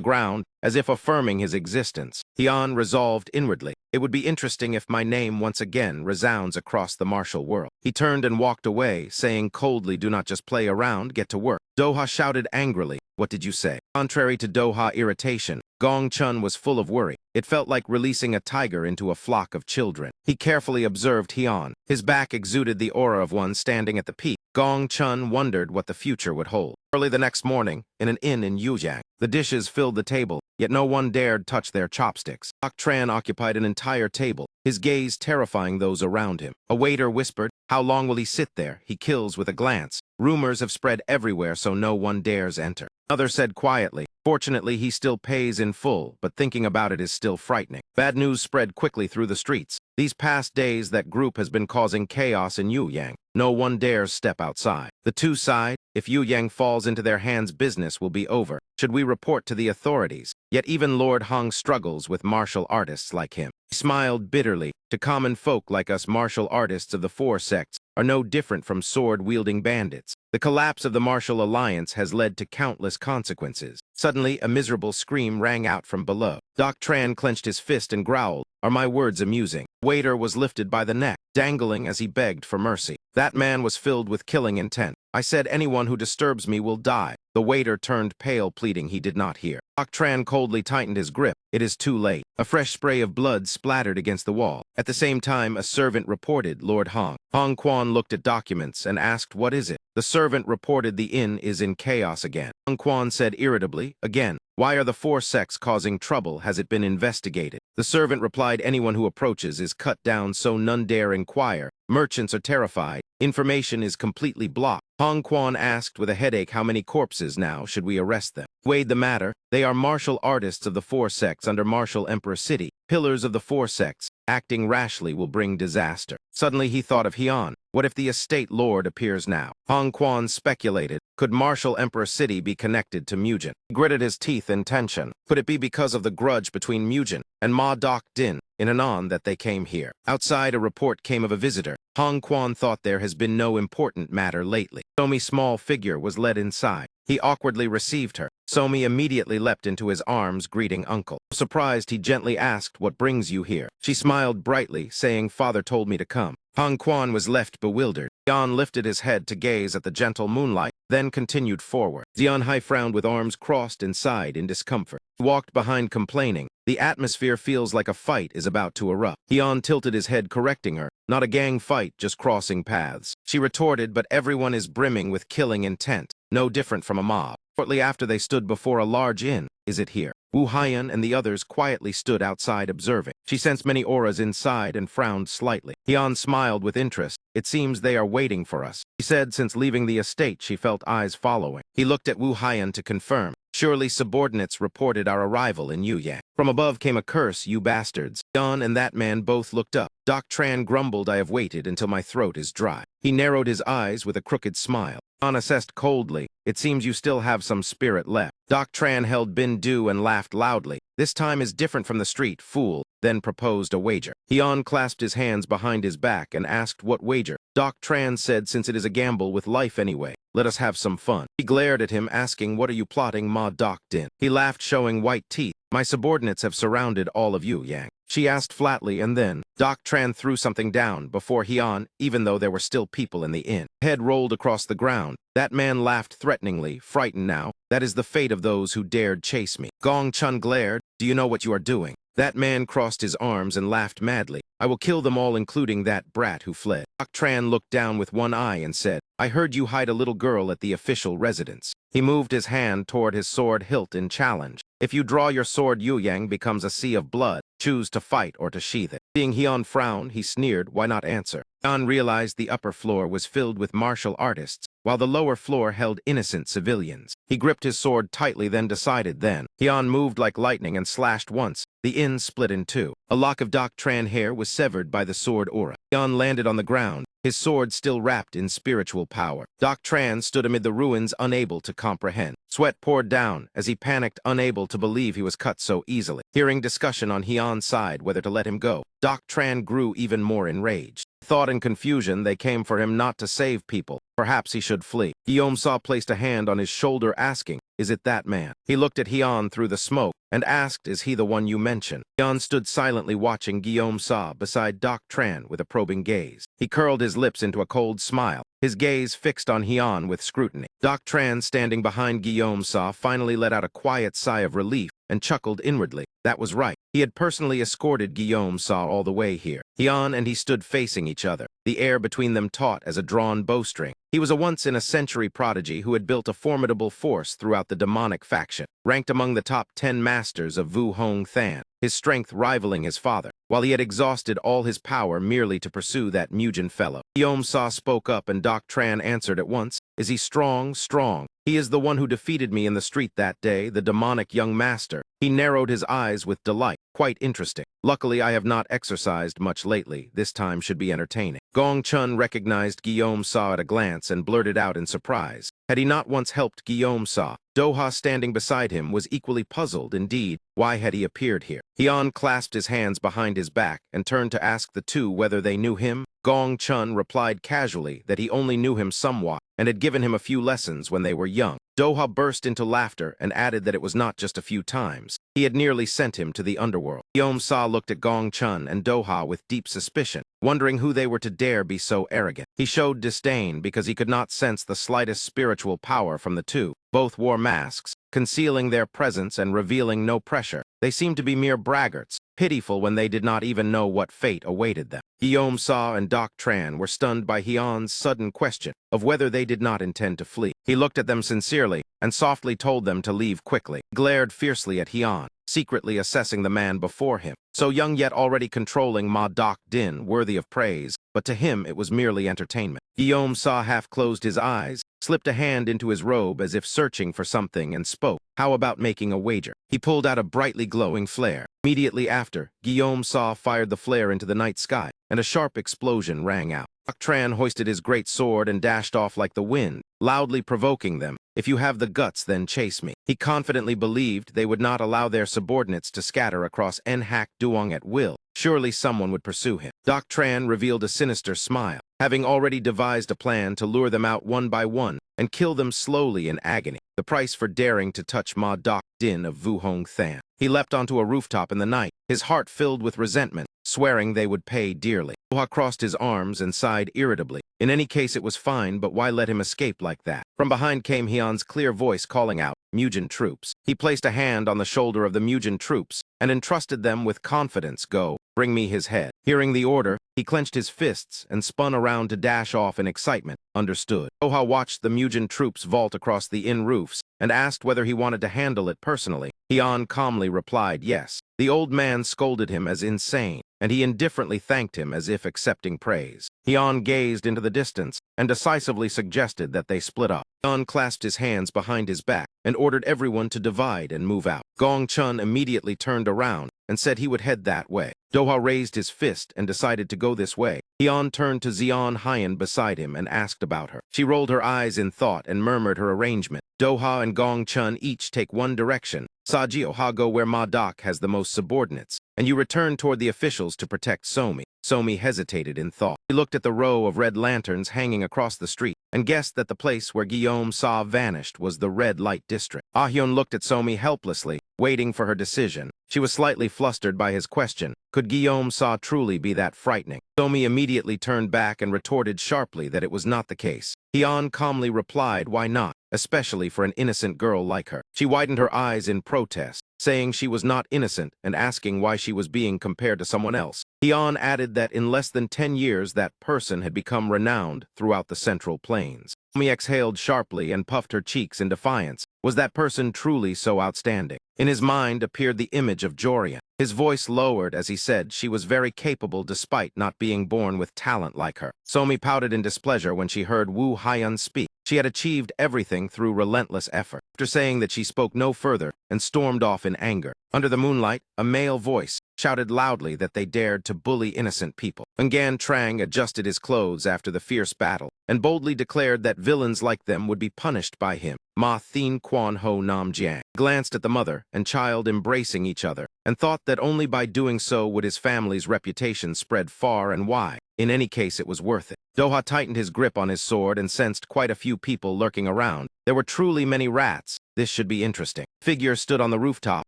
ground, as if affirming his existence. Hyun resolved inwardly, it would be interesting if my name once again resounds across the martial world. He turned and walked away, saying coldly, do not just play around, get to work. Doha shouted angrily, what did you say? Contrary to Doha irritation, Gong Chun was full of worry. It felt like releasing a tiger into a flock of children. He carefully observed Hyun. His back exuded the aura of one standing at the peak. Gong Chun wondered what the future would hold. Early the next morning, in an inn in Yuyang, the dishes filled the table, yet no one dared touch their chopsticks. Doc Tran occupied an entire table, his gaze terrifying those around him. A waiter whispered, how long will he sit there? He kills with a glance. Rumors have spread everywhere, so no one dares enter. Another said quietly, fortunately he still pays in full, but thinking about it is still frightening. Bad news spread quickly through the streets. These past days that group has been causing chaos in Yuyang. No one dares step outside. The two side, if Yuyang falls into their hands, business will be over. Should we report to the authorities? Yet even Lord Hong struggles with martial artists like him. He smiled bitterly. To common folk like us, martial artists of the four sects are no different from sword-wielding bandits. The collapse of the martial alliance has led to countless consequences. Suddenly, a miserable scream rang out from below. Doc Tran clenched his fist and growled, are my words amusing? Waiter was lifted by the neck, dangling as he begged for mercy. That man was filled with killing intent. I said anyone who disturbs me will die. The waiter turned pale, pleading he did not hear. Doc Tran coldly tightened his grip. It is too late. A fresh spray of blood splattered against the wall. At the same time, a servant reported Lord Hong. Hong Quan looked at documents and asked, what is it? The servant reported the inn is in chaos again. Hong Quan said irritably, again, why are the four sects causing trouble? Has it been investigated? The servant replied, anyone who approaches is cut down so none dare inquire. Merchants are terrified. Information is completely blocked. Hong Quan asked with a headache, how many corpses now should we arrest them? Weighed the matter. They are martial artists of the four sects under Martial Emperor City. Pillars of the four sects. Acting rashly will bring disaster. Suddenly he thought of Hyun. What if the estate lord appears now? Hong Quan speculated. Could Martial Emperor City be connected to Mujin? He gritted his teeth in tension. Could it be because of the grudge between Mujin and Ma Dokjin in Anon that they came here? Outside, a report came of a visitor. Hong Quan thought there has been no important matter lately. Somi's small figure was led inside. He awkwardly received her. Somi immediately leapt into his arms, greeting uncle. Surprised, he gently asked, what brings you here? She smiled brightly, saying, father told me to come. Hong Quan was left bewildered. Xian lifted his head to gaze at the gentle moonlight, then continued forward. Xianhai frowned with arms crossed and sighed in discomfort. He walked behind, complaining. The atmosphere feels like a fight is about to erupt. Xian tilted his head, correcting her. Not a gang fight, just crossing paths. She retorted, but everyone is brimming with killing intent. No different from a mob. Shortly after, they stood before a large inn. Is it here? Wu Haiyan and the others quietly stood outside observing. She sensed many auras inside and frowned slightly. Hyun smiled with interest. It seems they are waiting for us. She said since leaving the estate she felt eyes following. He looked at Wu Haiyan to confirm. Surely subordinates reported our arrival in Yuyang. From above came a curse, you bastards. Hyun and that man both looked up. Doc Tran grumbled, I have waited until my throat is dry. He narrowed his eyes with a crooked smile. Hyun assessed coldly. It seems you still have some spirit left. Doc Tran held Bin Du and laughed loudly. This time is different from the street, fool, then proposed a wager. Hyun clasped his hands behind his back and asked what wager. Doc Tran said since it is a gamble with life anyway, let us have some fun. He glared at him asking, what are you plotting, Ma Doc Din? He laughed, showing white teeth. My subordinates have surrounded all of you, Yang. She asked flatly, and then Doc Tran threw something down before Hyun, even though there were still people in the inn. Head rolled across the ground. That man laughed threateningly, frightened now. That is the fate of those who dared chase me. Gong Chun glared. Do you know what you are doing? That man crossed his arms and laughed madly. I will kill them all, including that brat who fled. Doc Tran looked down with one eye and said, I heard you hide a little girl at the official residence. He moved his hand toward his sword hilt in challenge. If you draw your sword, Yu Yang becomes a sea of blood. Choose to fight or to sheathe it. Seeing Hyun frown, he sneered, why not answer? Hyun realized the upper floor was filled with martial artists, while the lower floor held innocent civilians. He gripped his sword tightly, then decided. Hyun moved like lightning and slashed once. The inn split in two. A lock of Doc Tran hair was severed by the sword aura. Hyun landed on the ground, his sword still wrapped in spiritual power. Doc Tran stood amid the ruins, unable to comprehend. Sweat poured down as he panicked, unable to believe he was cut so easily. Hearing discussion on Hyun's side whether to let him go, Doc Tran grew even more enraged. Thought and confusion, they came for him not to save people. Perhaps he should flee. Guillaume-sa placed a hand on his shoulder, asking, is it that man? He looked at Hyun through the smoke and asked, is he the one you mentioned? Hyun stood silently watching Guillaume-sa beside Doc Tran with a probing gaze. He curled his lips into a cold smile, his gaze fixed on Hyun with scrutiny. Doc Tran, standing behind Guillaume-sa, finally let out a quiet sigh of relief and chuckled inwardly. That was right. He had personally escorted Guillaume-sa all the way here. Hyun and he stood facing each other, the air between them taut as a drawn bowstring. He was a once-in-a-century prodigy who had built a formidable force throughout the demonic faction, ranked among the top 10 masters of Vu Hong Than, his strength rivaling his father, while he had exhausted all his power merely to pursue that Mugen fellow. Guillaume-sa spoke up and Doc Tran answered at once, is he strong? Strong. He is the one who defeated me in the street that day, the demonic young master. He narrowed his eyes with delight. Quite interesting. Luckily, I have not exercised much lately. This time should be entertaining. Gong Chun recognized Guillaume-sa at a glance and blurted out in surprise. Had he not once helped Guillaume-sa? Doha, standing beside him, was equally puzzled. Indeed, why had he appeared here? Hyun clasped his hands behind his back and turned to ask the two whether they knew him. Gong Chun replied casually that he only knew him somewhat and had given him a few lessons when they were young. Doha burst into laughter and added that it was not just a few times. He had nearly sent him to the underworld. Guillaume-sa looked at Gong Chun and Doha with deep suspicion, wondering who they were to dare be so arrogant. He showed disdain because he could not sense the slightest spiritual power from the two. Both wore masks, concealing their presence and revealing no pressure. They seemed to be mere braggarts, pitiful when they did not even know what fate awaited them. Guillaume-sa and Doc Tran were stunned by Hyun's sudden question of whether they did not intend to flee. He looked at them sincerely and softly told them to leave quickly. He glared fiercely at Hyun, secretly assessing the man before him. So young yet already controlling Ma Doc Din, worthy of praise, but to him it was merely entertainment. Guillaume-sa half closed his eyes, slipped a hand into his robe as if searching for something and spoke. How about making a wager? He pulled out a brightly glowing flare. Immediately after, Guillaume-sa fired the flare into the night sky, and a sharp explosion rang out. Doc Tran hoisted his great sword and dashed off like the wind, loudly provoking them. If you have the guts, then chase me. He confidently believed they would not allow their subordinates to scatter across Nhak Duong at will. Surely someone would pursue him. Doc Tran revealed a sinister smile, having already devised a plan to lure them out one by one and kill them slowly in agony. The price for daring to touch Ma Doc Din of Vu Hong Than. He leapt onto a rooftop in the night, his heart filled with resentment, swearing they would pay dearly. Doha crossed his arms and sighed irritably. In any case, it was fine, but why let him escape like that? From behind came Hyun's clear voice calling out, Mugen troops. He placed a hand on the shoulder of the Mugen troops and entrusted them with confidence. Go, bring me his head. Hearing the order, he clenched his fists and spun around to dash off in excitement. Understood. Doha watched the Mugen troops vault across the inn roofs and asked whether he wanted to handle it personally. Hyun calmly replied yes. The old man scolded him as insane, and he indifferently thanked him as if accepting praise. Hyun gazed into the distance and decisively suggested that they split up. Hyun clasped his hands behind his back and ordered everyone to divide and move out. Gong Chun immediately turned around and said he would head that way. Doha raised his fist and decided to go this way. Hyun turned to Xian Hyan beside him and asked about her. She rolled her eyes in thought and murmured her arrangement. Doha and Gong Chun each take one direction. Sajioha go where Ma Doc has the most subordinates, and you return toward the officials to protect Somi. Somi hesitated in thought. He looked at the row of red lanterns hanging across the street and guessed that the place where Guillaume-sa vanished was the red light district. Ah Hyun looked at Somi helplessly, waiting for her decision. She was slightly flustered by his question. Could Guillaume Sa truly be that frightening? Somi immediately turned back and retorted sharply that it was not the case. Hyun calmly replied, why not, especially for an innocent girl like her. She widened her eyes in protest, saying she was not innocent and asking why she was being compared to someone else. Hyun added that in less than 10 years that person had become renowned throughout the Central Plains. Somi exhaled sharply and puffed her cheeks in defiance. Was that person truly so outstanding? In his mind appeared the image of Jorian. His voice lowered as he said she was very capable despite not being born with talent like her. Somi pouted in displeasure when she heard Woo Hyun speak. She had achieved everything through relentless effort. After saying that, she spoke no further and stormed off in anger. Under the moonlight, a male voice shouted loudly that they dared to bully innocent people. Ngan Trang adjusted his clothes after the fierce battle and boldly declared that villains like them would be punished by him. Ma Thin Quan Ho Nam Jiang glanced at the mother and child embracing each other and thought that only by doing so would his family's reputation spread far and wide. In any case, it was worth it. Doha tightened his grip on his sword and sensed quite a few people lurking around. There were truly many rats. This should be interesting. Figure stood on the rooftop,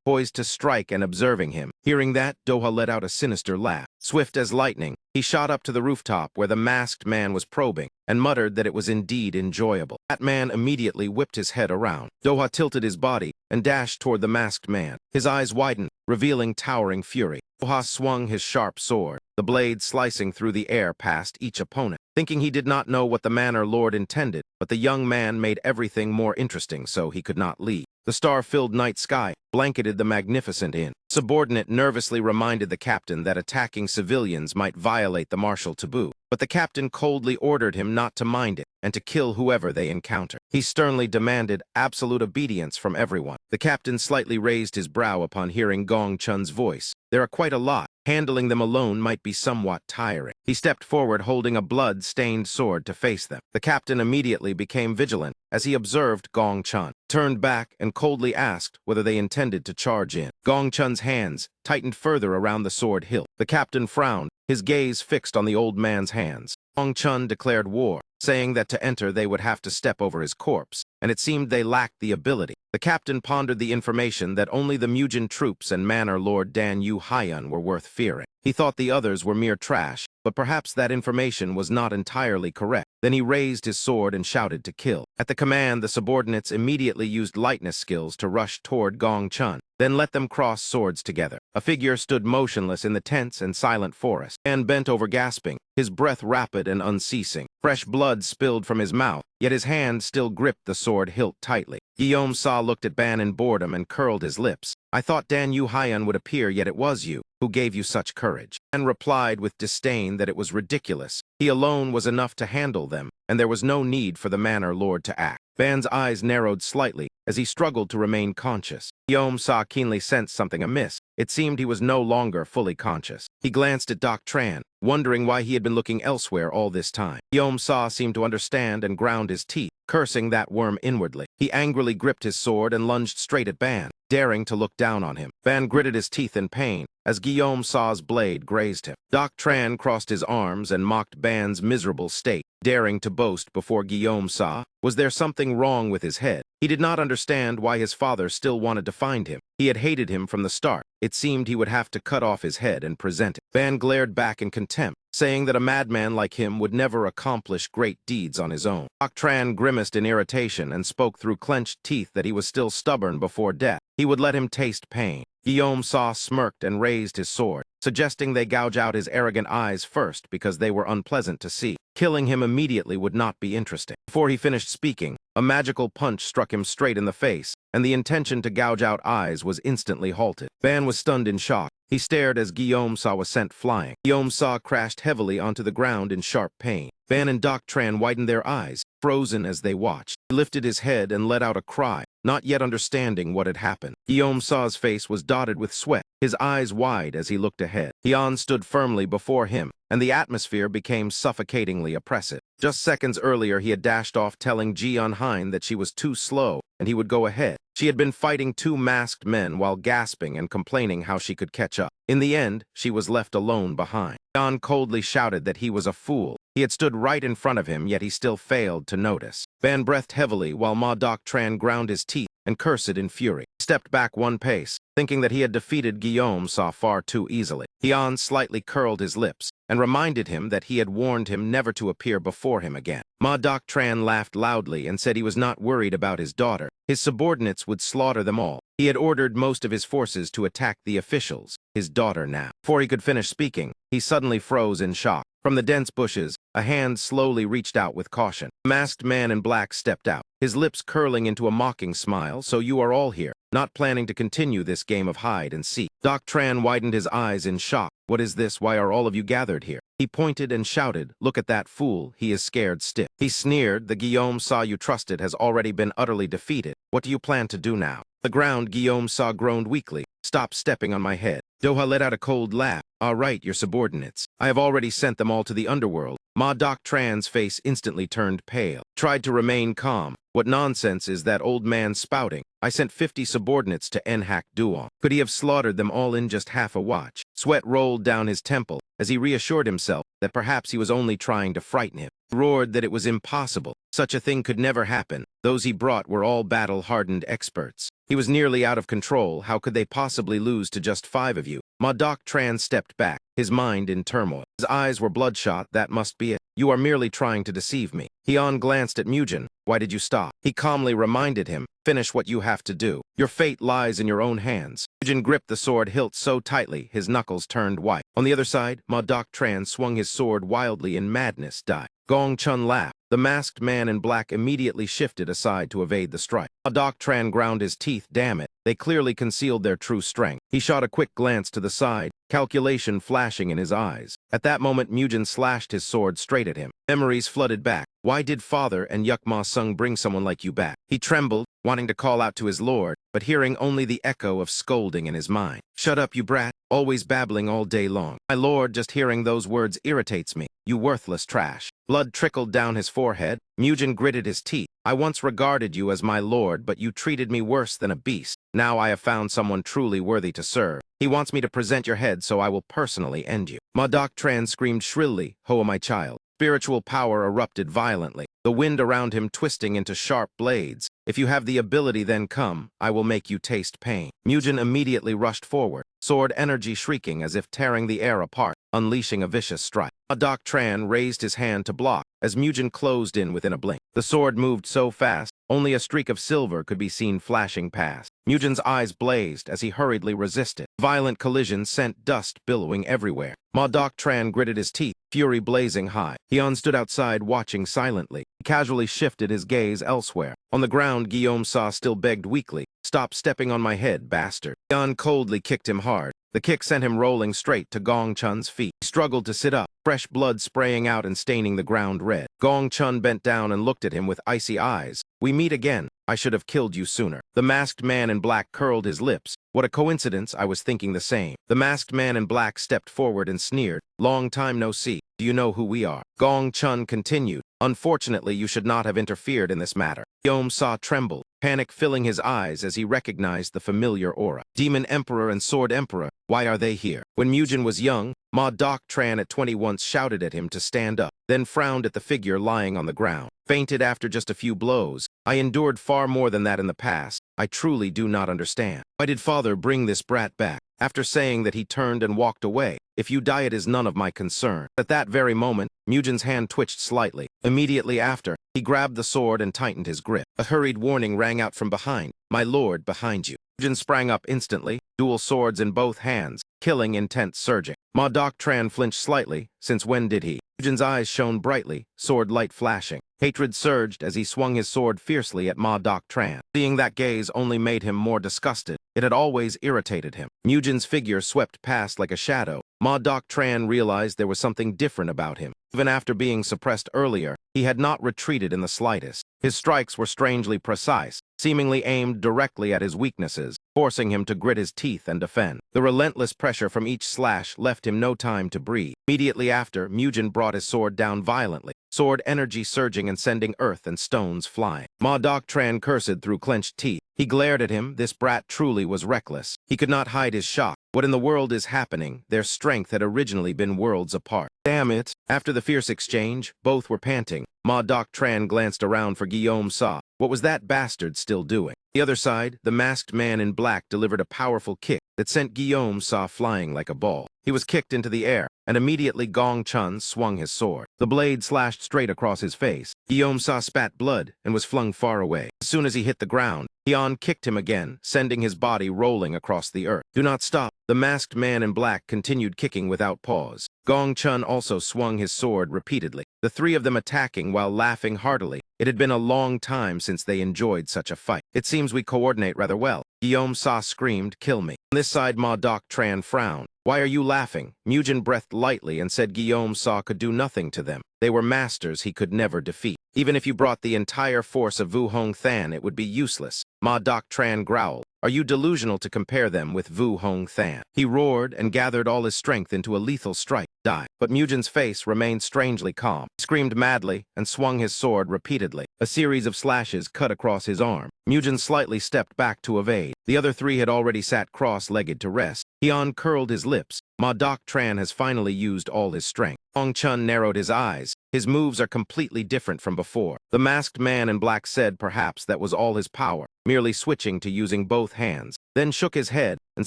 poised to strike and observing him. Hearing that, Doha let out a sinister laugh. Swift as lightning, he shot up to the rooftop where the masked man was probing and muttered that it was indeed enjoyable. That man immediately whipped his head around. Doha tilted his body and dashed toward the masked man. His eyes widened, revealing towering fury. Doha swung his sharp sword, the blade slicing through the air past each opponent. Thinking he did not know what the Manor Lord intended, but the young man made everything more interesting so he could not leave. The star-filled night sky blanketed the magnificent inn. Subordinate nervously reminded the captain that attacking civilians might violate the martial taboo, but the captain coldly ordered him not to mind it and to kill whoever they encounter. He sternly demanded absolute obedience from everyone. The captain slightly raised his brow upon hearing Gong Chun's voice. There are quite a lot. Handling them alone might be somewhat tiring. He stepped forward holding a blood-stained sword to face them. The captain immediately became vigilant as he observed Gong Chun, turned back and coldly asked whether they intended to charge in. Gong Chun's hands tightened further around the sword hilt. The captain frowned, his gaze fixed on the old man's hands. Gong Chun declared war, saying that to enter they would have to step over his corpse, and it seemed they lacked the ability. The captain pondered the information that only the Mujin troops and Manor Lord Dan Yu Hyun were worth fearing. He thought the others were mere trash, but perhaps that information was not entirely correct. Then he raised his sword and shouted to kill. At the command, the subordinates immediately used lightness skills to rush toward Gong Chun, then let them cross swords together. A figure stood motionless in the tense and silent forest, and bent over gasping, his breath rapid and unceasing. Fresh blood spilled from his mouth, yet his hand still gripped the sword hilt tightly. Guillaume Sa looked at Ban in boredom and curled his lips. I thought Dan Yu Hyun would appear, yet it was you. Who gave you such courage? Ban replied with disdain that it was ridiculous. He alone was enough to handle them, and there was no need for the Manor Lord to act. Ban's eyes narrowed slightly as he struggled to remain conscious. Guillaume Sa keenly sensed something amiss. It seemed he was no longer fully conscious. He glanced at Doc Tran, wondering why he had been looking elsewhere all this time. Guillaume Sa seemed to understand and ground his teeth, cursing that worm inwardly. He angrily gripped his sword and lunged straight at Ban, daring to look down on him. Ban gritted his teeth in pain as Guillaume Sa's blade grazed him. Doc Tran crossed his arms and mocked Ban's miserable state, daring to boast before Guillaume Sa. Was there something wrong with his head? He did not understand why his father still wanted to find him. He had hated him from the start. It seemed he would have to cut off his head and present it. Ban glared back in contempt, saying that a madman like him would never accomplish great deeds on his own. Doc Tran grimaced in irritation and spoke through clenched teeth that he was still stubborn before death. He would let him taste pain. Guillaume Sa smirked and raised his sword, suggesting they gouge out his arrogant eyes first because they were unpleasant to see. Killing him immediately would not be interesting. Before he finished speaking, a magical punch struck him straight in the face, and the intention to gouge out eyes was instantly halted. Ban was stunned in shock. He stared as Guillaume Sa was sent flying. Guillaume Sa crashed heavily onto the ground in sharp pain. Ban and Doc Tran widened their eyes, frozen as they watched. He lifted his head and let out a cry, not yet understanding what had happened. Guillaume Sa's face was dotted with sweat, his eyes wide as he looked ahead. Hyun stood firmly before him, and the atmosphere became suffocatingly oppressive. Just seconds earlier, he had dashed off telling Ji Eun-hein that she was too slow and he would go ahead. She had been fighting two masked men while gasping and complaining how she could catch up. In the end, she was left alone behind. Hyun coldly shouted that he was a fool. He had stood right in front of him, yet he still failed to notice. Ban breathed heavily while Ma Doc Tran ground his teeth and cursed in fury. He stepped back one pace, thinking that he had defeated Guillaume Sa far too easily. Guillaume slightly curled his lips and reminded him that he had warned him never to appear before him again. Ma Doc Tran laughed loudly and said he was not worried about his daughter. His subordinates would slaughter them all. He had ordered most of his forces to attack the officials, his daughter now. Before he could finish speaking, he suddenly froze in shock. From the dense bushes, a hand slowly reached out with caution. A masked man in black stepped out, his lips curling into a mocking smile. "So you are all here, not planning to continue this game of hide and seek." Doc Tran widened his eyes in shock. "What is this? Why are all of you gathered here?" He pointed and shouted, "Look at that fool, he is scared stiff." He sneered, "The Guillaume Sa you trusted has already been utterly defeated. What do you plan to do now?" The ground, Guillaume Sa groaned weakly. "Stop stepping on my head." Doha let out a cold laugh. "All right, your subordinates. I have already sent them all to the underworld." Ma Doc Tran's face instantly turned pale. Tried to remain calm. "What nonsense is that old man spouting? I sent 50 subordinates to Enhac Duong. Could he have slaughtered them all in just half a watch?" Sweat rolled down his temple as he reassured himself that perhaps he was only trying to frighten him. He roared that it was impossible. Such a thing could never happen. Those he brought were all battle-hardened experts. He was nearly out of control. How could they possibly lose to just 5 of you? Ma Doc Tran stepped back, his mind in turmoil. His eyes were bloodshot. "That must be it. You are merely trying to deceive me." Hyun glanced at Mujin. "Why did you stop?" He calmly reminded him, "Finish what you have to do. Your fate lies in your own hands." Mujin gripped the sword hilt so tightly, his knuckles turned white. On the other side, Ma Doc Tran swung his sword wildly in madness. "Die." Gong Chun laughed. The masked man in black immediately shifted aside to evade the strike. Ma Doc Tran ground his teeth. "Damn it. They clearly concealed their true strength." He shot a quick glance to the side, calculation flashing in his eyes. At that moment, Mujin slashed his sword straight at him. Memories flooded back. Why did father and Yuk Ma Sung bring someone like you back? He trembled, wanting to call out to his lord, but hearing only the echo of scolding in his mind. "Shut up, you brat, always babbling all day long." "My lord, just hearing those words irritates me. You worthless trash." Blood trickled down his forehead. Mujin gritted his teeth. "I once regarded you as my lord, but you treated me worse than a beast. Now I have found someone truly worthy to serve. He wants me to present your head, so I will personally end you." Ma Doc Tran screamed shrilly, "Hoa, my child." Spiritual power erupted violently, the wind around him twisting into sharp blades. "If you have the ability, then come. I will make you taste pain." Mujin immediately rushed forward, sword energy shrieking as if tearing the air apart, unleashing a vicious strike. Ma Doc Tran raised his hand to block as Mujin closed in within a blink. The sword moved so fast, only a streak of silver could be seen flashing past. Mujin's eyes blazed as he hurriedly resisted. Violent collisions sent dust billowing everywhere. Ma Doc Tran gritted his teeth, fury blazing high. Hyun stood outside watching silently. He casually shifted his gaze elsewhere. On the ground, Guillaume Sa still begged weakly, "Stop stepping on my head, bastard." Hyun coldly kicked him hard. The kick sent him rolling straight to Gong Chun's feet. He struggled to sit up, fresh blood spraying out and staining the ground red. Gong Chun bent down and looked at him with icy eyes. "We meet again. I should have killed you sooner." The masked man in black curled his lips. "What a coincidence, I was thinking the same." The masked man in black stepped forward and sneered. "Long time no see. Do you know who we are?" Gong Chun continued. "Unfortunately, you should not have interfered in this matter." Guillaume Sa trembled, panic filling his eyes as he recognized the familiar aura. Demon Emperor and Sword Emperor, why are they here? When Mujin was young, Ma Doc Tran at 20 once shouted at him to stand up, then frowned at the figure lying on the ground. Fainted after just a few blows. "I endured far more than that in the past. I truly do not understand. Why did father bring this brat back?" After saying that, he turned and walked away. "If you die, it is none of my concern." At that very moment, Mujin's hand twitched slightly. Immediately after, he grabbed the sword and tightened his grip. A hurried warning rang out from behind. "My lord, behind you." Mujin sprang up instantly, dual swords in both hands, killing intent surging. Ma Doc Tran flinched slightly, since when did he? Mujin's eyes shone brightly, sword light flashing. Hatred surged as he swung his sword fiercely at Ma Doc Tran. Seeing that gaze only made him more disgusted. It had always irritated him. Mujin's figure swept past like a shadow. Ma Doc Tran realized there was something different about him. Even after being suppressed earlier, he had not retreated in the slightest. His strikes were strangely precise, seemingly aimed directly at his weaknesses, forcing him to grit his teeth and defend. The relentless pressure from each slash left him no time to breathe. Immediately after, Mujin brought his sword down violently, sword energy surging and sending earth and stones flying. Ma Doc Tran cursed through clenched teeth. He glared at him. This brat truly was reckless. He could not hide his shock. What in the world is happening? Their strength had originally been worlds apart. Damn it! After the fierce exchange, both were panting. Ma Doc Tran glanced around for Guillaume Sa. What was that bastard still doing? The other side, the masked man in black delivered a powerful kick that sent Guillaume Sa flying like a ball. He was kicked into the air, and immediately Gong Chun swung his sword. The blade slashed straight across his face. Guillaume Sa spat blood and was flung far away. As soon as he hit the ground, Hian kicked him again, sending his body rolling across the earth. Do not stop. The masked man in black continued kicking without pause. Gong Chun also swung his sword repeatedly, the three of them attacking while laughing heartily. It had been a long time since they enjoyed such a fight. It seems we coordinate rather well. Guillaume Sa screamed, "Kill me." On this side, Ma Doc Tran frowned. "Why are you laughing?" Mugen breathed lightly and said Guillaume Sa could do nothing to them. They were masters he could never defeat. Even if you brought the entire force of Vu Hong Than, it would be useless. Ma Doc Tran growled. "Are you delusional to compare them with Vu Hong Than?" He roared and gathered all his strength into a lethal strike. Die. But Mugen's face remained strangely calm. He screamed madly and swung his sword repeatedly. A series of slashes cut across his arm. Mugen slightly stepped back to evade. The other three had already sat cross-legged to rest. Hian curled his lips. Ma Doc Tran has finally used all his strength. Gong Chun narrowed his eyes. His moves are completely different from before. The masked man in black said perhaps that was all his power, merely switching to using both hands, then shook his head and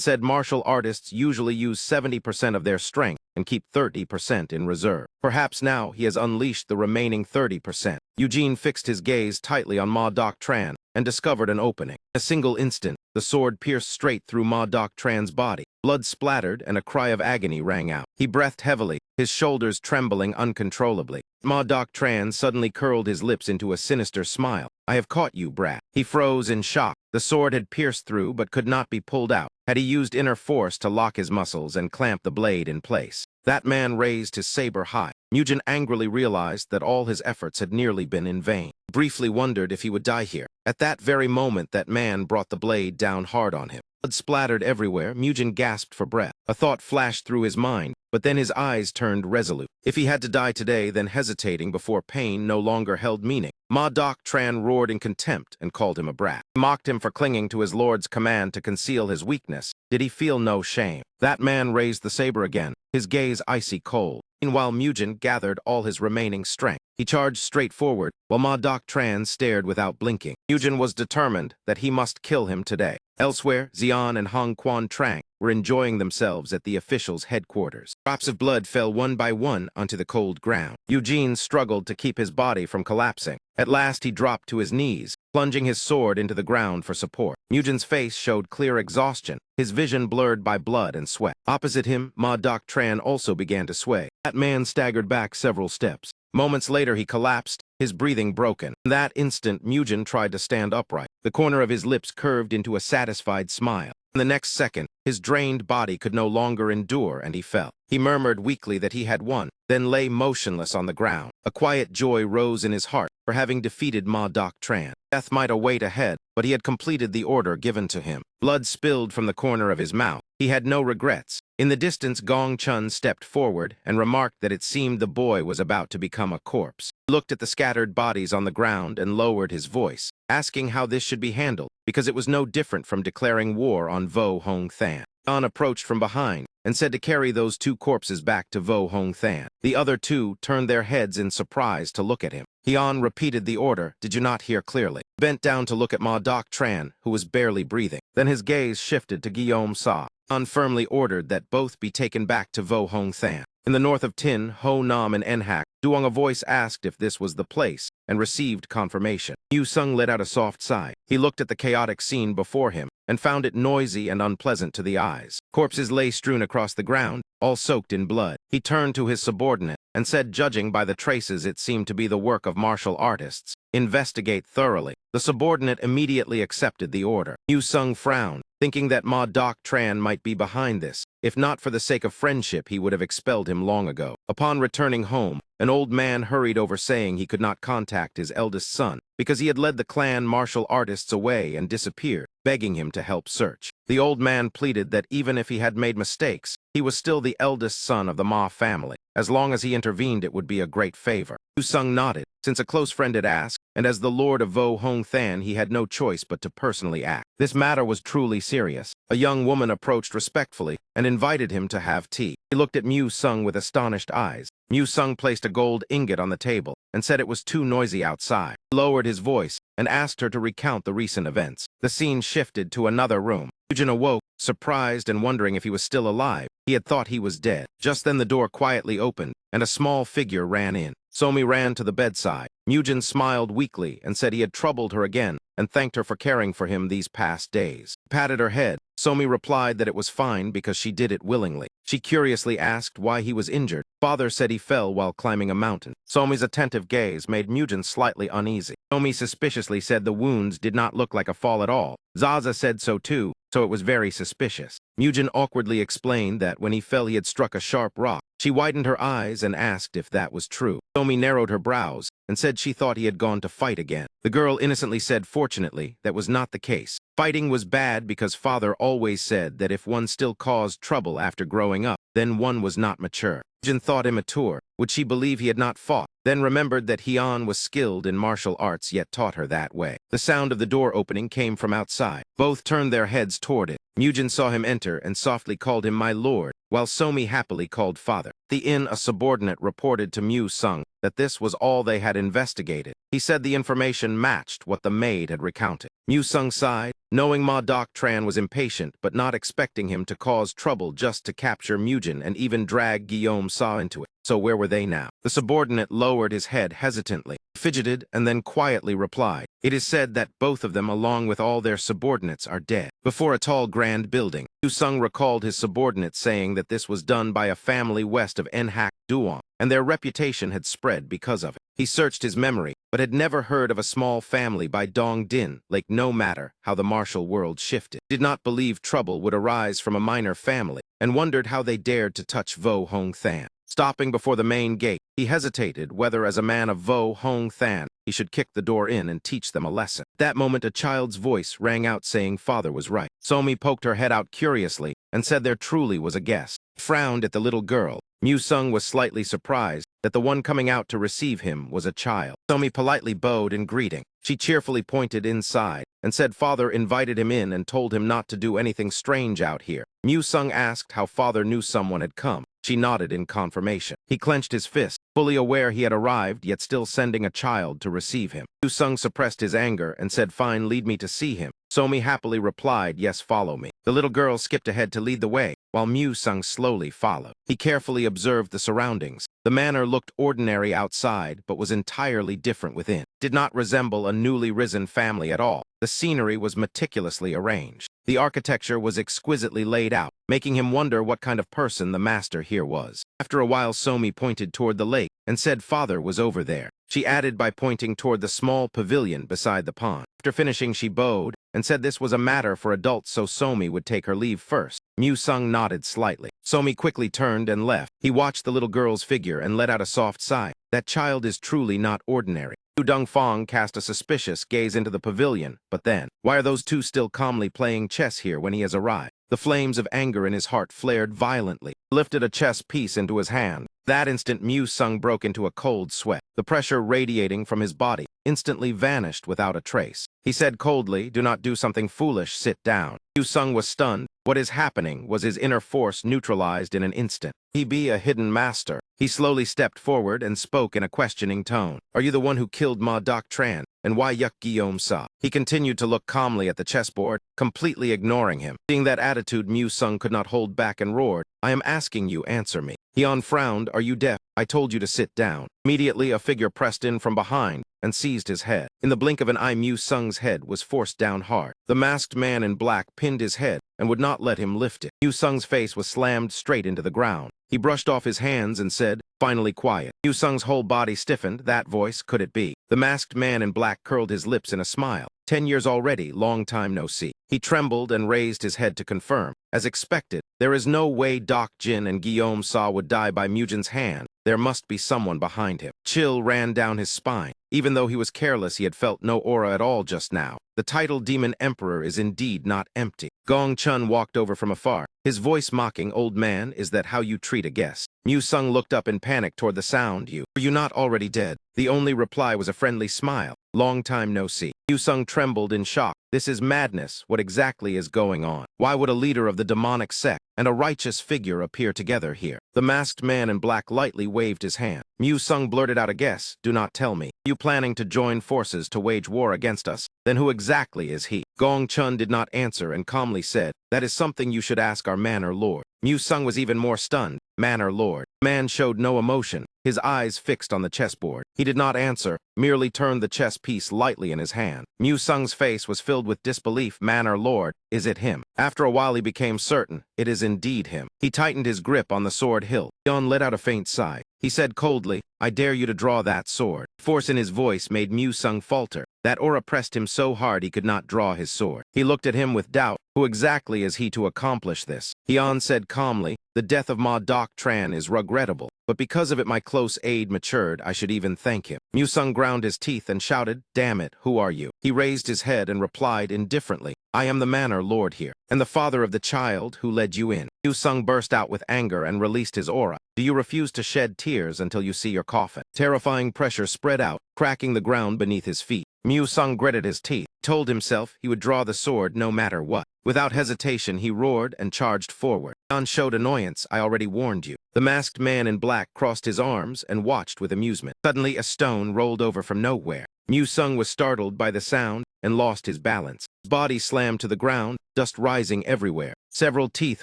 said martial artists usually use 70% of their strength and keep 30% in reserve. Perhaps now he has unleashed the remaining 30%. Eugene fixed his gaze tightly on Ma Doc Tran and discovered an opening. In a single instant, the sword pierced straight through Ma Doc Tran's body. Blood splattered and a cry of agony rang out. He breathed heavily, his shoulders trembling uncontrollably. Ma Doc Tran suddenly curled his lips into a sinister smile. "I have caught you, brat." He froze in shock. The sword had pierced through but could not be pulled out. Had he used inner force to lock his muscles and clamp the blade in place? That man raised his saber high. Mugen angrily realized that all his efforts had nearly been in vain. Briefly wondered if he would die here. At that very moment, that man brought the blade down hard on him. Blood splattered everywhere. Mugen gasped for breath. A thought flashed through his mind, but then his eyes turned resolute. If he had to die today, then hesitating before pain no longer held meaning. Ma Doc Tran roared in contempt and called him a brat. He mocked him for clinging to his lord's command to conceal his weakness. Did he feel no shame? That man raised the saber again, his gaze icy cold. Meanwhile, Mugen gathered all his remaining strength. He charged straight forward, while Ma Doc Tran stared without blinking. Mugen was determined that he must kill him today. Elsewhere, Xian and Hong Quan Trang were enjoying themselves at the officials' headquarters. Drops of blood fell one by one onto the cold ground. Eugene struggled to keep his body from collapsing. At last, he dropped to his knees, plunging his sword into the ground for support. Mugen's face showed clear exhaustion, his vision blurred by blood and sweat. Opposite him, Ma Doc Tran also began to sway. That man staggered back several steps. Moments later, he collapsed, his breathing broken. In that instant, Mugen tried to stand upright. The corner of his lips curved into a satisfied smile. In the next second, his drained body could no longer endure and he fell. He murmured weakly that he had won, then lay motionless on the ground. A quiet joy rose in his heart for having defeated Ma Doc Tran. Death might await ahead, but he had completed the order given to him. Blood spilled from the corner of his mouth. He had no regrets. In the distance, Gong Chun stepped forward and remarked that it seemed the boy was about to become a corpse. He looked at the scattered bodies on the ground and lowered his voice, asking how this should be handled, because it was no different from declaring war on Vu Hong Than. An approached from behind and said to carry those two corpses back to Vu Hong Than. The other two turned their heads in surprise to look at him. Hian repeated the order. "Did you not hear clearly?" Bent down to look at Ma Doc Tran, who was barely breathing. Then his gaze shifted to Guillaume Sa. Hian firmly ordered that both be taken back to Vu Hong Than. In the north of Tin, Ho Nam and Enhak, Duong a voice asked if this was the place, and received confirmation. Yu Sung let out a soft sigh. He looked at the chaotic scene before him, and found it noisy and unpleasant to the eyes. Corpses lay strewn across the ground, all soaked in blood. He turned to his subordinate, and said, judging by the traces it seemed to be the work of martial artists, "Investigate thoroughly." The subordinate immediately accepted the order. Yu Sung frowned, thinking that Ma Doc Tran might be behind this. If not for the sake of friendship, he would have expelled him long ago. Upon returning home, an old man hurried over saying he could not contact his eldest son because he had led the clan martial artists away and disappeared, begging him to help search. The old man pleaded that even if he had made mistakes, he was still the eldest son of the Ma family. As long as he intervened, it would be a great favor. Yu Sung nodded, since a close friend had asked, and as the lord of Vu Hong Than, he had no choice but to personally act. This matter was truly serious. A young woman approached respectfully and invited him to have tea. He looked at Mu Sung with astonished eyes. Mu Sung placed a gold ingot on the table and said it was too noisy outside. He lowered his voice and asked her to recount the recent events. The scene shifted to another room. Mujin awoke, surprised and wondering if he was still alive. He had thought he was dead. Just then the door quietly opened, and a small figure ran in. Somi ran to the bedside. Mujin smiled weakly and said he had troubled her again, and thanked her for caring for him these past days. He patted her head. Somi replied that it was fine because she did it willingly. She curiously asked why he was injured. Father said he fell while climbing a mountain. Somi's attentive gaze made Mujin slightly uneasy. Somi suspiciously said the wounds did not look like a fall at all. Zaza said so too, so it was very suspicious. Mujin awkwardly explained that when he fell he had struck a sharp rock. She widened her eyes and asked if that was true. Somi narrowed her brows and said she thought he had gone to fight again. The girl innocently said fortunately that was not the case. Fighting was bad because father always said that if one still caused trouble after growing up, then one was not mature. Mujin thought immature. Would she believe he had not fought? Then remembered that Hyun was skilled in martial arts yet taught her that way. The sound of the door opening came from outside. Both turned their heads toward it. Mujin saw him enter and softly called him my lord, while Somi happily called father. The inn, a subordinate reported to Mu Sung that this was all they had investigated. He said the information matched what the maid had recounted. Mu Sung sighed, knowing Ma Doc Tran was impatient but not expecting him to cause trouble just to capture Mujin and even drag Guillaume Sa into it. So where were they now? The subordinate lowered his head hesitantly, fidgeted, and then quietly replied, "It is said that both of them along with all their subordinates are dead." Before a tall grand building, Yu Sung recalled his subordinates saying that this was done by a family west of Nhak Duong, and their reputation had spread because of it. He searched his memory, but had never heard of a small family by Dong Din, like no matter how the martial world shifted. Did not believe trouble would arise from a minor family, and wondered how they dared to touch Vo Hong Than. Stopping before the main gate, he hesitated whether as a man of Vo Hong Than he should kick the door in and teach them a lesson. At that moment a child's voice rang out saying father was right. Somi poked her head out curiously and said there truly was a guest. Frowned at the little girl. Mu Sung was slightly surprised that the one coming out to receive him was a child. Somi politely bowed in greeting. She cheerfully pointed inside and said father invited him in and told him not to do anything strange out here. Mu Sung asked how father knew someone had come. She nodded in confirmation. He clenched his fist, fully aware he had arrived, yet still sending a child to receive him. Mu Sung suppressed his anger and said, "Fine, lead me to see him." Somi happily replied, "Yes, follow me." The little girl skipped ahead to lead the way, while Mu Sung slowly followed. He carefully observed the surroundings. The manor looked ordinary outside, but was entirely different within. Did not resemble a newly risen family at all. The scenery was meticulously arranged. The architecture was exquisitely laid out, making him wonder what kind of person the master here was. After a while, Somi pointed toward the lake and said father was over there. She added by pointing toward the small pavilion beside the pond. After finishing, she bowed and said this was a matter for adults, so Somi would take her leave first. Mu Sung nodded slightly. Somi quickly turned and left. He watched the little girl's figure and let out a soft sigh. That child is truly not ordinary. Yu Dongfang cast a suspicious gaze into the pavilion, but then, why are those two still calmly playing chess here when he has arrived? The flames of anger in his heart flared violently. He lifted a chess piece into his hand. That instant, Mu Sung broke into a cold sweat. The pressure radiating from his body instantly vanished without a trace. He said coldly, "Do not do something foolish, sit down." Mu Sung was stunned. What is happening was his inner force neutralized in an instant. He be a hidden master. He slowly stepped forward and spoke in a questioning tone. "Are you the one who killed Ma Doc Tran? And why Yuk Guillaume Sa?" He continued to look calmly at the chessboard, completely ignoring him. Seeing that attitude, Mu Sung could not hold back and roared, "I am asking you, answer me." Hyun frowned, "Are you deaf? I told you to sit down." Immediately, a figure pressed in from behind and seized his head. In the blink of an eye, Mu Sung's head was forced down hard. The masked man in black pinned his head and would not let him lift it. Mu Sung's face was slammed straight into the ground. He brushed off his hands and said, "Finally quiet." Mu Sung's whole body stiffened. That voice, could it be? The masked man in black curled his lips in a smile. 10 years already, long time no see. He trembled and raised his head to confirm. As expected, there is no way Doc Jin and Guillaume Sa would die by Mujin's hand. There must be someone behind him. Chill ran down his spine. Even though he was careless, he had felt no aura at all just now. The title Demon Emperor is indeed not empty. Gong Chun walked over from afar. His voice mocking, "Old man, is that how you treat a guest?" Sung looked up in panic toward the sound. Were you not already dead? The only reply was a friendly smile. Long time no see. Sung trembled in shock. This is madness. What exactly is going on? Why would a leader of the demonic sect and a righteous figure appear together here? The masked man in black lightly waved his hand. Sung blurted out a guess. Do not tell me. Are you planning to join forces to wage war against us? Then who exactly is he? Gong Chun did not answer and calmly said, that is something you should ask our manor lord. Sung was even more stunned. Manor lord. The man showed no emotion, his eyes fixed on the chessboard. He did not answer, merely turned the chess piece lightly in his hand. Sung's face was filled with disbelief. Manor lord, is it him? After a while he became certain, it is indeed him. He tightened his grip on the sword hilt. Yon let out a faint sigh. He said coldly, I dare you to draw that sword. Force in his voice made Sung falter. That aura pressed him so hard he could not draw his sword. He looked at him with doubt. Who exactly is he to accomplish this? Hyun said calmly, the death of Ma Doc Tran is regrettable, but because of it my close aide matured. I should even thank him. Sung ground his teeth and shouted, damn it, who are you? He raised his head and replied indifferently, I am the manor lord here, and the father of the child who led you in. Sung burst out with anger and released his aura. Do you refuse to shed tears until you see your coffin? Terrifying pressure spread out, cracking the ground beneath his feet. Sung gritted his teeth, told himself he would draw the sword no matter what. Without hesitation, he roared and charged forward. Yon showed annoyance. I already warned you. The masked man in black crossed his arms and watched with amusement. Suddenly, a stone rolled over from nowhere. Sung was startled by the sound and lost his balance. His body slammed to the ground, dust rising everywhere. Several teeth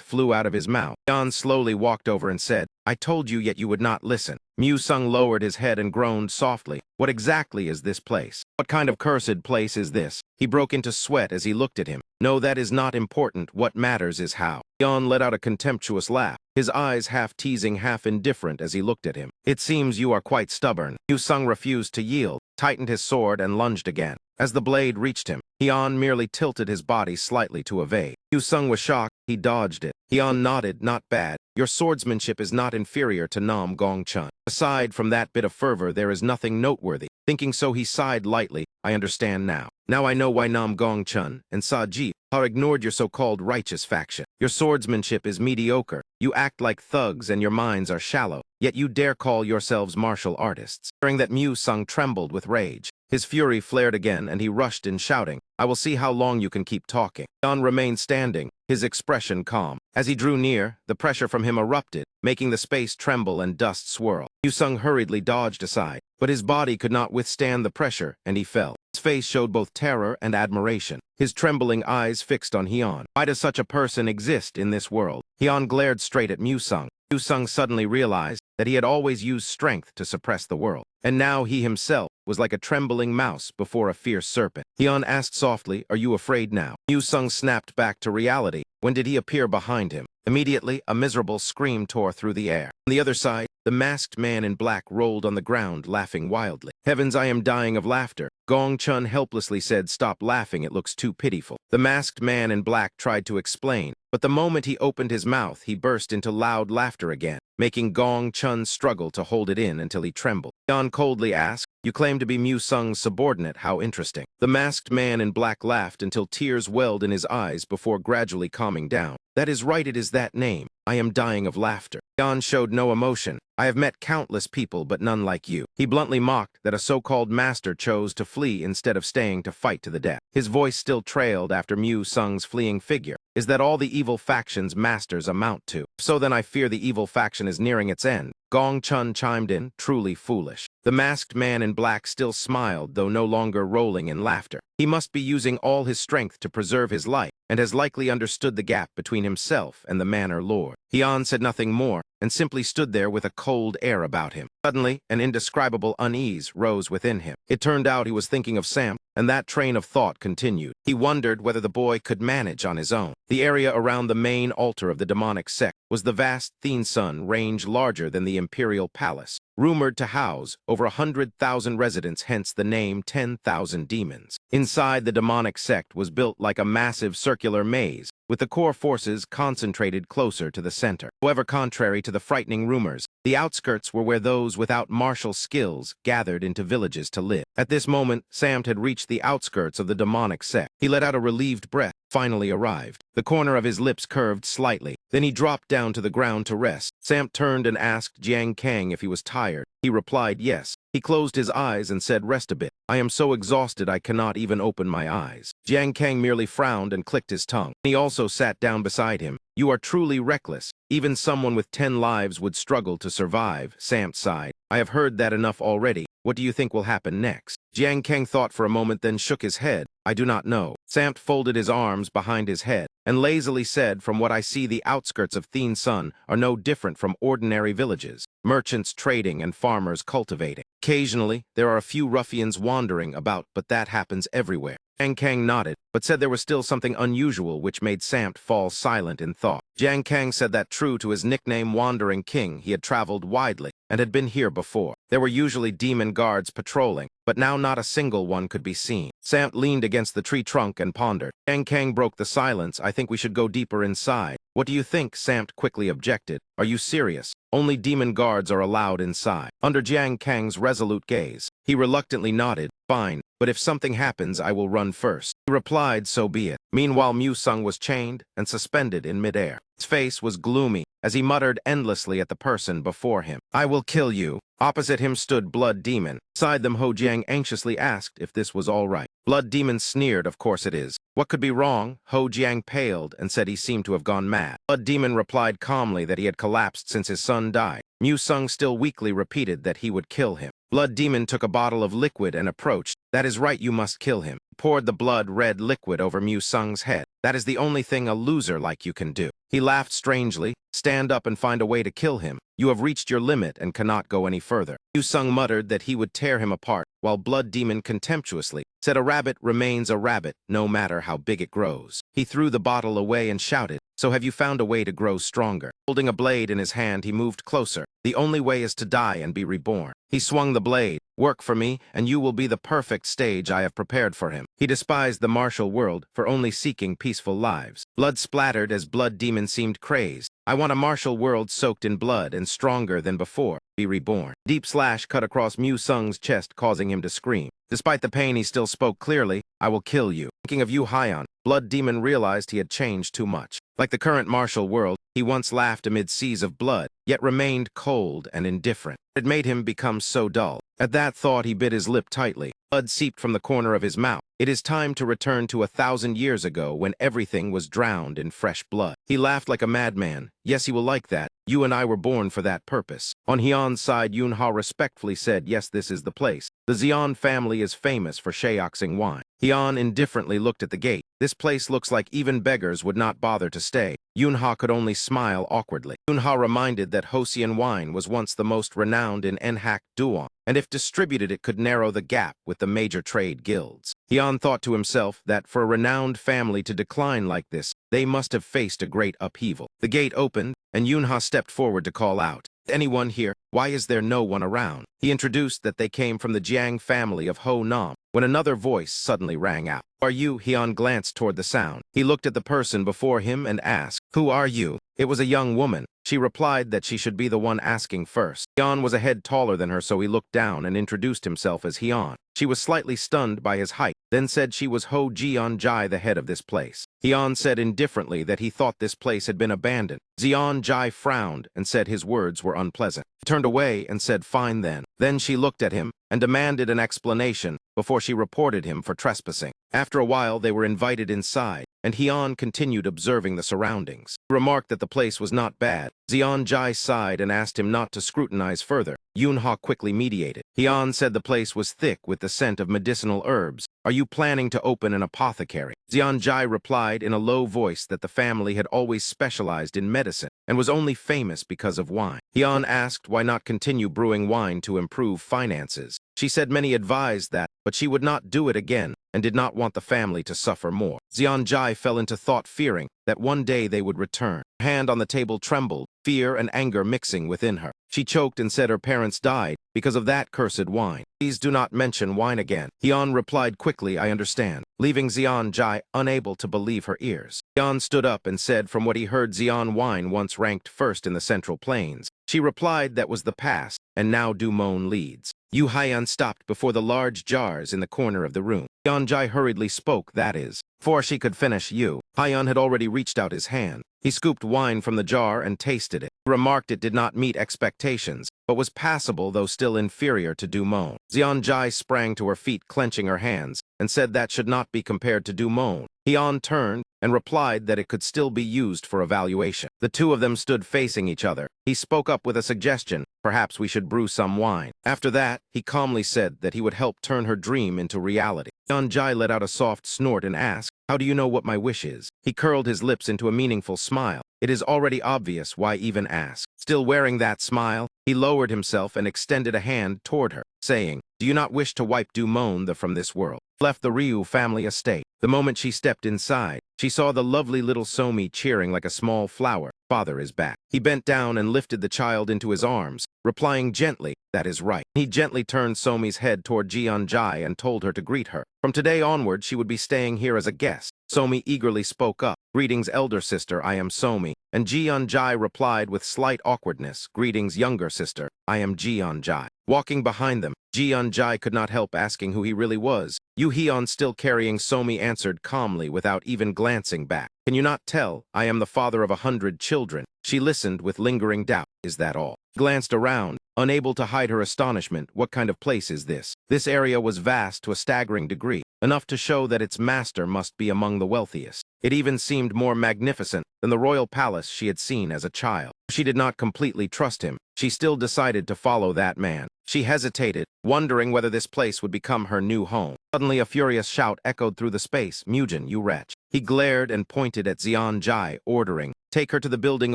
flew out of his mouth. Yon slowly walked over and said, I told you, yet you would not listen. Sung lowered his head and groaned softly. What exactly is this place? What kind of cursed place is this? He broke into sweat as he looked at him. No, that is not important. What matters is how. Yon let out a contemptuous laugh, his eyes half teasing, half indifferent as he looked at him. It seems you are quite stubborn. Sung refused to yield, tightened his sword and lunged again. As the blade reached him, Hyun merely tilted his body slightly to evade. Sung was shocked. He dodged it. Hyun nodded, not bad. Your swordsmanship is not inferior to Nam Gong Chun. Aside from that bit of fervor, there is nothing noteworthy. Thinking so, he sighed lightly. I understand now. Now I know why Nam Gong Chun and Sa Ji are ignored your so-called righteous faction. Your swordsmanship is mediocre. You act like thugs and your minds are shallow. Yet you dare call yourselves martial artists. During that, Sung trembled with rage. His fury flared again, and he rushed in, shouting, I will see how long you can keep talking. Yon remained standing, his expression calm. As he drew near, the pressure from him erupted, making the space tremble and dust swirl. Sung hurriedly dodged aside, but his body could not withstand the pressure, and he fell. His face showed both terror and admiration, his trembling eyes fixed on Hyun. Why does such a person exist in this world? Hyun glared straight at Sung. Sung suddenly realized that he had always used strength to suppress the world, and now he himself was like a trembling mouse before a fierce serpent. Hyun asked softly, are you afraid now? Sung snapped back to reality. When did he appear behind him? Immediately, a miserable scream tore through the air. On the other side, the masked man in black rolled on the ground, laughing wildly. Heavens, I am dying of laughter. Gong Chun helplessly said, stop laughing, it looks too pitiful. The masked man in black tried to explain, but the moment he opened his mouth, he burst into loud laughter again, making Gong Chun struggle to hold it in until he trembled. Hyun coldly asked, you claim to be Sung's subordinate, how interesting. The masked man in black laughed until tears welled in his eyes before gradually calming down. That is right, it is that name. I am dying of laughter. Hyun showed no emotion. I have met countless people, but none like you. He bluntly mocked that a so-called master chose to flee instead of staying to fight to the death. His voice still trailed after Sung's fleeing figure. Is that all the evil faction's masters amount to? So then I fear the evil faction is nearing its end. Gong Chun chimed in, truly foolish. The masked man in black still smiled, though no longer rolling in laughter. He must be using all his strength to preserve his life, and has likely understood the gap between himself and the manor lord. Hyun said nothing more, and simply stood there with a cold air about him. Suddenly, an indescribable unease rose within him. It turned out he was thinking of Sam, and that train of thought continued. He wondered whether the boy could manage on his own. The area around the main altar of the demonic sect was the vast Thien Sun range, larger than the imperial palace, rumored to house over 100,000 residents, hence the name 10,000 demons. Inside, the demonic sect was built like a massive circular maze, with the core forces concentrated closer to the center. However, contrary to the frightening rumors, the outskirts were where those without martial skills gathered into villages to live. At this moment, Samt had reached the outskirts of the demonic sect. He let out a relieved breath, finally arrived. The The corner of his lips curved slightly. Then he dropped down to the ground to rest. Samp turned and asked Jiang Kang if he was tired. He replied yes. He closed his eyes and said, "Rest a bit. I am so exhausted I cannot even open my eyes." Jiang Kang merely frowned and clicked his tongue. He also sat down beside him. "You are truly reckless. Even someone with 10 lives would struggle to survive," Samp sighed. "I have heard that enough already. What do you think will happen next?" Jiang Kang thought for a moment, then shook his head. "I do not know." Samp folded his arms behind his head and lazily said, "From what I see, the outskirts of Thien Sun are no different from ordinary villages. Merchants trading and farmers cultivating. Occasionally, there are a few ruffians wandering about, but that happens everywhere." Jiang Kang nodded, but said there was still something unusual which made Samp fall silent in thought. Jiang Kang said that true to his nickname Wandering King, he had traveled widely and had been here before. There were usually demon guards patrolling, but now not a single one could be seen. Samp leaned against the tree trunk and pondered. Jiang Kang broke the silence. "I think we should go deeper inside." "What do you think?" Samp quickly objected. "Are you serious? Only demon guards are allowed inside." Under Jiang Kang's resolute gaze, he reluctantly nodded. "Fine, but if something happens, I will run first." He replied, "So be it." Meanwhile, Mu-sung was chained and suspended in midair. His face was gloomy as he muttered endlessly at the person before him. "I will kill you." Opposite him stood Blood Demon. Beside them, Ho Jiang anxiously asked if this was all right. Blood Demon sneered, "Of course it is. What could be wrong?" Ho Jiang paled and said he seemed to have gone mad. Blood Demon replied calmly that he had collapsed since his son died. Mu-sung still weakly repeated that he would kill him. Blood Demon took a bottle of liquid and approached. "That is right, you must kill him." He poured the blood-red liquid over Mu-sung's head. "That is the only thing a loser like you can do." He laughed strangely. "Stand up and find a way to kill him. You have reached your limit and cannot go any further." Mu-sung muttered that he would tear him apart, while Blood Demon contemptuously said, "A rabbit remains a rabbit, no matter how big it grows." He threw the bottle away and shouted, "So have you found a way to grow stronger?" Holding a blade in his hand, he moved closer. "The only way is to die and be reborn." He swung the blade. "Work for me, and you will be the perfect stage I have prepared for him." He despised the martial world for only seeking peaceful lives. Blood splattered as Blood Demon seemed crazed. "I want a martial world soaked in blood and stronger than before. Be reborn." Deep slash cut across Mu-sung's chest, causing him to scream. Despite the pain, he still spoke clearly. "I will kill you." Thinking of Yu Haiyan, Blood Demon realized he had changed too much. Like the current martial world, he once laughed amid seas of blood, yet remained cold and indifferent. It made him become so dull. At that thought, he bit his lip tightly. Blood seeped from the corner of his mouth. It is time to return to 1,000 years ago when everything was drowned in fresh blood. He laughed like a madman. "Yes, he will like that. You and I were born for that purpose." On Hyun's side, Yunha respectfully said, "Yes, this is the place. The Xian family is famous for sheoxing wine." Hyun indifferently looked at the gate. "This place looks like even beggars would not bother to stay." Yunha could only smile awkwardly. Yunha reminded that Hosian wine was once the most renowned in Enhak Duan, and if distributed it could narrow the gap with the major trade guilds. Hyun thought to himself that for a renowned family to decline like this, they must have faced a great upheaval. The gate opened, and Yunha stepped forward to call out, "Anyone here? Why is there no one around?" He introduced that they came from the Jiang family of Ho Nam, when another voice suddenly rang out. "Are you?" Hyun glanced toward the sound. He looked at the person before him and asked, "Who are you?" It was a young woman. She replied that she should be the one asking first. Hyun was a head taller than her, so he looked down and introduced himself as Hyun. She was slightly stunned by his height, then said she was Ho Jian Jai, the head of this place. Hyun said indifferently that he thought this place had been abandoned. Xian Jai frowned and said his words were unpleasant. He turned away and said, "Fine then." Then she looked at him and demanded an explanation before she reported him for trespassing. After a while, they were invited inside, and Hyun continued observing the surroundings. He remarked that the place was not bad. Xian Jai sighed and asked him not to scrutinize further. Yunha quickly mediated. Hyun said the place was thick with the scent of medicinal herbs. "Are you planning to open an apothecary?" Xian Jai replied in a low voice that the family had always specialized in medicine and was only famous because of wine. Hyun asked why not continue brewing wine to improve finances. She said many advised that, but she would not do it again and did not want the family to suffer more. Xian Jai fell into thought, fearing that one day they would return. Her hand on the table trembled, fear and anger mixing within her. She choked and said her parents died because of that cursed wine. "Please do not mention wine again." Hyun replied quickly, "I understand," leaving Xian Jai unable to believe her ears. Hyun stood up and said from what he heard Xian wine once ranked first in the Central Plains. She replied that was the past, and now Dumon leads. Yu Haiyan stopped before the large jars in the corner of the room. Yeonjai hurriedly spoke, that is. Before she could finish, Yu Haiyan had already reached out his hand. He scooped wine from the jar and tasted it. He remarked it did not meet expectations, but was passable though still inferior to Dumon. Yeonjai sprang to her feet, clenching her hands, and said that should not be compared to Dumon. Hyeon turned and replied that it could still be used for evaluation. The two of them stood facing each other. He spoke up with a suggestion, perhaps we should brew some wine. After that, he calmly said that he would help turn her dream into reality. Yeonjai let out a soft snort and asked, how do you know what my wish is? He curled his lips into a meaningful smile. It is already obvious, why even ask? Still wearing that smile, he lowered himself and extended a hand toward her, saying, do you not wish to wipe Dumon from this world? Left the Ryu family estate. The moment she stepped inside, she saw the lovely little Somi cheering like a small flower. Father is back. He bent down and lifted the child into his arms, replying gently, that is right. He gently turned Somi's head toward Jeonjai and told her to greet her. From today onward, she would be staying here as a guest. Somi eagerly spoke up. Greetings, elder sister, I am Somi. And Jeonjai replied with slight awkwardness, greetings, younger sister, I am Jeonjai. Walking behind them, Jeonjai could not help asking who he really was. Yu Hyeon, still carrying Somi, answered calmly without even glancing back. Can you not tell? I am the father of 100 children. She listened with lingering doubt. Is that all? Glanced around, unable to hide her astonishment. What kind of place is this? This area was vast to a staggering degree, enough to show that its master must be among the wealthiest. It even seemed more magnificent than the royal palace she had seen as a child. She did not completely trust him. She still decided to follow that man. She hesitated, wondering whether this place would become her new home. Suddenly a furious shout echoed through the space. Mujin, you wretch. He glared and pointed at Jeonjai, ordering, take her to the building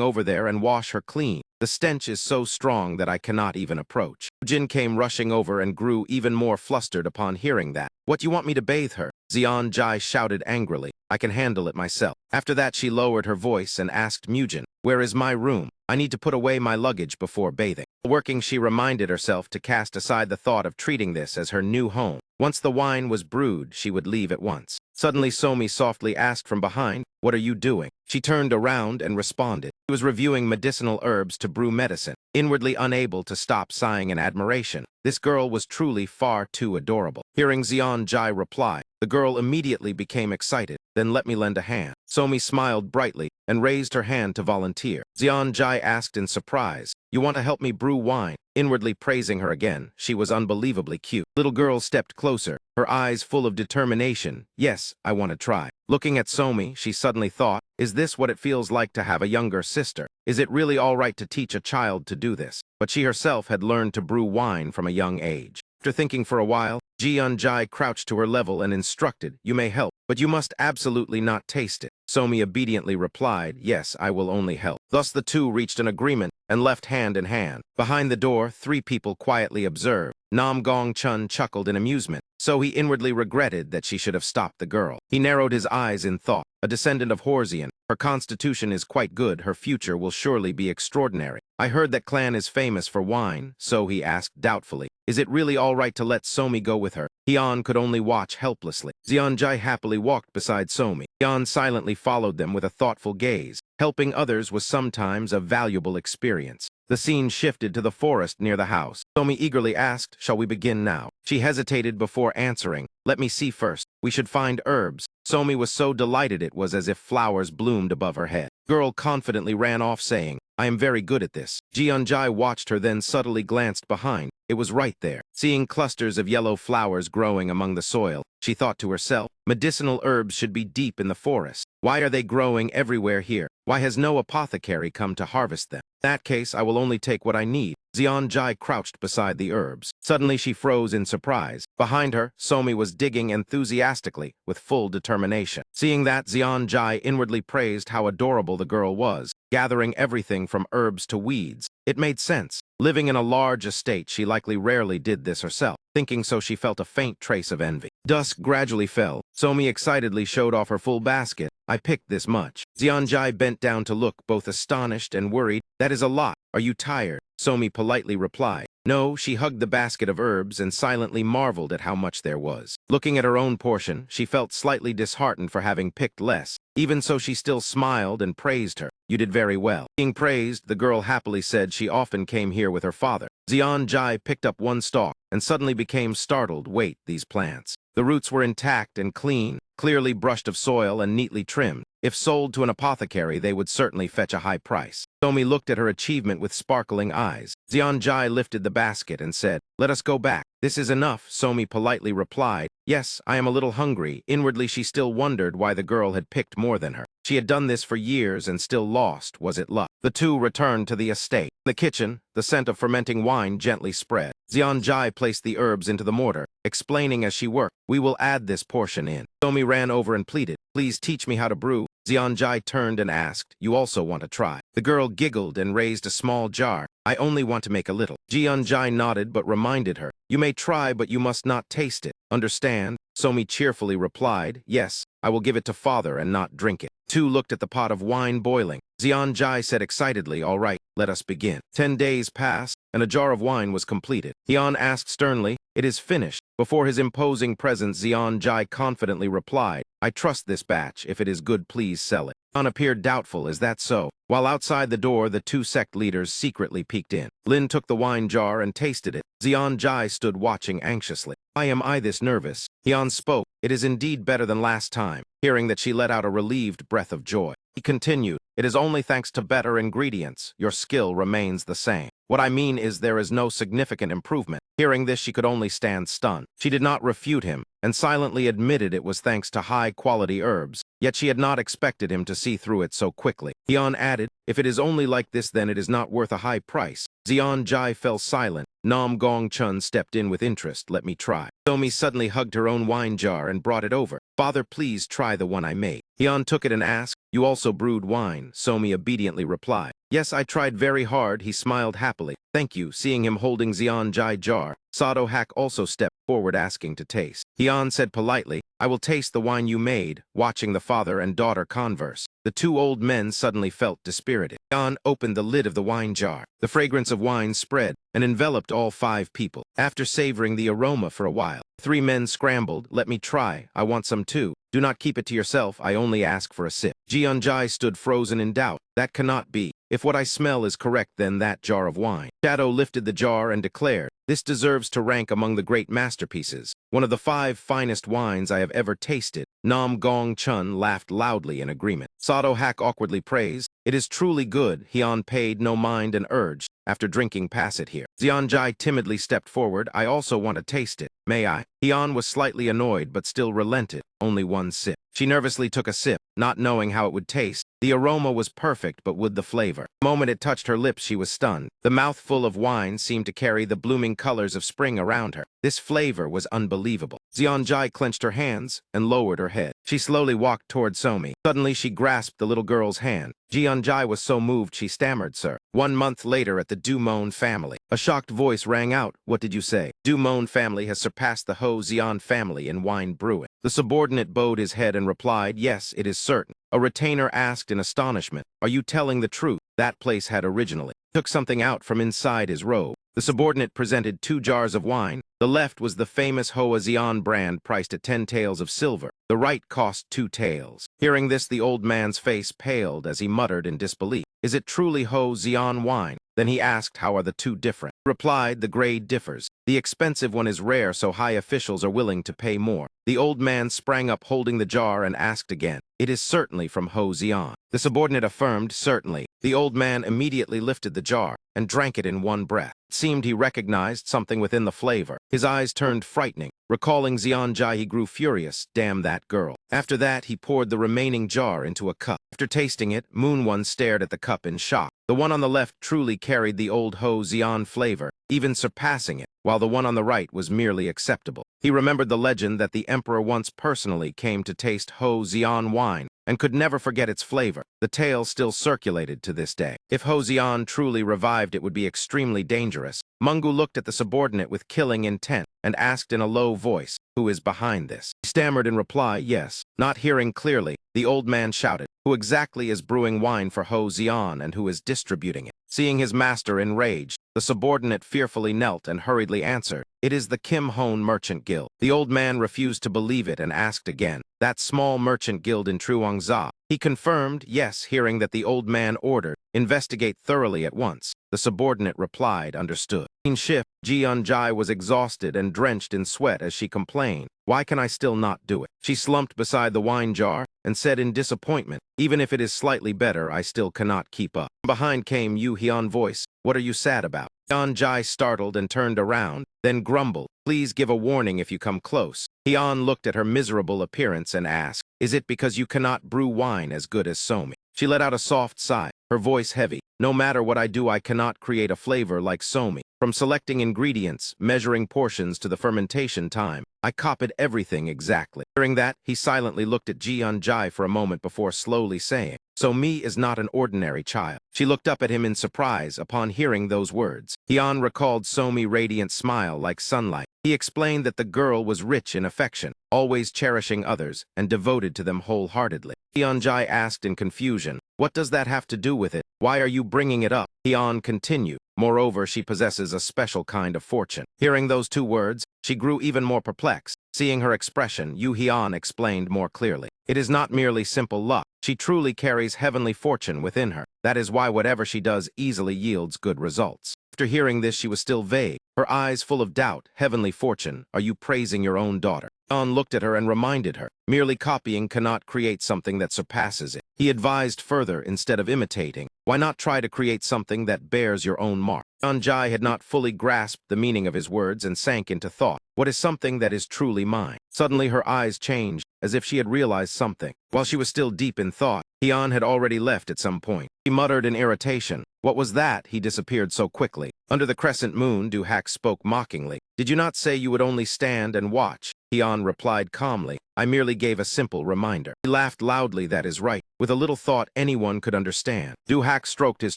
over there and wash her clean. The stench is so strong that I cannot even approach. Mujin came rushing over and grew even more flustered upon hearing that. What, you want me to bathe her? Jeonjai shouted angrily. I can handle it myself. After that she lowered her voice and asked Mujin, where is my room? I need to put away my luggage before bathing. Working, she reminded herself to cast aside the thought of treating this as her new home. Once the wine was brewed, she would leave at once. Suddenly Somi softly asked from behind, what are you doing? She turned around and responded. He was reviewing medicinal herbs to brew medicine, inwardly unable to stop sighing in admiration. This girl was truly far too adorable. Hearing Jeonjai reply, the girl immediately became excited. Then let me lend a hand. Somi smiled brightly and raised her hand to volunteer. Jeonjai asked in surprise, you want to help me brew wine? Inwardly praising her again, she was unbelievably cute. Little girl stepped closer, her eyes full of determination. Yes, I want to try. Looking at Somi, she suddenly thought, is this what it feels like to have a younger sister? Is it really all right to teach a child to do this? But she herself had learned to brew wine from a young age. After thinking for a while, Jeonjai crouched to her level and instructed, you may help, but you must absolutely not taste it. Somi obediently replied, yes, I will only help. Thus the two reached an agreement and left hand in hand. Behind the door, 3 people quietly observed. Nam Gong-chun chuckled in amusement, so he inwardly regretted that she should have stopped the girl. He narrowed his eyes in thought. A descendant of Horzian, her constitution is quite good, her future will surely be extraordinary. I heard that clan is famous for wine, so he asked doubtfully, is it really all right to let Somi go with her? Hyeon could only watch helplessly. Jeonjai happily walked beside Somi. Hyeon silently followed them with a thoughtful gaze. Helping others was sometimes a valuable experience. The scene shifted to the forest near the house. Somi eagerly asked, shall we begin now? She hesitated before answering, let me see first. We should find herbs. Somi was so delighted it was as if flowers bloomed above her head. Girl confidently ran off saying, I am very good at this. Jeonjai watched her, then subtly glanced behind. It was right there. Seeing clusters of yellow flowers growing among the soil, she thought to herself, medicinal herbs should be deep in the forest. Why are they growing everywhere here? Why has no apothecary come to harvest them? In that case, I will only take what I need. Jeonjai crouched beside the herbs. Suddenly she froze in surprise. Behind her, Somi was digging enthusiastically with full determination. Seeing that, Jeonjai inwardly praised how adorable the girl was, gathering everything from herbs to weeds. It made sense. Living in a large estate, she likely rarely did this herself. Thinking so, she felt a faint trace of envy. Dusk gradually fell. Somi excitedly showed off her full basket. I picked this much. Jeonjai bent down to look, both astonished and worried. That is a lot. Are you tired? Somi politely replied. No, she hugged the basket of herbs and silently marveled at how much there was. Looking at her own portion, she felt slightly disheartened for having picked less. Even so, she still smiled and praised her. You did very well. Being praised, the girl happily said she often came here with her father. Xian Jai picked up one stalk and suddenly became startled. Wait, these plants. The roots were intact and clean, clearly brushed of soil and neatly trimmed. If sold to an apothecary, they would certainly fetch a high price. Somi looked at her achievement with sparkling eyes. Xian Jai lifted the basket and said, "Let us go back." "This is enough," Somi politely replied. "Yes, I am a little hungry." Inwardly, she still wondered why the girl had picked more than her. She had done this for years and still lost. Was it luck? The two returned to the estate. In the kitchen, the scent of fermenting wine gently spread. Xian Jai placed the herbs into the mortar, explaining as she worked, "We will add this portion in." Somi ran over and pleaded, "Please teach me how to brew." Xian Jai turned and asked, "You also want to try?" The girl giggled and raised a small jar. "I only want to make a little." Xian Jai nodded but reminded her, "You may try, but you must not taste it. Understand?" Somi cheerfully replied, "Yes, I will give it to father and not drink it." Two looked at the pot of wine boiling. Xian Jai said excitedly, "All right, let us begin." 10 days passed, and a jar of wine was completed. Xian asked sternly, "It is finished." Before his imposing presence, Xian Jai confidently replied, "I trust this batch. If it is good, please sell it." Xian appeared doubtful. "Is that so?" While outside the door, the two sect leaders secretly peeked in. Lin took the wine jar and tasted it. Xian Jai stood watching anxiously. "Why am I this nervous?" Xian spoke. "It is indeed better than last time." Hearing that, she let out a relieved breath of joy. He continued, "It is only thanks to better ingredients. Your skill remains the same. What I mean is there is no significant improvement." Hearing this, she could only stand stunned. She did not refute him, and silently admitted it was thanks to high-quality herbs, yet she had not expected him to see through it so quickly. Xian added, "If it is only like this, then it is not worth a high price." Xian Jai fell silent. Nam Gong Chun stepped in with interest. "Let me try." Somi suddenly hugged her own wine jar and brought it over. "Father, please try the one I made." Xian took it and asked, "You also brewed wine?" Somi obediently replied, "Yes, I tried very hard." He smiled happily. "Thank you." Seeing him holding Xian Jai jar, Sado Hak also stepped forward asking to taste. Xian said politely, "I will taste the wine you made," watching the father and daughter converse. The two old men suddenly felt dispirited. Xian opened the lid of the wine jar. The fragrance of wine spread and enveloped all 5 people. After savoring the aroma for a while, 3 men scrambled. "Let me try. I want some too." "Do not keep it to yourself. I only ask for a sip." Xian Jai stood frozen in doubt. "That cannot be. If what I smell is correct, then that jar of wine." Shadow lifted the jar and declared, "This deserves to rank among the great masterpieces. One of the 5 finest wines I have ever tasted." Nam Gong Chun laughed loudly in agreement. Sado Hak awkwardly praised, "It is truly good." Xian paid no mind and urged, "After drinking, pass it here." Xian Jai timidly stepped forward. "I also want to taste it. May I?" Xian was slightly annoyed but still relented. "Only one sip." She nervously took a sip, not knowing how it would taste. The aroma was perfect, but would the flavor? The moment it touched her lips, she was stunned. The mouthful of wine seemed to carry the blooming colors of spring around her. This flavor was unbelievable. Xian Jai clenched her hands and lowered her head. She slowly walked toward Somi. Suddenly, she grasped the little girl's hand. Xian Jai was so moved she stammered, "Sir." 1 month later at the Dumon family. A shocked voice rang out. "What did you say?" Dumon family has surpassed the Ho Xian family in wine brewing. The subordinate bowed his head and replied, "Yes, it is certain." A retainer asked in astonishment, "Are you telling the truth?" That place had originally took something out from inside his robe. The subordinate presented 2 jars of wine. The left was the famous Hoa Xian brand priced at 10 taels of silver. The right cost 2 taels. Hearing this, the old man's face paled as he muttered in disbelief, "Is it truly Ho Xian wine?" Then he asked, "How are the 2 different?" Replied, "The grade differs. The expensive one is rare, so high officials are willing to pay more." The old man sprang up holding the jar and asked again, "It is certainly from Ho Xian." The subordinate affirmed, "Certainly." The old man immediately lifted the jar and drank it in one breath. It seemed he recognized something within the flavor. His eyes turned frightening. Recalling Xian Jai, he grew furious. Damn that girl. After that, he poured the remaining jar into a cup. After tasting it, Moon One stared at the cup in shock. The one on the left truly carried the old Ho Xian flavor, even surpassing it, while the one on the right was merely acceptable. He remembered the legend that the emperor once personally came to taste Ho Xian wine and could never forget its flavor. The tale still circulated to this day. If Ho Xian truly revived, it would be extremely dangerous. Mungu looked at the subordinate with killing intent and asked in a low voice, "Who is behind this?" He stammered in reply, "Yes." Not hearing clearly, the old man shouted, "Who exactly is brewing wine for Ho Xian and who is distributing it?" Seeing his master enraged, the subordinate fearfully knelt and hurriedly answered, "It is the Kim Hon Merchant Guild." The old man refused to believe it and asked again, "That small merchant guild in Truongza?" He confirmed, yes, hearing that the old man ordered, Investigate thoroughly at once. The subordinate replied, understood. In shift, Ji-Jai was exhausted and drenched in sweat as she complained. Why can I still not do it? She slumped beside the wine jar and said in disappointment, even if it is slightly better, I still cannot keep up. Behind came Yu Hyun voice. What are you sad about? Ji-Jai startled and turned around, then grumbled. Please give a warning if you come close. Hyun looked at her miserable appearance and asked, is it because you cannot brew wine as good as Somi? She let out a soft sigh, her voice heavy. No matter what I do, I cannot create a flavor like Somi. From selecting ingredients, measuring portions to the fermentation time, I copied everything exactly. Hearing that, he silently looked at Ji-Jai for a moment before slowly saying, so me is not an ordinary child. She looked up at him in surprise upon hearing those words. Hyun recalled Somi's radiant smile like sunlight. He explained that the girl was rich in affection, always cherishing others, and devoted to them wholeheartedly. Ji-Jai asked in confusion, what does that have to do with it? Why are you bringing it up? Hyun continued. Moreover, she possesses a special kind of fortune. Hearing those two words, she grew even more perplexed. Seeing her expression, Yu Hyun explained more clearly. It is not merely simple luck. She truly carries heavenly fortune within her. That is why whatever she does easily yields good results. After hearing this, she was still vague, her eyes full of doubt. Heavenly fortune, are you praising your own daughter? Hyun looked at her and reminded her, merely copying cannot create something that surpasses it. He advised further, instead of imitating, why not try to create something that bears your own mark? Ji-Jai had not fully grasped the meaning of his words and sank into thought. What is something that is truly mine? Suddenly her eyes changed, as if she had realized something. While she was still deep in thought, Hyun had already left at some point. He muttered in irritation. What was that? He disappeared so quickly. Under the crescent moon, Du-Hak spoke mockingly. Did you not say you would only stand and watch? Hyun replied calmly. I merely gave a simple reminder. He laughed loudly. That is right. With a little thought, anyone could understand. Du-Hak stroked his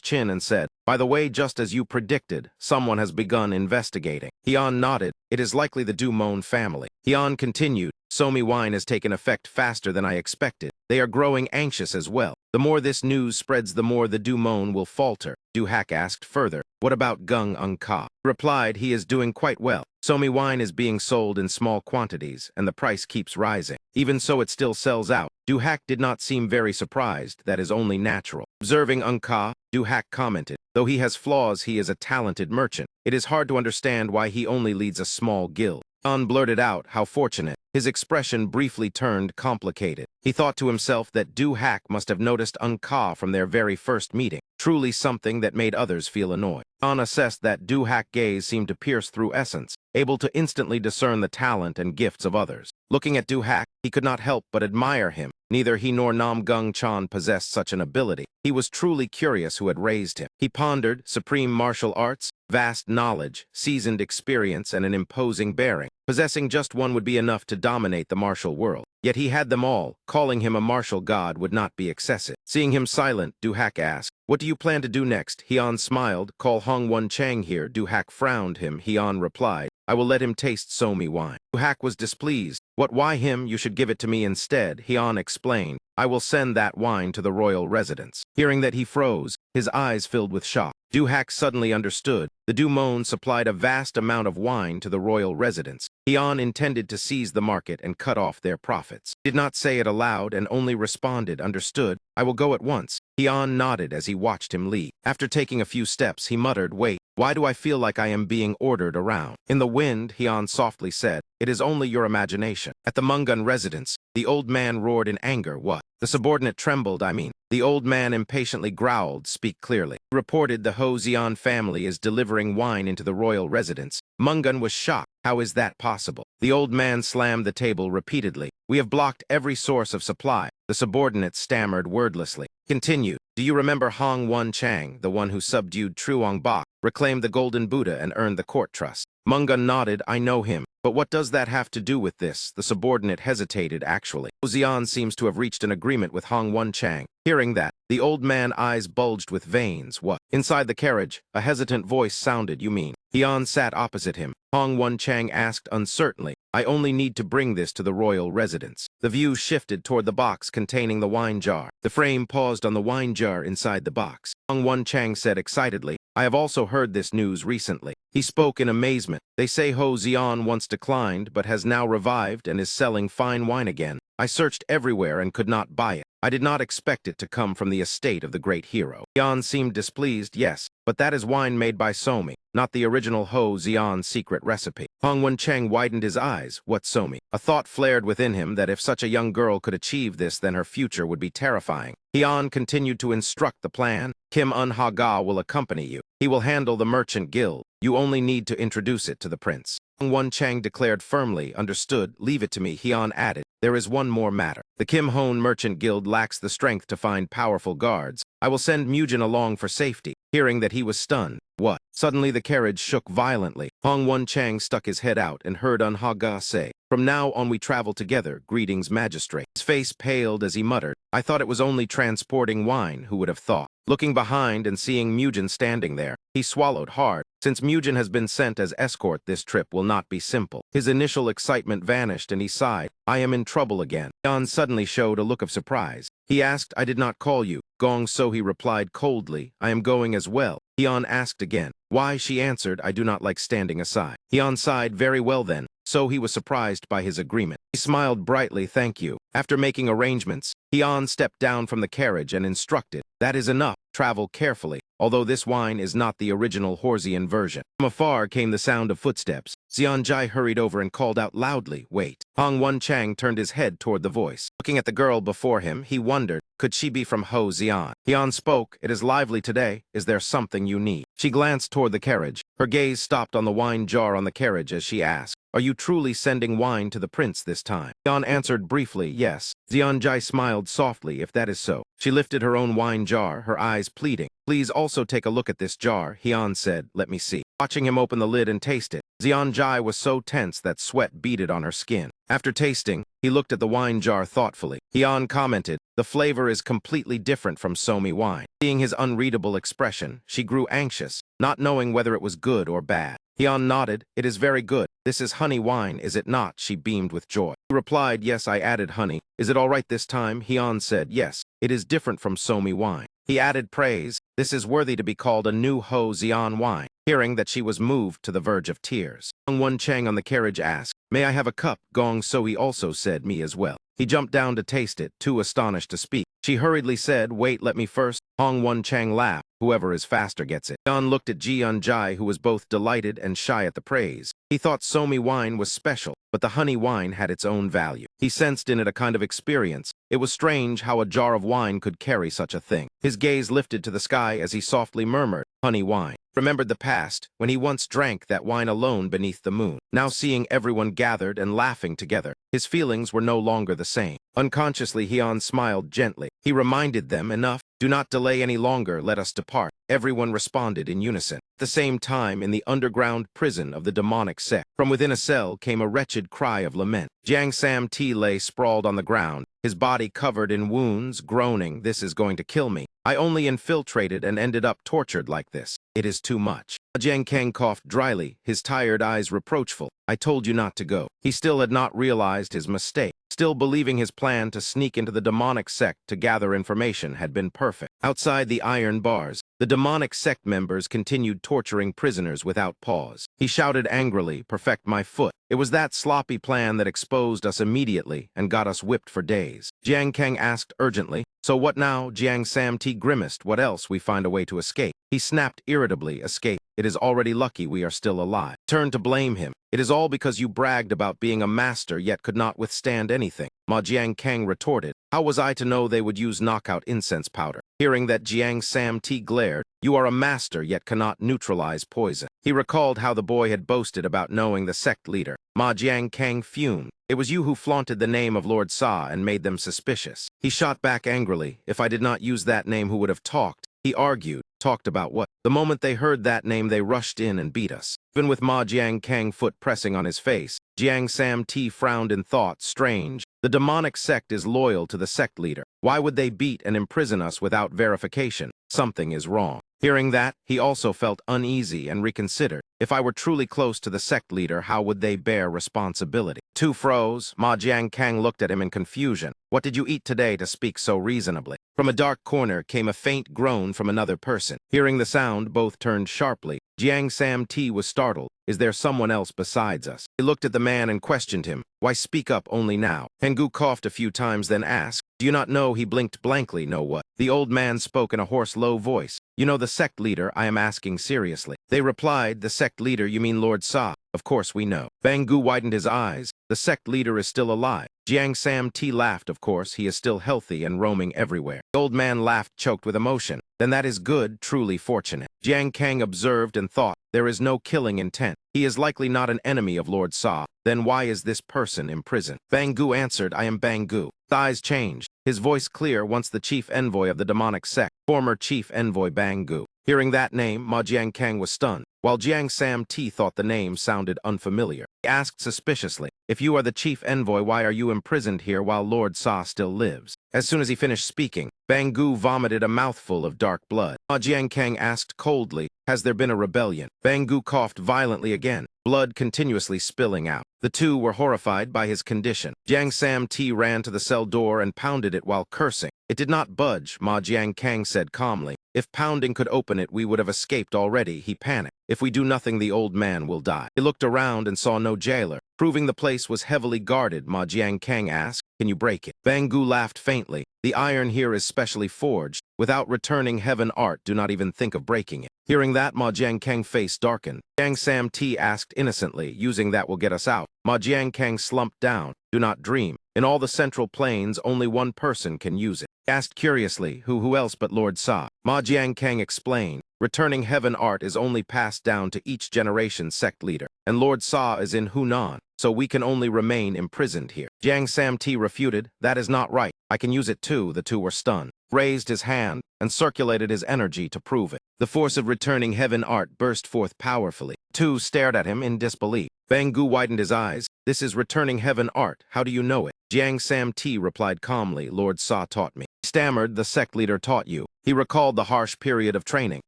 chin and said, by the way, just as you predicted, someone has begun investigating. Hyun nodded. It is likely the Du-Mon family. Hyun continued. Somi wine has taken effect faster than I expected. They are growing anxious as well. The more this news spreads, the more the Du-Mon will falter. Du-Hak asked further, what about Gung Eun-Ka? He replied, he is doing quite well. Somi wine is being sold in small quantities, and the price keeps rising. Even so, it still sells out. Du-Hak did not seem very surprised. That is only natural. Observing Eun-Ka, Du-Hak commented, though he has flaws, he is a talented merchant. It is hard to understand why he only leads a small guild. Hyun blurted out, how fortunate. His expression briefly turned complicated. He thought to himself that Du-Hak must have noticed Eun-Ka from their very first meeting. Truly something that made others feel annoyed. Hyun assessed that Du-Hak's gaze seemed to pierce through essence, able to instantly discern the talent and gifts of others. Looking at Du-Hak, he could not help but admire him. Neither he nor Nam Gung-chan possessed such an ability. He was truly curious who had raised him. He pondered supreme martial arts, vast knowledge, seasoned experience, and an imposing bearing. Possessing just one would be enough to dominate the martial world. Yet he had them all. Calling him a martial god would not be excessive. Seeing him silent, Du-Hak asked, what do you plan to do next? Hyun smiled. Call Hong-Won Chang here. Du-Hak frowned him. Hyun replied, I will let him taste Somi wine. Du-Hak was displeased. What, why him? You should give it to me instead. Hyun explained, I will send that wine to the royal residence. Hearing that, he froze, his eyes filled with shock. Du-Hak suddenly understood. The Du-Mon supplied a vast amount of wine to the royal residence. Hyun intended to seize the market and cut off their profits. He did not say it aloud and only responded, understood. I will go at once. Hyun nodded as he watched him leave. After taking a few steps, he muttered, wait, why do I feel like I am being ordered around? In the wind, Hyun softly said, it is only your imagination. At the Mangan residence, the old man roared in anger. What? The subordinate trembled, The old man impatiently growled, speak clearly. He reported the Ho Xian family is delivering wine into the royal residence. Mangan was shocked. How is that possible? The old man slammed the table repeatedly. We have blocked every source of supply. The subordinate stammered wordlessly. Continued. Do you remember Hong-Won Chang, the one who subdued Truong Bak, reclaimed the Golden Buddha, and earned the court trust? Mangan nodded. I know him. But what does that have to do with this? The subordinate hesitated, actually. Ho Xian seems to have reached an agreement with Hong-Won Chang. Hearing that, the old man's eyes bulged with veins. What? Inside the carriage, a hesitant voice sounded, you mean? Hyun sat opposite him. Hong-Won Chang asked uncertainly, I only need to bring this to the royal residence. The view shifted toward the box containing the wine jar. The frame paused on the wine jar inside the box. Hong-Won Chang said excitedly, I have also heard this news recently. He spoke in amazement. They say Ho Xian once declined but has now revived and is selling fine wine again. I searched everywhere and could not buy it. I did not expect it to come from the estate of the great hero. Xian seemed displeased, yes, but that is wine made by Somi, not the original Ho Xian's secret recipe. Hong Wen-cheng widened his eyes. What Somi? A thought flared within him that if such a young girl could achieve this, then her future would be terrifying. Hian continued to instruct the plan. Kim Un-ha-ga will accompany you. He will handle the merchant guild. You only need to introduce it to the prince. Hong Wen-cheng declared firmly. Understood. Leave it to me. Hian added. There is one more matter. The Kim Hone Merchant Guild lacks the strength to find powerful guards. I will send Mujin along for safety. Hearing that he was stunned. What? Suddenly the carriage shook violently. Hong Wen-cheng stuck his head out and heard Un-ha-ga say, "From now on we travel together. Greetings, magistrate." His face paled as he muttered, "I thought it was only transporting wine. Who would have thought?" Looking behind and seeing Mujin standing there, he swallowed hard. Since Mujin has been sent as escort, this trip will not be simple. His initial excitement vanished and he sighed. I am in trouble again. Jan suddenly showed a look of surprise. He asked, I did not call you. Gong So he replied coldly, I am going as well. Hyun asked again. Why? She answered, I do not like standing aside. Hyun sighed, very well then. So he was surprised by his agreement. He smiled brightly, thank you. After making arrangements, Hyun stepped down from the carriage and instructed, that is enough. Travel carefully, although this wine is not the original Horsian version. From afar came the sound of footsteps. Xianjai hurried over and called out loudly, wait. Hong Wen-cheng turned his head toward the voice. Looking at the girl before him, he wondered, could she be from Ho Xian? Hyun spoke, it is lively today. Is there something you need? She glanced toward the carriage. Her gaze stopped on the wine jar on the carriage as she asked, are you truly sending wine to the prince this time? Hyun answered briefly, yes. Xianjai smiled softly, if that is so. She lifted her own wine jar, her eyes pleading. Please also take a look at this jar, Hyun said, let me see. Watching him open the lid and taste it, Xianjai was so tense that sweat beaded on her skin. After tasting, he looked at the wine jar thoughtfully. Hyun commented, the flavor is completely different from Somi wine. Seeing his unreadable expression, she grew anxious, not knowing whether it was good or bad. Hyun nodded, it is very good. This is honey wine, is it not? She beamed with joy. He replied, yes, I added honey. Is it all right this time? Hyun said, yes, it is different from Somi wine. He added praise, this is worthy to be called a new Ho Xian wine. Hearing that she was moved to the verge of tears. Hong Wen-cheng on the carriage asked, may I have a cup? Gong So he also said, me as well. He jumped down to taste it, too astonished to speak. She hurriedly said, wait, let me first. Hong Wen-cheng laughed. Whoever is faster gets it. Hyun looked at Ji-un-jai, who was both delighted and shy at the praise. He thought Somi wine was special, but the honey wine had its own value. He sensed in it a kind of experience. It was strange how a jar of wine could carry such a thing. His gaze lifted to the sky as he softly murmured, honey wine. Remembered the past, when he once drank that wine alone beneath the moon. Now seeing everyone gathered and laughing together, his feelings were no longer the same. Unconsciously, Hyun smiled gently. He reminded them, enough. Do not delay any longer, let us depart. Everyone responded in unison. At the same time, in the underground prison of the demonic sect, from within a cell came a wretched cry of lament. Jiang Sam-ti lay sprawled on the ground, his body covered in wounds, groaning, this is going to kill me. I only infiltrated and ended up tortured like this. It is too much. Jiang Kang coughed dryly, his tired eyes reproachful. I told you not to go. He still had not realized his mistake. Still believing his plan to sneak into the demonic sect to gather information had been perfect. Outside the iron bars, the demonic sect members continued torturing prisoners without pause. He shouted angrily, perfect my foot. It was that sloppy plan that exposed us immediately and got us whipped for days. Jiang Kang asked urgently, so what now? Jiang Sam-ti grimaced, what else? We find a way to escape. He snapped irritably, escape. It is already lucky we are still alive. Turned to blame him. It is all because you bragged about being a master yet could not withstand anything. Ma Jiang Kang retorted, how was I to know they would use knockout incense powder? Hearing that, Jiang Sam-ti glared, you are a master yet cannot neutralize poison. He recalled how the boy had boasted about knowing the sect leader. Ma Jiang Kang fumed. It was you who flaunted the name of Lord Sa and made them suspicious. He shot back angrily, if I did not use that name, who would have talked? He argued, talked about what? The moment they heard that name, they rushed in and beat us. Even with Ma Jiang Kang foot pressing on his face, Jiang Sam-ti frowned in thought, strange. The demonic sect is loyal to the sect leader. Why would they beat and imprison us without verification? Something is wrong. Hearing that, he also felt uneasy and reconsidered. If I were truly close to the sect leader, how would they bear responsibility? Two froze. Ma Jiankang looked at him in confusion. What did you eat today to speak so reasonably? From a dark corner came a faint groan from another person. Hearing the sound, both turned sharply. Jiang Sam T was startled. Is there someone else besides us? He looked at the man and questioned him. Why speak up only now? Hengu coughed a few times, then asked, do you not know? He blinked blankly. Know what? The old man spoke in a hoarse, low voice. You know the sect leader? I am asking seriously. They replied, the sect leader, you mean Lord Sa? Of course we know. Bangu widened his eyes. The sect leader is still alive. Jiang Sam T laughed. Of course, he is still healthy and roaming everywhere. The old man laughed, choked with emotion. Then that is good, truly fortunate. Jiang Kang observed and thought, there is no killing intent. He is likely not an enemy of Lord Sa. Then why is this person imprisoned? Bangu answered, I am Bangu. His eyes changed, his voice clear once the chief envoy of the demonic sect, former chief envoy Bangu. Hearing that name, Ma Jiankang was stunned, while Jiang Sam T thought the name sounded unfamiliar. He asked suspiciously, if you are the chief envoy, why are you imprisoned here while Lord Sa still lives? As soon as he finished speaking, Bangu vomited a mouthful of dark blood. Ma Jiankang asked coldly, has there been a rebellion? Bangu coughed violently again, blood continuously spilling out. The two were horrified by his condition. Jiang Sam T ran to the cell door and pounded it while cursing. It did not budge, Ma Jiankang said calmly. If pounding could open it, we would have escaped already. He panicked. If we do nothing, the old man will die. He looked around and saw no jailer. Proving the place was heavily guarded, Ma Jiankang asked, can you break it? Bangu laughed faintly. The iron here is specially forged. Without returning heaven art, do not even think of breaking it. Hearing that, Ma Jiankang's face darkened. Jiang Sam T asked innocently, using that will get us out. Ma Jiankang slumped down. Do not dream. In all the central plains, only one person can use it. He asked curiously, who else but Lord Sa? Ma Jiankang explained, returning heaven art is only passed down to each generation's sect leader, and Lord Sa is in Hunan, so we can only remain imprisoned here. Jiang Sam T refuted, that is not right. I can use it too. The two were stunned. Raised his hand and circulated his energy to prove it. The force of returning heaven art burst forth powerfully. Two stared at him in disbelief. Bangu widened his eyes. This is returning heaven art. How do you know it? Jiang Sam T replied calmly, Lord Sa taught me. He stammered, the sect leader taught you. He recalled the harsh period of training,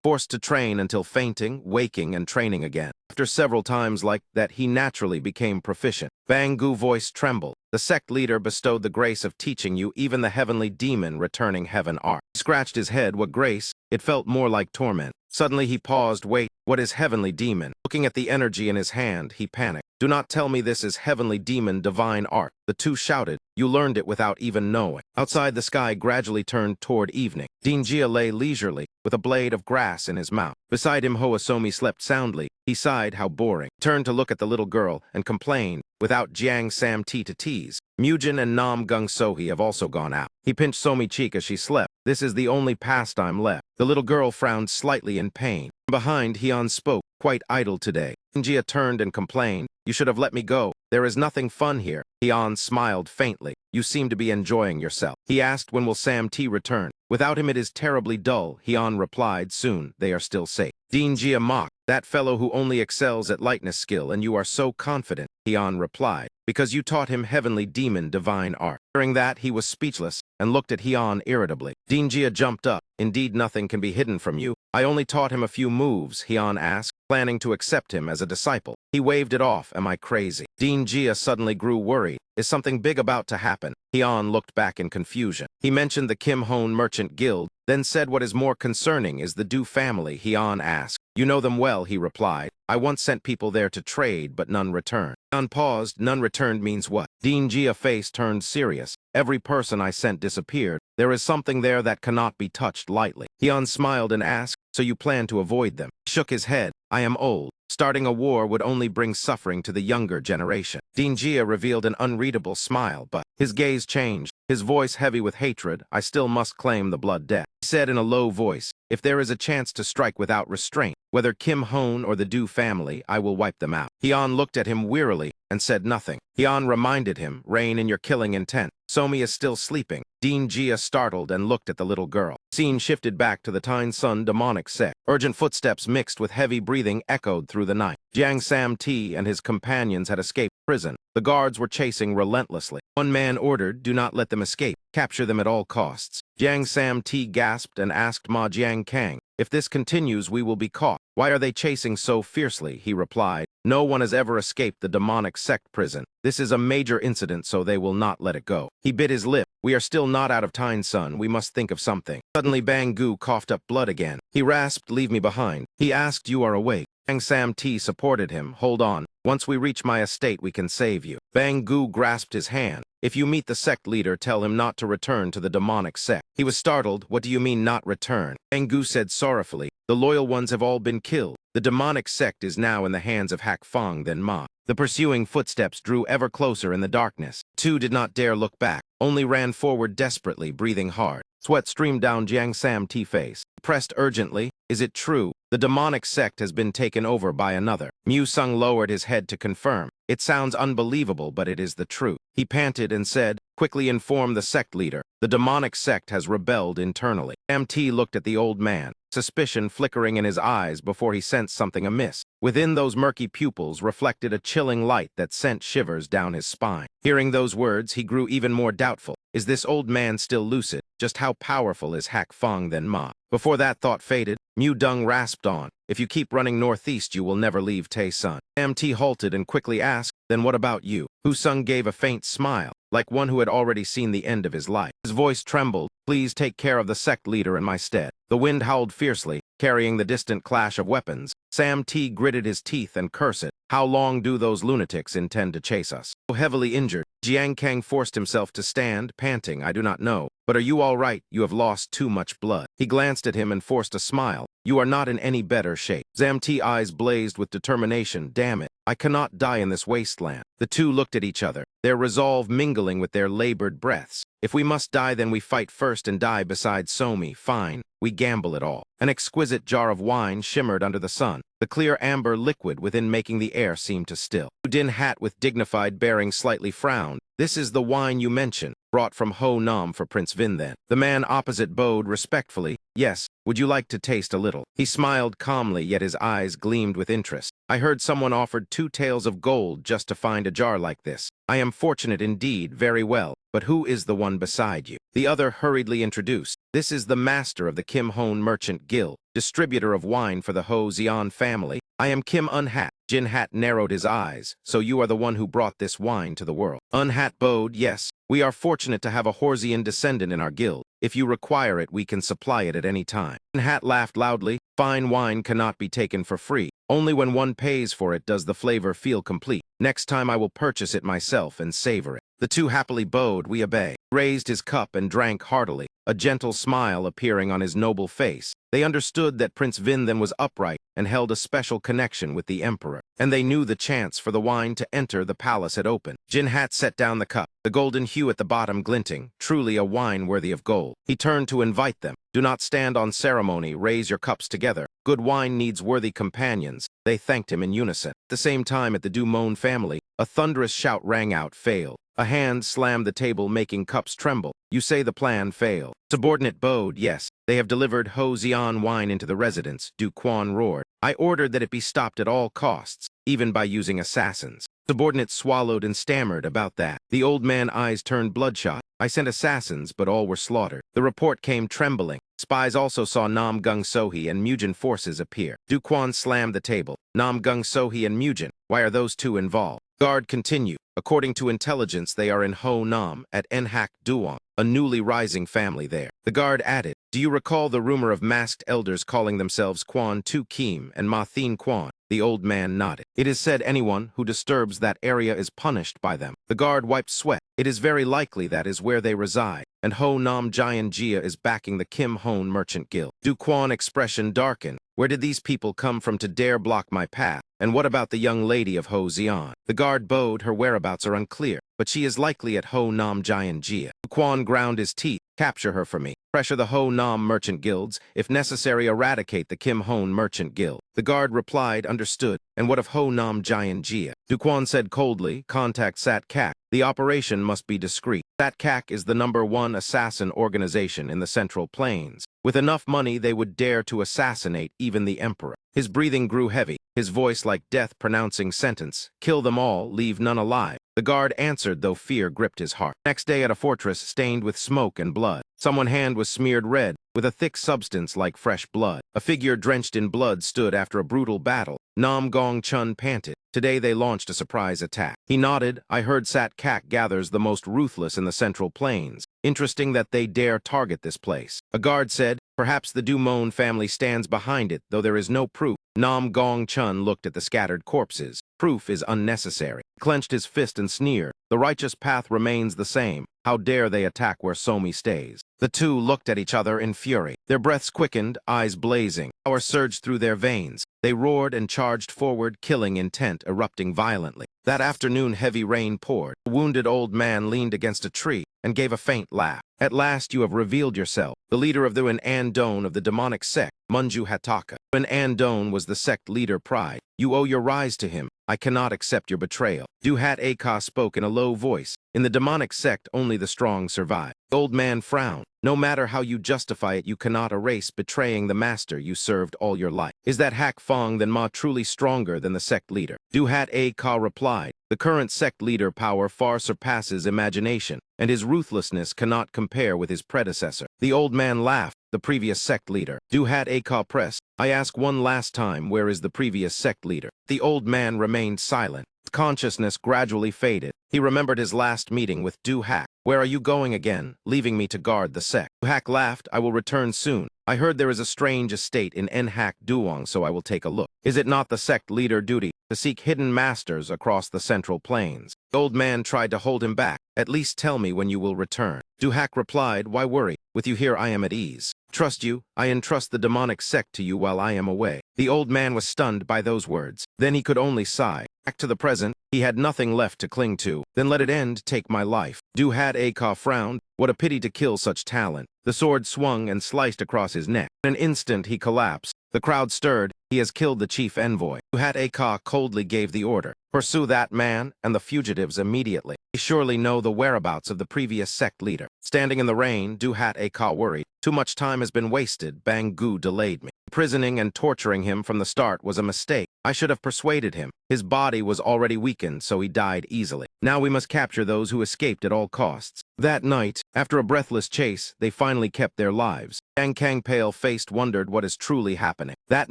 forced to train until fainting, waking, and training again. After several times like that, he naturally became proficient. Bangu's voice trembled. The sect leader bestowed the grace of teaching you, even the heavenly demon returning heaven art. He scratched his head. What grace? It felt more like torment. Suddenly he paused. Wait, what is heavenly demon? Looking at the energy in his hand, he panicked. Do not tell me this is heavenly demon divine art. The two shouted. You learned it without even knowing. Outside, the sky gradually turned toward evening. Dinjia lay leisurely, with a blade of grass in his mouth. Beside him, Hoasomi slept soundly. He sighed, how boring. Turned to look at the little girl and complained, without Jiang Sam T to tease. Mujin and Nam Gung Sohee have also gone out. He pinched Somi cheek as she slept. This is the only pastime left. The little girl frowned slightly in pain. From behind, Heon spoke, quite idle today. Dinjia turned and complained, you should have let me go. There is nothing fun here. Heon smiled faintly. You seem to be enjoying yourself. He asked, when will Sam T return? Without him it is terribly dull. Heon replied, soon, they are still safe. Dinjia mocked, that fellow who only excels at lightness skill, and you are so confident. Heon replied, because you taught him heavenly demon divine art. Hearing that, he was speechless and looked at Heon irritably. Dinjia jumped up. Indeed, nothing can be hidden from you. I only taught him a few moves, Heon asked, planning to accept him as a disciple. He waved it off. Am I crazy? Dinjia suddenly grew worried. Is something big about to happen? Heon looked back in confusion. He mentioned the Kim Hone Merchant Guild, then said what is more concerning is the Du family. Heon asked. You know them well, he replied. I once sent people there to trade, but none returned. Heon paused. None returned means what? Dinjia's face turned serious. Every person I sent disappeared. There is something there that cannot be touched lightly. Heon smiled and asked, so you plan to avoid them? He shook his head. I am old. Starting a war would only bring suffering to the younger generation. Dinjia revealed an unreadable smile, but his gaze changed, his voice heavy with hatred. I still must claim the blood debt. He said in a low voice, if there is a chance to strike without restraint, whether Kim Hone or the Du family, I will wipe them out. Heon looked at him wearily and said nothing. Heon reminded him, rein in your killing intent. Somi is still sleeping. Dinjia startled and looked at the little girl. Scene shifted back to the Tyne Sun demonic sect. Urgent footsteps mixed with heavy breathing echoed through the night. Jiang Sam T and his companions had escaped prison. The guards were chasing relentlessly. One man ordered, do not let them escape. Capture them at all costs. Jiang Sam T gasped and asked Ma Jiankang, If this continues, we will be caught. Why are they chasing so fiercely? He replied. No one has ever escaped the demonic sect prison. This is a major incident, so they will not let it go. He bit his lip. We are still not out of time, son. We must think of something. Suddenly, Bangu coughed up blood again. He rasped, leave me behind. He asked, you are awake. Bang Sam T supported him. Hold on. Once we reach my estate, we can save you. Bangu grasped his hand. If you meet the sect leader, tell him not to return to the demonic sect. He was startled. What do you mean, not return? Bangu said sorrowfully. The loyal ones have all been killed. The demonic sect is now in the hands of Hak Fong then Ma. The pursuing footsteps drew ever closer in the darkness. Two did not dare look back, only ran forward desperately, breathing hard. Sweat streamed down Jiang Sam T's face. He pressed urgently. Is it true? The demonic sect has been taken over by another. Mu Sung lowered his head to confirm. It sounds unbelievable, but it is the truth. He panted and said, quickly inform the sect leader. The demonic sect has rebelled internally. MT looked at the old man, suspicion flickering in his eyes before he sensed something amiss. Within those murky pupils reflected a chilling light that sent shivers down his spine. Hearing those words, he grew even more doubtful. Is this old man still lucid? Just how powerful is Hak Fong then Ma? Before that thought faded, Mu Dung rasped on. If you keep running northeast, you will never leave Tae-sun. MT halted and quickly asked, then what about you? Hu Sung gave a faint smile, like one who had already seen the end of his life. His voice trembled. Please take care of the sect leader in my stead. The wind howled fiercely, carrying the distant clash of weapons. Sam T gritted his teeth and cursed. How long do those lunatics intend to chase us? So heavily injured, Jiang Kang forced himself to stand, panting. I do not know. But are you all right? You have lost too much blood. He glanced at him and forced a smile. You are not in any better shape. Zam T's eyes blazed with determination. Damn it. I cannot die in this wasteland. The two looked at each other, their resolve mingling with their labored breaths. If we must die, then we fight first and die beside Somi. Fine. We gamble it all. An exquisite jar of wine shimmered under the sun, the clear amber liquid within making the air seem to still. Din Hat with dignified bearing slightly frowned. This is the wine you mentioned, brought from Ho Nam for Prince Vin then. The man opposite bowed respectfully. Yes, would you like to taste a little? He smiled calmly, yet his eyes gleamed with interest. I heard someone offered 2 taels of gold just to find a jar like this. I am fortunate indeed, very well. But who is the one beside you? The other hurriedly introduced. This is the master of the Kim Hon Merchant Guild, distributor of wine for the Ho Xian family. I am Kim Un-hat. Jin Hat narrowed his eyes. So you are the one who brought this wine to the world. Un-hat bowed. Yes, we are fortunate to have a Horsian descendant in our guild. If you require it, we can supply it at any time. Un-hat laughed loudly. Fine wine cannot be taken for free. Only when one pays for it does the flavor feel complete. Next time I will purchase it myself and savor it. The two happily bowed. We obey. Raised his cup and drank heartily, a gentle smile appearing on his noble face. They understood that Prince Vin then was upright and held a special connection with the emperor, and they knew the chance for the wine to enter the palace had opened. Jin Hat set down the cup, the golden hue at the bottom glinting, truly a wine worthy of gold. He turned to invite them. Do not stand on ceremony, raise your cups together. Good wine needs worthy companions. They thanked him in unison. At the same time, at the Dumont family, a thunderous shout rang out, failed. A hand slammed the table, making cups tremble. You say the plan failed. Subordinate bowed. Yes, they have delivered Ho Xian wine into the residence, Du Quan roared. I ordered that it be stopped at all costs, even by using assassins. Subordinate swallowed and stammered about that. The old man's eyes turned bloodshot. I sent assassins, but all were slaughtered. The report came trembling. Spies also saw Nam Gung Sohee and Mujin forces appear. Du Quan slammed the table. Nam Gung Sohee and Mujin. Why are those two involved? Guard continued. According to intelligence, they are in Ho Nam at Nhak Duong, a newly rising family there. The guard added, do you recall the rumor of masked elders calling themselves Quan Tu Kim and Ma Thin Quan? The old man nodded. It is said anyone who disturbs that area is punished by them. The guard wiped sweat. It is very likely that is where they reside, and Ho Nam Jian Jia is backing the Kim Hon Merchant Guild. Du Quan expression darkened. Where did these people come from to dare block my path? And what about the young lady of Ho Xian? The guard bowed. Her whereabouts are unclear, but she is likely at Ho Nam Jian Jia. Quan ground his teeth. Capture her for me. Pressure the Ho Nam merchant guilds. If necessary, eradicate the Kim Hon merchant guild. The guard replied, understood. And what of Ho Nam Jian Jia? Duquan said coldly, contact Sat Kak. The operation must be discreet. Sat Kak is the #1 assassin organization in the Central Plains. With enough money, they would dare to assassinate even the emperor. His breathing grew heavy, his voice like death pronouncing sentence. Kill them all, leave none alive. The guard answered, though fear gripped his heart. Next day at a fortress stained with smoke and blood. Someone's hand was smeared red. with a thick substance like fresh blood. A figure drenched in blood stood after a brutal battle. Nam Gong Chun panted. Today they launched a surprise attack. He nodded. I heard Sat Kak gathers the most ruthless in the Central Plains. Interesting that they dare target this place. A guard said, perhaps the Dumon family stands behind it, though there is no proof. Nam Gong Chun looked at the scattered corpses. Proof is unnecessary. He clenched his fist and sneered. The righteous path remains the same. How dare they attack where Somi stays? The two looked at each other in fury. Their breaths quickened, eyes blazing. Power surged through their veins. They roared and charged forward, killing intent erupting violently. That afternoon heavy rain poured. A wounded old man leaned against a tree and gave a faint laugh. At last you have revealed yourself, the leader of the Andon of the demonic sect, Munju Hataka. When Andon was the sect leader pride, you owe your rise to him. I cannot accept your betrayal. Duhat Aka spoke in a low voice. In the demonic sect, only the strong survive. The old man frowned. No matter how you justify it, you cannot erase betraying the master you served all your life. Is that Hak Fong then Ma truly stronger than the sect leader? Duhat Aka replied. The current sect leader power far surpasses imagination, and his ruthlessness cannot compare with his predecessor. The old man laughed. The previous sect leader. Duhat Aka pressed. I ask one last time, where is the previous sect leader? The old man remained silent. Consciousness gradually faded. He remembered his last meeting with Duhak. Where are you going again, leaving me to guard the sect? Duhak laughed. I will return soon. I heard there is a strange estate in Nhak Duong, so I will take a look. Is it not the sect leader duty to seek hidden masters across the Central Plains? The old man tried to hold him back. At least tell me when you will return. Duhak replied, why worry? With you here I am at ease. Trust you, I entrust the demonic sect to you while I am away. The old man was stunned by those words. Then he could only sigh. Back to the present, he had nothing left to cling to. Then let it end, take my life. Duhat Aka frowned. What a pity to kill such talent. The sword swung and sliced across his neck. In an instant he collapsed. The crowd stirred. He has killed the chief envoy. Duhat Aka coldly gave the order. Pursue that man and the fugitives immediately. They surely know the whereabouts of the previous sect leader. Standing in the rain, Duhat Aka worried. Too much time has been wasted. Bangu delayed me. Imprisoning and torturing him from the start was a mistake. I should have persuaded him. His body was already weakened, so he died easily. Now we must capture those who escaped at all costs. That night, after a breathless chase, they finally kept their lives. Yang Kang pale-faced wondered what is truly happening. That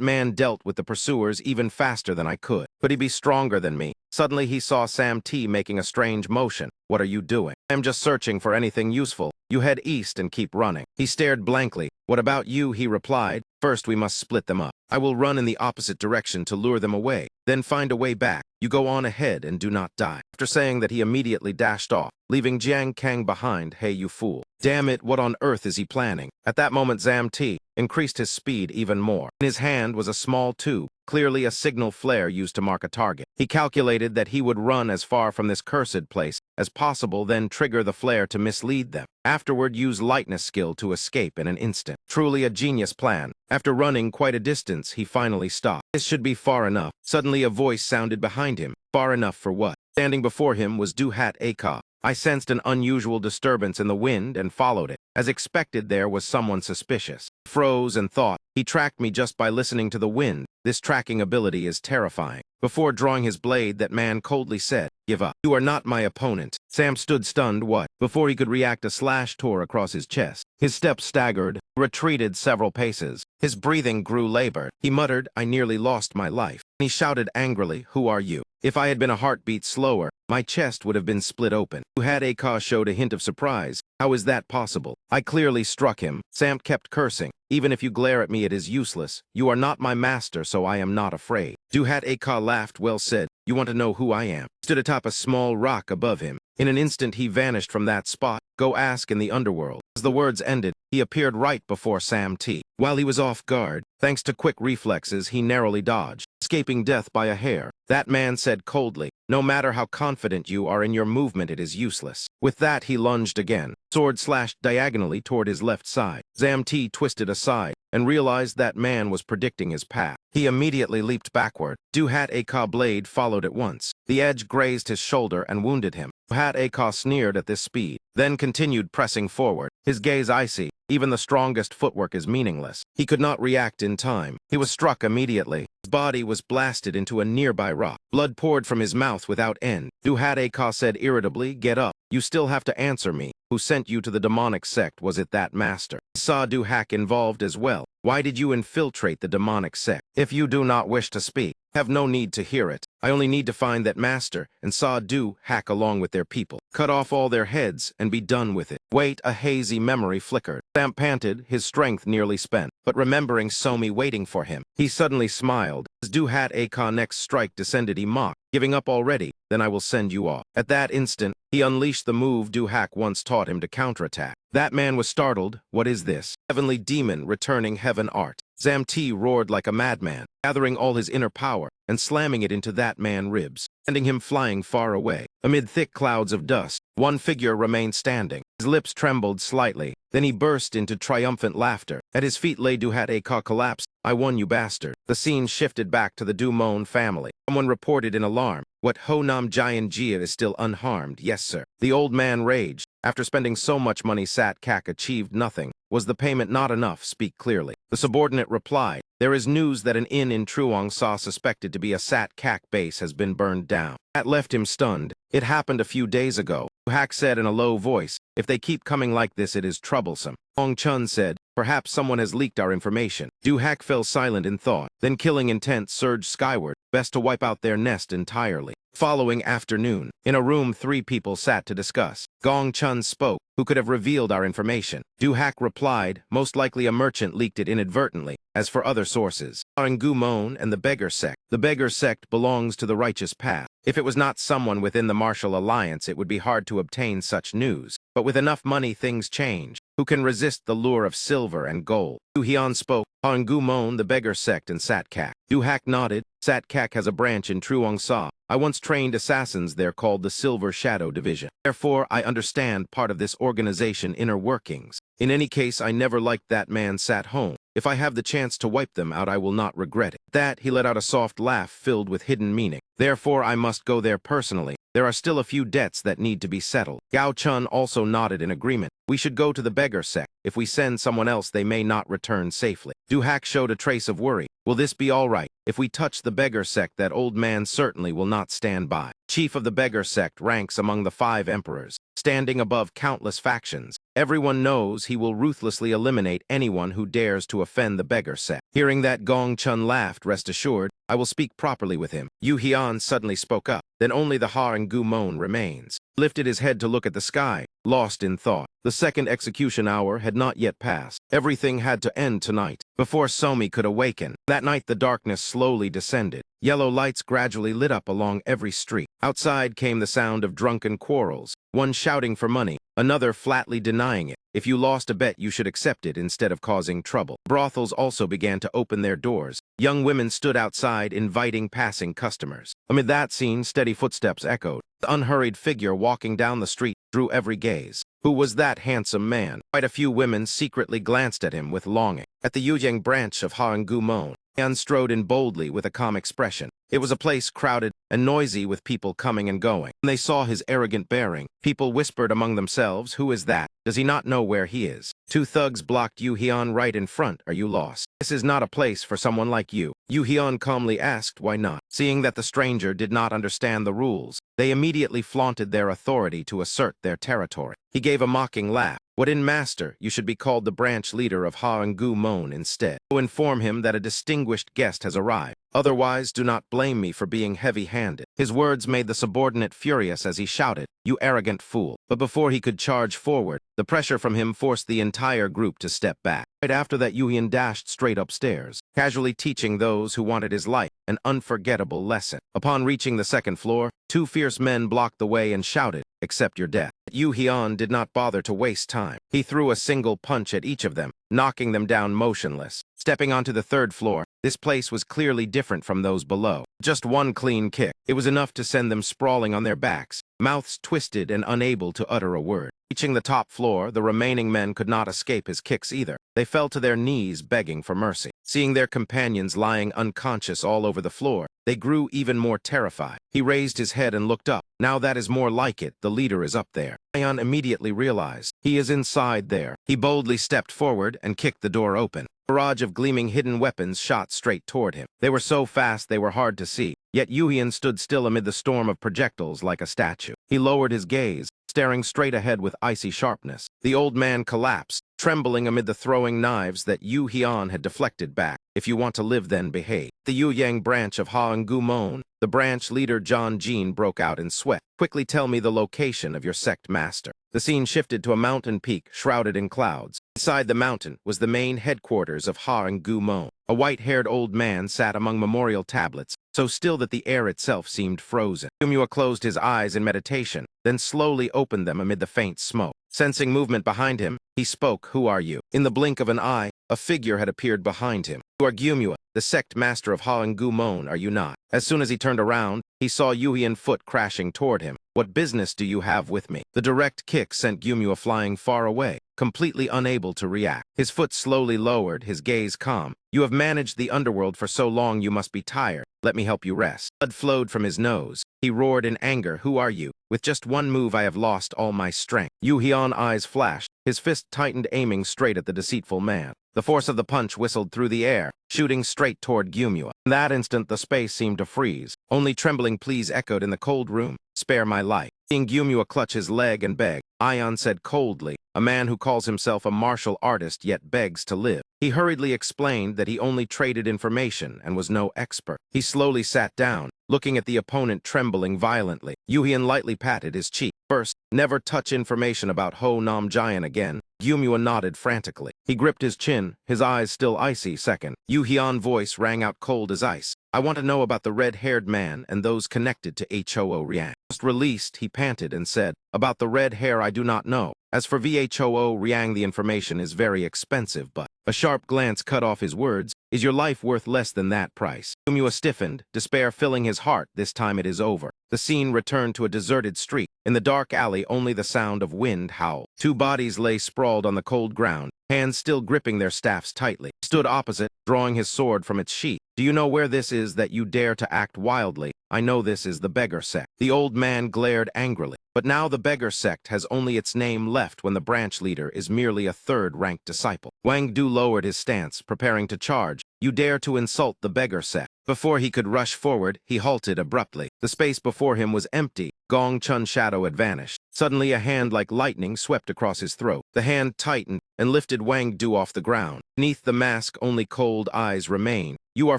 man dealt with the pursuers even faster than I could. Could he be stronger than me? Suddenly he saw Sam T making a strange motion. What are you doing? I'm just searching for anything useful. You head east and keep running. He stared blankly. What about you? He replied. First we must split them up. I will run in the opposite direction to lure them away, then find a way back. You go on ahead and do not die. After saying that, he immediately dashed off, leaving Jiang Kang behind. Hey, you fool. Damn it, what on earth is he planning? At that moment, Zam T increased his speed even more. In his hand was a small tube, clearly a signal flare used to mark a target. He calculated that he would run as far from this cursed place as possible, then trigger the flare to mislead them. Afterward, use lightness skill to escape in an instant. Truly a genius plan. After running quite a distance, he finally stopped. This should be far enough. Suddenly a voice sounded behind him. Far enough for what? Standing before him was Duhat Aka. I sensed an unusual disturbance in the wind and followed it. As expected, there was someone suspicious. Froze and thought, he tracked me just by listening to the wind. This tracking ability is terrifying. Before drawing his blade, that man coldly said, give up. You are not my opponent. Sam stood stunned. What? Before he could react, a slash tore across his chest. His steps staggered, retreated several paces. His breathing grew labored. He muttered, I nearly lost my life. He shouted angrily, who are you? If I had been a heartbeat slower, my chest would have been split open. Duhat Aka showed a hint of surprise. How is that possible? I clearly struck him. Sam kept cursing. Even if you glare at me, it is useless. You are not my master, so I am not afraid. Duhat Aka laughed. Well said. You want to know who I am? Stood atop a small rock above him. In an instant, he vanished from that spot. Go ask in the underworld. As the words ended, he appeared right before Sam T. While he was off guard, thanks to quick reflexes, he narrowly dodged, escaping death by a hair. That man said coldly, no matter how confident you are in your movement, it is useless. With that, he lunged again. Sword slashed diagonally toward his left side. Sam T twisted aside and realized that man was predicting his path. He immediately leaped backward. Duhat Aka blade followed at once. The edge grazed his shoulder and wounded him. Duhat Aka sneered at this speed, then continued pressing forward, his gaze icy. Even the strongest footwork is meaningless. He could not react in time. He was struck immediately. His body was blasted into a nearby rock. Blood poured from his mouth without end. Duhat Aka said irritably, get up. You still have to answer me. Who sent you to the demonic sect? Was it that master? Saw Du Hack involved as well. Why did you infiltrate the demonic sect? If you do not wish to speak, have no need to hear it. I only need to find that master and saw Du Hack along with their people. Cut off all their heads and be done with it. Wait, a hazy memory flickered. Sam panted, his strength nearly spent. But remembering Somi waiting for him, he suddenly smiled. As Du Hat Akon next strike descended, he mocked. Giving up already? Then I will send you off. At that instant, he unleashed the move Du Hack once taught him to counterattack. That man was startled. What is this? Heavenly demon returning heaven art. Zamti roared like a madman, gathering all his inner power and slamming it into that man's ribs, sending him flying far away. Amid thick clouds of dust, one figure remained standing. His lips trembled slightly. Then he burst into triumphant laughter. At his feet lay Duhat Aka collapsed. I won, you bastard. The scene shifted back to the Dumon family. Someone reported in alarm. What Honam Jayan Jia is still unharmed. Yes, sir. The old man raged. After spending so much money, Sat Kak achieved nothing. Was the payment not enough? Speak clearly. The subordinate replied. There is news that an inn in Truong Sa suspected to be a Sat Kak base has been burned down. That left him stunned. It happened a few days ago. Hack said in a low voice, if they keep coming like this, it is troublesome. Hong Chun said, perhaps someone has leaked our information. Du Hack fell silent in thought. Then killing intent surged skyward. Best to wipe out their nest entirely. Following afternoon, in a room 3 people sat to discuss. Gong Chun spoke. Who could have revealed our information? Du Hack replied, most likely a merchant leaked it inadvertently. As for other sources, Arangumon and the Beggar Sect. The Beggar Sect belongs to the righteous path. If it was not someone within the martial alliance, it would be hard to obtain such news. But with enough money, things change. Who can resist the lure of silver and gold? Du Hyun spoke. Arangumon, the Beggar Sect, and Sat Kak. Du Hack nodded. Sat Kak has a branch in Truong Sa. I once trained assassins there called the Silver Shadow Division. Therefore, I understand part of this organization inner workings. In any case, I never liked that man sat home. If I have the chance to wipe them out, I will not regret it. That, he let out a soft laugh filled with hidden meaning. Therefore, I must go there personally. There are still a few debts that need to be settled. Gao Chun also nodded in agreement. We should go to the Beggar Sect. If we send someone else, they may not return safely. Du Hack showed a trace of worry. Will this be all right? If we touch the Beggar Sect, that old man certainly will not stand by. Chief of the Beggar Sect ranks among the 5 emperors, standing above countless factions. Everyone knows he will ruthlessly eliminate anyone who dares to offend the Beggar Sect. Hearing that, Gong Chun laughed. Rest assured, I will speak properly with him. Yu Hyun suddenly spoke up. Then only the Harangumon remains. Lifted his head to look at the sky, lost in thought. The second execution hour had not yet passed. Everything had to end tonight, before Somi could awaken. That night the darkness slowly descended. Yellow lights gradually lit up along every street. Outside came the sound of drunken quarrels, one shouting for money, another flatly denying it. If you lost a bet, you should accept it instead of causing trouble. Brothels also began to open their doors. Young women stood outside, inviting passing customers. Amid that scene, steady footsteps echoed. The unhurried figure walking down the street drew every gaze. Who was that handsome man? Quite a few women secretly glanced at him with longing. At the Yuyang branch of Harangumon, Yan strode in boldly with a calm expression. It was a place crowded and noisy with people coming and going. When they saw his arrogant bearing, people whispered among themselves, who is that? Does he not know where he is? 2 thugs blocked Yu Hyun right in front. Are you lost? This is not a place for someone like you. Yu Hyun calmly asked, why not? Seeing that the stranger did not understand the rules, they immediately flaunted their authority to assert their territory. He gave a mocking laugh. What in master, you should be called the branch leader of Harangumon instead. Go inform him that a distinguished guest has arrived. Otherwise, do not blame me for being heavy-handed. His words made the subordinate furious as he shouted, you arrogant fool. But before he could charge forward, the pressure from him forced the entire group to step back. Right after that, Yuhyun dashed straight upstairs, casually teaching those who wanted his life an unforgettable lesson. Upon reaching the 2nd floor, 2 fierce men blocked the way and shouted, accept your death. Yu Hyun did not bother to waste time. He threw a single punch at each of them, knocking them down motionless. Stepping onto the 3rd floor, this place was clearly different from those below. Just one clean kick. It was enough to send them sprawling on their backs, mouths twisted and unable to utter a word. Reaching the top floor, the remaining men could not escape his kicks either. They fell to their knees begging for mercy. Seeing their companions lying unconscious all over the floor, they grew even more terrified. He raised his head and looked up. Now that is more like it, the leader is up there. Ayan immediately realized, he is inside there. He boldly stepped forward and kicked the door open. A barrage of gleaming hidden weapons shot straight toward him. They were so fast they were hard to see, yet Yuhyun stood still amid the storm of projectiles like a statue. He lowered his gaze, staring straight ahead with icy sharpness. The old man collapsed, trembling amid the throwing knives that Yu Hian had deflected back. If you want to live, then behave. The Yu Yang branch of Ha-Ngu-Mon, the branch leader John Jean broke out in sweat. Quickly tell me the location of your sect master. The scene shifted to a mountain peak shrouded in clouds. Inside the mountain was the main headquarters of Ha-Ngu-Mon. A white-haired old man sat among memorial tablets, so still that the air itself seemed frozen. Gyumua closed his eyes in meditation, then slowly opened them amid the faint smoke. Sensing movement behind him, he spoke, "Who are you?" In the blink of an eye, a figure had appeared behind him. "You are Gyumua, the sect master of Ha-Ngu-Mon, are you not?" As soon as he turned around, he saw Yuhian foot crashing toward him. "What business do you have with me?" The direct kick sent Gyumua flying far away, completely unable to react. His foot slowly lowered, his gaze calm. "You have managed the underworld for so long you must be tired. Let me help you rest." Blood flowed from his nose. He roared in anger, "Who are you? With just one move I have lost all my strength." Yu Hian's eyes flashed, his fist tightened, aiming straight at the deceitful man. The force of the punch whistled through the air, shooting straight toward Gyumua. In that instant, the space seemed to freeze. Only trembling pleas echoed in the cold room. "Spare my life." Seeing Gyumua clutch his leg and beg, Ion said coldly, "A man who calls himself a martial artist yet begs to live." He hurriedly explained that he only traded information and was no expert. He slowly sat down, looking at the opponent, trembling violently. Yuhian lightly patted his cheek. "First, never touch information about Ho Nam Giant again." Gyumua nodded frantically. He gripped his chin, his eyes still icy. "Second," Yuhian's voice rang out cold as ice, "I want to know about the red-haired man and those connected to Hoo Riang." Just released, he panted and said, "About the red hair I do not know. As for Hoo Riang, the information is very expensive, but..." A sharp glance cut off his words. "Is your life worth less than that price?" Gyumua stiffened, despair filling his heart. This time it is over. The scene returned to a deserted street. In the dark alley, only the sound of wind howled. Two bodies lay sprawled on the cold ground, hands still gripping their staffs tightly. He stood opposite, drawing his sword from its sheath. "Do you know where this is that you dare to act wildly?" "I know this is the beggar sect." The old man glared angrily. But now the beggar sect has only its name left when the branch leader is merely a third-ranked disciple. Wang Du lowered his stance, preparing to charge. "You dare to insult the beggar sect." Before he could rush forward, he halted abruptly. The space before him was empty. Gong Chun's shadow had vanished. Suddenly a hand like lightning swept across his throat. The hand tightened and lifted Wang Du off the ground. Beneath the mask, only cold eyes remained. "You are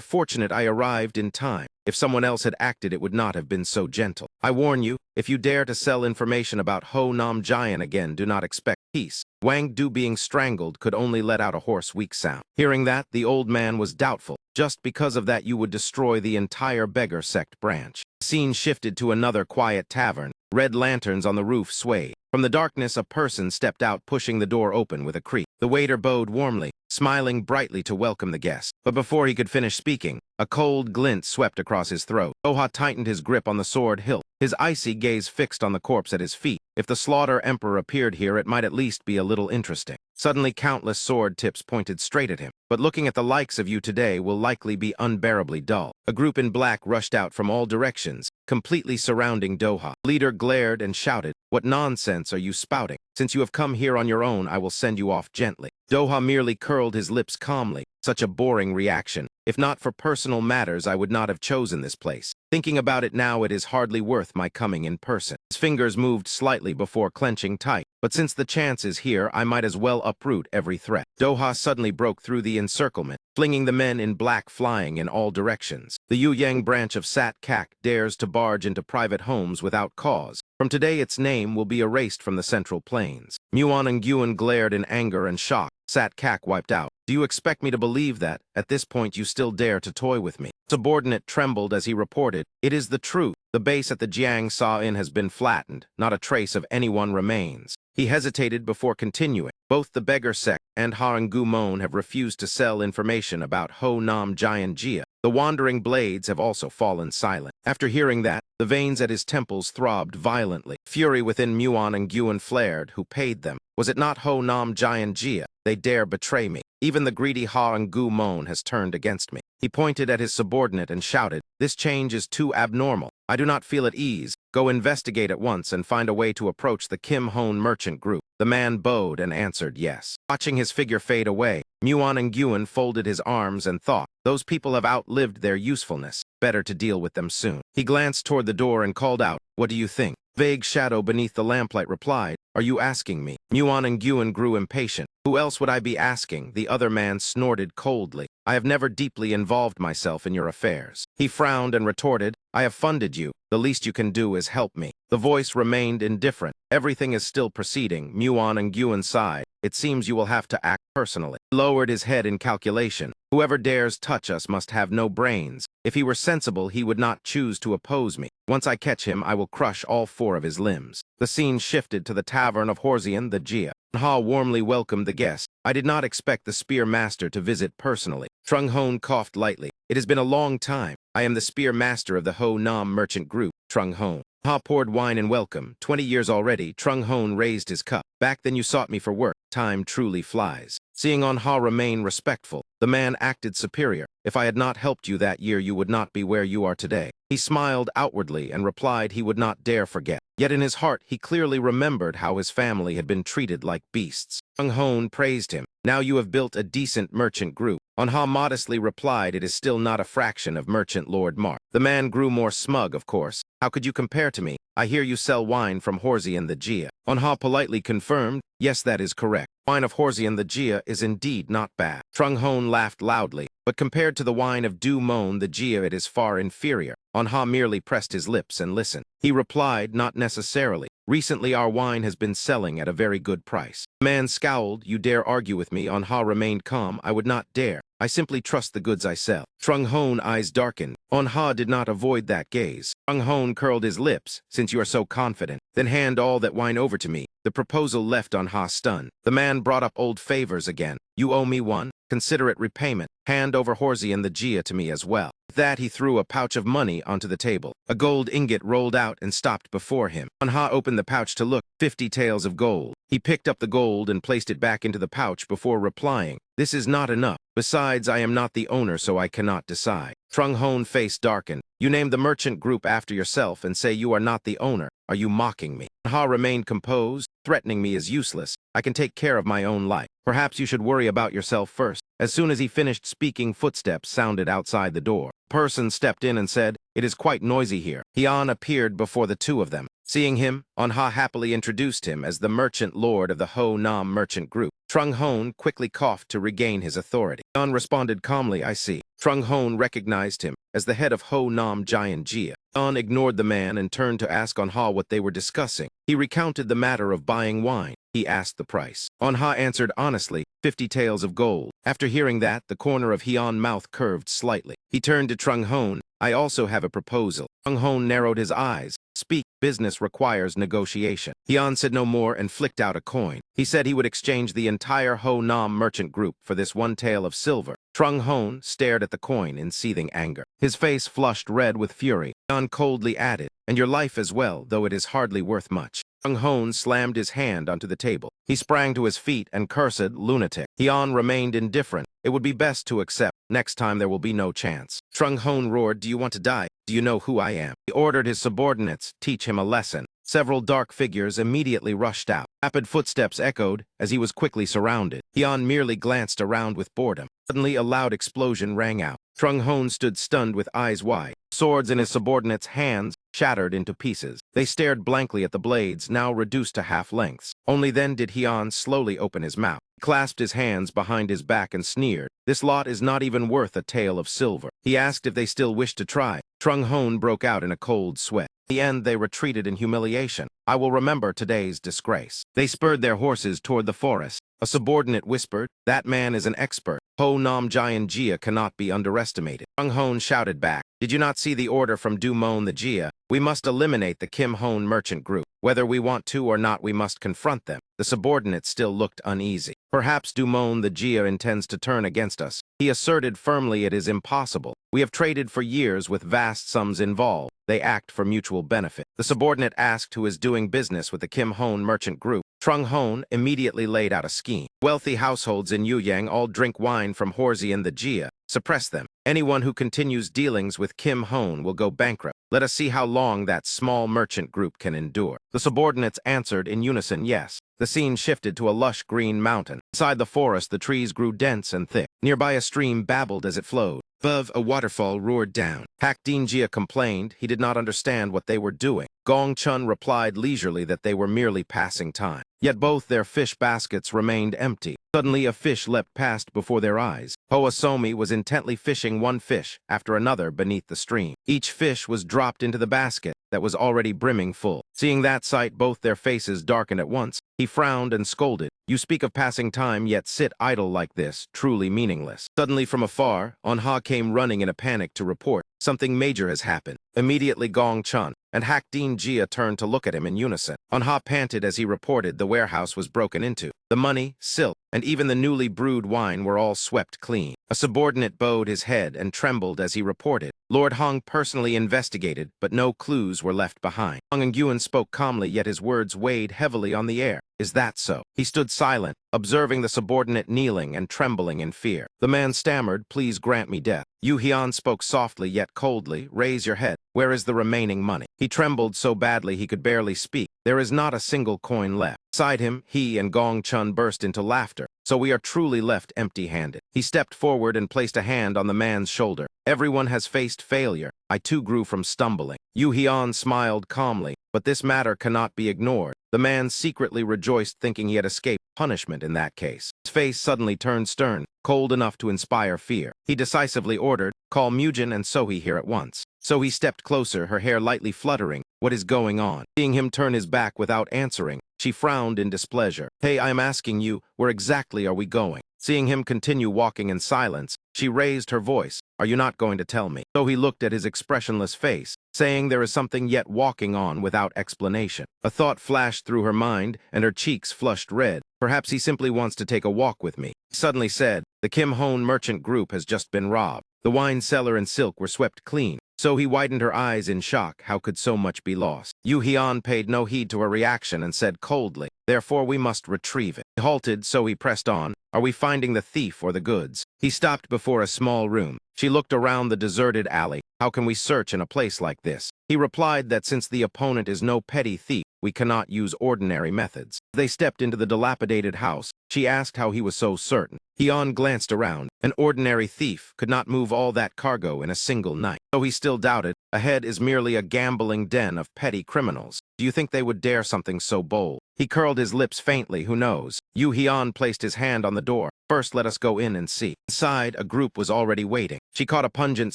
fortunate I arrived in time. If someone else had acted, it would not have been so gentle. I warn you, if you dare to sell information about Ho Nam Giant again, do not expect peace." Wang Du, being strangled, could only let out a hoarse, weak sound. Hearing that, the old man was doubtful. "Just because of that you would destroy the entire beggar sect branch." The scene shifted to another quiet tavern. Red lanterns on the roof swayed. From the darkness, a person stepped out, pushing the door open with a creak. The waiter bowed warmly, smiling brightly to welcome the guest. But before he could finish speaking, a cold glint swept across his throat. Doha tightened his grip on the sword hilt, his icy gaze fixed on the corpse at his feet. If the Slaughter Emperor appeared here, it might at least be a little interesting. Suddenly, countless sword tips pointed straight at him. "But looking at the likes of you today will likely be unbearably dull." A group in black rushed out from all directions, completely surrounding Doha. The leader glared and shouted, "What nonsense are you spouting? Since you have come here on your own, I will send you off gently." Doha merely curled his lips calmly. Such a boring reaction. If not for personal matters, I would not have chosen this place. Thinking about it now, it is hardly worth my coming in person. His fingers moved slightly before clenching tight. But since the chance is here, I might as well uproot every threat. Doha suddenly broke through the encirclement, flinging the men in black flying in all directions. The Yu Yang branch of Sat Kak dares to barge into private homes without cause. From today, its name will be erased from the Central Plains. Muon and Gyuan glared in anger and shock. Sat Kak wiped out. "Do you expect me to believe that, at this point, you still dare to toy with me?" Subordinate trembled as he reported, "It is the truth. The base at the Jiang Sa Inn has been flattened. Not a trace of anyone remains." He hesitated before continuing. "Both the beggar sect and Ha-Ngu-Mon have refused to sell information about Ho Nam Giant Jia. The wandering blades have also fallen silent." After hearing that, the veins at his temples throbbed violently. Fury within Muon and Gyuan flared. Who paid them? Was it not Ho Nam Giant Jia? They dare betray me. Even the greedy Ha-Ngu-Mon has turned against me. He pointed at his subordinate and shouted, "This change is too abnormal. I do not feel at ease. Go investigate at once and find a way to approach the Kim Hone merchant group." The man bowed and answered yes. Watching his figure fade away, Muon and Gyuan folded his arms and thought, "Those people have outlived their usefulness. Better to deal with them soon." He glanced toward the door and called out, "What do you think?" Vague shadow beneath the lamplight replied, "Are you asking me?" Muon and Gyun grew impatient. "Who else would I be asking?" The other man snorted coldly. "I have never deeply involved myself in your affairs." He frowned and retorted, "I have funded you. The least you can do is help me." The voice remained indifferent. "Everything is still proceeding." Muon and Gyun sighed. "It seems you will have to act personally." He lowered his head in calculation. "Whoever dares touch us must have no brains. If he were sensible, he would not choose to oppose me. Once I catch him, I will crush all 4 of his limbs." The scene shifted to the tavern of Horsian the Jia. Manhwa warmly welcomed the guest. "I did not expect the spear master to visit personally." Trung Hon coughed lightly. "It has been a long time. I am the spear master of the Ho Nam merchant group." Trung Hon. Ha poured wine in welcome. 20 years already. Trung Hon raised his cup. "Back then you sought me for work. Time truly flies." Seeing On Ha remain respectful, the man acted superior. "If I had not helped you that year, you would not be where you are today." He smiled outwardly and replied he would not dare forget. Yet in his heart, he clearly remembered how his family had been treated like beasts. Trung Hon praised him. "Now you have built a decent merchant group." On Ha modestly replied, "It is still not a fraction of Merchant Lord Mark." The man grew more smug, of course. "How could you compare to me? I hear you sell wine from Horsian the Jia." On Ha politely confirmed, "Yes, that is correct. Wine of Horsian the Jia is indeed not bad." Trung Hon laughed loudly, "But compared to the wine of Du Mon the Jia, it is far inferior." On Ha merely pressed his lips and listened. He replied, "Not necessarily. Recently our wine has been selling at a very good price." The man scowled. "You dare argue with me?" On Ha remained calm. "I would not dare. I simply trust the goods I sell." Trung Hon eyes darkened. On Ha did not avoid that gaze. Trung Hon curled his lips. "Since you are so confident, then hand all that wine over to me." The proposal left On Ha stunned. The man brought up old favors again. "You owe me one. Consider it repayment. Hand over Horsian the Jia to me as well." With that, he threw a pouch of money onto the table. A gold ingot rolled out and stopped before him. On Ha opened the pouch to look. 50 taels of gold. He picked up the gold and placed it back into the pouch before replying, "This is not enough. Besides, I am not the owner, so I cannot decide." Trung Hon's face darkened. "You name the merchant group after yourself and say you are not the owner. Are you mocking me?" Ha remained composed. "Threatening me is useless. I can take care of my own life. Perhaps you should worry about yourself first." As soon as he finished speaking, footsteps sounded outside the door. A person stepped in and said, "It is quite noisy here." Hyun appeared before the 2 of them. Seeing him, On Ha happily introduced him as the merchant lord of the Ho Nam merchant group. Trung Hon quickly coughed to regain his authority. Hyun responded calmly, "I see." Trung Hon recognized him as the head of Ho Nam Giant Jia. Hyun ignored the man and turned to ask On Ha what they were discussing. He recounted the matter of buying wine. He asked the price. On Ha answered honestly, 50 taels of gold. After hearing that, the corner of Hyun's mouth curved slightly. He turned to Trung Hon. "I also have a proposal." Trung Hon narrowed his eyes. "Speak. Business requires negotiation." Hyun said no more and flicked out a coin. He said he would exchange the entire Ho Nam merchant group for this 1 tael of silver. Trung Hon stared at the coin in seething anger. His face flushed red with fury. Hyun coldly added, "And your life as well, though it is hardly worth much." Trung Hon slammed his hand onto the table. He sprang to his feet and cursed, "Lunatic." Hyun remained indifferent. "It would be best to accept. Next time there will be no chance." Trung Hon roared, "Do you want to die? Do you know who I am?" He ordered his subordinates, "Teach him a lesson." Several dark figures immediately rushed out. Rapid footsteps echoed as he was quickly surrounded. Hyun merely glanced around with boredom. Suddenly, a loud explosion rang out. Trung Hon stood stunned with eyes wide. Swords in his subordinates' hands shattered into pieces. They stared blankly at the blades, now reduced to half lengths. Only then did Hyun slowly open his mouth. He clasped his hands behind his back and sneered. "This lot is not even worth a tael of silver." He asked if they still wished to try. Trung Hon broke out in a cold sweat. In the end, they retreated in humiliation. "I will remember today's disgrace." They spurred their horses toward the forest. A subordinate whispered, "That man is an expert. Ho Nam Giant Jia cannot be underestimated." Trung Hon shouted back, "Did you not see the order from Du Mon the Jia? We must eliminate the Kim Hon merchant group. Whether we want to or not, we must confront them." The subordinate still looked uneasy. "Perhaps Du Mon the Jia intends to turn against us." He asserted firmly, "It is impossible. We have traded for years with vast sums involved. They act for mutual benefit." The subordinate asked who is doing business with the Kim Hon merchant group. Trung Hon immediately laid out a scheme. "Wealthy households in Yuyang all drink wine from Horsian the Jia. Suppress them. Anyone who continues dealings with Kim Hon will go bankrupt. Let us see how long that small merchant group can endure." The subordinates answered in unison, "Yes." The scene shifted to a lush green mountain. Inside the forest, the trees grew dense and thick. Nearby, a stream babbled as it flowed. Above, a waterfall roared down. Hak Din Jia complained he did not understand what they were doing. Gong Chun replied leisurely that they were merely passing time. Yet both their fish baskets remained empty. Suddenly a fish leapt past before their eyes. Hoa Somi was intently fishing one fish after another beneath the stream. Each fish was dropped into the basket that was already brimming full. Seeing that sight, both their faces darkened at once. He frowned and scolded. You speak of passing time, yet sit idle like this, truly meaningless. Suddenly from afar, Anha came running in a panic to report. Something major has happened. Immediately Gong Chun and Hakdeen Jia turned to look at him in unison. Anha panted as he reported the warehouse was broken into. The money, silk, and even the newly brewed wine were all swept clean. A subordinate bowed his head and trembled as he reported. Lord Hong personally investigated, but no clues were left behind. Hong Nguyen spoke calmly, yet his words weighed heavily on the air. Is that so? He stood silent, observing the subordinate kneeling and trembling in fear. The man stammered, please grant me death. Yu Hian spoke softly yet coldly, raise your head. Where is the remaining money? He trembled so badly he could barely speak. There is not a single coin left. Beside him, he and Gong Chun burst into laughter. So we are truly left empty-handed. He stepped forward and placed a hand on the man's shoulder. Everyone has faced failure. I too grew from stumbling. Yu Hian smiled calmly, but this matter cannot be ignored. The man secretly rejoiced, thinking he had escaped punishment in that case. His face suddenly turned stern, cold enough to inspire fear. He decisively ordered, call Mujin and Sohee here at once. Sohee stepped closer, her hair lightly fluttering. What is going on? Seeing him turn his back without answering, she frowned in displeasure. Hey, I am asking you, where exactly are we going? Seeing him continue walking in silence, she raised her voice. Are you not going to tell me? Sohee looked at his expressionless face, saying there is something yet walking on without explanation. A thought flashed through her mind, and her cheeks flushed red. Perhaps he simply wants to take a walk with me. He suddenly said, the Kim Hone merchant group has just been robbed. The wine cellar and silk were swept clean. Sohee widened her eyes in shock. How could so much be lost? Yu Hian paid no heed to her reaction and said coldly, therefore we must retrieve it. He halted, so he pressed on. Are we finding the thief or the goods? He stopped before a small room. She looked around the deserted alley. How can we search in a place like this? He replied that since the opponent is no petty thief, we cannot use ordinary methods. They stepped into the dilapidated house. She asked how he was so certain. Hian glanced around. An ordinary thief could not move all that cargo in a single night. Though he still doubted, ahead is merely a gambling den of petty criminals. Do you think they would dare something so bold? He curled his lips faintly, who knows? Yu Hian placed his hand on the door. First, let us go in and see. Inside, a group was already waiting. She caught a pungent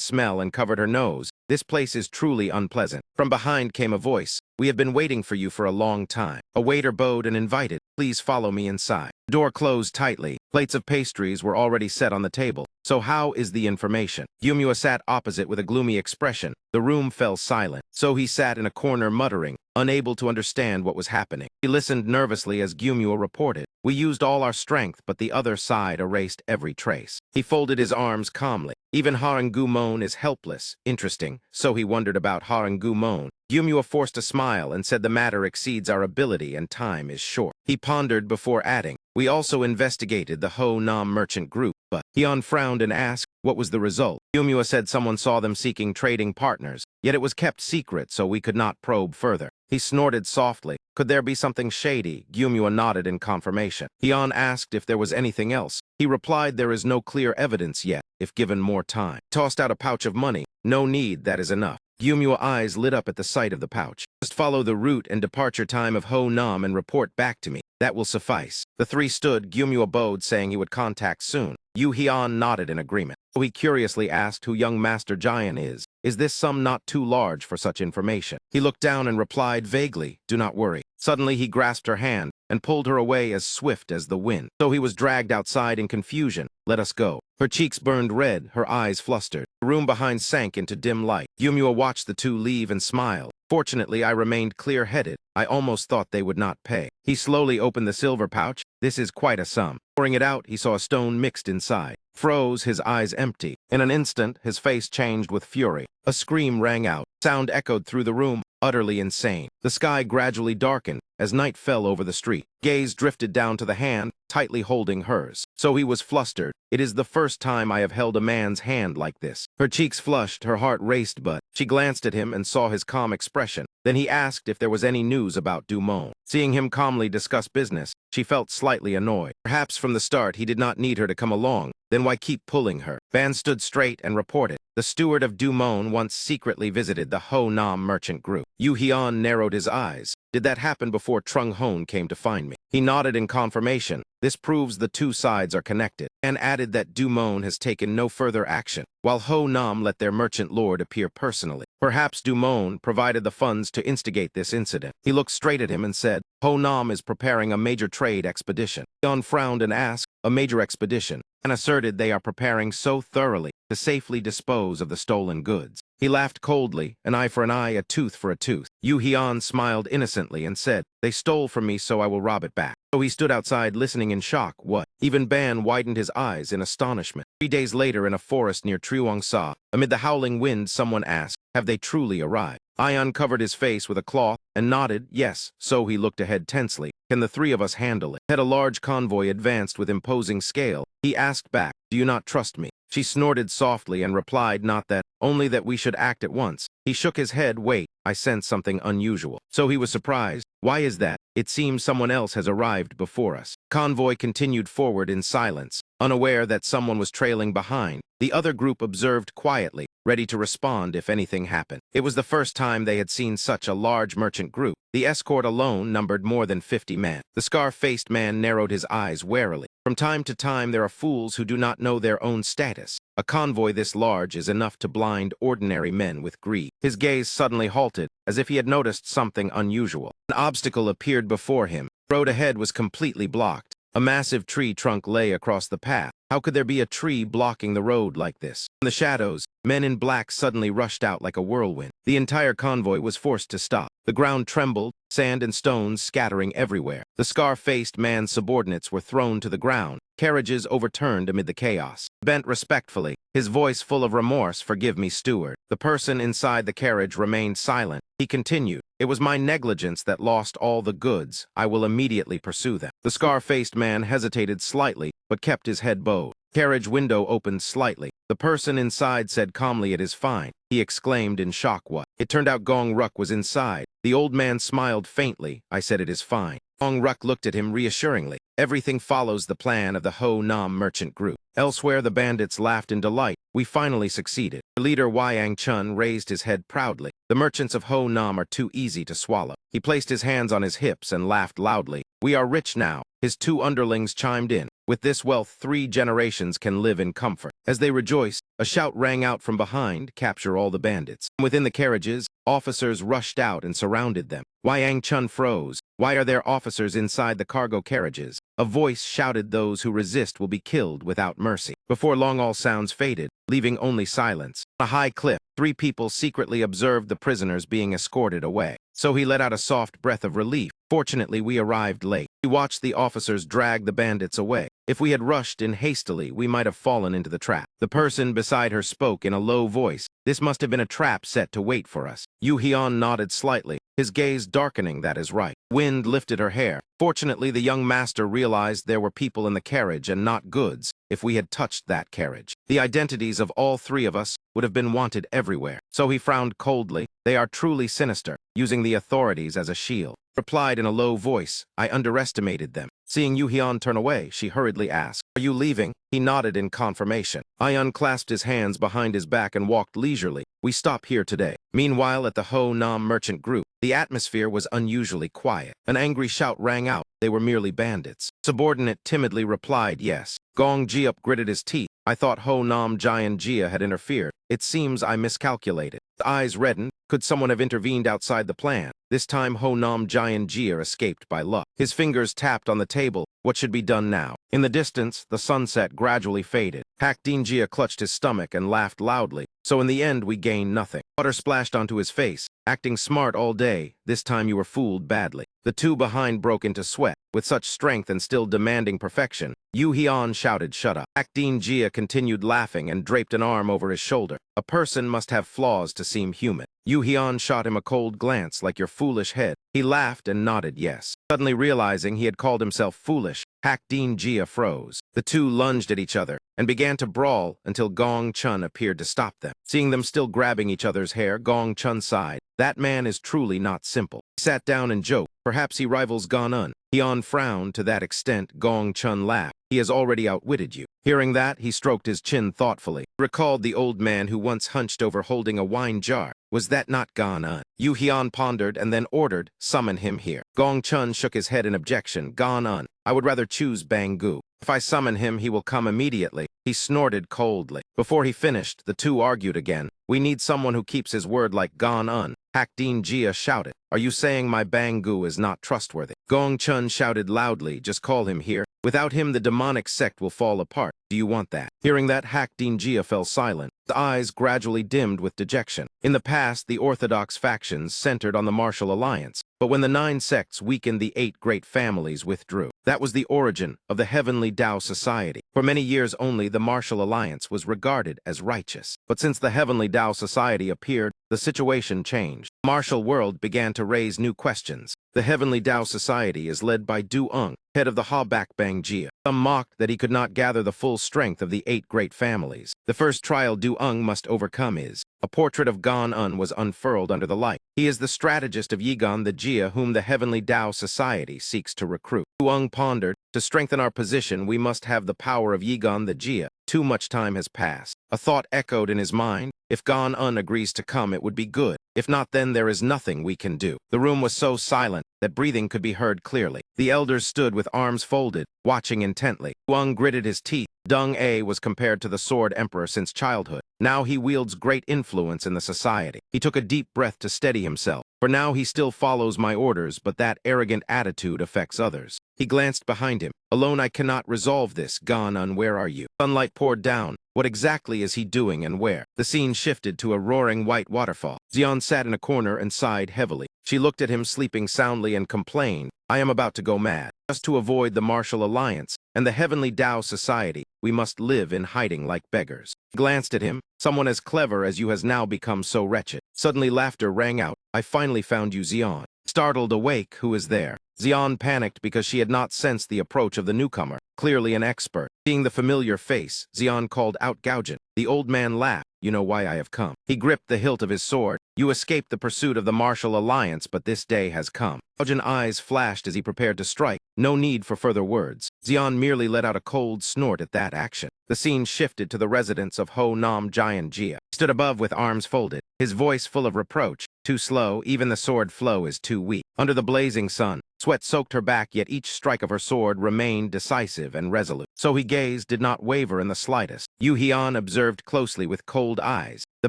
smell and covered her nose. This place is truly unpleasant. From behind came a voice. We have been waiting for you for a long time. A waiter bowed and invited. Please follow me inside. The door closed tightly. Plates of pastries were already set on the table. So how is the information? Gyumua sat opposite with a gloomy expression. The room fell silent. So he sat in a corner muttering, unable to understand what was happening. He listened nervously as Gyumua reported. We used all our strength, but the other side erased every trace. He folded his arms calmly. Even Haringumon is helpless. Interesting. So he wondered about Haringumon. Gyumua forced a smile and said the matter exceeds our ability and time is short. He pondered before adding, we also investigated the Ho Nam merchant group, but Hian frowned and asked, what was the result? Gyumua said someone saw them seeking trading partners, yet it was kept secret so we could not probe further. He snorted softly. Could there be something shady? Gyumua nodded in confirmation. Hian asked if there was anything else. He replied there is no clear evidence yet, if given more time. Tossed out a pouch of money. No need, that is enough. Gyumua's eyes lit up at the sight of the pouch. Just follow the route and departure time of Ho Nam and report back to me. That will suffice. The three stood. Gyumua bowed, saying he would contact soon. Yu Hian nodded in agreement. So he curiously asked who young Master Giant is. Is this sum not too large for such information? He looked down and replied vaguely, do not worry. Suddenly he grasped her hand and pulled her away as swift as the wind. So he was dragged outside in confusion. Let us go. Her cheeks burned red, her eyes flustered. The room behind sank into dim light. Gyumua watched the two leave and smiled. Fortunately, I remained clear-headed. I almost thought they would not pay. He slowly opened the silver pouch. This is quite a sum. Pouring it out, he saw a stone mixed inside. Froze, his eyes empty. In an instant, his face changed with fury. A scream rang out. Sound echoed through the room, utterly insane. The sky gradually darkened, as night fell over the street. Gaze drifted down to the hand, tightly holding hers. So he was flustered. It is the first time I have held a man's hand like this. Her cheeks flushed, her heart raced, but she glanced at him and saw his calm expression. Then he asked if there was any news about Dumont. Seeing him calmly discuss business, she felt slightly annoyed. Perhaps from the start he did not need her to come along. Then why keep pulling her? Ban stood straight and reported. The steward of Dumont once secretly visited the Ho Nam merchant group. Yu Hyun narrowed his eyes. Did that happen before Trung Hon came to find me? He nodded in confirmation. This proves the two sides are connected, and added that Dumont has taken no further action, while Ho Nam let their merchant lord appear personally. Perhaps Dumont provided the funds to instigate this incident. He looked straight at him and said, Ho Nam is preparing a major trade expedition. Hyun frowned and asked, a major expedition, and asserted they are preparing so thoroughly to safely dispose of the stolen goods. He laughed coldly, an eye for an eye, a tooth for a tooth. Yu Hyun smiled innocently and said, they stole from me, so I will rob it back. So he stood outside listening in shock. What? Even Ban widened his eyes in astonishment. 3 days later, in a forest near Triwangsa, amid the howling wind, someone asked, have they truly arrived? Ion covered his face with a cloth and nodded, yes. So he looked ahead tensely. Can the three of us handle it? Had a large convoy advanced with imposing scale. He asked back, do you not trust me? She snorted softly and replied, not that, only that we should act at once. He shook his head. Wait, I sense something unusual. So he was surprised. Why is that? It seems someone else has arrived before us. Convoy continued forward in silence, unaware that someone was trailing behind. The other group observed quietly, ready to respond if anything happened. It was the first time they had seen such a large merchant group. The escort alone numbered more than 50 men. The scar-faced man narrowed his eyes warily. From time to time, there are fools who do not know their own status. A convoy this large is enough to blind ordinary men with greed. His gaze suddenly halted, as if he had noticed something unusual. An obstacle appeared before him. The road ahead was completely blocked. A massive tree trunk lay across the path. How could there be a tree blocking the road like this? In the shadows, men in black suddenly rushed out like a whirlwind. The entire convoy was forced to stop. The ground trembled, sand and stones scattering everywhere. The scar-faced man's subordinates were thrown to the ground. Carriages overturned amid the chaos. Bent respectfully, his voice full of remorse, forgive me, steward. The person inside the carriage remained silent. He continued, it was my negligence that lost all the goods. I will immediately pursue them. The scar-faced man hesitated slightly, but kept his head bowed. Carriage window opened slightly. The person inside said calmly, it is fine. He exclaimed in shock. What? It turned out Gong Ruk was inside. The old man smiled faintly. I said it is fine. Gong Ruk looked at him reassuringly. Everything follows the plan of the Ho Nam merchant group. Elsewhere, the bandits laughed in delight. We finally succeeded. The leader Wang Chun raised his head proudly. The merchants of Ho Nam are too easy to swallow. He placed his hands on his hips and laughed loudly. We are rich now. His two underlings chimed in. With this wealth, 3 generations can live in comfort. As they rejoiced, a shout rang out from behind, capture all the bandits. Within the carriages, officers rushed out and surrounded them. Wang Chun froze. Why are there officers inside the cargo carriages? A voice shouted, those who resist will be killed without mercy. Before long, all sounds faded, leaving only silence. On a high cliff, 3 people secretly observed the prisoners being escorted away. So he let out a soft breath of relief. Fortunately, we arrived late. We watched the officers drag the bandits away. If we had rushed in hastily, we might have fallen into the trap. The person beside her spoke in a low voice. This must have been a trap set to wait for us. Yu Hyun nodded slightly, his gaze darkening. That is right. Wind lifted her hair. Fortunately, the young master realized there were people in the carriage and not goods. If we had touched that carriage, the identities of all 3 of us would have been wanted everywhere. So he frowned coldly. They are truly sinister, using the authorities as a shield. Replied in a low voice, I underestimated them. Seeing Yu Hyun turn away, she hurriedly asked, are you leaving? He nodded in confirmation. I unclasped his hands behind his back and walked leisurely. We stop here today. Meanwhile, at the Ho Nam merchant group, the atmosphere was unusually quiet. An angry shout rang out. They were merely bandits. Subordinate timidly replied, yes. Gong Jiup gritted his teeth. I thought Ho Nam Jian Jia had interfered. It seems I miscalculated. The eyes reddened. Could someone have intervened outside the plan? This time Ho Nam Jian Jia escaped by luck. His fingers tapped on the table. What should be done now? In the distance, the sunset gradually faded. Hak Din Jia clutched his stomach and laughed loudly. So in the end, we gained nothing. Water splashed onto his face. Acting smart all day, this time you were fooled badly. The 2 behind broke into sweat. With such strength and still demanding perfection, Yu Hyun shouted, shut up. Hak Din Jia continued laughing and draped an arm over his shoulder. A person must have flaws to seem human. Yu Hyun shot him a cold glance like your foolish head. He laughed and nodded yes. Suddenly realizing he had called himself foolish, Hakdeen Jia froze. The two lunged at each other and began to brawl until Gong Chun appeared to stop them. Seeing them still grabbing each other's hair, Gong Chun sighed. That man is truly not simple. He sat down and joked. Perhaps he rivals Gon Un. Hyun frowned. To that extent, Gong Chun laughed. He has already outwitted you. Hearing that, he stroked his chin thoughtfully. Recalled the old man who once hunched over holding a wine jar. Was that not Gon Un? Yu Hyun pondered and then ordered, summon him here. Gong Chun shook his head in objection. Gon Un, I would rather choose Banggu. If I summon him, he will come immediately. He snorted coldly. Before he finished, the two argued again. We need someone who keeps his word like Gon Un. Hakdeen Jia shouted. Are you saying my Banggu is not trustworthy? Gong Chun shouted loudly. Just call him here. Without him, the demonic sect will fall apart. Do you want that? Hearing that, Hakdeen Jia fell silent. The eyes gradually dimmed with dejection. In the past, the orthodox factions centered on the martial alliance. But when the 9 sects weakened, the 8 great families withdrew. That was the origin of the Heavenly Tao Society. For many years only, the martial alliance was regarded as righteous. But since the Heavenly Tao Society appeared, the situation changed. The martial world began to raise new questions. The Heavenly Tao Society is led by Du Ung, head of the Habak Bang Jia. Some mocked that he could not gather the full strength of the 8 great families. The first trial Du Ung must overcome is a portrait of Gon Un was unfurled under the light. He is the strategist of Yigon the Jia whom the Heavenly Tao Society seeks to recruit. Du Ung pondered, to strengthen our position, we must have the power of Yigon the Jia. Too much time has passed. A thought echoed in his mind. If Gon Un agrees to come, it would be good. If not, then there is nothing we can do. The room was so silent that breathing could be heard clearly. The elders stood with arms folded, watching intently. Wang gritted his teeth. Dung A was compared to the Sword Emperor since childhood. Now he wields great influence in the society. He took a deep breath to steady himself. For now he still follows my orders, but that arrogant attitude affects others. He glanced behind him. Alone I cannot resolve this. Gon Un, where are you? Sunlight poured down. What exactly is he doing and where? The scene shifted to a roaring white waterfall. Xian sat in a corner and sighed heavily. She looked at him sleeping soundly and complained, I am about to go mad. Just to avoid the martial alliance and the Heavenly Tao Society, we must live in hiding like beggars. He glanced at him. Someone as clever as you has now become so wretched. Suddenly laughter rang out. I finally found you, Xian. Startled awake, who is there? Xian panicked because she had not sensed the approach of the newcomer, clearly an expert. Seeing the familiar face, Xian called out Gaojin. The old man laughed. You know why I have come. He gripped the hilt of his sword. You escaped the pursuit of the martial alliance, but this day has come. Gaojin's eyes flashed as he prepared to strike. No need for further words. Xian merely let out a cold snort at that action. The scene shifted to the residence of Ho Nam Jian Jia. He stood above with arms folded, his voice full of reproach. Too slow, even the sword flow is too weak. Under the blazing sun, sweat soaked her back, yet each strike of her sword remained decisive and resolute. So he gazed, did not waver in the slightest. Yu Hyun observed closely with cold eyes. The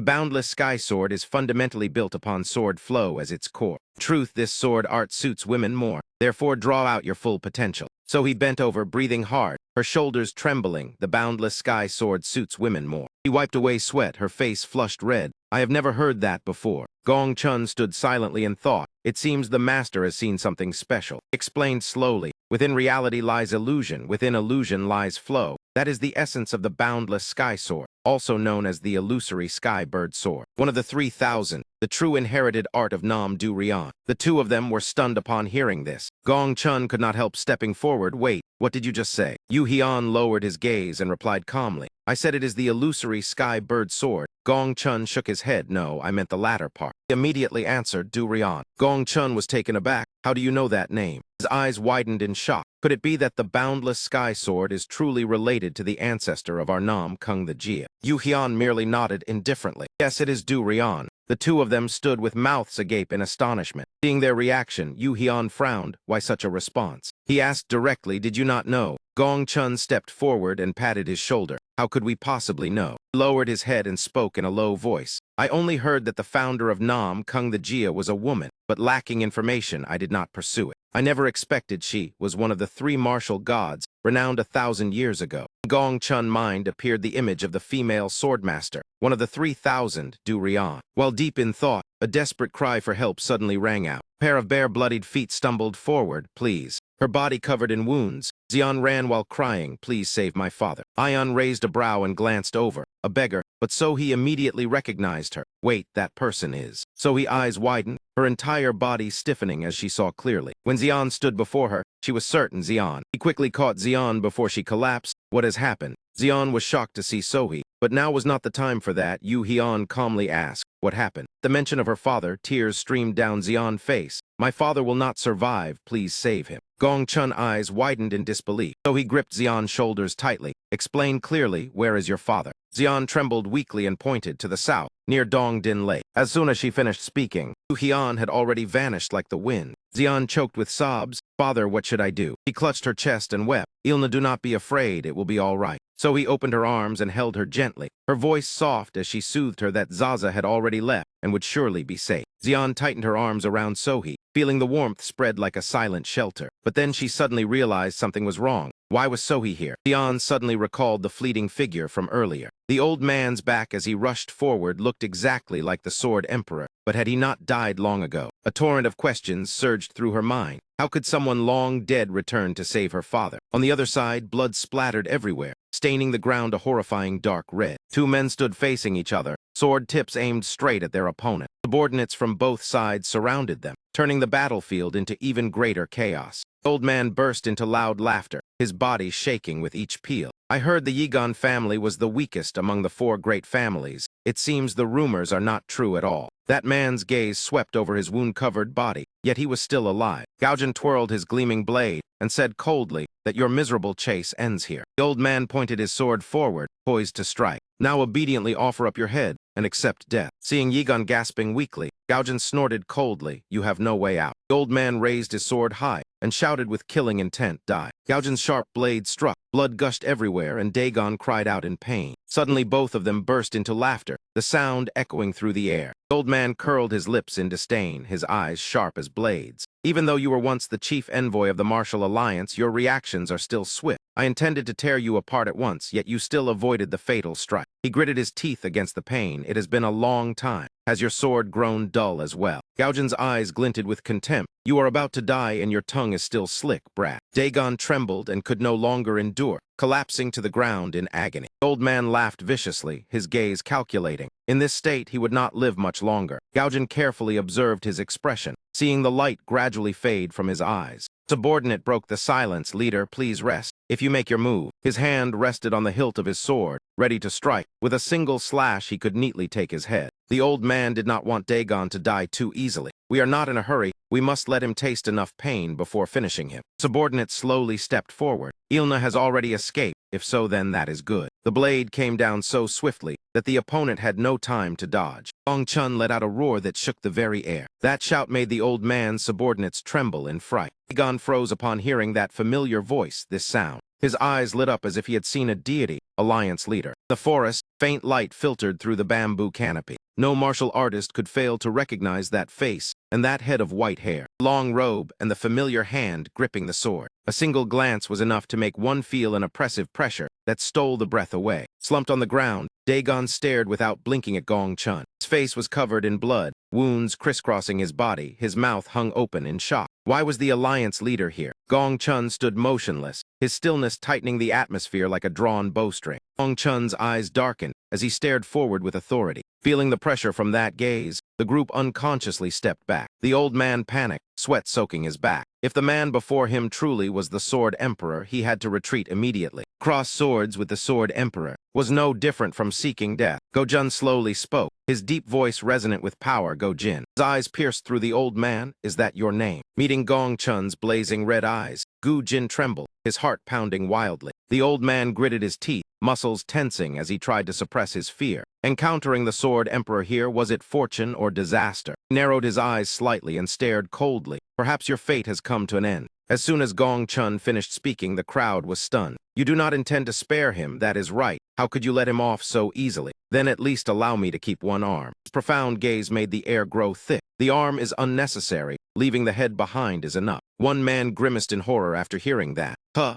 boundless sky sword is fundamentally built upon sword flow as its core. In truth, this sword art suits women more. Therefore, draw out your full potential. So he bent over, breathing hard, her shoulders trembling. The boundless sky sword suits women more. He wiped away sweat, her face flushed red. I have never heard that before. Gong Chun stood silently in thought. It seems the master has seen something special. He explained slowly. Within reality lies illusion. Within illusion lies flow. That is the essence of the boundless sky sword, also known as the illusory sky bird sword. One of the 3,000, the true inherited art of Nam Du Rian. The two of them were stunned upon hearing this. Gong Chun could not help stepping forward. Wait, what did you just say? Yu Hyun lowered his gaze and replied calmly. I said it is the illusory sky bird sword. Gong Chun shook his head. No, I meant the latter part. He immediately answered, Du Rian. Gong Chun was taken aback. How do you know that name? His eyes widened in shock. Could it be that the boundless sky sword is truly related to the ancestor of our Nam Kung the Jia? Yu Hyun merely nodded indifferently. Yes, it is Du Rian. The two of them stood with mouths agape in astonishment. Seeing their reaction, Yu Hyun frowned. Why such a response? He asked directly, did you not know? Gong Chun stepped forward and patted his shoulder. How could we possibly know? He lowered his head and spoke in a low voice. I only heard that the founder of Nam Kung the Jia was a woman, but lacking information, I did not pursue it. I never expected she was one of the 3 martial gods, renowned 1,000 years ago. In Gong Chun's mind appeared the image of the female swordmaster, one of the 3,000, Du Rian. While deep in thought, a desperate cry for help suddenly rang out. A pair of bare-bloodied feet stumbled forward. Please. Her body covered in wounds. Xian ran while crying, please save my father. Ion raised a brow and glanced over. A beggar, but so he immediately recognized her. Wait, that person is. Sohei's eyes widened, her entire body stiffening as she saw clearly. When Xian stood before her, she was certain Xian. He quickly caught Xian before she collapsed. What has happened? Xian was shocked to see Sohei, but now was not the time for that. Yu Hian calmly asked, what happened? The mention of her father, tears streamed down Xian's face. My father will not survive, please save him. Gong Chun's eyes widened in disbelief. Sohei gripped Xian's shoulders tightly. Explain clearly, where is your father? Xian trembled weakly and pointed to the south, near Dongdin Lake. As soon as she finished speaking, Yu Hian had already vanished like the wind. Xian choked with sobs. Father, what should I do? She clutched her chest and wept. Ilna, do not be afraid, it will be all right. So he opened her arms and held her gently, her voice soft as she soothed her that Zaza had already left and would surely be safe. Xian tightened her arms around Sohei, feeling the warmth spread like a silent shelter. But then she suddenly realized something was wrong. Why was Sohei here? Xian suddenly recalled the fleeting figure from earlier. The old man's back as he rushed forward looked exactly like the Sword Emperor, but had he not died long ago? A torrent of questions surged through her mind. How could someone long dead return to save her father? On the other side, blood splattered everywhere, staining the ground a horrifying dark red. Two men stood facing each other, sword tips aimed straight at their opponent. Subordinates from both sides surrounded them, turning the battlefield into even greater chaos. The old man burst into loud laughter, his body shaking with each peal. I heard the Yigan family was the weakest among the four great families. It seems the rumors are not true at all. That man's gaze swept over his wound-covered body, yet he was still alive. Gaojin twirled his gleaming blade and said coldly that your miserable chase ends here. The old man pointed his sword forward, poised to strike. Now obediently offer up your head and accept death. Seeing Yigan gasping weakly, Gaojin snorted coldly, you have no way out. The old man raised his sword high and shouted with killing intent, die. Gaojin's sharp blade struck, blood gushed everywhere, and Dagon cried out in pain. Suddenly both of them burst into laughter, the sound echoing through the air. The old man curled his lips in disdain, his eyes sharp as blades. Even though you were once the chief envoy of the Martial Alliance, your reactions are still swift. I intended to tear you apart at once, yet you still avoided the fatal strike. He gritted his teeth against the pain. It has been a long time. Has your sword grown dull as well? Gaojin's eyes glinted with contempt. You are about to die and your tongue is still slick, brat. Dagon trembled and could no longer endure, collapsing to the ground in agony. The old man laughed viciously, his gaze calculating. In this state, he would not live much longer. Gaojin carefully observed his expression, seeing the light gradually fade from his eyes. Subordinate broke the silence. Leader, please rest. If you make your move. His hand rested on the hilt of his sword, ready to strike. With a single slash, he could neatly take his head. The old man did not want Dagon to die too easily. We are not in a hurry. We must let him taste enough pain before finishing him. Subordinate slowly stepped forward. Ilna has already escaped. If so, then that is good. The blade came down so swiftly that the opponent had no time to dodge. Gong Chun let out a roar that shook the very air. That shout made the old man's subordinates tremble in fright. Dagon froze upon hearing that familiar voice, this sound. His eyes lit up as if he had seen a deity, Alliance leader. In the forest, faint light filtered through the bamboo canopy. No martial artist could fail to recognize that face and that head of white hair, long robe, and the familiar hand gripping the sword. A single glance was enough to make one feel an oppressive pressure that stole the breath away. Slumped on the ground, Dagon stared without blinking at Gong Chun. His face was covered in blood, wounds crisscrossing his body, his mouth hung open in shock. Why was the Alliance leader here? Gong Chun stood motionless, his stillness tightening the atmosphere like a drawn bowstring. Gong Chun's eyes darkened as he stared forward with authority. Feeling the pressure from that gaze, the group unconsciously stepped back. The old man panicked, sweat soaking his back. If the man before him truly was the Sword Emperor, he had to retreat immediately. Cross swords with the Sword Emperor was no different from seeking death. Go-Jin slowly spoke, his deep voice resonant with power. Go-Jin. His eyes pierced through the old man. Is that your name? Meeting Gong Chun's blazing red eyes, Go-Jin trembled, his heart pounding wildly. The old man gritted his teeth, muscles tensing as he tried to suppress his fear. Encountering the Sword Emperor here, was it fortune or disaster? He narrowed his eyes slightly and stared coldly. Perhaps your fate has come to an end. As soon as Gong Chun finished speaking, the crowd was stunned. You do not intend to spare him, that is right. How could you let him off so easily? Then at least allow me to keep one arm. His profound gaze made the air grow thick. The arm is unnecessary. Leaving the head behind is enough. One man grimaced in horror after hearing that.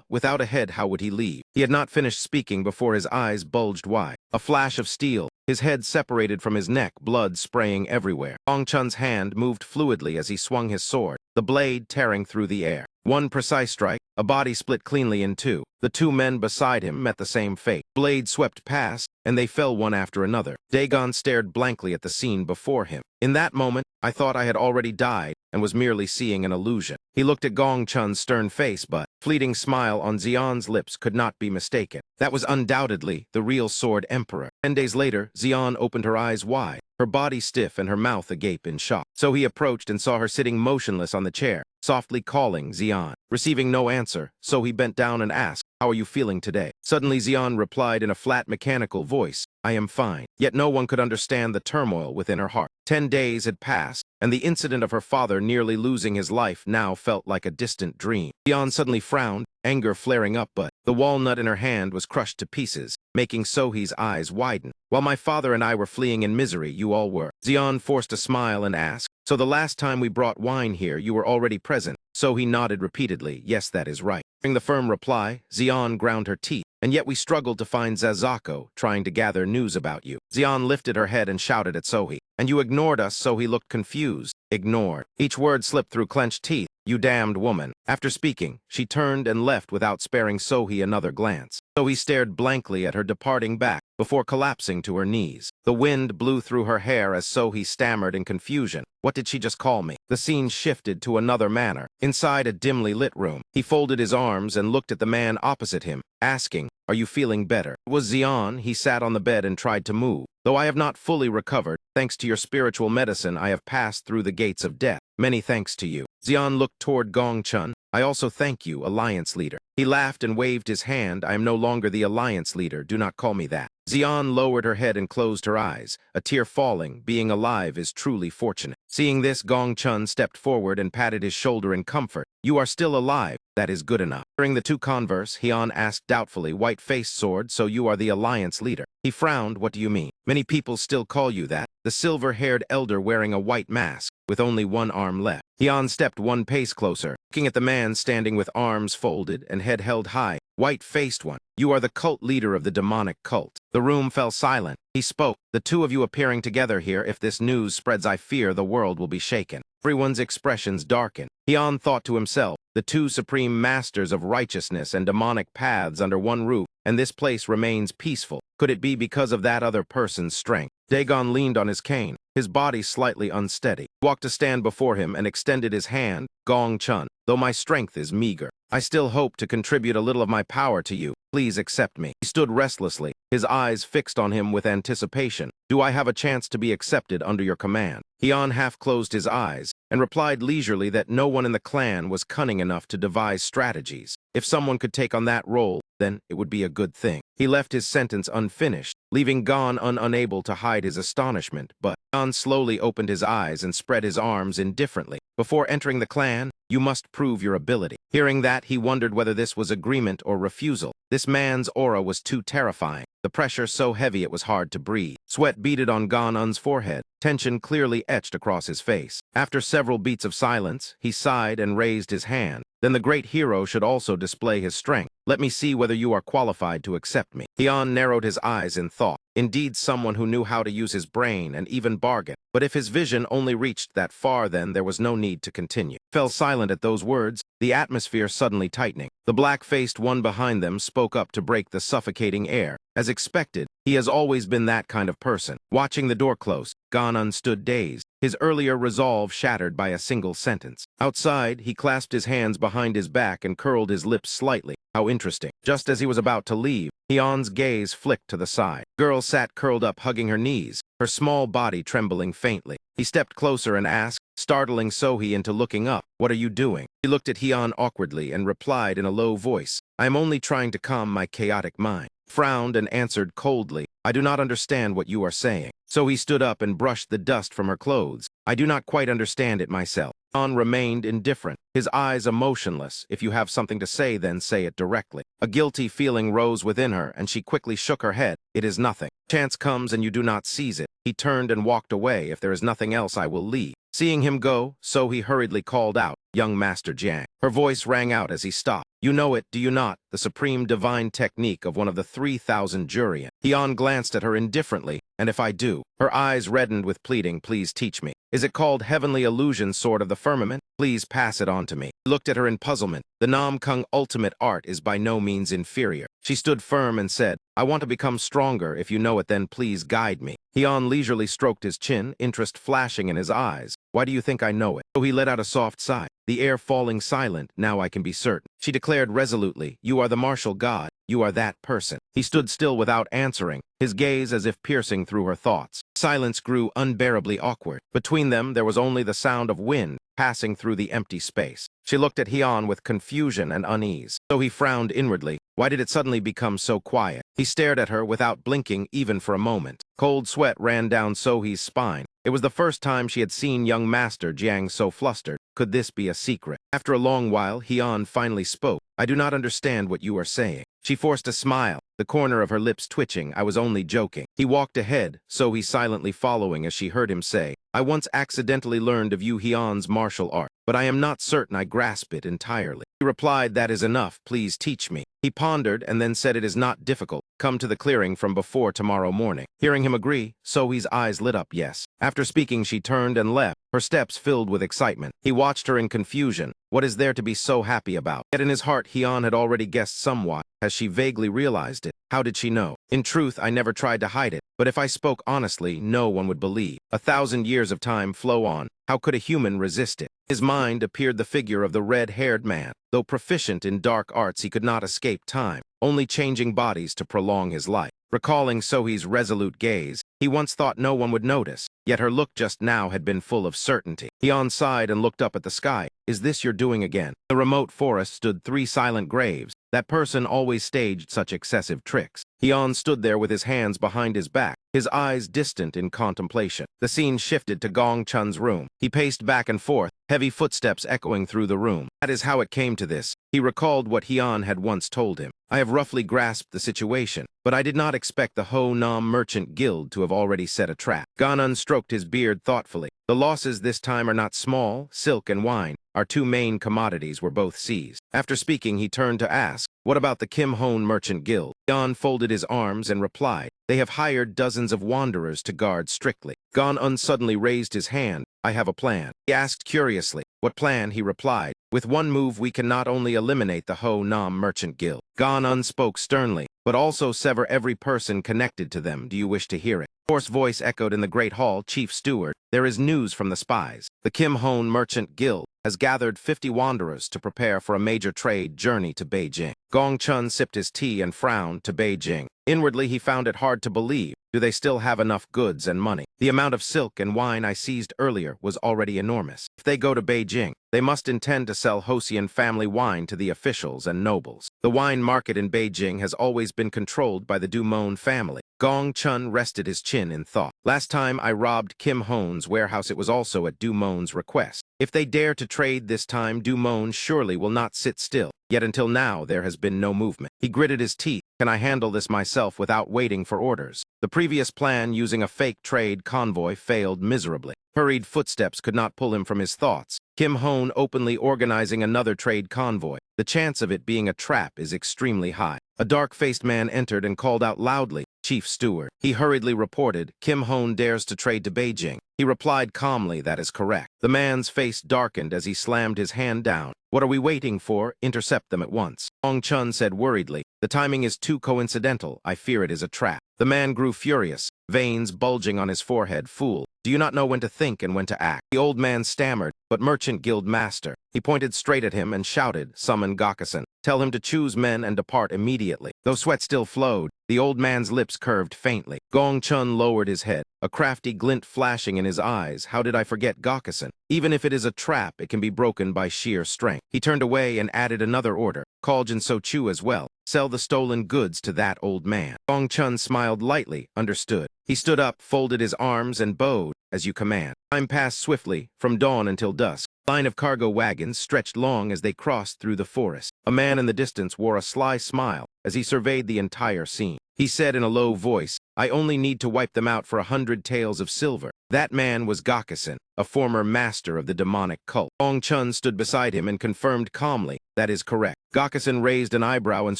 Without a head, how would he leave? He had not finished speaking before his eyes bulged wide. A flash of steel, his head separated from his neck, blood spraying everywhere. Gong Chun's hand moved fluidly as he swung his sword, the blade tearing through the air. One precise strike, A body split cleanly in two. The two men beside him met the same fate. Blades swept past, and they fell one after another. Dagon stared blankly at the scene before him. In that moment, I thought I had already died and was merely seeing an illusion. He looked at Gong Chun's stern face, but fleeting smile on Xian's lips could not be mistaken. That was undoubtedly the real Sword Emperor. 10 days later, Xian opened her eyes wide, her body stiff and her mouth agape in shock. So he approached and saw her sitting motionless on the chair, softly calling Xian. Receiving no answer, so he bent down and asked, "How are you feeling today?" Suddenly Xian replied in a flat mechanical voice, "I am fine." Yet no one could understand the turmoil within her heart. 10 days had passed, and the incident of her father nearly losing his life now felt like a distant dream. Xian suddenly frowned, anger flaring up, but the walnut in her hand was crushed to pieces, making Sohi's eyes widen. "While my father and I were fleeing in misery, you all were." Xian forced a smile and asked, "So the last time we brought wine here, you were already present?" Sohi nodded repeatedly, "Yes, that is right." Hearing the firm reply, Xian ground her teeth. "And yet we struggled to find Zazako, trying to gather news about you." Xian lifted her head and shouted at Sohi. "And you ignored us," Sohi looked confused. "Ignored." Each word slipped through clenched teeth. "You damned woman." After speaking, she turned and left without sparing Sohi another glance. Sohi stared blankly at her departing back before collapsing to her knees. The wind blew through her hair as Sohi stammered in confusion. "What did she just call me?" The scene shifted to another manner. Inside a dimly lit room, he folded his arms and looked at the man opposite him, asking, "Are you feeling better?" It was Xian. He sat on the bed and tried to move. "Though I have not fully recovered, thanks to your spiritual medicine, I have passed through the gates of death. Many thanks to you." Xian looked toward Gong Chun. "I also thank you, Alliance Leader." He laughed and waved his hand. "I am no longer the Alliance Leader. Do not call me that." Xian lowered her head and closed her eyes, a tear falling. Being alive is truly fortunate. Seeing this, Gong Chun stepped forward and patted his shoulder in comfort. "You are still alive. That is good enough." During the two converse, Hian asked doubtfully, "White-faced sword, so you are the Alliance Leader?" He frowned. "What do you mean?" "Many people still call you that." The silver-haired elder wearing a white mask, with only one arm left. Hian stepped one pace closer, looking at the man standing with arms folded and head held high. "White-faced one, you are the cult leader of the demonic cult." The room fell silent. He spoke. "The two of you appearing together here, if this news spreads, I fear the world will be shaken." Everyone's expressions darkened. Hian thought to himself, the two supreme masters of righteousness and demonic paths under one roof, and this place remains peaceful. Could it be because of that other person's strength? Dagon leaned on his cane, his body slightly unsteady. He walked to stand before him and extended his hand. "Gong Chun, though my strength is meager, I still hope to contribute a little of my power to you. Please accept me." He stood restlessly, his eyes fixed on him with anticipation. "Do I have a chance to be accepted under your command?" Hian half closed his eyes and replied leisurely that no one in the clan was cunning enough to devise strategies. If someone could take on that role, then it would be a good thing. He left his sentence unfinished, leaving Gon unable to hide his astonishment, but Gon slowly opened his eyes and spread his arms indifferently. "Before entering the clan, you must prove your ability." Hearing that, he wondered whether this was agreement or refusal. This man's aura was too terrifying, the pressure so heavy it was hard to breathe. Sweat beaded on Gon-un's forehead, tension clearly etched across his face. After several beats of silence, he sighed and raised his hand. "Then the great hero should also display his strength. Let me see whether you are qualified to accept me." Hian narrowed his eyes in thought. Indeed, someone who knew how to use his brain and even bargain. But if his vision only reached that far, then there was no need to continue. Fell silent at those words, the atmosphere suddenly tightening. The black-faced one behind them spoke up to break the suffocating air. As expected, he has always been that kind of person. Watching the door close, Ganon stood dazed, his earlier resolve shattered by a single sentence. Outside, he clasped his hands behind his back and curled his lips slightly. How interesting. Just as he was about to leave, Hian's gaze flicked to the side. Girl sat curled up, hugging her knees, her small body trembling faintly. He stepped closer and asked, startling Sohi into looking up, "What are you doing?" He looked at Hian awkwardly and replied in a low voice, "I am only trying to calm my chaotic mind." Frowned and answered coldly, "I do not understand what you are saying." So he stood up and brushed the dust from her clothes. "I do not quite understand it myself." Hian remained indifferent, his eyes emotionless. "If you have something to say, then say it directly." A guilty feeling rose within her, and she quickly shook her head. "It is nothing. Chance comes and you do not seize it." He turned and walked away. "If there is nothing else, I will leave." Seeing him go, so he hurriedly called out, "Young Master Jiang." Her voice rang out as he stopped. "You know it, do you not? The supreme divine technique of one of the 3,000 Jurian." Hian glanced at her indifferently, "And if I do?" Her eyes reddened with pleading, "Please teach me. Is it called Heavenly Illusion Sword of the Firmament? Please pass it on to me." He looked at her in puzzlement. The Namkung ultimate art is by no means inferior. She stood firm and said, "I want to become stronger. If you know it, then please guide me." Hian leisurely stroked his chin, interest flashing in his eyes. "Why do you think I know it?" So he let out a soft sigh. The air falling silent, "Now I can be certain." She declared resolutely, "You are the martial god. You are that person." He stood still without answering, his gaze as if piercing through her thoughts. Silence grew unbearably awkward. Between them, there was only the sound of wind passing through the empty space. She looked at Hian with confusion and unease. So he frowned inwardly. Why did it suddenly become so quiet? He stared at her without blinking even for a moment. Cold sweat ran down Sohee's spine. It was the first time she had seen young Master Jiang so flustered. Could this be a secret? After a long while, Hian finally spoke. "I do not understand what you are saying." She forced a smile, the corner of her lips twitching. "I was only joking." He walked ahead, Sohee silently following as she heard him say, "I once accidentally learned of Yu Hian's martial art, but I am not certain I grasp it entirely." He replied, "That is enough. Please teach me." He pondered and then said, "It is not difficult. Come to the clearing from before tomorrow morning." Hearing him agree, Sohee's eyes lit up, yes. After speaking, she turned and left, her steps filled with excitement. He watched her in confusion. What is there to be so happy about? Yet in his heart, Hian had already guessed somewhat, as she vaguely realized it. How did she know? In truth, I never tried to hide it, but if I spoke honestly, no one would believe. 1,000 years of time flow on. How could a human resist it? His mind appeared the figure of the red-haired man. Though proficient in dark arts, he could not escape time, only changing bodies to prolong his life. Recalling Sohee's resolute gaze, he once thought no one would notice, yet her look just now had been full of certainty. Hian sighed and looked up at the sky. "Is this your doing again?" In the remote forest stood 3 silent graves. That person always staged such excessive tricks. Hian stood there with his hands behind his back, his eyes distant in contemplation. The scene shifted to Gong Chun's room. He paced back and forth, heavy footsteps echoing through the room. That is how it came to this. He recalled what Hian had once told him. "I have roughly grasped the situation, but I did not expect the Ho Nam Merchant Guild to have already set a trap." Ganon stroked his beard thoughtfully. "The losses this time are not small. Silk and wine, our 2 main commodities, were both seized." After speaking, he turned to ask, "What about the Kim Hone Merchant Guild?" Hian folded his arms and replied, "They have hired dozens of wanderers to guard strictly." Ganon suddenly raised his hand. "I have a plan." He asked curiously. "What plan?" He replied, "With one move we can not only eliminate the Ho Nam Merchant Guild." Ganon spoke sternly, "but also sever every person connected to them. Do you wish to hear it?" Hoarse voice echoed in the Great Hall. "Chief Steward, there is news from the spies. The Kim Hone Merchant Guild has gathered 50 wanderers to prepare for a major trade journey to Beijing." Gong Chun sipped his tea and frowned. "To Beijing." Inwardly, he found it hard to believe. Do they still have enough goods and money? The amount of silk and wine I seized earlier was already enormous. If they go to Beijing, they must intend to sell Hosian family wine to the officials and nobles. The wine market in Beijing has always been controlled by the Dumon family. Gong Chun rested his chin in thought. "Last time I robbed Kim Hone's warehouse, it was also at Dumon's request. If they dare to trade this time, Dumon surely will not sit still. Yet until now, there has been no movement." He gritted his teeth. "Can I handle this myself without waiting for orders?" The previous plan using a fake trade convoy failed miserably. Hurried footsteps could not pull him from his thoughts. Kim Hone openly organizing another trade convoy. The chance of it being a trap is extremely high. A dark-faced man entered and called out loudly, "Chief Steward." He hurriedly reported, "Kim Hone dares to trade to Beijing." He replied calmly, "That is correct." The man's face darkened as he slammed his hand down. "What are we waiting for? Intercept them at once." Gong Chun said worriedly, "The timing is too coincidental. I fear it is a trap." The man grew furious, veins bulging on his forehead. "Fool, do you not know when to think and when to act?" The old man stammered, "But Merchant Guild Master." He pointed straight at him and shouted, "Summon Gakusen. Tell him to choose men and depart immediately." Though sweat still flowed, the old man's lips curved faintly. Gong Chun lowered his head, a crafty glint flashing in his eyes. "How did I forget Gakusen? Even if it is a trap, it can be broken by sheer strength." He turned away and added another order. "Call Jin So Chu as well. Sell the stolen goods to that old man." Gong Chun smiled lightly, understood. He stood up, folded his arms, and bowed. as you command. Time passed swiftly, from dawn until dusk. A line of cargo wagons stretched long as they crossed through the forest. A man in the distance wore a sly smile as he surveyed the entire scene. He said in a low voice, "I only need to wipe them out for 100 taels of silver." That man was Gakkusen, a former master of the demonic cult. Gong Chun stood beside him and confirmed calmly, "That is correct." Gakkusen raised an eyebrow and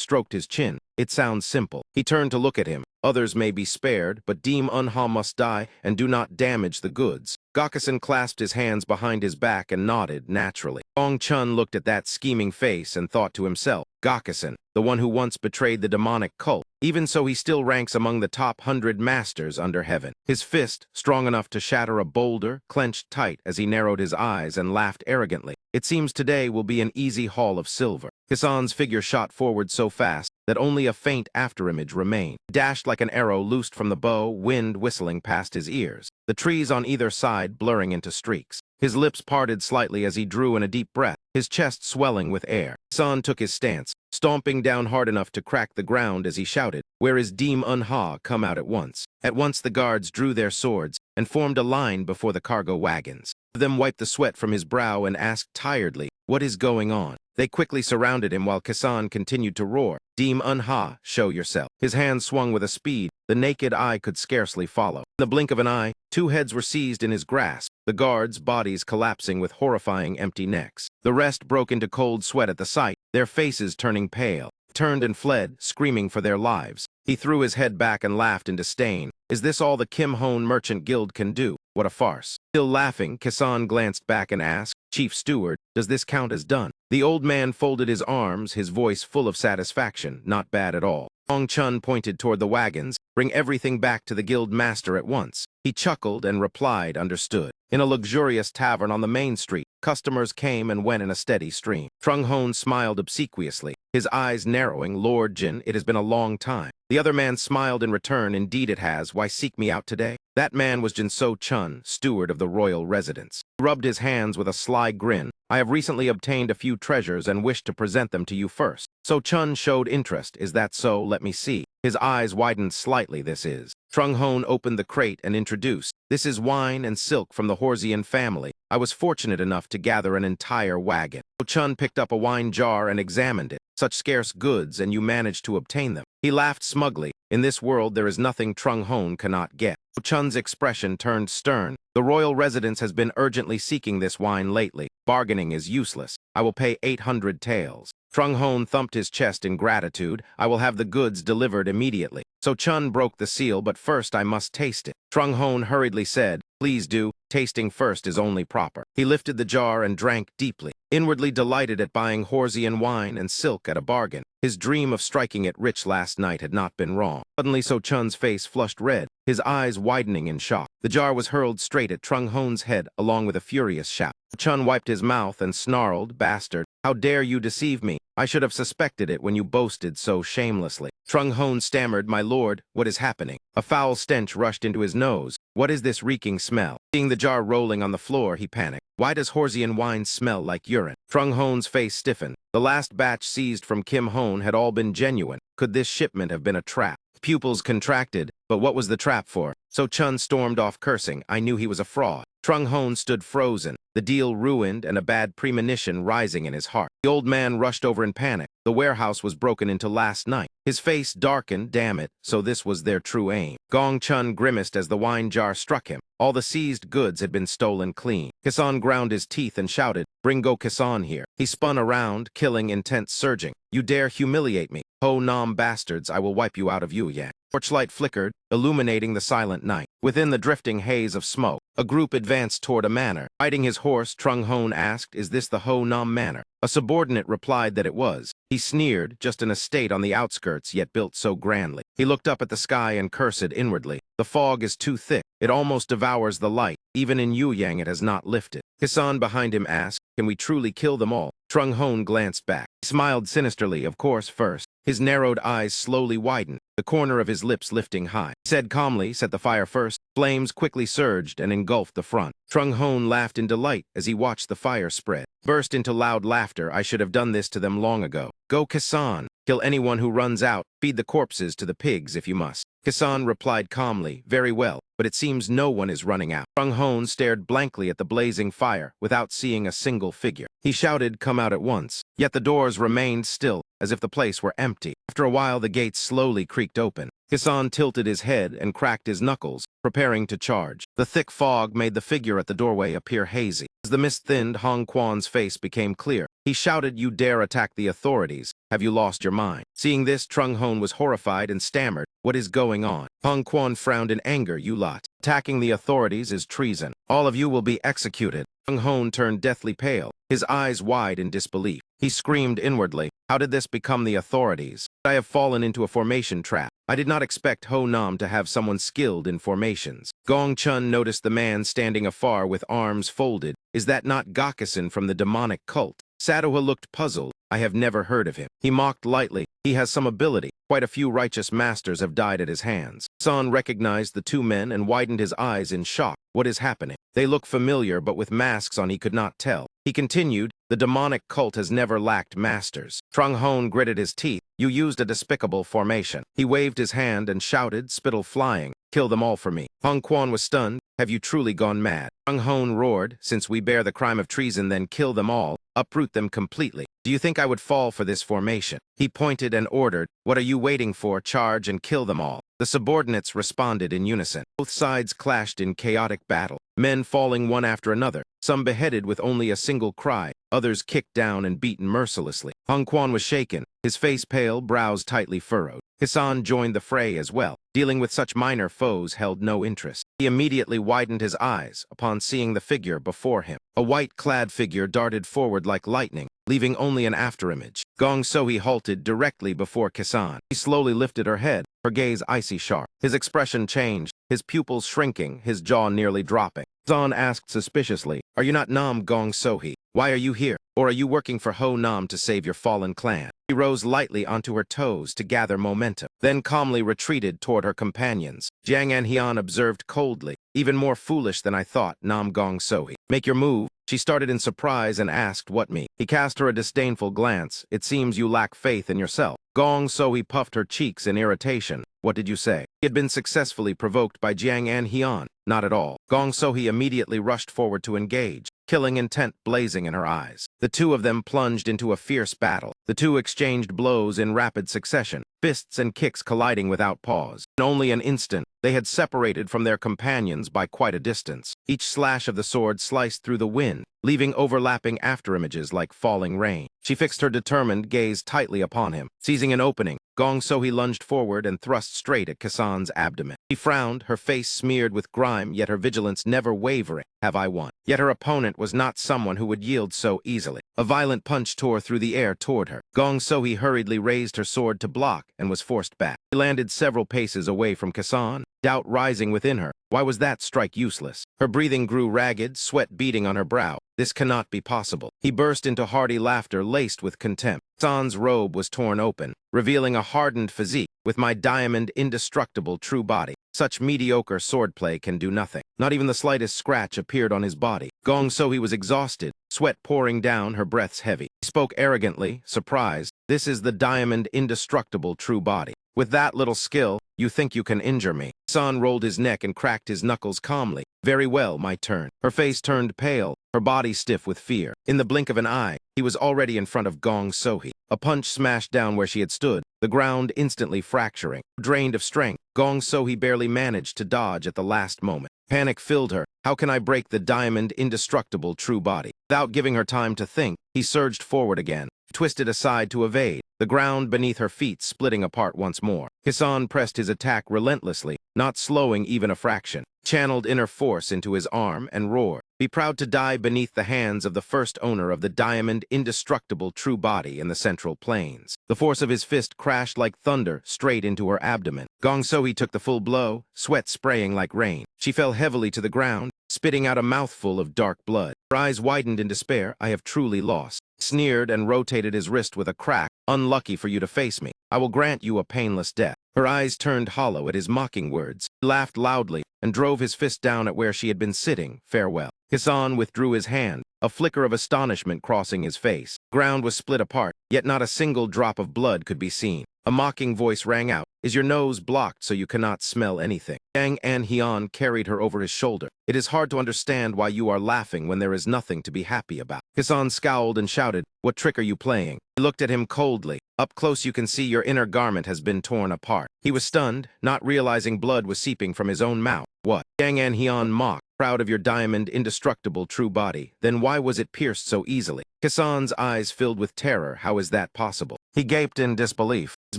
stroked his chin. "It sounds simple." He turned to look at him. "Others may be spared, but Deem Unha must die and do not damage the goods." Gakkusen clasped his hands behind his back and nodded naturally. Gong Chun looked at that scheming face and thought to himself, Gakkusen, the one who once betrayed the demonic cult. Even so, he still ranks among the top 100 masters under heaven. His fist, strong enough to shatter a boulder, clenched tight as he narrowed his eyes and laughed arrogantly. "It seems today will be an easy haul of silver." Kisan's figure shot forward so fast that only a faint afterimage remained. He dashed like an arrow loosed from the bow, wind whistling past his ears, the trees on either side blurring into streaks. His lips parted slightly as he drew in a deep breath, his chest swelling with air. Kisan took his stance, stomping down hard enough to crack the ground as he shouted, "Where is Deem Unha? Come out at once." At once the guards drew their swords and formed a line before the cargo wagons. One of them wiped the sweat from his brow and asked tiredly, "What is going on?" They quickly surrounded him while Kisan continued to roar, "Deem Unha, show yourself." His hand swung with a speed the naked eye could scarcely follow. In the blink of an eye, 2 heads were seized in his grasp, the guards' bodies collapsing with horrifying empty necks. The rest broke into cold sweat at the sight, their faces turning pale, turned and fled, screaming for their lives. He threw his head back and laughed in disdain. "Is this all the Kim Hone Merchant Guild can do? What a farce." Still laughing, Kisan glanced back and asked, "Chief Steward, does this count as done?" The old man folded his arms, his voice full of satisfaction. "Not bad at all." Gong Chun pointed toward the wagons. "Bring everything back to the guild master at once." He chuckled and replied, "Understood." In a luxurious tavern on the main street, customers came and went in a steady stream. Trung Hone smiled obsequiously, his eyes narrowing. "Lord Jin, it has been a long time." The other man smiled in return. "Indeed it has. Why seek me out today?" That man was Jinso Chun, steward of the royal residence. He rubbed his hands with a sly grin. "I have recently obtained a few treasures and wish to present them to you first." So Chun showed interest. "Is that so? Let me see." His eyes widened slightly. "This is." Trung Hone opened the crate and introduced, "This is wine and silk from the Horsian family. I was fortunate enough to gather an entire wagon." Chun picked up a wine jar and examined it. "Such scarce goods, and you managed to obtain them." He laughed smugly. "In this world there is nothing Trung Hone cannot get." Chun's expression turned stern. "The royal residence has been urgently seeking this wine lately. Bargaining is useless. I will pay 800 taels." Trung Hone thumped his chest in gratitude. "I will have the goods delivered immediately." So Chun broke the seal, "But first I must taste it." Trung Hone hurriedly said, "Please do. Tasting first is only proper." He lifted the jar and drank deeply, inwardly delighted at buying Horsian wine and silk at a bargain. His dream of striking it rich last night had not been wrong. Suddenly So Chun's face flushed red, his eyes widening in shock. The jar was hurled straight at Trung Hone's head along with a furious shout. Chun wiped his mouth and snarled, "Bastard, how dare you deceive me? I should have suspected it when you boasted so shamelessly." Trung Hone stammered, "My lord, what is happening?" A foul stench rushed into his nose. "What is this reeking smell?" Seeing the jar rolling on the floor, he panicked. "Why does Horsian wine smell like urine?" Trung Hone's face stiffened. The last batch seized from Kim Hone had all been genuine. Could this shipment have been a trap? Pupils contracted, but what was the trap for? So Chun stormed off cursing. I knew he was a fraud. Trung Hone stood frozen, the deal ruined and a bad premonition rising in his heart. The old man rushed over in panic. The warehouse was broken into last night. His face darkened. Damn it, so this was their true aim. Gong Chun grimaced as the wine jar struck him. All the seized goods had been stolen clean. Kisan ground his teeth and shouted, "Bring Go Kisan here." He spun around, killing intent surging. "You dare humiliate me? Ho Nam bastards, I will wipe you out of Yuyan." Torchlight flickered, illuminating the silent night. Within the drifting haze of smoke, a group advanced toward a manor. Riding his horse, Trung Hone asked, "Is this the Ho Nam Manor?" A subordinate replied that it was. He sneered, just an estate on the outskirts, yet built so grandly. He looked up at the sky and cursed inwardly. The fog is too thick. It almost devours the light. Even in Yuyang it has not lifted. Kisan behind him asked, "Can we truly kill them all?" Trung Hone glanced back. He smiled sinisterly, of course, first. His narrowed eyes slowly widened, the corner of his lips lifting high. He said calmly, "Set the fire first." Flames quickly surged and engulfed the front. Trung Hone laughed in delight as he watched the fire spread. Burst into loud laughter. "I should have done this to them long ago." Go Kisan. Kill anyone who runs out. Feed the corpses to the pigs if you must. Kisan replied calmly, very well, but it seems no one is running out. Trung Hon stared blankly at the blazing fire without seeing a single figure. He shouted, come out at once. Yet the doors remained still, as if the place were empty. After a while, the gates slowly creaked open. Kisan tilted his head and cracked his knuckles, preparing to charge. The thick fog made the figure at the doorway appear hazy. As the mist thinned, Hong Kwan's face became clear. He shouted, you dare attack the authorities. Have you lost your mind? Seeing this, Trung Hon was horrified and stammered, what is going on? Hong Kwan frowned in anger, you lot. Attacking the authorities is treason. All of you will be executed. Trung Hon turned deathly pale, his eyes wide in disbelief. He screamed inwardly, how did this become the authorities? I have fallen into a formation trap. I did not expect Ho Nam to have someone skilled in formations. Gong Chun noticed the man standing afar with arms folded. Is that not Gakusen from the demonic cult? Sadoha looked puzzled. I have never heard of him. He mocked lightly. He has some ability. Quite a few righteous masters have died at his hands. San recognized the two men and widened his eyes in shock. What is happening? They look familiar, but with masks on he could not tell. He continued, the demonic cult has never lacked masters. Trung Hon gritted his teeth. You used a despicable formation. He waved his hand and shouted, spittle flying. Kill them all for me. Hong Kwan was stunned. Have you truly gone mad? Trung Hon roared, since we bear the crime of treason, then kill them all. Uproot them completely. Do you think I would fall for this formation? He pointed and ordered, what are you waiting for? Charge and kill them all. The subordinates responded in unison. Both sides clashed in chaotic battle, men falling one after another, some beheaded with only a single cry, others kicked down and beaten mercilessly. Hong Kwan was shaken, his face pale, brows tightly furrowed. Kisan joined the fray as well. Dealing with such minor foes held no interest. He immediately widened his eyes upon seeing the figure before him. A white-clad figure darted forward like lightning, leaving only an afterimage. Gong Sohee halted directly before Kisan. He slowly lifted her head, her gaze icy sharp. His expression changed, his pupils shrinking, his jaw nearly dropping. Kisan asked suspiciously, are you not Nam Gong Sohee? Why are you here? Or are you working for Ho Nam to save your fallen clan? She rose lightly onto her toes to gather momentum, then calmly retreated toward her companions. Jiang Anhian observed coldly, even more foolish than I thought, Nam Gong Sohee. Make your move. She started in surprise and asked, what me? He cast her a disdainful glance. It seems you lack faith in yourself. Gong Sohee puffed her cheeks in irritation. What did you say? He had been successfully provoked by Jiang Anhian. Not at all. Gong Sohee immediately rushed forward to engage, killing intent blazing in her eyes. The two of them plunged into a fierce battle. The two exchanged blows in rapid succession, fists and kicks colliding without pause. In only an instant, they had separated from their companions by quite a distance. Each slash of the sword sliced through the wind, leaving overlapping afterimages like falling rain. She fixed her determined gaze tightly upon him. Seizing an opening, Gong Sohee lunged forward and thrust straight at Kisan's abdomen. She frowned, her face smeared with grime, yet her vigilance never wavering. Have I won? Yet her opponent was not someone who would yield so easily. A violent punch tore through the air toward her. Gong Sohee hurriedly raised her sword to block and was forced back. She landed several paces away from Kisan, doubt rising within her. Why was that strike useless? Her breathing grew ragged, sweat beading on her brow. This cannot be possible. He burst into hearty laughter laced with contempt. Kisan's robe was torn open, revealing a hardened physique. With my diamond, indestructible, true body, such mediocre swordplay can do nothing. Not even the slightest scratch appeared on his body. Gong Sohee was exhausted, sweat pouring down, her breaths heavy. He spoke arrogantly, surprised. This is the diamond, indestructible, true body. With that little skill, you think you can injure me? San rolled his neck and cracked his knuckles calmly. Very well, my turn. Her face turned pale, her body stiff with fear. In the blink of an eye, he was already in front of Gong Sohee. A punch smashed down where she had stood, the ground instantly fracturing. Drained of strength, Gong Sohee barely managed to dodge at the last moment. Panic filled her. How can I break the diamond, indestructible, true body? Without giving her time to think, he surged forward again, twisted aside to evade, the ground beneath her feet splitting apart once more. Kisan pressed his attack relentlessly, not slowing even a fraction, channeled inner force into his arm and roared. Be proud to die beneath the hands of the first owner of the diamond, indestructible, true body in the Central Plains. The force of his fist crashed like thunder straight into her abdomen. Gong Sohee took the full blow, sweat spraying like rain. She fell heavily to the ground, spitting out a mouthful of dark blood. Her eyes widened in despair. I have truly lost. Sneered and rotated his wrist with a crack. Unlucky for you to face me. I will grant you a painless death. Her eyes turned hollow at his mocking words. He laughed loudly and drove his fist down at where she had been sitting. Farewell. Kisan withdrew his hand, a flicker of astonishment crossing his face. Ground was split apart, yet not a single drop of blood could be seen. A mocking voice rang out, "Is your nose blocked so you cannot smell anything?" Yang An-Hyun carried her over his shoulder. "It is hard to understand why you are laughing when there is nothing to be happy about." Kisan scowled and shouted, "What trick are you playing?" He looked at him coldly. "Up close you can see your inner garment has been torn apart." He was stunned, not realizing blood was seeping from his own mouth. "What?" Yang An-Hyun mocked. "Proud of your diamond, indestructible true body. Then why was it pierced so easily?" Kisan's eyes filled with terror. How is that possible? He gaped in disbelief. His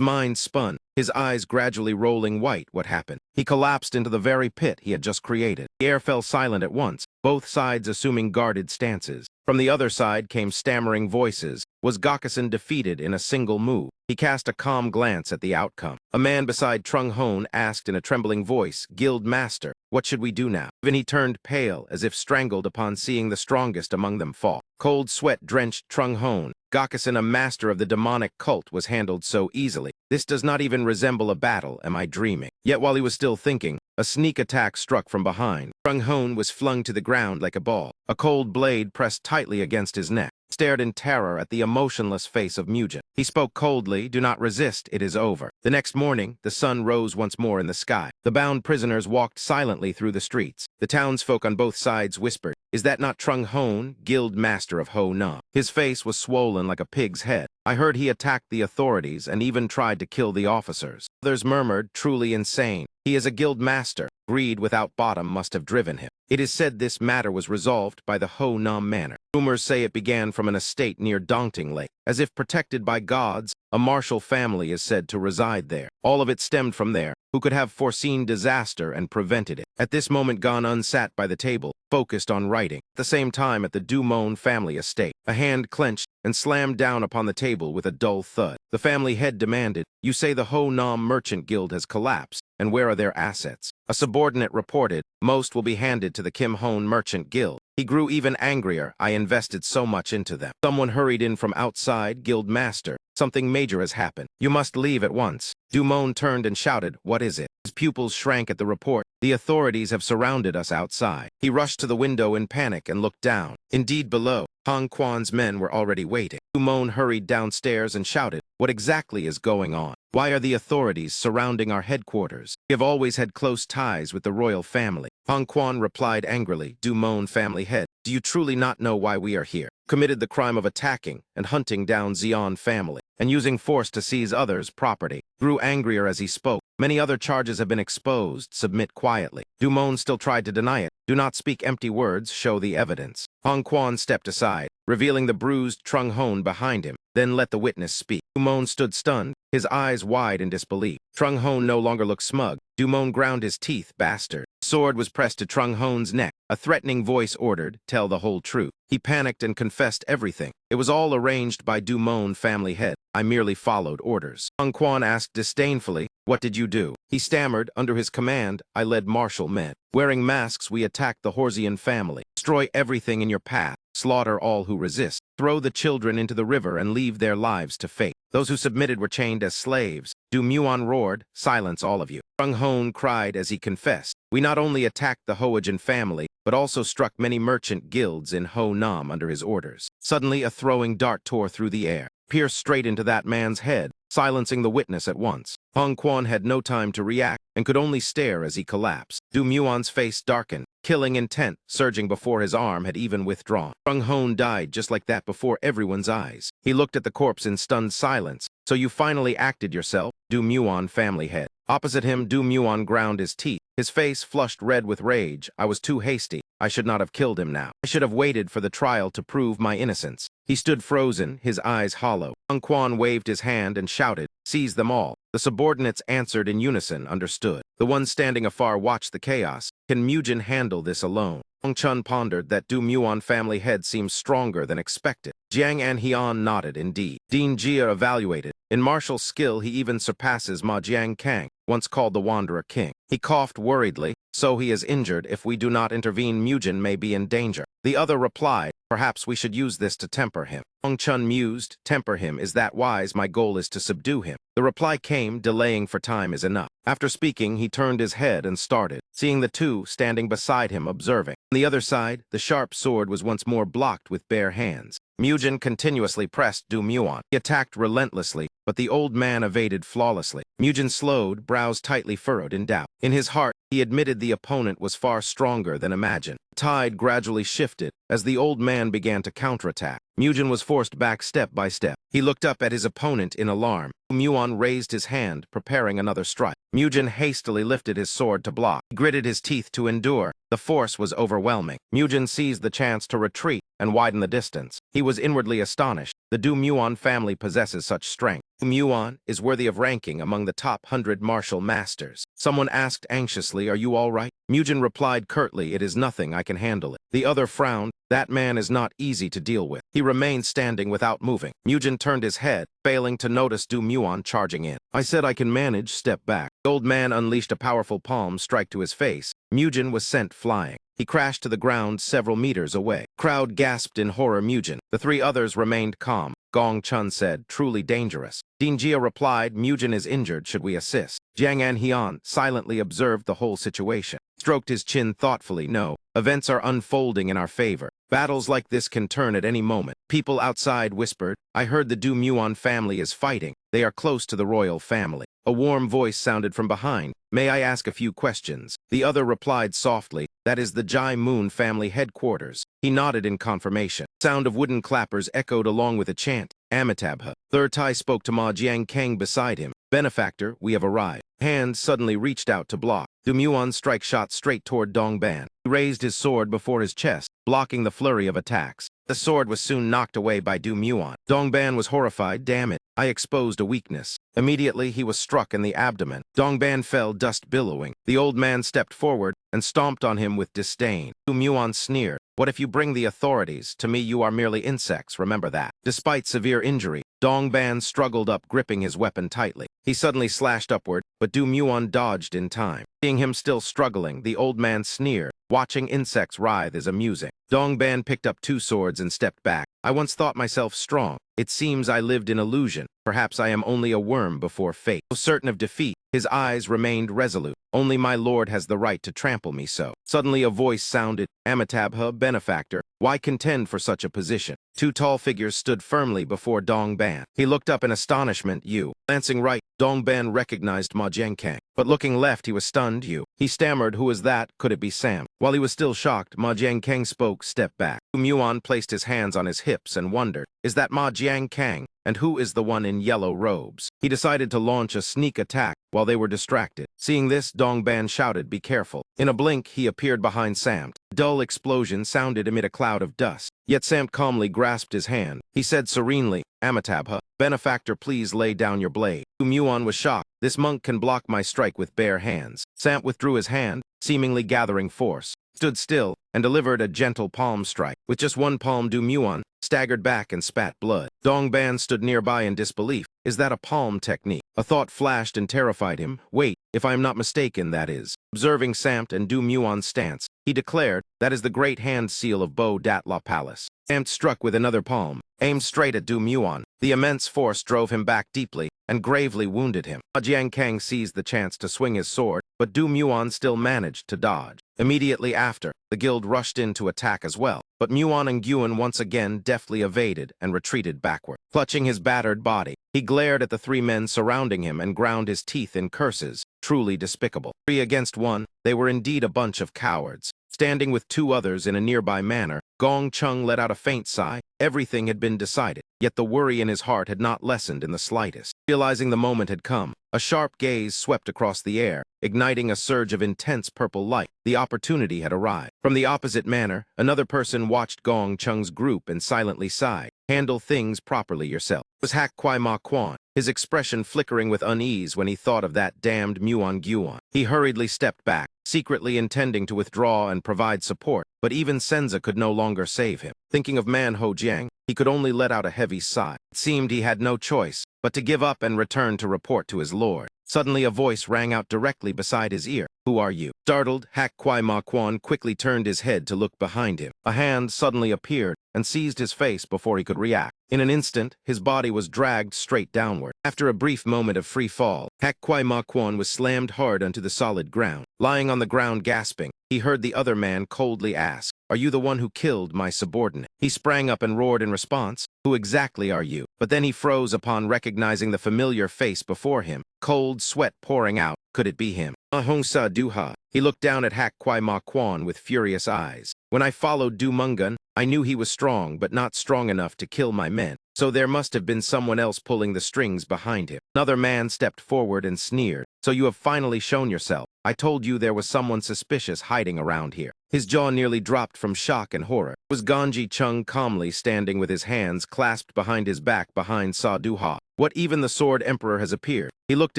mind spun, his eyes gradually rolling white. What happened? He collapsed into the very pit he had just created. The air fell silent at once, both sides assuming guarded stances. From the other side came stammering voices. Was Gakisen defeated in a single move? He cast a calm glance at the outcome. A man beside Trung Hon asked in a trembling voice, "Guild Master, what should we do now?" Even he turned pale, as if strangled upon seeing the strongest among them fall. Cold sweat drenched Trung Hon. Gakisen, a master of the demonic cult, was handled so easily. This does not even resemble a battle. Am I dreaming? Yet while he was still thinking, a sneak attack struck from behind. Trung Hon was flung to the ground like a ball. A cold blade pressed tightly against his neck. Stared in terror at the emotionless face of Mujin. He spoke coldly, "Do not resist, it is over." The next morning, the sun rose once more in the sky. The bound prisoners walked silently through the streets. The townsfolk on both sides whispered, "Is that not Trung Hon, guild master of Ho Na?" His face was swollen like a pig's head. "I heard he attacked the authorities and even tried to kill the officers." Others murmured, "Truly insane. He is a guild master. Greed without bottom must have driven him." It is said this matter was resolved by the Ho Nam Manor. Rumors say it began from an estate near Dongting Lake. As if protected by gods, a martial family is said to reside there. All of it stemmed from there. Who could have foreseen disaster and prevented it? At this moment Gan sat by the table, focused on writing. At the same time at the Dumon family estate, a hand clenched and slammed down upon the table with a dull thud. The family head demanded, "You say the Ho Nam Merchant Guild has collapsed, and where are their assets?" A subordinate reported, "Most will be handed to the Kim Hon Merchant Guild." He grew even angrier. "I invested so much into them." Someone hurried in from outside. "Guild Master, something major has happened. You must leave at once." Dumon turned and shouted, "What is it?" His pupils shrank at the report. "The authorities have surrounded us outside." He rushed to the window in panic and looked down. Indeed, below, Hong Kwan's men were already waiting. Dumon hurried downstairs and shouted, "What exactly is going on? Why are the authorities surrounding our headquarters? We have always had close ties with the royal family." Hong Kwan replied angrily, "Dumon family head, do you truly not know why we are here? Committed the crime of attacking and hunting down Xian family, and using force to seize others' property." Grew angrier as he spoke. "Many other charges have been exposed. Submit quietly." Dumon still tried to deny it. "Do not speak empty words, show the evidence." Hong Kwan stepped aside, revealing the bruised Trung Hon behind him. "Then let the witness speak." Dumon stood stunned, his eyes wide in disbelief. Trung Hon no longer looked smug. Dumon ground his teeth. "Bastard." Sword was pressed to Trung Hon's neck. A threatening voice ordered, "Tell the whole truth." He panicked and confessed everything. "It was all arranged by Dumon family head. I merely followed orders." Hong Kwan asked disdainfully, "What did you do?" He stammered, "Under his command, I led martial men. Wearing masks, we attacked the Horsian family. Destroy everything in your path. Slaughter all who resist. Throw the children into the river and leave their lives to fate. Those who submitted were chained as slaves." Du Muon roared, "Silence all of you." Trung Hon cried as he confessed, "We not only attacked the Hoajin family, but also struck many merchant guilds in Ho Nam under his orders." Suddenly, a throwing dart tore through the air, pierced straight into that man's head, silencing the witness at once. Hong Kwan had no time to react and could only stare as he collapsed. Du Muon's face darkened. Killing intent surging before his arm had even withdrawn. Trung Hon died just like that before everyone's eyes. He looked at the corpse in stunned silence. "So you finally acted yourself?" Du Muon family head. Opposite him, Du Muon ground his teeth. His face flushed red with rage. "I was too hasty. I should not have killed him now. I should have waited for the trial to prove my innocence." He stood frozen, his eyes hollow. Hong Kwan waved his hand and shouted, "Seize them all." The subordinates answered in unison, understood. The one standing afar watched the chaos. Can Mujin handle this alone? Hong Chun pondered that Du Muon family head seems stronger than expected. Jiang An-Hyun nodded, indeed. Dean Jia evaluated. In martial skill, he even surpasses Ma Jiang Kang, once called the Wanderer King. He coughed worriedly. "So he is injured. If we do not intervene, Mujin may be in danger." The other replied, "Perhaps we should use this to temper him." Hong Chun mused, "Temper him, is that wise? My goal is to subdue him." The reply came, "Delaying for time is enough." After speaking, he turned his head and started, seeing the two standing beside him observing. On the other side, the sharp sword was once more blocked with bare hands. Mujin continuously pressed Du Muon. He attacked relentlessly, but the old man evaded flawlessly. Mujin slowed, brows tightly furrowed in doubt. In his heart, he admitted the opponent was far stronger than imagined. The tide gradually shifted as the old man began to counterattack. Mujin was forced back step by step. He looked up at his opponent in alarm. Muon raised his hand, preparing another strike. Mujin hastily lifted his sword to block. He gritted his teeth to endure. The force was overwhelming. Mujin seized the chance to retreat and widen the distance. He was inwardly astonished. The Du Muon family possesses such strength. Du Muon is worthy of ranking among the top 100 martial masters. Someone asked anxiously, "Are you all right?" Mujin replied curtly, "It is nothing, I can handle it." The other frowned. That man is not easy to deal with. He remained standing without moving. Mujin turned his head, failing to notice Du Muon charging in. "I said I can manage, step back." The old man unleashed a powerful palm strike to his face. Mujin was sent flying. He crashed to the ground several meters away. Crowd gasped in horror. Mujin. The three others remained calm. Gong Chun said, "Truly dangerous." Din Jia replied, "Mujin is injured, should we assist?" Jiang Anhian silently observed the whole situation. Stroked his chin thoughtfully. "No, events are unfolding in our favor. Battles like this can turn at any moment." People outside whispered, "I heard the Du Muon family is fighting. They are close to the royal family." A warm voice sounded from behind. "May I ask a few questions?" The other replied softly, "That is the Jai Moon family headquarters." He nodded in confirmation. Sound of wooden clappers echoed along with a chant. Amitabha. Third Tai spoke to Ma Jiangkang beside him. "Benefactor, we have arrived." Hand suddenly reached out to block. Du Muon's strike shot straight toward Dongban. He raised his sword before his chest, blocking the flurry of attacks. The sword was soon knocked away by Du Muon. Dongban was horrified. "Damn it, I exposed a weakness." Immediately, he was struck in the abdomen. Dongban fell, dust billowing. The old man stepped forward and stomped on him with disdain. Du Muon sneered. "What if you bring the authorities? To me, you are merely insects, remember that." Despite severe injury, Dongban struggled up, gripping his weapon tightly. He suddenly slashed upward, but Du Muon dodged in time. Seeing him still struggling, the old man sneered. Watching insects writhe is amusing. Dongban picked up two swords and stepped back. "I once thought myself strong. It seems I lived in illusion. Perhaps I am only a worm before fate." Certain of defeat, his eyes remained resolute. "Only my lord has the right to trample me so." Suddenly a voice sounded, "Amitabha, benefactor, why contend for such a position?" Two tall figures stood firmly before Dongban. He looked up in astonishment. "You." Glancing right, Dongban recognized Ma Jiangkang. But looking left, he was stunned. "You." He stammered, "Who is that? Could it be Sam?" While he was still shocked, Ma Jiangkang spoke, "Step back." Du Muon placed his hands on his hips and wondered, "Is that Ma Jiangkang? And who is the one in yellow robes?" He decided to launch a sneak attack while they were distracted. Seeing this, Dongban shouted, "Be careful." In a blink, he appeared behind Samt. A dull explosion sounded amid a cloud of dust. Yet Samt calmly grasped his hand. He said serenely, "Amitabha, benefactor, please lay down your blade." Du Muon was shocked. "This monk can block my strike with bare hands." Samt withdrew his hand, seemingly gathering force, stood still, and delivered a gentle palm strike. With just one palm, Du Muon staggered back and spat blood. Dongban stood nearby in disbelief. "Is that a palm technique?" A thought flashed and terrified him. "Wait, if I am not mistaken, that is." Observing Samt and Du Muon's stance, he declared, "That is the great hand seal of Bo Datla Palace." Samt struck with another palm, aimed straight at Du Muon. The immense force drove him back deeply and gravely wounded him. Ma Jiangkang seized the chance to swing his sword, but Du Muon still managed to dodge. Immediately after, the guild rushed in to attack as well, but Muon and Guan once again deftly evaded and retreated backward. Clutching his battered body, he glared at the three men surrounding him and ground his teeth in curses. Truly despicable. 3 against 1, they were indeed a bunch of cowards. Standing with two others in a nearby manor, Gong Chung let out a faint sigh. Everything had been decided, yet the worry in his heart had not lessened in the slightest. Realizing the moment had come, a sharp gaze swept across the air, igniting a surge of intense purple light. The opportunity had arrived. From the opposite manor, another person watched Gong Chung's group and silently sighed. "Handle things properly yourself." It was Hak Kwai Ma Quan, his expression flickering with unease when he thought of that damned Muon Guan. He hurriedly stepped back, secretly intending to withdraw and provide support, but even Senza could no longer save him. Thinking of Man Ho Jiang, he could only let out a heavy sigh. It seemed he had no choice. but to give up and return to report to his lord. Suddenly a voice rang out directly beside his ear. "Who are you?" Startled, Hak Kwai Ma Kwan quickly turned his head to look behind him. A hand suddenly appeared and seized his face before he could react. In an instant, his body was dragged straight downward. After a brief moment of free fall, Hak Kwai Ma Kwan was slammed hard onto the solid ground. Lying on the ground gasping, he heard the other man coldly ask, "Are you the one who killed my subordinate?" He sprang up and roared in response, "Who exactly are you?" But then he froze upon recognizing the familiar face before him, cold sweat pouring out. Could it be him? Ahongsa Duha. He looked down at Hak Kwai Ma Kwan with furious eyes. "When I followed Du Mungun, I knew he was strong, but not strong enough to kill my men. So there must have been someone else pulling the strings behind him." Another man stepped forward and sneered. "So you have finally shown yourself. I told you there was someone suspicious hiding around here." His jaw nearly dropped from shock and horror. It was Ganji Chung calmly standing with his hands clasped behind his back behind Sa Duha. "What, even the Sword Emperor has appeared?" He looked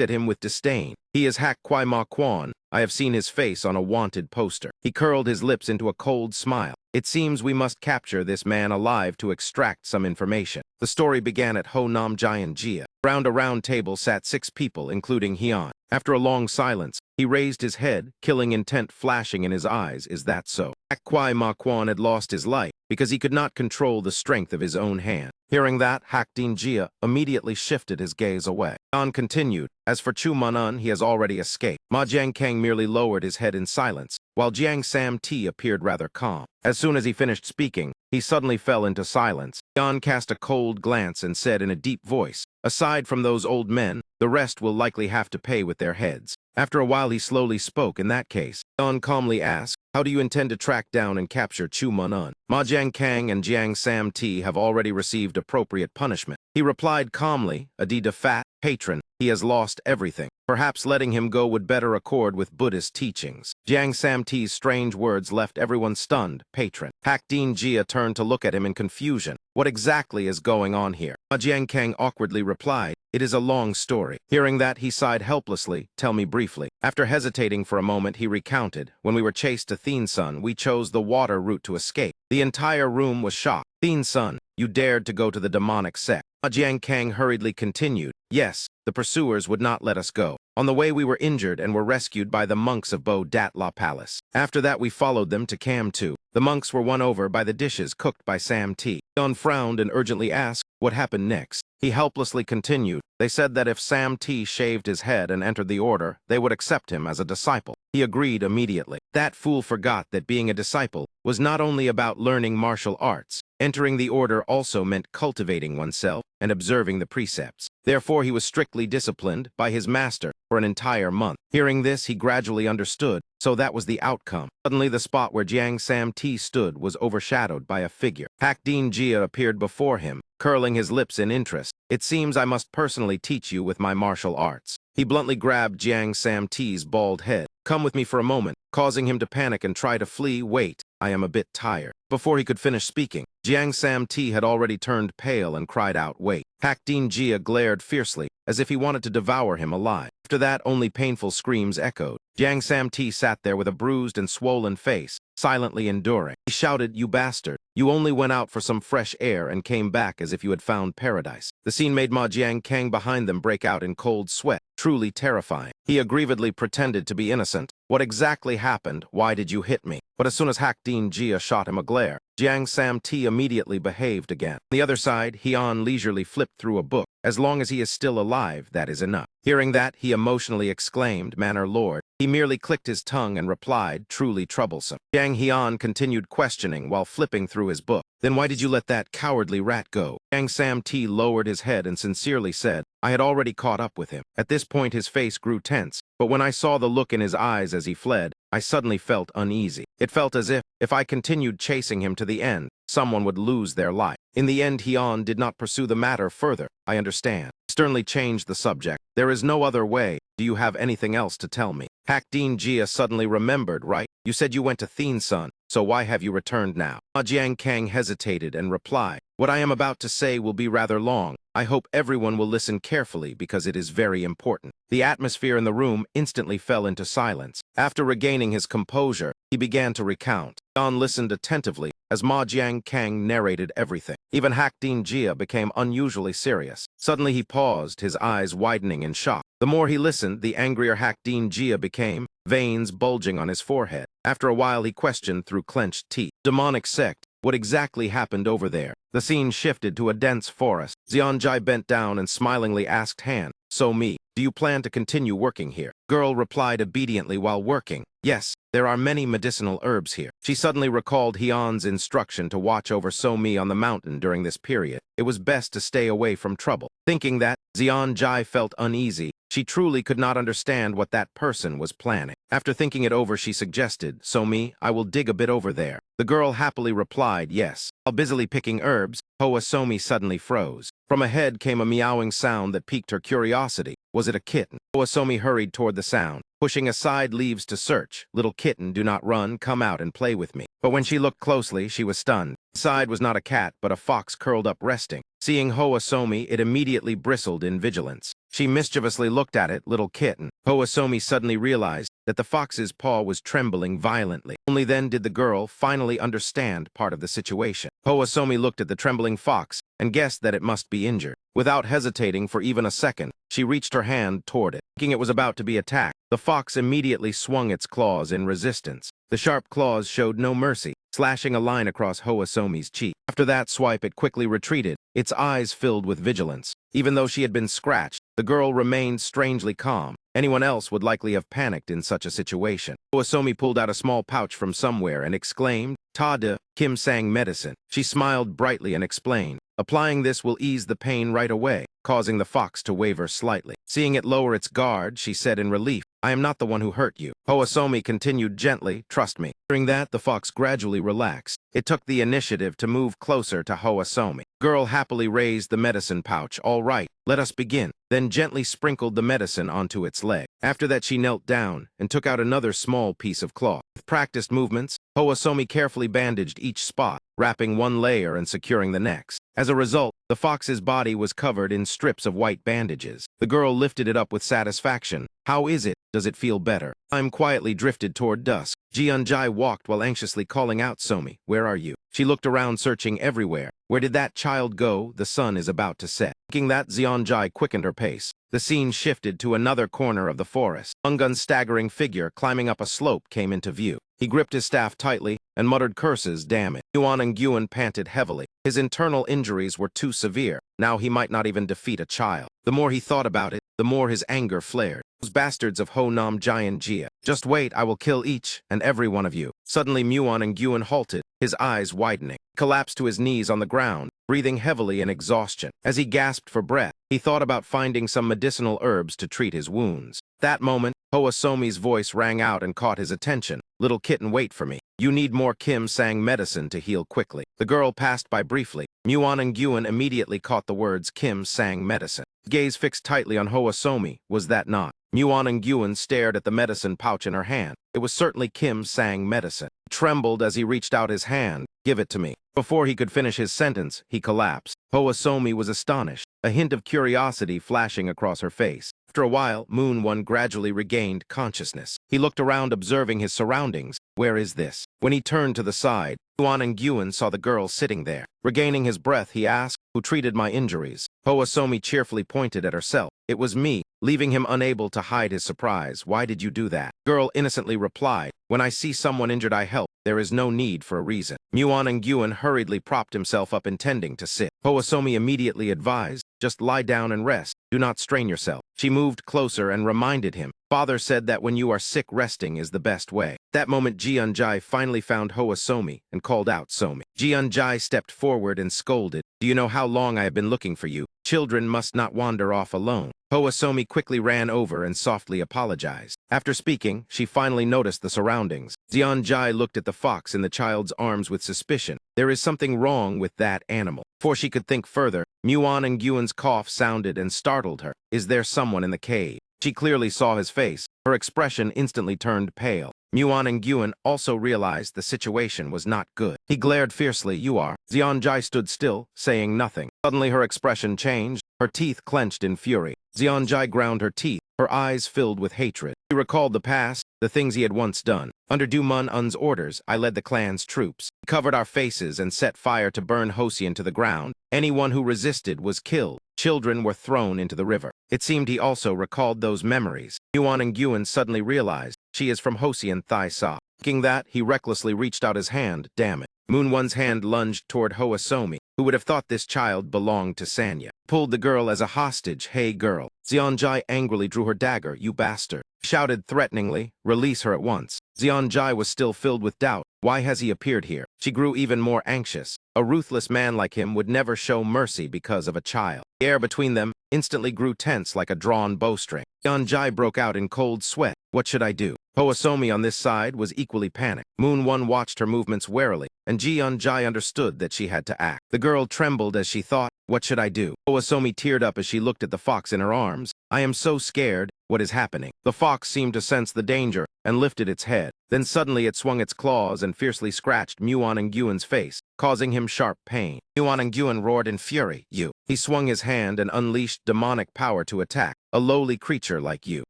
at him with disdain. "He is Hak Kwai Ma Kwan. I have seen his face on a wanted poster." He curled his lips into a cold smile. "It seems we must capture this man alive to extract some information." The story began at Ho Nam Jian Jia. Round a round table sat 6 people, including Hyun. After a long silence, he raised his head, killing intent flashing in his eyes. "Is that so?" Hak Kwai Ma Kwan had lost his life because he could not control the strength of his own hand. Hearing that, Hak Din Jia immediately shifted his gaze away. An continued, "As for Chu Manan, he has already escaped." Ma Jiankang merely lowered his head in silence, while Jiang Sam Ti appeared rather calm. As soon as he finished speaking, he suddenly fell into silence. An cast a cold glance and said in a deep voice, "Aside from those old men, the rest will likely have to pay with their heads." After a while he slowly spoke. "In that case," An calmly asked, "how do you intend to track down and capture Chu Manan?" "Ma Jiankang and Jiang Sam Ti have already received appropriate punishment." He replied calmly, "Adida Fat, patron, he has lost everything. Perhaps letting him go would better accord with Buddhist teachings." Jiang Sam Ti's strange words left everyone stunned. "Patron." Hak Din Jia turned to look at him in confusion. "What exactly is going on here?" Ma Jiankang awkwardly replied, "It is a long story." Hearing that, he sighed helplessly. "Tell me briefly." After hesitating for a moment, he recounted, "When we were chased to Thien Sun, we chose the water route to escape. The entire room was shocked." "Thien Sun, you dared to go to the demonic sect." Ma Jiankang hurriedly continued, "Yes, the pursuers would not let us go. On the way we were injured and were rescued by the monks of Bo Dat La Palace. After that we followed them to Cam 2. The monks were won over by the dishes cooked by Sam T." Yon frowned and urgently asked, "What happened next?" He helplessly continued, "They said that if Sam T shaved his head and entered the order, they would accept him as a disciple." He agreed immediately. That fool forgot that being a disciple was not only about learning martial arts. Entering the order also meant cultivating oneself and observing the precepts. Therefore, he was strictly disciplined by his master for an entire month. Hearing this, he gradually understood, so that was the outcome. Suddenly, the spot where Jiang Sam Ti stood was overshadowed by a figure. Hak Din Jia appeared before him, curling his lips in interest. "It seems I must personally teach you with my martial arts." He bluntly grabbed Jiang Sam Ti's bald head. "Come with me for a moment," causing him to panic and try to flee. "Wait, I am a bit tired." Before he could finish speaking, Jiang Sam Ti had already turned pale and cried out, "Wait." Hak Din Jia glared fiercely, as if he wanted to devour him alive. After that, only painful screams echoed. Jiang Sam Ti sat there with a bruised and swollen face, silently enduring. He shouted, "You bastard! You only went out for some fresh air and came back as if you had found paradise." The scene made Ma Jiankang behind them break out in cold sweat, truly terrifying. He aggrievedly pretended to be innocent. "What exactly happened? Why did you hit me?" But as soon as Hak Din Jia shot him a glare, Jiang Sam Ti immediately behaved again. On the other side, Hyun leisurely flipped through a book. "As long as he is still alive, that is enough." Hearing that, he emotionally exclaimed, "Manor Lord." He merely clicked his tongue and replied, "Truly troublesome." Jiang Hyun continued questioning while flipping through his book. "Then why did you let that cowardly rat go?" Jiang Sam Ti lowered his head and sincerely said, "I had already caught up with him." At this point, his face grew tense, but when I saw the look in his eyes as he fled, I suddenly felt uneasy. It felt as if I continued chasing him to the end, someone would lose their life. In the end, Hyun did not pursue the matter further. "I understand." Sternly changed the subject. "There is no other way. Do you have anything else to tell me?" Hak Din Jia suddenly remembered, "Right? You said you went to Thien Sun, so why have you returned now?" Ma Jiankang hesitated and replied, What I am about to say will be rather long. I hope everyone will listen carefully because it is very important. The atmosphere in the room instantly fell into silence. After regaining his composure, he began to recount. Don listened attentively as Ma Jiang Kang narrated everything. Even Hak Din Jia became unusually serious. Suddenly he paused, his eyes widening in shock. The more he listened, the angrier Hak Din Jia became, veins bulging on his forehead. After a while he questioned through clenched teeth. Demonic sect. What exactly happened over there? The scene shifted to a dense forest. Xianjai bent down and smilingly asked Han, "So me, do you plan to continue working here?" Girl replied obediently while working, "Yes, there are many medicinal herbs here." She suddenly recalled Hyun's instruction to watch over So-mi on the mountain during this period. It was best to stay away from trouble. Thinking that, Xianjai felt uneasy. She truly could not understand what that person was planning. After thinking it over, she suggested, "So-mi, I will dig a bit over there." The girl happily replied, "Yes." While busily picking herbs, Hoa So-mi suddenly froze. From ahead came a meowing sound that piqued her curiosity. Was it a kitten? Hoa So-mi hurried toward the sound, pushing aside leaves to search. "Little kitten, do not run, come out and play with me." But when she looked closely, she was stunned. Inside was not a cat, but a fox curled up resting. Seeing Hoa So-mi, it immediately bristled in vigilance. She mischievously looked at it, "Little kitten." Hoa So-mi suddenly realized that the fox's paw was trembling violently. Only then did the girl finally understand part of the situation. Hoa So-mi looked at the trembling fox and guessed that it must be injured. Without hesitating for even a second, she reached her hand toward it. Thinking it was about to be attacked, the fox immediately swung its claws in resistance. The sharp claws showed no mercy, slashing a line across Hoa So-mi's cheek. After that swipe, it quickly retreated, its eyes filled with vigilance. Even though she had been scratched, the girl remained strangely calm. Anyone else would likely have panicked in such a situation. Hoa So-mi pulled out a small pouch from somewhere and exclaimed, "Ta de, Kim Sang medicine." She smiled brightly and explained, "Applying this will ease the pain right away," causing the fox to waver slightly. Seeing it lower its guard, she said in relief, "I am not the one who hurt you." Hoa So-mi continued gently, "Trust me." During that, the fox gradually relaxed. It took the initiative to move closer to Hoa So-mi. Girl happily raised the medicine pouch. "All right, let us begin," then gently sprinkled the medicine onto its leg. After that, she knelt down and took out another small piece of cloth. With practiced movements, Hoa So-mi carefully bandaged each spot, wrapping one layer and securing the next. As a result, the fox's body was covered in strips of white bandages. The girl lifted it up with satisfaction. "How is it? Does it feel better?" Time quietly drifted toward dusk. Jianjai walked while anxiously calling out, "So-mi, where are you?" She looked around, searching everywhere. Where did that child go? The sun is about to set. Thinking that, Xianjai quickened her pace. The scene shifted to another corner of the forest. Ungun's staggering figure climbing up a slope came into view. He gripped his staff tightly and muttered curses, "Damn it." Yuan and Gyun panted heavily. His internal injuries were too severe. Now he might not even defeat a child. The more he thought about it, the more his anger flared. "Those bastards of Ho Nam Giant Jia. Just wait, I will kill each and every one of you." Suddenly Muon and Gyun halted, his eyes widening. He collapsed to his knees on the ground, breathing heavily in exhaustion. As he gasped for breath, he thought about finding some medicinal herbs to treat his wounds. That moment, Hoa So-mi's voice rang out and caught his attention. "Little kitten, wait for me. You need more Kim Sang medicine to heal quickly." The girl passed by briefly. Muon and Gyun immediately caught the words Kim Sang medicine. Gaze fixed tightly on Hoa So-mi. Was that not? Muon and Gyun stared at the medicine pouch in her hand. It was certainly Kim Sang medicine. He trembled as he reached out his hand. "Give it to me." Before he could finish his sentence, he collapsed. Hoa So-mi was astonished, a hint of curiosity flashing across her face. After a while, Moon One gradually regained consciousness. He looked around, observing his surroundings. Where is this? When he turned to the side, Yuan and Gyun saw the girl sitting there. Regaining his breath, he asked, "Who treated my injuries?" Hoa So-mi cheerfully pointed at herself. "It was me," leaving him unable to hide his surprise. "Why did you do that?" Girl innocently replied, "When I see someone injured, I help. There is no need for a reason." Muon and Gyun hurriedly propped himself up, intending to sit. Hoa So-mi immediately advised, "Just lie down and rest. Do not strain yourself." She moved closer and reminded him, "Father said that when you are sick, resting is the best way." That moment, Jianjai finally found Hoa So-mi and called out, "So-mi." Jianjai stepped forward and scolded, "Do you know how long I have been looking for you? Children must not wander off alone." Hoa So-mi quickly ran over and softly apologized. After speaking, she finally noticed the surroundings. Jianjai looked at the fox in the child's arms with suspicion. There is something wrong with that animal. Before she could think further, Muon and Gyun's cough sounded and startled her. Is there someone in the cave? She clearly saw his face. Her expression instantly turned pale. Muon and Gyun also realized the situation was not good. He glared fiercely. You are. Zeonjai stood still, saying nothing. Suddenly her expression changed, her teeth clenched in fury. Zeonjai ground her teeth, her eyes filled with hatred. He recalled the past, the things he had once done. Under Du Mun-un's orders, I led the clan's troops. We covered our faces and set fire to burn Hosien to the ground. Anyone who resisted was killed. Children were thrown into the river. It seemed he also recalled those memories. Muon and Gyun suddenly realized she is from Hosien Thai Sa. Thinking that, he recklessly reached out his hand. Damn it. Moon-one's hand lunged toward Hoasomi. Who would have thought this child belonged to Sanya? Pulled the girl as a hostage. Hey girl. Zeonjai angrily drew her dagger. You bastard. Shouted threateningly. Release her at once. Zeonjai was still filled with doubt. Why has he appeared here? She grew even more anxious. A ruthless man like him would never show mercy because of a child. The air between them instantly grew tense like a drawn bowstring. Zeonjai broke out in cold sweat. What should I do? Hoasomi on this side was equally panicked. Moon-one watched her movements warily, and Zeonjai understood that she had to act. The girl trembled as she thought, what should I do? Hoasomi teared up as she looked at the fox in her arms. I am so scared. What is happening? The fox seemed to sense the danger and lifted its head. Then suddenly it swung its claws and fiercely scratched Muon and Gyun's face, causing him sharp pain. Muon and Gyun roared in fury. You. He swung his hand and unleashed demonic power to attack. A lowly creature like you.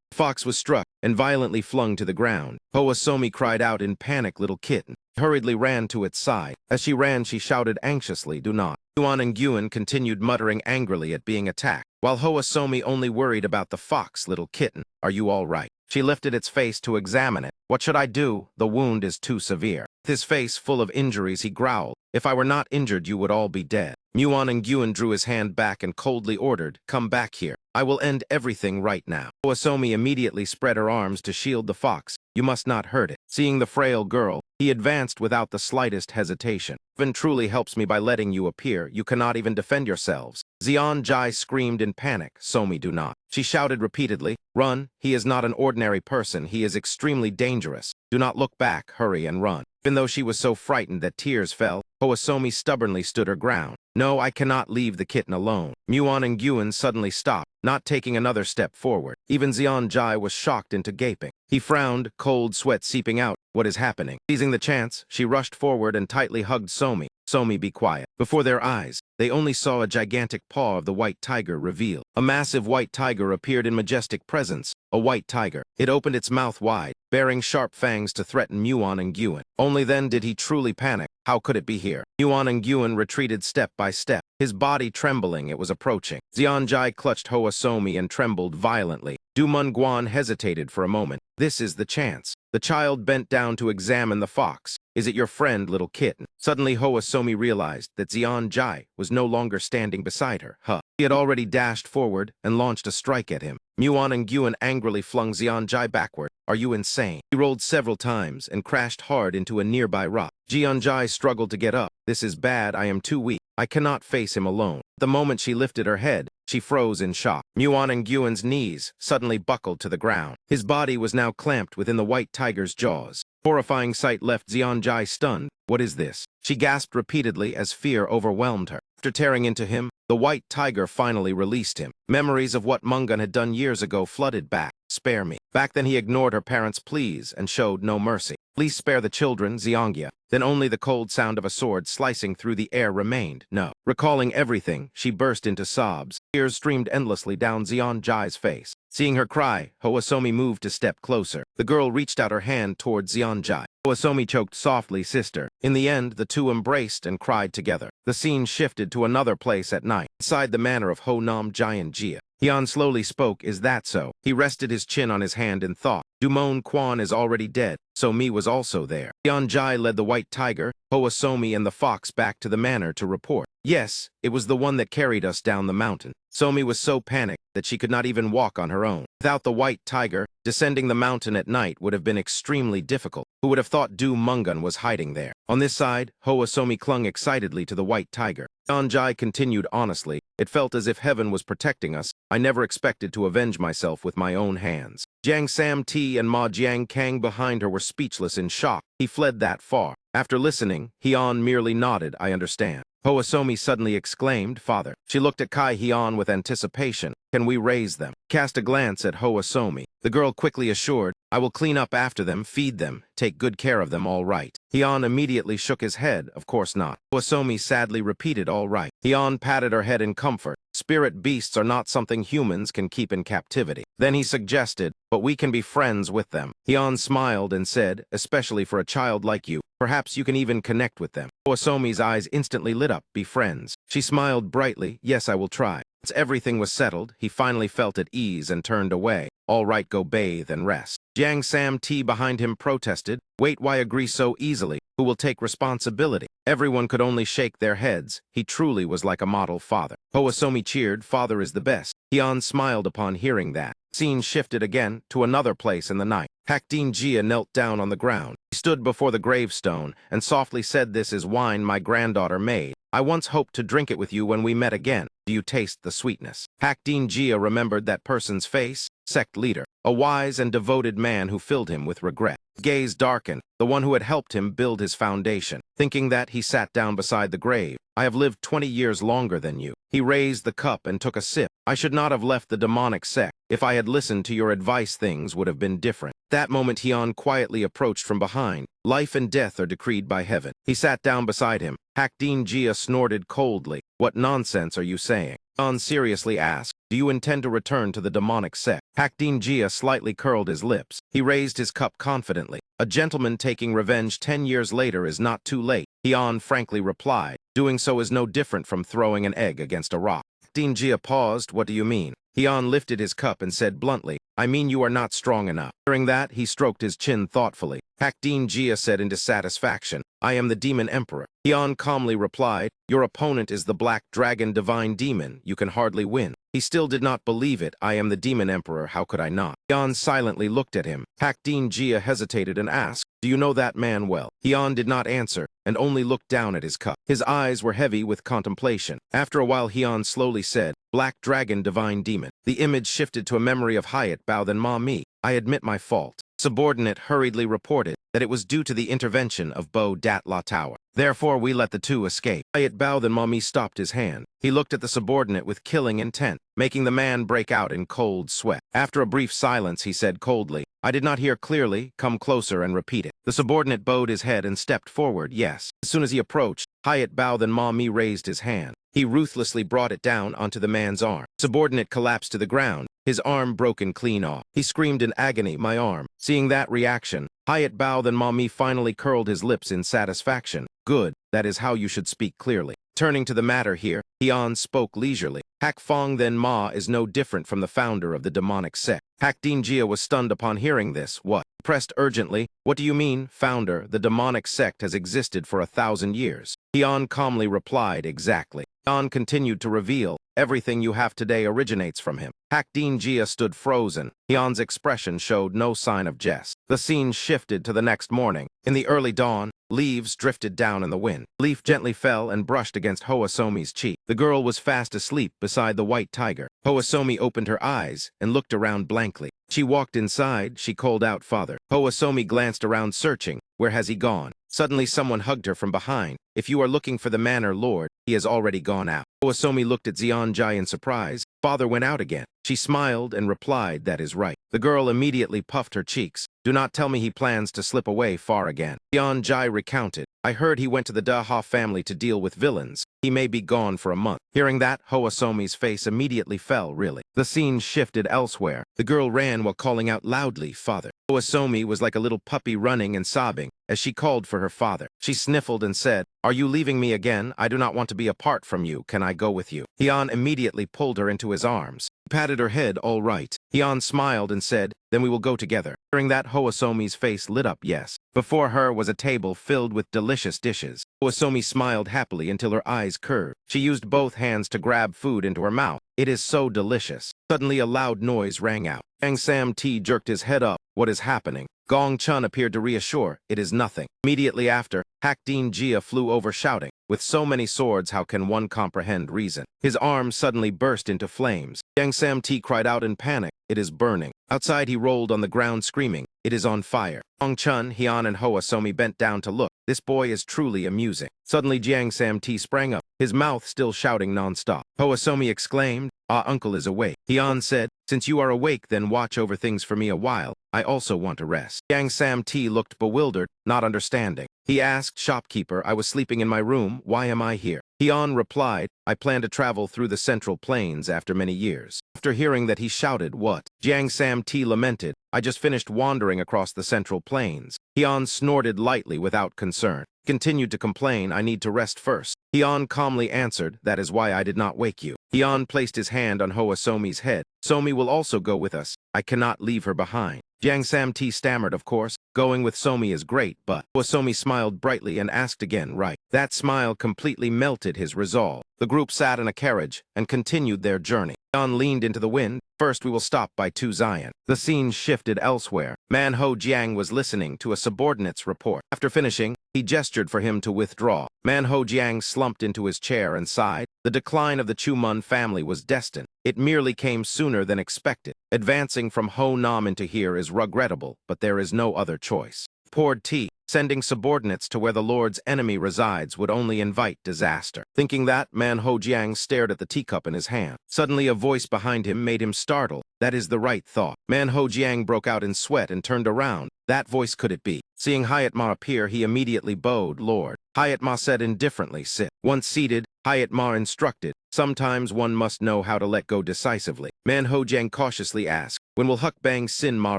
The fox was struck and violently flung to the ground. Hoasomi cried out in panic. Little kitten hurriedly ran to its side. As she ran, she shouted anxiously, do not. Muon and Gyun continued muttering angrily at being attacked, while Hoasomi only worried about the fox. Little kitten, are you all right? She lifted its face to examine it. What should I do? The wound is too severe. With his face full of injuries, he growled. If I were not injured, you would all be dead. Muon and Gyun drew his hand back and coldly ordered, come back here. I will end everything right now. Hoasomi immediately spread her arms to shield the fox. You must not hurt it. Seeing the frail girl, he advanced without the slightest hesitation. Heaven truly helps me by letting you appear. You cannot even defend yourselves. Zeonjai screamed in panic. Somi, do not. She shouted repeatedly. Run. He is not an ordinary person. He is extremely dangerous. Do not look back. Hurry and run. Even though she was so frightened that tears fell, Hoasomi stubbornly stood her ground. No, I cannot leave the kitten alone. Muon and Gyun suddenly stopped, not taking another step forward. Even Zeonjai was shocked into gaping. He frowned, cold sweat seeping out. What is happening? Seizing the chance, she rushed forward and tightly hugged Somi. Somi, be quiet. Before their eyes, they only saw a gigantic paw of the white tiger revealed. A massive white tiger appeared in majestic presence. A white tiger. It opened its mouth wide, bearing sharp fangs to threaten Muon and Gyun. Only then did he truly panic. How could it be here? Muon and Gyun retreated step by step, his body trembling. It was approaching. Zeonjai clutched Hoasomi and trembled violently. Du Mun-guan hesitated for a moment. This is the chance. The child bent down to examine the fox. Is it your friend, little kitten? Suddenly Hoasomi realized that Zeonjai was no longer standing beside her. He had already dashed forward and launched a strike at him. Muon and Gyun angrily flung Zeonjai backward. Are you insane? He rolled several times and crashed hard into a nearby rock. Zeonjai struggled to get up. This is bad. I am too weak. I cannot face him alone. The moment she lifted her head, she froze in shock. Muon and Gyun's knees suddenly buckled to the ground. His body was now clamped within the white tiger's jaws. Horrifying sight left Zeonjai stunned. What is this? She gasped repeatedly as fear overwhelmed her. After tearing into him, the white tiger finally released him. Memories of what Mangan had done years ago flooded back. Spare me. Back then he ignored her parents' pleas and showed no mercy. Please spare the children, Zeongia. Then only the cold sound of a sword slicing through the air remained. No. Recalling everything, she burst into sobs. Tears streamed endlessly down Zeonjai's face. Seeing her cry, Hoasomi moved a step closer. The girl reached out her hand toward Zeonjai. Hoasomi choked softly, sister. In the end, the two embraced and cried together. The scene shifted to another place at night, inside the manor of Ho Nam Giant Jia. Hyun slowly spoke, is that so? He rested his chin on his hand in thought. Dumon Quan is already dead, so Mi was also there. Zeonjai led the white tiger, Hoasomi and the fox back to the manor to report. Yes, it was the one that carried us down the mountain. Somi was so panicked that she could not even walk on her own. Without the white tiger, descending the mountain at night would have been extremely difficult. Who would have thought Du Mungan was hiding there? On this side, Hoasomi clung excitedly to the white tiger. Zeonjai continued honestly, it felt as if heaven was protecting us. I never expected to avenge myself with my own hands. Jiang Sam Ti and Ma Jiang Kang behind her were speechless in shock. He fled that far. After listening, Hyun merely nodded, I understand. Hoasomi suddenly exclaimed, Father. She looked at Kai Hyun with anticipation. Can we raise them? Cast a glance at Hoasomi. The girl quickly assured, I will clean up after them, feed them, take good care of them, all right. Hyeon immediately shook his head, of course not. Hwasomi sadly repeated, all right. Hyeon patted her head in comfort. Spirit beasts are not something humans can keep in captivity. Then he suggested, but we can be friends with them. Hyeon smiled and said, especially for a child like you, perhaps you can even connect with them. Hwasomi's eyes instantly lit up, be friends. She smiled brightly, yes, I will try. Once everything was settled, he finally felt at ease and turned away. All right, go bathe and rest. Jiang Sam T behind him protested, wait, why agree so easily? Who will take responsibility? Everyone could only shake their heads. He truly was like a model father. Hwasomi cheered, father is the best. Hyeon smiled upon hearing that. Scene shifted again to another place in the night. Hakdin Jia knelt down on the ground. He stood before the gravestone and softly said, this is wine my granddaughter made. I once hoped to drink it with you when we met again. Do you taste the sweetness? Hakdin Jia remembered that person's face, sect leader, a wise and devoted man who filled him with regret. His gaze darkened, the one who had helped him build his foundation. Thinking that, he sat down beside the grave. I have lived 20 years longer than you. He raised the cup and took a sip. I should not have left the demonic sect. If I had listened to your advice, things would have been different. That moment, Hyeon quietly approached from behind. Life and death are decreed by heaven. He sat down beside him. Hakdin Jia snorted coldly. What nonsense are you saying? Hyeon seriously asked, do you intend to return to the demonic sect? Hakdin Jia slightly curled his lips. He raised his cup confidently. A gentleman taking revenge 10 years later is not too late. Hyeon frankly replied, doing so is no different from throwing an egg against a rock. Hakdin Jia paused, what do you mean? Hyeon lifted his cup and said bluntly, I mean you are not strong enough. Hearing that, he stroked his chin thoughtfully. Hakdin Jia said in dissatisfaction, I am the demon emperor. Hyeon calmly replied, your opponent is the black dragon divine demon. You can hardly win. He still did not believe it. I am the demon emperor. How could I not? Hyeon silently looked at him. Hakdin Jia hesitated and asked, do you know that man well? Hyeon did not answer and only looked down at his cup. His eyes were heavy with contemplation. After a while, Hyeon slowly said, Black Dragon Divine Demon. The image shifted to a memory of Hyatt Bao than Ma Mi. I admit my fault. Subordinate hurriedly reported that it was due to the intervention of Bo Dat La Tower. Therefore, we let the two escape. Hyatt Bao than Ma Mi stopped his hand. He looked at the subordinate with killing intent, making the man break out in cold sweat. After a brief silence, he said coldly, I did not hear clearly. Come closer and repeat it. The subordinate bowed his head and stepped forward. Yes. As soon as he approached, Hyatt Bao than Ma Mi raised his hand. He ruthlessly brought it down onto the man's arm. Subordinate collapsed to the ground, his arm broken clean off. He screamed in agony, my arm. Seeing that reaction, Hyatt Bao than Ma Mi finally curled his lips in satisfaction. Good, that is how you should speak clearly. Turning to the matter here, Hyeon spoke leisurely. Hak Fong then Ma is no different from the founder of the demonic sect. Hakdin Jia was stunned upon hearing this. What? Pressed urgently, what do you mean, founder? The demonic sect has existed for 1,000 years. Hyeon calmly replied, exactly. Hyeon continued to reveal, everything you have today originates from him. Hakdin Jia stood frozen. Hyeon's expression showed no sign of jest. The scene shifted to the next morning. In the early dawn, leaves drifted down in the wind. Leaf gently fell and brushed against Hwasomi's cheek. The girl was fast asleep beside the white tiger. Hwasomi opened her eyes and looked around blankly. She walked inside. She called out, Father. Hwasomi glanced around searching. Where has he gone? Suddenly someone hugged her from behind. If you are looking for the manor lord, he has already gone out. Hwasomi looked at Zeonjai in surprise. Father went out again. She smiled and replied, that is right. The girl immediately puffed her cheeks. Do not tell me he plans to slip away far again. Zeonjai recounted. I heard he went to the Daha family to deal with villains. He may be gone for a month. Hearing that, Hwasomi's face immediately fell, really. The scene shifted elsewhere. The girl ran while calling out loudly, Father. Hwasomi was like a little puppy running and sobbing as she called for her father. She sniffled and said, Are you leaving me again? I do not want to be apart from you. Can I go with you? Hyeon immediately pulled her into his arms. He patted her head, all right. Hyeon smiled and said, Then we will go together. Hearing that, Hwasomi's face lit up, yes. Before her was a table filled with delicious dishes. Hwasomi smiled happily until her eyes curved. She used both hands to grab food into her mouth. It is so delicious. Suddenly a loud noise rang out. Jiang Sam T jerked his head up. What is happening? Gong Chun appeared to reassure. It is nothing. Immediately after, Hakdin Jia flew over shouting. With so many swords, how can one comprehend reason? His arm suddenly burst into flames. Jiang Sam T cried out in panic. It is burning. Outside, he rolled on the ground screaming. It is on fire. Gong Chun, Hyeon, and Hwasomi bent down to look. This boy is truly amusing. Suddenly, Jiang Sam T sprang up, his mouth still shouting non-stop. Hwasomi exclaimed, Uncle is awake. Hyeon said, Since you are awake, then watch over things for me a while. I also want to rest. Yang Sam T looked bewildered, not understanding. He asked, shopkeeper, I was sleeping in my room. Why am I here? Hyun replied, I plan to travel through the Central Plains after many years. After hearing that, he shouted, what? Jiang Sam T lamented, I just finished wandering across the Central Plains. Hyun snorted lightly without concern. Continued to complain, I need to rest first. Hyun calmly answered, that is why I did not wake you. Hyun placed his hand on Hoa Somi's head. Somi will also go with us. I cannot leave her behind. Jiang Sam T stammered, of course, going with Somi is great, but Hoa Somi smiled brightly and asked again, right. That smile completely melted his resolve. The group sat in a carriage and continued their journey. Hyun leaned into the wind. First, we will stop by Tu Zion. The scene shifted elsewhere. Manho Jiang was listening to a subordinate's report. After finishing, he gestured for him to withdraw. Manho Jiang slumped into his chair and sighed. The decline of the Chumun family was destined. It merely came sooner than expected. Advancing from Ho Nam into here is regrettable, but there is no other choice. Poured tea. Sending subordinates to where the Lord's enemy resides would only invite disaster. Thinking that, Manho Jiang stared at the teacup in his hand. Suddenly, a voice behind him made him startle. That is the right thought. Manho Jiang broke out in sweat and turned around. That voice could it be? Seeing Hayat Ma appear, he immediately bowed. Lord. Hayat Ma said indifferently, sit. Once seated, Hayat Ma instructed, sometimes one must know how to let go decisively. Manho Jiang cautiously asked, when will Hukbang Sin Ma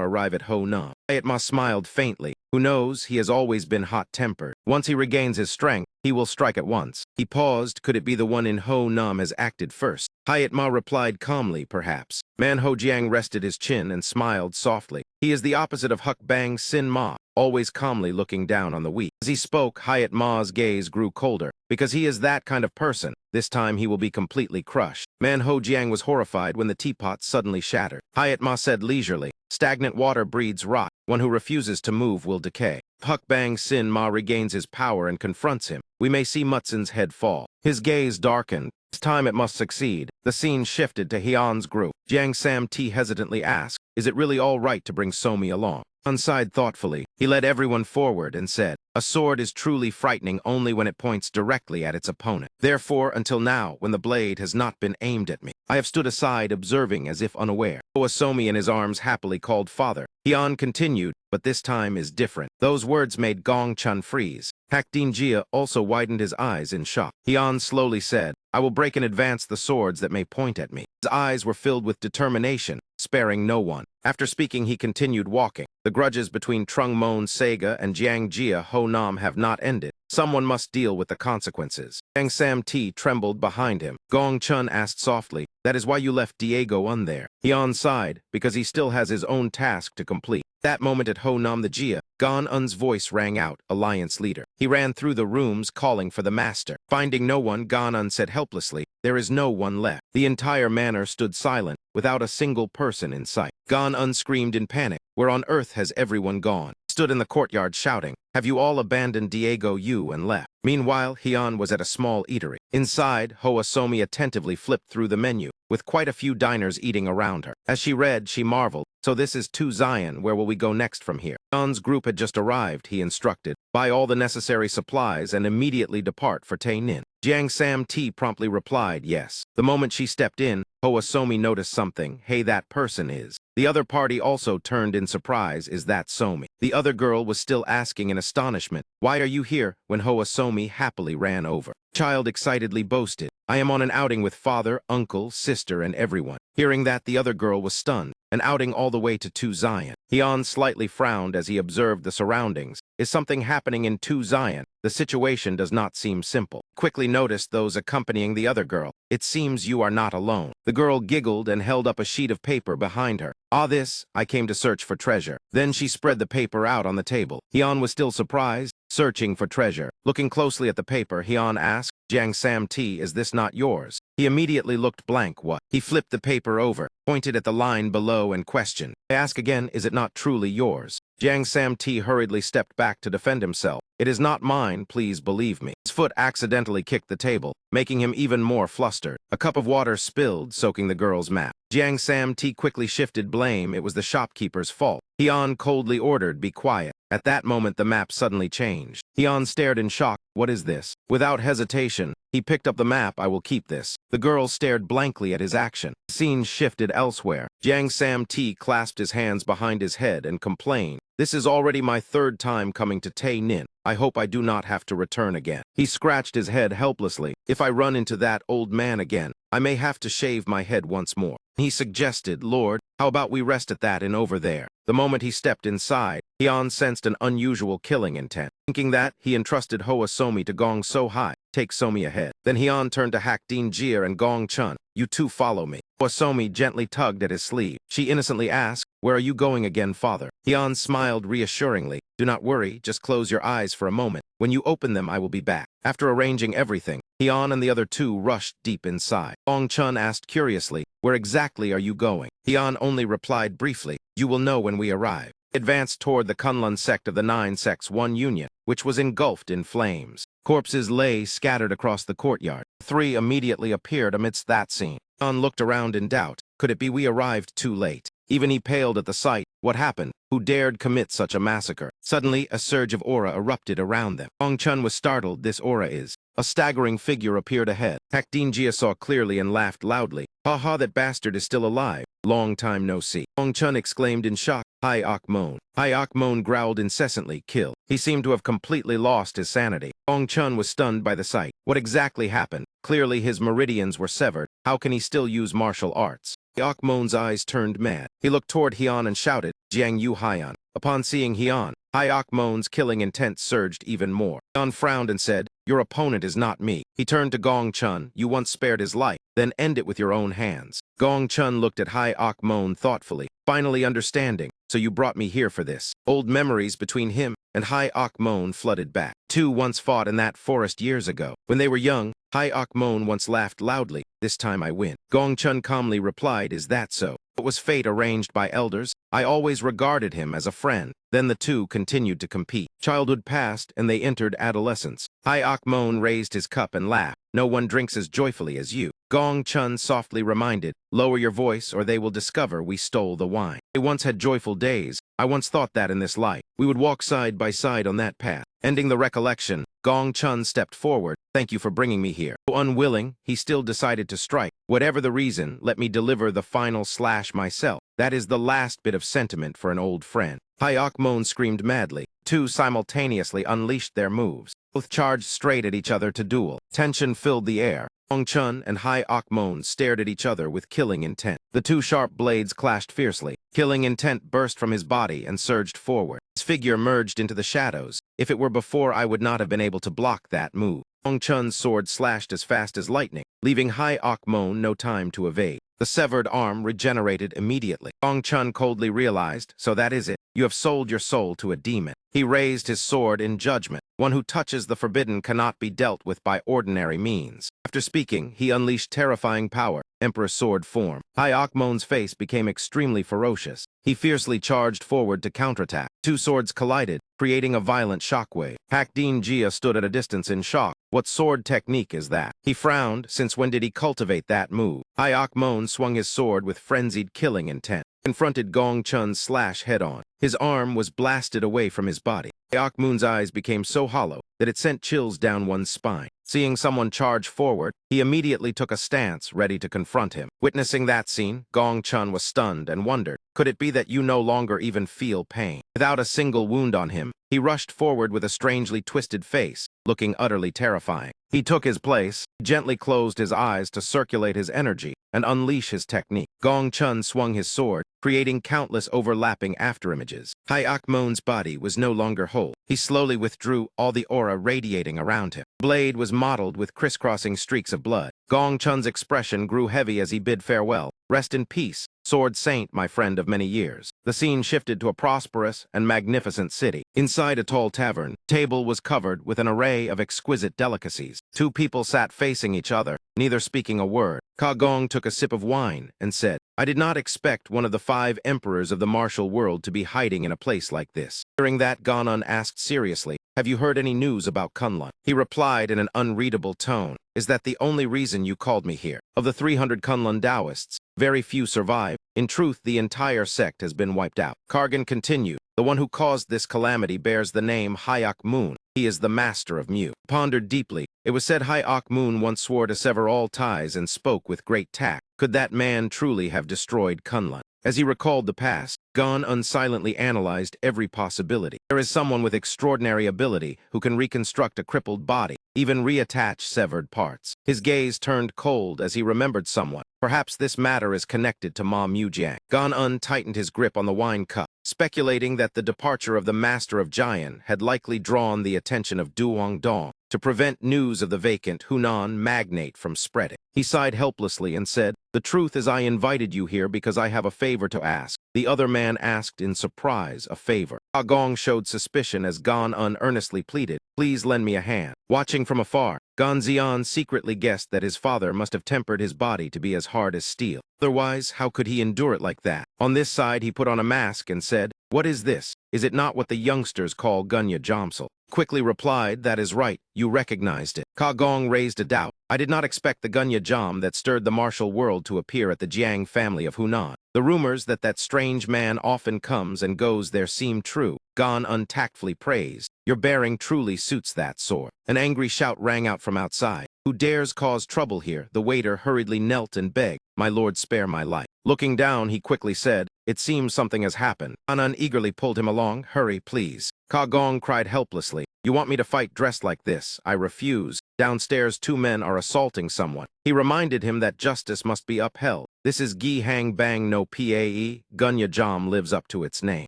arrive at Ho Nam? Hayat Ma smiled faintly. Who knows, he has always been hot-tempered. Once he regains his strength, he will strike at once. He paused. Could it be the one in Ho Nam has acted first? Hayat Ma replied calmly, perhaps. Manho Jiang rested his chin and smiled softly. He is the opposite of Hukbang Sin Ma, always calmly looking down on the weak. As he spoke, Hayat Ma's gaze grew colder. Because he is that kind of person, this time he will be completely crushed. Manho Jiang was horrified when the teapot suddenly shattered. Hayat Ma said leisurely, stagnant water breeds rot. One who refuses to move will decay. If Hukbang Sin Ma regains his power and confronts him, we may see Mutsun's head fall. His gaze darkened. This time it must succeed. The scene shifted to Hyun's group. Jiang Sam T hesitantly asked, is it really all right to bring Somi along? Hyun sighed thoughtfully. He led everyone forward and said, a sword is truly frightening only when it points directly at its opponent. Therefore, until now, when the blade has not been aimed at me, I have stood aside observing as if unaware. Hoa Somi in his arms happily called father. Hyun continued, but this time is different. Those words made Gong Chun freeze. Hakdin Jia also widened his eyes in shock. Hyun slowly said, I will break in advance the swords that may point at me. His eyes were filled with determination, sparing no one. After speaking, he continued walking. The grudges between Trung Mon Sega and Jiang Jia Ho Nam have not ended. Someone must deal with the consequences. Jiang Sam T trembled behind him. Gong Chun asked softly, that is why you left Diego on there. Hyun sighed, because he still has his own task to complete. That moment at Ho Nam the Jia, Gan Un's voice rang out, Alliance leader. He ran through the rooms calling for the master. Finding no one, Gan Un said helplessly, there is no one left. The entire manor stood silent, without a single person in sight. Gan Un screamed in panic, where on earth has everyone gone? Stood in the courtyard shouting, have you all abandoned Diego Yu and left? Meanwhile, Hyun was at a small eatery. Inside, Hoa Somi attentively flipped through the menu, with quite a few diners eating around her. As she read, she marveled, so this is Tu Zion, where will we go next from here? Hyun's group had just arrived, he instructed. Buy all the necessary supplies and immediately depart for Tay Nin. Jiang Sam T promptly replied yes. The moment she stepped in, Hoa Somi noticed something. Hey, that person is. The other party also turned in surprise. Is that Somi? The other girl was still asking in astonishment, why are you here, when Hoa Somi happily ran over. Child excitedly boasted, I am on an outing with father, uncle, sister, and everyone. Hearing that, the other girl was stunned. An outing all the way to Tu Zion. Hyun slightly frowned as he observed the surroundings. Is something happening in Tu Zion? The situation does not seem simple. Quickly noticed those accompanying the other girl. It seems you are not alone. The girl giggled and held up a sheet of paper behind her. Ah, this, I came to search for treasure. Then she spread the paper out on the table. Hyun was still surprised, searching for treasure. Looking closely at the paper, Hyun asked, Jiang Sam T, is this not yours? He immediately looked blank. What? He flipped the paper over, pointed at the line below and questioned. I ask again, is it not truly yours? Jiang Sam T hurriedly stepped back to defend himself. It is not mine, please believe me. His foot accidentally kicked the table, making him even more flustered. A cup of water spilled, soaking the girl's map. Jiang Sam T quickly shifted blame. It was the shopkeeper's fault. Hyun coldly ordered, be quiet. At that moment, the map suddenly changed. Hyun stared in shock. What is this? Without hesitation, he picked up the map. I will keep this. The girl stared blankly at his action. The scene shifted elsewhere. Jiang Sam-T clasped his hands behind his head and complained. This is already my third time coming to Tae Nin. I hope I do not have to return again. He scratched his head helplessly. If I run into that old man again, I may have to shave my head once more. He suggested, Lord, how about we rest at that inn over there? The moment he stepped inside, Hyun sensed an unusual killing intent. Thinking that, he entrusted Hoa Somi to Gong So Hai. Take Somi ahead. Then Hyun turned to Hak Din Jir and Gong Chun. You two follow me. Hoa Somi gently tugged at his sleeve. She innocently asked, Where are you going again, father? Hyun smiled reassuringly. Do not worry, just close your eyes for a moment. When you open them, I will be back. After arranging everything, Hyun and the other two rushed deep inside. Gong Chun asked curiously, Where exactly are you going? Hyun only replied briefly, You will know when we arrive. He advanced toward the Kunlun sect of the 9 sects 1 union, which was engulfed in flames. Corpses lay scattered across the courtyard. The three immediately appeared amidst that scene. Hyun looked around in doubt. Could it be we arrived too late? Even he paled at the sight. What happened? Who dared commit such a massacre? Suddenly, a surge of aura erupted around them. Gong Chun was startled. This aura is. A staggering figure appeared ahead. Hak Din Jia saw clearly and laughed loudly. Ha ha, that bastard is still alive. Long time no see. Gong Chun exclaimed in shock. Hai Ok Mon. Hai Ok Mon growled incessantly. Kill. He seemed to have completely lost his sanity. Gong Chun was stunned by the sight. What exactly happened? Clearly his meridians were severed. How can he still use martial arts? Ok Mon's eyes turned mad. He looked toward Hyun and shouted, Jiang Yu Hyun. Upon seeing Hyun, Hai Ok Mon's killing intent surged even more. Hyun frowned and said, Your opponent is not me. He turned to Gong Chun. You once spared his life, then end it with your own hands. Gong Chun looked at Hai Ok Mon thoughtfully, finally understanding. So you brought me here for this. Old memories between him and Hai Ok Mon flooded back. Two once fought in that forest years ago. When they were young, Hai Ok Mon once laughed loudly. This time I win. Gong Chun calmly replied, Is that so? What was fate arranged by elders? I always regarded him as a friend. Then the two continued to compete. Childhood passed, and they entered adolescence. Hai Ok Mon raised his cup and laughed. No one drinks as joyfully as you. Gong Chun softly reminded, Lower your voice or they will discover we stole the wine. They once had joyful days. I once thought that in this life. We would walk side by side on that path. Ending the recollection, Gong Chun stepped forward. Thank you for bringing me here. Though unwilling, he still decided to strike. Whatever the reason, let me deliver the final slash myself. That is the last bit of sentiment for an old friend. Hai Ok Mon screamed madly. Two simultaneously unleashed their moves. Both charged straight at each other to duel. Tension filled the air. Gong Chun and Hai Ok Mon stared at each other with killing intent. The two sharp blades clashed fiercely. Killing intent burst from his body and surged forward. His figure merged into the shadows. If it were before, I would not have been able to block that move. Gong Chun's sword slashed as fast as lightning, leaving Hai Ok Mon no time to evade. The severed arm regenerated immediately. Gong Chun coldly realized, so that is it. You have sold your soul to a demon. He raised his sword in judgment. One who touches the forbidden cannot be dealt with by ordinary means. After speaking, he unleashed terrifying power, Emperor Sword form. Hai Ok Mon's face became extremely ferocious. He fiercely charged forward to counterattack. Two swords collided, creating a violent shockwave. Hak Din Jia stood at a distance in shock. What sword technique is that? He frowned, since when did he cultivate that move? Hai Ok Mon swung his sword with frenzied killing intent. Confronted Gong Chun's slash head-on. His arm was blasted away from his body. Hai Ok Mon's eyes became so hollow that it sent chills down one's spine. Seeing someone charge forward, he immediately took a stance, ready to confront him. Witnessing that scene, Gong Chun was stunned and wondered, could it be that you no longer even feel pain? Without a single wound on him, he rushed forward with a strangely twisted face, looking utterly terrifying. He took his place, gently closed his eyes to circulate his energy and unleash his technique. Gong Chun swung his sword, creating countless overlapping afterimages. Hai Ok Mon's body was no longer whole. He slowly withdrew, all the aura radiating around him. Blade was mottled with crisscrossing streaks of blood. Gong Chun's expression grew heavy as he bid farewell. Rest in peace, Sword Saint, my friend of many years. The scene shifted to a prosperous and magnificent city. Inside a tall tavern, table was covered with an array of exquisite delicacies. Two people sat facing each other, neither speaking a word. Ka Gong took a sip of wine and said, I did not expect one of the 5 emperors of the martial world to be hiding in a place like this. Hearing that, Ganon asked seriously, have you heard any news about Kunlun? He replied in an unreadable tone, Is that the only reason you called me here? Of the 300 Kunlun Taoists, Very few survive. In truth, the entire sect has been wiped out. Kargan continued. The one who caused this calamity bears the name Hyok Moon. He is the master of Mu. Pondered deeply. It was said Hyok Moon once swore to sever all ties and spoke with great tact. Could that man truly have destroyed Kunlun? As he recalled the past, Gon unsilently analyzed every possibility. There is someone with extraordinary ability who can reconstruct a crippled body, even reattach severed parts. His gaze turned cold as he remembered someone. Perhaps this matter is connected to Ma Mujiang. Gon tightened his grip on the wine cup, speculating that the departure of the Master of Jian had likely drawn the attention of Duong Dong to prevent news of the vacant Hunan magnate from spreading. He sighed helplessly and said, "The truth is I invited you here because I have a favor to ask." The other man asked in surprise a favor. Gong showed suspicion as Gon earnestly pleaded, "Please lend me a hand." Watching from afar, Gonzian secretly guessed that his father must have tempered his body to be as hard as steel. Otherwise, how could he endure it like that? On this side, he put on a mask and said, "What is this? Is it not what the youngsters call Gunya Jomsel?" Quickly replied, "That is right, you recognized it." Gong raised a doubt. "I did not expect the Gunya Jom that stirred the martial world to appear at the Jiang family of Hunan. The rumors that strange man often comes and goes there seem true." Gon untactfully praised. "Your bearing truly suits that sort." An angry shout rang out from outside. "Who dares cause trouble here?" The waiter hurriedly knelt and begged, "My lord, spare my life." Looking down, he quickly said, "It seems something has happened." Anan eagerly pulled him along. "Hurry, please." Gong cried helplessly, "You want me to fight dressed like this? I refuse." Downstairs, 2 men are assaulting someone. He reminded him that justice must be upheld. "This is Gi Hang Bang no Pae, Gunya Jom lives up to its name."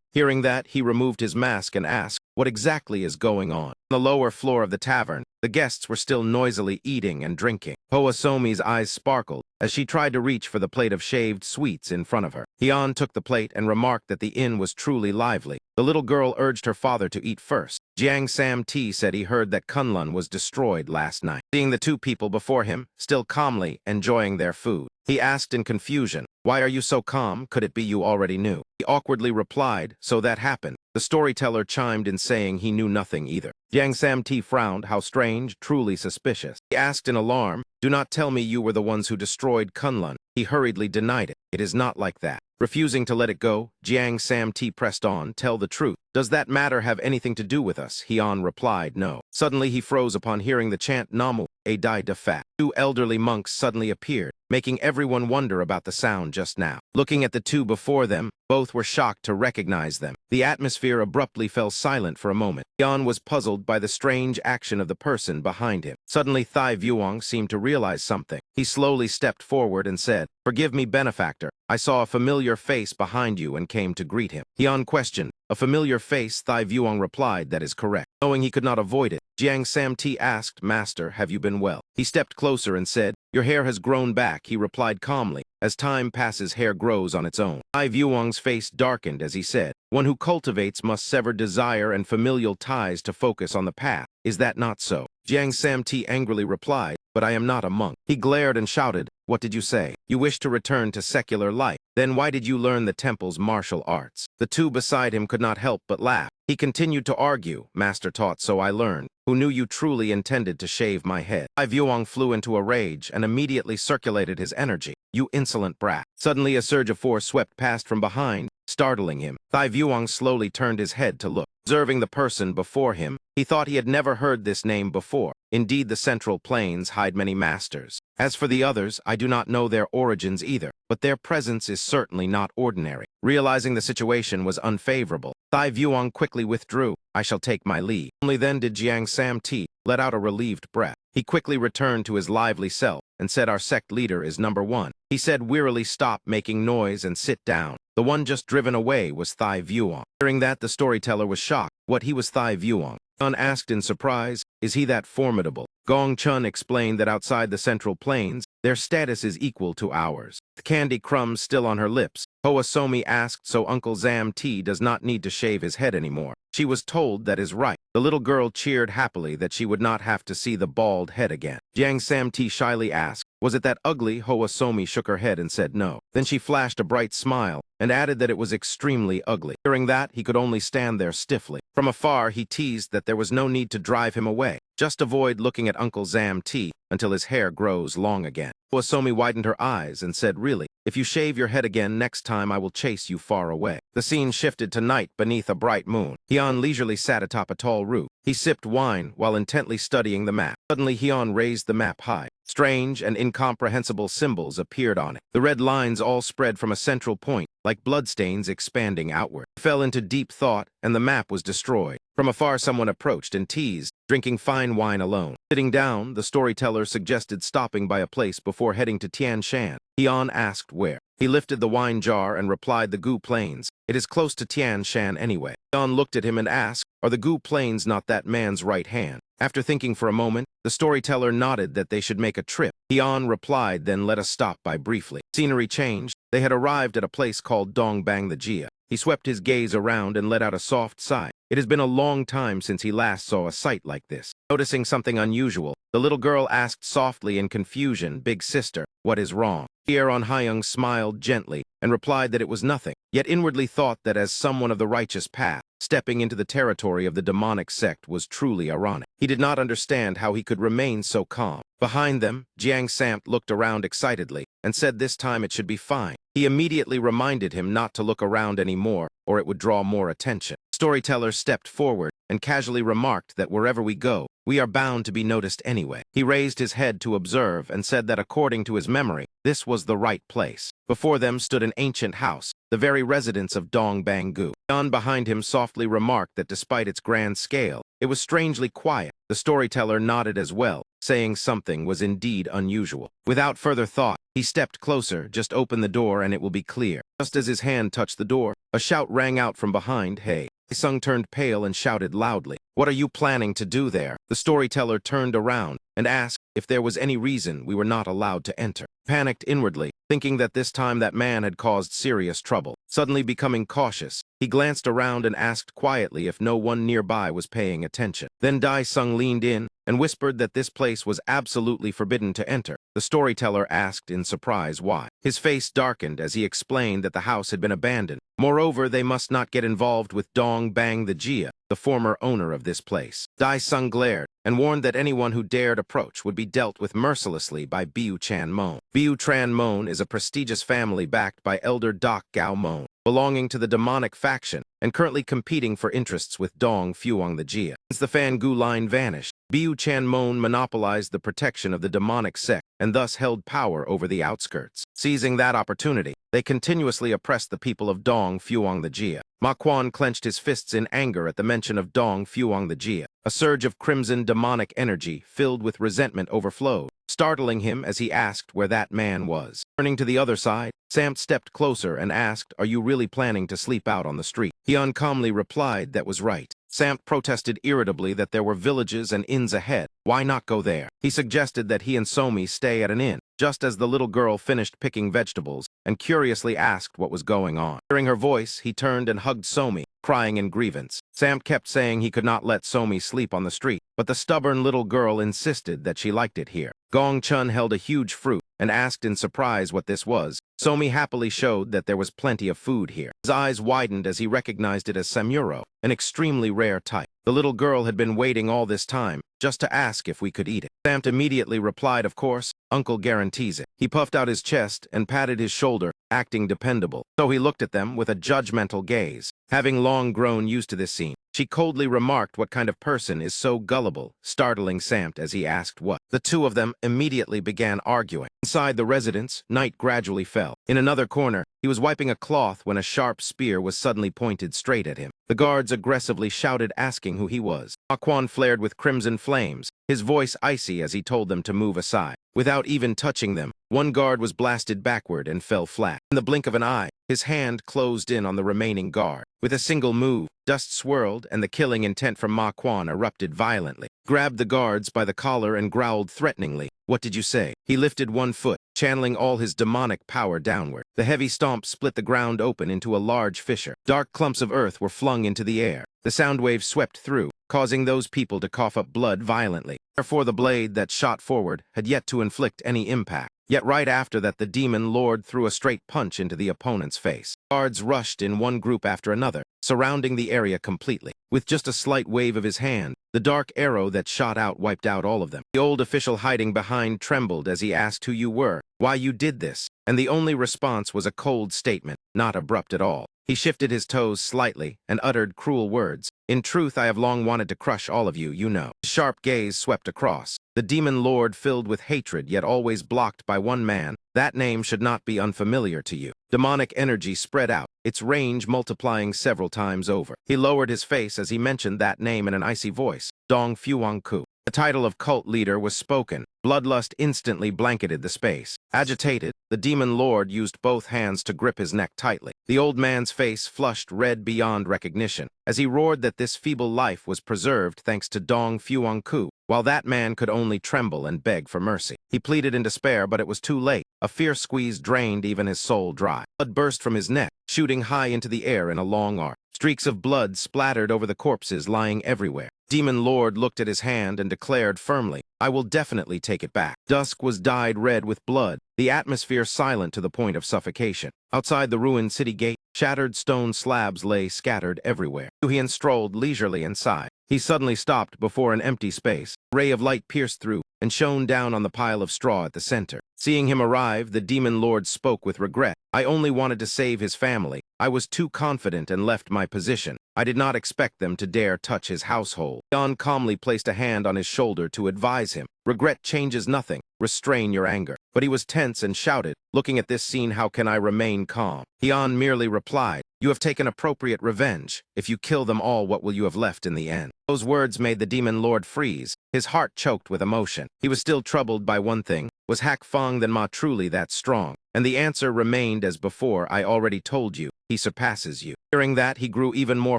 Hearing that, he removed his mask and asked, "What exactly is going on?" On the lower floor of the tavern, the guests were still noisily eating and drinking. Hoasomi's eyes sparkled as she tried to reach for the plate of shaved sweets in front of her. Hian took the plate and remarked that the inn was truly lively. The little girl urged her father to eat first. Jiang Sam Ti said he heard that Kunlun was destroyed last night. Seeing the 2 people before him, still calmly enjoying their food, he asked in confusion, "Why are you so calm? Could it be you already knew?" He awkwardly replied, "So that happened." The storyteller chimed in saying he knew nothing either. Jiang Sam Ti frowned. How strange, truly suspicious. He asked in alarm, "Do not tell me you were the ones who destroyed Kunlun." He hurriedly denied it. "It is not like that." Refusing to let it go, Jiang Sam Ti pressed on, "Tell the truth. Does that matter have anything to do with us?" Hian replied, "No." Suddenly he froze upon hearing the chant Namu, a Dai De Fat. 2 elderly monks suddenly appeared, making everyone wonder about the sound just now. Looking at the 2 before them, both were shocked to recognize them. The atmosphere abruptly fell silent for a moment. Hian was puzzled by the strange action of the person behind him. Suddenly Thai Vuong seemed to realize something. He slowly stepped forward and said, "Forgive me, benefactor. I saw a familiar face behind you and came to greet him." Hian questioned. "A familiar face?" Thai Vuong replied, "That is correct." Knowing he could not avoid it, Jiang Sam Ti asked, "Master, have you been well?" He stepped closer and said, "Your hair has grown back," he replied calmly. "As time passes, hair grows on its own." Thai Vuong's face darkened as he said, "One who cultivates must sever desire and familial ties to focus on the path. Is that not so?" Jiang Sam Ti angrily replied, "But I am not a monk." He glared and shouted, "What did you say? You wish to return to secular life? Then why did you learn the temple's martial arts?" The 2 beside him could not help but laugh. He continued to argue, "Master taught, so I learned. Who knew you truly intended to shave my head?" Thai Vuong flew into a rage and immediately circulated his energy. "You insolent brat." Suddenly a surge of force swept past from behind, startling him. Thai Vuong slowly turned his head to look. Observing the person before him, he thought he had never heard this name before. Indeed, the Central Plains hide many masters. As for the others, I do not know their origins either, but their presence is certainly not ordinary. Realizing the situation was unfavorable, Thai Vuong quickly withdrew. "I shall take my leave." Only then did Jiang Sam Ti let out a relieved breath. He quickly returned to his lively self and said, "Our sect leader is number 1. He said wearily, "Stop making noise and sit down." The one just driven away was Thai Vuong. Hearing that, the storyteller was shocked. What, he was Thai Vuong? Chun asked in surprise, "Is he that formidable?" Gong Chun explained that outside the Central Plains, their status is equal to ours. The candy crumbs still on her lips, Hoasomi asked, "So Uncle Zam T does not need to shave his head anymore?" She was told that is right. The little girl cheered happily that she would not have to see the bald head again. Jiang Sam T shyly asked, "Was it that ugly?" Hoasomi shook her head and said no. Then she flashed a bright smile and added that it was extremely ugly. Hearing that, he could only stand there stiffly. From afar, he teased that there was no need to drive him away. Just avoid looking at Uncle Zam T until his hair grows long again. Hoasomi widened her eyes and said, "Really, If you shave your head again next time, I will chase you far away. The scene shifted to night beneath a bright moon. Hyun leisurely sat atop a tall roof. He sipped wine while intently studying the map. Suddenly, Hyun raised the map high. Strange and incomprehensible symbols appeared on it. The red lines all spread from a central point, like bloodstains expanding outward. He fell into deep thought, and the map was destroyed. From afar, someone approached and teased, drinking fine wine alone. Sitting down, the storyteller suggested stopping by a place before heading to Tian Shan. Hyun asked where. He lifted the wine jar and replied, the Gu Plains. It is close to Tian Shan anyway. Hyun looked at him and asked, are the Gu Plains not that man's right hand? After thinking for a moment, the storyteller nodded that they should make a trip. Hyun replied, then let us stop by briefly. Scenery changed. They had arrived at a place called Dongbang the Jia. He swept his gaze around and let out a soft sigh. It has been a long time since he last saw a sight like this. Noticing something unusual, the little girl asked softly in confusion, big sister, what is wrong? On Hyung smiled gently and replied that it was nothing, yet inwardly thought that as someone of the righteous path, stepping into the territory of the demonic sect was truly ironic. He did not understand how he could remain so calm. Behind them, Jiang Samt looked around excitedly and said this time it should be fine. He immediately reminded him not to look around anymore or it would draw more attention. Storyteller stepped forward and casually remarked that wherever we go, we are bound to be noticed anyway. He raised his head to observe and said that according to his memory, this was the right place. Before them stood an ancient house, the very residence of Dong Banggu. Hyun behind him softly remarked that despite its grand scale, it was strangely quiet. The storyteller nodded as well, saying something was indeed unusual. Without further thought, he stepped closer, just open the door and it will be clear. Just as his hand touched the door, a shout rang out from behind, hey. Sung turned pale and shouted loudly, what are you planning to do there? The storyteller turned around and asked if there was any reason we were not allowed to enter. Panicked inwardly, thinking that this time that man had caused serious trouble. Suddenly becoming cautious, he glanced around and asked quietly if no one nearby was paying attention. Then Sung leaned in and whispered that this place was absolutely forbidden to enter. The storyteller asked in surprise why. His face darkened as he explained that the house had been abandoned. Moreover, they must not get involved with Dong Bang the Jia, the former owner of this place. Sung glared and warned that anyone who dared approach would be dealt with mercilessly by Biu Chan Mon. Biu Tran Mon is a prestigious family backed by Elder Dak Gao Mon, belonging to the demonic faction and currently competing for interests with Dong Fuang the Jia. Since the Fan Gu line vanished, Biu Chan Mon monopolized the protection of the demonic sect and thus held power over the outskirts. Seizing that opportunity, they continuously oppressed the people of Dong Fuang the Jia. Ma Quan clenched his fists in anger at the mention of Dong Fuang the Jia. A surge of crimson demonic energy filled with resentment overflowed, startling him as he asked where that man was. Turning to the other side, Samt stepped closer and asked, are you really planning to sleep out on the street? Hyun calmly replied that was right. Samt protested irritably that there were villages and inns ahead. Why not go there? He suggested that he and Somi stay at an inn. Just as the little girl finished picking vegetables and curiously asked what was going on. Hearing her voice, he turned and hugged Somi, crying in grievance. Samt kept saying he could not let Somi sleep on the street, but the stubborn little girl insisted that she liked it here. Gong Chun held a huge fruit and asked in surprise what this was. Somi happily showed that there was plenty of food here. His eyes widened as he recognized it as samuro, an extremely rare type. The little girl had been waiting all this time, just to ask if we could eat it. Samt immediately replied, of course, Uncle guarantees it. He puffed out his chest and patted his shoulder, acting dependable. So he looked at them with a judgmental gaze. Having long grown used to this scene, she coldly remarked what kind of person is so gullible, startling Samt as he asked what. The two of them immediately began arguing. Inside the residence, night gradually fell. In another corner, he was wiping a cloth when a sharp spear was suddenly pointed straight at him. The guards aggressively shouted asking who he was. Aquan flared with crimson flames, his voice icy as he told them to move aside. Without even touching them, one guard was blasted backward and fell flat. In the blink of an eye, his hand closed in on the remaining guard. With a single move, dust swirled and the killing intent from Ma Quan erupted violently. Grabbed the guards by the collar and growled threateningly. What did you say? He lifted one foot, channeling all his demonic power downward. The heavy stomp split the ground open into a large fissure. Dark clumps of earth were flung into the air. The sound waves swept through, causing those people to cough up blood violently. Therefore, the blade that shot forward had yet to inflict any impact. Yet right after that, the demon lord threw a straight punch into the opponent's face. Guards rushed in one group after another, surrounding the area completely. With just a slight wave of his hand, the dark arrow that shot out wiped out all of them. The old official hiding behind trembled as he asked who you were, why you did this, and the only response was a cold statement, not abrupt at all. He shifted his toes slightly and uttered cruel words. In truth, I have long wanted to crush all of you, you know. His sharp gaze swept across. The demon lord filled with hatred, yet always blocked by one man. That name should not be unfamiliar to you. Demonic energy spread out, its range multiplying several times over. He lowered his face as he mentioned that name in an icy voice. Dong Fuangku. The title of cult leader was spoken. Bloodlust instantly blanketed the space. Agitated, the demon lord used both hands to grip his neck tightly. The old man's face flushed red beyond recognition, as he roared that this feeble life was preserved thanks to Dong Fuangku, while that man could only tremble and beg for mercy. He pleaded in despair, but it was too late. A fierce squeeze drained even his soul dry. Blood burst from his neck, shooting high into the air in a long arc. Streaks of blood splattered over the corpses lying everywhere. Demon Lord looked at his hand and declared firmly, I will definitely take it back. Dusk was dyed red with blood, the atmosphere silent to the point of suffocation. Outside the ruined city gate, shattered stone slabs lay scattered everywhere. Yuhian strolled leisurely inside. He suddenly stopped before an empty space. A ray of light pierced through and shone down on the pile of straw at the center. Seeing him arrive, the demon lord spoke with regret. I only wanted to save his family. I was too confident and left my position. I did not expect them to dare touch his household. Jan calmly placed a hand on his shoulder to advise him. Regret changes nothing. Restrain your anger. But he was tense and shouted, looking at this scene, how can I remain calm? Hyun merely replied, you have taken appropriate revenge. If you kill them all, what will you have left in the end? Those words made the demon lord freeze. His heart choked with emotion. He was still troubled by one thing. Was Hak Fong then Ma truly that strong? And the answer remained as before. I already told you. He surpasses you. Hearing that, he grew even more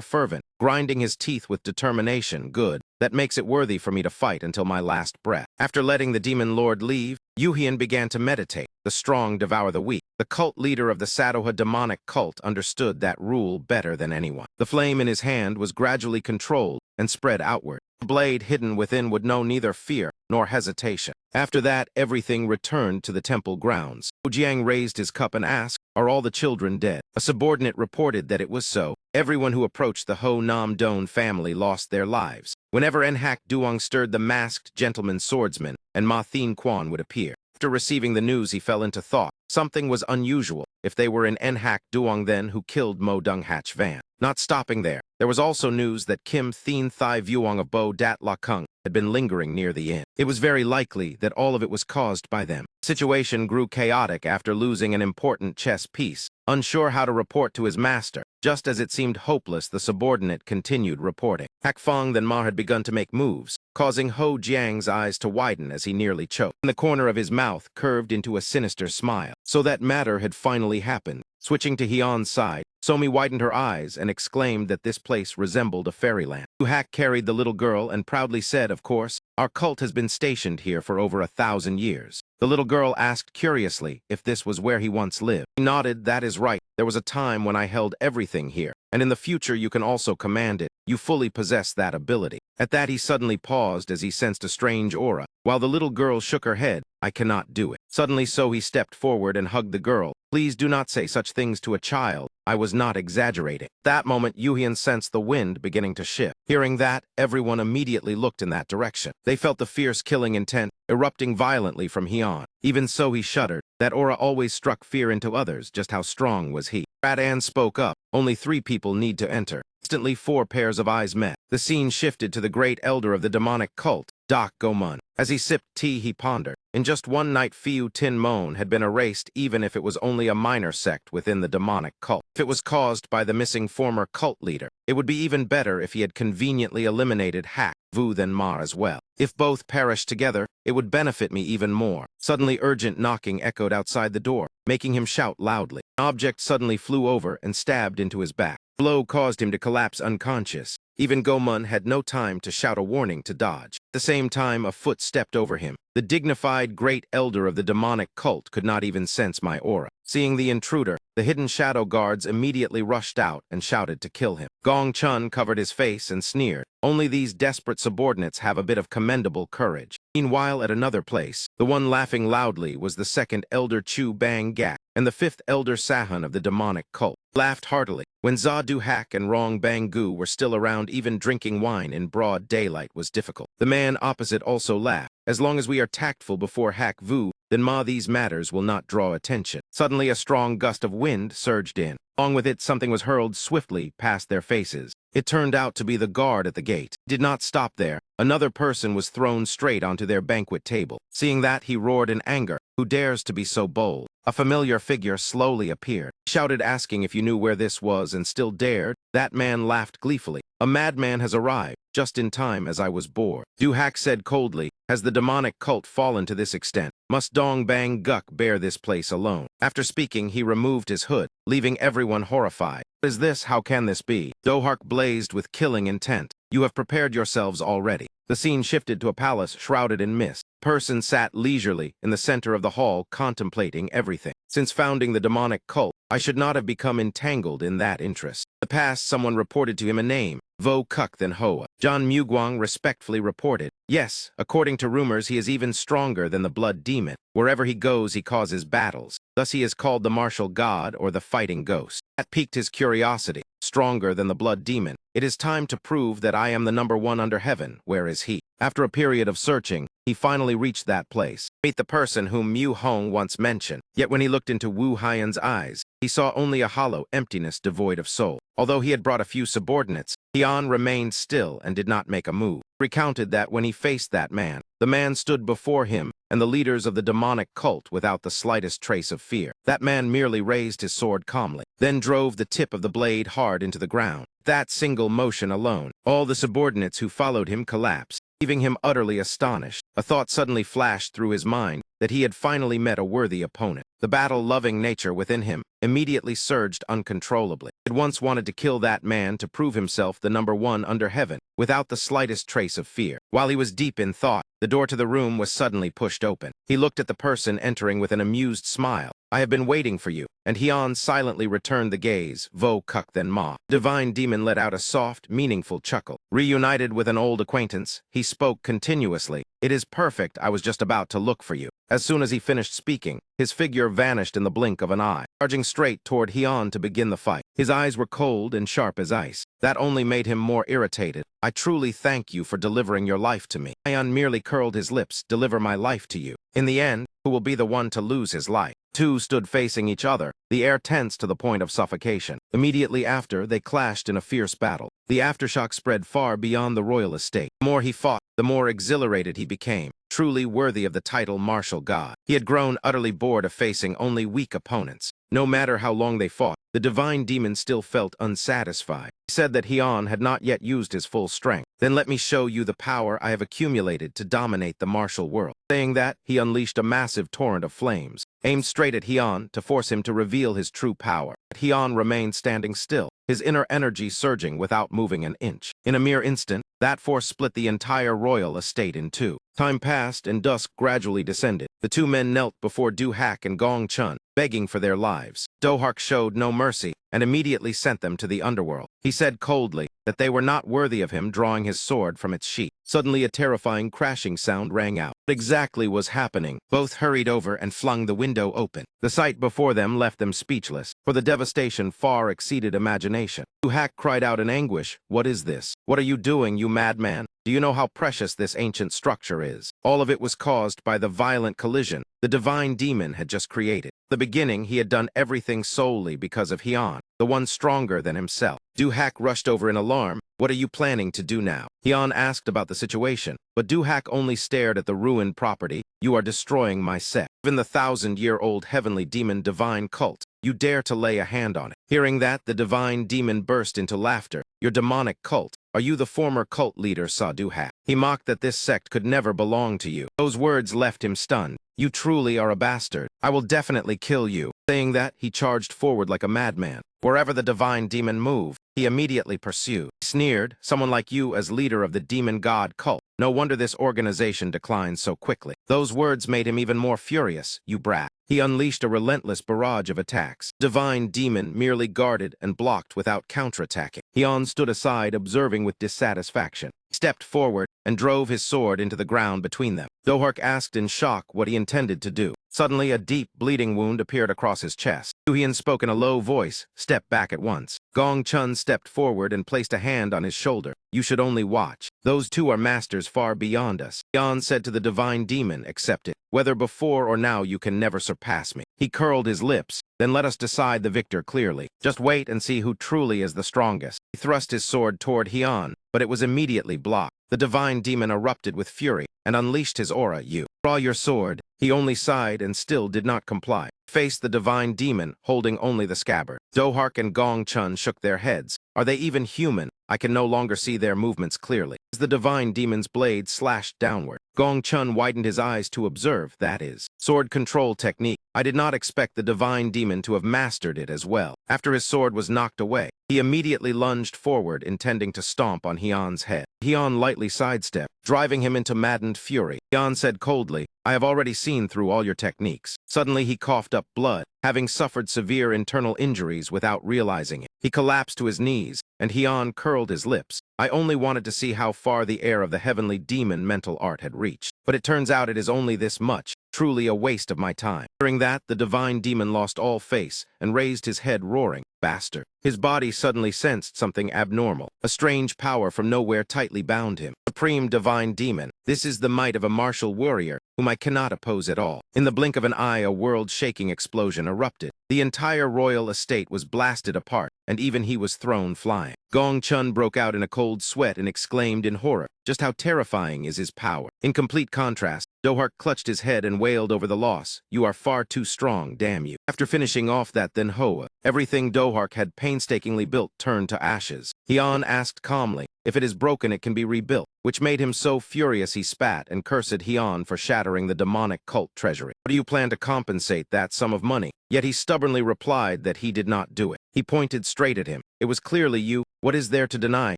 fervent, grinding his teeth with determination. Good. That makes it worthy for me to fight until my last breath. After letting the demon lord leave, Yuhian began to meditate. The strong devour the weak. The cult leader of the Sadoha demonic cult understood that rule better than anyone. The flame in his hand was gradually controlled and spread outward. The blade hidden within would know neither fear nor hesitation. After that, everything returned to the temple grounds. Jiang raised his cup and asked, are all the children dead? A subordinate reported that it was so. Everyone who approached the Ho Nam Don family lost their lives. Whenever Enhak Duong stirred, the masked gentleman swordsman and Ma Thin Quan would appear. After receiving the news, he fell into thought. Something was unusual. If they were in Enhak Duong then who killed Mo Dung Hatch Van. Not stopping there, there was also news that Kim Thien Thai Vuong of Bo Dat La Kung had been lingering near the inn. It was very likely that all of it was caused by them. The situation grew chaotic after losing an important chess piece. Unsure how to report to his master, just as it seemed hopeless, the subordinate continued reporting. Hak Fong then Ma had begun to make moves, causing Ho Jiang's eyes to widen as he nearly choked. In the corner of his mouth curved into a sinister smile. So that matter had finally happened. Switching to Hyun's side, Somi widened her eyes and exclaimed that this place resembled a fairyland. Hak carried the little girl and proudly said, of course, our cult has been stationed here for over 1,000 years. The little girl asked curiously if this was where he once lived. He nodded, that is right. There was a time when I held everything here, and in the future you can also command it. You fully possess that ability. At that he suddenly paused as he sensed a strange aura. While the little girl shook her head, I cannot do it. Suddenly so he stepped forward and hugged the girl. Please do not say such things to a child. I was not exaggerating. At that moment, Yuhian sensed the wind beginning to shift. Hearing that, everyone immediately looked in that direction. They felt the fierce killing intent erupting violently from Hyun. Even so, he shuddered. That aura always struck fear into others. Just how strong was he? Rad-An spoke up. Only 3 people need to enter. Instantly, 4 pairs of eyes met. The scene shifted to the great elder of the demonic cult, Dak Gomun. As he sipped tea, he pondered. In just one night, Fiu Tin Mon had been erased, even if it was only a minor sect within the demonic cult. If it was caused by the missing former cult leader, it would be even better if he had conveniently eliminated Hak, Vu then Ma as well. If both perished together, it would benefit me even more. Suddenly, urgent knocking echoed outside the door, making him shout loudly. An object suddenly flew over and stabbed into his back. The blow caused him to collapse unconscious. Even Gomun had no time to shout a warning to dodge. At the same time, a foot stepped over him. The dignified great elder of the demonic cult could not even sense my aura. Seeing the intruder, the hidden shadow guards immediately rushed out and shouted to kill him. Gong Chun covered his face and sneered. Only these desperate subordinates have a bit of commendable courage. Meanwhile, at another place, the one laughing loudly was the second elder Chu Bang Gak, and the fifth elder Sahun of the demonic cult. Laughed heartily. When Za Du Hak and Rong Bang Gu were still around, even drinking wine in broad daylight was difficult. The man opposite also laughed. As long as we are tactful before Hak Vu, then these matters will not draw attention. Suddenly a strong gust of wind surged in. Along with it, something was hurled swiftly past their faces. It turned out to be the guard at the gate. It did not stop there. Another person was thrown straight onto their banquet table. Seeing that, he roared in anger. Who dares to be so bold? A familiar figure slowly appeared. He shouted, asking if you knew where this was and still dared. That man laughed gleefully. A madman has arrived, just in time as I was bored. Du Hak said coldly, has the demonic cult fallen to this extent? Must Dong Bang Guk bear this place alone? After speaking, he removed his hood, leaving everyone horrified. What is this? How can this be? Dohark blazed with killing intent. You have prepared yourselves already. The scene shifted to a palace shrouded in mist. Person sat leisurely in the center of the hall, contemplating everything. Since founding the demonic cult, I should not have become entangled in that interest. In the past, someone reported to him a name, Vo Kuk Than Hoa. John Muguang respectfully reported, yes, according to rumors, he is even stronger than the blood demon. Wherever he goes, he causes battles. Thus he is called the martial god or the fighting ghost. That piqued his curiosity. Stronger than the blood demon. It is time to prove that I am the number one under heaven. Where is he? After a period of searching, he finally reached that place. Meet the person whom Mu Hong once mentioned. Yet when he looked into Wu Haiyan's eyes, he saw only a hollow emptiness devoid of soul. Although he had brought a few subordinates, Hian remained still and did not make a move. Recounted that when he faced that man, the man stood before him and the leaders of the demonic cult without the slightest trace of fear. That man merely raised his sword calmly, then drove the tip of the blade hard into the ground. That single motion alone, all the subordinates who followed him collapsed, leaving him utterly astonished. A thought suddenly flashed through his mind that he had finally met a worthy opponent. The battle-loving nature within him immediately surged uncontrollably. He had once wanted to kill that man to prove himself the number one under heaven, without the slightest trace of fear. While he was deep in thought, the door to the room was suddenly pushed open. He looked at the person entering with an amused smile. I have been waiting for you. And Hian silently returned the gaze, Vo Kuk Than Ma. Divine Demon let out a soft, meaningful chuckle. Reunited with an old acquaintance, he spoke continuously. It is perfect, I was just about to look for you. As soon as he finished speaking, his figure vanished in the blink of an eye, charging straight toward Hian to begin the fight. His eyes were cold and sharp as ice. That only made him more irritated. I truly thank you for delivering your life to me. Hian merely curled his lips, deliver my life to you. In the end, who will be the one to lose his life? Two stood facing each other, the air tense to the point of suffocation. Immediately after, they clashed in a fierce battle. The aftershock spread far beyond the royal estate. The more he fought, the more exhilarated he became, truly worthy of the title martial god. He had grown utterly bored of facing only weak opponents. No matter how long they fought, the divine demon still felt unsatisfied. He said that Hian had not yet used his full strength. Then let me show you the power I have accumulated to dominate the martial world. Saying that, he unleashed a massive torrent of flames, aimed straight at Hian to force him to reveal his true power. But Hian remained standing still, his inner energy surging without moving an inch. In a mere instant, that force split the entire royal estate in two. Time passed and dusk gradually descended. The two men knelt before Du Hak and Gong Chun, begging for their lives. Dohark showed no mercy and immediately sent them to the underworld. He said coldly that they were not worthy of him, drawing his sword from its sheath. Suddenly a terrifying crashing sound rang out. What exactly was happening? Both hurried over and flung the window open. The sight before them left them speechless, for the devastation far exceeded imagination. Du Hak cried out in anguish, what is this? What are you doing, you madman? Do you know how precious this ancient structure is? All of it was caused by the violent collision the divine demon had just created. The beginning, he had done everything solely because of Hian, the one stronger than himself. Du Hak rushed over in alarm. What are you planning to do now? Hian asked about the situation, but Du Hak only stared at the ruined property. You are destroying my sect. Even the 1,000-year-old heavenly demon divine cult. You dare to lay a hand on it. Hearing that, the divine demon burst into laughter. Your demonic cult. Are you the former cult leader, Sa Du Hak? He mocked that this sect could never belong to you. Those words left him stunned. You truly are a bastard. I will definitely kill you. Saying that, he charged forward like a madman. Wherever the divine demon moved, he immediately pursued. He sneered, someone like you as leader of the demon god cult. No wonder this organization declined so quickly. Those words made him even more furious, you brat. He unleashed a relentless barrage of attacks. Divine demon merely guarded and blocked without counterattacking. Hian stood aside, observing with dissatisfaction. He stepped forward and drove his sword into the ground between them. Dohark asked in shock what he intended to do. Suddenly, a deep, bleeding wound appeared across his chest. Hian spoke in a low voice, "Step back at once." Gong Chun stepped forward and placed a hand on his shoulder. "You should only watch. Those two are masters far beyond us." Hian said to the divine demon, "Accept it. Whether before or now, you can never surpass me." He curled his lips. "Then let us decide the victor clearly. Just wait and see who truly is the strongest." He thrust his sword toward Hian, but it was immediately blocked. The divine demon erupted with fury and unleashed his aura. "You draw your sword." He only sighed and still did not comply. Faced the divine demon, holding only the scabbard. Dohark and Gong Chun shook their heads. Are they even human? I can no longer see their movements clearly. As the divine demon's blade slashed downward, Gong Chun widened his eyes to observe, that is, sword control technique. I did not expect the divine demon to have mastered it as well. After his sword was knocked away, he immediately lunged forward, intending to stomp on Hian's head. Hian lightly sidestepped, driving him into maddened fury. Hian said coldly, "I have already seen through all your techniques." Suddenly he coughed up blood, having suffered severe internal injuries without realizing it. He collapsed to his knees, and Hian curled his lips. I only wanted to see how far the air of the heavenly demon mental art had reached. But it turns out it is only this much. Truly a waste of my time. During that, the divine demon lost all face and raised his head, roaring, "Bastard." His body suddenly sensed something abnormal. A strange power from nowhere tightly bound him. Supreme divine demon, this is the might of a martial warrior, whom I cannot oppose at all. In the blink of an eye, a world-shaking explosion erupted. The entire royal estate was blasted apart, and even he was thrown flying. Gong Chun broke out in a cold sweat and exclaimed in horror, just how terrifying is his power. In complete contrast, Dohark clutched his head and wailed over the loss. "You are far too strong, damn you." After finishing off that then Hoa, everything Dohark had painstakingly built turned to ashes. Hian asked calmly, "If it is broken, it can be rebuilt," which made him so furious he spat and cursed Hian for shattering the demonic cult treasury. "How do you plan to compensate that sum of money?" Yet he stubbornly replied that he did not do it. He pointed straight at him. "It was clearly you. What is there to deny?"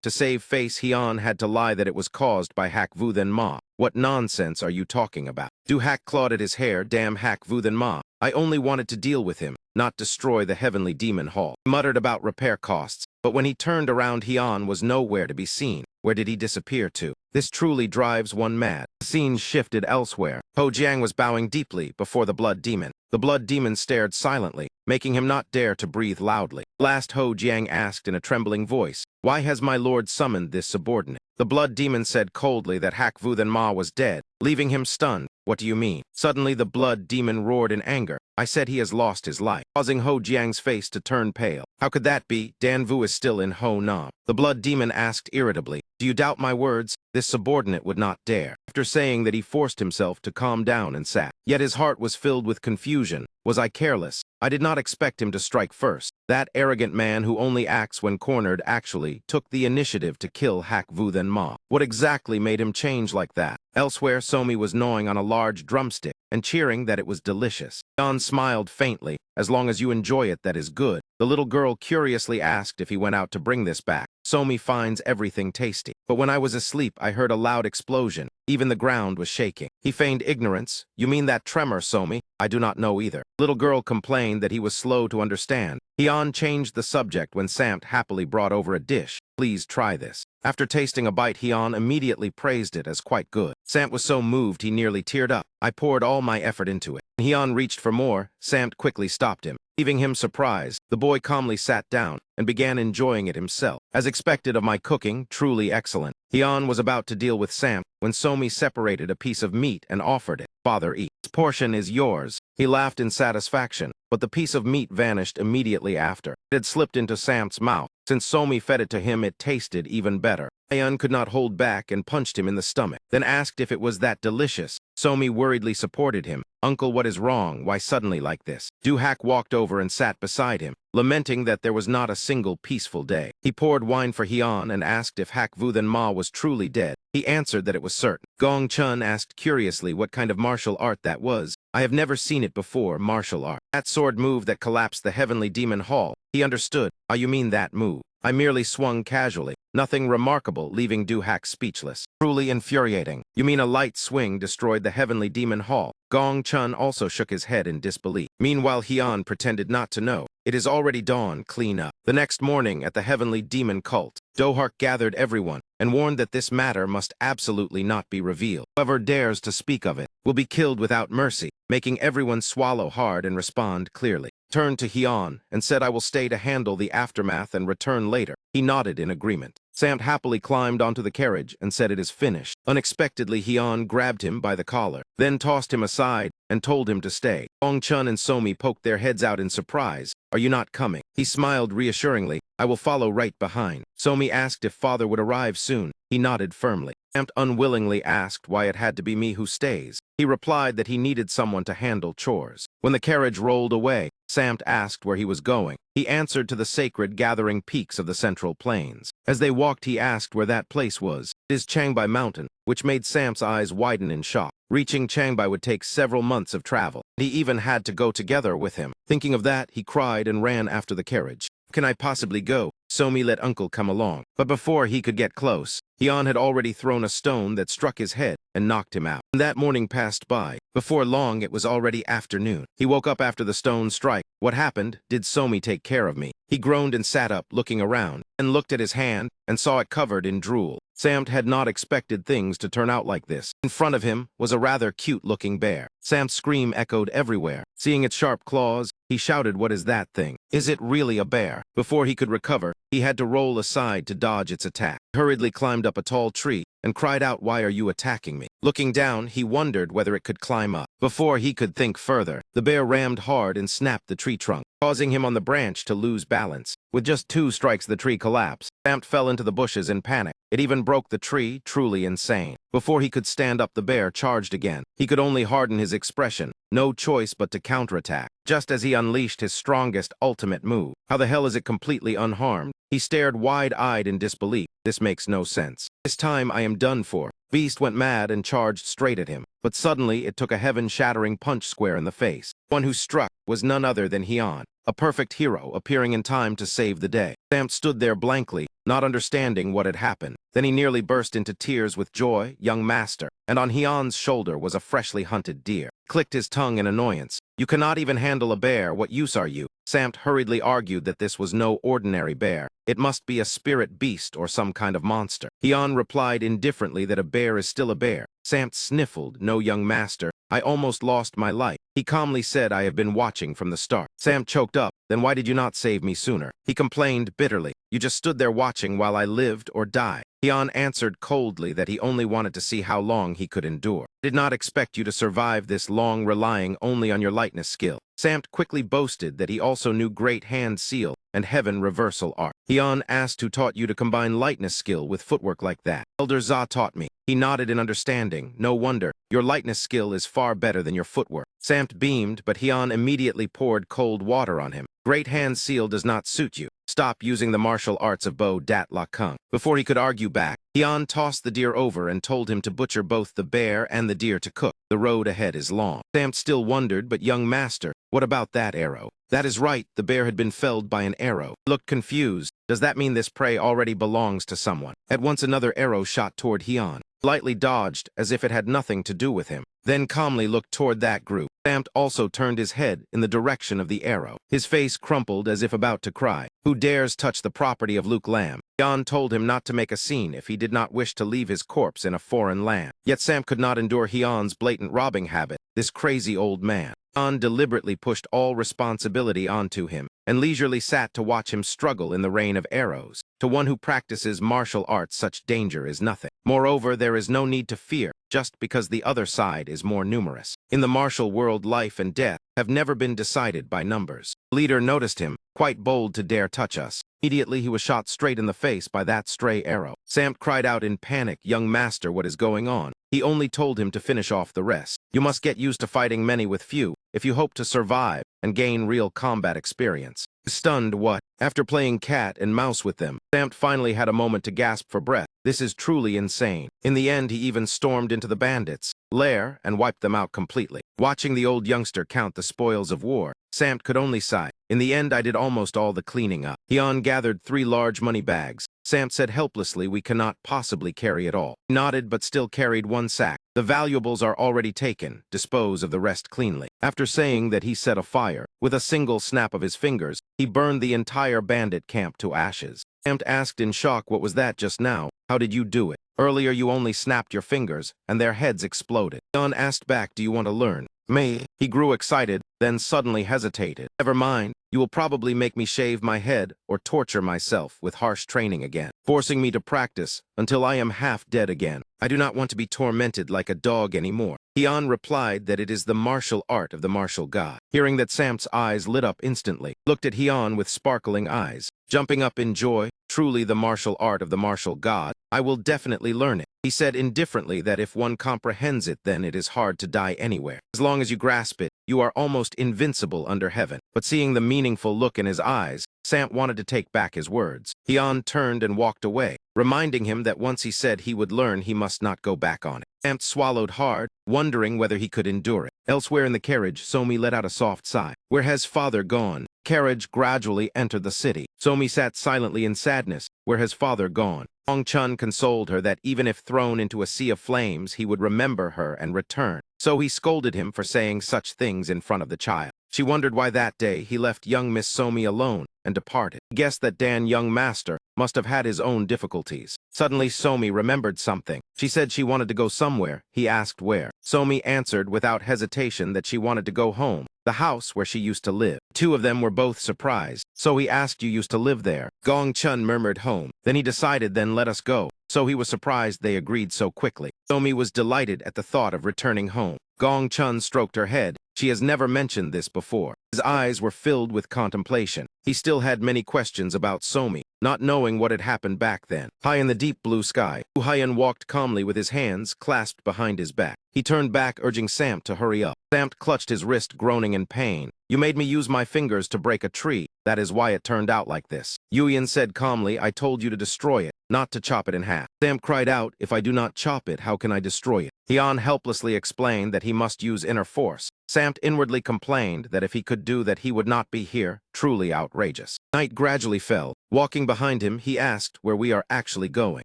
To save face, Hian had to lie that it was caused by Hak Vu Then Ma. "What nonsense are you talking about?" Du Hak clawed at his hair. "Damn Hak Vu Then Ma. I only wanted to deal with him, not destroy the heavenly demon hall." He muttered about repair costs, but when he turned around, Hian was nowhere to be seen. Where did he disappear to? This truly drives one mad. The scene shifted elsewhere. Ho Jiang was bowing deeply before the blood demon. The blood demon stared silently, making him not dare to breathe loudly. Last, Ho Jiang asked in a trembling voice, "Why has my lord summoned this subordinate?" The blood demon said coldly that Hak Vu Then Ma was dead, leaving him stunned. "What do you mean?" Suddenly the blood demon roared in anger. "I said he has lost his life," causing Ho Jiang's face to turn pale. "How could that be? Dan Vu is still in Ho Nam." The blood demon asked irritably, "Do you doubt my words?" This subordinate would not dare. After saying that, he forced himself to calm down and sat. Yet his heart was filled with confusion. Was I careless? I did not expect him to strike first. That arrogant man who only acts when cornered actually took the initiative to kill Hak Vu Then Ma. What exactly made him change like that? Elsewhere, Somi was gnawing on a large drumstick and cheering that it was delicious. Don smiled faintly. "As long as you enjoy it, that is good." The little girl curiously asked if he went out to bring this back. "Somi finds everything tasty. But when I was asleep, I heard a loud explosion. Even the ground was shaking." He feigned ignorance. "You mean that tremor, Somi?" "I do not know either." Little girl complained that he was slow to understand. Hian changed the subject when Samt happily brought over a dish. "Please try this." After tasting a bite, Hian immediately praised it as quite good. Samt was so moved he nearly teared up. "I poured all my effort into it." When Hian reached for more, Samt quickly stopped him. Leaving him surprised, the boy calmly sat down and began enjoying it himself. "As expected of my cooking, truly excellent." Hian was about to deal with Samt when Somi separated a piece of meat and offered it. "Father, eat. This portion is yours." He laughed in satisfaction, but the piece of meat vanished immediately after. It had slipped into Samt's mouth. Since Somi fed it to him, it tasted even better. Hyun could not hold back and punched him in the stomach, then asked if it was that delicious. Somi worriedly supported him. Uncle, what is wrong? Why suddenly like this? Duhak walked over and sat beside him, lamenting that there was not a single peaceful day. He poured wine for Hyun and asked if Hak Vu-than Ma was truly dead. He answered that it was certain. Gong Chun asked curiously what kind of martial art that was. I have never seen it before, martial art. That sword move that collapsed the heavenly demon hall. He understood. Ah, you mean that move? I merely swung casually. Nothing remarkable, leaving Duhak speechless. Truly infuriating. You mean a light swing destroyed the heavenly demon hall? Gong Chun also shook his head in disbelief. Meanwhile, Hyun pretended not to know. It is already dawn, clean up. The next morning, at the heavenly demon cult, Dohark gathered everyone and warned that this matter must absolutely not be revealed. Whoever dares to speak of it will be killed without mercy, making everyone swallow hard and respond clearly. Turned to Hyun and said, I will stay to handle the aftermath and return later. He nodded in agreement. Samt happily climbed onto the carriage and said it is finished. Unexpectedly, Hyun grabbed him by the collar, then tossed him aside and told him to stay. Gong Chun and Somi poked their heads out in surprise. Are you not coming? He smiled reassuringly. I will follow right behind. Somi asked if father would arrive soon. He nodded firmly. Samt unwillingly asked why it had to be me who stays. He replied that he needed someone to handle chores. When the carriage rolled away, Samt asked where he was going. He answered to the sacred gathering peaks of the Central Plains. As they walked, he asked where that place was. It is Changbai Mountain, which made Samt's eyes widen in shock. Reaching Changbai would take several months of travel. He even had to go together with him. Thinking of that, he cried and ran after the carriage. Can I possibly go? Somi let Uncle come along. But before he could get close, Hyun had already thrown a stone that struck his head and knocked him out. That morning passed by. Before long, it was already afternoon. He woke up after the stone strike. What happened? Did Somi take care of me? He groaned and sat up, looking around, and looked at his hand and saw it covered in drool. Samt had not expected things to turn out like this. In front of him was a rather cute-looking bear. Samt's scream echoed everywhere. Seeing its sharp claws, he shouted, what is that thing? Is it really a bear? Before he could recover, he had to roll aside to dodge its attack. He hurriedly climbed up a tall tree and cried out, why are you attacking me? Looking down, he wondered whether it could climb up. Before he could think further, the bear rammed hard and snapped the tree trunk, causing him on the branch to lose balance. With just 2 strikes, the tree collapsed. Samt fell into the bushes in panic. It even broke the tree, truly insane. Before he could stand up, the bear charged again. He could only harden his expression, no choice but to counterattack, just as he unleashed his strongest ultimate move. How the hell is it completely unharmed? He stared wide-eyed in disbelief. This makes no sense. This time I am done for. Beast went mad and charged straight at him, but suddenly it took a heaven-shattering punch square in the face. One who struck was none other than Hyun, a perfect hero appearing in time to save the day. Samt stood there blankly, not understanding what had happened. Then he nearly burst into tears with joy, young master, and on Hyun's shoulder was a freshly hunted deer. Clicked his tongue in annoyance. You cannot even handle a bear, what use are you? Samt hurriedly argued that this was no ordinary bear. It must be a spirit beast or some kind of monster. Hyun replied indifferently that a bear is still a bear. Samt sniffled, no young master. I almost lost my life. He calmly said, I have been watching from the start. Samt choked up. Then why did you not save me sooner? He complained bitterly. You just stood there watching while I lived or died. Hyun answered coldly that he only wanted to see how long he could endure. I did not expect you to survive this long, relying only on your lightness skill. Samt quickly boasted that he also knew great hand seal and heaven reversal art. Hyun asked who taught you to combine lightness skill with footwork like that. Elder Za taught me. He nodded in understanding. No wonder. Your lightness skill is far better than your footwork. Samt beamed, but Hyun immediately poured cold water on him. Great hand seal does not suit you. Stop using the martial arts of Bo Dat La Kung. Before he could argue back, Hyun tossed the deer over and told him to butcher both the bear and the deer to cook. The road ahead is long. Samt still wondered, but young master, what about that arrow? That is right, the bear had been felled by an arrow. He looked confused. Does that mean this prey already belongs to someone? At once another arrow shot toward Hyun. Lightly dodged, as if it had nothing to do with him. Then calmly looked toward that group. Samt also turned his head in the direction of the arrow. His face crumpled as if about to cry. Who dares touch the property of Luke Lam? Hyun told him not to make a scene if he did not wish to leave his corpse in a foreign land. Yet Samt could not endure Hyun's blatant robbing habit, this crazy old man. Hyun deliberately pushed all responsibility onto him and leisurely sat to watch him struggle in the rain of arrows. To one who practices martial arts, such danger is nothing. Moreover, there is no need to fear, just because the other side is more numerous. In the martial world, life and death have never been decided by numbers. The leader noticed him, quite bold to dare touch us. Immediately he was shot straight in the face by that stray arrow. Samt cried out in panic, "Young master, what is going on?" He only told him to finish off the rest. "You must get used to fighting many with few, if you hope to survive and gain real combat experience." Stunned what? After playing cat and mouse with them, Samt finally had a moment to gasp for breath. This is truly insane. In the end, he even stormed into the bandits' lair and wiped them out completely. Watching the old youngster count the spoils of war, Samt could only sigh. "In the end, I did almost all the cleaning up." Hyun gathered 3 large money bags. Samt said helplessly, "We cannot possibly carry it all." He nodded but still carried 1 sack. "The valuables are already taken. Dispose of the rest cleanly." After saying that, he set a fire. With a single snap of his fingers, he burned the entire bandit camp to ashes. Samt asked in shock, "What was that just now? How did you do it? Earlier you only snapped your fingers, and their heads exploded." Hyun asked back, "Do you want to learn?" "Me?" He grew excited, then suddenly hesitated. "Never mind. You will probably make me shave my head or torture myself with harsh training again, forcing me to practice until I am half dead again. I do not want to be tormented like a dog anymore." Hyun replied that it is the martial art of the martial god. Hearing that, Samt's eyes lit up instantly, looked at Hyun with sparkling eyes, jumping up in joy. "Truly the martial art of the martial god. I will definitely learn it." He said indifferently that if one comprehends it, then it is hard to die anywhere. As long as you grasp it, you are almost invincible under heaven. But seeing the meaningful look in his eyes, Samt wanted to take back his words. Hyun turned and walked away, reminding him that once he said he would learn, he must not go back on it. Samt swallowed hard, wondering whether he could endure it. Elsewhere in the carriage, Somi let out a soft sigh. "Where has father gone?" Carriage gradually entered the city. Somi sat silently in sadness. Where has father gone? Hong Chun consoled her that even if thrown into a sea of flames, he would remember her and return. So he scolded him for saying such things in front of the child. She wondered why that day he left young Miss Somi alone and departed. He guessed that Dan, young master, must have had his own difficulties. Suddenly Somi remembered something. She said she wanted to go somewhere. He asked where. Somi answered without hesitation that she wanted to go home, the house where she used to live. 2 of them were both surprised. "So he asked you used to live there?" Gong Chun murmured home. Then he decided, "Then let us go." So he was surprised they agreed so quickly. Somi was delighted at the thought of returning home. Gong Chun stroked her head. She has never mentioned this before. His eyes were filled with contemplation. He still had many questions about Somi, not knowing what had happened back then. High in the deep blue sky, Hyun walked calmly with his hands clasped behind his back. He turned back, urging Samt to hurry up. Samt clutched his wrist, groaning in pain. "You made me use my fingers to break a tree. That is why it turned out like this." Yuyan said calmly, "I told you to destroy it, not to chop it in half." Samt cried out, "If I do not chop it, how can I destroy it?" Hyun helplessly explained that he must use inner force. Samt inwardly complained that if he could do that, he would not be here. Truly outrageous. Night gradually fell. Walking behind him, he asked where we are actually going.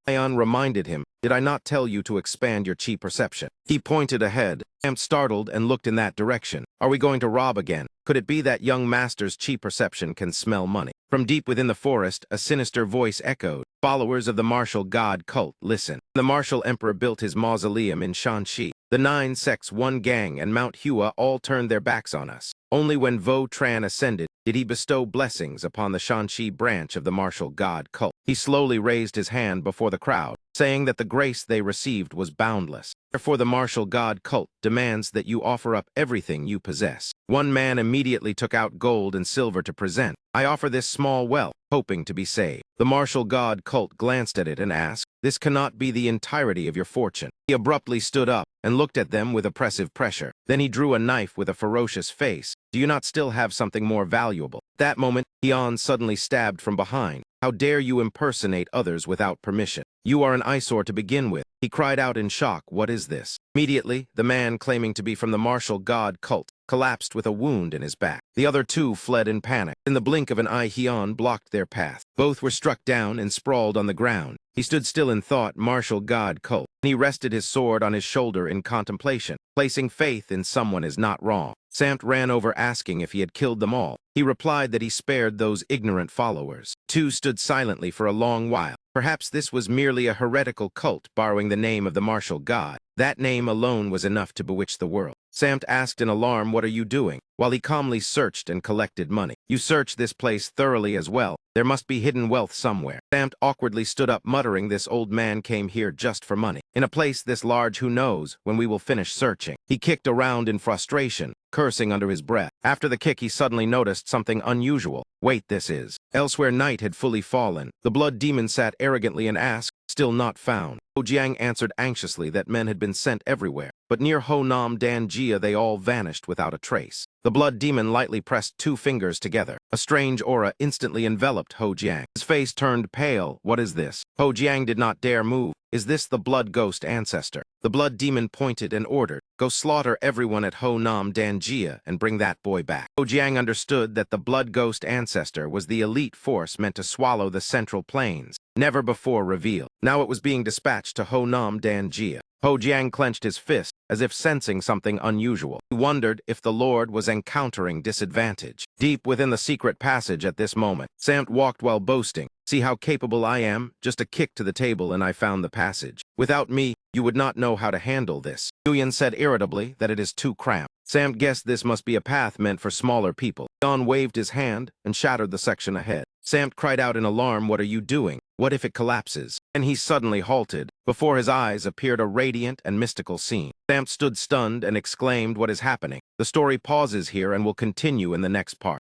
Hyun reminded him, "Did I not tell you to expand your chi perception?" He pointed ahead. Samt startled and looked in that direction. "Are we going to rob again? Could it be that young master's chi perception can smell money?" From deep within the forest, a sinister voice echoed. "Followers of the martial god cult, listen. The martial emperor built his mausoleum in Shanxi. The 9 sects, 1 gang, and Mount Hua all turned their backs on us. Only when Vo Tran ascended did he bestow blessings upon the Shanxi branch of the martial god cult." He slowly raised his hand before the crowd, saying that the grace they received was boundless. "Therefore the martial god cult demands that you offer up everything you possess." One man immediately took out gold and silver to present. "I offer this small wealth, hoping to be saved." The martial god cult glanced at it and asked, "This cannot be the entirety of your fortune." He abruptly stood up and looked at them with oppressive pressure. Then he drew a knife with a ferocious face. "Do you not still have something more valuable?" At that moment, Hyun suddenly stabbed from behind. "How dare you impersonate others without permission? You are an eyesore to begin with." He cried out in shock, "What is this?" Immediately, the man claiming to be from the martial god cult collapsed with a wound in his back. The other 2 fled in panic. In the blink of an eye, Hyun blocked their path. Both were struck down and sprawled on the ground. He stood still in thought. Martial god cult. He rested his sword on his shoulder in contemplation. Placing faith in someone is not wrong. Samt ran over asking if he had killed them all. He replied that he spared those ignorant followers. 2 stood silently for a long while. Perhaps this was merely a heretical cult borrowing the name of the martial god. That name alone was enough to bewitch the world. Samt asked in alarm, "What are you doing?" while he calmly searched and collected money. "You search this place thoroughly as well. There must be hidden wealth somewhere." Samt awkwardly stood up, muttering, "This old man came here just for money. In a place this large, who knows when we will finish searching?" He kicked around in frustration, cursing under his breath. After the kick, he suddenly noticed something unusual. Wait, this is. Elsewhere, night had fully fallen. The blood demon sat arrogantly and asked, still not found. Ho Jiang answered anxiously that men had been sent everywhere, but near Ho Nam Dan Jia they all vanished without a trace. The blood demon lightly pressed 2 fingers together. A strange aura instantly enveloped Ho Jiang. His face turned pale. What is this? Ho Jiang did not dare move. Is this the blood ghost ancestor? The blood demon pointed and ordered, go slaughter everyone at Ho Nam Dan Jia and bring that boy back. Ho Jiang understood that the blood ghost ancestor was the elite force meant to swallow the central plains, never before revealed. Now it was being dispatched to Ho Nam Dan Jia. Ho Jiang clenched his fist, as if sensing something unusual. He wondered if the Lord was encountering disadvantage. Deep within the secret passage at this moment, Samt walked while boasting. See how capable I am? Just a kick to the table and I found the passage. Without me, you would not know how to handle this. Yuyan said irritably that it is too cramped. Samt guessed this must be a path meant for smaller people. Don waved his hand and shattered the section ahead. Samt cried out in alarm, what are you doing? What if it collapses? And he suddenly halted. Before his eyes appeared a radiant and mystical scene. Samt stood stunned and exclaimed, what is happening? The story pauses here and will continue in the next part.